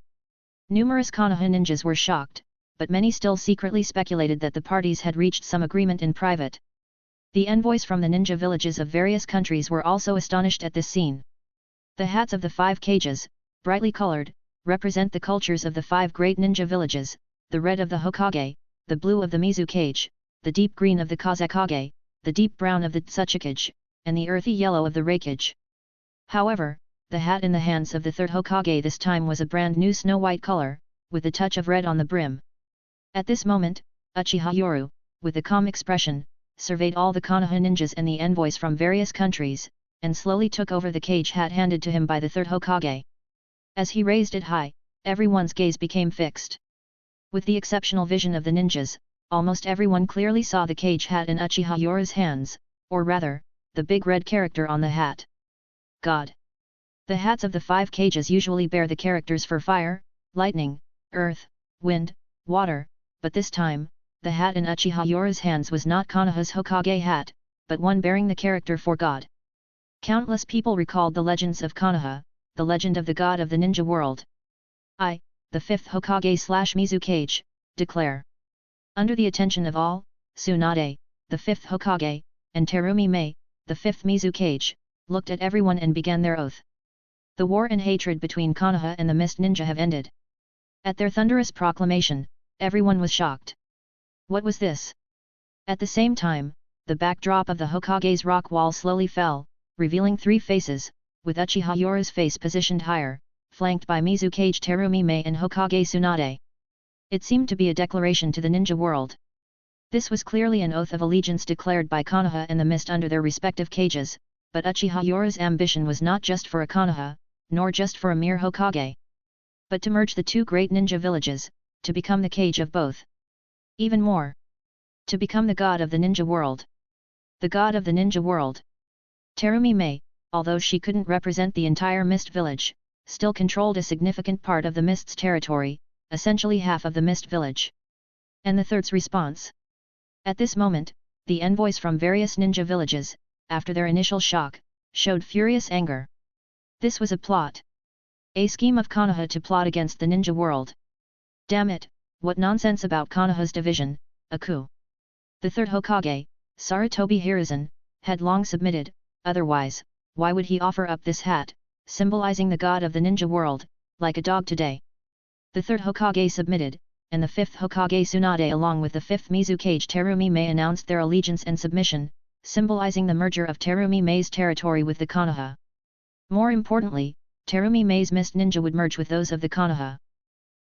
Numerous Konoha ninjas were shocked, but many still secretly speculated that the parties had reached some agreement in private. The envoys from the ninja villages of various countries were also astonished at this scene. The hats of the 5 cages, brightly colored, represent the cultures of the 5 great ninja villages, the red of the Hokage, the blue of the Mizu cage, the deep green of the Kazekage, the deep brown of the Tsuchikage, and the earthy yellow of the Reikage. However, the hat in the hands of the 3rd Hokage this time was a brand new snow-white color, with a touch of red on the brim. At this moment, Uchiha Yoru, with a calm expression, surveyed all the Konoha ninjas and the envoys from various countries, and slowly took over the cage hat handed to him by the 3rd Hokage. As he raised it high, everyone's gaze became fixed. With the exceptional vision of the ninjas, almost everyone clearly saw the cage hat in Uchiha Yoru's hands, or rather, the big red character on the hat. God. The hats of the 5 cages usually bear the characters for fire, lightning, earth, wind, water, but this time, the hat in Uchiha Yoru's hands was not Konoha's Hokage hat, but one bearing the character for God. Countless people recalled the legends of Konoha, the legend of the god of the ninja world. I, the 5th Hokage/Mizu Cage, declare. Under the attention of all, Tsunade, the 5th Hokage, and Terumi Mei, the 5th Mizu Cage, looked at everyone and began their oath. The war and hatred between Konoha and the Mist Ninja have ended. At their thunderous proclamation, everyone was shocked. What was this? At the same time, the backdrop of the Hokage's rock wall slowly fell, revealing 3 faces, with Uchiha Yoru's face positioned higher, flanked by Mizu Cage Terumi Mei and Hokage Tsunade. It seemed to be a declaration to the ninja world. This was clearly an oath of allegiance declared by Konoha and the Mist under their respective cages, but Uchiha Yoru's ambition was not just for a Konoha, nor just for a mere Hokage, but to merge the 2 great ninja villages, to become the cage of both. Even more, to become the god of the ninja world. The god of the ninja world. Terumi Mei, although she couldn't represent the entire Mist village, still controlled a significant part of the Mist's territory, essentially half of the Mist village. And the third's response? At this moment, the envoys from various ninja villages, after their initial shock, showed furious anger. This was a plot. A scheme of Konoha to plot against the ninja world. Damn it, what nonsense about Konoha's division, a coup. The 3rd Hokage, Sarutobi Hiruzen, had long submitted, otherwise, why would he offer up this hat, symbolizing the god of the ninja world, like a dog today? The 3rd Hokage submitted, and the 5th Hokage Tsunade along with the 5th Mizu Cage Terumi Mei announced their allegiance and submission, symbolizing the merger of Terumi Mei's territory with the Konoha. More importantly, Terumi Mei's Mist Ninja would merge with those of the Konoha.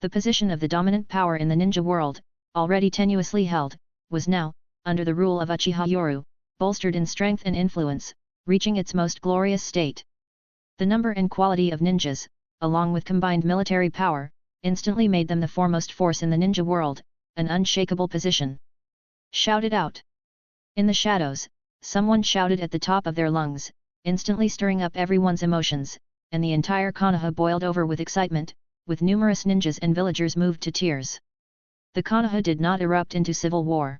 The position of the dominant power in the ninja world, already tenuously held, was now, under the rule of Uchiha Yoru, bolstered in strength and influence, reaching its most glorious state. The number and quality of ninjas, along with combined military power, instantly made them the foremost force in the ninja world, an unshakable position. Shout it out! In the shadows, someone shouted at the top of their lungs, instantly stirring up everyone's emotions, and the entire Konoha boiled over with excitement, with numerous ninjas and villagers moved to tears. The Konoha did not erupt into civil war.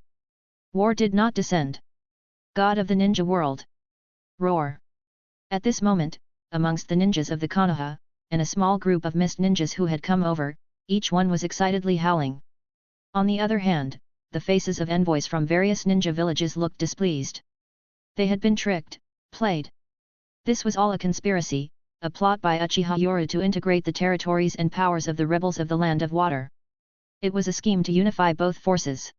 War did not descend. God of the ninja world! Roar! At this moment, amongst the ninjas of the Konoha, and a small group of mist ninjas who had come over, each one was excitedly howling. On the other hand, the faces of envoys from various ninja villages looked displeased. They had been tricked, played. This was all a conspiracy, a plot by Uchiha Yoru to integrate the territories and powers of the rebels of the Land of Water. It was a scheme to unify both forces.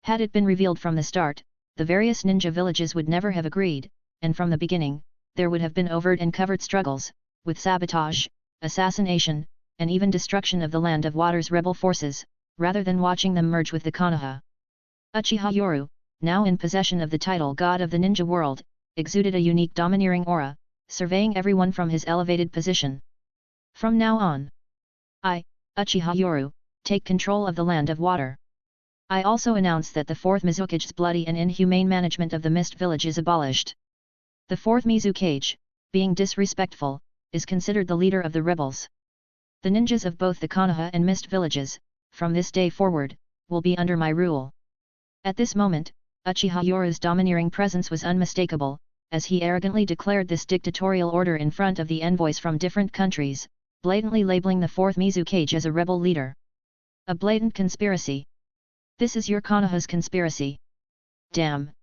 Had it been revealed from the start, the various ninja villages would never have agreed, and from the beginning, there would have been overt and covert struggles, with sabotage, assassination, and even destruction of the Land of Water's rebel forces, rather than watching them merge with the Konoha. Uchiha Yoru, now in possession of the title God of the Ninja World, exuded a unique domineering aura, surveying everyone from his elevated position. From now on, I, Uchiha Yoru, take control of the Land of Water. I also announce that the 4th Mizukage's bloody and inhumane management of the Mist Village is abolished. The 4th Mizu Cage, being disrespectful, is considered the leader of the rebels. The ninjas of both the Konoha and Mist villages, from this day forward, will be under my rule. At this moment, Uchiha Yoru's domineering presence was unmistakable, as he arrogantly declared this dictatorial order in front of the envoys from different countries, blatantly labeling the 4th Mizu Cage as a rebel leader. A blatant conspiracy. This is your Konoha's conspiracy. Damn.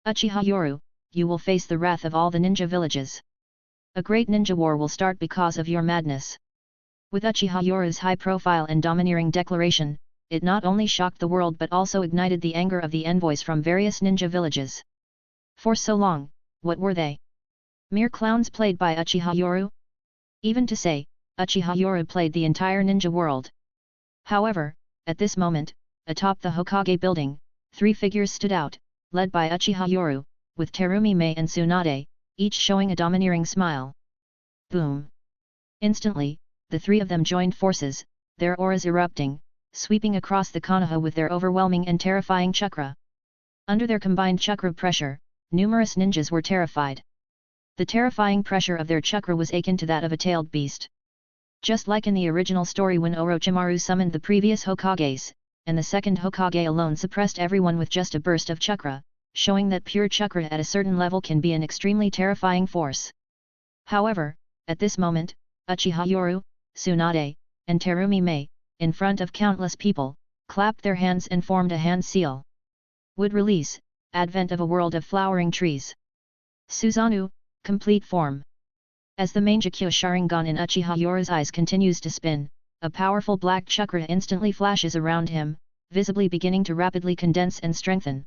Uchiha Yoru, you will face the wrath of all the ninja villages. A great ninja war will start because of your madness. With Uchiha Yoru's high profile and domineering declaration, it not only shocked the world but also ignited the anger of the envoys from various ninja villages. For so long, what were they? Mere clowns played by Uchiha Yoru? Even to say, Uchiha Yoru played the entire ninja world. However, at this moment, atop the Hokage building, three figures stood out, led by Uchiha Yoru, with Terumi Mei and Tsunade, each showing a domineering smile. Boom! Instantly, the three of them joined forces, their auras erupting, sweeping across the Konoha with their overwhelming and terrifying chakra. Under their combined chakra pressure, numerous ninjas were terrified. The terrifying pressure of their chakra was akin to that of a tailed beast. Just like in the original story when Orochimaru summoned the previous Hokages, and the second Hokage alone suppressed everyone with just a burst of chakra, showing that pure chakra at a certain level can be an extremely terrifying force. However, at this moment, Uchiha Yoru, Tsunade, and Terumi Mei, in front of countless people, clapped their hands and formed a hand seal. Would release, advent of a world of flowering trees. Susanoo, complete form. As the Mangekyo Sharingan in Uchiha Yoru's eyes continues to spin, a powerful black chakra instantly flashes around him, visibly beginning to rapidly condense and strengthen.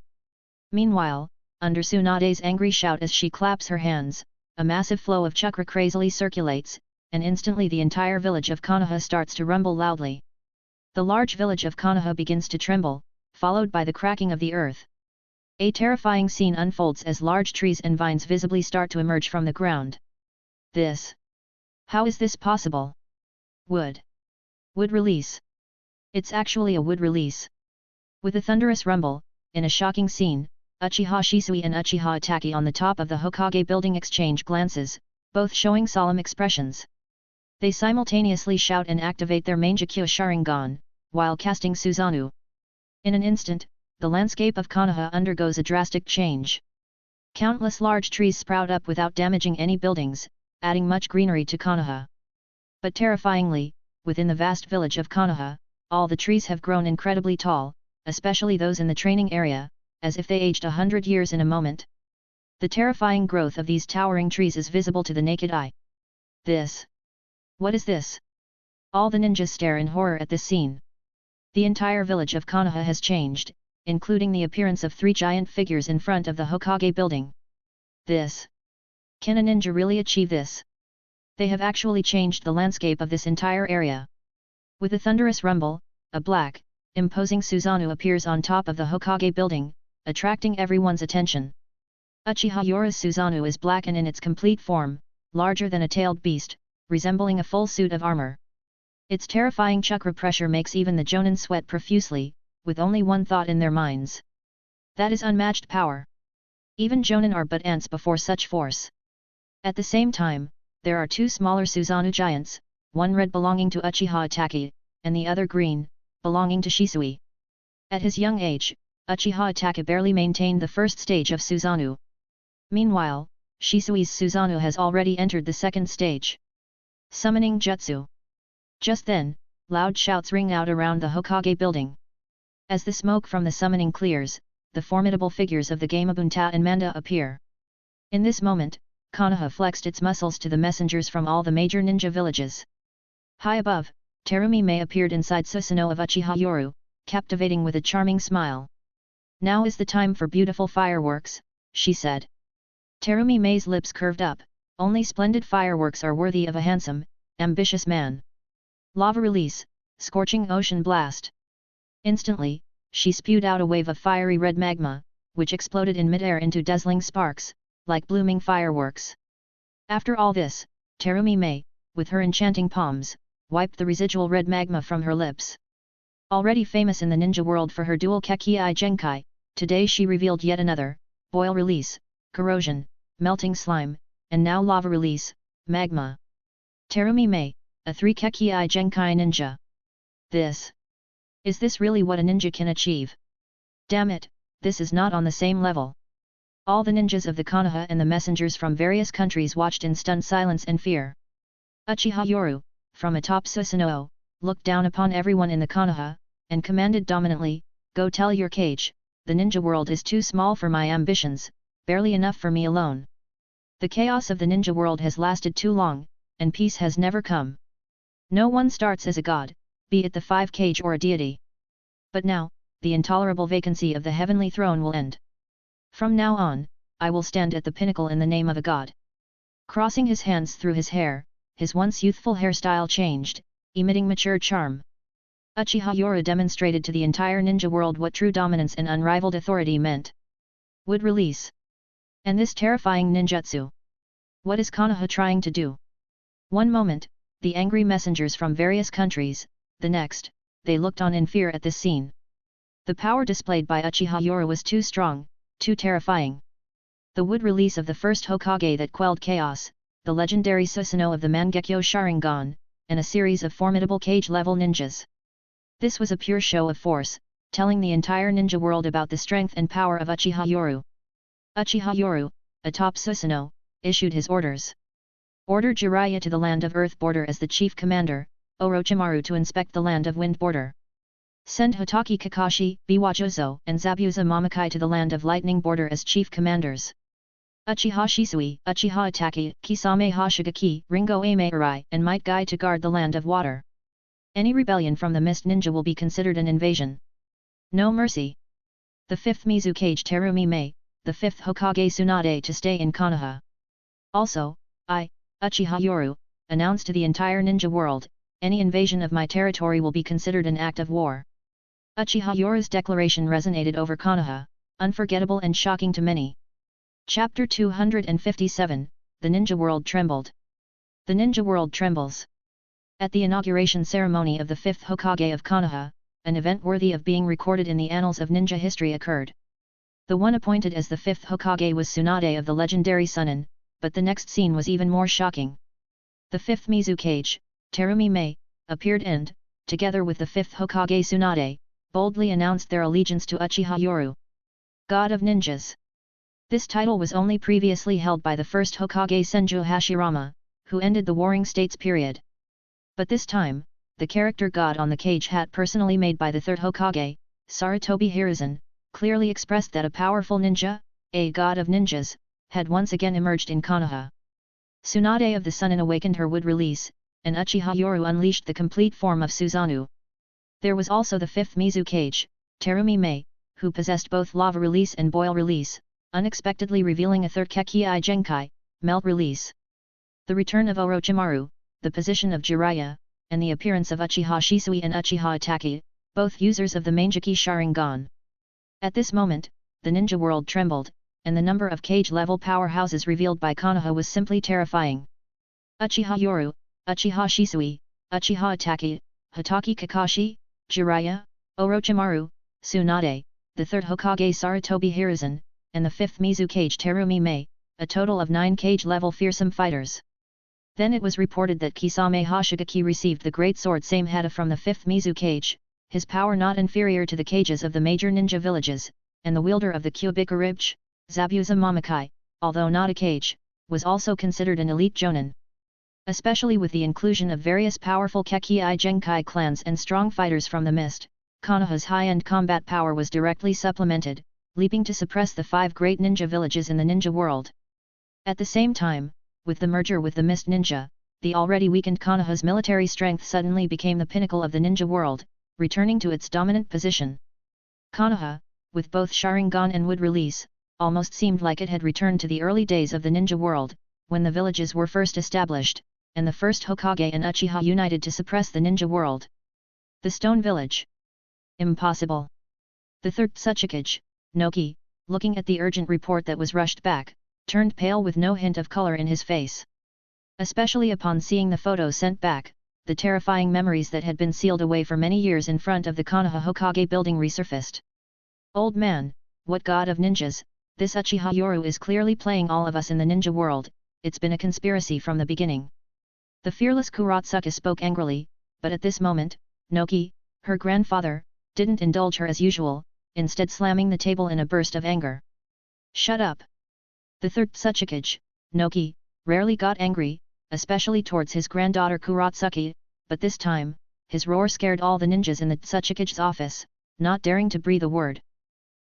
Meanwhile, under Tsunade's angry shout as she claps her hands, a massive flow of chakra crazily circulates, and instantly the entire village of Konoha starts to rumble loudly. The large village of Konoha begins to tremble, followed by the cracking of the earth. A terrifying scene unfolds as large trees and vines visibly start to emerge from the ground. This. How is this possible? Wood release. It's actually a wood release. With a thunderous rumble, in a shocking scene, Uchiha Shisui and Uchiha Itachi on the top of the Hokage building exchange glances, both showing solemn expressions. They simultaneously shout and activate their Mangekyo Sharingan, while casting Susanoo. In an instant, the landscape of Konoha undergoes a drastic change. Countless large trees sprout up without damaging any buildings, adding much greenery to Konoha. But terrifyingly, within the vast village of Konoha, all the trees have grown incredibly tall, especially those in the training area, as if they aged 100 years in a moment. The terrifying growth of these towering trees is visible to the naked eye. This. What is this? All the ninjas stare in horror at this scene. The entire village of Konoha has changed, including the appearance of three giant figures in front of the Hokage building. This. Can a ninja really achieve this? They have actually changed the landscape of this entire area. With a thunderous rumble, a black, imposing Susanoo appears on top of the Hokage building, attracting everyone's attention. Uchiha Yoru's Susanoo is black and in its complete form, larger than a tailed beast, resembling a full suit of armor. Its terrifying chakra pressure makes even the Jonin sweat profusely, with only one thought in their minds. That is unmatched power. Even Jonin are but ants before such force. At the same time, there are two smaller Susanoo giants, one red belonging to Uchiha Itachi, and the other green, belonging to Shisui. At his young age, Uchiha Itachi barely maintained the first stage of Susanoo. Meanwhile, Shisui's Susanoo has already entered the second stage. Summoning Jutsu. Just then, loud shouts ring out around the Hokage building. As the smoke from the summoning clears, the formidable figures of the Gamabunta and Manda appear. In this moment, Konoha flexed its muscles to the messengers from all the major ninja villages. High above, Terumi Mei appeared inside Susanoo of Uchiha Yoru, captivating with a charming smile. Now is the time for beautiful fireworks, she said. Terumi Mei's lips curved up, only splendid fireworks are worthy of a handsome, ambitious man. Lava release, scorching ocean blast. Instantly, she spewed out a wave of fiery red magma, which exploded in midair into dazzling sparks, like blooming fireworks. After all this, Terumi Mei, with her enchanting palms, wiped the residual red magma from her lips. Already famous in the ninja world for her dual Kekii Genkai, today she revealed yet another, boil release, corrosion, melting slime, and now lava release, magma. Terumi Mei, a 3 Kekii Genkai ninja. Is this really what a ninja can achieve? Damn it, this is not on the same level. All the ninjas of the Konoha and the messengers from various countries watched in stunned silence and fear. Uchiha Yoru, from atop Susanoo, looked down upon everyone in the Konoha, and commanded dominantly, "Go tell your cage, the ninja world is too small for my ambitions, barely enough for me alone. The chaos of the ninja world has lasted too long, and peace has never come. No one starts as a god, be it the 5 cage or a deity. But now, the intolerable vacancy of the heavenly throne will end. From now on, I will stand at the pinnacle in the name of a god." Crossing his hands through his hair, his once youthful hairstyle changed, emitting mature charm. Uchiha Yoru demonstrated to the entire ninja world what true dominance and unrivaled authority meant. Would release. And this terrifying ninjutsu. What is Konoha trying to do? One moment, the angry messengers from various countries, the next, they looked on in fear at this scene. The power displayed by Uchiha Yoru was too strong, too terrifying. The wood release of the first Hokage that quelled chaos, the legendary Susanoo of the Mangekyo Sharingan, and a series of formidable cage-level ninjas. This was a pure show of force, telling the entire ninja world about the strength and power of Uchiha Yoru. Uchiha Yoru, atop Susanoo, issued his orders. Order Jiraiya to the Land of Earth border as the chief commander, Orochimaru to inspect the Land of Wind border. Send Hotaki Kakashi, Biwajozo and Zabuza Mamakai to the Land of Lightning border as chief commanders. Uchiha Shisui, Uchiha Itachi, Kisame Hashigaki, Ringo Ame Arai and Might Guy to guard the Land of Water. Any rebellion from the Mist Ninja will be considered an invasion. No mercy. The 5th Mizukage Terumi Mei, the 5th Hokage Tsunade to stay in Konoha. Also, I, Uchiha Yoru, announce to the entire ninja world, any invasion of my territory will be considered an act of war. Uchiha Yoru's declaration resonated over Konoha, unforgettable and shocking to many. Chapter 257, The Ninja World Trembled. The Ninja World Trembles. At the inauguration ceremony of the 5th Hokage of Konoha, an event worthy of being recorded in the annals of ninja history occurred. The one appointed as the 5th Hokage was Tsunade of the legendary Sunin, but the next scene was even more shocking. The 5th Mizukage, Terumi Mei, appeared and, together with the 5th Hokage Tsunade, boldly announced their allegiance to Uchiha Yoru, God of Ninjas. This title was only previously held by the first Hokage Senju Hashirama, who ended the Warring States period. But this time, the character god on the cage hat personally made by the 3rd Hokage, Sarutobi Hiruzen, clearly expressed that a powerful ninja, a god of ninjas, had once again emerged in Konoha. Tsunade of the Sunin awakened her wood release, and Uchiha Yoru unleashed the complete form of Susanoo. There was also the 5th Mizukage, Terumi Mei, who possessed both lava release and boil release, unexpectedly revealing a 3rd Kekii Genkai, melt release. The return of Orochimaru, the position of Jiraiya, and the appearance of Uchiha Shisui and Uchiha Itachi, both users of the Mangekyo Sharingan. At this moment, the ninja world trembled, and the number of cage-level powerhouses revealed by Konoha was simply terrifying. Uchiha Yoru, Uchiha Shisui, Uchiha Itachi, Hotaki Kakashi, Jiraiya, Orochimaru, Tsunade, the 3rd Hokage Sarutobi Hiruzen, and the 5th Mizukage Terumi Mei, a total of 9 cage-level fearsome fighters. Then it was reported that Kisame Hashigaki received the great sword Same Hata from the 5th Mizukage, his power not inferior to the cages of the major ninja villages, and the wielder of the Kyubikaribch, Zabuza Mamakai, although not a cage, was also considered an elite jonin. Especially with the inclusion of various powerful Kekii Genkai clans and strong fighters from the Mist, Konoha's high-end combat power was directly supplemented, leaping to suppress the 5 great ninja villages in the ninja world. At the same time, with the merger with the Mist Ninja, the already weakened Konoha's military strength suddenly became the pinnacle of the ninja world, returning to its dominant position. Konoha, with both Sharingan and wood release, almost seemed like it had returned to the early days of the ninja world, when the villages were first established, and the first Hokage and Uchiha united to suppress the ninja world. The Stone Village. Impossible. The 3rd Tsuchikage, Noki, looking at the urgent report that was rushed back, turned pale with no hint of color in his face. Especially upon seeing the photo sent back, the terrifying memories that had been sealed away for many years in front of the Konoha Hokage building resurfaced. Old man, what god of ninjas, this Uchiha Yoru is clearly playing all of us in the ninja world, it's been a conspiracy from the beginning. The fearless Kuratsuka spoke angrily, but at this moment, Noki, her grandfather, didn't indulge her as usual, instead slamming the table in a burst of anger. Shut up! The 3rd Tsuchikage, Noki, rarely got angry, especially towards his granddaughter Kuratsuki, but this time, his roar scared all the ninjas in the Tsuchikage's office, not daring to breathe a word.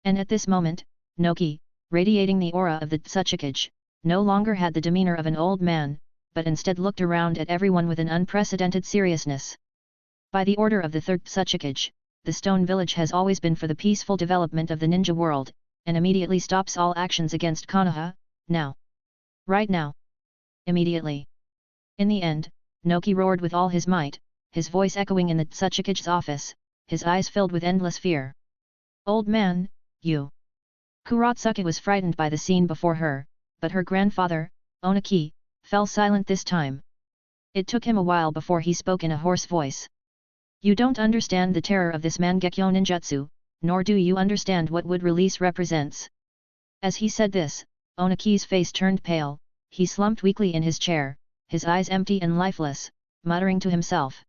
And at this moment, Noki, radiating the aura of the Tsuchikage, no longer had the demeanor of an old man, but instead looked around at everyone with an unprecedented seriousness. By the order of the third Tsuchikage, the Stone Village has always been for the peaceful development of the ninja world, and immediately stops all actions against Konoha, now. Right now. Immediately. In the end, Noki roared with all his might, his voice echoing in the Tsuchikage's office, his eyes filled with endless fear. Old man, you. Kuratsuka was frightened by the scene before her, but her grandfather, Onaki, fell silent this time. It took him a while before he spoke in a hoarse voice. You don't understand the terror of this Mangekyo ninjutsu, nor do you understand what wood release represents. As he said this, Onaki's face turned pale, he slumped weakly in his chair, his eyes empty and lifeless, muttering to himself.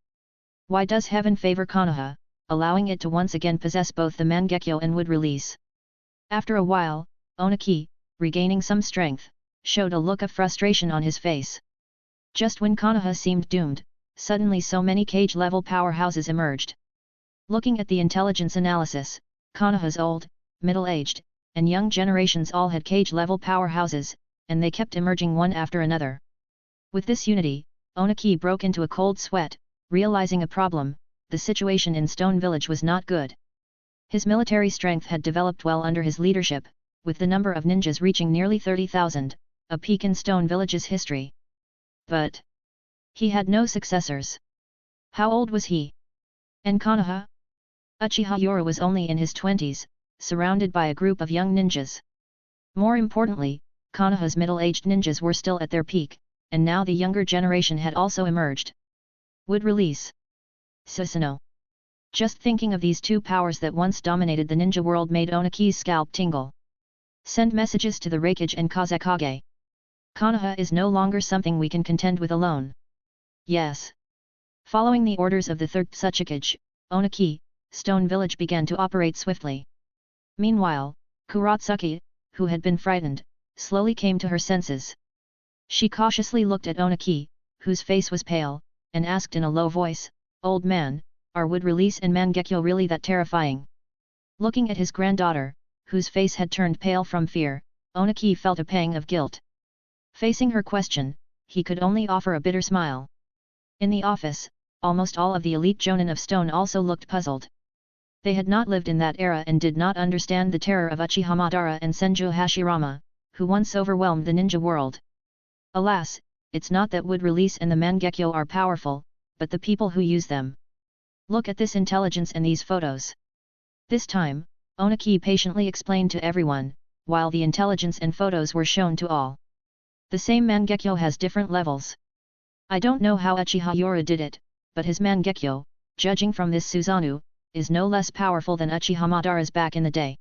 Why does heaven favor Konoha, allowing it to once again possess both the Mangekyo and wood release? After a while, Onaki, regaining some strength, showed a look of frustration on his face. Just when Konoha seemed doomed, suddenly so many cage-level powerhouses emerged. Looking at the intelligence analysis, Konoha's old, middle-aged, and young generations all had cage-level powerhouses, and they kept emerging one after another. With this unity, Onaki broke into a cold sweat, realizing a problem: the situation in Stone Village was not good. His military strength had developed well under his leadership, with the number of ninjas reaching nearly 30,000, a peak in Stone Village's history. But he had no successors. How old was he? And Konoha? Uchiha Yoro was only in his 20s, surrounded by a group of young ninjas. More importantly, Konoha's middle-aged ninjas were still at their peak, and now the younger generation had also emerged. Would release. Susanoo. Just thinking of these two powers that once dominated the ninja world made Onaki's scalp tingle. Send messages to the Raikage and Kazekage. Konoha is no longer something we can contend with alone. Yes. Following the orders of the third Tsuchikage, Onaki, Stone Village began to operate swiftly. Meanwhile, Kuratsuka, who had been frightened, slowly came to her senses. She cautiously looked at Onaki, whose face was pale, and asked in a low voice, Old man, are wood release and Mangekyo really that terrifying? Looking at his granddaughter, whose face had turned pale from fear, Onaki felt a pang of guilt. Facing her question, he could only offer a bitter smile. In the office, almost all of the elite jonin of Stone also looked puzzled. They had not lived in that era and did not understand the terror of Uchiha Madara and Senju Hashirama, who once overwhelmed the ninja world. Alas, it's not that wood release and the Mangekyo are powerful, but the people who use them. Look at this intelligence and these photos. This time, Onaki patiently explained to everyone, while the intelligence and photos were shown to all. The same Mangekyo has different levels. I don't know how Uchiha Yoro did it, but his Mangekyo, judging from this Susanoo, is no less powerful than Uchiha Madara's back in the day.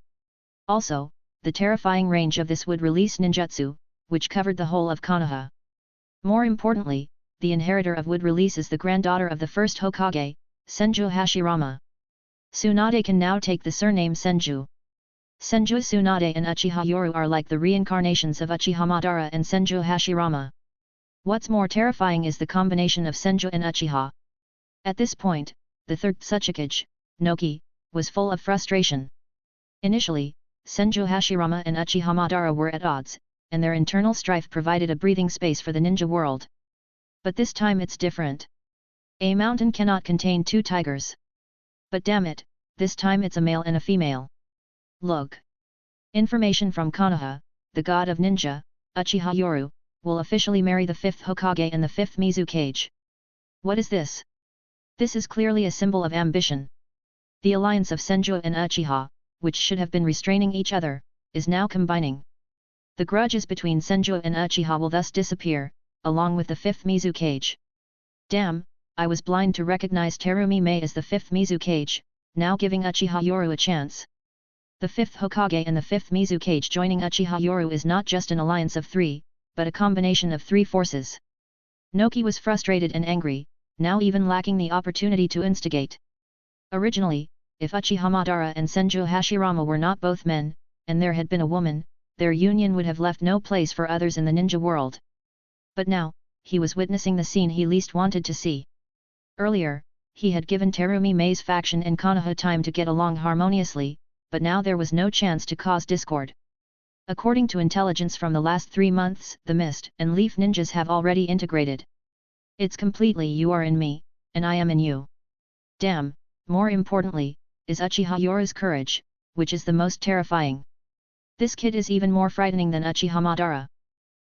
Also, the terrifying range of this would release ninjutsu, which covered the whole of Konoha. More importantly, the inheritor of wood release is the granddaughter of the first Hokage, Senju Hashirama. Tsunade can now take the surname Senju. Senju Tsunade and Uchiha Yoro are like the reincarnations of Uchiha Madara and Senju Hashirama. What's more terrifying is the combination of Senju and Uchiha. At this point, the third Tsuchikage, Noki, was full of frustration. Initially, Senju Hashirama and Uchiha Madara were at odds, and their internal strife provided a breathing space for the ninja world. But this time it's different. A mountain cannot contain two tigers. But damn it, this time it's a male and a female. Look. Information from Konoha, the god of ninja, Uchiha Yoro, will officially marry the 5th Hokage and the 5th Mizukage. What is this? This is clearly a symbol of ambition. The alliance of Senju and Uchiha, which should have been restraining each other, is now combining. The grudges between Senju and Uchiha will thus disappear, along with the 5th Mizukage. Damn, I was blind to recognize Terumi Mei as the 5th Mizukage, now giving Uchiha Yoro a chance. The 5th Hokage and the 5th Mizukage joining Uchiha Yoro is not just an alliance of three, but a combination of three forces. Noki was frustrated and angry, now even lacking the opportunity to instigate. Originally, if Uchiha Madara and Senju Hashirama were not both men, and there had been a woman, their union would have left no place for others in the ninja world. But now, he was witnessing the scene he least wanted to see. Earlier, he had given Terumi Mei's faction and Konoha time to get along harmoniously, but now there was no chance to cause discord. According to intelligence from the last 3 months, the Mist and Leaf ninjas have already integrated. It's completely you are in me, and I am in you. Damn, more importantly, is Uchiha Yoru's courage, which is the most terrifying. This kid is even more frightening than Uchiha Madara.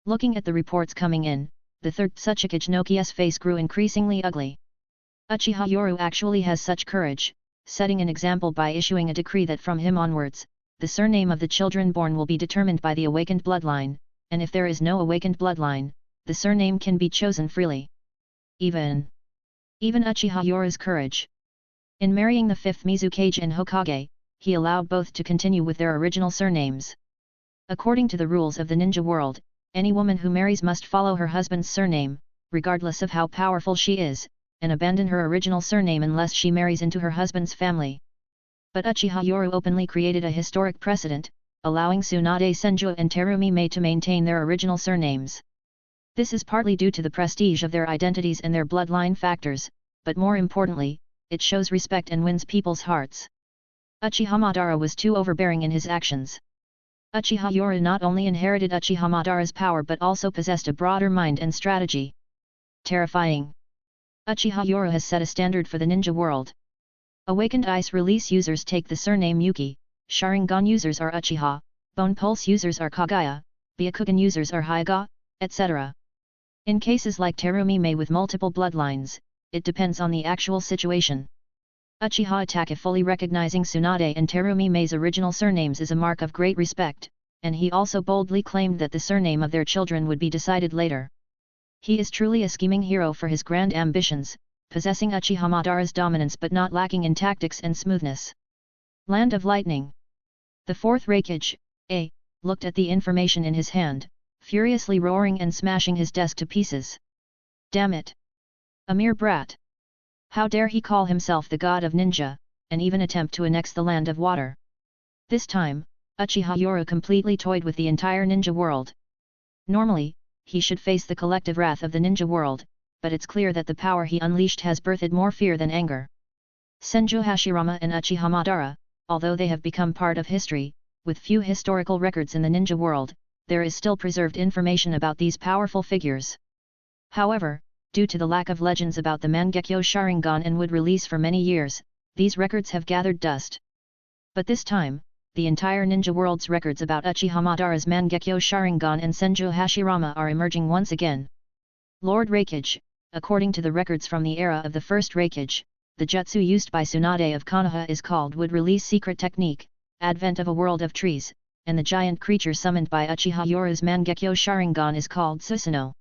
Looking at the reports coming in, the third Tsuchikage Nokia's face grew increasingly ugly. Uchiha Yoru actually has such courage, setting an example by issuing a decree that from him onwards, the surname of the children born will be determined by the awakened bloodline, and if there is no awakened bloodline, the surname can be chosen freely. Even Uchiha Yoru's courage. In marrying the 5th Mizukage and Hokage, he allowed both to continue with their original surnames. According to the rules of the ninja world, any woman who marries must follow her husband's surname, regardless of how powerful she is, and abandon her original surname unless she marries into her husband's family. But Uchiha Yoru openly created a historic precedent, allowing Tsunade Senju and Terumi Mei to maintain their original surnames. This is partly due to the prestige of their identities and their bloodline factors, but more importantly, it shows respect and wins people's hearts. Uchiha Madara was too overbearing in his actions. Uchiha Yoru not only inherited Uchiha Madara's power but also possessed a broader mind and strategy. Terrifying. Uchiha Yoru has set a standard for the ninja world. Awakened Ice Release users take the surname Yuki, Sharingan users are Uchiha, Bone Pulse users are Kagaya, Byakugan users are Hyuga, etc. In cases like Terumi Mei with multiple bloodlines, it depends on the actual situation. Uchiha Itachi fully recognizing Tsunade and Terumi Mei's original surnames is a mark of great respect, and he also boldly claimed that the surname of their children would be decided later. He is truly a scheming hero for his grand ambitions, possessing Uchiha Madara's dominance but not lacking in tactics and smoothness. Land of Lightning. The 4th Raikage, A, looked at the information in his hand, furiously roaring and smashing his desk to pieces. Damn it! A mere brat! How dare he call himself the god of ninja, and even attempt to annex the land of water. This time, Uchiha Yoru completely toyed with the entire ninja world. Normally, he should face the collective wrath of the ninja world, but it's clear that the power he unleashed has birthed more fear than anger. Senju Hashirama and Uchiha Madara, although they have become part of history, with few historical records in the ninja world, there is still preserved information about these powerful figures. However, due to the lack of legends about the Mangekyo Sharingan and would release for many years, these records have gathered dust. But this time, the entire ninja world's records about Uchiha Madara's Mangekyo Sharingan and Senju Hashirama are emerging once again. Lord Raikage. According to the records from the era of the 1st Raikage, the jutsu used by Tsunade of Konoha is called Wood Release Secret Technique, Advent of a World of Trees, and the giant creature summoned by Uchiha Yoru's Mangekyo Sharingan is called Susanoo.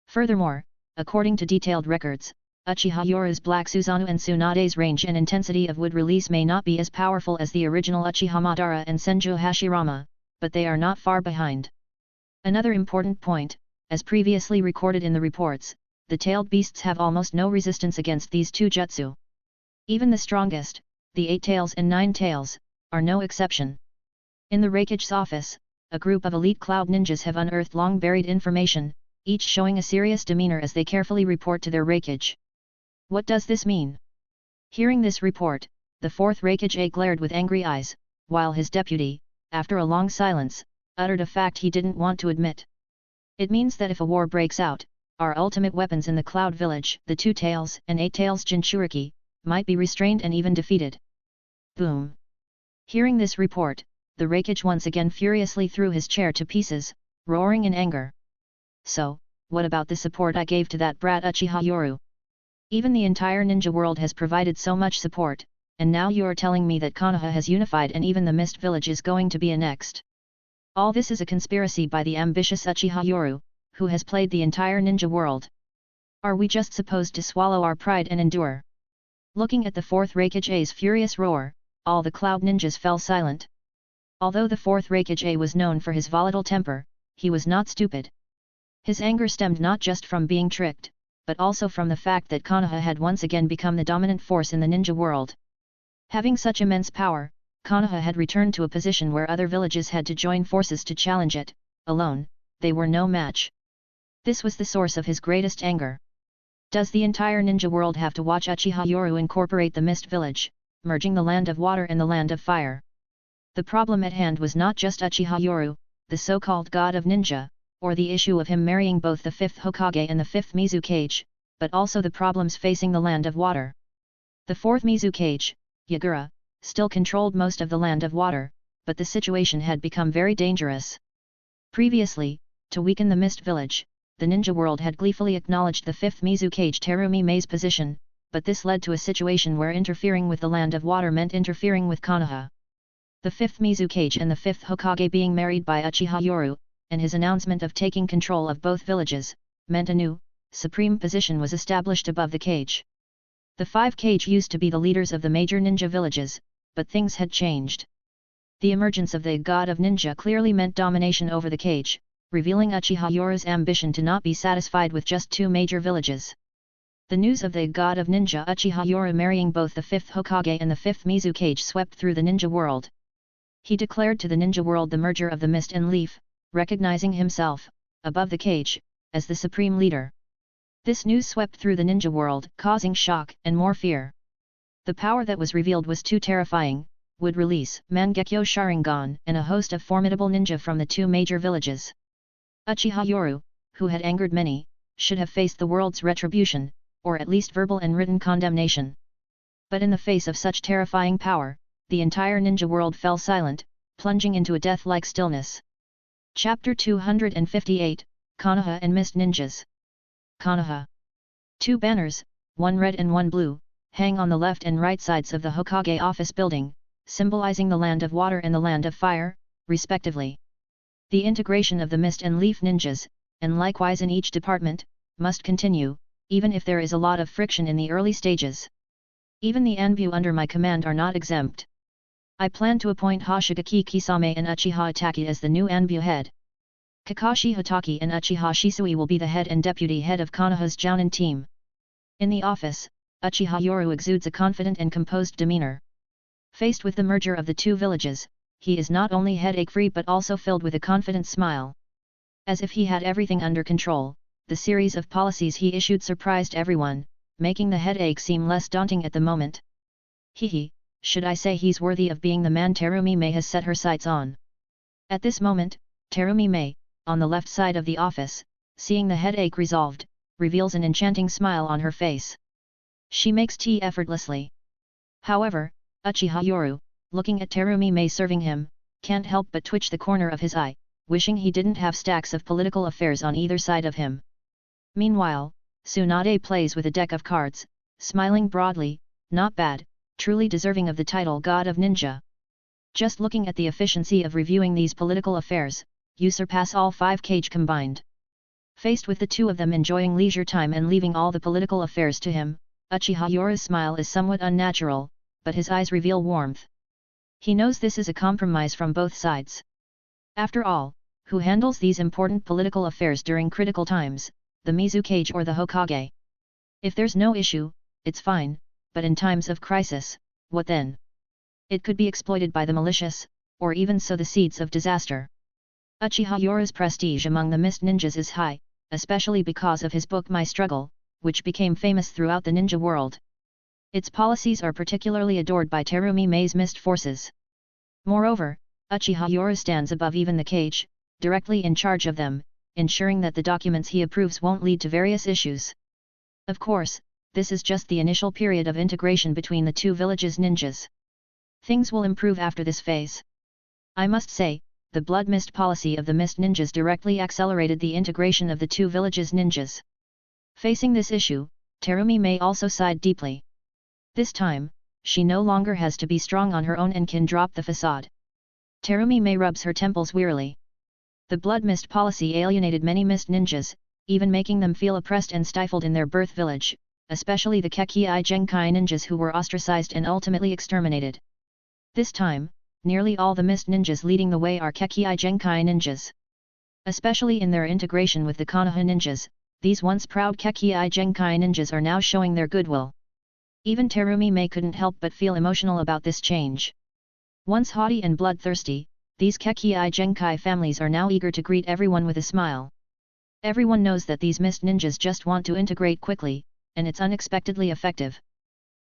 Furthermore, according to detailed records, Uchiha Yoru's Black Susanoo and Tsunade's range and intensity of wood release may not be as powerful as the original Uchiha Madara and Senju Hashirama, but they are not far behind. Another important point, as previously recorded in the reports, the tailed beasts have almost no resistance against these two jutsu. Even the strongest, the 8 tails and 9 tails, are no exception. In the Raikage's office, a group of elite cloud ninjas have unearthed long-buried information, each showing a serious demeanor as they carefully report to their Raikage. What does this mean? Hearing this report, the 4th Raikage A glared with angry eyes, while his deputy, after a long silence, uttered a fact he didn't want to admit. It means that if a war breaks out, our ultimate weapons in the Cloud Village, the 2 tails and 8 tails Jinchuriki, might be restrained and even defeated. Boom! Hearing this report, the Raikage once again furiously threw his chair to pieces, roaring in anger. So, what about the support I gave to that brat Uchiha Yoru? Even the entire ninja world has provided so much support, and now you're telling me that Konoha has unified and even the Mist Village is going to be annexed. All this is a conspiracy by the ambitious Uchiha Yoru, who has played the entire ninja world. Are we just supposed to swallow our pride and endure? Looking at the 4th Raikage A's furious roar, all the cloud ninjas fell silent. Although the 4th Raikage A was known for his volatile temper, he was not stupid. His anger stemmed not just from being tricked, but also from the fact that Konoha had once again become the dominant force in the ninja world. Having such immense power, Konoha had returned to a position where other villages had to join forces to challenge it. Alone, they were no match. This was the source of his greatest anger. Does the entire ninja world have to watch Uchiha Yoru incorporate the Mist Village, merging the land of water and the land of fire? The problem at hand was not just Uchiha Yoru, the so-called god of ninja, or the issue of him marrying both the 5th Hokage and the 5th Mizukage, but also the problems facing the land of water. The 4th Mizukage, Yagura, still controlled most of the land of water, but the situation had become very dangerous. Previously, to weaken the Mist Village, the ninja world had gleefully acknowledged the 5th Mizukage Terumi Mei's position, but this led to a situation where interfering with the land of water meant interfering with Konoha. The 5th Mizukage and the 5th Hokage being married by Uchiha Yoru, and his announcement of taking control of both villages, meant a new, supreme position was established above the Kage. The 5 Kage used to be the leaders of the major ninja villages, but things had changed. The emergence of the god of ninja clearly meant domination over the Kage, revealing Uchiha Yoru's ambition to not be satisfied with just 2 major villages. The news of the god of ninja Uchiha Yoru marrying both the 5th Hokage and the 5th Mizukage swept through the ninja world. He declared to the ninja world the merger of the mist and leaf, recognizing himself, above the Kage, as the supreme leader. This news swept through the ninja world, causing shock and more fear. The power that was revealed was too terrifying, would release Mangekyo Sharingan and a host of formidable ninja from the 2 major villages. Uchiha Yoru, who had angered many, should have faced the world's retribution, or at least verbal and written condemnation. But in the face of such terrifying power, the entire ninja world fell silent, plunging into a death-like stillness. Chapter 258, Konoha and Mist Ninjas. Konoha. 2 banners, one red and one blue, hang on the left and right sides of the Hokage office building, symbolizing the land of water and the land of fire, respectively. The integration of the mist and leaf ninjas, and likewise in each department, must continue, even if there is a lot of friction in the early stages. Even the Anbu under my command are not exempt. I plan to appoint Hoshigaki Kisame and Uchiha Itaki as the new Anbu head. Kakashi Hatake and Uchiha Shisui will be the head and deputy head of Konoha's Jounin team. In the office, Uchiha Yoru exudes a confident and composed demeanor. Faced with the merger of the 2 villages, he is not only headache-free but also filled with a confident smile. As if he had everything under control, the series of policies he issued surprised everyone, making the headache seem less daunting at the moment. Hehe, should I say he's worthy of being the man Terumi Mei has set her sights on. At this moment, Terumi Mei, on the left side of the office, seeing the headache resolved, reveals an enchanting smile on her face. She makes tea effortlessly. However, Uchiha Yoru, looking at Terumi Mei serving him, can't help but twitch the corner of his eye, wishing he didn't have stacks of political affairs on either side of him. Meanwhile, Tsunade plays with a deck of cards, smiling broadly, not bad, truly deserving of the title God of Ninja. Just looking at the efficiency of reviewing these political affairs, you surpass all 5 Kage combined. Faced with the 2 of them enjoying leisure time and leaving all the political affairs to him, Uchiha Yoru's smile is somewhat unnatural, but his eyes reveal warmth. He knows this is a compromise from both sides. After all, who handles these important political affairs during critical times, the Mizukage or the Hokage? If there's no issue, it's fine, but in times of crisis, what then? It could be exploited by the malicious, or even sow the seeds of disaster. Uchiha Yoru's prestige among the Mist Ninjas is high, especially because of his book My Struggle, which became famous throughout the ninja world. Its policies are particularly adored by Terumi Mei's Mist forces. Moreover, Uchiha Yoru stands above even the Kage, directly in charge of them, ensuring that the documents he approves won't lead to various issues. Of course, this is just the initial period of integration between the 2 villages' ninjas. Things will improve after this phase. I must say, the blood mist policy of the Mist Ninjas directly accelerated the integration of the 2 villages' ninjas. Facing this issue, Terumi Mei also sighed deeply. This time, she no longer has to be strong on her own and can drop the facade. Terumi Mei rubs her temples wearily. The blood mist policy alienated many Mist Ninjas, even making them feel oppressed and stifled in their birth village, especially the Kekii Genkai ninjas who were ostracized and ultimately exterminated. This time, nearly all the Mist Ninjas leading the way are Kekii Genkai ninjas. Especially in their integration with the Konoha ninjas, these once proud Kekii Genkai ninjas are now showing their goodwill. Even Terumi Mei couldn't help but feel emotional about this change. Once haughty and bloodthirsty, these Kekii Genkai families are now eager to greet everyone with a smile. Everyone knows that these Mist Ninjas just want to integrate quickly, and it's unexpectedly effective.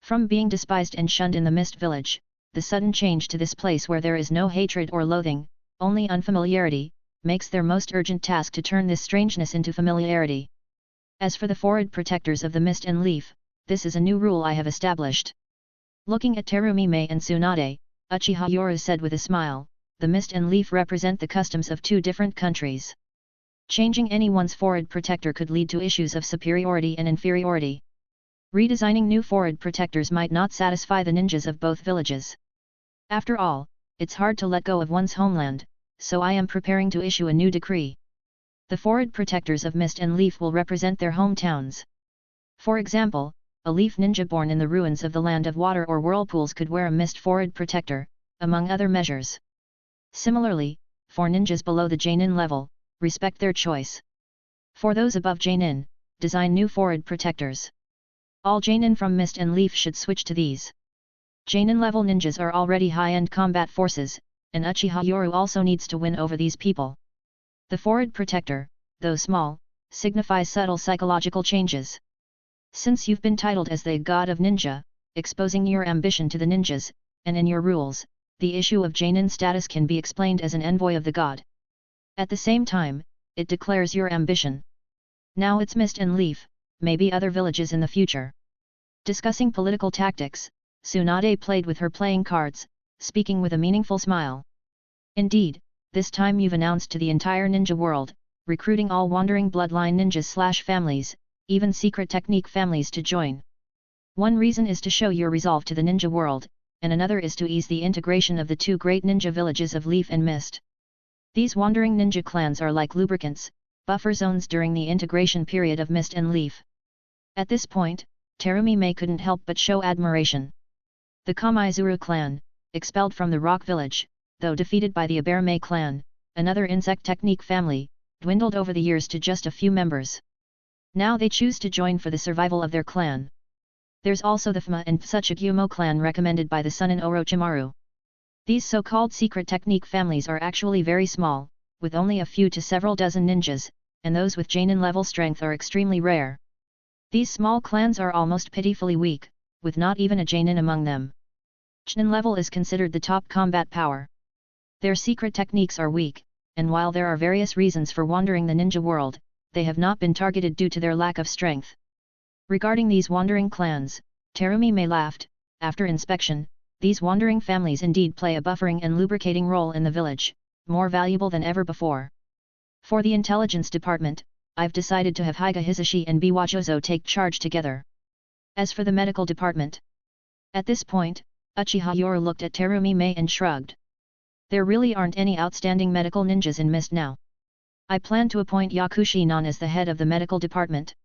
From being despised and shunned in the Mist Village, the sudden change to this place where there is no hatred or loathing, only unfamiliarity, makes their most urgent task to turn this strangeness into familiarity. As for the forward protectors of the mist and leaf, this is a new rule I have established. Looking at Terumi-mei and Tsunade, Uchiha Yoru said with a smile, the mist and leaf represent the customs of two different countries. Changing anyone's forward protector could lead to issues of superiority and inferiority. Redesigning new forward protectors might not satisfy the ninjas of both villages. After all, it's hard to let go of one's homeland, so I am preparing to issue a new decree. The forward protectors of Mist and Leaf will represent their hometowns. For example, a leaf ninja born in the ruins of the Land of Water or Whirlpools could wear a mist forward protector, among other measures. Similarly, for ninjas below the Jonin level, respect their choice. For those above Jonin, design new forward protectors. All Jonin from Mist and Leaf should switch to these. Jonin level ninjas are already high-end combat forces, and Uchiha Yoru also needs to win over these people. The forward protector, though small, signifies subtle psychological changes. Since you've been titled as the god of ninja, exposing your ambition to the ninjas, and in your rules, the issue of Jonin status can be explained as an envoy of the god. At the same time, it declares your ambition. Now it's Mist and Leaf, maybe other villages in the future. Discussing political tactics, Tsunade played with her playing cards, speaking with a meaningful smile. Indeed, this time you've announced to the entire ninja world, recruiting all wandering bloodline ninjas/families, even secret technique families to join. One reason is to show your resolve to the ninja world, and another is to ease the integration of the two great ninja villages of Leaf and Mist. These wandering ninja clans are like lubricants, buffer zones during the integration period of Mist and Leaf. At this point, Terumi-mei couldn't help but show admiration. The Kamaizuru clan, expelled from the Rock Village, though defeated by the Aberme clan, another insect technique family, dwindled over the years to just a few members. Now they choose to join for the survival of their clan. There's also the Fuma and Tsuchigumo clan recommended by the Sun and Orochimaru. These so-called secret technique families are actually very small, with only a few to several dozen ninjas, and those with Jonin level strength are extremely rare. These small clans are almost pitifully weak, with not even a Jonin among them. Jonin level is considered the top combat power. Their secret techniques are weak, and while there are various reasons for wandering the ninja world, they have not been targeted due to their lack of strength. Regarding these wandering clans, Terumi-mei laughed. After inspection, these wandering families indeed play a buffering and lubricating role in the village, more valuable than ever before. For the intelligence department, I've decided to have Higa Hisashi and Biwajozo take charge together. As for the medical department, at this point, Uchiha Yoru looked at Terumi-mei and shrugged. There really aren't any outstanding medical ninjas in Mist now. I plan to appoint Yakushi-nan as the head of the medical department.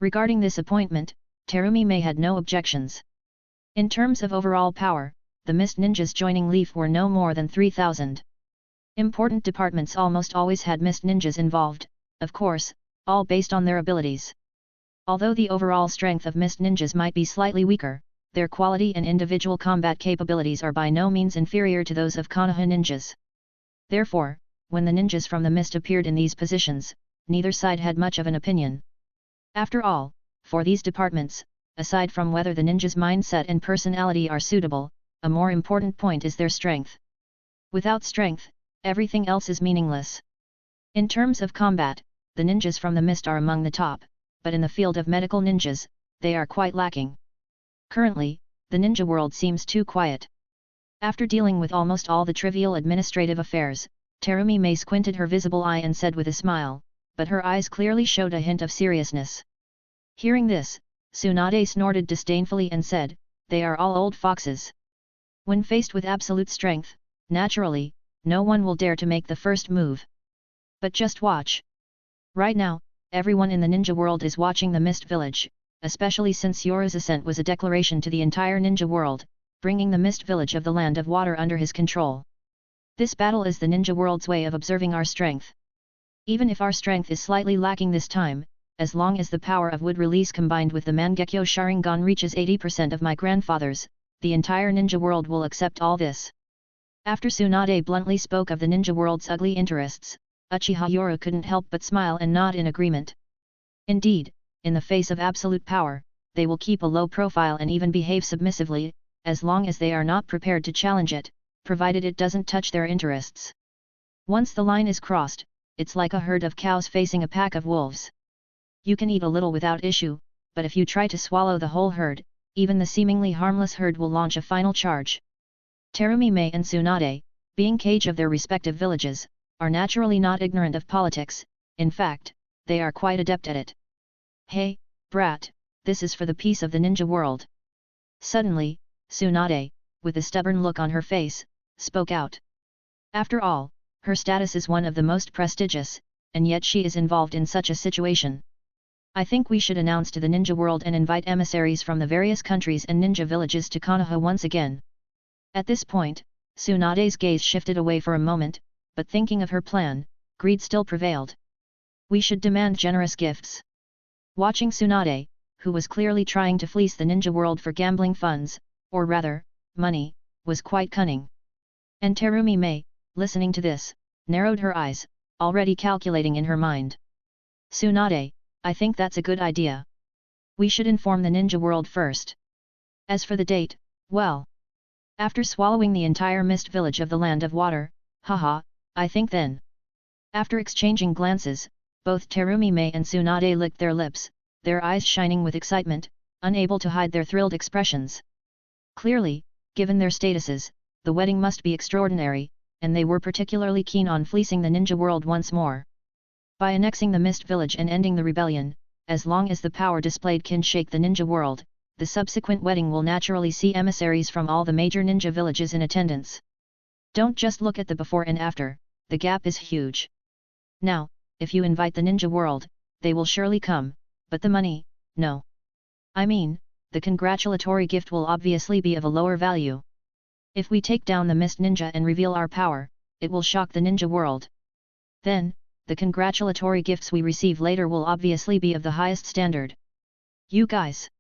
Regarding this appointment, Terumi-mei had no objections. In terms of overall power, the Mist ninjas joining Leaf were no more than 3,000. Important departments almost always had Mist ninjas involved, of course, all based on their abilities. Although the overall strength of Mist ninjas might be slightly weaker, their quality and individual combat capabilities are by no means inferior to those of Konoha ninjas. Therefore, when the ninjas from the Mist appeared in these positions, neither side had much of an opinion. After all, for these departments, aside from whether the ninjas' mindset and personality are suitable, a more important point is their strength. Without strength, everything else is meaningless. In terms of combat, the ninjas from the Mist are among the top, but in the field of medical ninjas, they are quite lacking. Currently, the ninja world seems too quiet. After dealing with almost all the trivial administrative affairs, Terumi-mei squinted her visible eye and said with a smile, but her eyes clearly showed a hint of seriousness. Hearing this, Tsunade snorted disdainfully and said, "They are all old foxes. When faced with absolute strength, naturally, no one will dare to make the first move. But just watch. Right now, everyone in the ninja world is watching the Mist Village, especially since Yoru's ascent was a declaration to the entire ninja world, bringing the Mist Village of the Land of Water under his control. This battle is the ninja world's way of observing our strength. Even if our strength is slightly lacking this time, as long as the power of wood release combined with the Mangekyo Sharingan reaches 80% of my grandfather's, the entire ninja world will accept all this." After Tsunade bluntly spoke of the ninja world's ugly interests, Uchiha Yoru couldn't help but smile and nod in agreement. Indeed, in the face of absolute power, they will keep a low profile and even behave submissively, as long as they are not prepared to challenge it, provided it doesn't touch their interests. Once the line is crossed, it's like a herd of cows facing a pack of wolves. You can eat a little without issue, but if you try to swallow the whole herd, even the seemingly harmless herd will launch a final charge. Terumi Mei and Tsunade, being kage of their respective villages, are naturally not ignorant of politics, in fact, they are quite adept at it. Hey, brat, this is for the peace of the ninja world. Suddenly, Tsunade, with a stubborn look on her face, spoke out. After all, her status is one of the most prestigious, and yet she is involved in such a situation. I think we should announce to the ninja world and invite emissaries from the various countries and ninja villages to Konoha once again. At this point, Tsunade's gaze shifted away for a moment, but thinking of her plan, greed still prevailed. We should demand generous gifts. Watching Tsunade, who was clearly trying to fleece the ninja world for gambling funds, or rather, money, was quite cunning. And Terumi Mei, listening to this, narrowed her eyes, already calculating in her mind. Tsunade, I think that's a good idea. We should inform the ninja world first. As for the date, well, after swallowing the entire mist village of the Land of Water, haha, I think then. After exchanging glances, both Terumi Mei and Tsunade licked their lips, their eyes shining with excitement, unable to hide their thrilled expressions. Clearly, given their statuses, the wedding must be extraordinary, and they were particularly keen on fleecing the ninja world once more. By annexing the Mist Village and ending the rebellion, as long as the power displayed can shake the ninja world, the subsequent wedding will naturally see emissaries from all the major ninja villages in attendance. Don't just look at the before and after, the gap is huge. Now, if you invite the ninja world, they will surely come, but the money, no. I mean, the congratulatory gift will obviously be of a lower value. If we take down the Mist Ninja and reveal our power, it will shock the ninja world. Then, the congratulatory gifts we receive later will obviously be of the highest standard. You guys!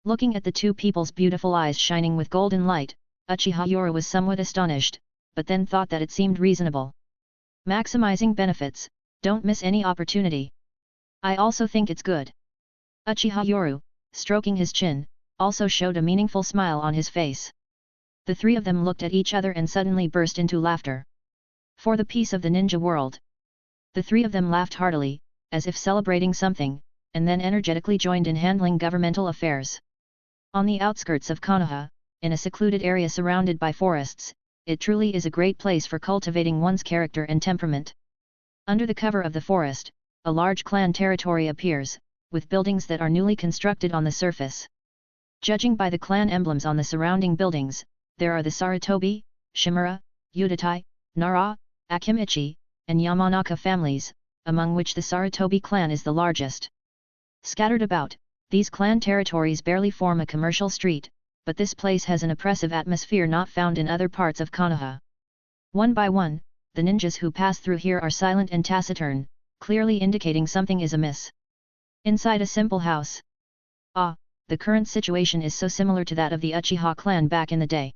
Looking at the two people's beautiful eyes shining with golden light, Uchiha Yoro was somewhat astonished, but then thought that it seemed reasonable. Maximizing benefits, don't miss any opportunity. I also think it's good. Uchiha Yoru, stroking his chin, also showed a meaningful smile on his face. The three of them looked at each other and suddenly burst into laughter. For the peace of the ninja world. The three of them laughed heartily, as if celebrating something, and then energetically joined in handling governmental affairs. On the outskirts of Konoha, in a secluded area surrounded by forests, it truly is a great place for cultivating one's character and temperament. Under the cover of the forest, a large clan territory appears, with buildings that are newly constructed on the surface. Judging by the clan emblems on the surrounding buildings, there are the Sarutobi, Shimura, Udatai, Nara, Akimichi, and Yamanaka families, among which the Sarutobi clan is the largest. Scattered about, these clan territories barely form a commercial street, but this place has an oppressive atmosphere not found in other parts of Konoha. One by one, the ninjas who pass through here are silent and taciturn, clearly indicating something is amiss. Inside a simple house. Ah, the current situation is so similar to that of the Uchiha clan back in the day.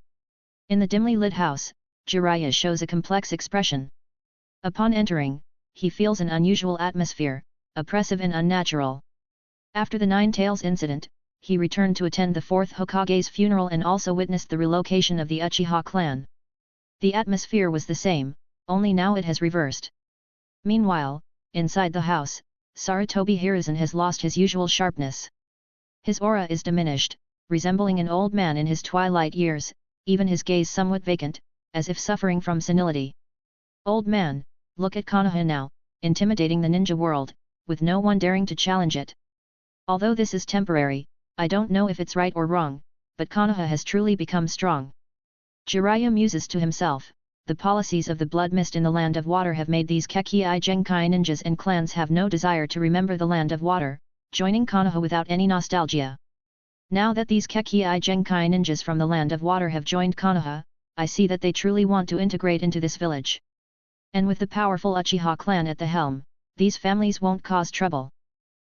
In the dimly lit house, Jiraiya shows a complex expression. Upon entering, he feels an unusual atmosphere, oppressive and unnatural. After the Nine Tails incident, he returned to attend the 4th Hokage's funeral and also witnessed the relocation of the Uchiha clan. The atmosphere was the same, only now it has reversed. Meanwhile, inside the house, Sarutobi Hiruzen has lost his usual sharpness. His aura is diminished, resembling an old man in his twilight years, even his gaze somewhat vacant, as if suffering from senility. Old man, look at Konoha now, intimidating the ninja world, with no one daring to challenge it. Although this is temporary, I don't know if it's right or wrong, but Konoha has truly become strong. Jiraiya muses to himself, the policies of the blood mist in the Land of Water have made these Kekii Genkai ninjas and clans have no desire to remember the Land of Water, joining Konoha without any nostalgia. Now that these Kekii Genkai ninjas from the Land of Water have joined Konoha, I see that they truly want to integrate into this village. And with the powerful Uchiha clan at the helm, these families won't cause trouble.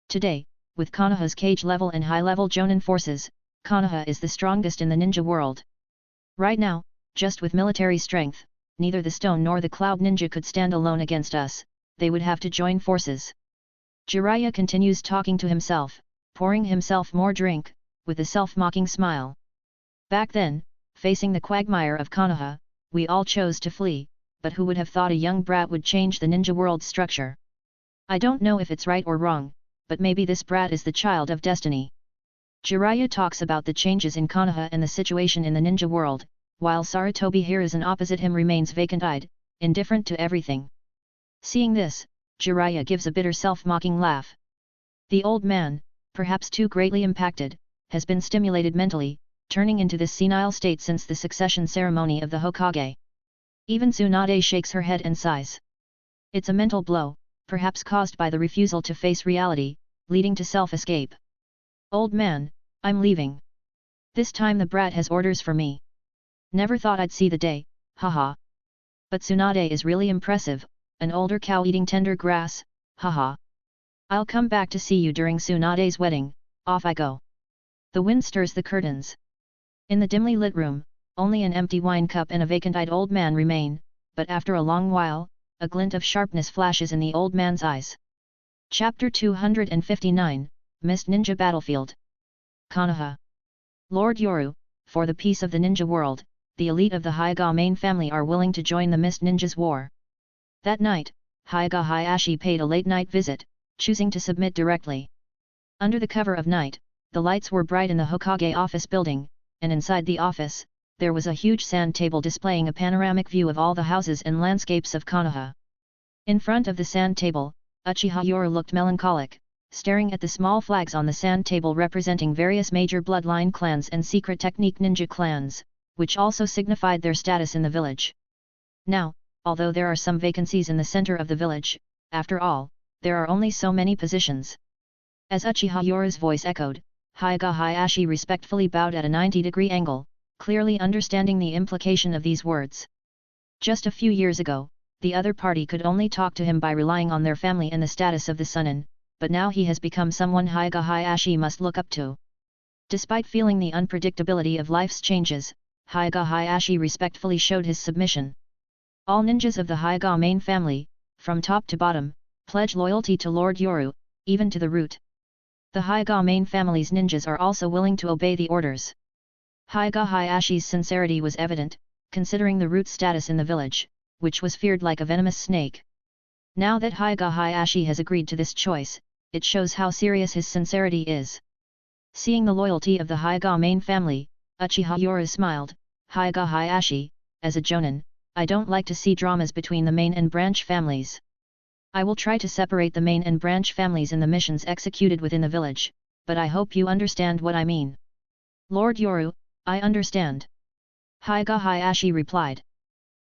Today, with Konoha's cage level and high-level Jonin forces, Konoha is the strongest in the ninja world. Right now, just with military strength, neither the Stone nor the Cloud Ninja could stand alone against us, they would have to join forces. Jiraiya continues talking to himself, pouring himself more drink, with a self-mocking smile. Back then, facing the quagmire of Konoha, we all chose to flee, but who would have thought a young brat would change the ninja world's structure? I don't know if it's right or wrong, but maybe this brat is the child of destiny. Jiraiya talks about the changes in Konoha and the situation in the ninja world, while Sarutobi Hiruzen opposite him remains vacant-eyed, indifferent to everything. Seeing this, Jiraiya gives a bitter self-mocking laugh. The old man, perhaps too greatly impacted, has been stimulated mentally, turning into this senile state since the succession ceremony of the Hokage. Even Tsunade shakes her head and sighs. It's a mental blow, perhaps caused by the refusal to face reality, leading to self-escape. Old man, I'm leaving. This time the brat has orders for me. Never thought I'd see the day, haha. But Tsunade is really impressive, an older cow eating tender grass, haha. I'll come back to see you during Tsunade's wedding, off I go. The wind stirs the curtains. In the dimly lit room, only an empty wine cup and a vacant-eyed old man remain, but after a long while, a glint of sharpness flashes in the old man's eyes. Chapter 259, Mist Ninja Battlefield. Konoha. Lord Yoru, for the peace of the ninja world, the elite of the Hyuga main family are willing to join the Mist Ninjas' war. That night, Hyuga Hayashi paid a late-night visit, choosing to submit directly. Under the cover of night, the lights were bright in the Hokage office building, and inside the office, there was a huge sand table displaying a panoramic view of all the houses and landscapes of Konoha. In front of the sand table, Uchiha Yoru looked melancholic, staring at the small flags on the sand table representing various major bloodline clans and secret technique ninja clans, which also signified their status in the village. Now, although there are some vacancies in the center of the village, after all, there are only so many positions. As Uchiha Yoru's voice echoed, Hyuga Hayashi respectfully bowed at a 90-degree angle, clearly understanding the implication of these words. Just a few years ago, the other party could only talk to him by relying on their family and the status of the Sunin, but now he has become someone Hyuga Hayashi must look up to. Despite feeling the unpredictability of life's changes, Hyuga Hayashi respectfully showed his submission. All ninjas of the Hyuga main family, from top to bottom, pledge loyalty to Lord Yoru, even to the root. The Hyuga main family's ninjas are also willing to obey the orders. Hyuga Hayashi's sincerity was evident, considering the root's status in the village, which was feared like a venomous snake. Now that Hyuga Hayashi has agreed to this choice, it shows how serious his sincerity is. Seeing the loyalty of the Hyuga main family, Uchiha Yoru smiled. Hyuga Hayashi, as a jonin, I don't like to see dramas between the main and branch families. I will try to separate the main and branch families in the missions executed within the village, but I hope you understand what I mean. Lord Yoru, I understand. Hyuga Hayashi replied.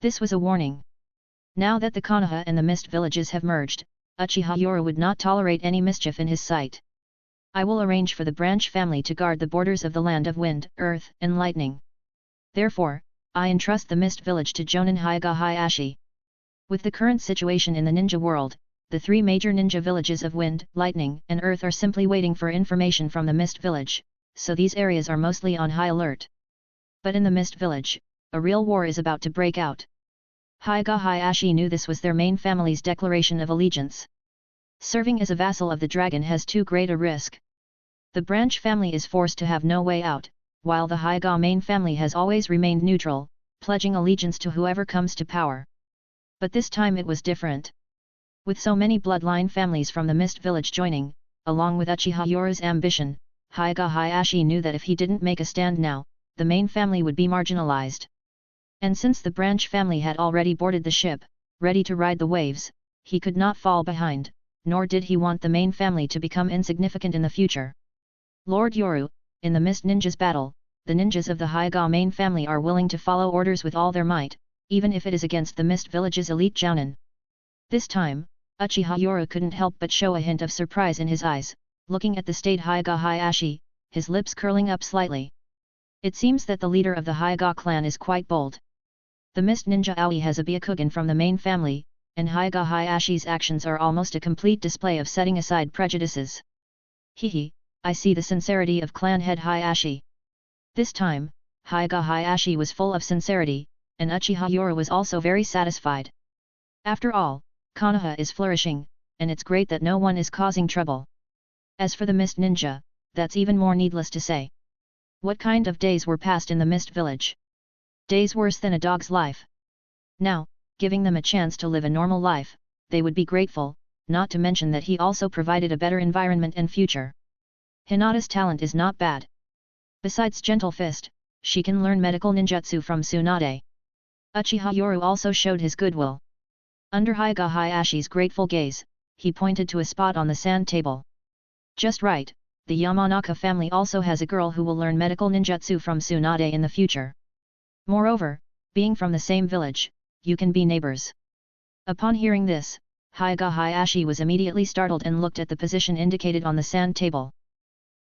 This was a warning. Now that the Konoha and the Mist villages have merged, Uchiha Yoru would not tolerate any mischief in his sight. I will arrange for the branch family to guard the borders of the land of wind, earth, and lightning. Therefore, I entrust the Mist village to Jonin Hyuga Hayashi. With the current situation in the ninja world, the three major ninja villages of wind, lightning, and earth are simply waiting for information from the Mist village, so these areas are mostly on high alert. But in the Mist village, a real war is about to break out. Hyuga Hayashi knew this was their main family's declaration of allegiance. Serving as a vassal of the dragon has too great a risk. The branch family is forced to have no way out, while the Hyuga main family has always remained neutral, pledging allegiance to whoever comes to power. But this time it was different. With so many bloodline families from the Mist village joining, along with Uchiha Yoru's ambition, Hyuga Hayashi knew that if he didn't make a stand now, the main family would be marginalized. And since the branch family had already boarded the ship, ready to ride the waves, he could not fall behind, nor did he want the main family to become insignificant in the future. Lord Yoru, in the Mist Ninjas battle, the ninjas of the Hyuga main family are willing to follow orders with all their might, even if it is against the Mist village's elite jounin. This time, Uchiha Yoru couldn't help but show a hint of surprise in his eyes, looking at the staid Hyuga Hayashi, his lips curling up slightly. It seems that the leader of the Hyuga clan is quite bold. The Mist Ninja Aoi has a Byakugan from the main family, and Hyuga Hayashi's actions are almost a complete display of setting aside prejudices. Hehe, I see the sincerity of clan head Hayashi. This time, Hyuga Hayashi was full of sincerity, and Uchiha Yoru was also very satisfied. After all, Konoha is flourishing, and it's great that no one is causing trouble. As for the Mist Ninja, that's even more needless to say. What kind of days were passed in the Mist Village? Days worse than a dog's life. Now, giving them a chance to live a normal life, they would be grateful, not to mention that he also provided a better environment and future. Hinata's talent is not bad. Besides Gentle Fist, she can learn medical ninjutsu from Tsunade. Uchiha Yoru also showed his goodwill. Under Hyuga Hayashi's grateful gaze, he pointed to a spot on the sand table. Just right, the Yamanaka family also has a girl who will learn medical ninjutsu from Tsunade in the future. Moreover, being from the same village, you can be neighbors. Upon hearing this, Hyuga Hayashi was immediately startled and looked at the position indicated on the sand table.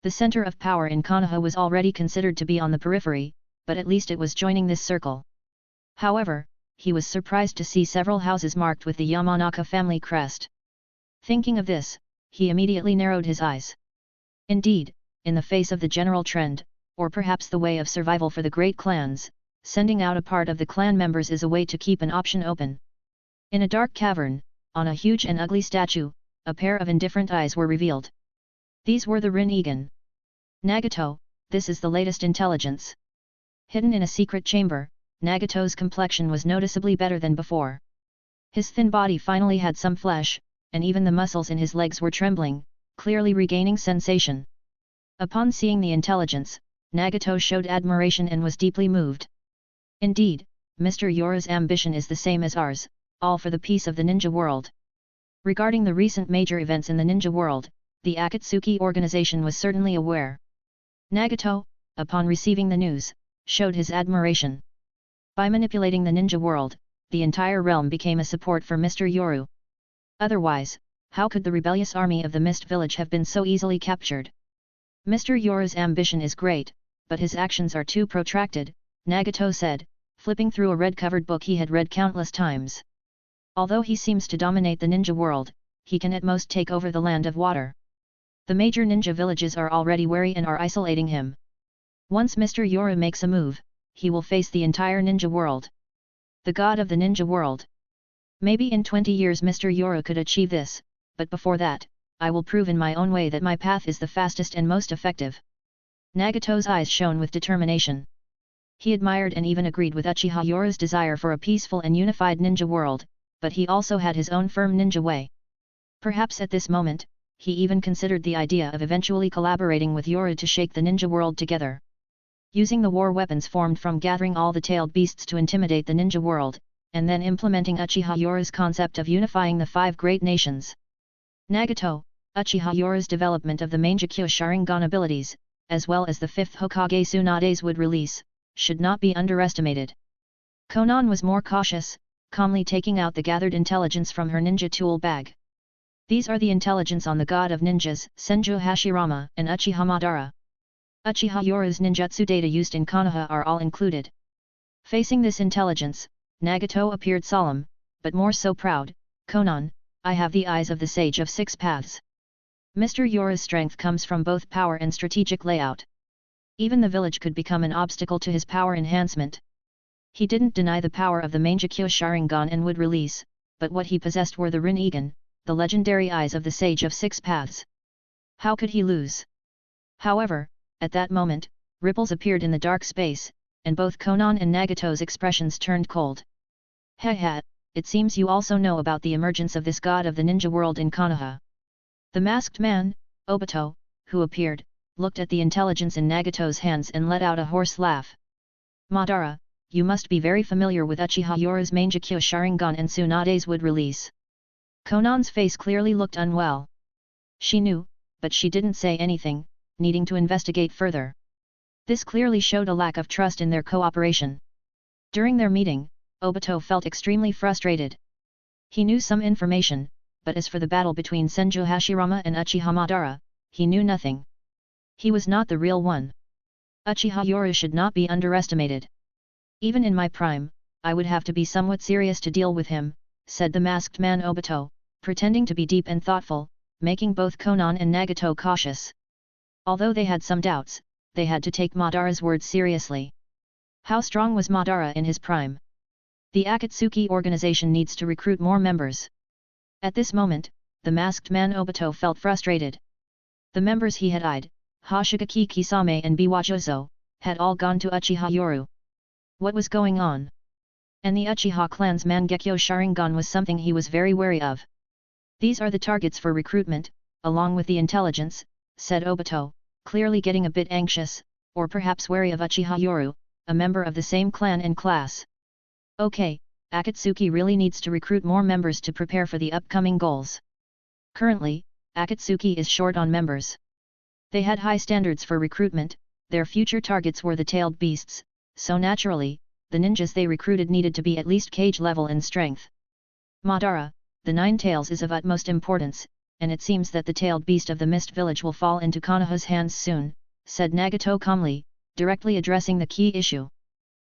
The center of power in Konoha was already considered to be on the periphery, but at least it was joining this circle. However, he was surprised to see several houses marked with the Yamanaka family crest. Thinking of this, he immediately narrowed his eyes. Indeed, in the face of the general trend, or perhaps the way of survival for the great clans, sending out a part of the clan members is a way to keep an option open. In a dark cavern, on a huge and ugly statue, a pair of indifferent eyes were revealed. These were the Rin-Egan. Nagato, this is the latest intelligence. Hidden in a secret chamber, Nagato's complexion was noticeably better than before. His thin body finally had some flesh, and even the muscles in his legs were trembling, clearly regaining sensation. Upon seeing the intelligence, Nagato showed admiration and was deeply moved. Indeed, Mr. Yoru's ambition is the same as ours, all for the peace of the ninja world. Regarding the recent major events in the ninja world, the Akatsuki organization was certainly aware. Nagato, upon receiving the news, showed his admiration. By manipulating the ninja world, the entire realm became a support for Mr. Yoru. Otherwise, how could the rebellious army of the Mist Village have been so easily captured? Mr. Yoru's ambition is great, but his actions are too protracted, Nagato said, flipping through a red-covered book he had read countless times. Although he seems to dominate the ninja world, he can at most take over the land of water. The major ninja villages are already wary and are isolating him. Once Mr. Yoru makes a move, he will face the entire ninja world. The god of the ninja world. Maybe in 20 years Mr. Yoru could achieve this, but before that, I will prove in my own way that my path is the fastest and most effective. Nagato's eyes shone with determination. He admired and even agreed with Uchiha Yoru's desire for a peaceful and unified ninja world, but he also had his own firm ninja way. Perhaps at this moment, he even considered the idea of eventually collaborating with Yoru to shake the ninja world together. Using the war weapons formed from gathering all the tailed beasts to intimidate the ninja world, and then implementing Uchiha Yoru's concept of unifying the 5 great nations. Nagato, Uchiha Yoru's development of the Mangekyo Sharingan abilities, as well as the 5th Hokage Tsunade's wood release, should not be underestimated. Konan was more cautious, calmly taking out the gathered intelligence from her ninja tool bag. These are the intelligence on the god of ninjas, Senju Hashirama and Uchiha Madara. Uchiha Yoru's ninjutsu data used in Konoha are all included. Facing this intelligence, Nagato appeared solemn, but more so proud. Konan, I have the eyes of the Sage of 6 Paths. Mr. Yoru's strength comes from both power and strategic layout. Even the village could become an obstacle to his power enhancement. He didn't deny the power of the Mangekyo Sharingan and wood release, but what he possessed were the Rin-Egan, the legendary eyes of the Sage of 6 Paths. How could he lose? However, at that moment, ripples appeared in the dark space, and both Konan and Nagato's expressions turned cold. Hehe, it seems you also know about the emergence of this god of the ninja world in Konoha. The masked man, Obito, who appeared, looked at the intelligence in Nagato's hands and let out a hoarse laugh. Madara, you must be very familiar with Uchiha Yoru's Mangekyo Sharingan and Tsunade's wood release. Konan's face clearly looked unwell. She knew, but she didn't say anything, needing to investigate further. This clearly showed a lack of trust in their cooperation. During their meeting, Obito felt extremely frustrated. He knew some information, but as for the battle between Senju Hashirama and Uchiha Madara, he knew nothing. He was not the real one. Uchiha Yoru should not be underestimated. Even in my prime, I would have to be somewhat serious to deal with him, said the masked man Obito, pretending to be deep and thoughtful, making both Konan and Nagato cautious. Although they had some doubts, they had to take Madara's words seriously. How strong was Madara in his prime? The Akatsuki organization needs to recruit more members. At this moment, the masked man Obito felt frustrated. The members he had eyed, Hoshigaki Kisame and Biwajozo, had all gone to Uchiha Yoru. What was going on? And the Uchiha clan's Mangekyo Sharingan was something he was very wary of. These are the targets for recruitment, along with the intelligence, said Obito, clearly getting a bit anxious, or perhaps wary of Uchiha Yoru, a member of the same clan and class. Okay, Akatsuki really needs to recruit more members to prepare for the upcoming goals. Currently, Akatsuki is short on members. They had high standards for recruitment, their future targets were the tailed beasts, so naturally, the ninjas they recruited needed to be at least cage level in strength. Madara, the Nine Tails is of utmost importance, and it seems that the tailed beast of the Mist Village will fall into Konoha's hands soon, said Nagato calmly, directly addressing the key issue.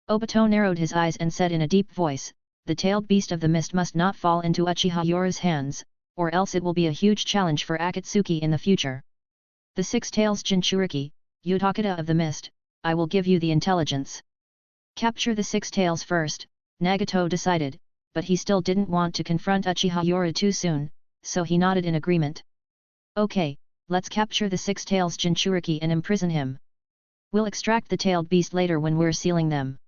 Obito narrowed his eyes and said in a deep voice, the tailed beast of the mist must not fall into Uchiha Yoru's hands, or else it will be a huge challenge for Akatsuki in the future. The Six Tails Jinchuriki, Utakata of the Mist, I will give you the intelligence. Capture the Six Tails first, Nagato decided, but he still didn't want to confront Uchiha Yoru too soon, so he nodded in agreement. Okay, let's capture the Six Tails Jinchuriki and imprison him. We'll extract the tailed beast later when we're sealing them.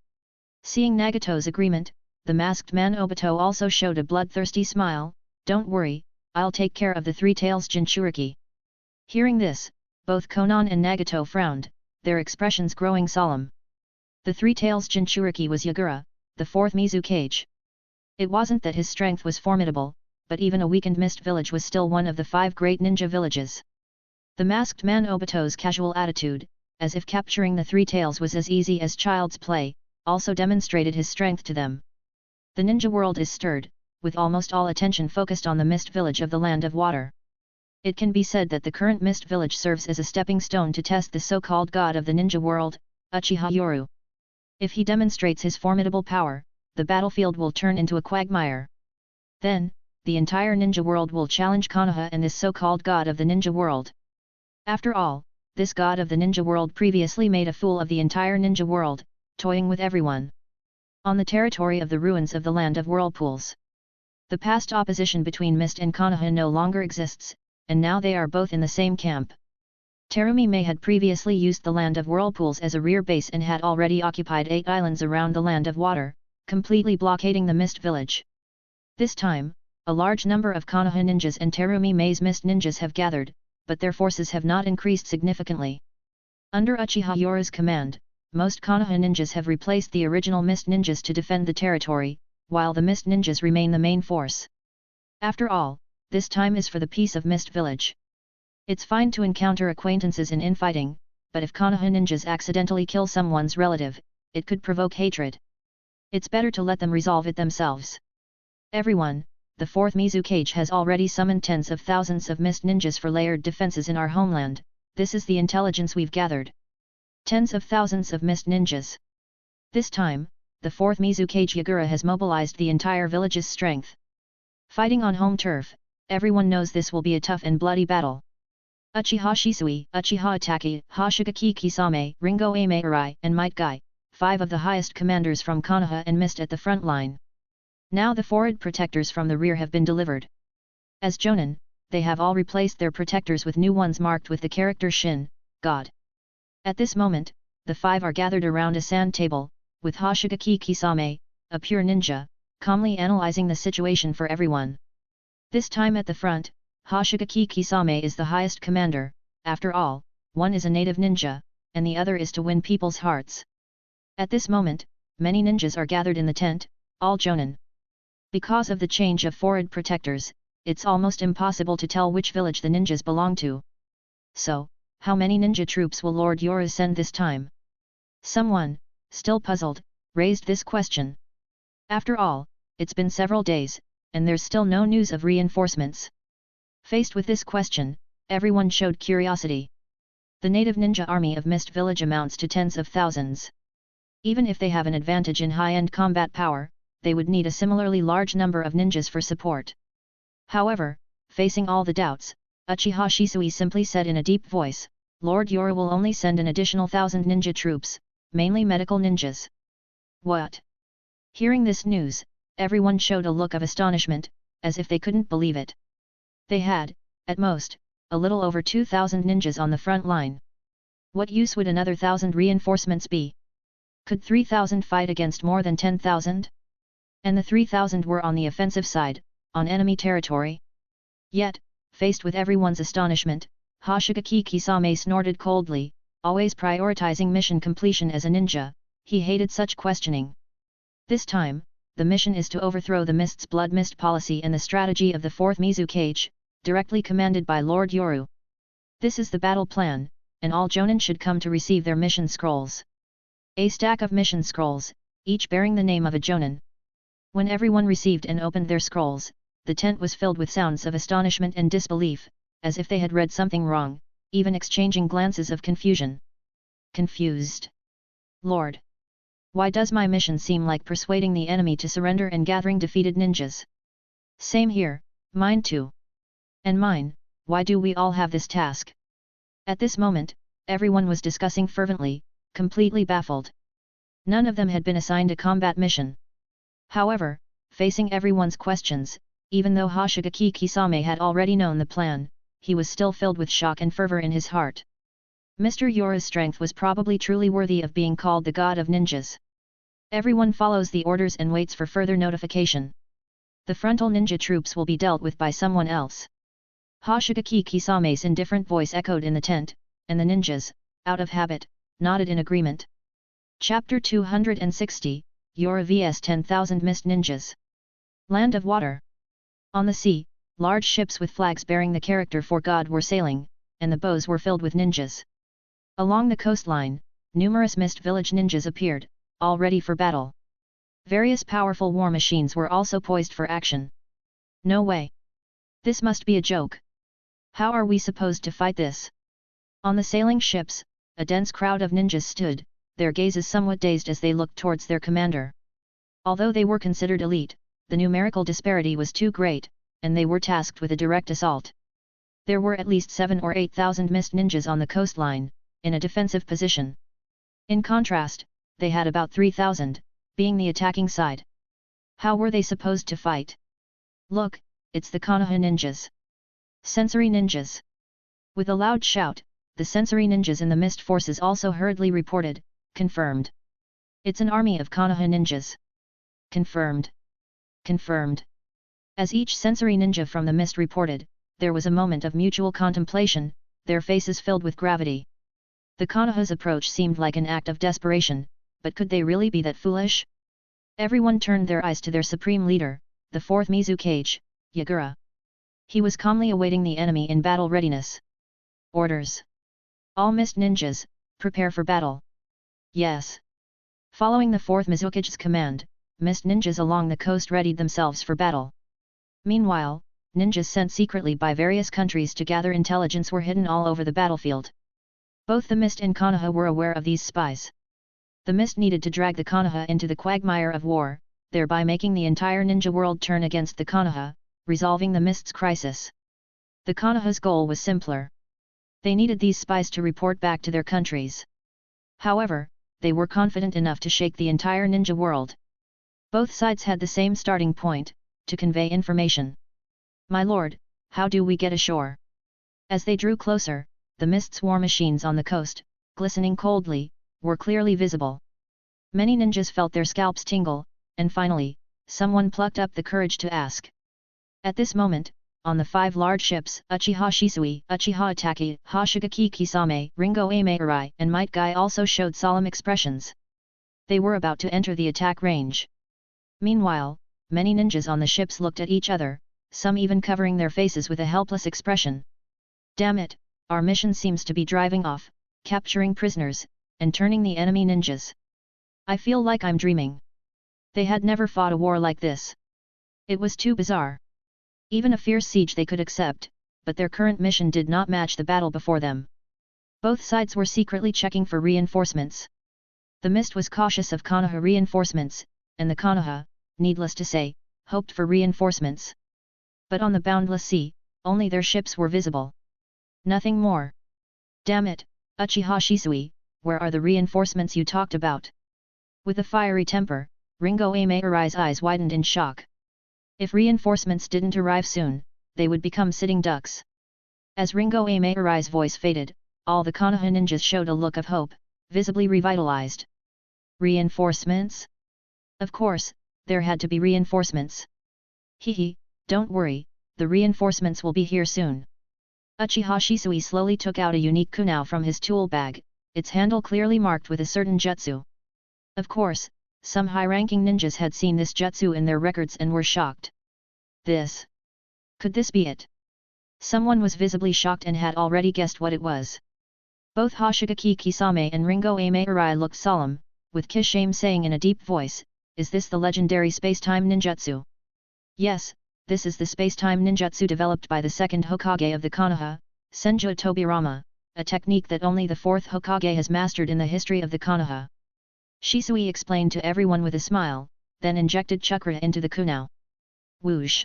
Seeing Nagato's agreement, the masked man Obito also showed a bloodthirsty smile, don't worry, I'll take care of the Three Tails Jinchuriki. Hearing this, both Konan and Nagato frowned, their expressions growing solemn. The Three Tails Jinchuriki was Yagura, the fourth Mizukage. It wasn't that his strength was formidable, but even a weakened Mist Village was still one of the 5 great ninja villages. The masked man Obito's casual attitude, as if capturing the Three Tails was as easy as child's play, also demonstrated his strength to them. The ninja world is stirred, with almost all attention focused on the Mist Village of the Land of Water. It can be said that the current Mist Village serves as a stepping stone to test the so-called god of the ninja world, Uchiha Yoru. If he demonstrates his formidable power, the battlefield will turn into a quagmire. Then, the entire ninja world will challenge Konoha and this so-called god of the ninja world. After all, this god of the ninja world previously made a fool of the entire ninja world, toying with everyone. On the territory of the ruins of the Land of Whirlpools. The past opposition between Mist and Konoha no longer exists, and now they are both in the same camp. Terumi May had previously used the Land of Whirlpools as a rear base and had already occupied 8 islands around the Land of Water, completely blockading the Mist Village. This time, a large number of Konoha ninjas and Terumi May's Mist ninjas have gathered, but their forces have not increased significantly. Under Uchiha Yoru's command, most Konoha ninjas have replaced the original Mist ninjas to defend the territory, while the Mist ninjas remain the main force. After all, this time is for the peace of Mist Village. It's fine to encounter acquaintances in infighting, but if Konoha ninjas accidentally kill someone's relative, it could provoke hatred. It's better to let them resolve it themselves. Everyone, the 4th Mizukage has already summoned tens of thousands of Mist ninjas for layered defenses in our homeland, this is the intelligence we've gathered. Tens of thousands of Mist ninjas. This time, the 4th Mizukage Yagura has mobilized the entire village's strength. Fighting on home turf, everyone knows this will be a tough and bloody battle. Uchiha Shisui, Uchiha Itaki, Hoshigaki Kisame, Ringo Ame Arai, and Might Guy, 5 of the highest commanders from Konoha and Mist at the front line. Now the forward protectors from the rear have been delivered. As Jonin, they have all replaced their protectors with new ones marked with the character Shin, God. At this moment, the 5 are gathered around a sand table, with Hoshigaki Kisame, a pure ninja, calmly analyzing the situation for everyone. This time at the front, Hoshigaki Kisame is the highest commander, after all, one is a native ninja, and the other is to win people's hearts. At this moment, many ninjas are gathered in the tent, all Jonin. Because of the change of forward protectors, it's almost impossible to tell which village the ninjas belong to. So, how many ninja troops will Lord Yoru send this time? Someone, still puzzled, raised this question. After all, it's been several days, and there's still no news of reinforcements. Faced with this question, everyone showed curiosity. The native ninja army of Mist Village amounts to tens of thousands. Even if they have an advantage in high-end combat power, they would need a similarly large number of ninjas for support. However, facing all the doubts, Uchiha Shisui simply said in a deep voice, Lord Yoru will only send an additional 1,000 ninja troops, mainly medical ninjas. What? Hearing this news, everyone showed a look of astonishment, as if they couldn't believe it. They had, at most, a little over 2,000 ninjas on the front line. What use would another 1,000 reinforcements be? Could 3,000 fight against more than 10,000? And the 3,000 were on the offensive side, on enemy territory. Yet, faced with everyone's astonishment, Hoshigaki Kisame snorted coldly, always prioritizing mission completion as a ninja. He hated such questioning. This time, the mission is to overthrow the Mist's Blood Mist policy and the strategy of the 4th Mizukage, directly commanded by Lord Yoru. This is the battle plan, and all Jonin should come to receive their mission scrolls. A stack of mission scrolls, each bearing the name of a Jonin. When everyone received and opened their scrolls, the tent was filled with sounds of astonishment and disbelief, as if they had read something wrong, even exchanging glances of confusion. Confused. Lord! Why does my mission seem like persuading the enemy to surrender and gathering defeated ninjas? Same here, mine too. And mine, why do we all have this task? At this moment, everyone was discussing fervently, completely baffled. None of them had been assigned a combat mission. However, facing everyone's questions, even though Hoshigaki Kisame had already known the plan, he was still filled with shock and fervor in his heart. Mr. Yora's strength was probably truly worthy of being called the god of ninjas. Everyone follows the orders and waits for further notification. The frontal ninja troops will be dealt with by someone else. Hoshigaki Kisame's indifferent voice echoed in the tent, and the ninjas, out of habit, nodded in agreement. Chapter 260, Yora vs 10,000 Mist Ninjas. Land of Water. On the sea, large ships with flags bearing the character for God were sailing, and the bows were filled with ninjas. Along the coastline, numerous Mist Village ninjas appeared, all ready for battle. Various powerful war machines were also poised for action. No way! This must be a joke. How are we supposed to fight this? On the sailing ships, a dense crowd of ninjas stood, their gazes somewhat dazed as they looked towards their commander. Although they were considered elite, the numerical disparity was too great, and they were tasked with a direct assault. There were at least 7 or 8,000 Mist ninjas on the coastline, in a defensive position. In contrast, they had about 3,000, being the attacking side. How were they supposed to fight? Look, it's the Konoha ninjas. Sensory ninjas. With a loud shout, the sensory ninjas in the Mist forces also hurriedly reported, confirmed. It's an army of Konoha ninjas. Confirmed. Confirmed. As each sensory ninja from the Mist reported, there was a moment of mutual contemplation, their faces filled with gravity. The Konoha's approach seemed like an act of desperation, but could they really be that foolish? Everyone turned their eyes to their supreme leader, the 4th Mizukage, Yagura. He was calmly awaiting the enemy in battle readiness. Orders. All Mist ninjas, prepare for battle. Yes. Following the 4th Mizukage's command, Mist ninjas along the coast readied themselves for battle. Meanwhile, ninjas sent secretly by various countries to gather intelligence were hidden all over the battlefield. Both the Mist and Konoha were aware of these spies. The Mist needed to drag the Konoha into the quagmire of war, thereby making the entire ninja world turn against the Konoha, resolving the Mist's crisis. The Konoha's goal was simpler. They needed these spies to report back to their countries. However, they were confident enough to shake the entire ninja world. Both sides had the same starting point, to convey information. My lord, how do we get ashore? As they drew closer, the Mist's war machines on the coast, glistening coldly, were clearly visible. Many ninjas felt their scalps tingle, and finally, someone plucked up the courage to ask. At this moment, on the 5 large ships, Uchiha Shisui, Uchiha Itaki, Hoshigaki Kisame, Ringo Ameirai, and Might Guy also showed solemn expressions. They were about to enter the attack range. Meanwhile, many ninjas on the ships looked at each other, some even covering their faces with a helpless expression. Damn it, our mission seems to be driving off, capturing prisoners, and turning the enemy ninjas. I feel like I'm dreaming. They had never fought a war like this. It was too bizarre. Even a fierce siege they could accept, but their current mission did not match the battle before them. Both sides were secretly checking for reinforcements. The Mist was cautious of Konoha reinforcements, and the Konoha, needless to say, hoped for reinforcements. But on the boundless sea, only their ships were visible. Nothing more. Damn it, Uchiha Shisui, where are the reinforcements you talked about? With a fiery temper, Ringo Ameirai's eyes widened in shock. If reinforcements didn't arrive soon, they would become sitting ducks. As Ringo Ameirai's voice faded, all the Konoha ninjas showed a look of hope, visibly revitalized. Reinforcements? Of course, there had to be reinforcements. Hehe, don't worry, the reinforcements will be here soon. Uchiha Shisui slowly took out a unique kunao from his tool bag, its handle clearly marked with a certain jutsu. Of course, some high-ranking ninjas had seen this jutsu in their records and were shocked. Could this be it? Someone was visibly shocked and had already guessed what it was. Both Hoshigaki Kisame and Ringo Ameirai looked solemn, with Kishame saying in a deep voice, "Is this the legendary space-time ninjutsu?" Yes, this is the space-time ninjutsu developed by the second Hokage of the Konoha, Senju Tobirama, a technique that only the fourth Hokage has mastered in the history of the Konoha. Shisui explained to everyone with a smile, then injected chakra into the kunao. Whoosh!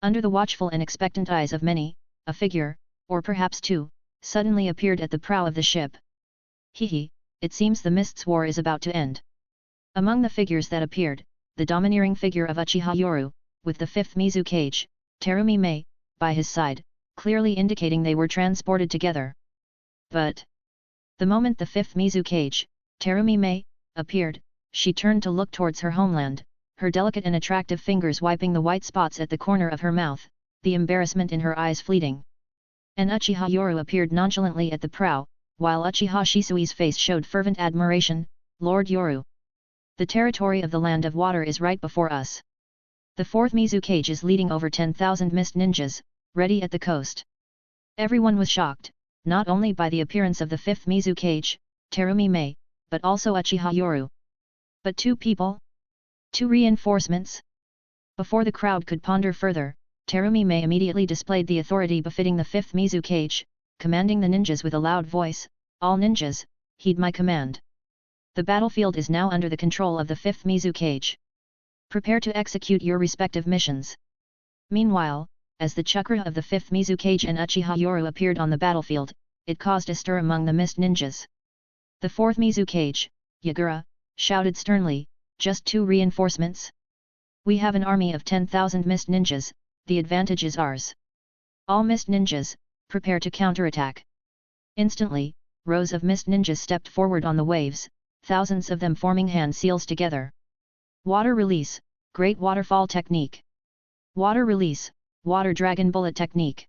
Under the watchful and expectant eyes of many, a figure, or perhaps two, suddenly appeared at the prow of the ship. Hehe, it seems the Mist's war is about to end. Among the figures that appeared, the domineering figure of Uchiha Yoru, with the fifth Mizukage, Terumi Mei, by his side, clearly indicating they were transported together. But the moment the fifth Mizukage, Terumi Mei, appeared, she turned to look towards her homeland, her delicate and attractive fingers wiping the white spots at the corner of her mouth, the embarrassment in her eyes fleeting. And Uchiha Yoru appeared nonchalantly at the prow, while Uchiha Shisui's face showed fervent admiration. "Lord Yoru! The territory of the Land of Water is right before us. The fourth Mizukage is leading over 10,000 mist ninjas, ready at the coast." Everyone was shocked, not only by the appearance of the fifth Mizukage, Terumi Mei, but also Uchiha Yoru. But two people? Two reinforcements? Before the crowd could ponder further, Terumi Mei immediately displayed the authority befitting the fifth Mizukage, commanding the ninjas with a loud voice, "All ninjas, heed my command. The battlefield is now under the control of the fifth Mizukage. Prepare to execute your respective missions." Meanwhile, as the chakra of the fifth Mizukage and Uchiha Yoru appeared on the battlefield, it caused a stir among the mist ninjas. The fourth Mizukage, Yagura, shouted sternly, "Just two reinforcements? We have an army of 10,000 mist ninjas, the advantage is ours. All mist ninjas, prepare to counterattack." Instantly, rows of mist ninjas stepped forward on the waves, thousands of them forming hand seals together. Water release, Great Waterfall Technique. Water release, Water Dragon Bullet Technique.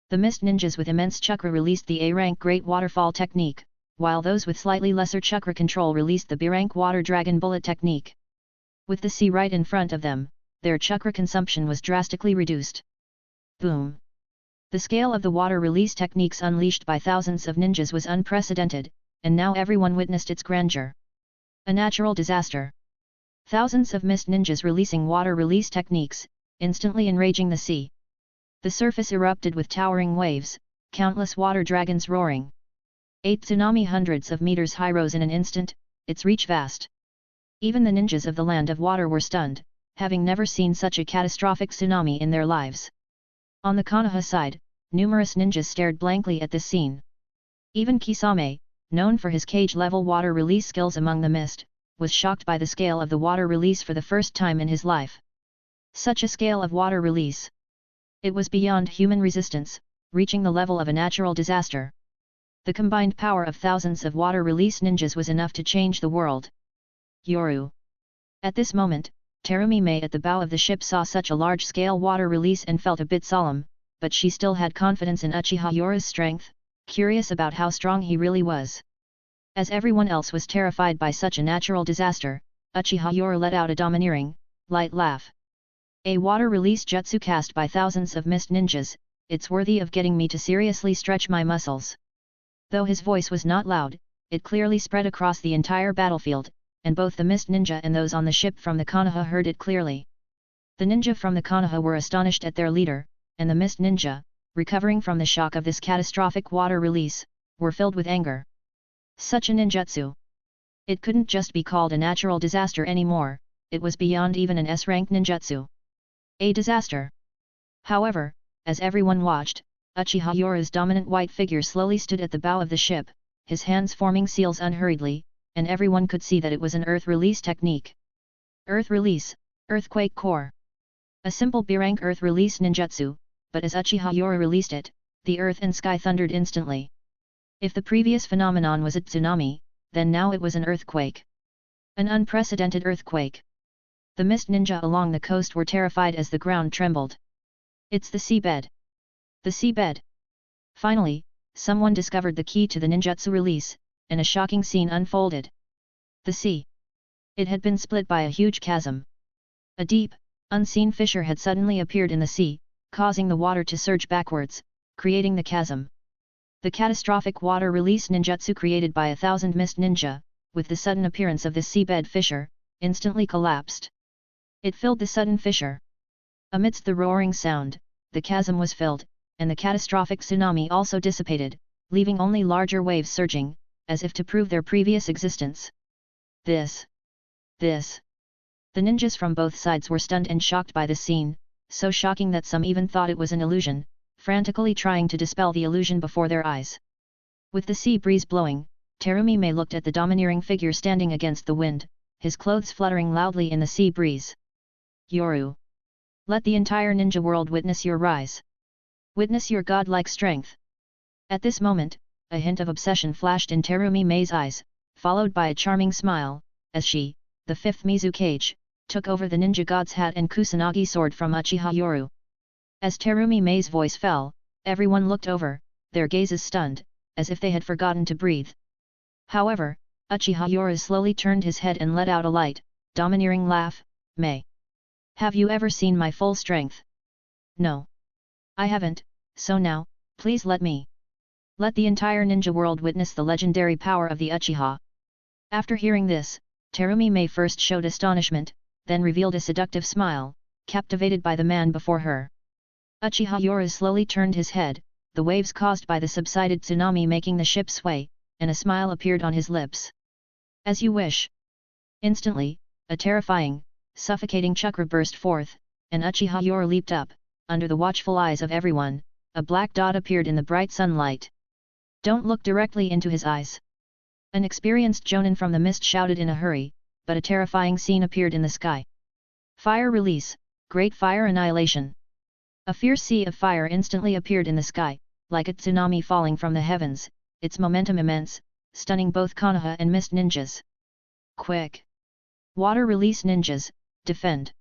The mist ninjas with immense chakra released the A-rank Great Waterfall Technique, while those with slightly lesser chakra control released the B-rank Water Dragon Bullet Technique. With the sea right in front of them, their chakra consumption was drastically reduced. Boom! The scale of the water release techniques unleashed by thousands of ninjas was unprecedented, and now everyone witnessed its grandeur. A natural disaster. Thousands of mist ninjas releasing water release techniques, instantly enraging the sea. The surface erupted with towering waves, countless water dragons roaring. 8 tsunami hundreds of meters high rose in an instant, its reach vast. Even the ninjas of the Land of Water were stunned, having never seen such a catastrophic tsunami in their lives. On the Konoha side, numerous ninjas stared blankly at this scene. Even Kisame, known for his cage-level water release skills among the mist, was shocked by the scale of the water release for the first time in his life. Such a scale of water release! It was beyond human resistance, reaching the level of a natural disaster. The combined power of thousands of water release ninjas was enough to change the world. Yoru. At this moment, Terumi Mei at the bow of the ship saw such a large-scale water release and felt a bit solemn, but she still had confidence in Uchiha Yoru's strength, curious about how strong he really was. As everyone else was terrified by such a natural disaster, Uchiha Yoru let out a domineering, light laugh. "A water release jutsu cast by thousands of mist ninjas, it's worthy of getting me to seriously stretch my muscles." Though his voice was not loud, it clearly spread across the entire battlefield, and both the mist ninja and those on the ship from the Konoha heard it clearly. The ninja from the Konoha were astonished at their leader, and the mist ninja, recovering from the shock of this catastrophic water release, were filled with anger. Such a ninjutsu! It couldn't just be called a natural disaster anymore, it was beyond even an S-rank ninjutsu. A disaster! However, as everyone watched, Uchiha Yoru's dominant white figure slowly stood at the bow of the ship, his hands forming seals unhurriedly, and everyone could see that it was an earth release technique. Earth release, Earthquake Core. A simple B-rank earth release ninjutsu, but as Uchiha Yoru released it, the earth and sky thundered instantly. If the previous phenomenon was a tsunami, then now it was an earthquake. An unprecedented earthquake. The mist ninja along the coast were terrified as the ground trembled. It's the seabed. The seabed. Finally, someone discovered the key to the ninjutsu release, and a shocking scene unfolded. The sea. It had been split by a huge chasm. A deep, unseen fissure had suddenly appeared in the sea, causing the water to surge backwards, creating the chasm. The catastrophic water release ninjutsu created by 1,000 mist ninja, with the sudden appearance of the seabed fissure, instantly collapsed. It filled the sudden fissure. Amidst the roaring sound, the chasm was filled, and the catastrophic tsunami also dissipated, leaving only larger waves surging, as if to prove their previous existence. This. The ninjas from both sides were stunned and shocked by the scene, so shocking that some even thought it was an illusion, frantically trying to dispel the illusion before their eyes. With the sea breeze blowing, Terumi looked at the domineering figure standing against the wind, his clothes fluttering loudly in the sea breeze. Yoru! Let the entire ninja world witness your rise. Witness your godlike strength. At this moment, a hint of obsession flashed in Terumi-Mei's eyes, followed by a charming smile, as she, the fifth Mizukage, took over the ninja god's hat and Kusanagi sword from Uchiha Yoru. As Terumi-Mei's voice fell, everyone looked over, their gazes stunned, as if they had forgotten to breathe. However, Uchiha Yoru slowly turned his head and let out a light, domineering laugh. Mei. Have you ever seen my full strength? No. I haven't, so now, please let me. Let the entire ninja world witness the legendary power of the Uchiha. After hearing this, Terumi-Mei first showed astonishment, then revealed a seductive smile, captivated by the man before her. Uchiha Yoru slowly turned his head, the waves caused by the subsided tsunami making the ship sway, and a smile appeared on his lips. As you wish. Instantly, a terrifying, suffocating chakra burst forth, and Uchiha Yoru leaped up, under the watchful eyes of everyone, a black dot appeared in the bright sunlight. Don't look directly into his eyes. An experienced jonin from the mist shouted in a hurry, but a terrifying scene appeared in the sky. Fire release, great fire annihilation. A fierce sea of fire instantly appeared in the sky, like a tsunami falling from the heavens, its momentum immense, stunning both Konoha and mist ninjas. Quick! Water release ninjas, defend!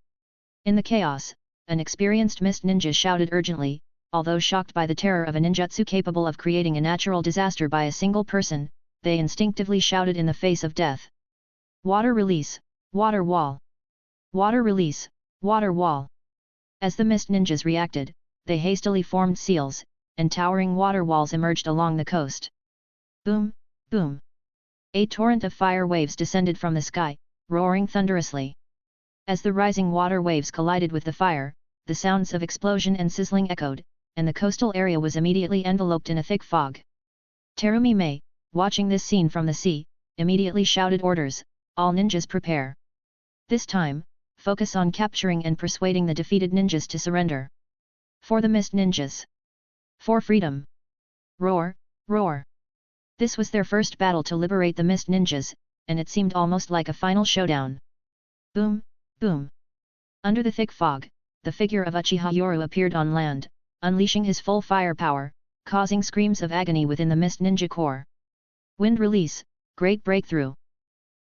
In the chaos, an experienced mist ninja shouted urgently, although shocked by the terror of a ninjutsu capable of creating a natural disaster by a single person, they instinctively shouted in the face of death. Water release, water wall! Water release, water wall! As the mist ninjas reacted, they hastily formed seals, and towering water walls emerged along the coast. Boom, boom! A torrent of fire waves descended from the sky, roaring thunderously. As the rising water waves collided with the fire, the sounds of explosion and sizzling echoed, and the coastal area was immediately enveloped in a thick fog. Terumi-Mei, watching this scene from the sea, immediately shouted orders, all ninjas prepare. This time, focus on capturing and persuading the defeated ninjas to surrender. For the mist ninjas. For freedom. Roar, roar. This was their first battle to liberate the mist ninjas, and it seemed almost like a final showdown. Boom, boom. Under the thick fog, the figure of Uchiha Yoru appeared on land, unleashing his full firepower, causing screams of agony within the mist ninja corps. Wind release, great breakthrough.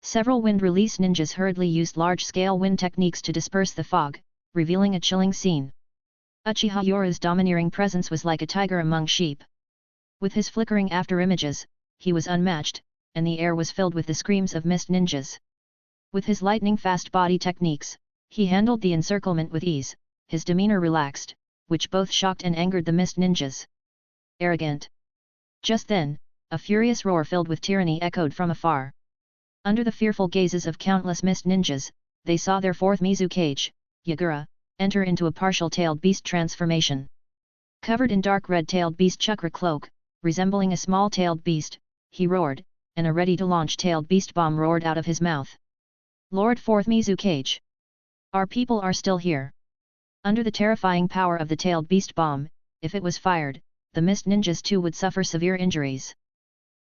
Several wind release ninjas hurriedly used large-scale wind techniques to disperse the fog, revealing a chilling scene. Uchiha Yoru's domineering presence was like a tiger among sheep. With his flickering afterimages, he was unmatched, and the air was filled with the screams of mist ninjas. With his lightning-fast body techniques, he handled the encirclement with ease, his demeanor relaxed, which both shocked and angered the mist ninjas. Arrogant! Just then, a furious roar filled with tyranny echoed from afar. Under the fearful gazes of countless mist ninjas, they saw their fourth Mizukage, Yagura, enter into a partial tailed beast transformation. Covered in dark red-tailed beast chakra cloak, resembling a small tailed beast, he roared, and a ready-to-launch tailed beast bomb roared out of his mouth. Lord Fourth Mizukage! Our people are still here. Under the terrifying power of the tailed beast bomb, if it was fired, the mist ninjas too would suffer severe injuries.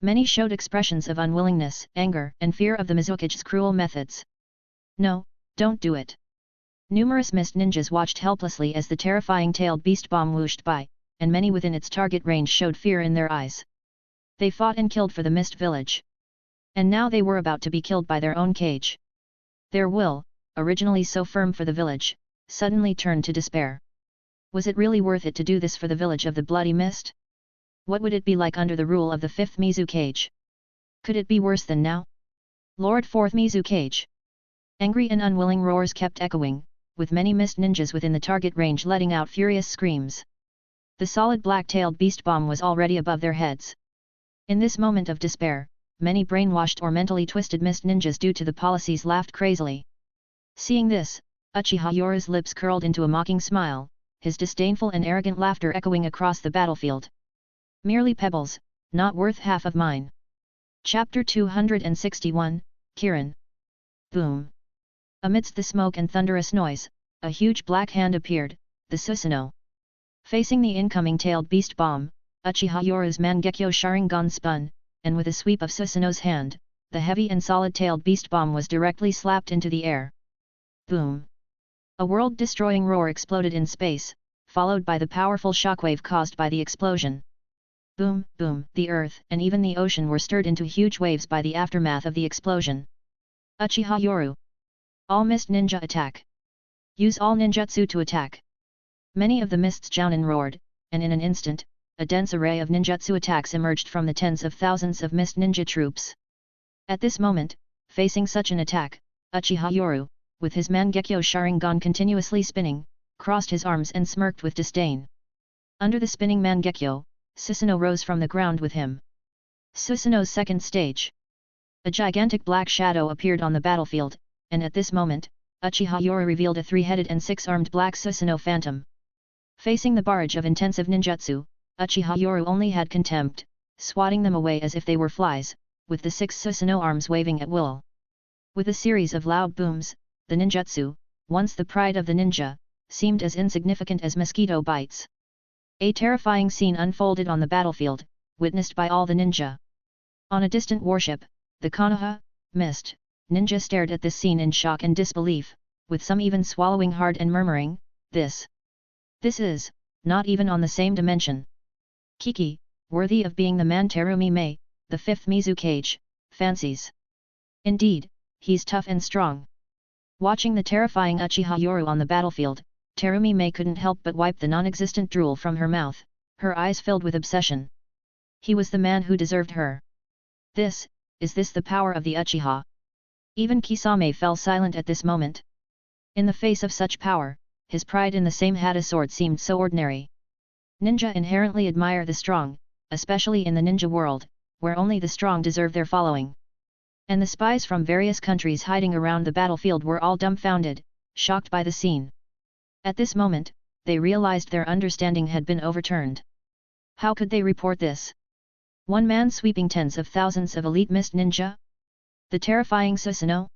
Many showed expressions of unwillingness, anger, and fear of the Mizukage's cruel methods. No, don't do it. Numerous mist ninjas watched helplessly as the terrifying tailed beast bomb whooshed by, and many within its target range showed fear in their eyes. They fought and killed for the mist village. And now they were about to be killed by their own cage. Their will, originally so firm for the village, suddenly turned to despair. Was it really worth it to do this for the village of the Bloody Mist? What would it be like under the rule of the 5th Mizu Cage? Could it be worse than now? Lord 4th Mizu Cage. Angry and unwilling roars kept echoing, with many mist ninjas within the target range letting out furious screams. The solid black-tailed beast bomb was already above their heads. In this moment of despair, many brainwashed or mentally twisted mist ninjas due to the policies laughed crazily. Seeing this, Uchiha Yoru's lips curled into a mocking smile, his disdainful and arrogant laughter echoing across the battlefield. Merely pebbles, not worth half of mine. Chapter 261, Kirin. Boom. Amidst the smoke and thunderous noise, a huge black hand appeared, the Susanoo. Facing the incoming tailed beast bomb, Uchiha Yoru's Mangekyo Sharingan spun, and with a sweep of Susanoo's hand, the heavy and solid-tailed beast bomb was directly slapped into the air. Boom! A world-destroying roar exploded in space, followed by the powerful shockwave caused by the explosion. Boom, boom! The earth and even the ocean were stirred into huge waves by the aftermath of the explosion. Uchiha Yoru. All Mist Ninja attack! Use all ninjutsu to attack! Many of the Mist's Jounin roared, and in an instant, a dense array of ninjutsu attacks emerged from the tens of thousands of Mist Ninja troops. At this moment, facing such an attack, Uchiha Yoru, with his Mangekyo Sharingan continuously spinning, crossed his arms and smirked with disdain. Under the spinning Mangekyo, Susanoo rose from the ground with him. Susanoo's second stage. A gigantic black shadow appeared on the battlefield, and at this moment, Uchiha Yoru revealed a three-headed and six-armed black Susanoo phantom. Facing the barrage of intensive ninjutsu, Uchiha Yoru only had contempt, swatting them away as if they were flies, with the 6 Susanoo arms waving at will. With a series of loud booms, the ninjutsu, once the pride of the ninja, seemed as insignificant as mosquito bites. A terrifying scene unfolded on the battlefield, witnessed by all the ninja. On a distant warship, the Konoha, Mist, ninja stared at this scene in shock and disbelief, with some even swallowing hard and murmuring, This is, not even on the same dimension. Kiki, worthy of being the man Terumi Mei, the 5th Mizu Cage, fancies. Indeed, he's tough and strong. Watching the terrifying Uchiha Yoru on the battlefield, Terumi Mei couldn't help but wipe the non-existent drool from her mouth, her eyes filled with obsession. He was the man who deserved her. Is this the power of the Uchiha? Even Kisame fell silent at this moment. In the face of such power, his pride in the same Hada sword seemed so ordinary. Ninja inherently admire the strong, especially in the ninja world, where only the strong deserve their following. And the spies from various countries hiding around the battlefield were all dumbfounded, shocked by the scene. At this moment, they realized their understanding had been overturned. How could they report this? One man sweeping tens of thousands of elite mist ninja? The terrifying Susanoo?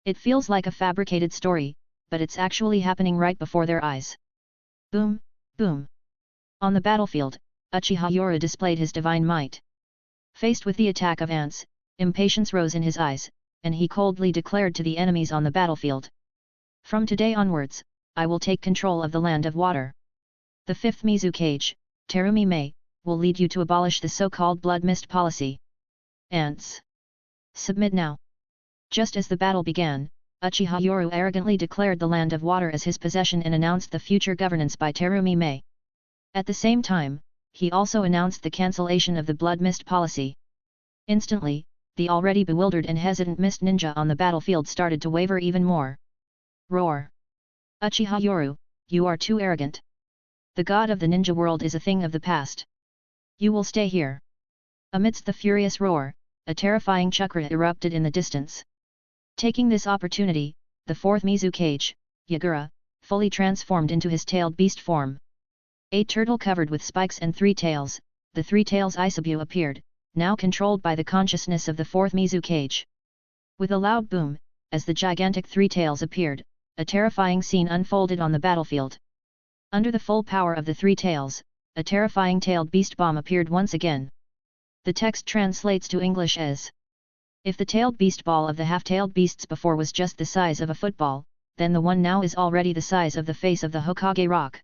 It feels like a fabricated story, but it's actually happening right before their eyes. Boom, boom. On the battlefield, Uchiha Yoru displayed his divine might. Faced with the attack of ants, impatience rose in his eyes, and he coldly declared to the enemies on the battlefield. From today onwards, I will take control of the land of water. The 5th Mizu Cage, Terumi Mei, will lead you to abolish the so-called blood mist policy. Ants. Submit now. Just as the battle began, Uchiha Yoru arrogantly declared the land of water as his possession and announced the future governance by Terumi Mei. At the same time, he also announced the cancellation of the blood mist policy. Instantly, the already bewildered and hesitant mist ninja on the battlefield started to waver even more. Roar! Uchiha Yoru, you are too arrogant. The god of the ninja world is a thing of the past. You will stay here. Amidst the furious roar, a terrifying chakra erupted in the distance. Taking this opportunity, the 4th Mizu Cage, Yagura, fully transformed into his tailed beast form. A turtle covered with spikes and 3 tails, the 3 tails Isabu appeared, now controlled by the consciousness of the 4th Mizu Cage. With a loud boom, as the gigantic 3 tails appeared, a terrifying scene unfolded on the battlefield. Under the full power of the 3 tails, a terrifying tailed beast bomb appeared once again. The text translates to English as: If the tailed beast ball of the half-tailed beasts before was just the size of a football, then the one now is already the size of the face of the Hokage rock.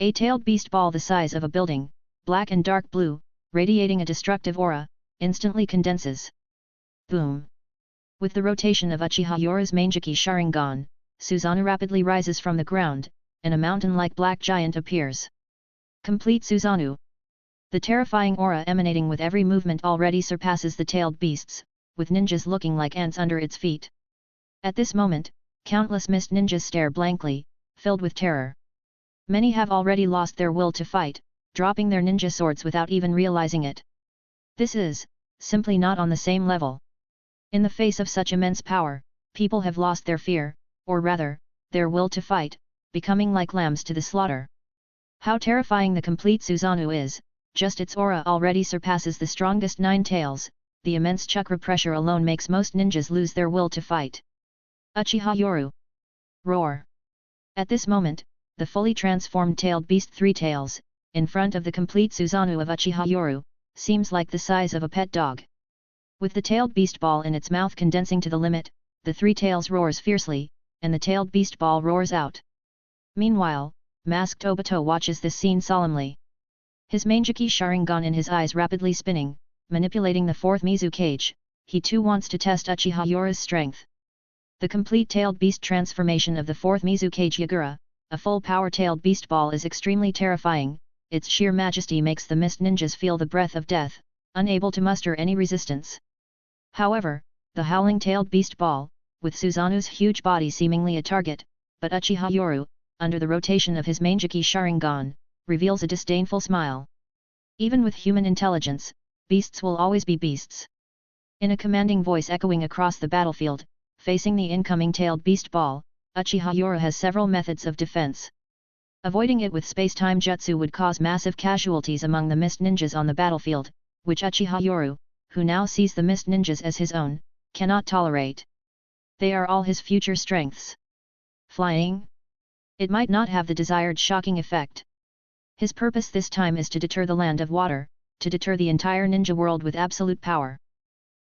A tailed beast ball the size of a building, black and dark blue, radiating a destructive aura, instantly condenses. Boom! With the rotation of Uchiha Yoru's Mangeki Sharingan, Susanoo rapidly rises from the ground, and a mountain-like black giant appears. Complete Susanoo. The terrifying aura emanating with every movement already surpasses the tailed beasts, with ninjas looking like ants under its feet. At this moment, countless mist ninjas stare blankly, filled with terror. Many have already lost their will to fight, dropping their ninja swords without even realizing it. This is, simply not on the same level. In the face of such immense power, people have lost their fear, or rather, their will to fight, becoming like lambs to the slaughter. How terrifying the complete Susanoo is, just its aura already surpasses the strongest 9 tails, the immense chakra pressure alone makes most ninjas lose their will to fight. Uchiha Yoru! Roar! At this moment, the fully transformed tailed beast 3 tails, in front of the complete Susanoo of Uchiha Yoru, seems like the size of a pet dog. With the tailed beast ball in its mouth condensing to the limit, the 3 tails roars fiercely, and the tailed beast ball roars out. Meanwhile, masked Obito watches this scene solemnly. His Mangeki Sharingan in his eyes rapidly spinning, manipulating the 4th Mizu cage, he too wants to test Uchiha Yoru's strength. The complete tailed beast transformation of the 4th Mizu cage Yagura, a full power tailed beast ball, is extremely terrifying. Its sheer majesty makes the mist ninjas feel the breath of death, unable to muster any resistance. However, the howling tailed beast ball, with Susanoo's huge body seemingly a target, but Uchiha Yoru, under the rotation of his Mangeki Sharingan, reveals a disdainful smile. Even with human intelligence, beasts will always be beasts. In a commanding voice echoing across the battlefield, facing the incoming tailed beast ball, Uchiha Yoru has several methods of defense. Avoiding it with space-time jutsu would cause massive casualties among the mist ninjas on the battlefield, which Uchiha Yoru, who now sees the mist ninjas as his own, cannot tolerate. They are all his future strengths. Flying? It might not have the desired shocking effect. His purpose this time is to deter the land of water, to deter the entire ninja world with absolute power.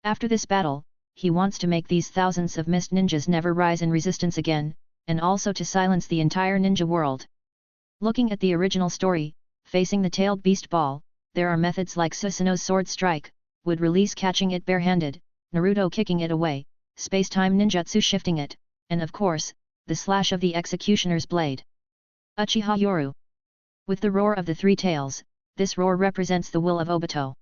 After this battle, he wants to make these thousands of mist ninjas never rise in resistance again, and also to silence the entire ninja world. Looking at the original story, facing the tailed beast ball, there are methods like Susanoo's sword strike, would release catching it barehanded, Naruto kicking it away, space-time ninjutsu shifting it, and of course, the slash of the executioner's blade. Uchiha Yoru. With the roar of the 3 tails, this roar represents the will of Obito.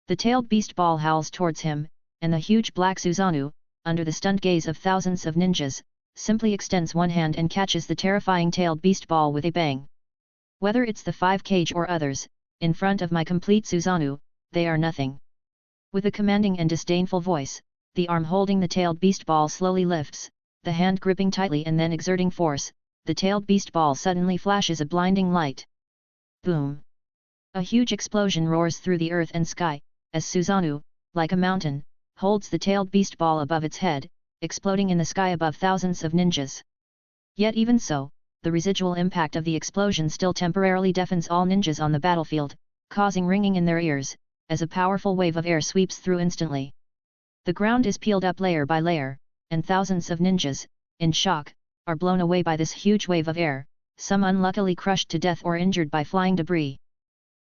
The tailed beast ball howls towards him, and the huge black Susanoo, under the stunned gaze of thousands of ninjas, simply extends one hand and catches the terrifying tailed beast ball with a bang. Whether it's the 5 cage or others, in front of my complete Susanoo, they are nothing. With a commanding and disdainful voice, the arm holding the tailed beast ball slowly lifts, the hand gripping tightly and then exerting force, the tailed beast ball suddenly flashes a blinding light. Boom! A huge explosion roars through the earth and sky, as Susanoo, like a mountain, holds the tailed beast ball above its head, exploding in the sky above thousands of ninjas. Yet even so, the residual impact of the explosion still temporarily deafens all ninjas on the battlefield, causing ringing in their ears, as a powerful wave of air sweeps through instantly. The ground is peeled up layer by layer, and thousands of ninjas, in shock, are blown away by this huge wave of air, some unluckily crushed to death or injured by flying debris.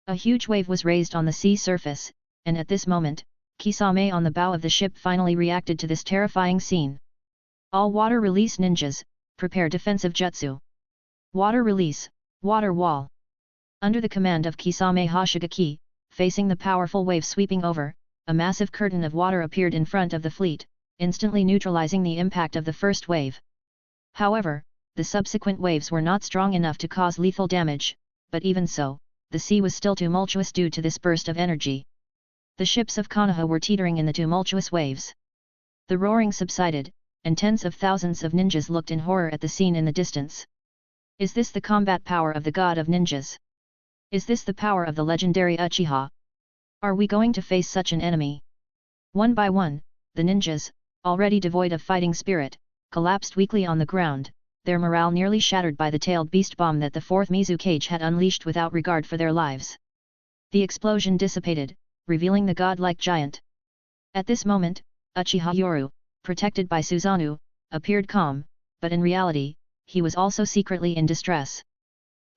A huge wave was raised on the sea surface, and at this moment, Kisame on the bow of the ship finally reacted to this terrifying scene. All water release ninjas, prepare defensive jutsu. Water release, water wall. Under the command of Kisame Hoshigaki, facing the powerful wave sweeping over, a massive curtain of water appeared in front of the fleet, instantly neutralizing the impact of the first wave. However, the subsequent waves were not strong enough to cause lethal damage, but even so, the sea was still tumultuous due to this burst of energy. The ships of Konoha were teetering in the tumultuous waves. The roaring subsided, and tens of thousands of ninjas looked in horror at the scene in the distance. Is this the combat power of the god of ninjas? Is this the power of the legendary Uchiha? Are we going to face such an enemy? One by one, the ninjas, already devoid of fighting spirit, collapsed weakly on the ground, their morale nearly shattered by the tailed beast bomb that the 4th Mizu cage had unleashed without regard for their lives. The explosion dissipated, revealing the godlike giant. At this moment, Uchiha Yoru, protected by Susanoo, appeared calm, but in reality, he was also secretly in distress.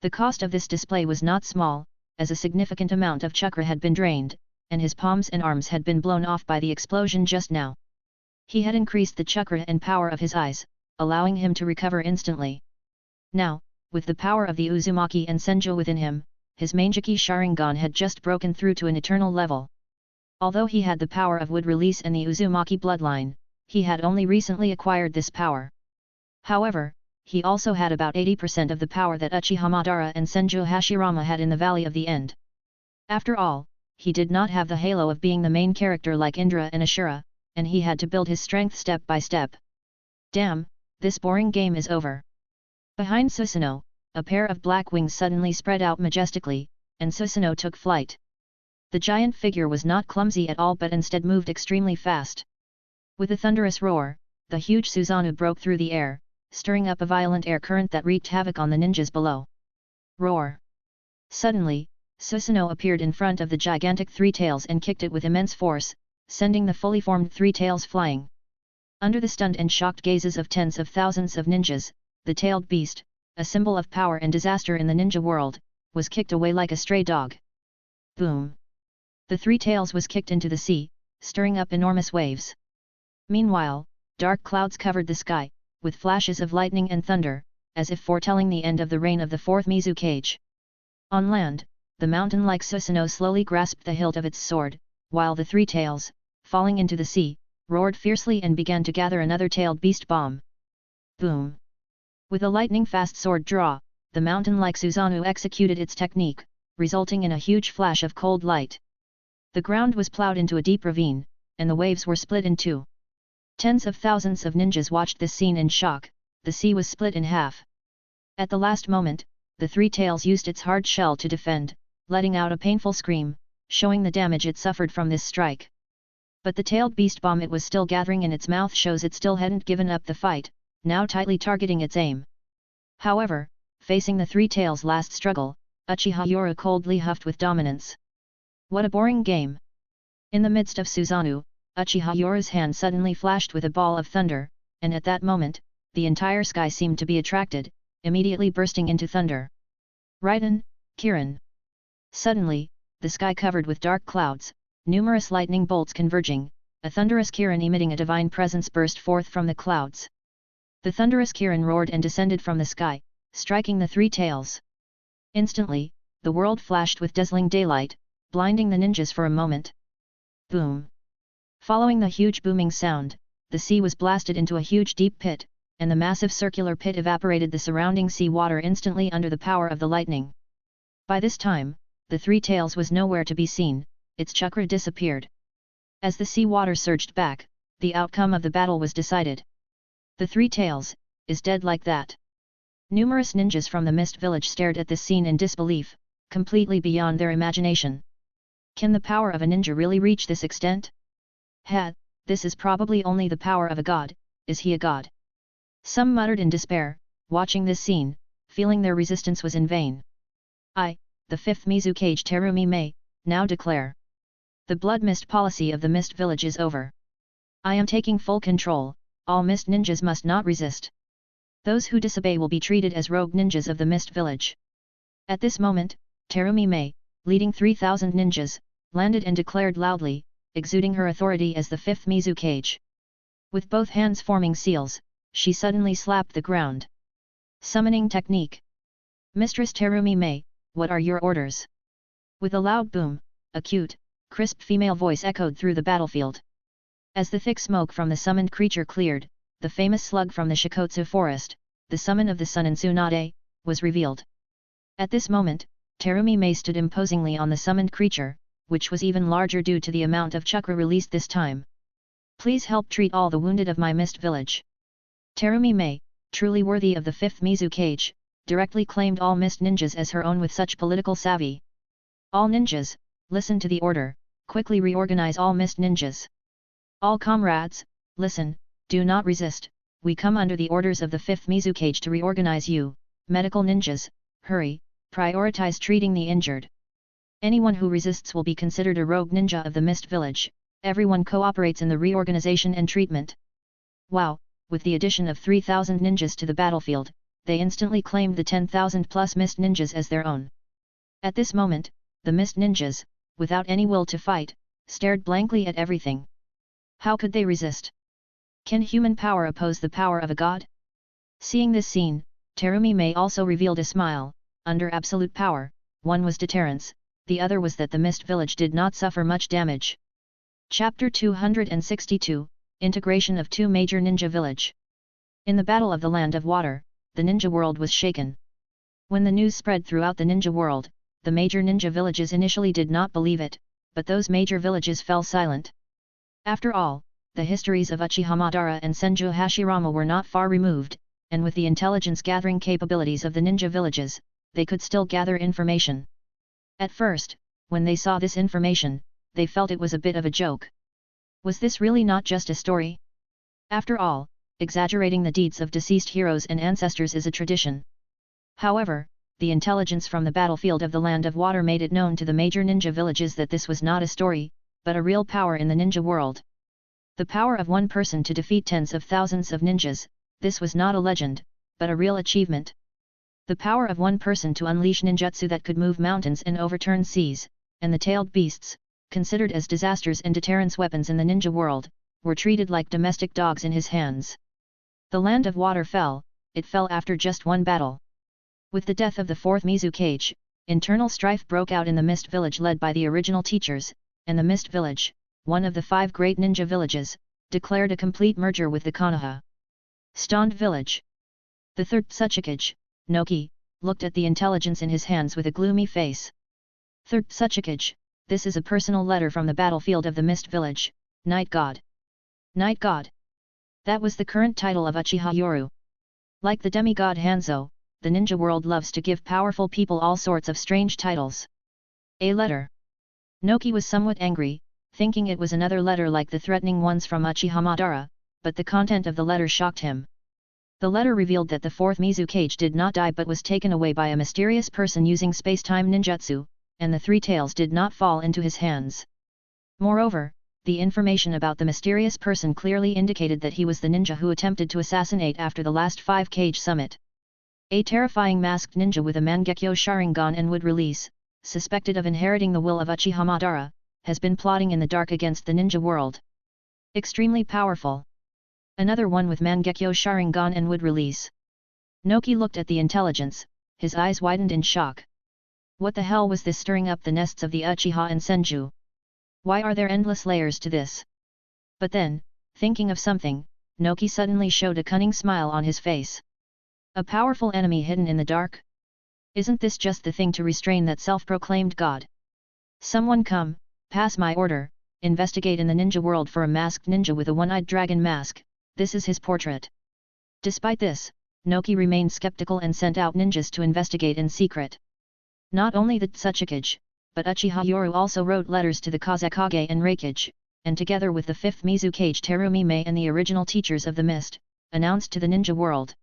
The cost of this display was not small, as a significant amount of chakra had been drained, and his palms and arms had been blown off by the explosion just now. He had increased the chakra and power of his eyes, allowing him to recover instantly. Now, with the power of the Uzumaki and Senju within him, his Manjiki Sharingan had just broken through to an eternal level. Although he had the power of wood release and the Uzumaki bloodline, he had only recently acquired this power. However, he also had about 80% of the power that Uchiha Madara and Senju Hashirama had in the Valley of the End. After all, he did not have the halo of being the main character like Indra and Ashura, and he had to build his strength step by step. Damn, this boring game is over. Behind Susanoo, a pair of black wings suddenly spread out majestically, and Susanoo took flight. The giant figure was not clumsy at all but instead moved extremely fast. With a thunderous roar, the huge Susanoo broke through the air, stirring up a violent air current that wreaked havoc on the ninjas below. Roar! Suddenly, Susanoo appeared in front of the gigantic Three Tails and kicked it with immense force, sending the fully formed Three Tails flying. Under the stunned and shocked gazes of tens of thousands of ninjas, the tailed beast, a symbol of power and disaster in the ninja world, was kicked away like a stray dog. Boom! The Three Tails was kicked into the sea, stirring up enormous waves. Meanwhile, dark clouds covered the sky, with flashes of lightning and thunder, as if foretelling the end of the reign of the fourth Mizukage. On land, the mountain-like Susanoo slowly grasped the hilt of its sword, while the Three Tails, falling into the sea, roared fiercely and began to gather another tailed beast bomb. Boom! With a lightning-fast sword draw, the mountain-like Susanoo executed its technique, resulting in a huge flash of cold light. The ground was plowed into a deep ravine, and the waves were split in two. Tens of thousands of ninjas watched this scene in shock. The sea was split in half. At the last moment, the Three Tails used its hard shell to defend, letting out a painful scream, showing the damage it suffered from this strike. But the tailed beast bomb it was still gathering in its mouth shows it still hadn't given up the fight, now tightly targeting its aim. However, facing the Three Tails' last struggle, Uchiha Yoro coldly huffed with dominance. What a boring game! In the midst of Susanoo, Uchiha Yoro's hand suddenly flashed with a ball of thunder, and at that moment, the entire sky seemed to be attracted, immediately bursting into thunder. Raiden, Kirin. Suddenly, the sky covered with dark clouds, numerous lightning bolts converging, a thunderous Kirin emitting a divine presence burst forth from the clouds. The thunderous Kirin roared and descended from the sky, striking the Three Tails. Instantly, the world flashed with dazzling daylight, blinding the ninjas for a moment. Boom! Following the huge booming sound, the sea was blasted into a huge deep pit, and the massive circular pit evaporated the surrounding sea water instantly under the power of the lightning. By this time, the Three Tails was nowhere to be seen, its chakra disappeared. As the sea water surged back, the outcome of the battle was decided. The Three Tails is dead like that. Numerous ninjas from the Mist Village stared at this scene in disbelief, completely beyond their imagination. Can the power of a ninja really reach this extent? This is probably only the power of a god. Is he a god? Some muttered in despair, watching this scene, feeling their resistance was in vain. I, the fifth Mizukage Terumi Mei, now declare. The blood mist policy of the Mist Village is over. I am taking full control, all Mist ninjas must not resist. Those who disobey will be treated as rogue ninjas of the Mist Village. At this moment, Terumi Mei, leading 3,000 ninjas, landed and declared loudly, exuding her authority as the fifth Mizukage. With both hands forming seals, she suddenly slapped the ground. Summoning technique. Mistress Terumi Mei, what are your orders? With a loud boom, a cute, crisp female voice echoed through the battlefield. As the thick smoke from the summoned creature cleared, the famous slug from the Shikotsu forest, the summon of the sun in Tsunade, was revealed. At this moment, Terumi Mei stood imposingly on the summoned creature, which was even larger due to the amount of chakra released this time. Please help treat all the wounded of my Mist Village. Terumi Mei, truly worthy of the fifth Mizukage, directly claimed all Mist ninjas as her own with such political savvy. All ninjas, listen to the order, quickly reorganize all Mist ninjas. All comrades, listen, do not resist, we come under the orders of the fifth Mizukage to reorganize you, medical ninjas, hurry, prioritize treating the injured. Anyone who resists will be considered a rogue ninja of the Mist Village, everyone cooperates in the reorganization and treatment. Wow, with the addition of 3,000 ninjas to the battlefield, they instantly claimed the 10,000 plus mist ninjas as their own. At this moment, the mist ninjas, without any will to fight, stared blankly at everything. How could they resist? Can human power oppose the power of a god? Seeing this scene, Terumi Mei also revealed a smile. Under absolute power, one was deterrence, the other was that the mist village did not suffer much damage. Chapter 262, Integration of Two Major Ninja Village. In the Battle of the Land of Water, the ninja world was shaken. When the news spread throughout the ninja world, the major ninja villages initially did not believe it, but those major villages fell silent. After all, the histories of Uchiha Madara and Senju Hashirama were not far removed, and with the intelligence-gathering capabilities of the ninja villages, they could still gather information. At first, when they saw this information, they felt it was a bit of a joke. Was this really not just a story? After all, exaggerating the deeds of deceased heroes and ancestors is a tradition. However, the intelligence from the battlefield of the Land of Water made it known to the major ninja villages that this was not a story, but a real power in the ninja world. The power of one person to defeat tens of thousands of ninjas, this was not a legend, but a real achievement. The power of one person to unleash ninjutsu that could move mountains and overturn seas, and the tailed beasts, considered as disasters and deterrence weapons in the ninja world, were treated like domestic dogs in his hands. The Land of Water fell, it fell after just one battle. With the death of the fourth Mizukage, internal strife broke out in the Mist Village led by the original teachers, and the Mist Village, one of the 5 great ninja villages, declared a complete merger with the Konoha Stond Village. The third Tsuchikage, Noki, looked at the intelligence in his hands with a gloomy face. Third Tsuchikage, this is a personal letter from the battlefield of the Mist Village, Night God. Night God. That was the current title of Uchiha Yoru. Like the demigod Hanzo, the ninja world loves to give powerful people all sorts of strange titles. A letter. Noki was somewhat angry, thinking it was another letter like the threatening ones from Uchiha Madara, but the content of the letter shocked him. The letter revealed that the fourth Mizukage did not die but was taken away by a mysterious person using space-time ninjutsu, and the 3 tails did not fall into his hands. Moreover, the information about the mysterious person clearly indicated that he was the ninja who attempted to assassinate after the last 5-Kage summit. A terrifying masked ninja with a Mangekyo Sharingan and wood release, suspected of inheriting the will of Uchiha Madara, has been plotting in the dark against the ninja world. Extremely powerful. Another one with Mangekyo Sharingan and wood release. Noki looked at the intelligence, his eyes widened in shock. What the hell was this stirring up the nests of the Uchiha and Senju? Why are there endless layers to this? But then, thinking of something, Noki suddenly showed a cunning smile on his face. A powerful enemy hidden in the dark? Isn't this just the thing to restrain that self-proclaimed god? Someone come, pass my order, investigate in the ninja world for a masked ninja with a one-eyed dragon mask, this is his portrait. Despite this, Noki remained skeptical and sent out ninjas to investigate in secret. Not only the Tsuchikage, but Uchiha Yoru also wrote letters to the Kazekage and Reikage, and together with the 5th Mizukage Terumi Mei and the original teachers of the Mist, announced to the ninja world.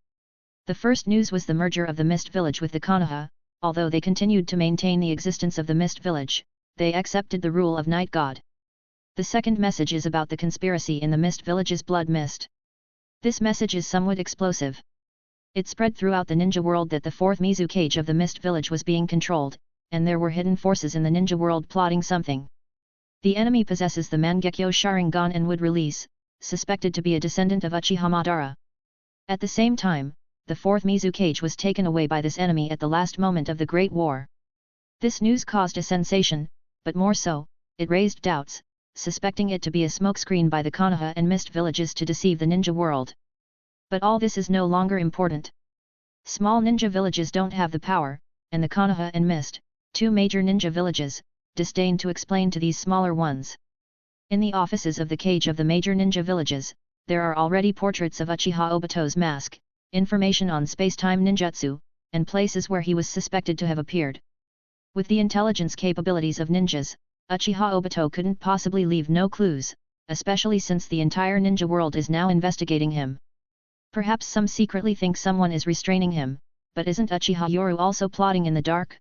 The first news was the merger of the Mist Village with the Konoha. Although they continued to maintain the existence of the Mist Village, they accepted the rule of Night God. The second message is about the conspiracy in the Mist Village's blood mist. This message is somewhat explosive. It spread throughout the ninja world that the 4th Mizukage of the Mist Village was being controlled, and there were hidden forces in the ninja world plotting something. The enemy possesses the Mangekyo Sharingan and wood release, suspected to be a descendant of Uchiha Madara. At the same time, the 4th Mizukage was taken away by this enemy at the last moment of the Great War. This news caused a sensation, but more so, it raised doubts, suspecting it to be a smokescreen by the Konoha and Mist villages to deceive the ninja world. But all this is no longer important. Small ninja villages don't have the power, and the Konoha and Mist, 2 major ninja villages, disdain to explain to these smaller ones. In the offices of the cage of the major ninja villages, there are already portraits of Uchiha Obito's mask, information on space-time ninjutsu, and places where he was suspected to have appeared. With the intelligence capabilities of ninjas, Uchiha Obito couldn't possibly leave no clues, especially since the entire ninja world is now investigating him. Perhaps some secretly think someone is restraining him, but isn't Uchiha Yoru also plotting in the dark?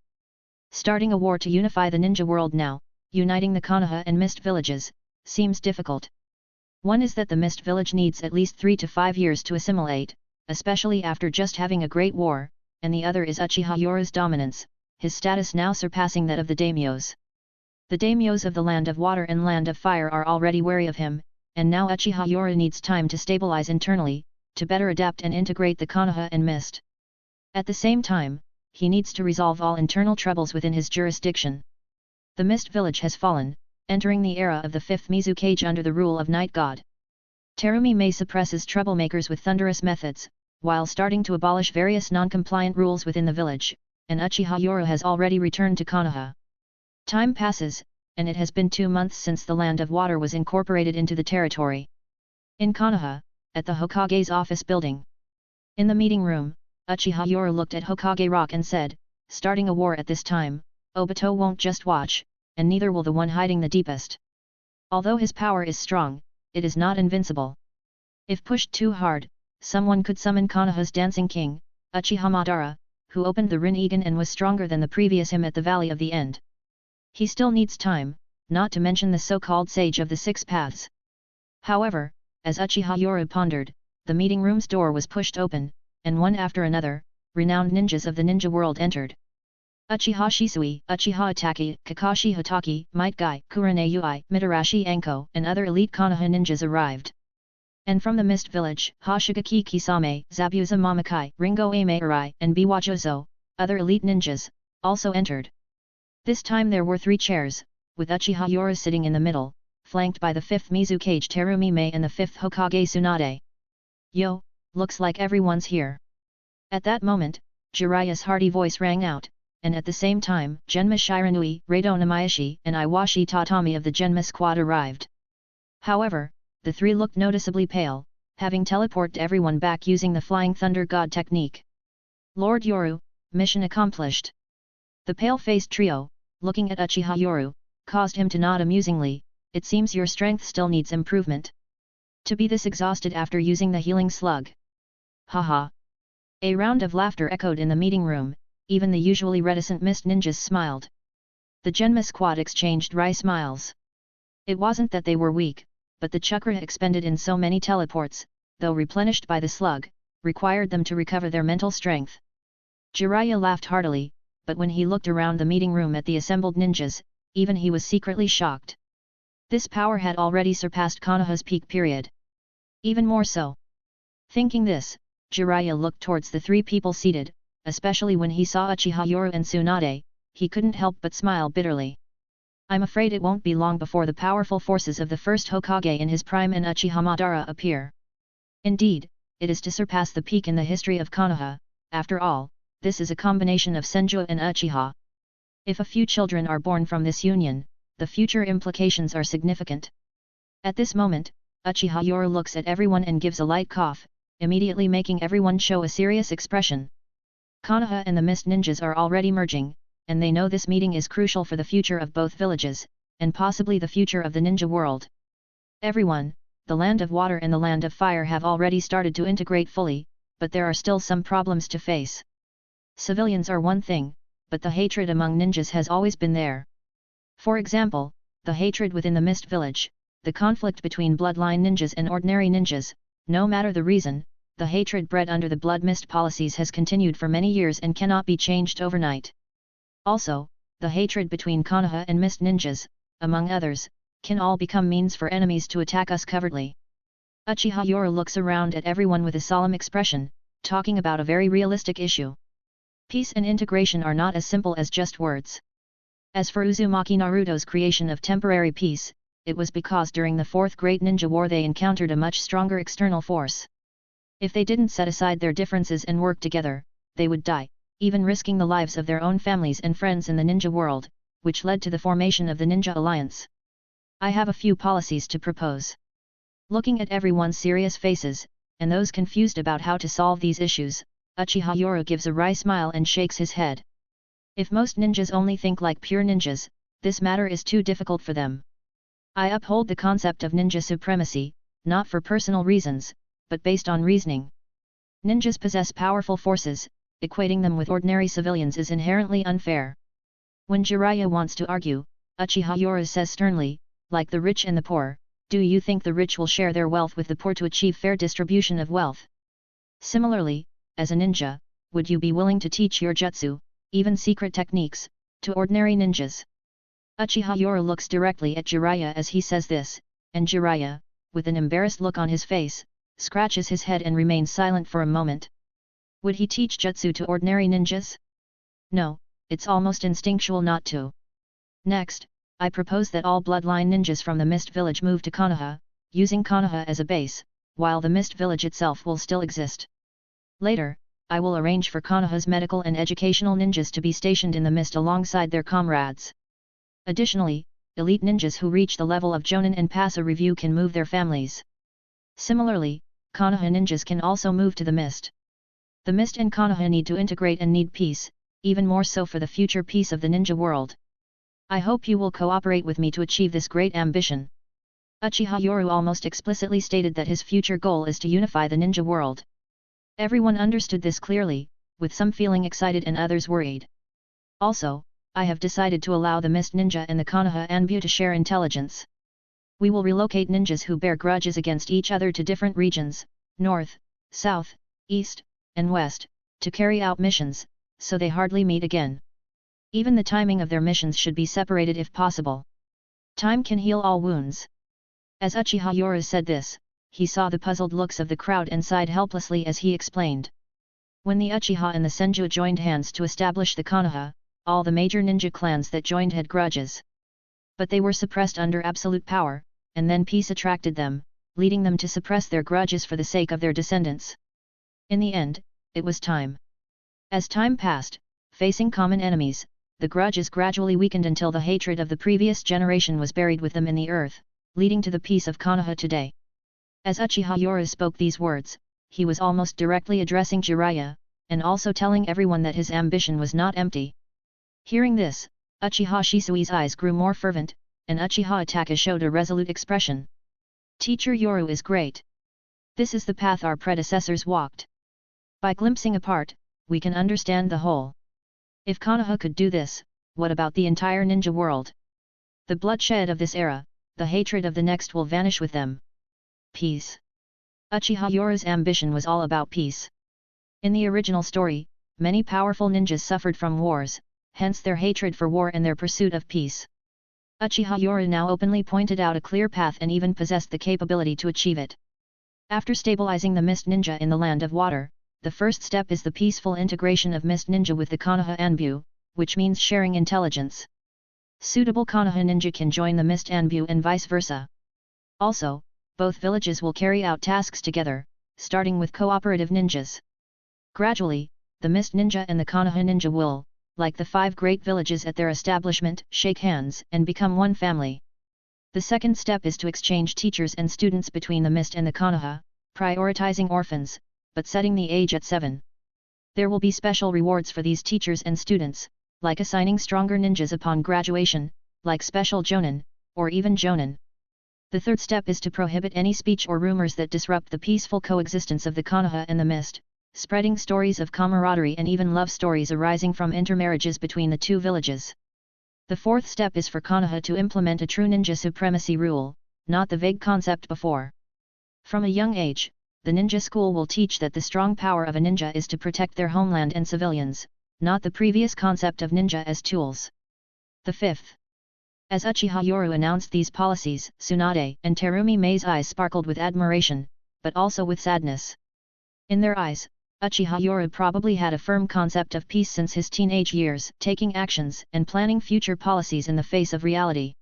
Starting a war to unify the ninja world now, uniting the Konoha and Mist villages, seems difficult. One is that the Mist Village needs at least 3 to 5 years to assimilate, especially after just having a great war, and the other is Uchiha Yoru's dominance, his status now surpassing that of the daimyos. The daimyos of the Land of Water and Land of Fire are already wary of him, and now Uchiha Yoru needs time to stabilize internally, to better adapt and integrate the Konoha and Mist. At the same time, he needs to resolve all internal troubles within his jurisdiction. The Mist Village has fallen, entering the era of the 5th Mizukage under the rule of Night God. Terumi Mei suppresses troublemakers with thunderous methods, while starting to abolish various non-compliant rules within the village, and Uchiha Yoru has already returned to Konoha. Time passes, and it has been 2 months since the Land of Water was incorporated into the territory. In Konoha, at the Hokage's office building. In the meeting room, Uchiha Yoru looked at Hokage Rock and said, "Starting a war at this time, Obito won't just watch, and neither will the one hiding the deepest. Although his power is strong, it is not invincible. If pushed too hard, someone could summon Konoha's Dancing King, Uchiha Madara, who opened the Rinnegan and was stronger than the previous him at the Valley of the End. He still needs time, not to mention the so-called Sage of the Six Paths." However, as Uchiha Yoru pondered, the meeting room's door was pushed open, and one after another, renowned ninjas of the ninja world entered. Uchiha Shisui, Uchiha Itaki, Kakashi Hatake, Might Guy, Kurane Ui, Mitarashi Anko, and other elite Konoha ninjas arrived. And from the Mist Village, Hoshigaki Kisame, Zabuza Mamakai, Ringo Ame Arai, and Biwajozo, other elite ninjas, also entered. This time there were 3 chairs, with Uchiha Yoru sitting in the middle, flanked by the 5th Mizukage Terumi Mei and the 5th Hokage Tsunade. "Yo, looks like everyone's here." At that moment, Jiraiya's hearty voice rang out, and at the same time, Genma Shiranui, Rado Namayashi, and Iwashi Tatami of the Genma squad arrived. However, the 3 looked noticeably pale, having teleported everyone back using the Flying Thunder God technique. "Lord Yoru, mission accomplished." The pale-faced trio, looking at Uchiha Yoru, caused him to nod amusingly. "It seems your strength still needs improvement. To be this exhausted after using the healing slug. Haha." A round of laughter echoed in the meeting room, even the usually reticent Mist ninjas smiled. The Genma squad exchanged wry smiles. It wasn't that they were weak, but the chakra expended in so many teleports, though replenished by the slug, required them to recover their mental strength. Jiraiya laughed heartily, but when he looked around the meeting room at the assembled ninjas, even he was secretly shocked. This power had already surpassed Konoha's peak period. Even more so. Thinking this, Jiraiya looked towards the 3 people seated, especially when he saw Uchiha Yoru and Tsunade, he couldn't help but smile bitterly. "I'm afraid it won't be long before the powerful forces of the first Hokage in his prime and Uchiha Madara appear. Indeed, it is to surpass the peak in the history of Konoha. After all, this is a combination of Senju and Uchiha. If a few children are born from this union, the future implications are significant." At this moment, Uchiha Yoru looks at everyone and gives a light cough, immediately making everyone show a serious expression. Konoha and the Mist ninjas are already merging, and they know this meeting is crucial for the future of both villages, and possibly the future of the ninja world. Everyone, the Land of Water and the Land of Fire have already started to integrate fully, but there are still some problems to face. Civilians are one thing, but the hatred among ninjas has always been there. For example, the hatred within the Mist Village, the conflict between bloodline ninjas and ordinary ninjas, no matter the reason, the hatred bred under the Blood Mist policies has continued for many years and cannot be changed overnight. Also, the hatred between Konoha and Mist ninjas, among others, can all become means for enemies to attack us covertly. Uchiha Yoru looks around at everyone with a solemn expression, talking about a very realistic issue. Peace and integration are not as simple as just words. As for Uzumaki Naruto's creation of temporary peace, it was because during the 4th Great Ninja War they encountered a much stronger external force. If they didn't set aside their differences and work together, they would die, even risking the lives of their own families and friends in the ninja world, which led to the formation of the Ninja Alliance. I have a few policies to propose. Looking at everyone's serious faces, and those confused about how to solve these issues, Uchiha Yoru gives a wry smile and shakes his head. If most ninjas only think like pure ninjas, this matter is too difficult for them. I uphold the concept of ninja supremacy, not for personal reasons, but based on reasoning. Ninjas possess powerful forces, equating them with ordinary civilians is inherently unfair. When Jiraiya wants to argue, Uchiha Yoru says sternly, like the rich and the poor, Do you think the rich will share their wealth with the poor to achieve fair distribution of wealth? Similarly, as a ninja, would you be willing to teach your jutsu, even secret techniques, to ordinary ninjas? Uchiha Yoru looks directly at Jiraiya as he says this, and Jiraiya, with an embarrassed look on his face, scratches his head and remains silent for a moment. Would he teach jutsu to ordinary ninjas? No, it's almost instinctual not to. Next, I propose that all bloodline ninjas from the Mist Village move to Konoha, using Konoha as a base, while the Mist Village itself will still exist. Later, I will arrange for Konoha's medical and educational ninjas to be stationed in the mist alongside their comrades. Additionally, elite ninjas who reach the level of Jonin and pass a review can move their families. Similarly, Konoha ninjas can also move to the mist. The mist and Konoha need to integrate and need peace, even more so for the future peace of the ninja world. I hope you will cooperate with me to achieve this great ambition. Uchiha Yoru almost explicitly stated that his future goal is to unify the ninja world. Everyone understood this clearly, with some feeling excited and others worried. Also, I have decided to allow the Mist Ninja and the Konoha Anbu to share intelligence. We will relocate ninjas who bear grudges against each other to different regions, north, south, east, and west, to carry out missions, so they hardly meet again. Even the timing of their missions should be separated if possible. Time can heal all wounds. As Uchiha Yoru said this, he saw the puzzled looks of the crowd and sighed helplessly as he explained. When the Uchiha and the Senju joined hands to establish the Konoha, all the major ninja clans that joined had grudges. But they were suppressed under absolute power, and then peace attracted them, leading them to suppress their grudges for the sake of their descendants. In the end, it was time. As time passed, facing common enemies, the grudges gradually weakened until the hatred of the previous generation was buried with them in the earth, leading to the peace of Konoha today. As Uchiha Yoru spoke these words, he was almost directly addressing Jiraiya, and also telling everyone that his ambition was not empty. Hearing this, Uchiha Shisui's eyes grew more fervent, and Uchiha Itachi showed a resolute expression. Teacher Yoru is great. This is the path our predecessors walked. By glimpsing a part, we can understand the whole. If Konoha could do this, what about the entire ninja world? The bloodshed of this era, the hatred of the next will vanish with them. Peace. Uchiha Yoru's ambition was all about peace. In the original story, many powerful ninjas suffered from wars, hence their hatred for war and their pursuit of peace. Uchiha Yoru now openly pointed out a clear path and even possessed the capability to achieve it. After stabilizing the Mist Ninja in the Land of Water, the first step is the peaceful integration of Mist Ninja with the Konoha Anbu, which means sharing intelligence. Suitable Konoha Ninja can join the Mist Anbu and vice versa. Also, both villages will carry out tasks together, starting with cooperative ninjas. Gradually, the Mist Ninja and the Konoha Ninja will, like the 5 great villages at their establishment, shake hands and become one family. The second step is to exchange teachers and students between the Mist and the Konoha, prioritizing orphans, but setting the age at 7. There will be special rewards for these teachers and students, like assigning stronger ninjas upon graduation, like special Jonin, or even Jonin. The third step is to prohibit any speech or rumors that disrupt the peaceful coexistence of the Konoha and the Mist, spreading stories of camaraderie and even love stories arising from intermarriages between the two villages. The fourth step is for Konoha to implement a true ninja supremacy rule, not the vague concept before. From a young age, the ninja school will teach that the strong power of a ninja is to protect their homeland and civilians, not the previous concept of ninja as tools. The fifth. As Uchiha Yoru announced these policies, Tsunade and Terumi Mei's eyes sparkled with admiration, but also with sadness. In their eyes, Uchiha Yoru probably had a firm concept of peace since his teenage years, taking actions and planning future policies in the face of reality.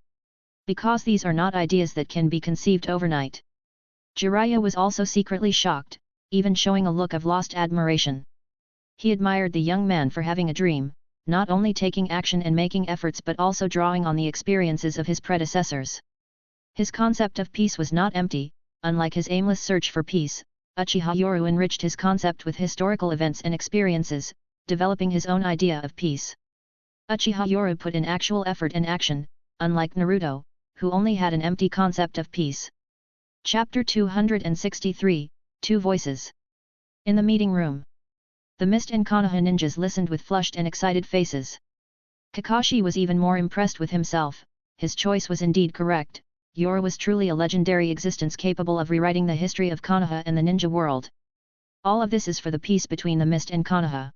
Because these are not ideas that can be conceived overnight. Jiraiya was also secretly shocked, even showing a look of lost admiration. He admired the young man for having a dream, not only taking action and making efforts but also drawing on the experiences of his predecessors. His concept of peace was not empty. Unlike his aimless search for peace, Uchiha Yoru enriched his concept with historical events and experiences, developing his own idea of peace. Uchiha Yoru put in actual effort and action, unlike Naruto, who only had an empty concept of peace. Chapter 263, Two Voices. In the meeting room, the Mist and Konoha ninjas listened with flushed and excited faces. Kakashi was even more impressed with himself. His choice was indeed correct. Yoro was truly a legendary existence capable of rewriting the history of Konoha and the ninja world. All of this is for the peace between the mist and Konoha.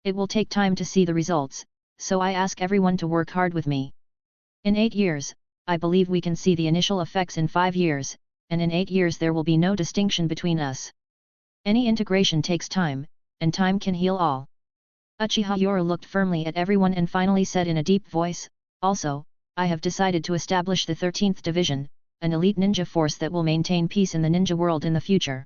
It will take time to see the results, so I ask everyone to work hard with me. In 8 years, I believe we can see the initial effects in 5 years, and in 8 years there will be no distinction between us. Any integration takes time, and time can heal all. Uchiha Yoro looked firmly at everyone and finally said in a deep voice, also, I have decided to establish the 13th Division, an elite ninja force that will maintain peace in the ninja world in the future.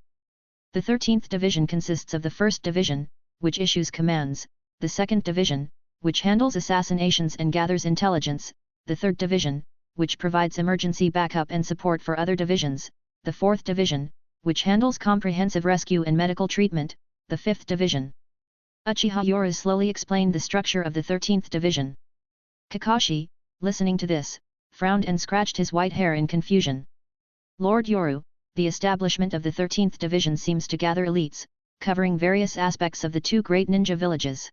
The 13th Division consists of the 1st Division, which issues commands, the 2nd Division, which handles assassinations and gathers intelligence, the 3rd Division, which provides emergency backup and support for other divisions, the 4th Division, which handles comprehensive rescue and medical treatment, the 5th Division. Uchiha Yoro slowly explained the structure of the 13th Division. Kakashi, listening to this, frowned and scratched his white hair in confusion. Lord Yoru, the establishment of the 13th Division seems to gather elites, covering various aspects of the 2 great ninja villages.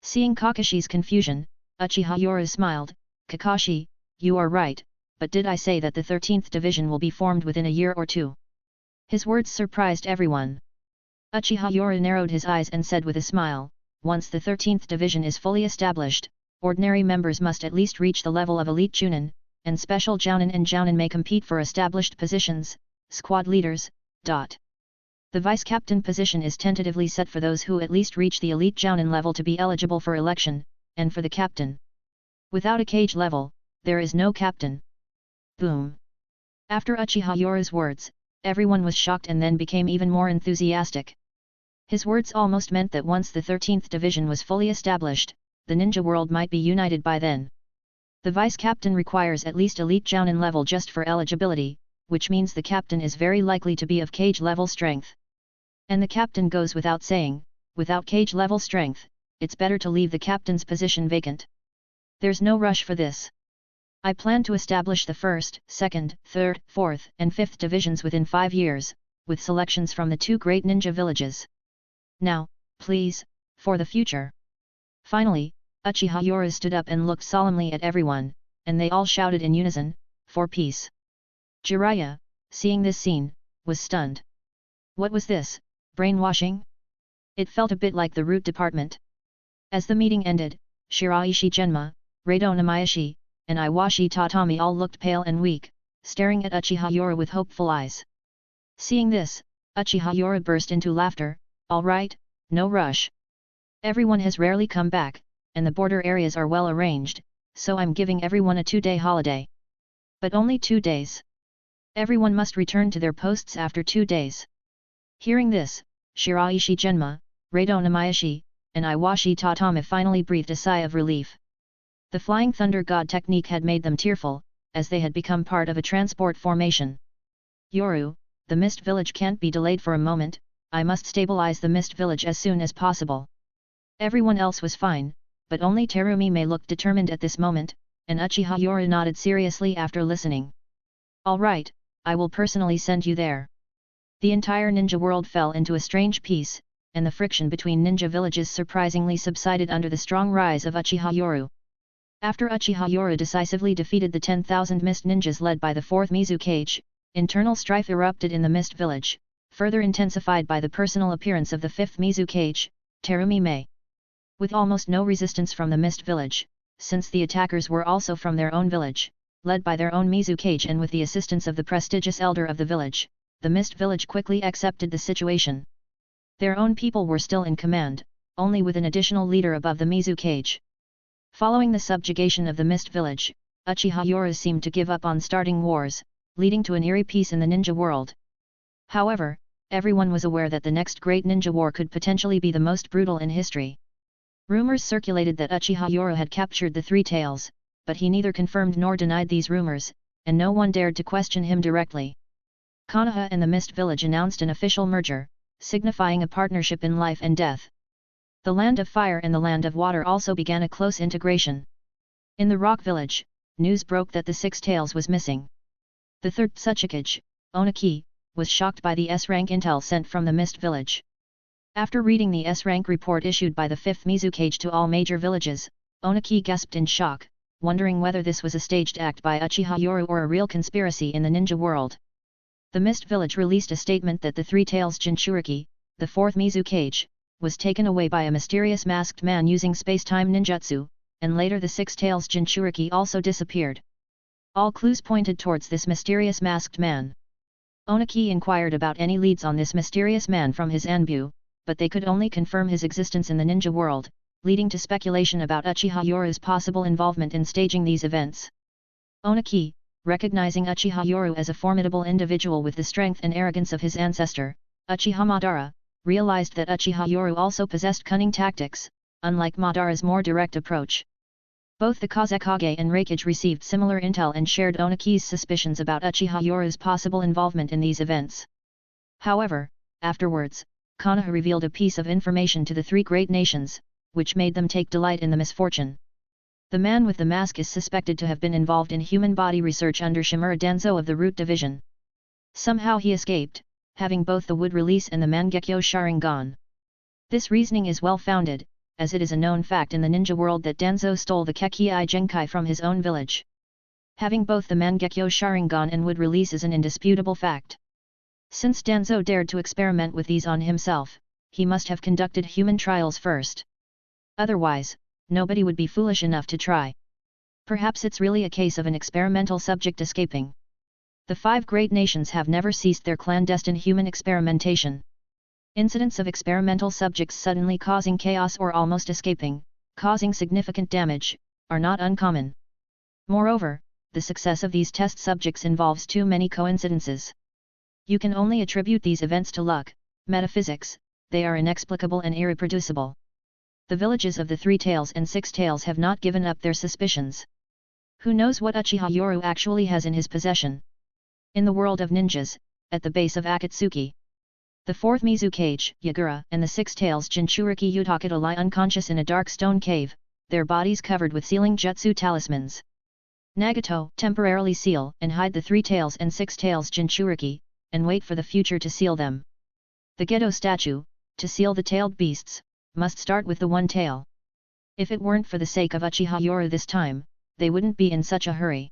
Seeing Kakashi's confusion, Uchiha Yoro smiled, Kakashi, you are right, but did I say that the 13th Division will be formed within a year or 2? His words surprised everyone. Uchiha Yoro narrowed his eyes and said with a smile, once the 13th Division is fully established, ordinary members must at least reach the level of elite Chunin, and special Jounin and Jounin may compete for established positions, squad leaders. The vice-captain position is tentatively set for those who at least reach the elite Jounin level to be eligible for election, and for the captain. Without a cage level, there is no captain. Boom! After Uchiha Yoro's words, everyone was shocked and then became even more enthusiastic. His words almost meant that once the 13th Division was fully established, the ninja world might be united by then. The vice-captain requires at least elite Jounin level just for eligibility, which means the captain is very likely to be of cage level strength. And the captain goes without saying, without cage level strength, it's better to leave the captain's position vacant. There's no rush for this. I plan to establish the 1st, 2nd, 3rd, 4th and 5th divisions within 5 years, with selections from the 2 great ninja villages. Now, please, for the future. Finally, Uchiha Yoro stood up and looked solemnly at everyone, and they all shouted in unison, for peace. Jiraiya, seeing this scene, was stunned. What was this, brainwashing? It felt a bit like the root department. As the meeting ended, Shiraishi Genma, Rado Namayashi, and Iwashi Tatami all looked pale and weak, staring at Uchiha Yoro with hopeful eyes. Seeing this, Uchiha Yoro burst into laughter, all right, no rush. Everyone has rarely come back, and the border areas are well arranged, so I'm giving everyone a 2-day holiday. But only 2 days. Everyone must return to their posts after 2 days. Hearing this, Shiraishi Genma, Rado Namayashi, and Iwashi Tatami finally breathed a sigh of relief. The Flying Thunder God technique had made them tearful, as they had become part of a transport formation. Yoru, the Mist Village can't be delayed for a moment, I must stabilize the Mist Village as soon as possible. Everyone else was fine, but only Terumi May looked determined at this moment, and Uchiha Yoro nodded seriously after listening. All right, I will personally send you there. The entire ninja world fell into a strange peace, and the friction between ninja villages surprisingly subsided under the strong rise of Uchiha Yoro. After Uchiha Yoro decisively defeated the 10,000 Mist Ninjas led by the 4th Mizukage, internal strife erupted in the Mist Village, further intensified by the personal appearance of the 5th Mizukage, Terumi May. With almost no resistance from the Mist Village, since the attackers were also from their own village, led by their own Mizukage and with the assistance of the prestigious elder of the village, the Mist Village quickly accepted the situation. Their own people were still in command, only with an additional leader above the Mizukage. Following the subjugation of the Mist Village, Uchiha Yoro seemed to give up on starting wars, leading to an eerie peace in the ninja world. However, everyone was aware that the next great ninja war could potentially be the most brutal in history. Rumors circulated that Uchiha Yoro had captured the Three Tails, but he neither confirmed nor denied these rumors, and no one dared to question him directly. Konoha and the Mist Village announced an official merger, signifying a partnership in life and death. The Land of Fire and the Land of Water also began a close integration. In the Rock Village, news broke that the Six Tails was missing. The third Tsuchikage, Onaki, was shocked by the S-rank intel sent from the Mist Village. After reading the S-rank report issued by the 5th Mizukage to all major villages, Onaki gasped in shock, wondering whether this was a staged act by Uchiha Yoru or a real conspiracy in the ninja world. The Mist Village released a statement that the Three Tails Jinchuriki, the fourth Mizukage, was taken away by a mysterious masked man using space-time ninjutsu, and later the Six Tails Jinchuriki also disappeared. All clues pointed towards this mysterious masked man. Oniki inquired about any leads on this mysterious man from his Anbu, but they could only confirm his existence in the ninja world, leading to speculation about Uchiha Yoru's possible involvement in staging these events. Oniki, recognizing Uchiha Yoru as a formidable individual with the strength and arrogance of his ancestor, Uchiha Madara, realized that Uchiha Yoru also possessed cunning tactics, unlike Madara's more direct approach. Both the Kazekage and Raikage received similar intel and shared Oniki's suspicions about Uchiha Yoru's possible involvement in these events. However, afterwards, Konoha revealed a piece of information to the three great nations, which made them take delight in the misfortune. The man with the mask is suspected to have been involved in human body research under Shimura Danzo of the Root Division. Somehow he escaped, having both the wood release and the Mangekyo Sharingan. This reasoning is well founded, as it is a known fact in the ninja world that Danzo stole the Kekii Genkai from his own village. Having both the Mangekyo Sharingan and wood release is an indisputable fact. Since Danzo dared to experiment with these on himself, he must have conducted human trials first. Otherwise, nobody would be foolish enough to try. Perhaps it's really a case of an experimental subject escaping. The five great nations have never ceased their clandestine human experimentation. Incidents of experimental subjects suddenly causing chaos or almost escaping, causing significant damage, are not uncommon. Moreover, the success of these test subjects involves too many coincidences. You can only attribute these events to luck, metaphysics, they are inexplicable and irreproducible. The villages of the Three Tails and Six Tails have not given up their suspicions. Who knows what Uchiha Yoru actually has in his possession? In the world of ninjas, at the base of Akatsuki, the fourth Mizukage, Yagura, and the Six Tails Jinchuriki Utakata lie unconscious in a dark stone cave, their bodies covered with sealing jutsu talismans. Nagato temporarily seal and hide the Three Tails and Six Tails Jinchuriki, and wait for the future to seal them. The Gedo statue, to seal the tailed beasts, must start with the one tail. If it weren't for the sake of Uchiha Yoru this time, they wouldn't be in such a hurry.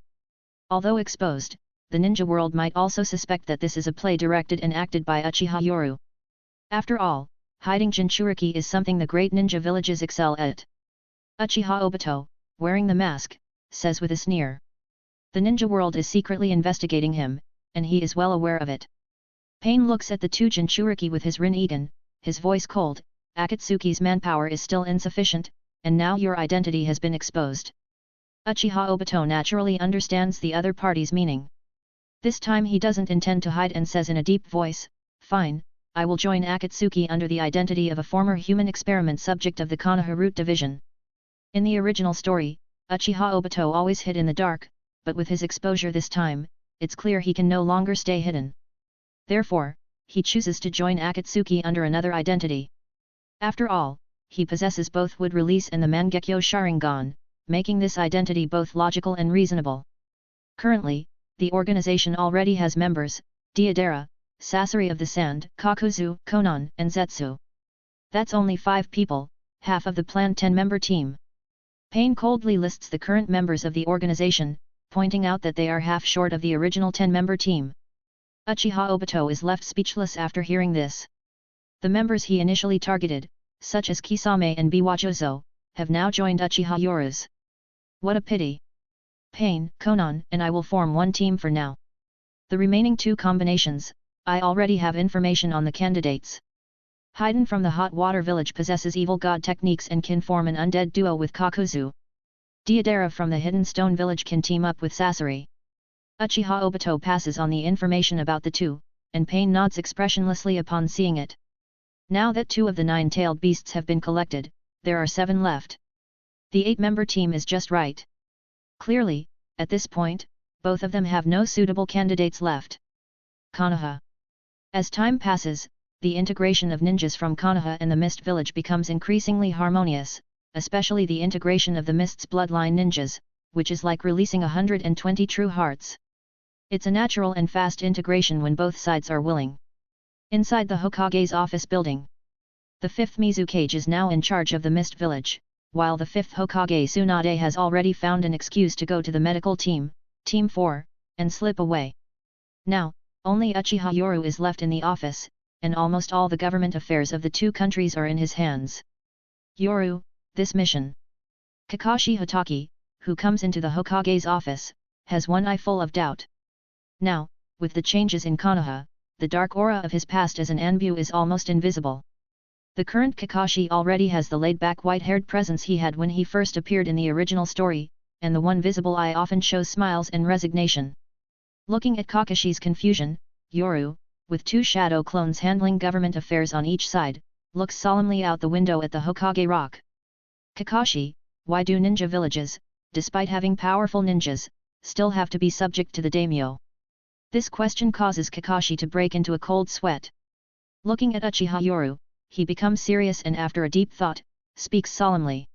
Although exposed, the ninja world might also suspect that this is a play directed and acted by Uchiha Yoru. After all, hiding Jinchuriki is something the great ninja villages excel at. Uchiha Obito, wearing the mask, says with a sneer. The ninja world is secretly investigating him, and he is well aware of it. Pain looks at the two Jinchuriki with his Rinnegan, his voice cold. Akatsuki's manpower is still insufficient, and now your identity has been exposed. Uchiha Obito naturally understands the other party's meaning. This time he doesn't intend to hide and says in a deep voice, "Fine, I will join Akatsuki under the identity of a former human experiment subject of the Konoha Root Division." In the original story, Uchiha Obito always hid in the dark, but with his exposure this time, it's clear he can no longer stay hidden. Therefore, he chooses to join Akatsuki under another identity. After all, he possesses both wood release and the Mangekyo Sharingan, making this identity both logical and reasonable. Currently, the organization already has members: Deidara, Sasori of the Sand, Kakuzu, Konan, and Zetsu. That's only 5 people, half of the planned 10-member team. Pain coldly lists the current members of the organization, pointing out that they are half short of the original 10-member team. Uchiha Obito is left speechless after hearing this. The members he initially targeted, such as Kisame and Biwajozo, have now joined Uchiha Yoru's. What a pity! Pain, Konan, and I will form one team for now. The remaining 2 combinations, I already have information on the candidates. Haiden from the Hot Water Village possesses evil god techniques and can form an undead duo with Kakuzu. Deidara from the Hidden Stone Village can team up with Sasori. Uchiha Obito passes on the information about the 2, and Pain nods expressionlessly upon seeing it. Now that 2 of the 9-tailed beasts have been collected, there are 7 left. The 8-member team is just right. Clearly, at this point, both of them have no suitable candidates left. Konoha. As time passes, the integration of ninjas from Konoha and the Mist Village becomes increasingly harmonious, especially the integration of the Mist's bloodline ninjas, which is like releasing 120 true hearts. It's a natural and fast integration when both sides are willing. Inside the Hokage's office building, the 5th Mizukage is now in charge of the Mist Village. while the 5th Hokage Tsunade has already found an excuse to go to the medical team, Team 4, and slip away. Now, only Uchiha Yoru is left in the office, and almost all the government affairs of the two countries are in his hands. Yoru, this mission. Kakashi Hatake, who comes into the Hokage's office, has one eye full of doubt. Now, with the changes in Konoha, the dark aura of his past as an Anbu is almost invisible. The current Kakashi already has the laid-back white-haired presence he had when he first appeared in the original story, and the one visible eye often shows smiles and resignation. Looking at Kakashi's confusion, Yoru, with two shadow clones handling government affairs on each side, looks solemnly out the window at the Hokage Rock. Kakashi, why do ninja villages, despite having powerful ninjas, still have to be subject to the daimyo? This question causes Kakashi to break into a cold sweat. Looking at Uchiha Yoru, he becomes serious and after a deep thought, speaks solemnly.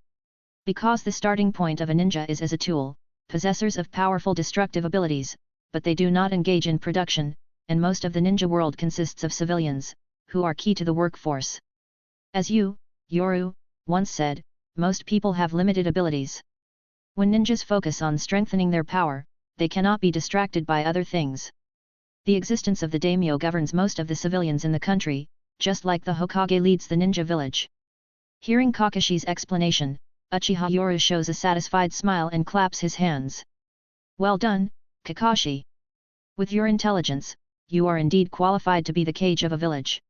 Because the starting point of a ninja is as a tool, possessors of powerful destructive abilities, but they do not engage in production, and most of the ninja world consists of civilians, who are key to the workforce. As you, Yoru, once said, most people have limited abilities. When ninjas focus on strengthening their power, they cannot be distracted by other things. The existence of the daimyo governs most of the civilians in the country, just like the Hokage leads the ninja village. Hearing Kakashi's explanation, Uchiha Yoru shows a satisfied smile and claps his hands. Well done, Kakashi. With your intelligence, you are indeed qualified to be the cage of a village.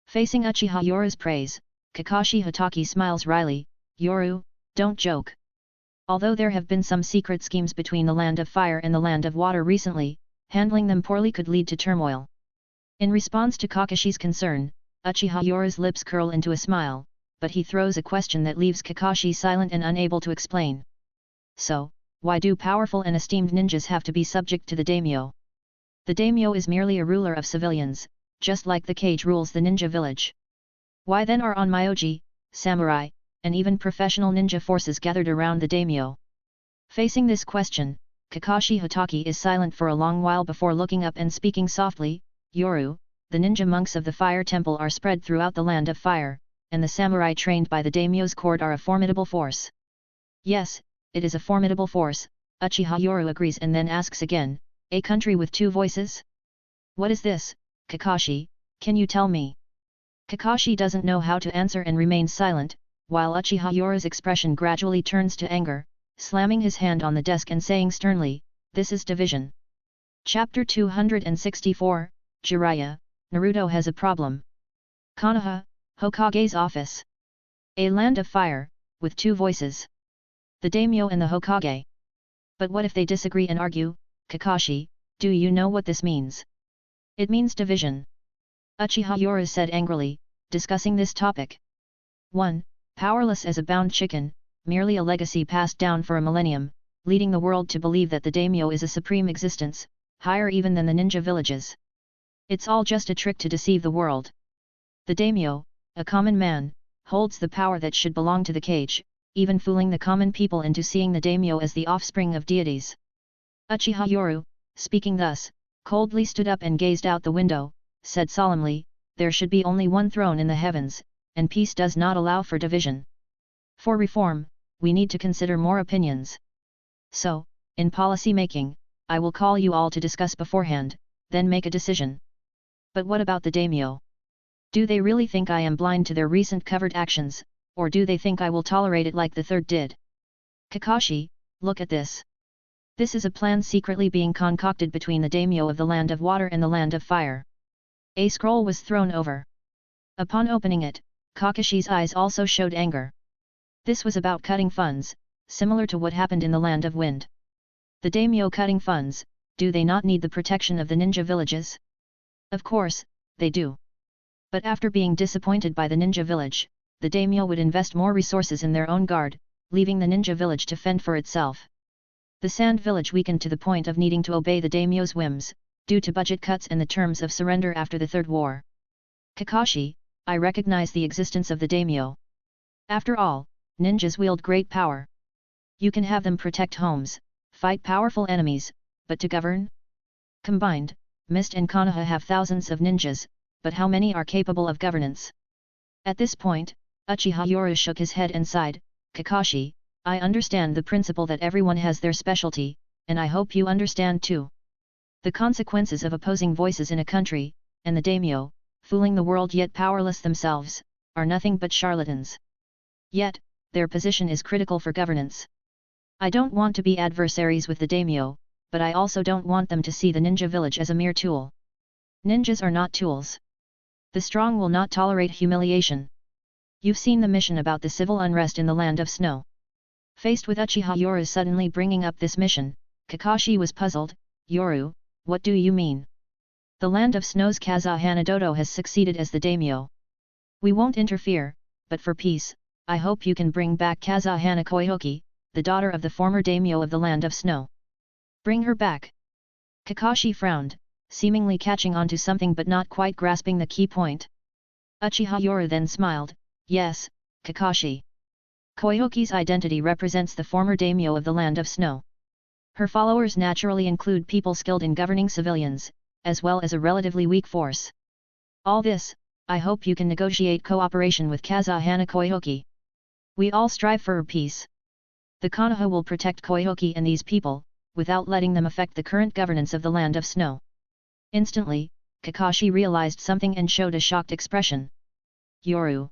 Facing Uchiha Yoru's praise, Kakashi Hatake smiles wryly. Yoru, don't joke. Although there have been some secret schemes between the Land of Fire and the Land of Water recently, handling them poorly could lead to turmoil. In response to Kakashi's concern, Uchiha Yoru's lips curl into a smile, but he throws a question that leaves Kakashi silent and unable to explain. So, why do powerful and esteemed ninjas have to be subject to the daimyo? The daimyo is merely a ruler of civilians, just like the cage rules the ninja village. Why then are onmyoji, samurai, and even professional ninja forces gathered around the daimyo? Facing this question, Kakashi Hatake is silent for a long while before looking up and speaking softly. Yoru, the ninja monks of the Fire Temple are spread throughout the Land of Fire, and the samurai trained by the daimyo's court are a formidable force. Yes, it is a formidable force, Uchiha Yoru agrees and then asks again, a country with two voices? What is this, Kakashi, can you tell me? Kakashi doesn't know how to answer and remains silent, while Uchiha Yoru's expression gradually turns to anger, slamming his hand on the desk and saying sternly, this is division. Chapter 264, Jiraiya, Naruto has a problem. Konoha, Hokage's office. A land of fire, with two voices. The daimyo and the Hokage. But what if they disagree and argue? Kakashi, do you know what this means? It means division. Uchiha Yoru said angrily, discussing this topic. 1. Powerless as a bound chicken, merely a legacy passed down for a millennium, leading the world to believe that the daimyo is a supreme existence, higher even than the ninja villages. It's all just a trick to deceive the world. The daimyo, a common man, holds the power that should belong to the cage, even fooling the common people into seeing the daimyo as the offspring of deities. Uchiha Yoru, speaking thus, coldly stood up and gazed out the window, said solemnly, there should be only one throne in the heavens, and peace does not allow for division. For reform, we need to consider more opinions. So, in policy making, I will call you all to discuss beforehand, then make a decision. But what about the daimyo? Do they really think I am blind to their recent covert actions, or do they think I will tolerate it like the third did? Kakashi, look at this. This is a plan secretly being concocted between the daimyo of the Land of Water and the Land of Fire. A scroll was thrown over. Upon opening it, Kakashi's eyes also showed anger. This was about cutting funds, similar to what happened in the Land of Wind. The daimyo cutting funds, do they not need the protection of the ninja villages? Of course, they do. But after being disappointed by the ninja village, the daimyo would invest more resources in their own guard, leaving the ninja village to fend for itself. The Sand Village weakened to the point of needing to obey the daimyo's whims, due to budget cuts and the terms of surrender after the Third War. Kakashi, I recognize the existence of the daimyo. After all, ninjas wield great power. You can have them protect homes, fight powerful enemies, but to govern? Combined, Mist and Konoha have thousands of ninjas, but how many are capable of governance? At this point, Uchiha Yoru shook his head and sighed, Kakashi, I understand the principle that everyone has their specialty, and I hope you understand too. The consequences of opposing voices in a country, and the daimyo, fooling the world yet powerless themselves, are nothing but charlatans. Yet, their position is critical for governance. I don't want to be adversaries with the daimyo, but I also don't want them to see the ninja village as a mere tool. Ninjas are not tools. The strong will not tolerate humiliation. You've seen the mission about the civil unrest in the Land of Snow. Faced with Uchiha Yoru suddenly bringing up this mission, Kakashi was puzzled. Yoru, what do you mean? The Land of Snow's Kazahana Dodo has succeeded as the daimyo. We won't interfere, but for peace, I hope you can bring back Kazahana Koihoki, the daughter of the former daimyo of the Land of Snow. Bring her back. Kakashi frowned, seemingly catching on to something but not quite grasping the key point. Uchiha Yoru then smiled. Yes, Kakashi. Koihoki's identity represents the former daimyo of the Land of Snow. Her followers naturally include people skilled in governing civilians, as well as a relatively weak force. All this, I hope you can negotiate cooperation with Kazahana Koihoki. We all strive for peace. The Konoha will protect Koihoki and these people, without letting them affect the current governance of the Land of Snow. Instantly, Kakashi realized something and showed a shocked expression. Yoru.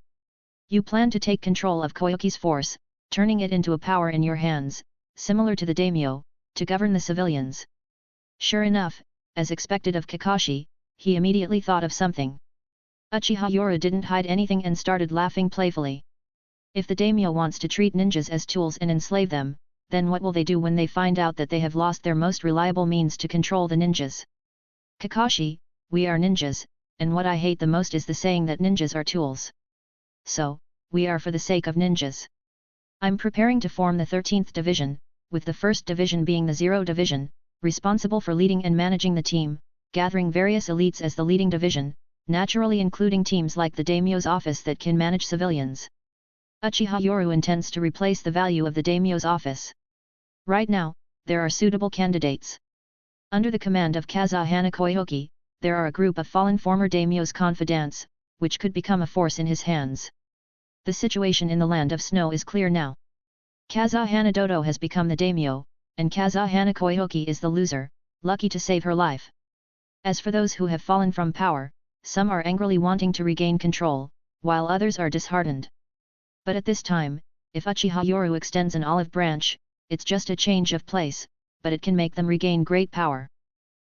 You plan to take control of Koihoki's force, turning it into a power in your hands, similar to the daimyo, to govern the civilians. Sure enough, as expected of Kakashi, he immediately thought of something. Uchiha Yoru didn't hide anything and started laughing playfully. If the daimyo wants to treat ninjas as tools and enslave them, then what will they do when they find out that they have lost their most reliable means to control the ninjas? Kakashi, we are ninjas, and what I hate the most is the saying that ninjas are tools. So, we are for the sake of ninjas. I'm preparing to form the 13th division, with the 1st division being the Zero division, responsible for leading and managing the team, gathering various elites as the leading division, naturally including teams like the daimyo's office that can manage civilians. Uchiha Yoru intends to replace the value of the daimyo's office. Right now, there are suitable candidates. Under the command of Kazahana Koihoki, there are a group of fallen former daimyo's confidants, which could become a force in his hands. The situation in the Land of Snow is clear now. Kazahana Dodo has become the daimyo, and Kazahana Koihoki is the loser, lucky to save her life. As for those who have fallen from power, some are angrily wanting to regain control, while others are disheartened. But at this time, if Uchiha Yoru extends an olive branch, it's just a change of place, but it can make them regain great power.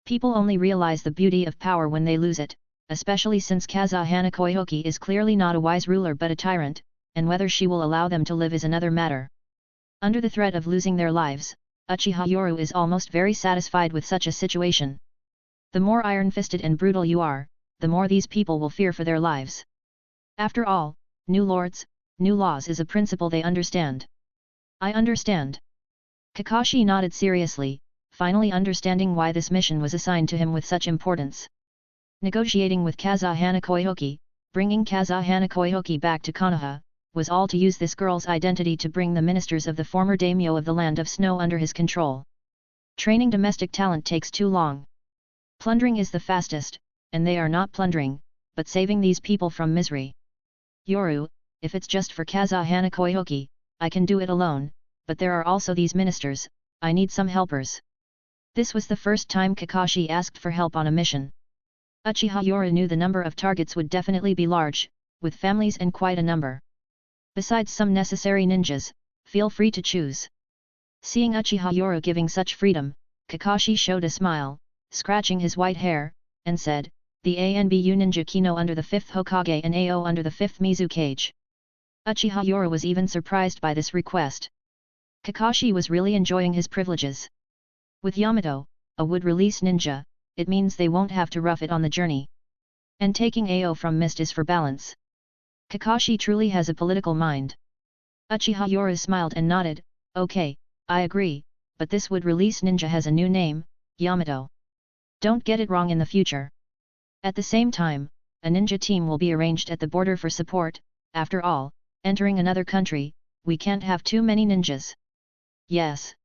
People only realize the beauty of power when they lose it, especially since Kazahana Koihoki is clearly not a wise ruler but a tyrant, and whether she will allow them to live is another matter. Under the threat of losing their lives, Uchiha Yoru is almost very satisfied with such a situation. The more iron-fisted and brutal you are, the more these people will fear for their lives. After all, new lords, new laws is a principle they understand. I understand. Kakashi nodded seriously, finally understanding why this mission was assigned to him with such importance. Negotiating with Kazahana Koihoki, bringing Kazahana Koihoki back to Konoha, was all to use this girl's identity to bring the ministers of the former daimyo of the Land of Snow under his control. Training domestic talent takes too long. Plundering is the fastest, and they are not plundering, but saving these people from misery. Yoru, if it's just for Kazahana Koihoki, I can do it alone, but there are also these ministers, I need some helpers. This was the first time Kakashi asked for help on a mission. Uchiha Yoru knew the number of targets would definitely be large, with families and quite a number. Besides some necessary ninjas, feel free to choose. Seeing Uchiha Yoru giving such freedom, Kakashi showed a smile, scratching his white hair, and said, the ANBU Ninja Kino under the 5th Hokage and AO under the 5th Mizukage. Uchiha Yoru was even surprised by this request. Kakashi was really enjoying his privileges. With Yamato, a wood-release ninja, it means they won't have to rough it on the journey. And taking AO from Mist is for balance. Kakashi truly has a political mind. Uchiha Yoru smiled and nodded, okay, I agree, but this wood-release ninja has a new name, Yamato. Don't get it wrong in the future. At the same time, a ninja team will be arranged at the border for support. After all, entering another country, we can't have too many ninjas. Yes.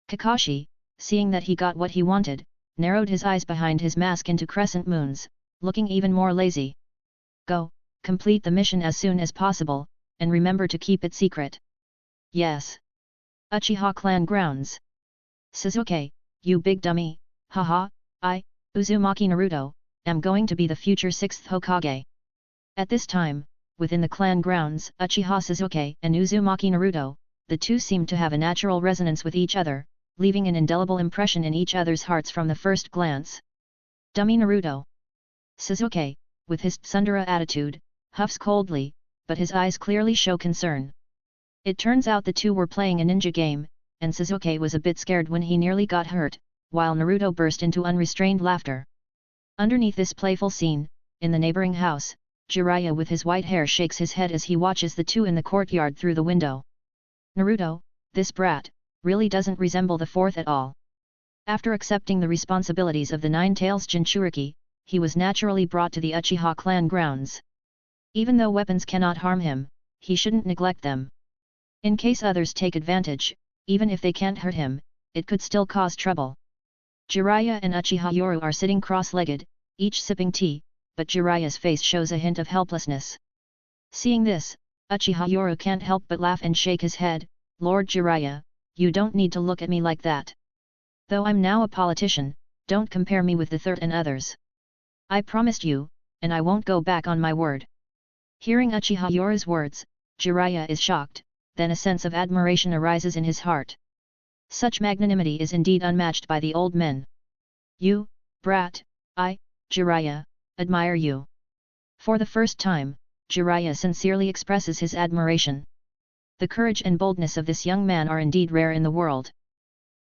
Kakashi, seeing that he got what he wanted, narrowed his eyes behind his mask into crescent moons, looking even more lazy. Go, complete the mission as soon as possible, and remember to keep it secret. Yes. Uchiha clan grounds. Sasuke, you big dummy, haha, I, Uzumaki Naruto, am going to be the future 6th Hokage. At this time, within the clan grounds, Uchiha Sasuke and Uzumaki Naruto, the two seemed to have a natural resonance with each other, leaving an indelible impression in each other's hearts from the first glance. Dummy Naruto. Sasuke, with his tsundere attitude, huffs coldly, but his eyes clearly show concern. It turns out the two were playing a ninja game, and Sasuke was a bit scared when he nearly got hurt, while Naruto burst into unrestrained laughter. Underneath this playful scene, in the neighboring house, Jiraiya with his white hair shakes his head as he watches the two in the courtyard through the window. Naruto, this brat, really doesn't resemble the fourth at all. After accepting the responsibilities of the Nine-Tails Jinchuriki, he was naturally brought to the Uchiha clan grounds. Even though weapons cannot harm him, he shouldn't neglect them. In case others take advantage, even if they can't hurt him, it could still cause trouble. Jiraiya and Uchiha Yoru are sitting cross-legged, each sipping tea, but Jiraiya's face shows a hint of helplessness. Seeing this, Uchiha Yoru can't help but laugh and shake his head. Lord Jiraiya, you don't need to look at me like that. Though I'm now a politician, don't compare me with the third and others. I promised you, and I won't go back on my word. Hearing Uchiha Yoru's words, Jiraiya is shocked, then a sense of admiration arises in his heart. Such magnanimity is indeed unmatched by the old men. You, brat, I, Jiraiya, admire you. For the first time, Jiraiya sincerely expresses his admiration. The courage and boldness of this young man are indeed rare in the world.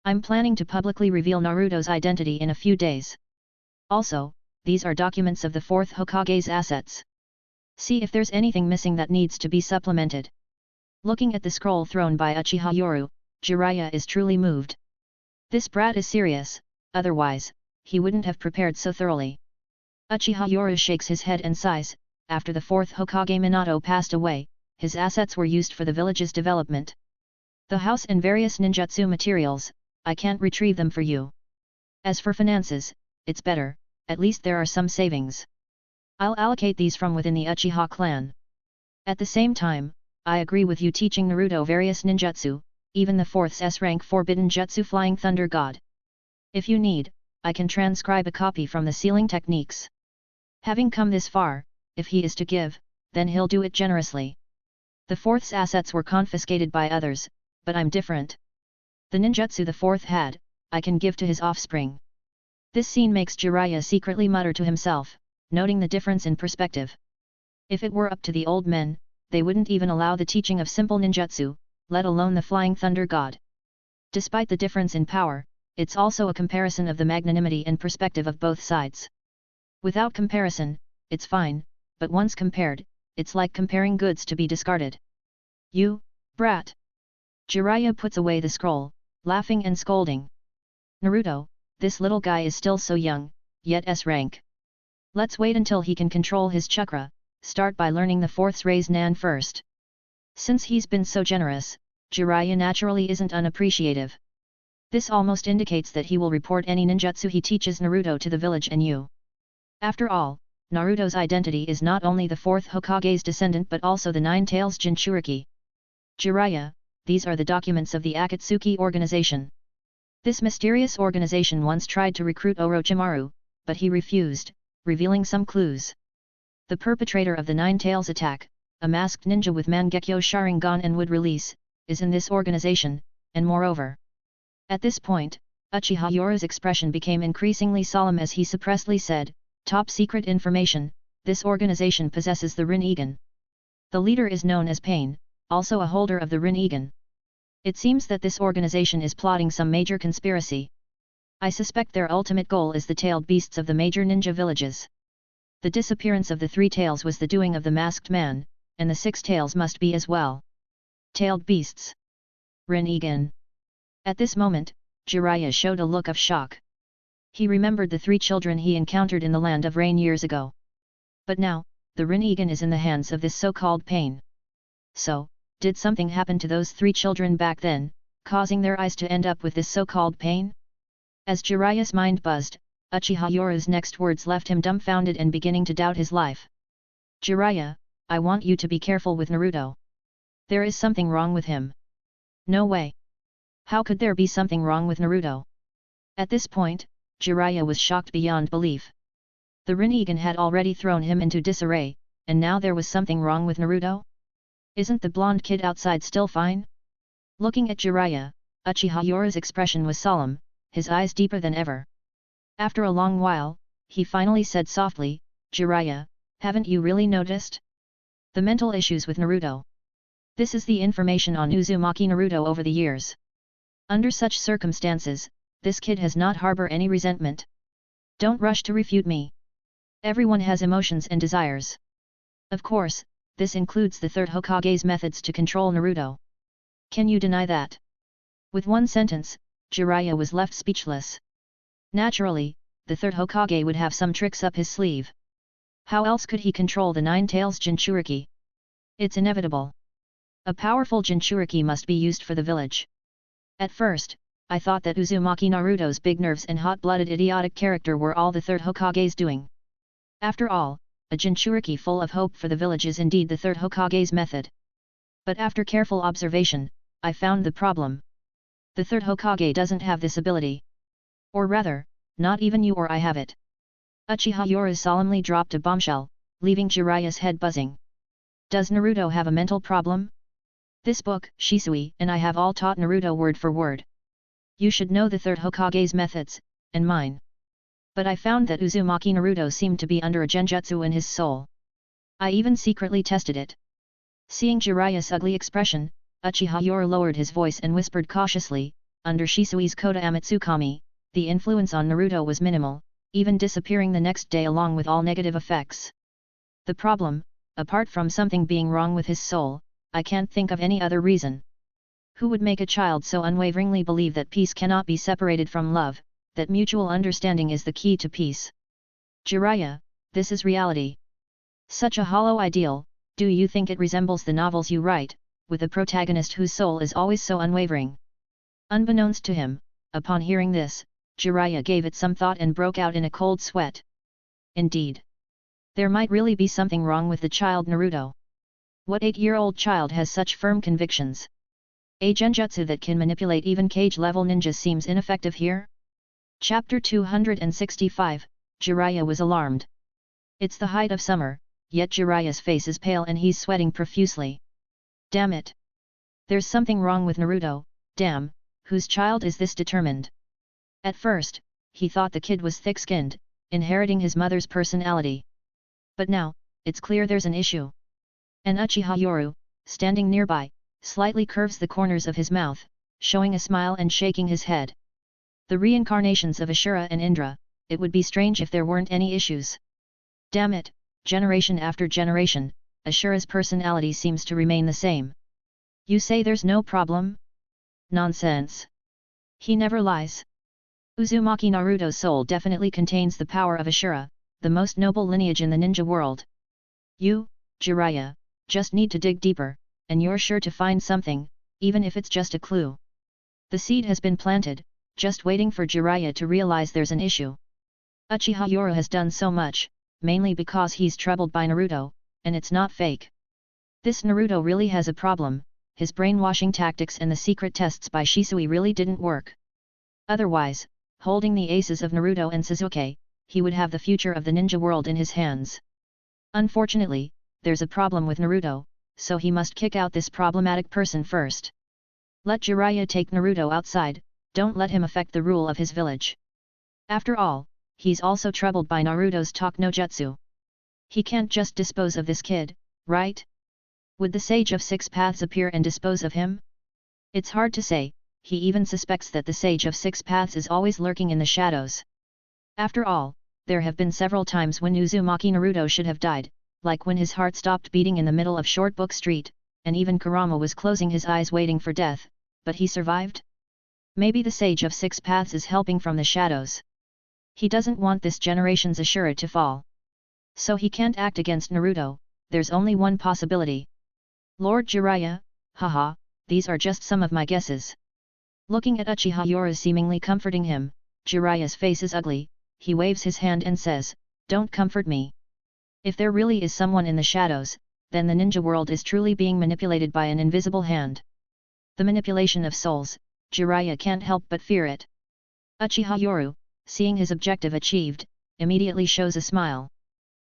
I'm planning to publicly reveal Naruto's identity in a few days. Also, these are documents of the 4th Hokage's assets. See if there's anything missing that needs to be supplemented. Looking at the scroll thrown by Uchiha Yoru, Jiraiya is truly moved. This brat is serious, otherwise, he wouldn't have prepared so thoroughly. Uchiha Yoru shakes his head and sighs. After the 4th Hokage Minato passed away, his assets were used for the village's development. The house and various ninjutsu materials, I can't retrieve them for you. As for finances, it's better, at least there are some savings. I'll allocate these from within the Uchiha clan. At the same time, I agree with you teaching Naruto various ninjutsu, even the 4th S-rank forbidden jutsu Flying Thunder God. If you need, I can transcribe a copy from the sealing techniques. Having come this far, if he is to give, then he'll do it generously. The 4th's assets were confiscated by others, but I'm different. The ninjutsu the 4th had, I can give to his offspring. This scene makes Jiraiya secretly mutter to himself, noting the difference in perspective. If it were up to the old men, they wouldn't even allow the teaching of simple ninjutsu, let alone the Flying Thunder God. Despite the difference in power, it's also a comparison of the magnanimity and perspective of both sides. Without comparison, it's fine, but once compared, it's like comparing goods to be discarded. You, brat! Jiraiya puts away the scroll, laughing and scolding. Naruto, this little guy is still so young, yet S-rank. Let's wait until he can control his chakra, start by learning the 4th's raise Nan first. Since he's been so generous, Jiraiya naturally isn't unappreciative. This almost indicates that he will report any ninjutsu he teaches Naruto to the village and you. After all, Naruto's identity is not only the 4th Hokage's descendant but also the Nine-Tails Jinchuriki. Jiraiya, these are the documents of the Akatsuki organization. This mysterious organization once tried to recruit Orochimaru, but he refused, revealing some clues. The perpetrator of the Nine-Tails attack, a masked ninja with Mangekyo Sharingan and would release, is in this organization, and moreover. At this point, Uchiha Yoru's expression became increasingly solemn as he suppressedly said, "Top secret information, this organization possesses the Rinnegan. The leader is known as Pain, also a holder of the Rinnegan. It seems that this organization is plotting some major conspiracy. I suspect their ultimate goal is the tailed beasts of the major ninja villages. The disappearance of the 3 tails was the doing of the masked man, and the 6 tails must be as well. Tailed beasts. Rinnegan." At this moment, Jiraiya showed a look of shock. He remembered the 3 children he encountered in the Land of Rain years ago. But now, the Rinnegan is in the hands of this so-called Pain. So, did something happen to those 3 children back then, causing their eyes to end up with this so-called Pain? As Jiraiya's mind buzzed, Uchiha Yoru's next words left him dumbfounded and beginning to doubt his life. "Jiraiya, I want you to be careful with Naruto. There is something wrong with him. No way. How could there be something wrong with Naruto? At this point, Jiraiya was shocked beyond belief. The Rinnegan had already thrown him into disarray, and now there was something wrong with Naruto? Isn't the blonde kid outside still fine? Looking at Jiraiya, Uchiha Yora's expression was solemn, his eyes deeper than ever. After a long while, he finally said softly, Jiraiya, haven't you really noticed the mental issues with Naruto? This is the information on Uzumaki Naruto over the years. Under such circumstances, this kid has not harbor any resentment. Don't rush to refute me. Everyone has emotions and desires. Of course, this includes the third Hokage's methods to control Naruto. Can you deny that? With one sentence, Jiraiya was left speechless. Naturally, the third Hokage would have some tricks up his sleeve. How else could he control the Nine Tails Jinchuriki? It's inevitable. A powerful Jinchuriki must be used for the village. At first, I thought that Uzumaki Naruto's big nerves and hot-blooded idiotic character were all the third Hokage's doing. After all, a Jinchuriki full of hope for the village is indeed the third Hokage's method. But after careful observation, I found the problem. The third Hokage doesn't have this ability. Or rather, not even you or I have it. Uchiha Yora solemnly dropped a bombshell, leaving Jiraiya's head buzzing. Does Naruto have a mental problem? This book, Shisui, and I have all taught Naruto word for word. You should know the third Hokage's methods, and mine. But I found that Uzumaki Naruto seemed to be under a genjutsu in his soul. I even secretly tested it. Seeing Jiraiya's ugly expression, Uchiha Yora lowered his voice and whispered cautiously, under Shisui's Koda Amatsukami, the influence on Naruto was minimal, even disappearing the next day along with all negative effects. The problem, apart from something being wrong with his soul, I can't think of any other reason. Who would make a child so unwaveringly believe that peace cannot be separated from love, that mutual understanding is the key to peace? Jiraiya, this is reality. Such a hollow ideal, do you think it resembles the novels you write, with a protagonist whose soul is always so unwavering? Unbeknownst to him, upon hearing this, Jiraiya gave it some thought and broke out in a cold sweat. Indeed. There might really be something wrong with the child Naruto. What 8-year-old child has such firm convictions? A genjutsu that can manipulate even cage-level ninjas seems ineffective here? Chapter 265, Jiraiya was alarmed. It's the height of summer, yet Jiraiya's face is pale and he's sweating profusely. Damn it! There's something wrong with Naruto, damn, whose child is this determined? At first, he thought the kid was thick-skinned, inheriting his mother's personality. But now, it's clear there's an issue. And Uchiha Yoru, standing nearby, slightly curves the corners of his mouth, showing a smile and shaking his head. The reincarnations of Ashura and Indra, it would be strange if there weren't any issues. Damn it, generation after generation, Ashura's personality seems to remain the same. You say there's no problem? Nonsense. He never lies. Uzumaki Naruto's soul definitely contains the power of Ashura, the most noble lineage in the ninja world. You, Jiraiya, just need to dig deeper, and you're sure to find something, even if it's just a clue. The seed has been planted, just waiting for Jiraiya to realize there's an issue. Uchiha Yora has done so much, mainly because he's troubled by Naruto, and it's not fake. This Naruto really has a problem, his brainwashing tactics and the secret tests by Shisui really didn't work. Otherwise, holding the aces of Naruto and Sasuke, he would have the future of the ninja world in his hands. Unfortunately, there's a problem with Naruto, so he must kick out this problematic person first. Let Jiraiya take Naruto outside, don't let him affect the rule of his village. After all, he's also troubled by Naruto's talk no jutsu. He can't just dispose of this kid, right? Would the Sage of Six Paths appear and dispose of him? It's hard to say, he even suspects that the Sage of Six Paths is always lurking in the shadows. After all, there have been several times when Uzumaki Naruto should have died, like when his heart stopped beating in the middle of Short Book Street, and even Kurama was closing his eyes waiting for death, but he survived? Maybe the Sage of Six Paths is helping from the shadows. He doesn't want this generation's Ashura to fall. So he can't act against Naruto, there's only one possibility. Lord Jiraiya, haha, these are just some of my guesses. Looking at Uchiha Yora seemingly comforting him, Jiraiya's face is ugly, he waves his hand and says, don't comfort me. If there really is someone in the shadows, then the ninja world is truly being manipulated by an invisible hand. The manipulation of souls, Jiraiya can't help but fear it. Uchiha Yoru, seeing his objective achieved, immediately shows a smile.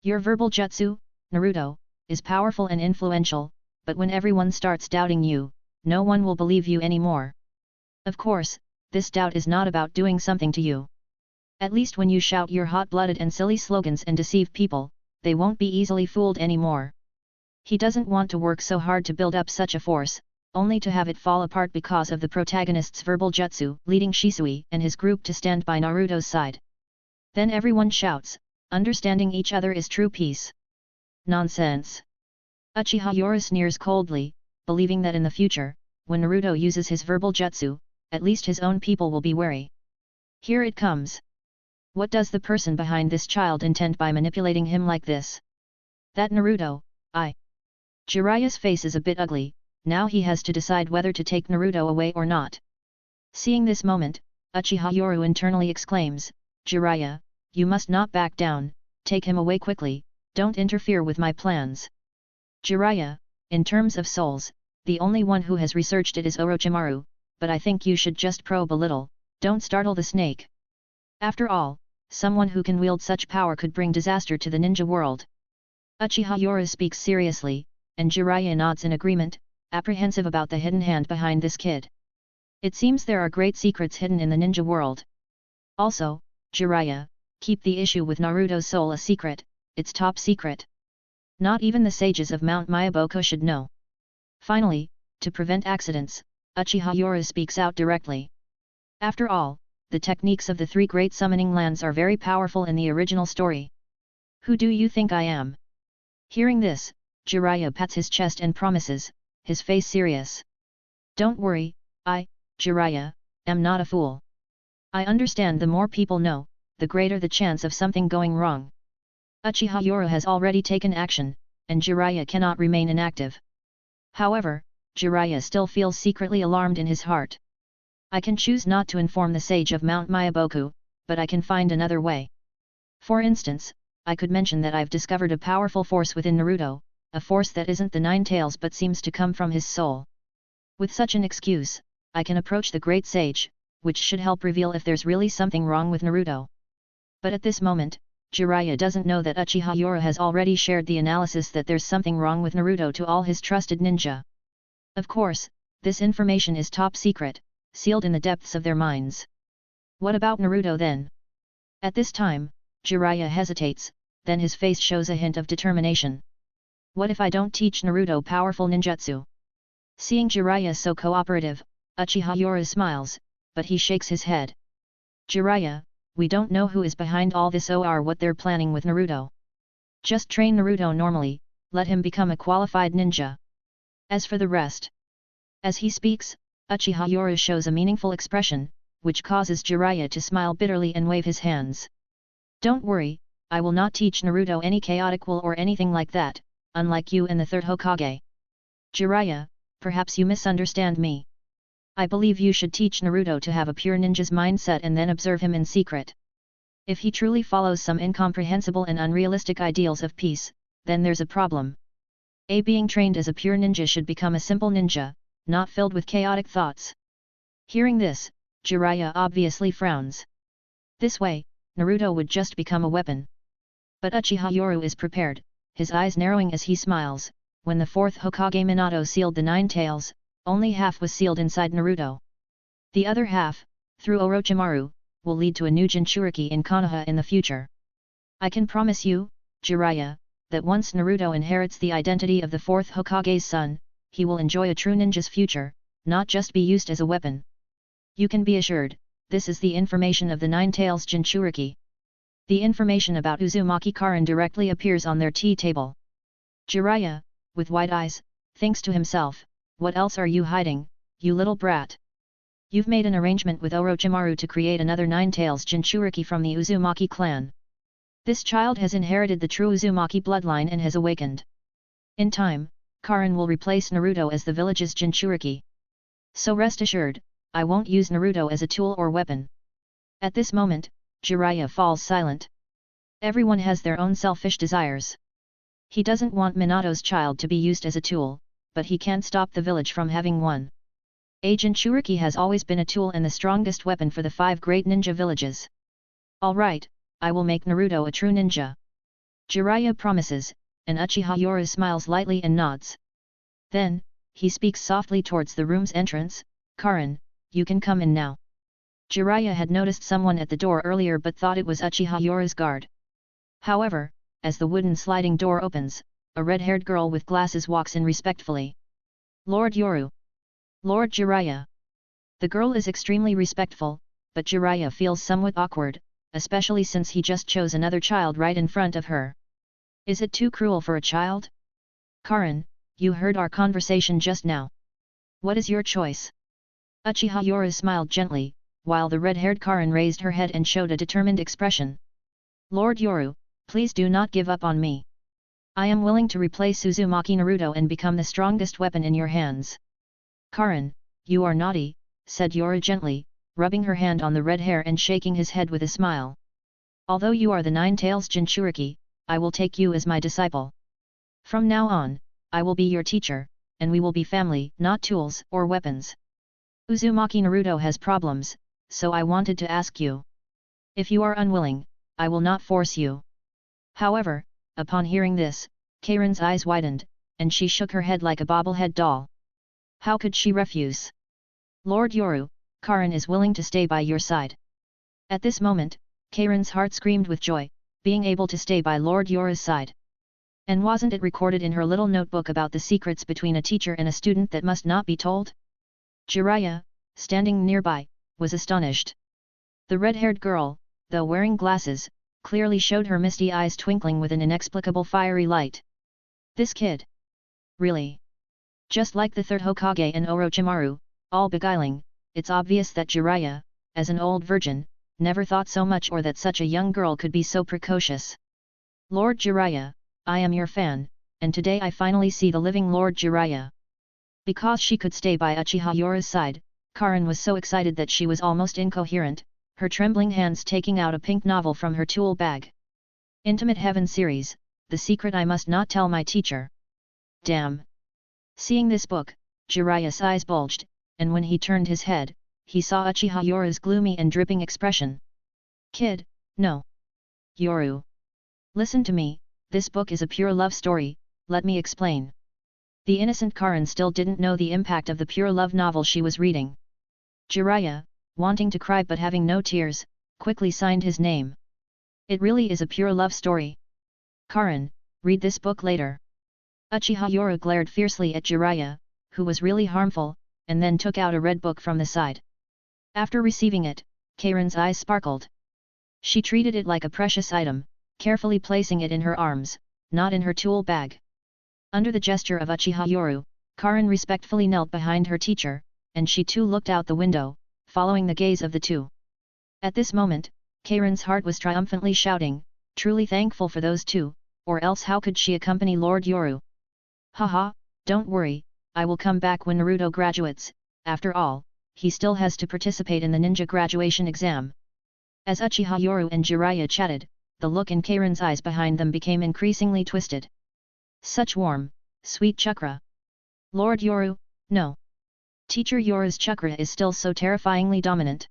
Your verbal jutsu, Naruto, is powerful and influential, but when everyone starts doubting you, no one will believe you anymore. Of course, this doubt is not about doing something to you. At least when you shout your hot-blooded and silly slogans and deceive people, they won't be easily fooled anymore. He doesn't want to work so hard to build up such a force, only to have it fall apart because of the protagonist's verbal jutsu, leading Shisui and his group to stand by Naruto's side. Then everyone shouts, understanding each other is true peace. Nonsense. Uchiha Yoru sneers coldly, believing that in the future, when Naruto uses his verbal jutsu, at least his own people will be wary. Here it comes. What does the person behind this child intend by manipulating him like this? That Naruto, Jiraiya's face is a bit ugly, now he has to decide whether to take Naruto away or not. Seeing this moment, Uchiha Yoru internally exclaims, Jiraiya, you must not back down, take him away quickly, don't interfere with my plans. Jiraiya, in terms of souls, the only one who has researched it is Orochimaru, but I think you should just probe a little, don't startle the snake. After all, someone who can wield such power could bring disaster to the ninja world. Uchiha Yoru speaks seriously, and Jiraiya nods in agreement, apprehensive about the hidden hand behind this kid. It seems there are great secrets hidden in the ninja world. Also, Jiraiya, keep the issue with Naruto's soul a secret, it's top secret. Not even the sages of Mount Myaboko should know. Finally, to prevent accidents, Uchiha Yoru speaks out directly. After all, the techniques of the three great summoning lands are very powerful in the original story. Who do you think I am? Hearing this, Jiraiya pats his chest and promises, his face serious. Don't worry, Jiraiya, am not a fool. I understand the more people know, the greater the chance of something going wrong. Uchiha Yoru has already taken action, and Jiraiya cannot remain inactive. However, Jiraiya still feels secretly alarmed in his heart. I can choose not to inform the sage of Mount Myaboku, but I can find another way. For instance, I could mention that I've discovered a powerful force within Naruto, a force that isn't the Nine Tails but seems to come from his soul. With such an excuse, I can approach the great sage, which should help reveal if there's really something wrong with Naruto. But at this moment, Jiraiya doesn't know that Uchiha Yoru has already shared the analysis that there's something wrong with Naruto to all his trusted ninja. Of course, this information is top secret, sealed in the depths of their minds. What about Naruto then? At this time, Jiraiya hesitates, then his face shows a hint of determination. What if I don't teach Naruto powerful ninjutsu? Seeing Jiraiya so cooperative, Uchiha Yoru smiles, but he shakes his head. Jiraiya, we don't know who is behind all this or what they're planning with Naruto. Just train Naruto normally, let him become a qualified ninja. As for the rest. As he speaks, Uchiha Yoru shows a meaningful expression, which causes Jiraiya to smile bitterly and wave his hands. Don't worry, I will not teach Naruto any chaotic will or anything like that, unlike you and the third Hokage. Jiraiya, perhaps you misunderstand me. I believe you should teach Naruto to have a pure ninja's mindset and then observe him in secret. If he truly follows some incomprehensible and unrealistic ideals of peace, then there's a problem. Being trained as a pure ninja should become a simple ninja, not filled with chaotic thoughts. Hearing this, Jiraiya obviously frowns. This way, Naruto would just become a weapon. But Uchiha Yoru is prepared, his eyes narrowing as he smiles. When the fourth Hokage Minato sealed the Nine Tails, only half was sealed inside Naruto. The other half, through Orochimaru, will lead to a new Jinchuriki in Konoha in the future. I can promise you, Jiraiya, that once Naruto inherits the identity of the fourth Hokage's son, he will enjoy a true ninja's future, not just be used as a weapon. You can be assured, this is the information of the Nine Tails Jinchuriki. The information about Uzumaki Karen directly appears on their tea table. Jiraiya, with wide eyes, thinks to himself, what else are you hiding, you little brat? You've made an arrangement with Orochimaru to create another Nine Tails Jinchuriki from the Uzumaki clan. This child has inherited the true Uzumaki bloodline and has awakened. In time, Karen will replace Naruto as the village's Jinchuriki. So rest assured, I won't use Naruto as a tool or weapon. At this moment, Jiraiya falls silent. Everyone has their own selfish desires. He doesn't want Minato's child to be used as a tool, but he can't stop the village from having one. Agent Churiki has always been a tool and the strongest weapon for the 5 great ninja villages. Alright, I will make Naruto a true ninja. Jiraiya promises, and Uchiha Yoru smiles lightly and nods. Then, he speaks softly towards the room's entrance, Karin, you can come in now. Jiraiya had noticed someone at the door earlier but thought it was Uchiha Yoru's guard. However, as the wooden sliding door opens, a red-haired girl with glasses walks in respectfully. Lord Yoru. Lord Jiraiya. The girl is extremely respectful, but Jiraiya feels somewhat awkward, especially since he just chose another child right in front of her. Is it too cruel for a child? Karin, you heard our conversation just now. What is your choice? Uchiha Yoru smiled gently, while the red-haired Karin raised her head and showed a determined expression. Lord Yoru, please do not give up on me. I am willing to replace Uzumaki Naruto and become the strongest weapon in your hands. Karin, you are naughty, said Yoru gently, rubbing her hand on the red hair and shaking his head with a smile. Although you are the Nine-Tails Jinchuriki, I will take you as my disciple. From now on, I will be your teacher, and we will be family, not tools or weapons. Uzumaki Naruto has problems, so I wanted to ask you. If you are unwilling, I will not force you. However, upon hearing this, Karin's eyes widened, and she shook her head like a bobblehead doll. How could she refuse? Lord Yoru, Karin is willing to stay by your side. At this moment, Karin's heart screamed with joy, being able to stay by Lord Yoru's side. And wasn't it recorded in her little notebook about the secrets between a teacher and a student that must not be told? Jiraiya, standing nearby, was astonished. The red-haired girl, though wearing glasses, clearly showed her misty eyes twinkling with an inexplicable fiery light. This kid. Really? Just like the third Hokage and Orochimaru, all beguiling, it's obvious that Jiraiya, as an old virgin, never thought so much or that such a young girl could be so precocious. Lord Jiraiya, I am your fan, and today I finally see the living Lord Jiraiya. Because she could stay by Uchiha Yoru's side, Karin was so excited that she was almost incoherent, her trembling hands taking out a pink novel from her tool bag. Intimate Heaven Series, The Secret I Must Not Tell My Teacher. Damn! Seeing this book, Jiraiya's eyes bulged, and when he turned his head, he saw Uchiha Yoru's gloomy and dripping expression. Kid, no. Yoru. Listen to me, this book is a pure love story, let me explain. The innocent Karin still didn't know the impact of the pure love novel she was reading. Jiraiya, wanting to cry but having no tears, quickly signed his name. It really is a pure love story. Karin, read this book later. Uchiha Yoru glared fiercely at Jiraiya, who was really harmful, and then took out a red book from the side. After receiving it, Karin's eyes sparkled. She treated it like a precious item, carefully placing it in her arms, not in her tool bag. Under the gesture of Uchiha Yoru, Karin respectfully knelt behind her teacher, and she too looked out the window, following the gaze of the two. At this moment, Karin's heart was triumphantly shouting, truly thankful for those two, or else how could she accompany Lord Yoru? Haha, don't worry, I will come back when Naruto graduates, after all, he still has to participate in the ninja graduation exam. As Uchiha Yoru and Jiraiya chatted, the look in Karin's eyes behind them became increasingly twisted. Such warm, sweet chakra. Lord Yoru, no. Teacher Yoru's chakra is still so terrifyingly dominant.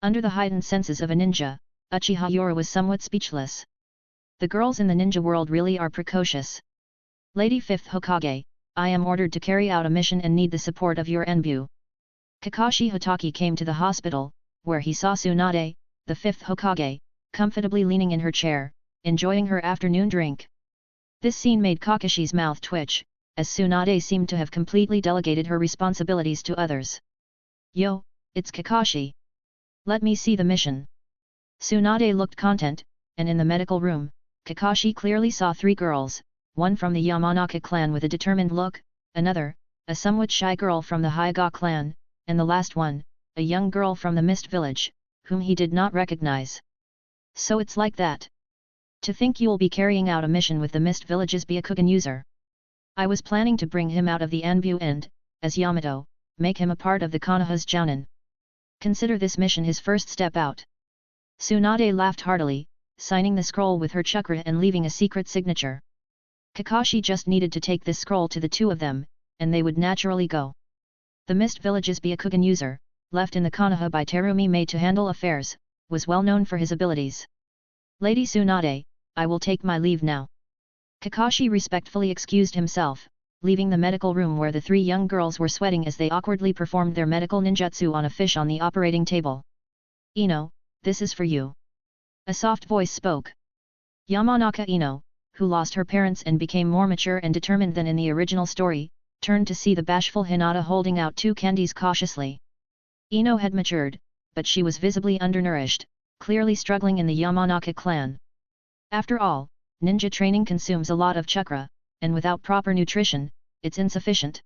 Under the heightened senses of a ninja, Uchiha Yoru was somewhat speechless. The girls in the ninja world really are precocious. Lady 5th Hokage, I am ordered to carry out a mission and need the support of your Enbu. Kakashi Hatake came to the hospital, where he saw Tsunade, the 5th Hokage, comfortably leaning in her chair, enjoying her afternoon drink. This scene made Kakashi's mouth twitch, as Tsunade seemed to have completely delegated her responsibilities to others. Yo, it's Kakashi. Let me see the mission. Tsunade looked content, and in the medical room, Kakashi clearly saw 3 girls, one from the Yamanaka clan with a determined look, another, a somewhat shy girl from the Hyuga clan, and the last one, a young girl from the Mist Village, whom he did not recognize. So it's like that. To think you'll be carrying out a mission with the Mist Village's Byakugan user. I was planning to bring him out of the Anbu and, as Yamato, make him a part of the Konoha's Jounin. Consider this mission his first step out. Tsunade laughed heartily, signing the scroll with her chakra and leaving a secret signature. Kakashi just needed to take this scroll to the two of them, and they would naturally go. The Mist Village's Byakugan user, left in the Konoha by Terumi maid to handle affairs, was well known for his abilities. Lady Tsunade, I will take my leave now. Kakashi respectfully excused himself, leaving the medical room where the three young girls were sweating as they awkwardly performed their medical ninjutsu on a fish on the operating table. Ino, this is for you. A soft voice spoke. Yamanaka Ino, who lost her parents and became more mature and determined than in the original story, turned to see the bashful Hinata holding out two candies cautiously. Ino had matured, but she was visibly undernourished, clearly struggling in the Yamanaka clan. After all, ninja training consumes a lot of chakra, and without proper nutrition, it's insufficient.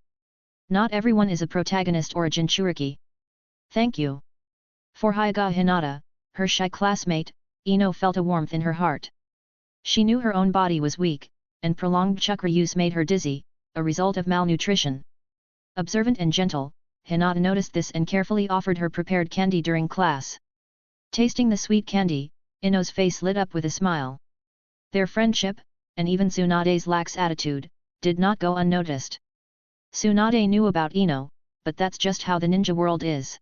Not everyone is a protagonist or a Jinchuriki. Thank you. For Hyuga Hinata, her shy classmate, Ino felt a warmth in her heart. She knew her own body was weak, and prolonged chakra use made her dizzy, a result of malnutrition. Observant and gentle, Hinata noticed this and carefully offered her prepared candy during class. Tasting the sweet candy, Ino's face lit up with a smile. Their friendship, and even Tsunade's lax attitude, did not go unnoticed. Tsunade knew about Ino, but that's just how the ninja world is.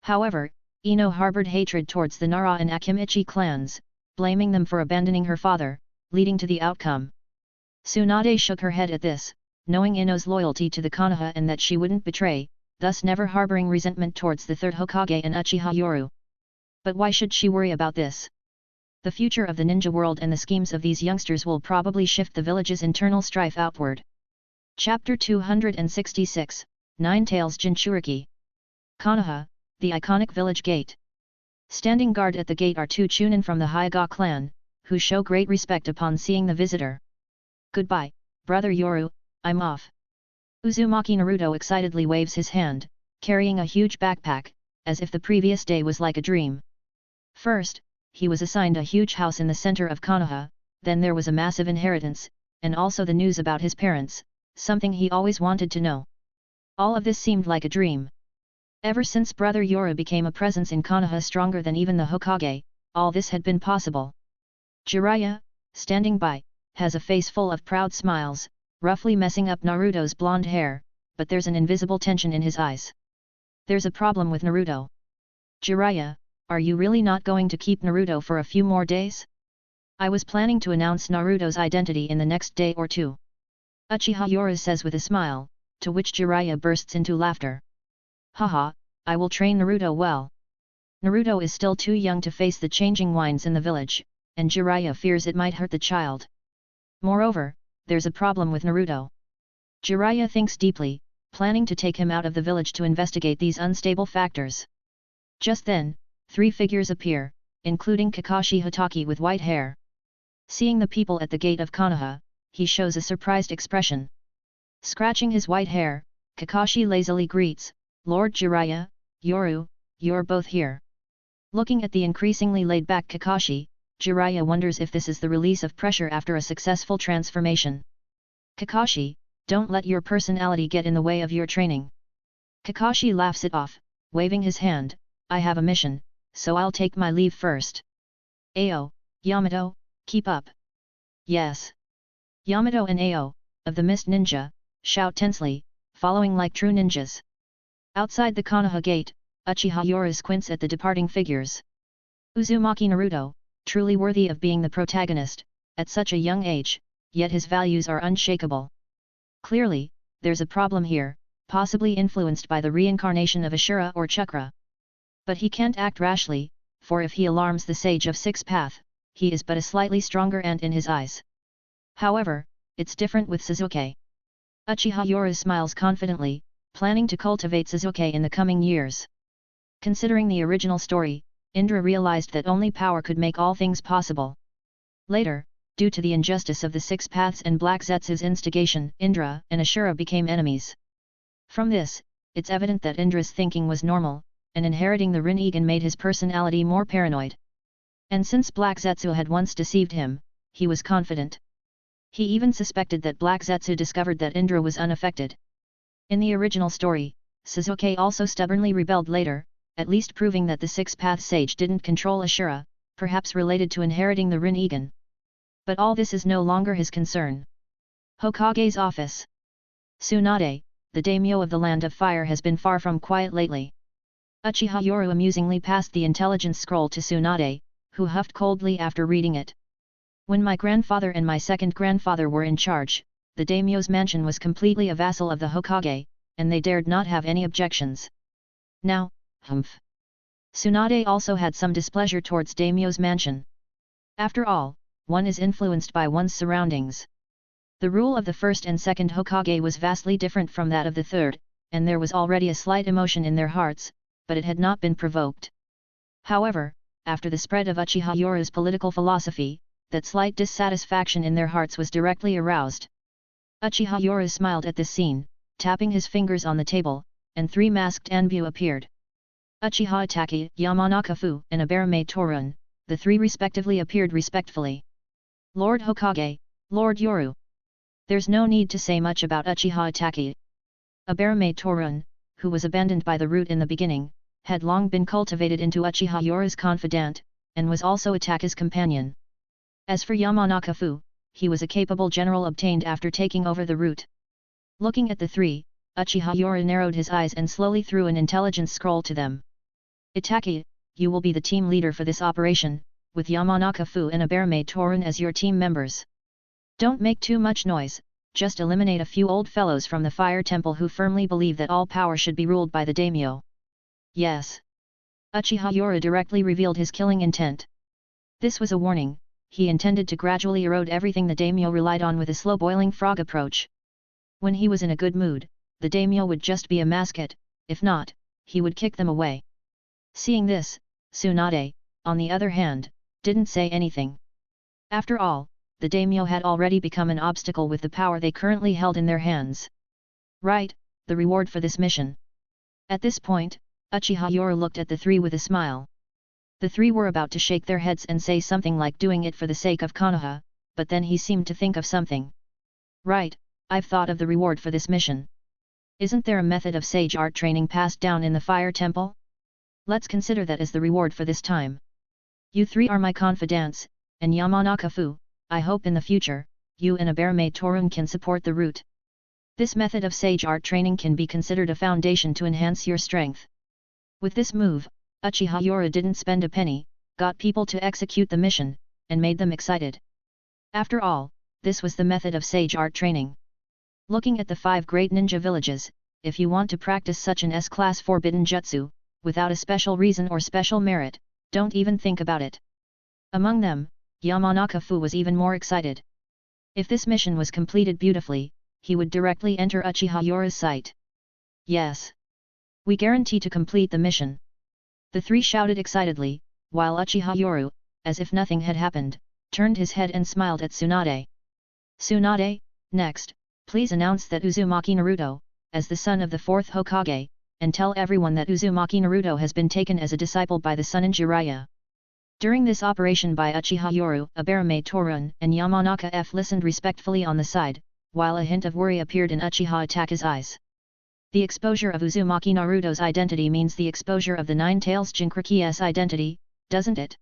However, Ino harbored hatred towards the Nara and Akimichi clans, blaming them for abandoning her father, leading to the outcome. Tsunade shook her head at this, knowing Ino's loyalty to the Konoha and that she wouldn't betray, thus never harboring resentment towards the third Hokage and Uchiha Yoru. But why should she worry about this? The future of the ninja world and the schemes of these youngsters will probably shift the village's internal strife outward. Chapter 266, Nine Tails Jinchuriki. Konoha, the iconic village gate. Standing guard at the gate are two Chunin from the Hyuga clan, who show great respect upon seeing the visitor. Goodbye, brother Yoru, I'm off. Uzumaki Naruto excitedly waves his hand, carrying a huge backpack, as if the previous day was like a dream. First, he was assigned a huge house in the center of Konoha, then there was a massive inheritance, and also the news about his parents, something he always wanted to know. All of this seemed like a dream. Ever since brother Yoru became a presence in Konoha stronger than even the Hokage, all this had been possible. Jiraiya, standing by, has a face full of proud smiles, roughly messing up Naruto's blonde hair, but there's an invisible tension in his eyes. There's a problem with Naruto. Jiraiya, are you really not going to keep Naruto for a few more days? I was planning to announce Naruto's identity in the next day or two. Uchiha Yoru says with a smile, to which Jiraiya bursts into laughter. Haha, I will train Naruto well. Naruto is still too young to face the changing winds in the village, and Jiraiya fears it might hurt the child. Moreover, there's a problem with Naruto. Jiraiya thinks deeply, planning to take him out of the village to investigate these unstable factors. Just then, three figures appear, including Kakashi Hatake with white hair. Seeing the people at the gate of Konoha, he shows a surprised expression. Scratching his white hair, Kakashi lazily greets, Lord Jiraiya, Yoru, you're both here. Looking at the increasingly laid-back Kakashi, Jiraiya wonders if this is the release of pressure after a successful transformation. Kakashi, don't let your personality get in the way of your training. Kakashi laughs it off, waving his hand, I have a mission, so I'll take my leave first. Ao, Yamato, keep up. Yes. Yamato and Ao, of the Mist Ninja, shout tensely, following like true ninjas. Outside the Konoha gate, Uchiha Yoru squints at the departing figures. Uzumaki Naruto, truly worthy of being the protagonist, at such a young age, yet his values are unshakable. Clearly, there's a problem here, possibly influenced by the reincarnation of Ashura or Chakra. But he can't act rashly, for if he alarms the Sage of Six Path, he is but a slightly stronger ant in his eyes. However, it's different with Sasuke. Uchiha Yoru smiles confidently, planning to cultivate Sasuke in the coming years. Considering the original story, Indra realized that only power could make all things possible. Later, due to the injustice of the Six Paths and Black Zetsu's instigation, Indra and Ashura became enemies. From this, it's evident that Indra's thinking was normal, and inheriting the Rinnegan made his personality more paranoid. And since Black Zetsu had once deceived him, he was confident. He even suspected that Black Zetsu discovered that Indra was unaffected. In the original story, Sasuke also stubbornly rebelled later, at least proving that the Six Path Sage didn't control Ashura, perhaps related to inheriting the Rinnegan. But all this is no longer his concern. Hokage's office. Tsunade, the daimyo of the Land of Fire has been far from quiet lately. Uchiha Yoru amusingly passed the intelligence scroll to Tsunade, who huffed coldly after reading it. When my grandfather and my second grandfather were in charge, the daimyo's mansion was completely a vassal of the Hokage, and they dared not have any objections. Now, humph. Tsunade also had some displeasure towards daimyo's mansion. After all, one is influenced by one's surroundings. The rule of the first and second Hokage was vastly different from that of the third, and there was already a slight emotion in their hearts, but it had not been provoked. However, after the spread of Uchiha Yoru's political philosophy, that slight dissatisfaction in their hearts was directly aroused. Uchiha Yoru smiled at this scene, tapping his fingers on the table, and 3 masked Anbu appeared. Uchiha Itachi, Yamanaka Fu, and Aberame Torun, the 3 respectively appeared respectfully. Lord Hokage, Lord Yoru. There's no need to say much about Uchiha Itachi. Aberame Torun, who was abandoned by the root in the beginning, had long been cultivated into Uchiha Yoru's confidant, and was also Itachi's companion. As for Yamanaka Fu, he was a capable general obtained after taking over the root. Looking at the 3, Uchiha Yoru narrowed his eyes and slowly threw an intelligence scroll to them. Itachi, you will be the team leader for this operation, with Yamanaka Fu and Aberame Torun as your team members. Don't make too much noise, just eliminate a few old fellows from the Fire Temple who firmly believe that all power should be ruled by the daimyo. Yes. Uchiha Yoru directly revealed his killing intent. This was a warning. He intended to gradually erode everything the daimyo relied on with a slow-boiling frog approach. When he was in a good mood, the daimyo would just be a mascot, if not, he would kick them away. Seeing this, Tsunade, on the other hand, didn't say anything. After all, the daimyo had already become an obstacle with the power they currently held in their hands. Right, the reward for this mission. At this point, Uchiha Yoru looked at the 3 with a smile. The 3 were about to shake their heads and say something like doing it for the sake of Konoha, but then he seemed to think of something. Right, I've thought of the reward for this mission. Isn't there a method of sage art training passed down in the Fire Temple? Let's consider that as the reward for this time. You 3 are my confidants, and Yamanaka Fu, I hope in the future, you and Aberame Torun can support the root. This method of sage art training can be considered a foundation to enhance your strength. With this move, Uchiha Yoru didn't spend a penny, got people to execute the mission, and made them excited. After all, this was the method of sage art training. Looking at the 5 great ninja villages, if you want to practice such an S-class forbidden jutsu, without a special reason or special merit, don't even think about it. Among them, Yamanaka Fu was even more excited. If this mission was completed beautifully, he would directly enter Uchiha Yoru's sight. Yes. We guarantee to complete the mission. The 3 shouted excitedly, while Uchiha Yoru, as if nothing had happened, turned his head and smiled at Tsunade. Tsunade, next, please announce that Uzumaki Naruto, as the son of the 4th Hokage, and tell everyone that Uzumaki Naruto has been taken as a disciple by the Sunin Jiraiya. During this operation by Uchiha Yoru, Aberame Torun and Yamanaka F listened respectfully on the side, while a hint of worry appeared in Uchiha Itachi's eyes. The exposure of Uzumaki Naruto's identity means the exposure of the Nine-Tails Jinchuriki's identity, doesn't it?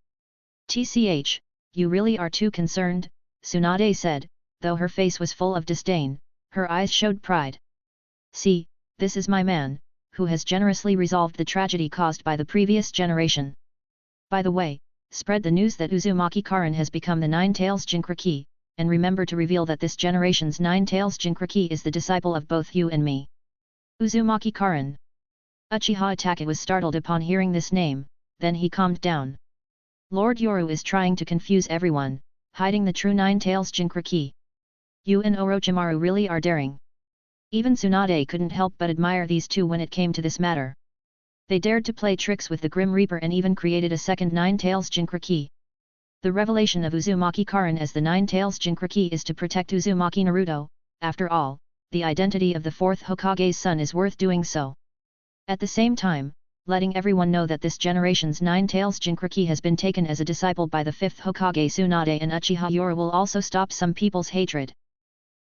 TCH, you really are too concerned, Tsunade said, though her face was full of disdain, her eyes showed pride. See, this is my man, who has generously resolved the tragedy caused by the previous generation. By the way, spread the news that Uzumaki Karin has become the Nine-Tails Jinchuriki, and remember to reveal that this generation's Nine-Tails Jinchuriki is the disciple of both you and me. Uzumaki Karin. Uchiha Itachi was startled upon hearing this name, then he calmed down. Lord Yoru is trying to confuse everyone, hiding the true Nine-Tails Jinchuriki. You and Orochimaru really are daring. Even Tsunade couldn't help but admire these 2 when it came to this matter. They dared to play tricks with the Grim Reaper and even created a second Nine-Tails Jinchuriki. The revelation of Uzumaki Karin as the Nine-Tails Jinchuriki is to protect Uzumaki Naruto. After all, the identity of the 4th Hokage's son is worth doing so. At the same time, letting everyone know that this generation's Nine-Tails Jinchuriki has been taken as a disciple by the 5th Hokage Tsunade and Uchiha Yoru will also stop some people's hatred.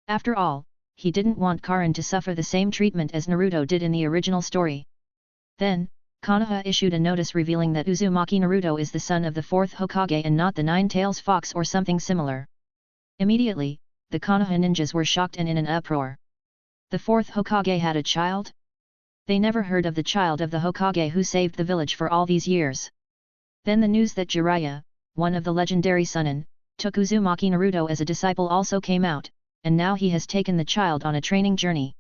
After all, he didn't want Karin to suffer the same treatment as Naruto did in the original story. Then, Konoha issued a notice revealing that Uzumaki Naruto is the son of the 4th Hokage and not the Nine-Tails Fox or something similar. Immediately, the Konoha ninjas were shocked and in an uproar. The fourth Hokage had a child? They never heard of the child of the Hokage who saved the village for all these years. Then the news that Jiraiya, one of the legendary Sunin, took Uzumaki Naruto as a disciple also came out, and now he has taken the child on a training journey.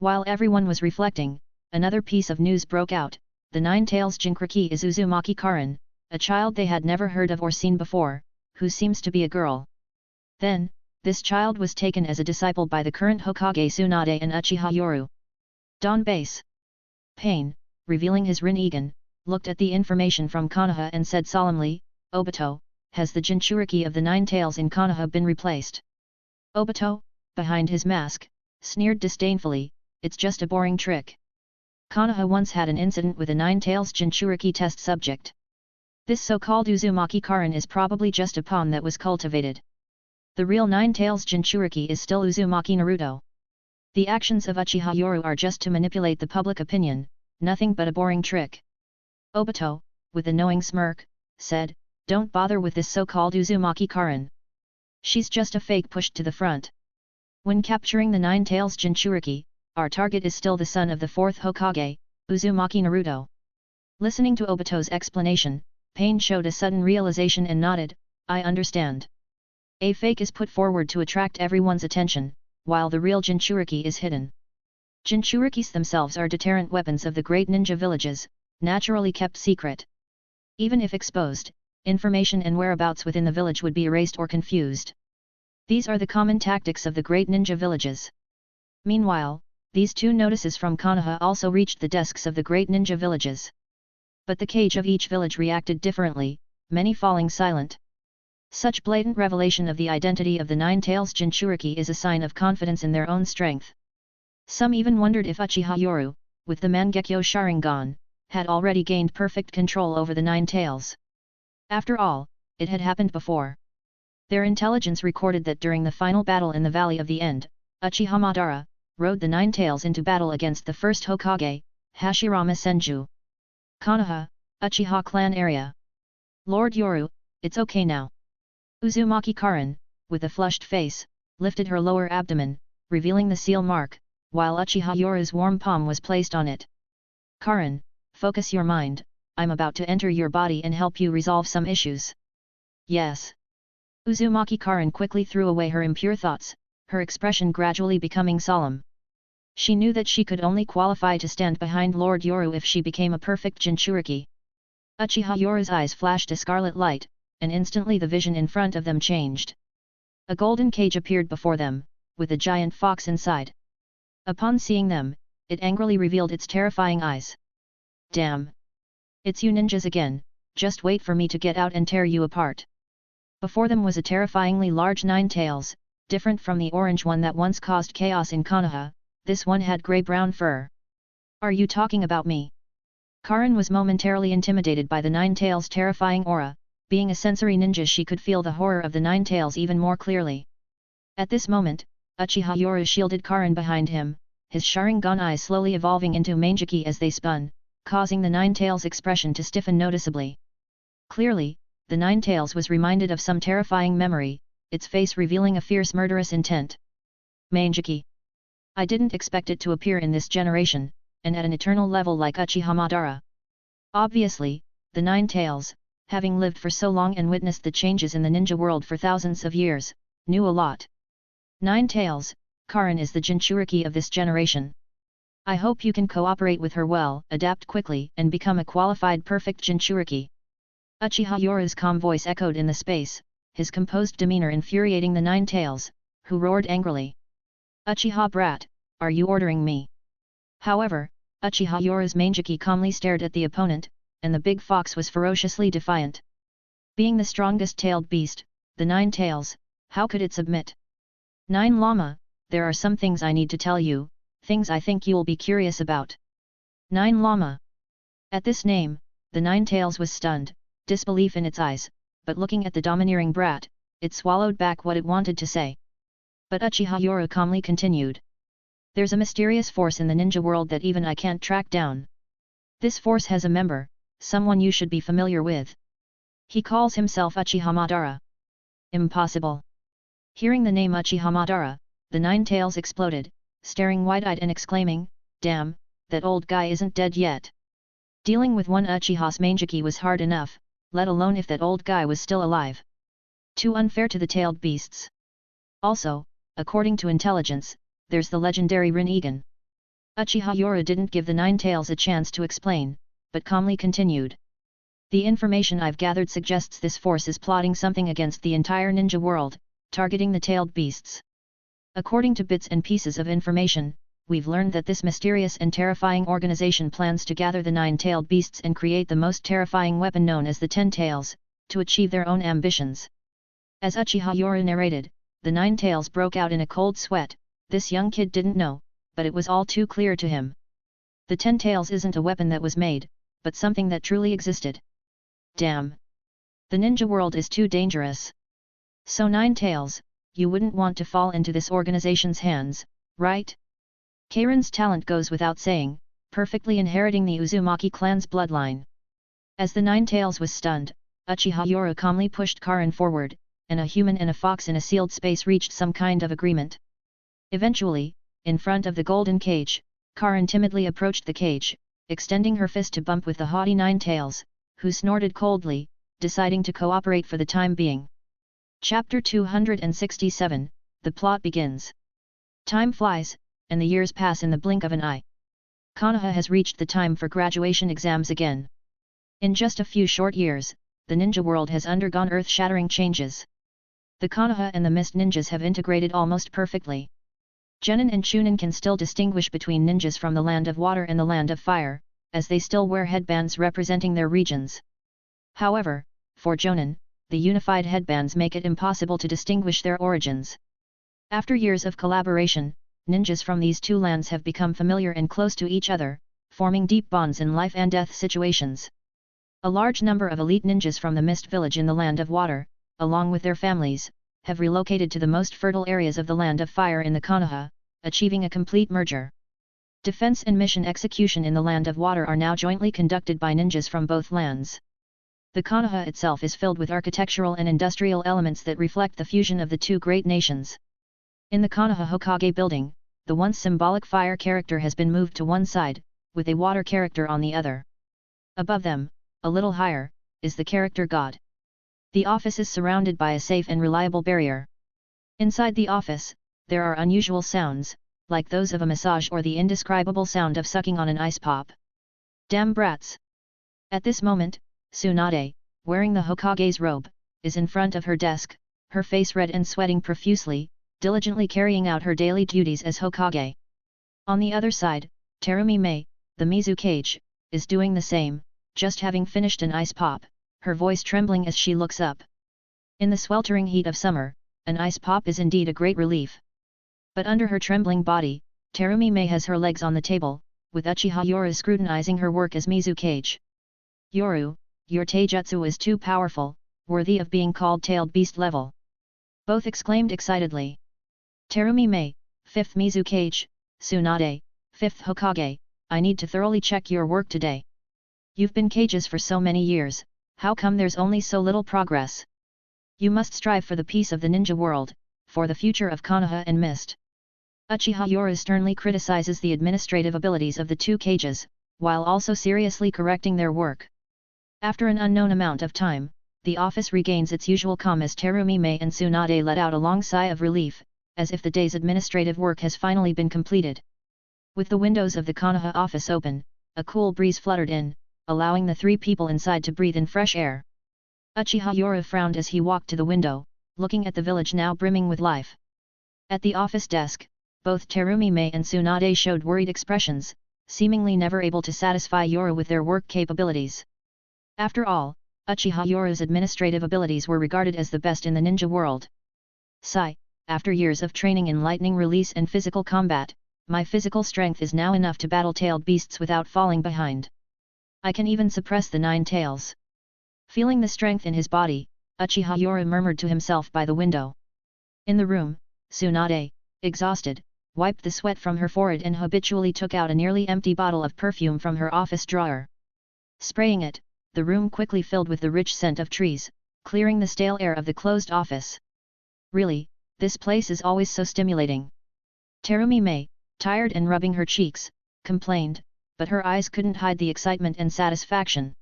While everyone was reflecting, another piece of news broke out. The Nine-Tails Jinchuriki is Uzumaki Karin, a child they had never heard of or seen before, who seems to be a girl. Then, this child was taken as a disciple by the current Hokage Tsunade and Uchiha Yoru. Don Base Pain, revealing his Rinnegan, looked at the information from Konoha and said solemnly, Obito, has the Jinchuriki of the Nine-Tails in Konoha been replaced? Obito, behind his mask, sneered disdainfully, it's just a boring trick. Konoha once had an incident with a Nine-Tails Jinchuriki test subject. This so-called Uzumaki Karin is probably just a pawn that was cultivated. The real Nine-Tails Jinchuriki is still Uzumaki Naruto. The actions of Uchiha Yoru are just to manipulate the public opinion, nothing but a boring trick. Obito, with a knowing smirk, said, don't bother with this so-called Uzumaki Karin. She's just a fake pushed to the front. When capturing the Nine-Tails Jinchuriki, our target is still the son of the fourth Hokage, Uzumaki Naruto. Listening to Obito's explanation, Pain showed a sudden realization and nodded, I understand. A fake is put forward to attract everyone's attention, while the real Jinchuriki is hidden. Jinchurikis themselves are deterrent weapons of the great ninja villages, naturally kept secret. Even if exposed, information and whereabouts within the village would be erased or confused. These are the common tactics of the great ninja villages. Meanwhile, these two notices from Konoha also reached the desks of the great ninja villages. But the cage of each village reacted differently, many falling silent. Such blatant revelation of the identity of the Nine-Tails Jinchuriki is a sign of confidence in their own strength. Some even wondered if Uchiha Yoru, with the Mangekyo Sharingan, had already gained perfect control over the Nine-Tails. After all, it had happened before. Their intelligence recorded that during the final battle in the Valley of the End, Uchiha Madara rode the Nine-Tails into battle against the first Hokage, Hashirama Senju. Konoha, Uchiha clan area. Lord Yoru, it's okay now. Uzumaki Karin, with a flushed face, lifted her lower abdomen, revealing the seal mark, while Uchiha Yoru's warm palm was placed on it. Karin, focus your mind, I'm about to enter your body and help you resolve some issues. Yes. Uzumaki Karin quickly threw away her impure thoughts, her expression gradually becoming solemn. She knew that she could only qualify to stand behind Lord Yoru if she became a perfect Jinchuriki. Uchiha Yoru's eyes flashed a scarlet light, and instantly the vision in front of them changed. A golden cage appeared before them, with a giant fox inside. Upon seeing them, it angrily revealed its terrifying eyes. Damn! It's you ninjas again, just wait for me to get out and tear you apart. Before them was a terrifyingly large Nine-Tails, different from the orange one that once caused chaos in Konoha. This one had grey-brown fur. Are you talking about me? Karin was momentarily intimidated by the Nine-Tails' terrifying aura. Being a sensory ninja, she could feel the horror of the Nine-Tails even more clearly. At this moment, Uchiha Yoru shielded Karin behind him, his Sharingan eyes slowly evolving into Mangeki as they spun, causing the Nine-Tails' expression to stiffen noticeably. Clearly, the Nine-Tails was reminded of some terrifying memory, its face revealing a fierce murderous intent. Mangeki. I didn't expect it to appear in this generation, and at an eternal level like Uchiha Madara. Obviously, the Nine-Tails, having lived for so long and witnessed the changes in the ninja world for thousands of years, knew a lot. Nine-Tails, Karin is the Jinchuriki of this generation. I hope you can cooperate with her well, adapt quickly and become a qualified perfect Jinchuriki. Uchiha Yoru's calm voice echoed in the space, his composed demeanor infuriating the Nine-Tails, who roared angrily. Uchiha brat, are you ordering me? However, Uchiha Yoru's Mangeki calmly stared at the opponent, and the big fox was ferociously defiant. Being the strongest tailed beast, the Nine-Tails, how could it submit? Nine Llama, there are some things I need to tell you, things I think you'll be curious about. Nine Llama. At this name, the Nine-Tails was stunned, disbelief in its eyes, but looking at the domineering brat, it swallowed back what it wanted to say. But Uchiha Yoru calmly continued. There's a mysterious force in the ninja world that even I can't track down. This force has a member, someone you should be familiar with. He calls himself Uchiha Madara. Impossible. Hearing the name Uchiha Madara, the Nine-Tails exploded, staring wide-eyed and exclaiming, "Damn, that old guy isn't dead yet." Dealing with one Uchiha's Mangeki was hard enough, let alone if that old guy was still alive. Too unfair to the tailed beasts. Also, according to intelligence, there's the legendary Rinnegan. Uchiha Yora didn't give the Nine Tails a chance to explain, but calmly continued. The information I've gathered suggests this force is plotting something against the entire ninja world, targeting the tailed beasts. According to bits and pieces of information, we've learned that this mysterious and terrifying organization plans to gather the nine-tailed beasts and create the most terrifying weapon known as the Ten Tails, to achieve their own ambitions. As Uchiha Yora narrated, the Nine Tails broke out in a cold sweat. This young kid didn't know, but it was all too clear to him. The Ten Tails isn't a weapon that was made, but something that truly existed. Damn! The ninja world is too dangerous. So Nine Tails, you wouldn't want to fall into this organization's hands, right? Kairin's talent goes without saying, perfectly inheriting the Uzumaki clan's bloodline. As the Nine Tails was stunned, Uchiha Yora calmly pushed Kairin forward, and a human and a fox in a sealed space reached some kind of agreement. Eventually, in front of the golden cage, Kairin timidly approached the cage, extending her fist to bump with the haughty Nine Tails, who snorted coldly, deciding to cooperate for the time being. Chapter 267, The Plot Begins. Time flies, and the years pass in the blink of an eye. Konoha has reached the time for graduation exams again. In just a few short years, the ninja world has undergone earth-shattering changes. The Konoha and the Mist ninjas have integrated almost perfectly. Genin and Chunin can still distinguish between ninjas from the land of water and the land of fire, as they still wear headbands representing their regions. However, for Jonin, the unified headbands make it impossible to distinguish their origins. After years of collaboration, ninjas from these two lands have become familiar and close to each other, forming deep bonds in life and death situations. A large number of elite ninjas from the Mist Village in the Land of Water, along with their families, have relocated to the most fertile areas of the Land of Fire in the Konoha, achieving a complete merger. Defense and mission execution in the Land of Water are now jointly conducted by ninjas from both lands. The Konoha itself is filled with architectural and industrial elements that reflect the fusion of the two great nations. In the Konoha Hokage building, the once symbolic fire character has been moved to one side, with a water character on the other. Above them, a little higher, is the character God. The office is surrounded by a safe and reliable barrier. Inside the office, there are unusual sounds, like those of a massage or the indescribable sound of sucking on an ice pop. Damn brats! At this moment, Tsunade, wearing the Hokage's robe, is in front of her desk, her face red and sweating profusely, diligently carrying out her daily duties as Hokage. On the other side, Terumi Mei, the Mizukage, is doing the same, just having finished an ice pop, her voice trembling as she looks up. In the sweltering heat of summer, an ice pop is indeed a great relief. But under her trembling body, Terumi Mei has her legs on the table, with Uchiha Yora scrutinizing her work as Mizukage. "Yoru, your taijutsu is too powerful, worthy of being called tailed beast level." Both exclaimed excitedly. Terumi Mei, 5th Mizukage, Tsunade, 5th Hokage, I need to thoroughly check your work today. You've been cages for so many years, how come there's only so little progress? You must strive for the peace of the ninja world, for the future of Konoha and Mist. Uchiha Yora sternly criticizes the administrative abilities of the two cages, while also seriously correcting their work. After an unknown amount of time, the office regains its usual calm as Terumi Mei and Tsunade let out a long sigh of relief, as if the day's administrative work has finally been completed. With the windows of the Konoha office open, a cool breeze fluttered in, allowing the three people inside to breathe in fresh air. Uchiha Yora frowned as he walked to the window, looking at the village now brimming with life. At the office desk, both Terumi Mei and Tsunade showed worried expressions, seemingly never able to satisfy Yora with their work capabilities. After all, Uchiha Yora's administrative abilities were regarded as the best in the ninja world. Sigh, after years of training in lightning release and physical combat, my physical strength is now enough to battle tailed beasts without falling behind. I can even suppress the Nine Tails. Feeling the strength in his body, Uchiha Yora murmured to himself by the window. In the room, Tsunade, exhausted, wiped the sweat from her forehead and habitually took out a nearly empty bottle of perfume from her office drawer. Spraying it, the room quickly filled with the rich scent of trees, clearing the stale air of the closed office. Really, this place is always so stimulating. Terumi Mei, tired and rubbing her cheeks, complained, but her eyes couldn't hide the excitement and satisfaction.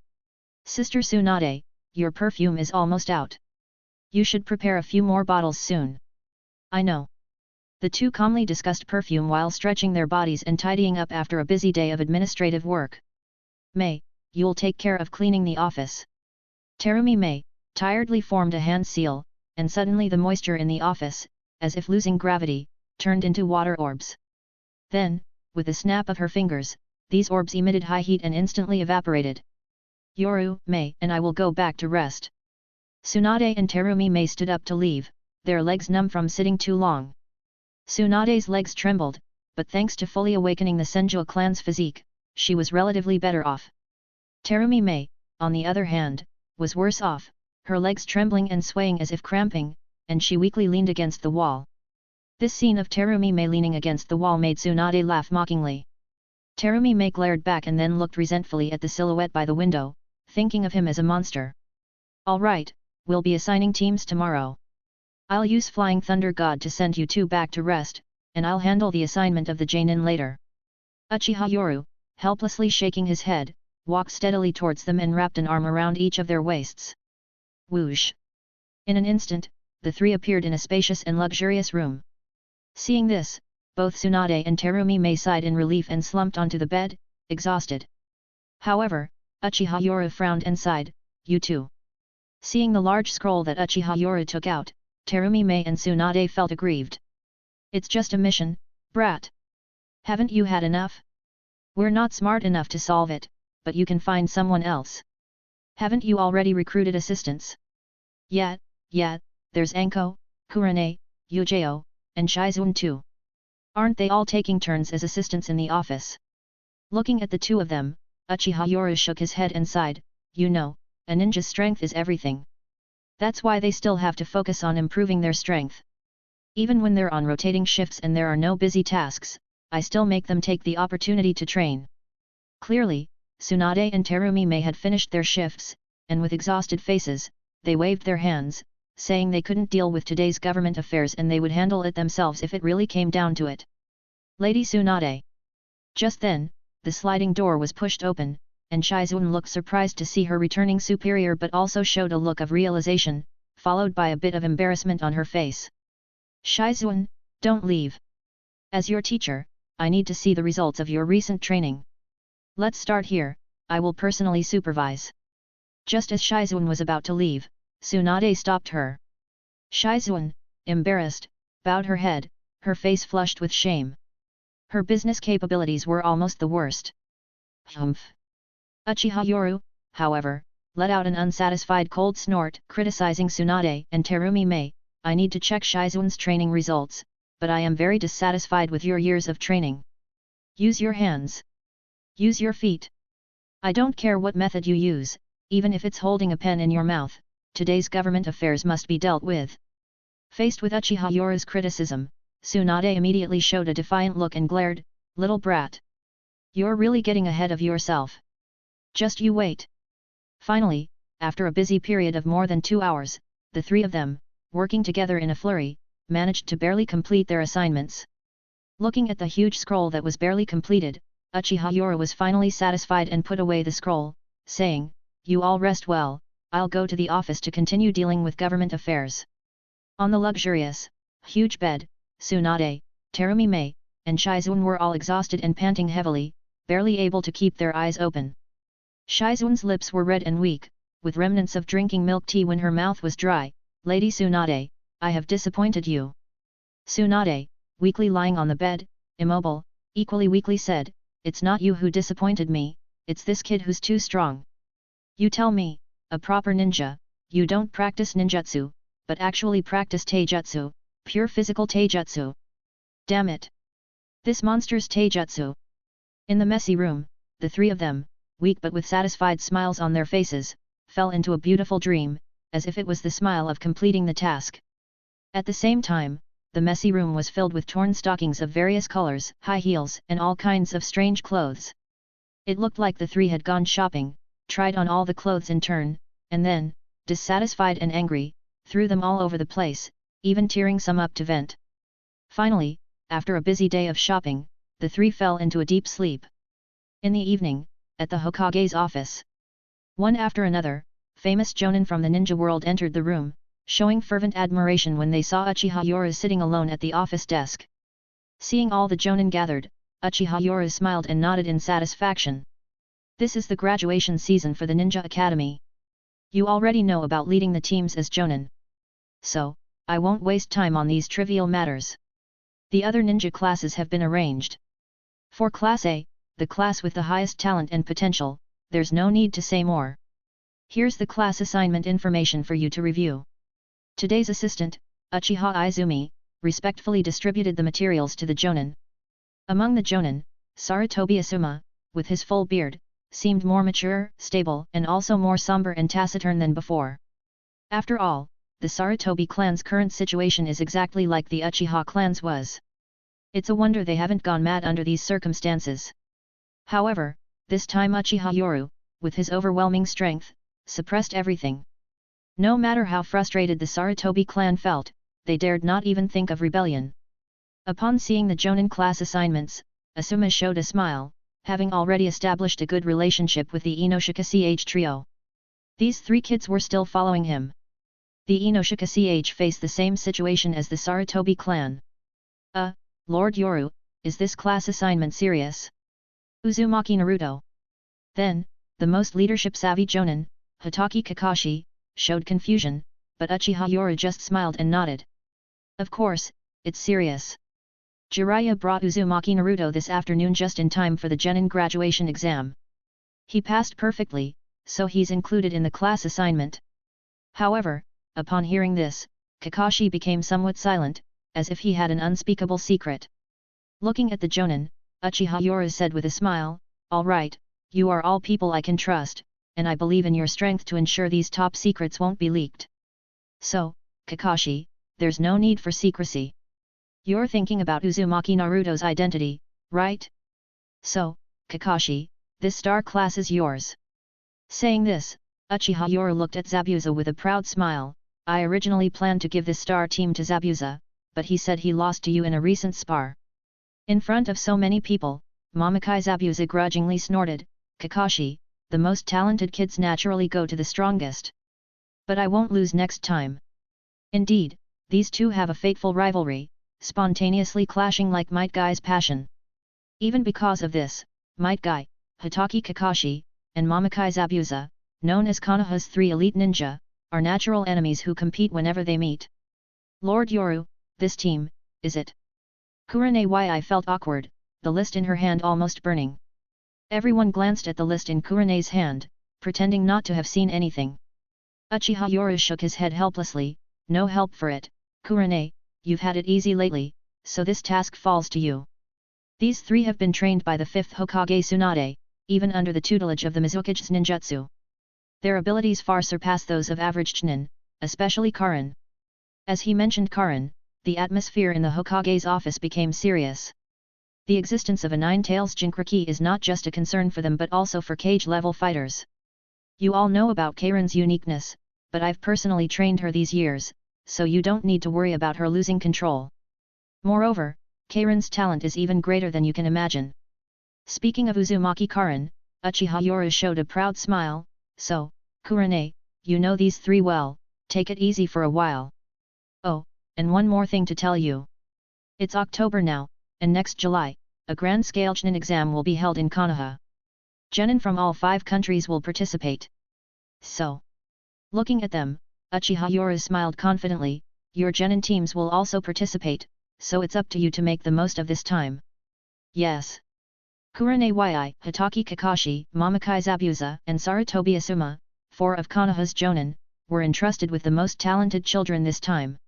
Sister Tsunade, your perfume is almost out. You should prepare a few more bottles soon. I know. The two calmly discussed perfume while stretching their bodies and tidying up after a busy day of administrative work. May, you'll take care of cleaning the office. Terumi May, tiredly formed a hand seal, and suddenly the moisture in the office, as if losing gravity, turned into water orbs. Then, with a snap of her fingers, these orbs emitted high heat and instantly evaporated. Yoru, May and I will go back to rest. Tsunade and Terumi May stood up to leave, their legs numb from sitting too long. Tsunade's legs trembled, but thanks to fully awakening the Senju clan's physique, she was relatively better off. Terumi May, on the other hand, was worse off, her legs trembling and swaying as if cramping, and she weakly leaned against the wall. This scene of Terumi May leaning against the wall made Tsunade laugh mockingly. Terumi May glared back and then looked resentfully at the silhouette by the window, thinking of him as a monster. All right, we'll be assigning teams tomorrow. I'll use Flying Thunder God to send you two back to rest, and I'll handle the assignment of the Jainin later. Uchiha Yoru, helplessly shaking his head, walked steadily towards them and wrapped an arm around each of their waists. Whoosh! In an instant, the three appeared in a spacious and luxurious room. Seeing this, both Tsunade and Terumi May sighed in relief and slumped onto the bed, exhausted. However, Uchiha Yoru frowned and sighed, "You too." Seeing the large scroll that Uchiha Yoru took out, Terumi May and Tsunade felt aggrieved. "It's just a mission, brat. Haven't you had enough? We're not smart enough to solve it, but you can find someone else. Haven't you already recruited assistants?" Yet, there's Anko, Kurane, Yujeo, and Shizun too. Aren't they all taking turns as assistants in the office?" Looking at the two of them, Uchiha Yoru shook his head and sighed, "You know, a ninja's strength is everything. That's why they still have to focus on improving their strength. Even when they're on rotating shifts and there are no busy tasks, I still make them take the opportunity to train." Clearly, Tsunade and Terumi May had finished their shifts, and with exhausted faces, they waved their hands, saying they couldn't deal with today's government affairs and they would handle it themselves if it really came down to it. "Lady Tsunade." Just then, the sliding door was pushed open, and Shizun looked surprised to see her returning superior but also showed a look of realization, followed by a bit of embarrassment on her face. "Shizun, don't leave. As your teacher, I need to see the results of your recent training. Let's start here, I will personally supervise." Just as Shizun was about to leave, Tsunade stopped her. Shizun, embarrassed, bowed her head, her face flushed with shame. Her business capabilities were almost the worst. Humph! Uchiha Yoru, however, let out an unsatisfied cold snort, criticizing Tsunade and Terumi May. "I need to check Shizun's training results, but I am very dissatisfied with your years of training. Use your hands. Use your feet. I don't care what method you use, even if it's holding a pen in your mouth, today's government affairs must be dealt with." Faced with Uchiha Yoru's criticism, Tsunade immediately showed a defiant look and glared, "Little brat! You're really getting ahead of yourself. Just you wait." Finally, after a busy period of more than 2 hours, the three of them, working together in a flurry, managed to barely complete their assignments. Looking at the huge scroll that was barely completed, Uchiha Yoru was finally satisfied and put away the scroll, saying, "You all rest well, I'll go to the office to continue dealing with government affairs." On the luxurious, huge bed, Tsunade, Terumi May, and Shizun were all exhausted and panting heavily, barely able to keep their eyes open. Shizun's lips were red and weak, with remnants of drinking milk tea when her mouth was dry. "Lady Tsunade, I have disappointed you." Tsunade, weakly lying on the bed, immobile, equally weakly said, "It's not you who disappointed me, it's this kid who's too strong. You tell me, a proper ninja, you don't practice ninjutsu, but actually practice taijutsu, pure physical taijutsu. Damn it! This monster's taijutsu." In the messy room, the three of them, weak but with satisfied smiles on their faces, fell into a beautiful dream, as if it was the smile of completing the task. At the same time, the messy room was filled with torn stockings of various colors, high heels and all kinds of strange clothes. It looked like the three had gone shopping, tried on all the clothes in turn, and then, dissatisfied and angry, threw them all over the place, even tearing some up to vent. Finally, after a busy day of shopping, the three fell into a deep sleep. In the evening, at the Hokage's office, one after another, famous jonin from the ninja world entered the room, showing fervent admiration when they saw Uchiha Yoru sitting alone at the office desk. Seeing all the jonin gathered, Uchiha Yoru smiled and nodded in satisfaction. This is the graduation season for the Ninja Academy. You already know about leading the teams as jonin. So, I won't waste time on these trivial matters. The other ninja classes have been arranged. For Class A, the class with the highest talent and potential, there's no need to say more. Here's the class assignment information for you to review. Today's assistant, Uchiha Izumi, respectfully distributed the materials to the jonin. Among the jonin, Sarutobi Asuma, with his full beard, seemed more mature, stable, and also more somber and taciturn than before. After all, the Sarutobi clan's current situation is exactly like the Uchiha clan's was. It's a wonder they haven't gone mad under these circumstances. However, this time Uchiha Yoru, with his overwhelming strength, suppressed everything. No matter how frustrated the Sarutobi clan felt, they dared not even think of rebellion. Upon seeing the jonin class assignments, Asuma showed a smile, having already established a good relationship with the Inoshika CH trio. These three kids were still following him. The Inoshika CH faced the same situation as the Sarutobi clan. Lord Yoru, is this class assignment serious? Uzumaki Naruto. Then, the most leadership-savvy jonin, Hitaki Kakashi, showed confusion, but Uchiha Yoru just smiled and nodded. Of course, it's serious. Jiraiya brought Uzumaki Naruto this afternoon just in time for the genin graduation exam. He passed perfectly, so he's included in the class assignment. However, upon hearing this, Kakashi became somewhat silent, as if he had an unspeakable secret. Looking at the jonin, Uchiha Yoru said with a smile, "All right, you are all people I can trust, and I believe in your strength to ensure these top secrets won't be leaked. So, Kakashi, there's no need for secrecy. You're thinking about Uzumaki Naruto's identity, right? So, Kakashi, this star class is yours." Saying this, Uchiha Yoru looked at Zabuza with a proud smile. "I originally planned to give this star team to Zabuza, but he said he lost to you in a recent spar." In front of so many people, Mamakai Zabuza grudgingly snorted, "Kakashi, the most talented kids naturally go to the strongest. But I won't lose next time." Indeed, these two have a fateful rivalry, spontaneously clashing like Might Guy's passion. Even because of this, Might Guy, Hitaki Kakashi, and Mamakai Zabuza, known as Konoha's three elite ninja, are natural enemies who compete whenever they meet. "Lord Yoru, this team, is it?" Kurenei felt awkward, the list in her hand almost burning. Everyone glanced at the list in Kurenei's hand, pretending not to have seen anything. Uchiha Yoru shook his head helplessly, "No help for it, Kurenei, you've had it easy lately, so this task falls to you." These three have been trained by the 5th Hokage Tsunade, even under the tutelage of the Mizukage's ninjutsu. Their abilities far surpass those of average chunin, especially Karin. As he mentioned Karin, the atmosphere in the Hokage's office became serious. The existence of a Nine-Tails Jinchuriki is not just a concern for them but also for cage-level fighters. "You all know about Karin's uniqueness, but I've personally trained her these years, so you don't need to worry about her losing control. Moreover, Karin's talent is even greater than you can imagine." Speaking of Uzumaki Karin, Uchiha Yoru showed a proud smile, "So, Kurenei, you know these three well, take it easy for a while. Oh, and one more thing to tell you. It's October now, and next July, a grand-scale Chunin exam will be held in Konoha. Genin from all 5 countries will participate. So." Looking at them, Uchiha Yoru smiled confidently, "Your Genin teams will also participate, so it's up to you to make the most of this time." "Yes." Kurenei, Hitaki Kakashi, Mamakai Zabuza, and Sarutobi Asuma, 4 of Konoha's jonin, were entrusted with the most talented children this time.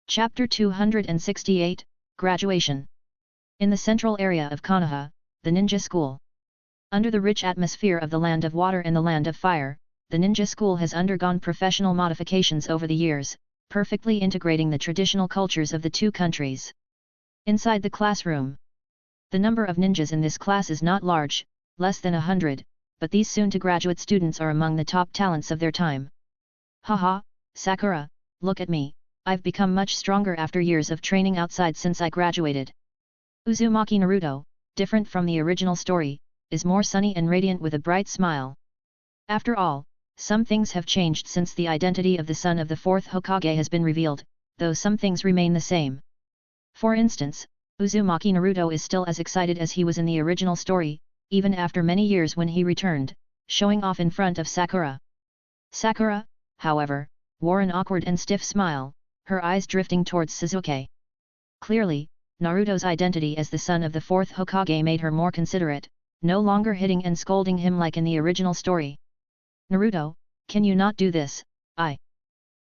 Chapter 268, Graduation. In the central area of Konoha, the ninja school. Under the rich atmosphere of the Land of Water and the Land of Fire, the ninja school has undergone professional modifications over the years, perfectly integrating the traditional cultures of the two countries. Inside the classroom, the number of ninjas in this class is not large, less than 100, but these soon-to-graduate students are among the top talents of their time. "Haha, Sakura, look at me, I've become much stronger after years of training outside since I graduated." Uzumaki Naruto, different from the original story, is more sunny and radiant with a bright smile. After all, some things have changed since the identity of the son of the fourth Hokage has been revealed, though some things remain the same. For instance, Uzumaki Naruto is still as excited as he was in the original story, even after many years when he returned, showing off in front of Sakura. Sakura, however, wore an awkward and stiff smile, her eyes drifting towards Sasuke. Clearly, Naruto's identity as the son of the fourth Hokage made her more considerate, no longer hitting and scolding him like in the original story. Naruto, can you not do this?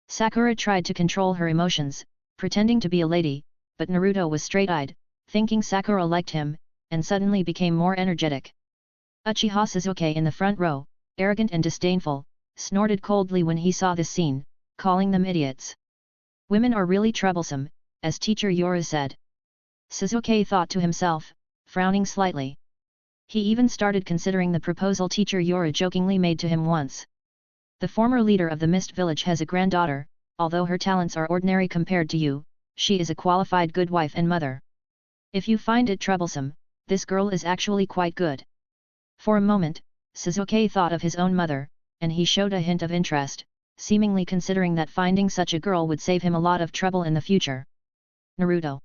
Sakura tried to control her emotions, pretending to be a lady, but Naruto was straight-eyed, thinking Sakura liked him, and suddenly became more energetic. Uchiha Sasuke in the front row, arrogant and disdainful, snorted coldly when he saw this scene, calling them idiots. Women are really troublesome, as teacher Yoru said. Sasuke thought to himself, frowning slightly. He even started considering the proposal teacher Yoru jokingly made to him once. The former leader of the Mist Village has a granddaughter, although her talents are ordinary compared to you, she is a qualified good wife and mother. If you find it troublesome, this girl is actually quite good. For a moment, Sasuke thought of his own mother, and he showed a hint of interest, seemingly considering that finding such a girl would save him a lot of trouble in the future. Naruto.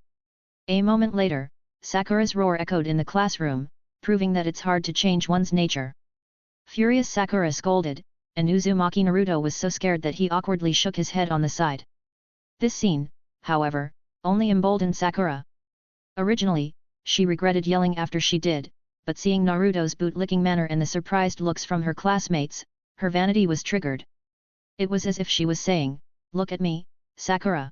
A moment later, Sakura's roar echoed in the classroom, proving that it's hard to change one's nature. Furious Sakura scolded, and Uzumaki Naruto was so scared that he awkwardly shook his head on the side. This scene, however, only emboldened Sakura. Originally, she regretted yelling after she did, but seeing Naruto's boot-licking manner and the surprised looks from her classmates, her vanity was triggered. It was as if she was saying, "Look at me, Sakura.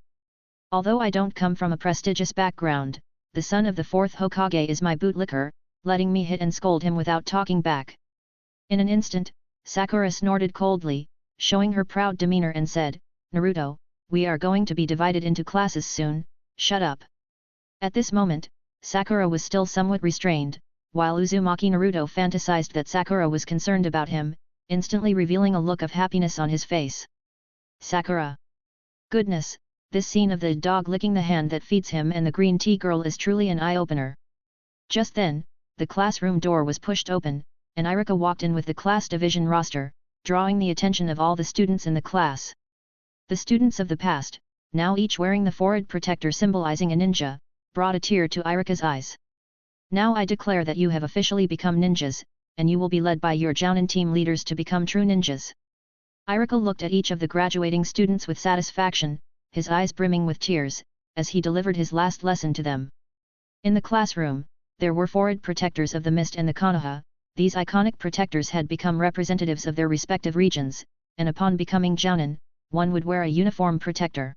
Although I don't come from a prestigious background, the son of the fourth Hokage is my bootlicker, letting me hit and scold him without talking back." In an instant, Sakura snorted coldly, showing her proud demeanor and said, "Naruto, we are going to be divided into classes soon, shut up." At this moment, Sakura was still somewhat restrained, while Uzumaki Naruto fantasized that Sakura was concerned about him, instantly revealing a look of happiness on his face. Sakura. Goodness, this scene of the dog licking the hand that feeds him and the green tea girl is truly an eye-opener. Just then, the classroom door was pushed open, and Irika walked in with the class division roster, drawing the attention of all the students in the class. The students of the past, now each wearing the forehead protector symbolizing a ninja, brought a tear to Irika's eyes. "Now I declare that you have officially become ninjas, and you will be led by your Jounin team leaders to become true ninjas." Irika looked at each of the graduating students with satisfaction, his eyes brimming with tears, as he delivered his last lesson to them. In the classroom, there were forehead protectors of the Mist and the Konoha. These iconic protectors had become representatives of their respective regions, and upon becoming Jounin, one would wear a uniform protector.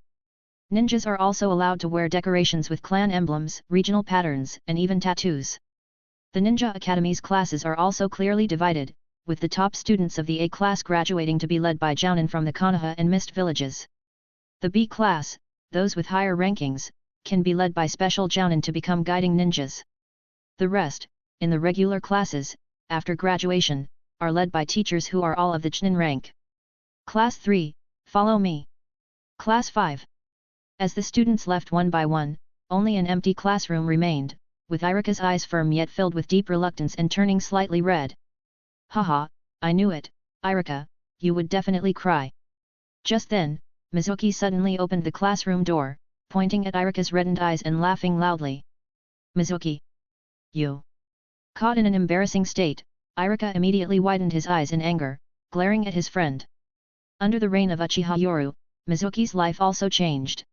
Ninjas are also allowed to wear decorations with clan emblems, regional patterns, and even tattoos. The Ninja Academy's classes are also clearly divided, with the top students of the A class graduating to be led by Jounin from the Konoha and Mist villages. The B class, those with higher rankings, can be led by special Jounin to become guiding ninjas. The rest, in the regular classes, after graduation, are led by teachers who are all of the Chunin rank. Class 3, follow me. Class 5. As the students left one by one, only an empty classroom remained, with Irika's eyes firm yet filled with deep reluctance and turning slightly red. "Haha, I knew it, Irika, you would definitely cry." Just then, Mizuki suddenly opened the classroom door, pointing at Irika's reddened eyes and laughing loudly. "Mizuki! You!" Caught in an embarrassing state, Irika immediately widened his eyes in anger, glaring at his friend. Under the reign of Uchiha Yoru, Mizuki's life also changed.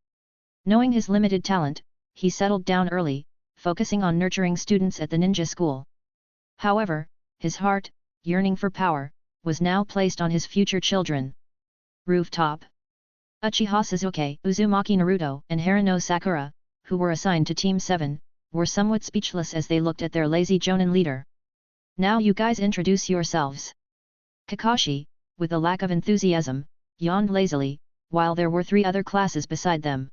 Knowing his limited talent, he settled down early, focusing on nurturing students at the ninja school. However, his heart, yearning for power, was now placed on his future children. Rooftop. Uchiha Sasuke, Uzumaki Naruto, and Harino Sakura, who were assigned to Team 7, were somewhat speechless as they looked at their lazy Jounin leader. "Now you guys introduce yourselves." Kakashi, with a lack of enthusiasm, yawned lazily, while there were 3 other classes beside them.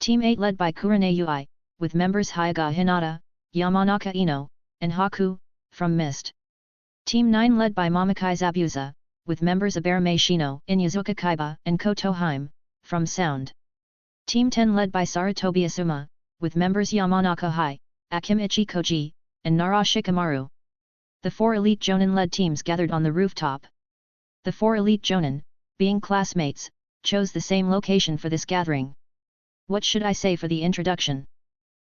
Team 8 led by Kurane Ui, with members Hyuga Hinata, Yamanaka Ino, and Haku, from Mist. Team 9 led by Momokai Zabuza, with members Aberame Shino, Inyazuka Kaiba, and Koto Hime, from Sound. Team 10 led by Sarutobi Asuma, with members Yamanaka Hai, Akimichi Koji, and Nara Shikamaru. The 4 elite Jonin-led teams gathered on the rooftop. The 4 elite Jonin, being classmates, chose the same location for this gathering. What should I say for the introduction?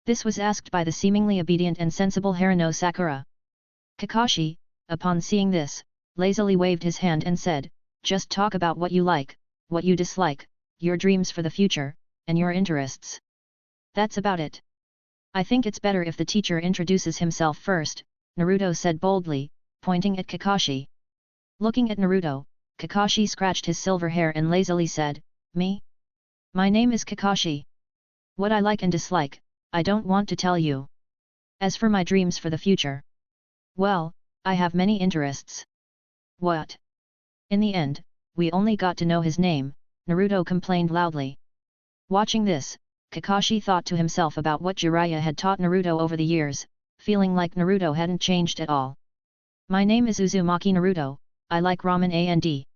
This was asked by the seemingly obedient and sensible Haruno Sakura. Kakashi, upon seeing this, lazily waved his hand and said, "Just talk about what you like, what you dislike, your dreams for the future, and your interests. That's about it." "I think it's better if the teacher introduces himself first," Naruto said boldly, pointing at Kakashi. Looking at Naruto, Kakashi scratched his silver hair and lazily said, "Me? My name is Kakashi. What I like and dislike, I don't want to tell you. As for my dreams for the future, well, I have many interests." "What? In the end, we only got to know his name," Naruto complained loudly. Watching this, Kakashi thought to himself about what Jiraiya had taught Naruto over the years, feeling like Naruto hadn't changed at all. "My name is Uzumaki Naruto, I like ramen and..."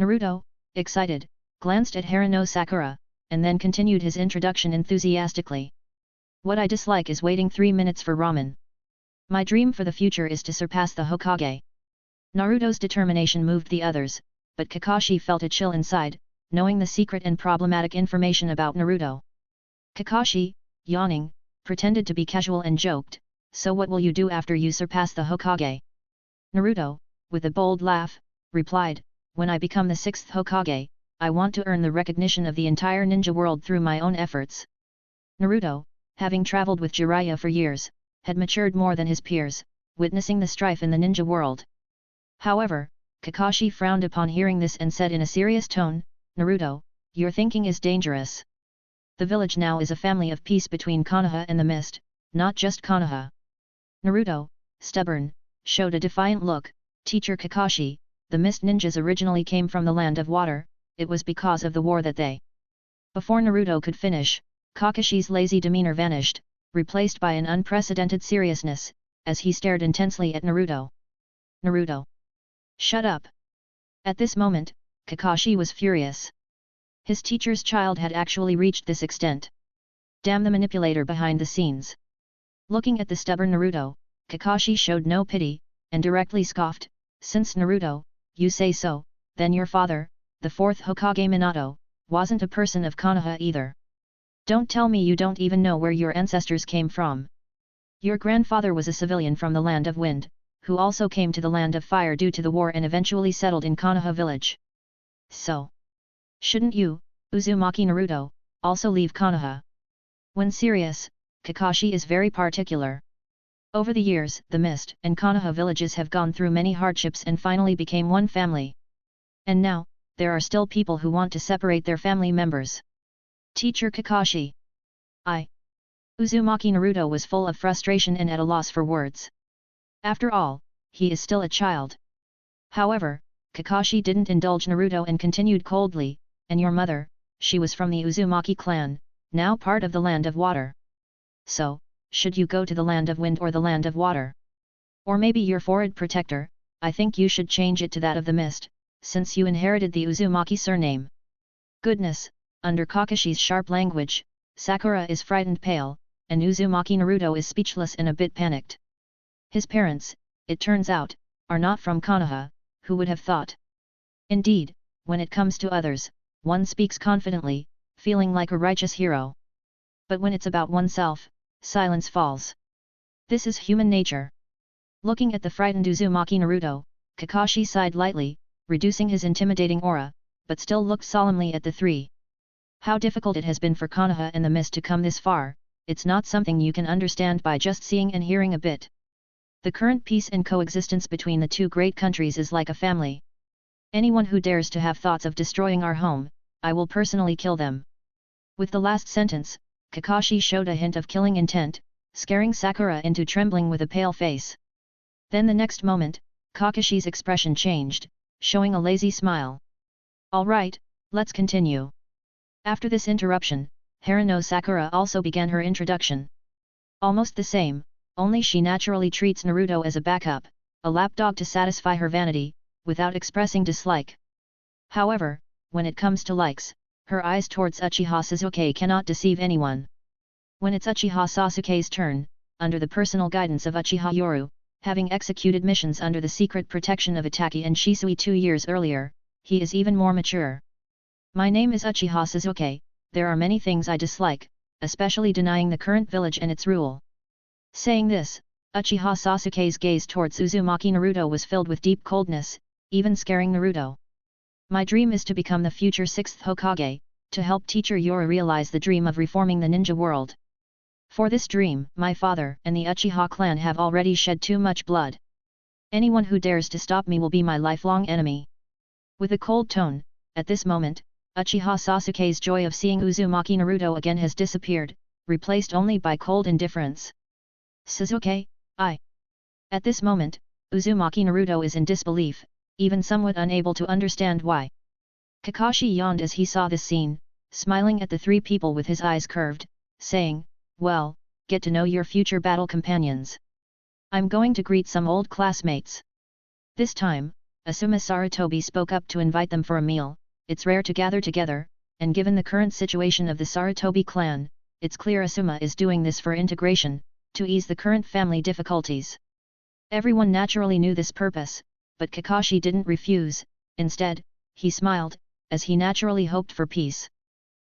Naruto, excited, glanced at Haruno Sakura, and then continued his introduction enthusiastically. "What I dislike is waiting 3 minutes for ramen. My dream for the future is to surpass the Hokage." Naruto's determination moved the others, but Kakashi felt a chill inside, knowing the secret and problematic information about Naruto. Kakashi, yawning, pretended to be casual and joked, "So what will you do after you surpass the Hokage?" Naruto, with a bold laugh, replied, "When I become the 6th Hokage, I want to earn the recognition of the entire ninja world through my own efforts." Naruto, having traveled with Jiraiya for years, had matured more than his peers, witnessing the strife in the ninja world. However, Kakashi frowned upon hearing this and said in a serious tone, "Naruto, your thinking is dangerous. The village now is a family of peace between Konoha and the Mist, not just Konoha." Naruto, stubborn, showed a defiant look, "Teacher Kakashi, the Mist ninjas originally came from the land of water, it was because of the war that they..." Before Naruto could finish, Kakashi's lazy demeanor vanished, replaced by an unprecedented seriousness, as he stared intensely at Naruto. "Naruto! Shut up!" At this moment, Kakashi was furious. His teacher's child had actually reached this extent. Damn the manipulator behind the scenes. Looking at the stubborn Naruto, Kakashi showed no pity, and directly scoffed, "Since Naruto, you say so, then your father, the 4th Hokage Minato, wasn't a person of Konoha either. Don't tell me you don't even know where your ancestors came from. Your grandfather was a civilian from the land of wind, who also came to the land of fire due to the war and eventually settled in Konoha village. So, shouldn't you, Uzumaki Naruto, also leave Konoha?" When serious, Kakashi is very particular. Over the years, the Mist and Konoha villages have gone through many hardships and finally became one family. And now, there are still people who want to separate their family members. "Teacher Kakashi." Uzumaki Naruto was full of frustration and at a loss for words. After all, he is still a child. However, Kakashi didn't indulge Naruto and continued coldly, "And your mother, she was from the Uzumaki clan, now part of the land of water. So, should you go to the land of wind or the land of water? Or maybe your forehead protector, I think you should change it to that of the Mist, since you inherited the Uzumaki surname." Goodness, under Kakashi's sharp language, Sakura is frightened pale, and Uzumaki Naruto is speechless and a bit panicked. His parents, it turns out, are not from Konoha, who would have thought? Indeed, when it comes to others, one speaks confidently, feeling like a righteous hero. But when it's about oneself, silence falls. This is human nature. Looking at the frightened Uzumaki Naruto, Kakashi sighed lightly, reducing his intimidating aura, but still looked solemnly at the three. How difficult it has been for Konoha and the Mist to come this far, it's not something you can understand by just seeing and hearing a bit. The current peace and coexistence between the two great countries is like a family. Anyone who dares to have thoughts of destroying our home, I will personally kill them. With the last sentence, Kakashi showed a hint of killing intent, scaring Sakura into trembling with a pale face. Then the next moment, Kakashi's expression changed, showing a lazy smile. "All right, let's continue." After this interruption, Haruno Sakura also began her introduction. Almost the same, only she naturally treats Naruto as a backup, a lapdog to satisfy her vanity, without expressing dislike. However, when it comes to likes, her eyes towards Uchiha Sasuke cannot deceive anyone. When it's Uchiha Sasuke's turn, under the personal guidance of Uchiha Yoru, having executed missions under the secret protection of Itaki and Shisui 2 years earlier, he is even more mature. My name is Uchiha Sasuke, there are many things I dislike, especially denying the current village and its rule. Saying this, Uchiha Sasuke's gaze towards Uzumaki Naruto was filled with deep coldness, even scaring Naruto. My dream is to become the future 6th Hokage, to help teacher Yoru realize the dream of reforming the ninja world. For this dream, my father and the Uchiha clan have already shed too much blood. Anyone who dares to stop me will be my lifelong enemy. With a cold tone, at this moment, Uchiha Sasuke's joy of seeing Uzumaki Naruto again has disappeared, replaced only by cold indifference. Sasuke, I. At this moment, Uzumaki Naruto is in disbelief, even somewhat unable to understand why. Kakashi yawned as he saw this scene, smiling at the three people with his eyes curved, saying, well, get to know your future battle companions. I'm going to greet some old classmates. This time, Asuma Sarutobi spoke up to invite them for a meal. It's rare to gather together, and given the current situation of the Sarutobi clan, it's clear Asuma is doing this for integration, to ease the current family difficulties. Everyone naturally knew this purpose, but Kakashi didn't refuse, instead, he smiled, as he naturally hoped for peace.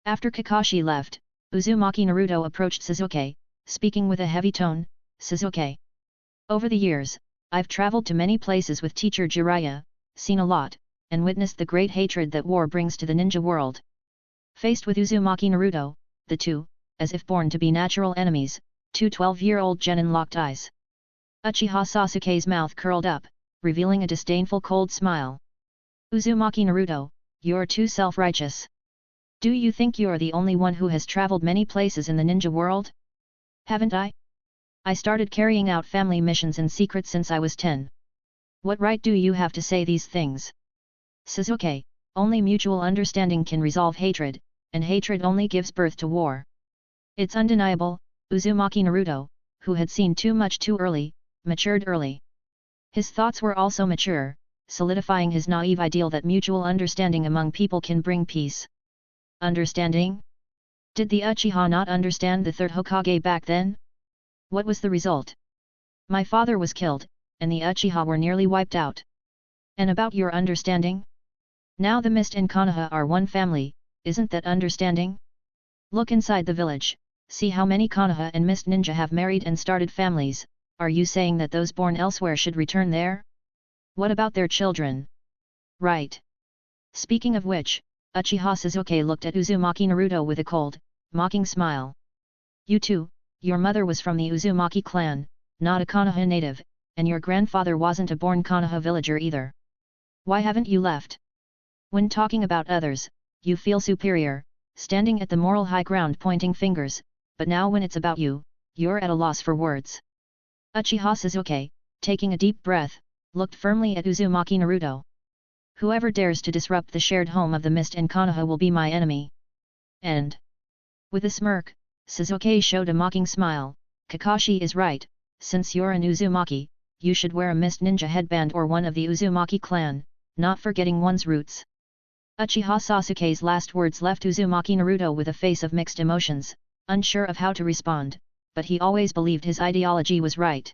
After Kakashi left, Uzumaki Naruto approached Sasuke, speaking with a heavy tone, Sasuke. Over the years, I've traveled to many places with teacher Jiraiya, seen a lot, and witnessed the great hatred that war brings to the ninja world. Faced with Uzumaki Naruto, the two, as if born to be natural enemies, two 12-year-old genin locked eyes. Uchiha Sasuke's mouth curled up, revealing a disdainful cold smile. Uzumaki Naruto, you're too self-righteous. Do you think you're the only one who has traveled many places in the ninja world? Haven't I? I started carrying out family missions in secret since I was 10. What right do you have to say these things? Sasuke, only mutual understanding can resolve hatred, and hatred only gives birth to war. It's undeniable, Uzumaki Naruto, who had seen too much too early, matured early. His thoughts were also mature, solidifying his naive ideal that mutual understanding among people can bring peace. Understanding? Did the Uchiha not understand the third Hokage back then? What was the result? My father was killed, and the Uchiha were nearly wiped out. And about your understanding? Now the Mist and Konoha are one family, isn't that understanding? Look inside the village, see how many Konoha and Mist ninja have married and started families. Are you saying that those born elsewhere should return there? What about their children? Right. Speaking of which, Uchiha Sasuke looked at Uzumaki Naruto with a cold, mocking smile. You too, your mother was from the Uzumaki clan, not a Konoha native, and your grandfather wasn't a born Konoha villager either. Why haven't you left? When talking about others, you feel superior, standing at the moral high ground pointing fingers, but now when it's about you, you're at a loss for words. Uchiha Sasuke, taking a deep breath, looked firmly at Uzumaki Naruto. Whoever dares to disrupt the shared home of the Mist and Konoha will be my enemy. And with a smirk, Sasuke showed a mocking smile. Kakashi is right, since you're an Uzumaki, you should wear a Mist ninja headband or one of the Uzumaki clan, not forgetting one's roots. Uchiha Sasuke's last words left Uzumaki Naruto with a face of mixed emotions, unsure of how to respond, but he always believed his ideology was right.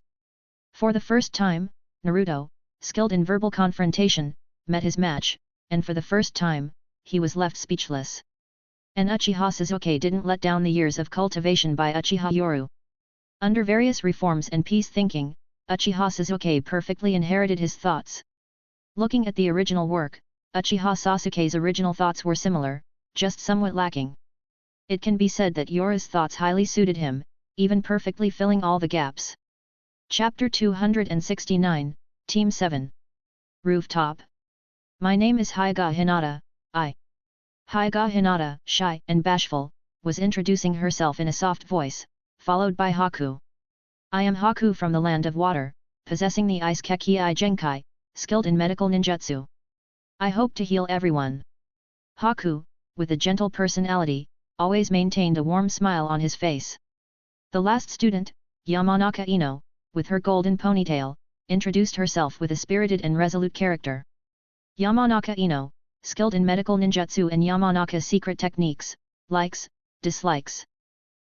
For the first time, Naruto, skilled in verbal confrontation, met his match, and for the first time, he was left speechless. And Uchiha Sasuke didn't let down the years of cultivation by Uchiha Yoru. Under various reforms and peace thinking, Uchiha Sasuke perfectly inherited his thoughts. Looking at the original work, Uchiha Sasuke's original thoughts were similar, just somewhat lacking. It can be said that Yoru's thoughts highly suited him, even perfectly filling all the gaps. Chapter 269, Team 7. Rooftop. My name is Hyuga Hinata, I. Hyuga Hinata, shy and bashful, was introducing herself in a soft voice, followed by Haku. I am Haku from the land of water, possessing the Ice Kekii Genkai, skilled in medical ninjutsu. I hope to heal everyone. Haku, with a gentle personality, always maintained a warm smile on his face. The last student, Yamanaka Ino, with her golden ponytail, introduced herself with a spirited and resolute character. Yamanaka Ino, skilled in medical ninjutsu and Yamanaka's secret techniques, likes, dislikes.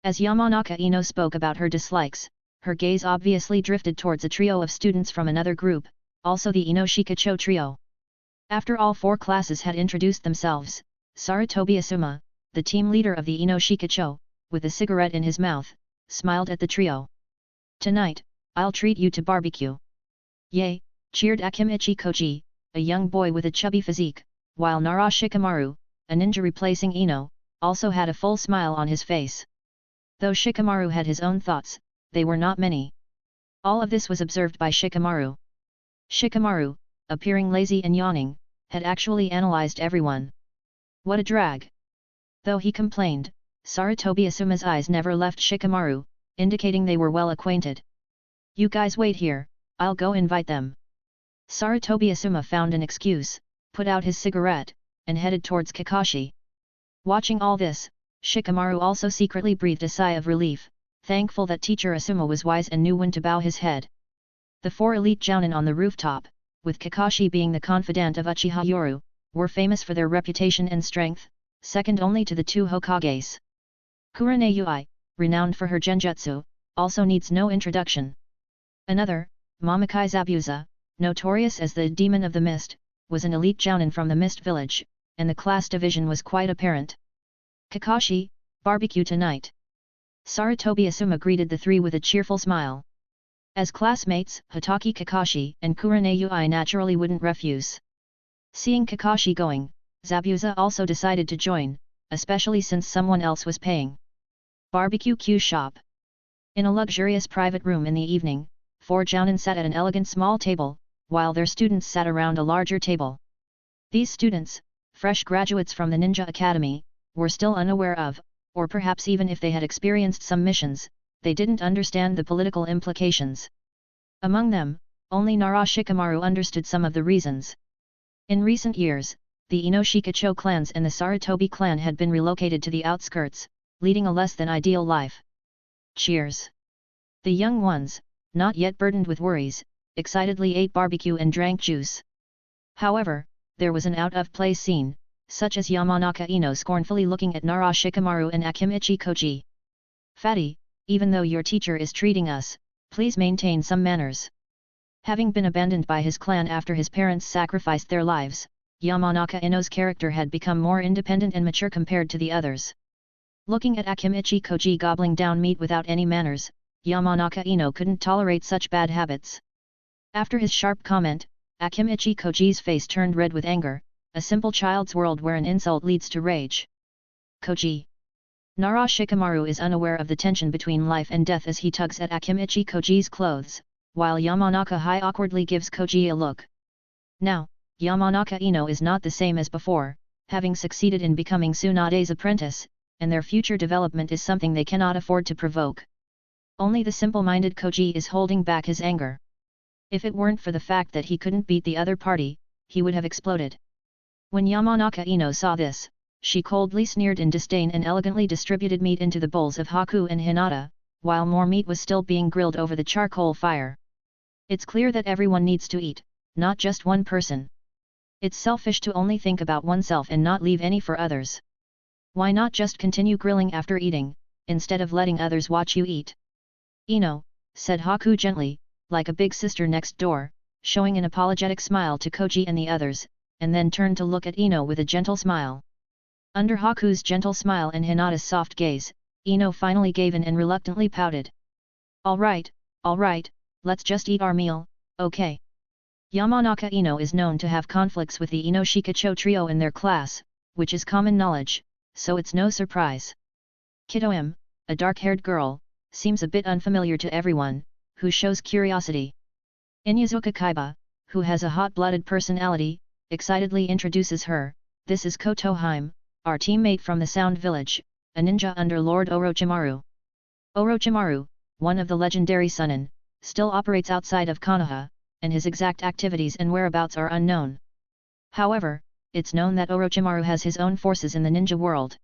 As Yamanaka Ino spoke about her dislikes, her gaze obviously drifted towards a trio of students from another group, also the Inoshikacho trio. After all 4 classes had introduced themselves, Sarutobi Asuma, the team leader of the Inoshikacho, with a cigarette in his mouth, smiled at the trio. "Tonight, I'll treat you to barbecue." "Yay!" cheered Akimichi Koji, a young boy with a chubby physique, while Nara Shikamaru, a ninja replacing Ino, also had a full smile on his face. Though Shikamaru had his own thoughts, they were not many. All of this was observed by Shikamaru. Shikamaru, appearing lazy and yawning, had actually analyzed everyone. What a drag! Though he complained, Sarutobi Asuma's eyes never left Shikamaru, indicating they were well acquainted. "You guys wait here, I'll go invite them." Sarutobi Asuma found an excuse, put out his cigarette, and headed towards Kakashi. Watching all this, Shikamaru also secretly breathed a sigh of relief, thankful that teacher Asuma was wise and knew when to bow his head. The 4 elite jounin on the rooftop, with Kakashi being the confidant of Uchiha Yoru, were famous for their reputation and strength, second only to the 2 Hokages. Kurane Yui, renowned for her genjutsu, also needs no introduction. Another, Mamakai Zabuza, notorious as the Demon of the Mist, was an elite jounin from the Mist Village, and the class division was quite apparent. "Kakashi, barbecue tonight." Sarutobi Asuma greeted the 3 with a cheerful smile. As classmates, Hitaki Kakashi and Kurane Yui naturally wouldn't refuse. Seeing Kakashi going, Zabuza also decided to join, especially since someone else was paying. Barbecue Q shop. In a luxurious private room in the evening, 4 jounin sat at an elegant small table, while their students sat around a larger table. These students, fresh graduates from the Ninja Academy, were still unaware of, or perhaps even if they had experienced some missions, they didn't understand the political implications. Among them, only Nara Shikamaru understood some of the reasons. In recent years, the Inoshikacho clans and the Sarutobi clan had been relocated to the outskirts, leading a less than ideal life. Cheers! The young ones, not yet burdened with worries, excitedly ate barbecue and drank juice. However, there was an out-of-place scene, such as Yamanaka Ino scornfully looking at Nara Shikamaru and Akimichi Koji. "Fatty, even though your teacher is treating us, please maintain some manners." Having been abandoned by his clan after his parents sacrificed their lives, Yamanaka Ino's character had become more independent and mature compared to the others. Looking at Akimichi Koji gobbling down meat without any manners, Yamanaka Ino couldn't tolerate such bad habits. After his sharp comment, Akimichi Koji's face turned red with anger, a simple child's world where an insult leads to rage. "Koji." Nara Shikamaru is unaware of the tension between life and death as he tugs at Akimichi Koji's clothes, while Yamanaka Hai awkwardly gives Koji a look. Now, Yamanaka Ino is not the same as before, having succeeded in becoming Tsunade's apprentice, and their future development is something they cannot afford to provoke. Only the simple-minded Koji is holding back his anger. If it weren't for the fact that he couldn't beat the other party, he would have exploded. When Yamanaka Ino saw this, she coldly sneered in disdain and elegantly distributed meat into the bowls of Haku and Hinata, while more meat was still being grilled over the charcoal fire. It's clear that everyone needs to eat, not just one person. It's selfish to only think about oneself and not leave any for others. Why not just continue grilling after eating, instead of letting others watch you eat? "Ino," said Haku gently, like a big sister next door, showing an apologetic smile to Koji and the others, and then turned to look at Ino with a gentle smile. Under Haku's gentle smile and Hinata's soft gaze, Ino finally gave in and reluctantly pouted. All right, let's just eat our meal, okay?" Yamanaka Ino is known to have conflicts with the Inoshikacho trio in their class, which is common knowledge, so it's no surprise. Kito-M, a dark-haired girl, seems a bit unfamiliar to everyone, who shows curiosity. Inyazuka Kaiba, who has a hot-blooded personality, excitedly introduces her. "This is Kotoheim, our teammate from the Sound Village, a ninja under Lord Orochimaru." Orochimaru, one of the legendary Sunin, still operates outside of Konoha, and his exact activities and whereabouts are unknown. However, it's known that Orochimaru has his own forces in the ninja world.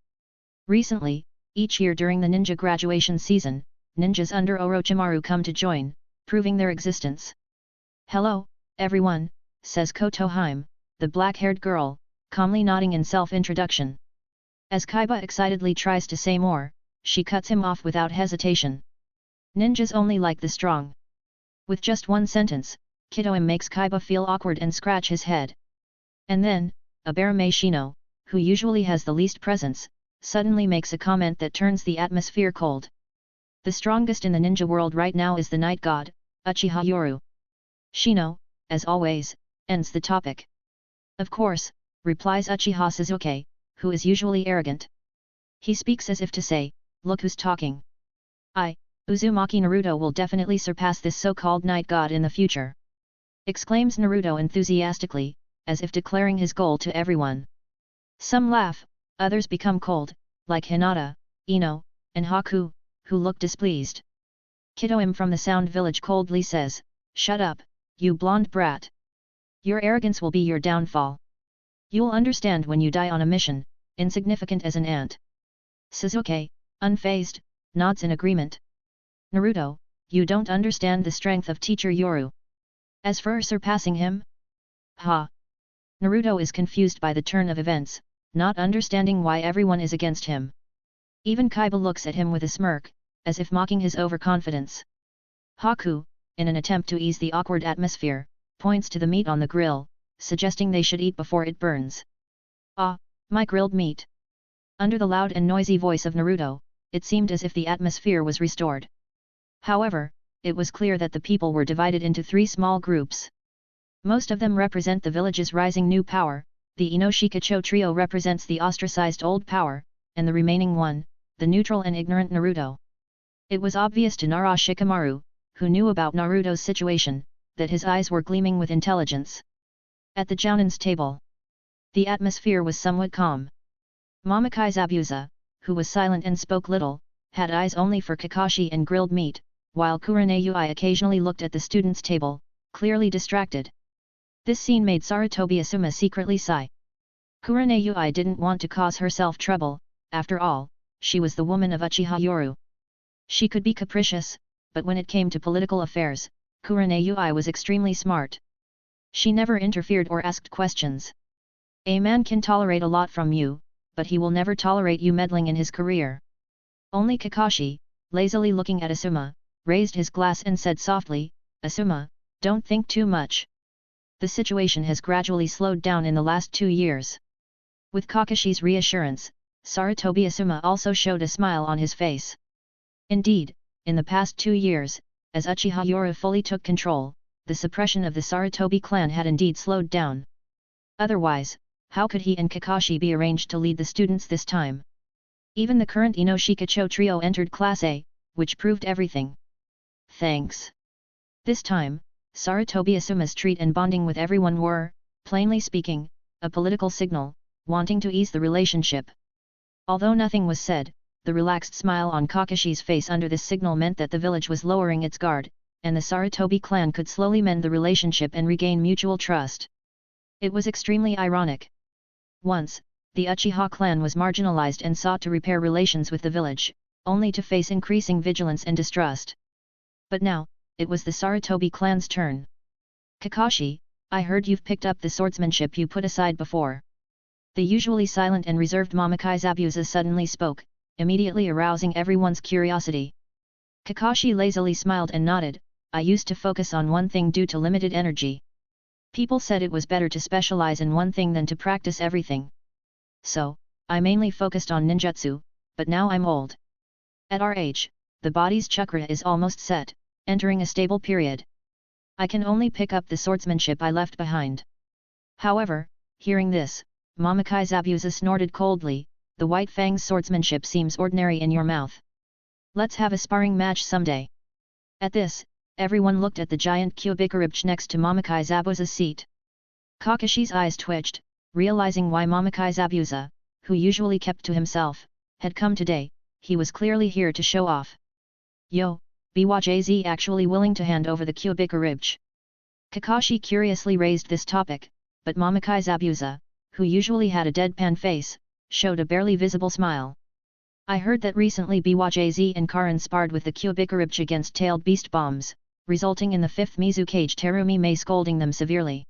Recently, each year during the ninja graduation season, ninjas under Orochimaru come to join, proving their existence. "Hello, everyone," says Kotoheim, the black-haired girl, calmly nodding in self-introduction. As Kaiba excitedly tries to say more, she cuts him off without hesitation. Ninjas only like the strong. With just one sentence, Kitoim makes Kaiba feel awkward and scratch his head. And then, Abarame Shino, who usually has the least presence, suddenly makes a comment that turns the atmosphere cold. The strongest in the ninja world right now is the night god, Uchiha Yoru. Shino, as always, ends the topic. Of course, replies Uchiha Sasuke, who is usually arrogant. He speaks as if to say, look who's talking. Uzumaki Naruto will definitely surpass this so-called night god in the future. Exclaims Naruto enthusiastically, as if declaring his goal to everyone. Some laugh, others become cold, like Hinata, Ino, and Haku, who look displeased. Kitoim from the Sound Village coldly says, shut up, you blonde brat. Your arrogance will be your downfall. You'll understand when you die on a mission, insignificant as an ant. Sasuke, unfazed, nods in agreement. Naruto, you don't understand the strength of teacher Yoru. As for surpassing him? Ha! Naruto is confused by the turn of events, not understanding why everyone is against him. Even Kaiba looks at him with a smirk, as if mocking his overconfidence. Haku, in an attempt to ease the awkward atmosphere, points to the meat on the grill, suggesting they should eat before it burns. Ah, my grilled meat! Under the loud and noisy voice of Naruto, it seemed as if the atmosphere was restored. However, it was clear that the people were divided into three small groups. Most of them represent the village's rising new power, the Inoshikacho trio represents the ostracized old power, and the remaining one, the neutral and ignorant Naruto. It was obvious to Nara Shikamaru, who knew about Naruto's situation, that his eyes were gleaming with intelligence. At the Jounin's table, the atmosphere was somewhat calm. Mamakai Zabuza, who was silent and spoke little, had eyes only for Kakashi and grilled meat, while Kurane Yui occasionally looked at the students' table, clearly distracted. This scene made Sarutobi Asuma secretly sigh. Kurane Yui didn't want to cause herself trouble, after all, she was the woman of Uchiha Yoru. She could be capricious, but when it came to political affairs, Kurane Yui was extremely smart. She never interfered or asked questions. A man can tolerate a lot from you, but he will never tolerate you meddling in his career. Only Kakashi, lazily looking at Asuma, raised his glass and said softly, Asuma, don't think too much. The situation has gradually slowed down in the last 2 years. With Kakashi's reassurance, Sarutobi Asuma also showed a smile on his face. Indeed, in the past 2 years, as Uchiha Yoru fully took control, the suppression of the Sarutobi clan had indeed slowed down. Otherwise, how could he and Kakashi be arranged to lead the students this time? Even the current Inoshikacho trio entered Class A, which proved everything. Thanks. This time, Sarutobi Asuma's treat and bonding with everyone were, plainly speaking, a political signal, wanting to ease the relationship. Although nothing was said, the relaxed smile on Kakashi's face under this signal meant that the village was lowering its guard, and the Sarutobi clan could slowly mend the relationship and regain mutual trust. It was extremely ironic. Once, the Uchiha clan was marginalized and sought to repair relations with the village, only to face increasing vigilance and distrust. But now, it was the Sarutobi clan's turn. Kakashi, I heard you've picked up the swordsmanship you put aside before. The usually silent and reserved Mamakai Zabuza suddenly spoke, immediately arousing everyone's curiosity. Kakashi lazily smiled and nodded, I used to focus on one thing due to limited energy. People said it was better to specialize in one thing than to practice everything. So, I mainly focused on ninjutsu, but now I'm old. At our age, the body's chakra is almost set, entering a stable period. I can only pick up the swordsmanship I left behind. However, hearing this, Mamakai Zabuza snorted coldly, the White Fang's swordsmanship seems ordinary in your mouth. Let's have a sparring match someday. At this, everyone looked at the giant Kyubikaribch next to Mamakai Zabuza's seat. Kakashi's eyes twitched, realizing why Mamakai Zabuza, who usually kept to himself, had come today. He was clearly here to show off. Yo, BYJZ actually willing to hand over the Kyubikaribch? Kakashi curiously raised this topic, but Mamakai Zabuza, who usually had a deadpan face, showed a barely visible smile. I heard that recently BYJZ and Karin sparred with the Kyubikaribch against tailed beast bombs, resulting in the 5th Mizukage Terumi Mei scolding them severely.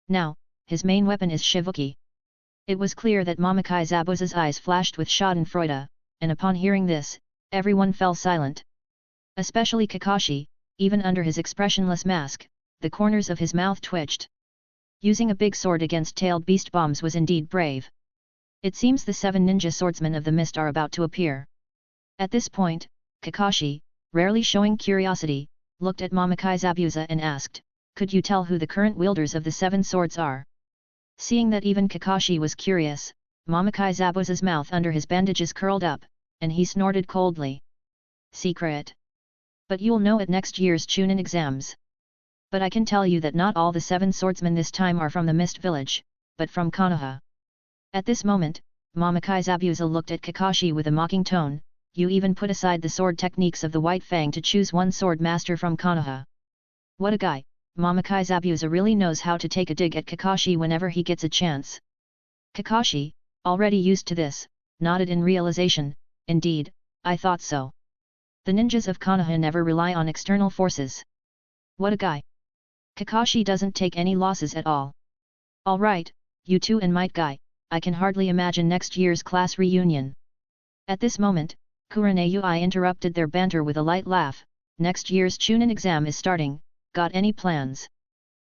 Now, his main weapon is Shivuki. It was clear that Mamakai Zabuza's eyes flashed with schadenfreude, and upon hearing this, everyone fell silent. Especially Kakashi, even under his expressionless mask, the corners of his mouth twitched. Using a big sword against tailed beast bombs was indeed brave. It seems the 7 ninja swordsmen of the mist are about to appear. At this point, Kakashi, rarely showing curiosity, looked at Mamakai Zabuza and asked, "Could you tell who the current wielders of the 7 swords are?" Seeing that even Kakashi was curious, Mamakai Zabuza's mouth under his bandages curled up, and he snorted coldly. "Secret. But you'll know at next year's Chunin exams. But I can tell you that not all the 7 swordsmen this time are from the Mist Village, but from Konoha." At this moment, Mamakai Zabuza looked at Kakashi with a mocking tone, "You even put aside the sword techniques of the White Fang to choose one sword master from Konoha. What a guy!" Mamakai Zabuza really knows how to take a dig at Kakashi whenever he gets a chance. Kakashi, already used to this, nodded in realization, "Indeed, I thought so. The ninjas of Konoha never rely on external forces. What a guy! Kakashi doesn't take any losses at all. Alright, you two and Might Guy, I can hardly imagine next year's class reunion." At this moment, Kurane Ui interrupted their banter with a light laugh, "Next year's Chunin exam is starting, got any plans?"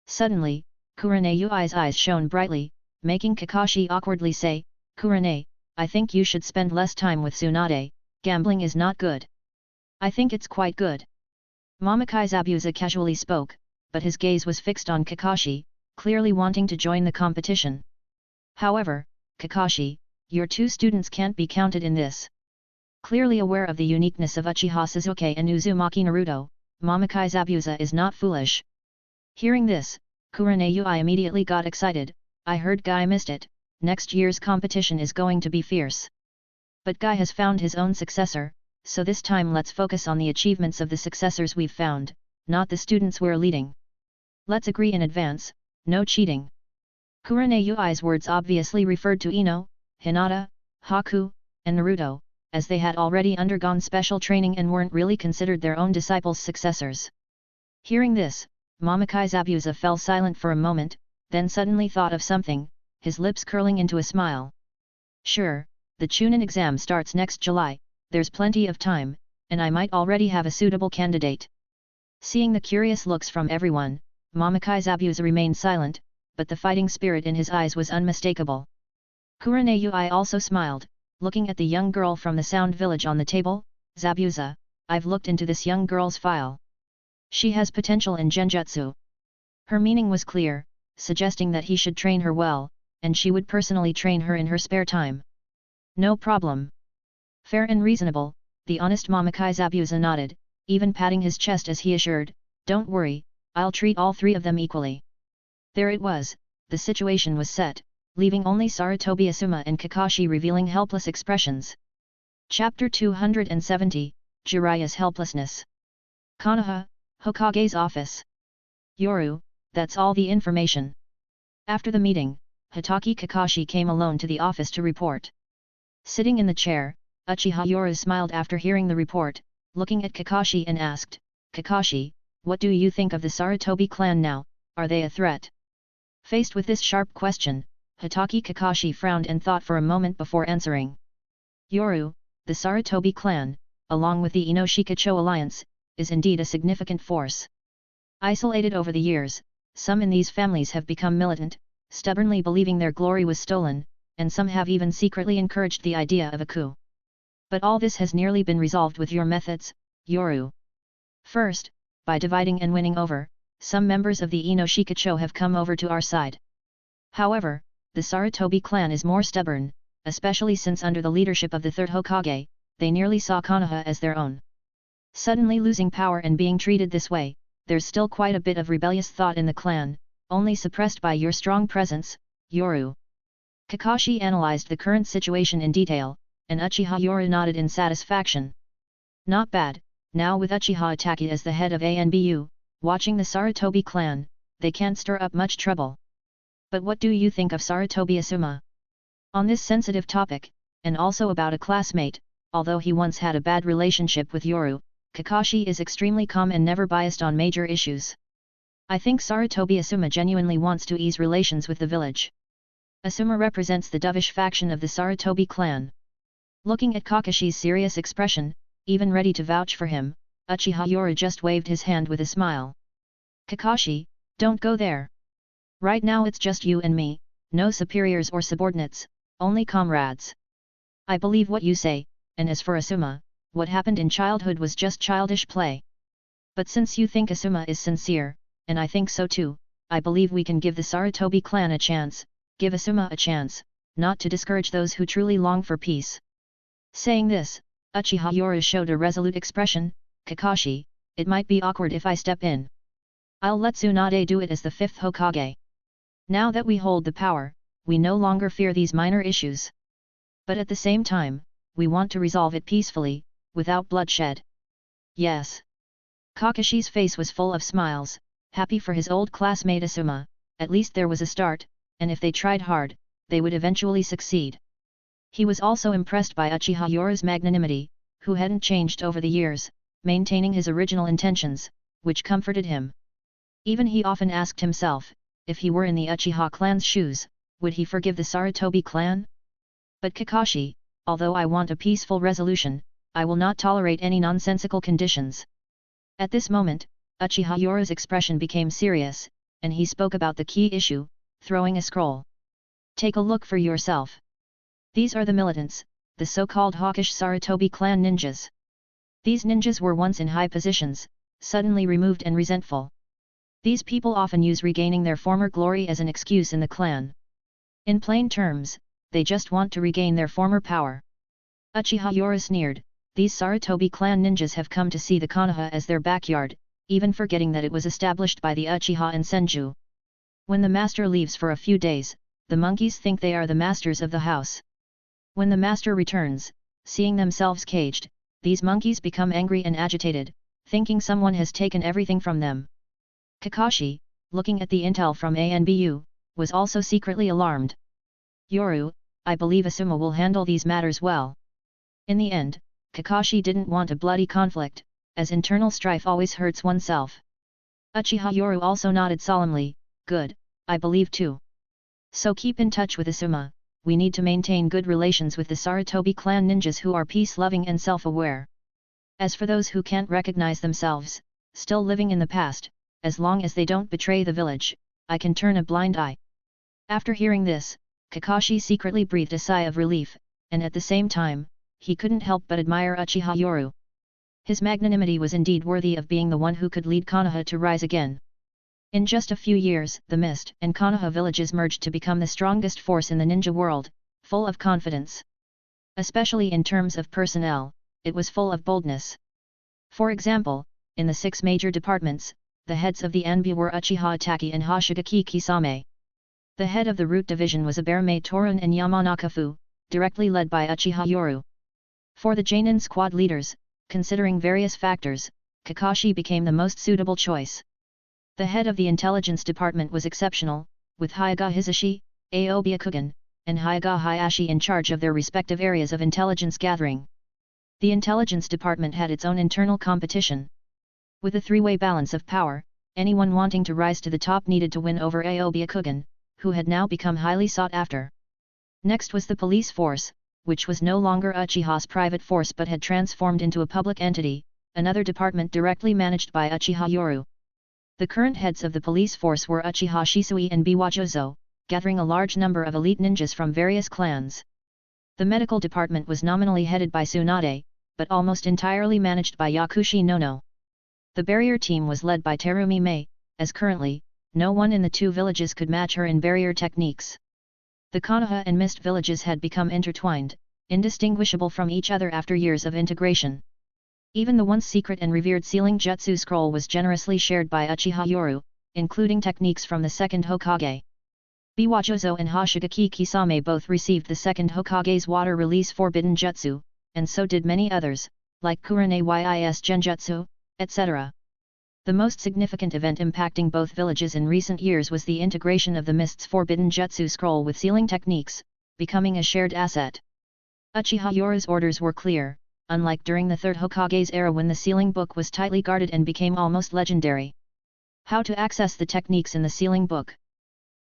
Suddenly, Kurane Ui's eyes shone brightly, making Kakashi awkwardly say, "Kurane, I think you should spend less time with Tsunade, gambling is not good." "I think it's quite good." Mamakai Zabuza casually spoke, but his gaze was fixed on Kakashi, clearly wanting to join the competition. "However, Kakashi, your 2 students can't be counted in this." Clearly aware of the uniqueness of Uchiha Sasuke and Uzumaki Naruto, Mamakai Zabuza is not foolish. Hearing this, Kurane Ui immediately got excited, "I heard Guy missed it, next year's competition is going to be fierce. But Guy has found his own successor, so this time let's focus on the achievements of the successors we've found, not the students we're leading. Let's agree in advance, no cheating." Kurane Ui's words obviously referred to Ino, Hinata, Haku, and Naruto, as they had already undergone special training and weren't really considered their own disciples' successors. Hearing this, Mamakai Zabuza fell silent for a moment, then suddenly thought of something, his lips curling into a smile. "Sure, the Chunin exam starts next July, there's plenty of time, and I might already have a suitable candidate." Seeing the curious looks from everyone, Mamakai Zabuza remained silent, but the fighting spirit in his eyes was unmistakable. Kurane Ui also smiled, looking at the young girl from the Sound Village on the table. "Zabuza, I've looked into this young girl's file. She has potential in genjutsu." Her meaning was clear, suggesting that he should train her well, and she would personally train her in her spare time. "No problem." Fair and reasonable, the honest Mamakai Zabuza nodded, even patting his chest as he assured, "Don't worry, I'll treat all 3 of them equally." There it was, the situation was set, leaving only Sarutobi Asuma and Kakashi revealing helpless expressions. Chapter 270, Jiraiya's Helplessness. Konoha, Hokage's office. "Yoru, that's all the information." After the meeting, Hitaki Kakashi came alone to the office to report. Sitting in the chair, Uchiha Yoru smiled after hearing the report, looking at Kakashi and asked, "Kakashi, what do you think of the Sarutobi clan now, are they a threat?" Faced with this sharp question, Hitaki Kakashi frowned and thought for a moment before answering. "Yoru, the Sarutobi clan, along with the Inoshikacho alliance, is indeed a significant force. Isolated over the years, some in these families have become militant, stubbornly believing their glory was stolen, and some have even secretly encouraged the idea of a coup. But all this has nearly been resolved with your methods, Yoru. First, by dividing and winning over, some members of the Inoshikacho have come over to our side. However, the Sarutobi clan is more stubborn, especially since under the leadership of the third Hokage, they nearly saw Konoha as their own. Suddenly losing power and being treated this way, there's still quite a bit of rebellious thought in the clan, only suppressed by your strong presence, Yoru." Kakashi analyzed the current situation in detail, and Uchiha Yoru nodded in satisfaction. "Not bad, now with Uchiha Itachi as the head of ANBU, watching the Sarutobi clan, they can't stir up much trouble. But what do you think of Sarutobi Asuma?" On this sensitive topic, and also about a classmate, although he once had a bad relationship with Yoru, Kakashi is extremely calm and never biased on major issues. "I think Sarutobi Asuma genuinely wants to ease relations with the village. Asuma represents the dovish faction of the Sarutobi clan." Looking at Kakashi's serious expression, even ready to vouch for him, Uchiha Yoru just waved his hand with a smile. Kakashi, don't go there. Right now it's just you and me, no superiors or subordinates, only comrades. I believe what you say, and as for Asuma, what happened in childhood was just childish play. But since you think Asuma is sincere, and I think so too, I believe we can give the Sarutobi clan a chance, give Asuma a chance, not to discourage those who truly long for peace. Saying this, Uchiha Yoru showed a resolute expression. Kakashi, it might be awkward if I step in. I'll let Tsunade do it as the 5th Hokage. Now that we hold the power, we no longer fear these minor issues. But at the same time, we want to resolve it peacefully, without bloodshed. Yes. Kakashi's face was full of smiles, happy for his old classmate Asuma. At least there was a start, and if they tried hard, they would eventually succeed. He was also impressed by Uchiha Yoru's magnanimity, who hadn't changed over the years, maintaining his original intentions, which comforted him. Even he often asked himself, if he were in the Uchiha clan's shoes, would he forgive the Sarutobi clan? But Kakashi, although I want a peaceful resolution, I will not tolerate any nonsensical conditions. At this moment, Uchiha Yoru's expression became serious, and he spoke about the key issue, throwing a scroll. Take a look for yourself. These are the militants, the so-called hawkish Sarutobi clan ninjas. These ninjas were once in high positions, suddenly removed and resentful. These people often use regaining their former glory as an excuse in the clan. In plain terms, they just want to regain their former power. Uchiha Yoru sneered, these Sarutobi clan ninjas have come to see the Konoha as their backyard, even forgetting that it was established by the Uchiha and Senju. When the master leaves for a few days, the monkeys think they are the masters of the house. When the master returns, seeing themselves caged, these monkeys become angry and agitated, thinking someone has taken everything from them. Kakashi, looking at the intel from ANBU, was also secretly alarmed. Yoru, I believe Asuma will handle these matters well. In the end, Kakashi didn't want a bloody conflict, as internal strife always hurts oneself. Uchiha Yoru also nodded solemnly, good, I believe too. So keep in touch with Asuma, we need to maintain good relations with the Sarutobi clan ninjas who are peace-loving and self-aware. As for those who can't recognize themselves, still living in the past, as long as they don't betray the village, I can turn a blind eye. After hearing this, Kakashi secretly breathed a sigh of relief, and at the same time, he couldn't help but admire Uchiha Yoru. His magnanimity was indeed worthy of being the one who could lead Konoha to rise again. In just a few years, the Mist and Konoha villages merged to become the strongest force in the ninja world, full of confidence. Especially in terms of personnel, it was full of boldness. For example, in the 6 major departments, the heads of the Anbu were Uchiha Itachi and Hoshigaki Kisame. The head of the Root Division was Aberame Torun and Yamanaka Fu, directly led by Uchiha Yoru. For the Jainin squad leaders, considering various factors, Kakashi became the most suitable choice. The head of the intelligence department was exceptional, with Hyaga Hisashi, Aoba Kugan, and Hyaga Hayashi in charge of their respective areas of intelligence gathering. The intelligence department had its own internal competition. With a three-way balance of power, anyone wanting to rise to the top needed to win over Aoba Kugan, who had now become highly sought after. Next was the police force, which was no longer Uchiha's private force but had transformed into a public entity, another department directly managed by Uchiha Yoru. The current heads of the police force were Uchiha Shisui and Biwajozo, gathering a large number of elite ninjas from various clans. The medical department was nominally headed by Tsunade, but almost entirely managed by Yakushi Nono. The barrier team was led by Terumi Mei, as currently, no one in the 2 villages could match her in barrier techniques. The Konoha and Mist villages had become intertwined, indistinguishable from each other after years of integration. Even the once secret and revered sealing jutsu scroll was generously shared by Uchiha Yoru, including techniques from the 2nd Hokage. Biwajozo and Hoshigaki Kisame both received the 2nd Hokage's water release forbidden jutsu, and so did many others, like Kurane Yis Genjutsu, etc. The most significant event impacting both villages in recent years was the integration of the Mist's forbidden jutsu scroll with sealing techniques, becoming a shared asset. Uchiha Yoru's orders were clear, unlike during the 3rd Hokage's era when the sealing book was tightly guarded and became almost legendary. How to access the techniques in the sealing book?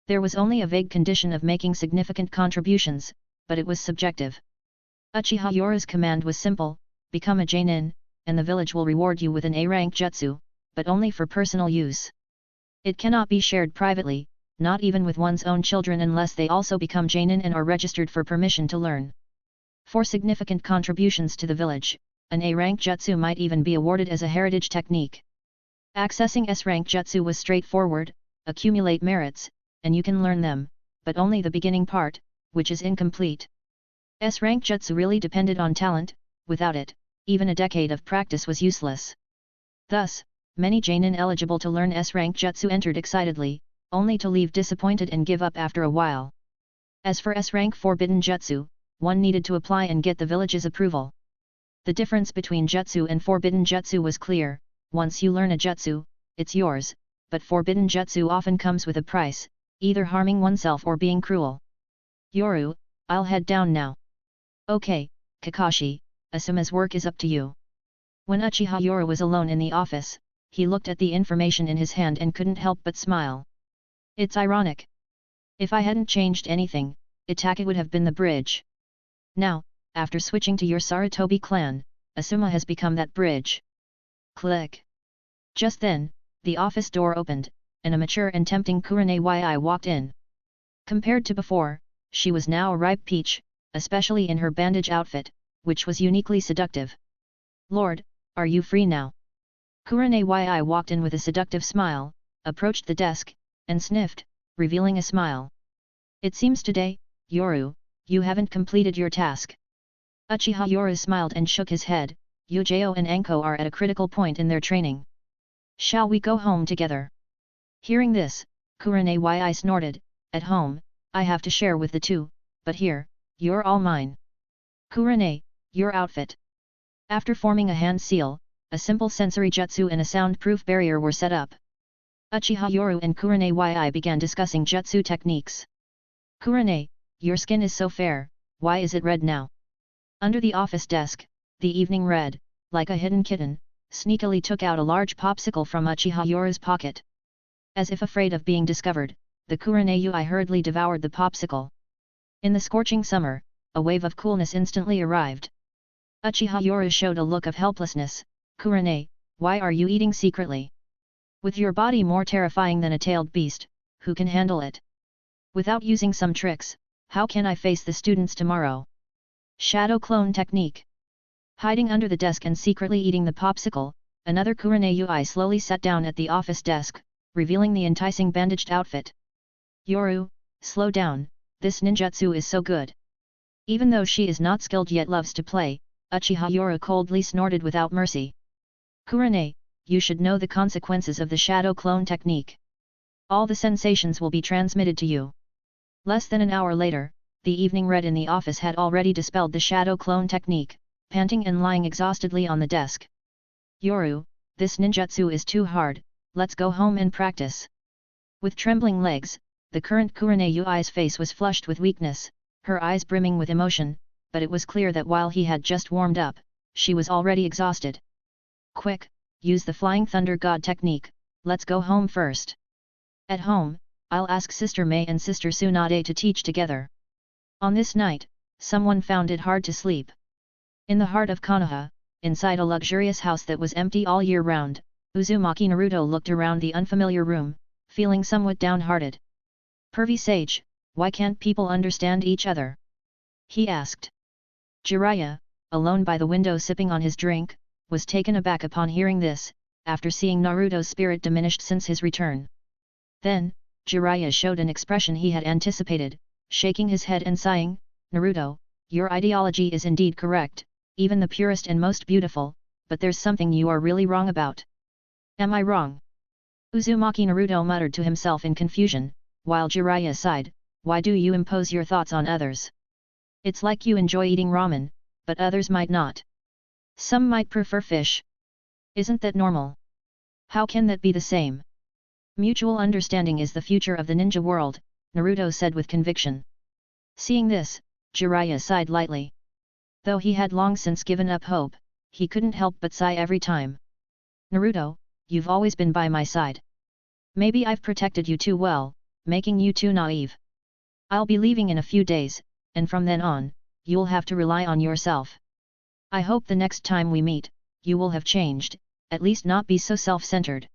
There was only a vague condition of making significant contributions, but it was subjective. Uchiha Yoru's command was simple, become a Jainin, and the village will reward you with an A-rank jutsu, but only for personal use. It cannot be shared privately, not even with one's own children unless they also become Jonin and are registered for permission to learn. For significant contributions to the village, an A-rank jutsu might even be awarded as a heritage technique. Accessing S-rank jutsu was straightforward: accumulate merits, and you can learn them, but only the beginning part, which is incomplete. S-rank jutsu really depended on talent; without it, even a decade of practice was useless. Thus, many Jonin eligible to learn S-rank jutsu entered excitedly, only to leave disappointed and give up after a while. As for S-rank forbidden jutsu, one needed to apply and get the village's approval. The difference between jutsu and forbidden jutsu was clear: once you learn a jutsu, it's yours, but forbidden jutsu often comes with a price, either harming oneself or being cruel. Yoru, I'll head down now. Okay, Kakashi, Asuma's work is up to you. When Uchiha Yoru was alone in the office, he looked at the information in his hand and couldn't help but smile. It's ironic. If I hadn't changed anything, Itaka would have been the bridge. Now, after switching to your Sarutobi clan, Asuma has become that bridge. Click. Just then, the office door opened, and a mature and tempting Kurenai walked in. Compared to before, she was now a ripe peach, especially in her bandage outfit, which was uniquely seductive. Lord, are you free now? Kurenai walked in with a seductive smile, approached the desk, and sniffed, revealing a smile. It seems today, Yoru, you haven't completed your task. Uchiha Yoru smiled and shook his head. Yujao and Anko are at a critical point in their training. Shall we go home together? Hearing this, Kurenai snorted. At home, I have to share with the two, but here, you're all mine. Kurenai, your outfit. After forming a hand seal, a simple sensory jutsu and a soundproof barrier were set up. Uchiha Yoru and Kurenai began discussing jutsu techniques. Kurenai, your skin is so fair, why is it red now? Under the office desk, the evening red, like a hidden kitten, sneakily took out a large popsicle from Uchiha Yoru's pocket. As if afraid of being discovered, the Kurenai hurriedly devoured the popsicle. In the scorching summer, a wave of coolness instantly arrived. Uchiha Yoru showed a look of helplessness. Kurenai, why are you eating secretly? With your body more terrifying than a tailed beast, who can handle it? Without using some tricks, how can I face the students tomorrow? Shadow clone technique. Hiding under the desk and secretly eating the popsicle, another Kurenai slowly sat down at the office desk, revealing the enticing bandaged outfit. Yoru, slow down, this ninjutsu is so good. Even though she is not skilled yet loves to play, Uchiha Yoru coldly snorted without mercy. Kurenai, you should know the consequences of the shadow clone technique. All the sensations will be transmitted to you. Less than an hour later, the evening red in the office had already dispelled the shadow clone technique, panting and lying exhaustedly on the desk. Yoru, this ninjutsu is too hard, let's go home and practice. With trembling legs, the current Kurenai-Ui's face was flushed with weakness, her eyes brimming with emotion, but it was clear that while he had just warmed up, she was already exhausted. Quick, use the Flying Thunder God technique, let's go home first. At home, I'll ask Sister May and Sister Tsunade to teach together. On this night, someone found it hard to sleep. In the heart of Konoha, inside a luxurious house that was empty all year round, Uzumaki Naruto looked around the unfamiliar room, feeling somewhat downhearted. Pervy sage, why can't people understand each other? He asked. Jiraiya, alone by the window sipping on his drink, was taken aback upon hearing this, after seeing Naruto's spirit diminished since his return. Then, Jiraiya showed an expression he had anticipated, shaking his head and sighing, Naruto, your ideology is indeed correct, even the purest and most beautiful, but there's something you are really wrong about. Am I wrong? Uzumaki Naruto muttered to himself in confusion, while Jiraiya sighed, why do you impose your thoughts on others? It's like you enjoy eating ramen, but others might not. Some might prefer fish. Isn't that normal? How can that be the same? Mutual understanding is the future of the ninja world, Naruto said with conviction. Seeing this, Jiraiya sighed lightly. Though he had long since given up hope, he couldn't help but sigh every time. Naruto, you've always been by my side. Maybe I've protected you too well, making you too naive. I'll be leaving in a few days, and from then on, you'll have to rely on yourself. I hope the next time we meet, you will have changed, at least not be so self-centered.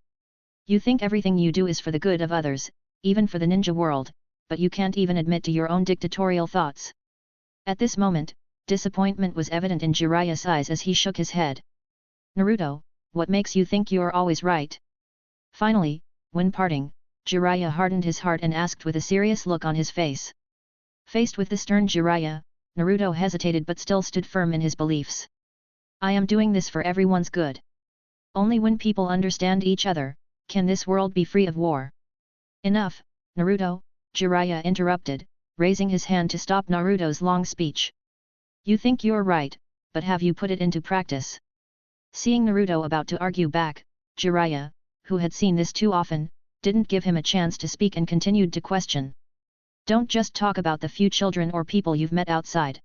You think everything you do is for the good of others, even for the ninja world, but you can't even admit to your own dictatorial thoughts. At this moment, disappointment was evident in Jiraiya's eyes as he shook his head. Naruto, what makes you think you're always right? Finally, when parting, Jiraiya hardened his heart and asked with a serious look on his face. Faced with the stern Jiraiya, Naruto hesitated but still stood firm in his beliefs. I am doing this for everyone's good. Only when people understand each other, can this world be free of war. Enough, Naruto, Jiraiya interrupted, raising his hand to stop Naruto's long speech. You think you're right, but have you put it into practice? Seeing Naruto about to argue back, Jiraiya, who had seen this too often, didn't give him a chance to speak and continued to question. Don't just talk about the few children or people you've met outside.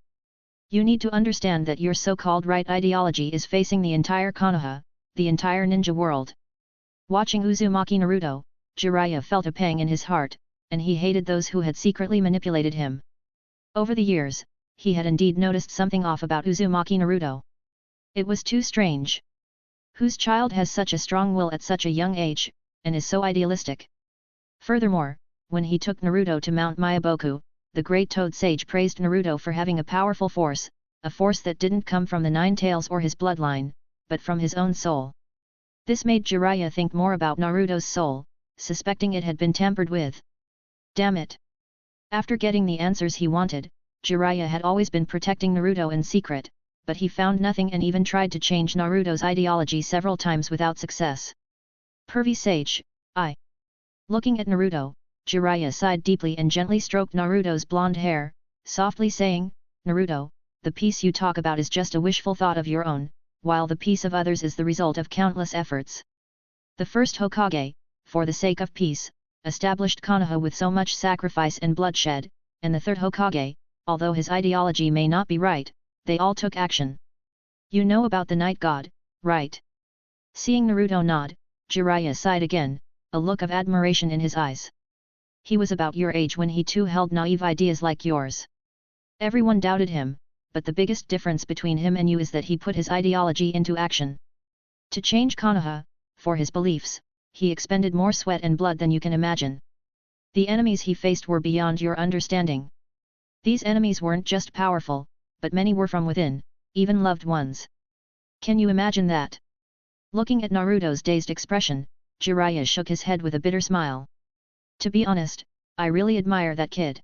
You need to understand that your so-called right ideology is facing the entire Konoha, the entire ninja world. Watching Uzumaki Naruto, Jiraiya felt a pang in his heart, and he hated those who had secretly manipulated him. Over the years, he had indeed noticed something off about Uzumaki Naruto. It was too strange. Whose child has such a strong will at such a young age, and is so idealistic? Furthermore, when he took Naruto to Mount Myaboku, the great Toad Sage praised Naruto for having a powerful force, a force that didn't come from the Nine Tails or his bloodline, but from his own soul. This made Jiraiya think more about Naruto's soul, suspecting it had been tampered with. Damn it! After getting the answers he wanted, Jiraiya had always been protecting Naruto in secret, but he found nothing and even tried to change Naruto's ideology several times without success. Pervy Sage, I. Looking at Naruto, Jiraiya sighed deeply and gently stroked Naruto's blonde hair, softly saying, Naruto, the peace you talk about is just a wishful thought of your own, while the peace of others is the result of countless efforts. The first Hokage, for the sake of peace, established Konoha with so much sacrifice and bloodshed, and the third Hokage, although his ideology may not be right, they all took action. You know about the Night God, right? Seeing Naruto nod, Jiraiya sighed again, a look of admiration in his eyes. He was about your age when he too held naive ideas like yours. Everyone doubted him, but the biggest difference between him and you is that he put his ideology into action. To change Konoha, for his beliefs, he expended more sweat and blood than you can imagine. The enemies he faced were beyond your understanding. These enemies weren't just powerful, but many were from within, even loved ones. Can you imagine that? Looking at Naruto's dazed expression, Jiraiya shook his head with a bitter smile. To be honest, I really admire that kid.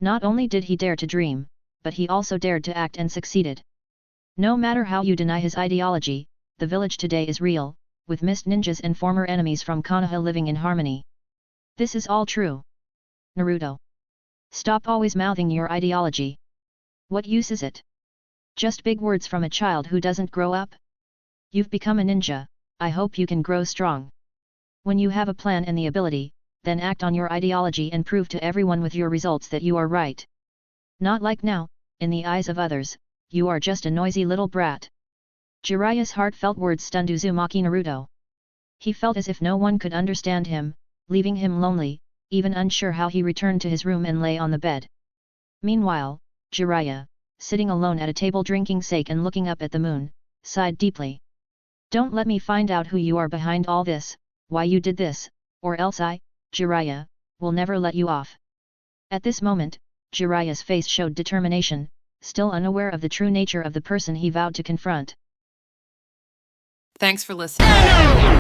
Not only did he dare to dream, but he also dared to act and succeeded. No matter how you deny his ideology, the village today is real, with mist ninjas and former enemies from Konoha living in harmony. This is all true. Naruto. Stop always mouthing your ideology. What use is it? Just big words from a child who doesn't grow up? You've become a ninja, I hope you can grow strong. When you have a plan and the ability, then act on your ideology and prove to everyone with your results that you are right. Not like now, in the eyes of others, you are just a noisy little brat. Jiraiya's heartfelt words stunned Uzumaki Naruto. He felt as if no one could understand him, leaving him lonely, even unsure how he returned to his room and lay on the bed. Meanwhile, Jiraiya, sitting alone at a table drinking sake and looking up at the moon, sighed deeply. Don't let me find out who you are behind all this, why you did this, or else I, Jiraiya, will never let you off. At this moment, Jiraiya's face showed determination, still unaware of the true nature of the person he vowed to confront. Thanks for listening.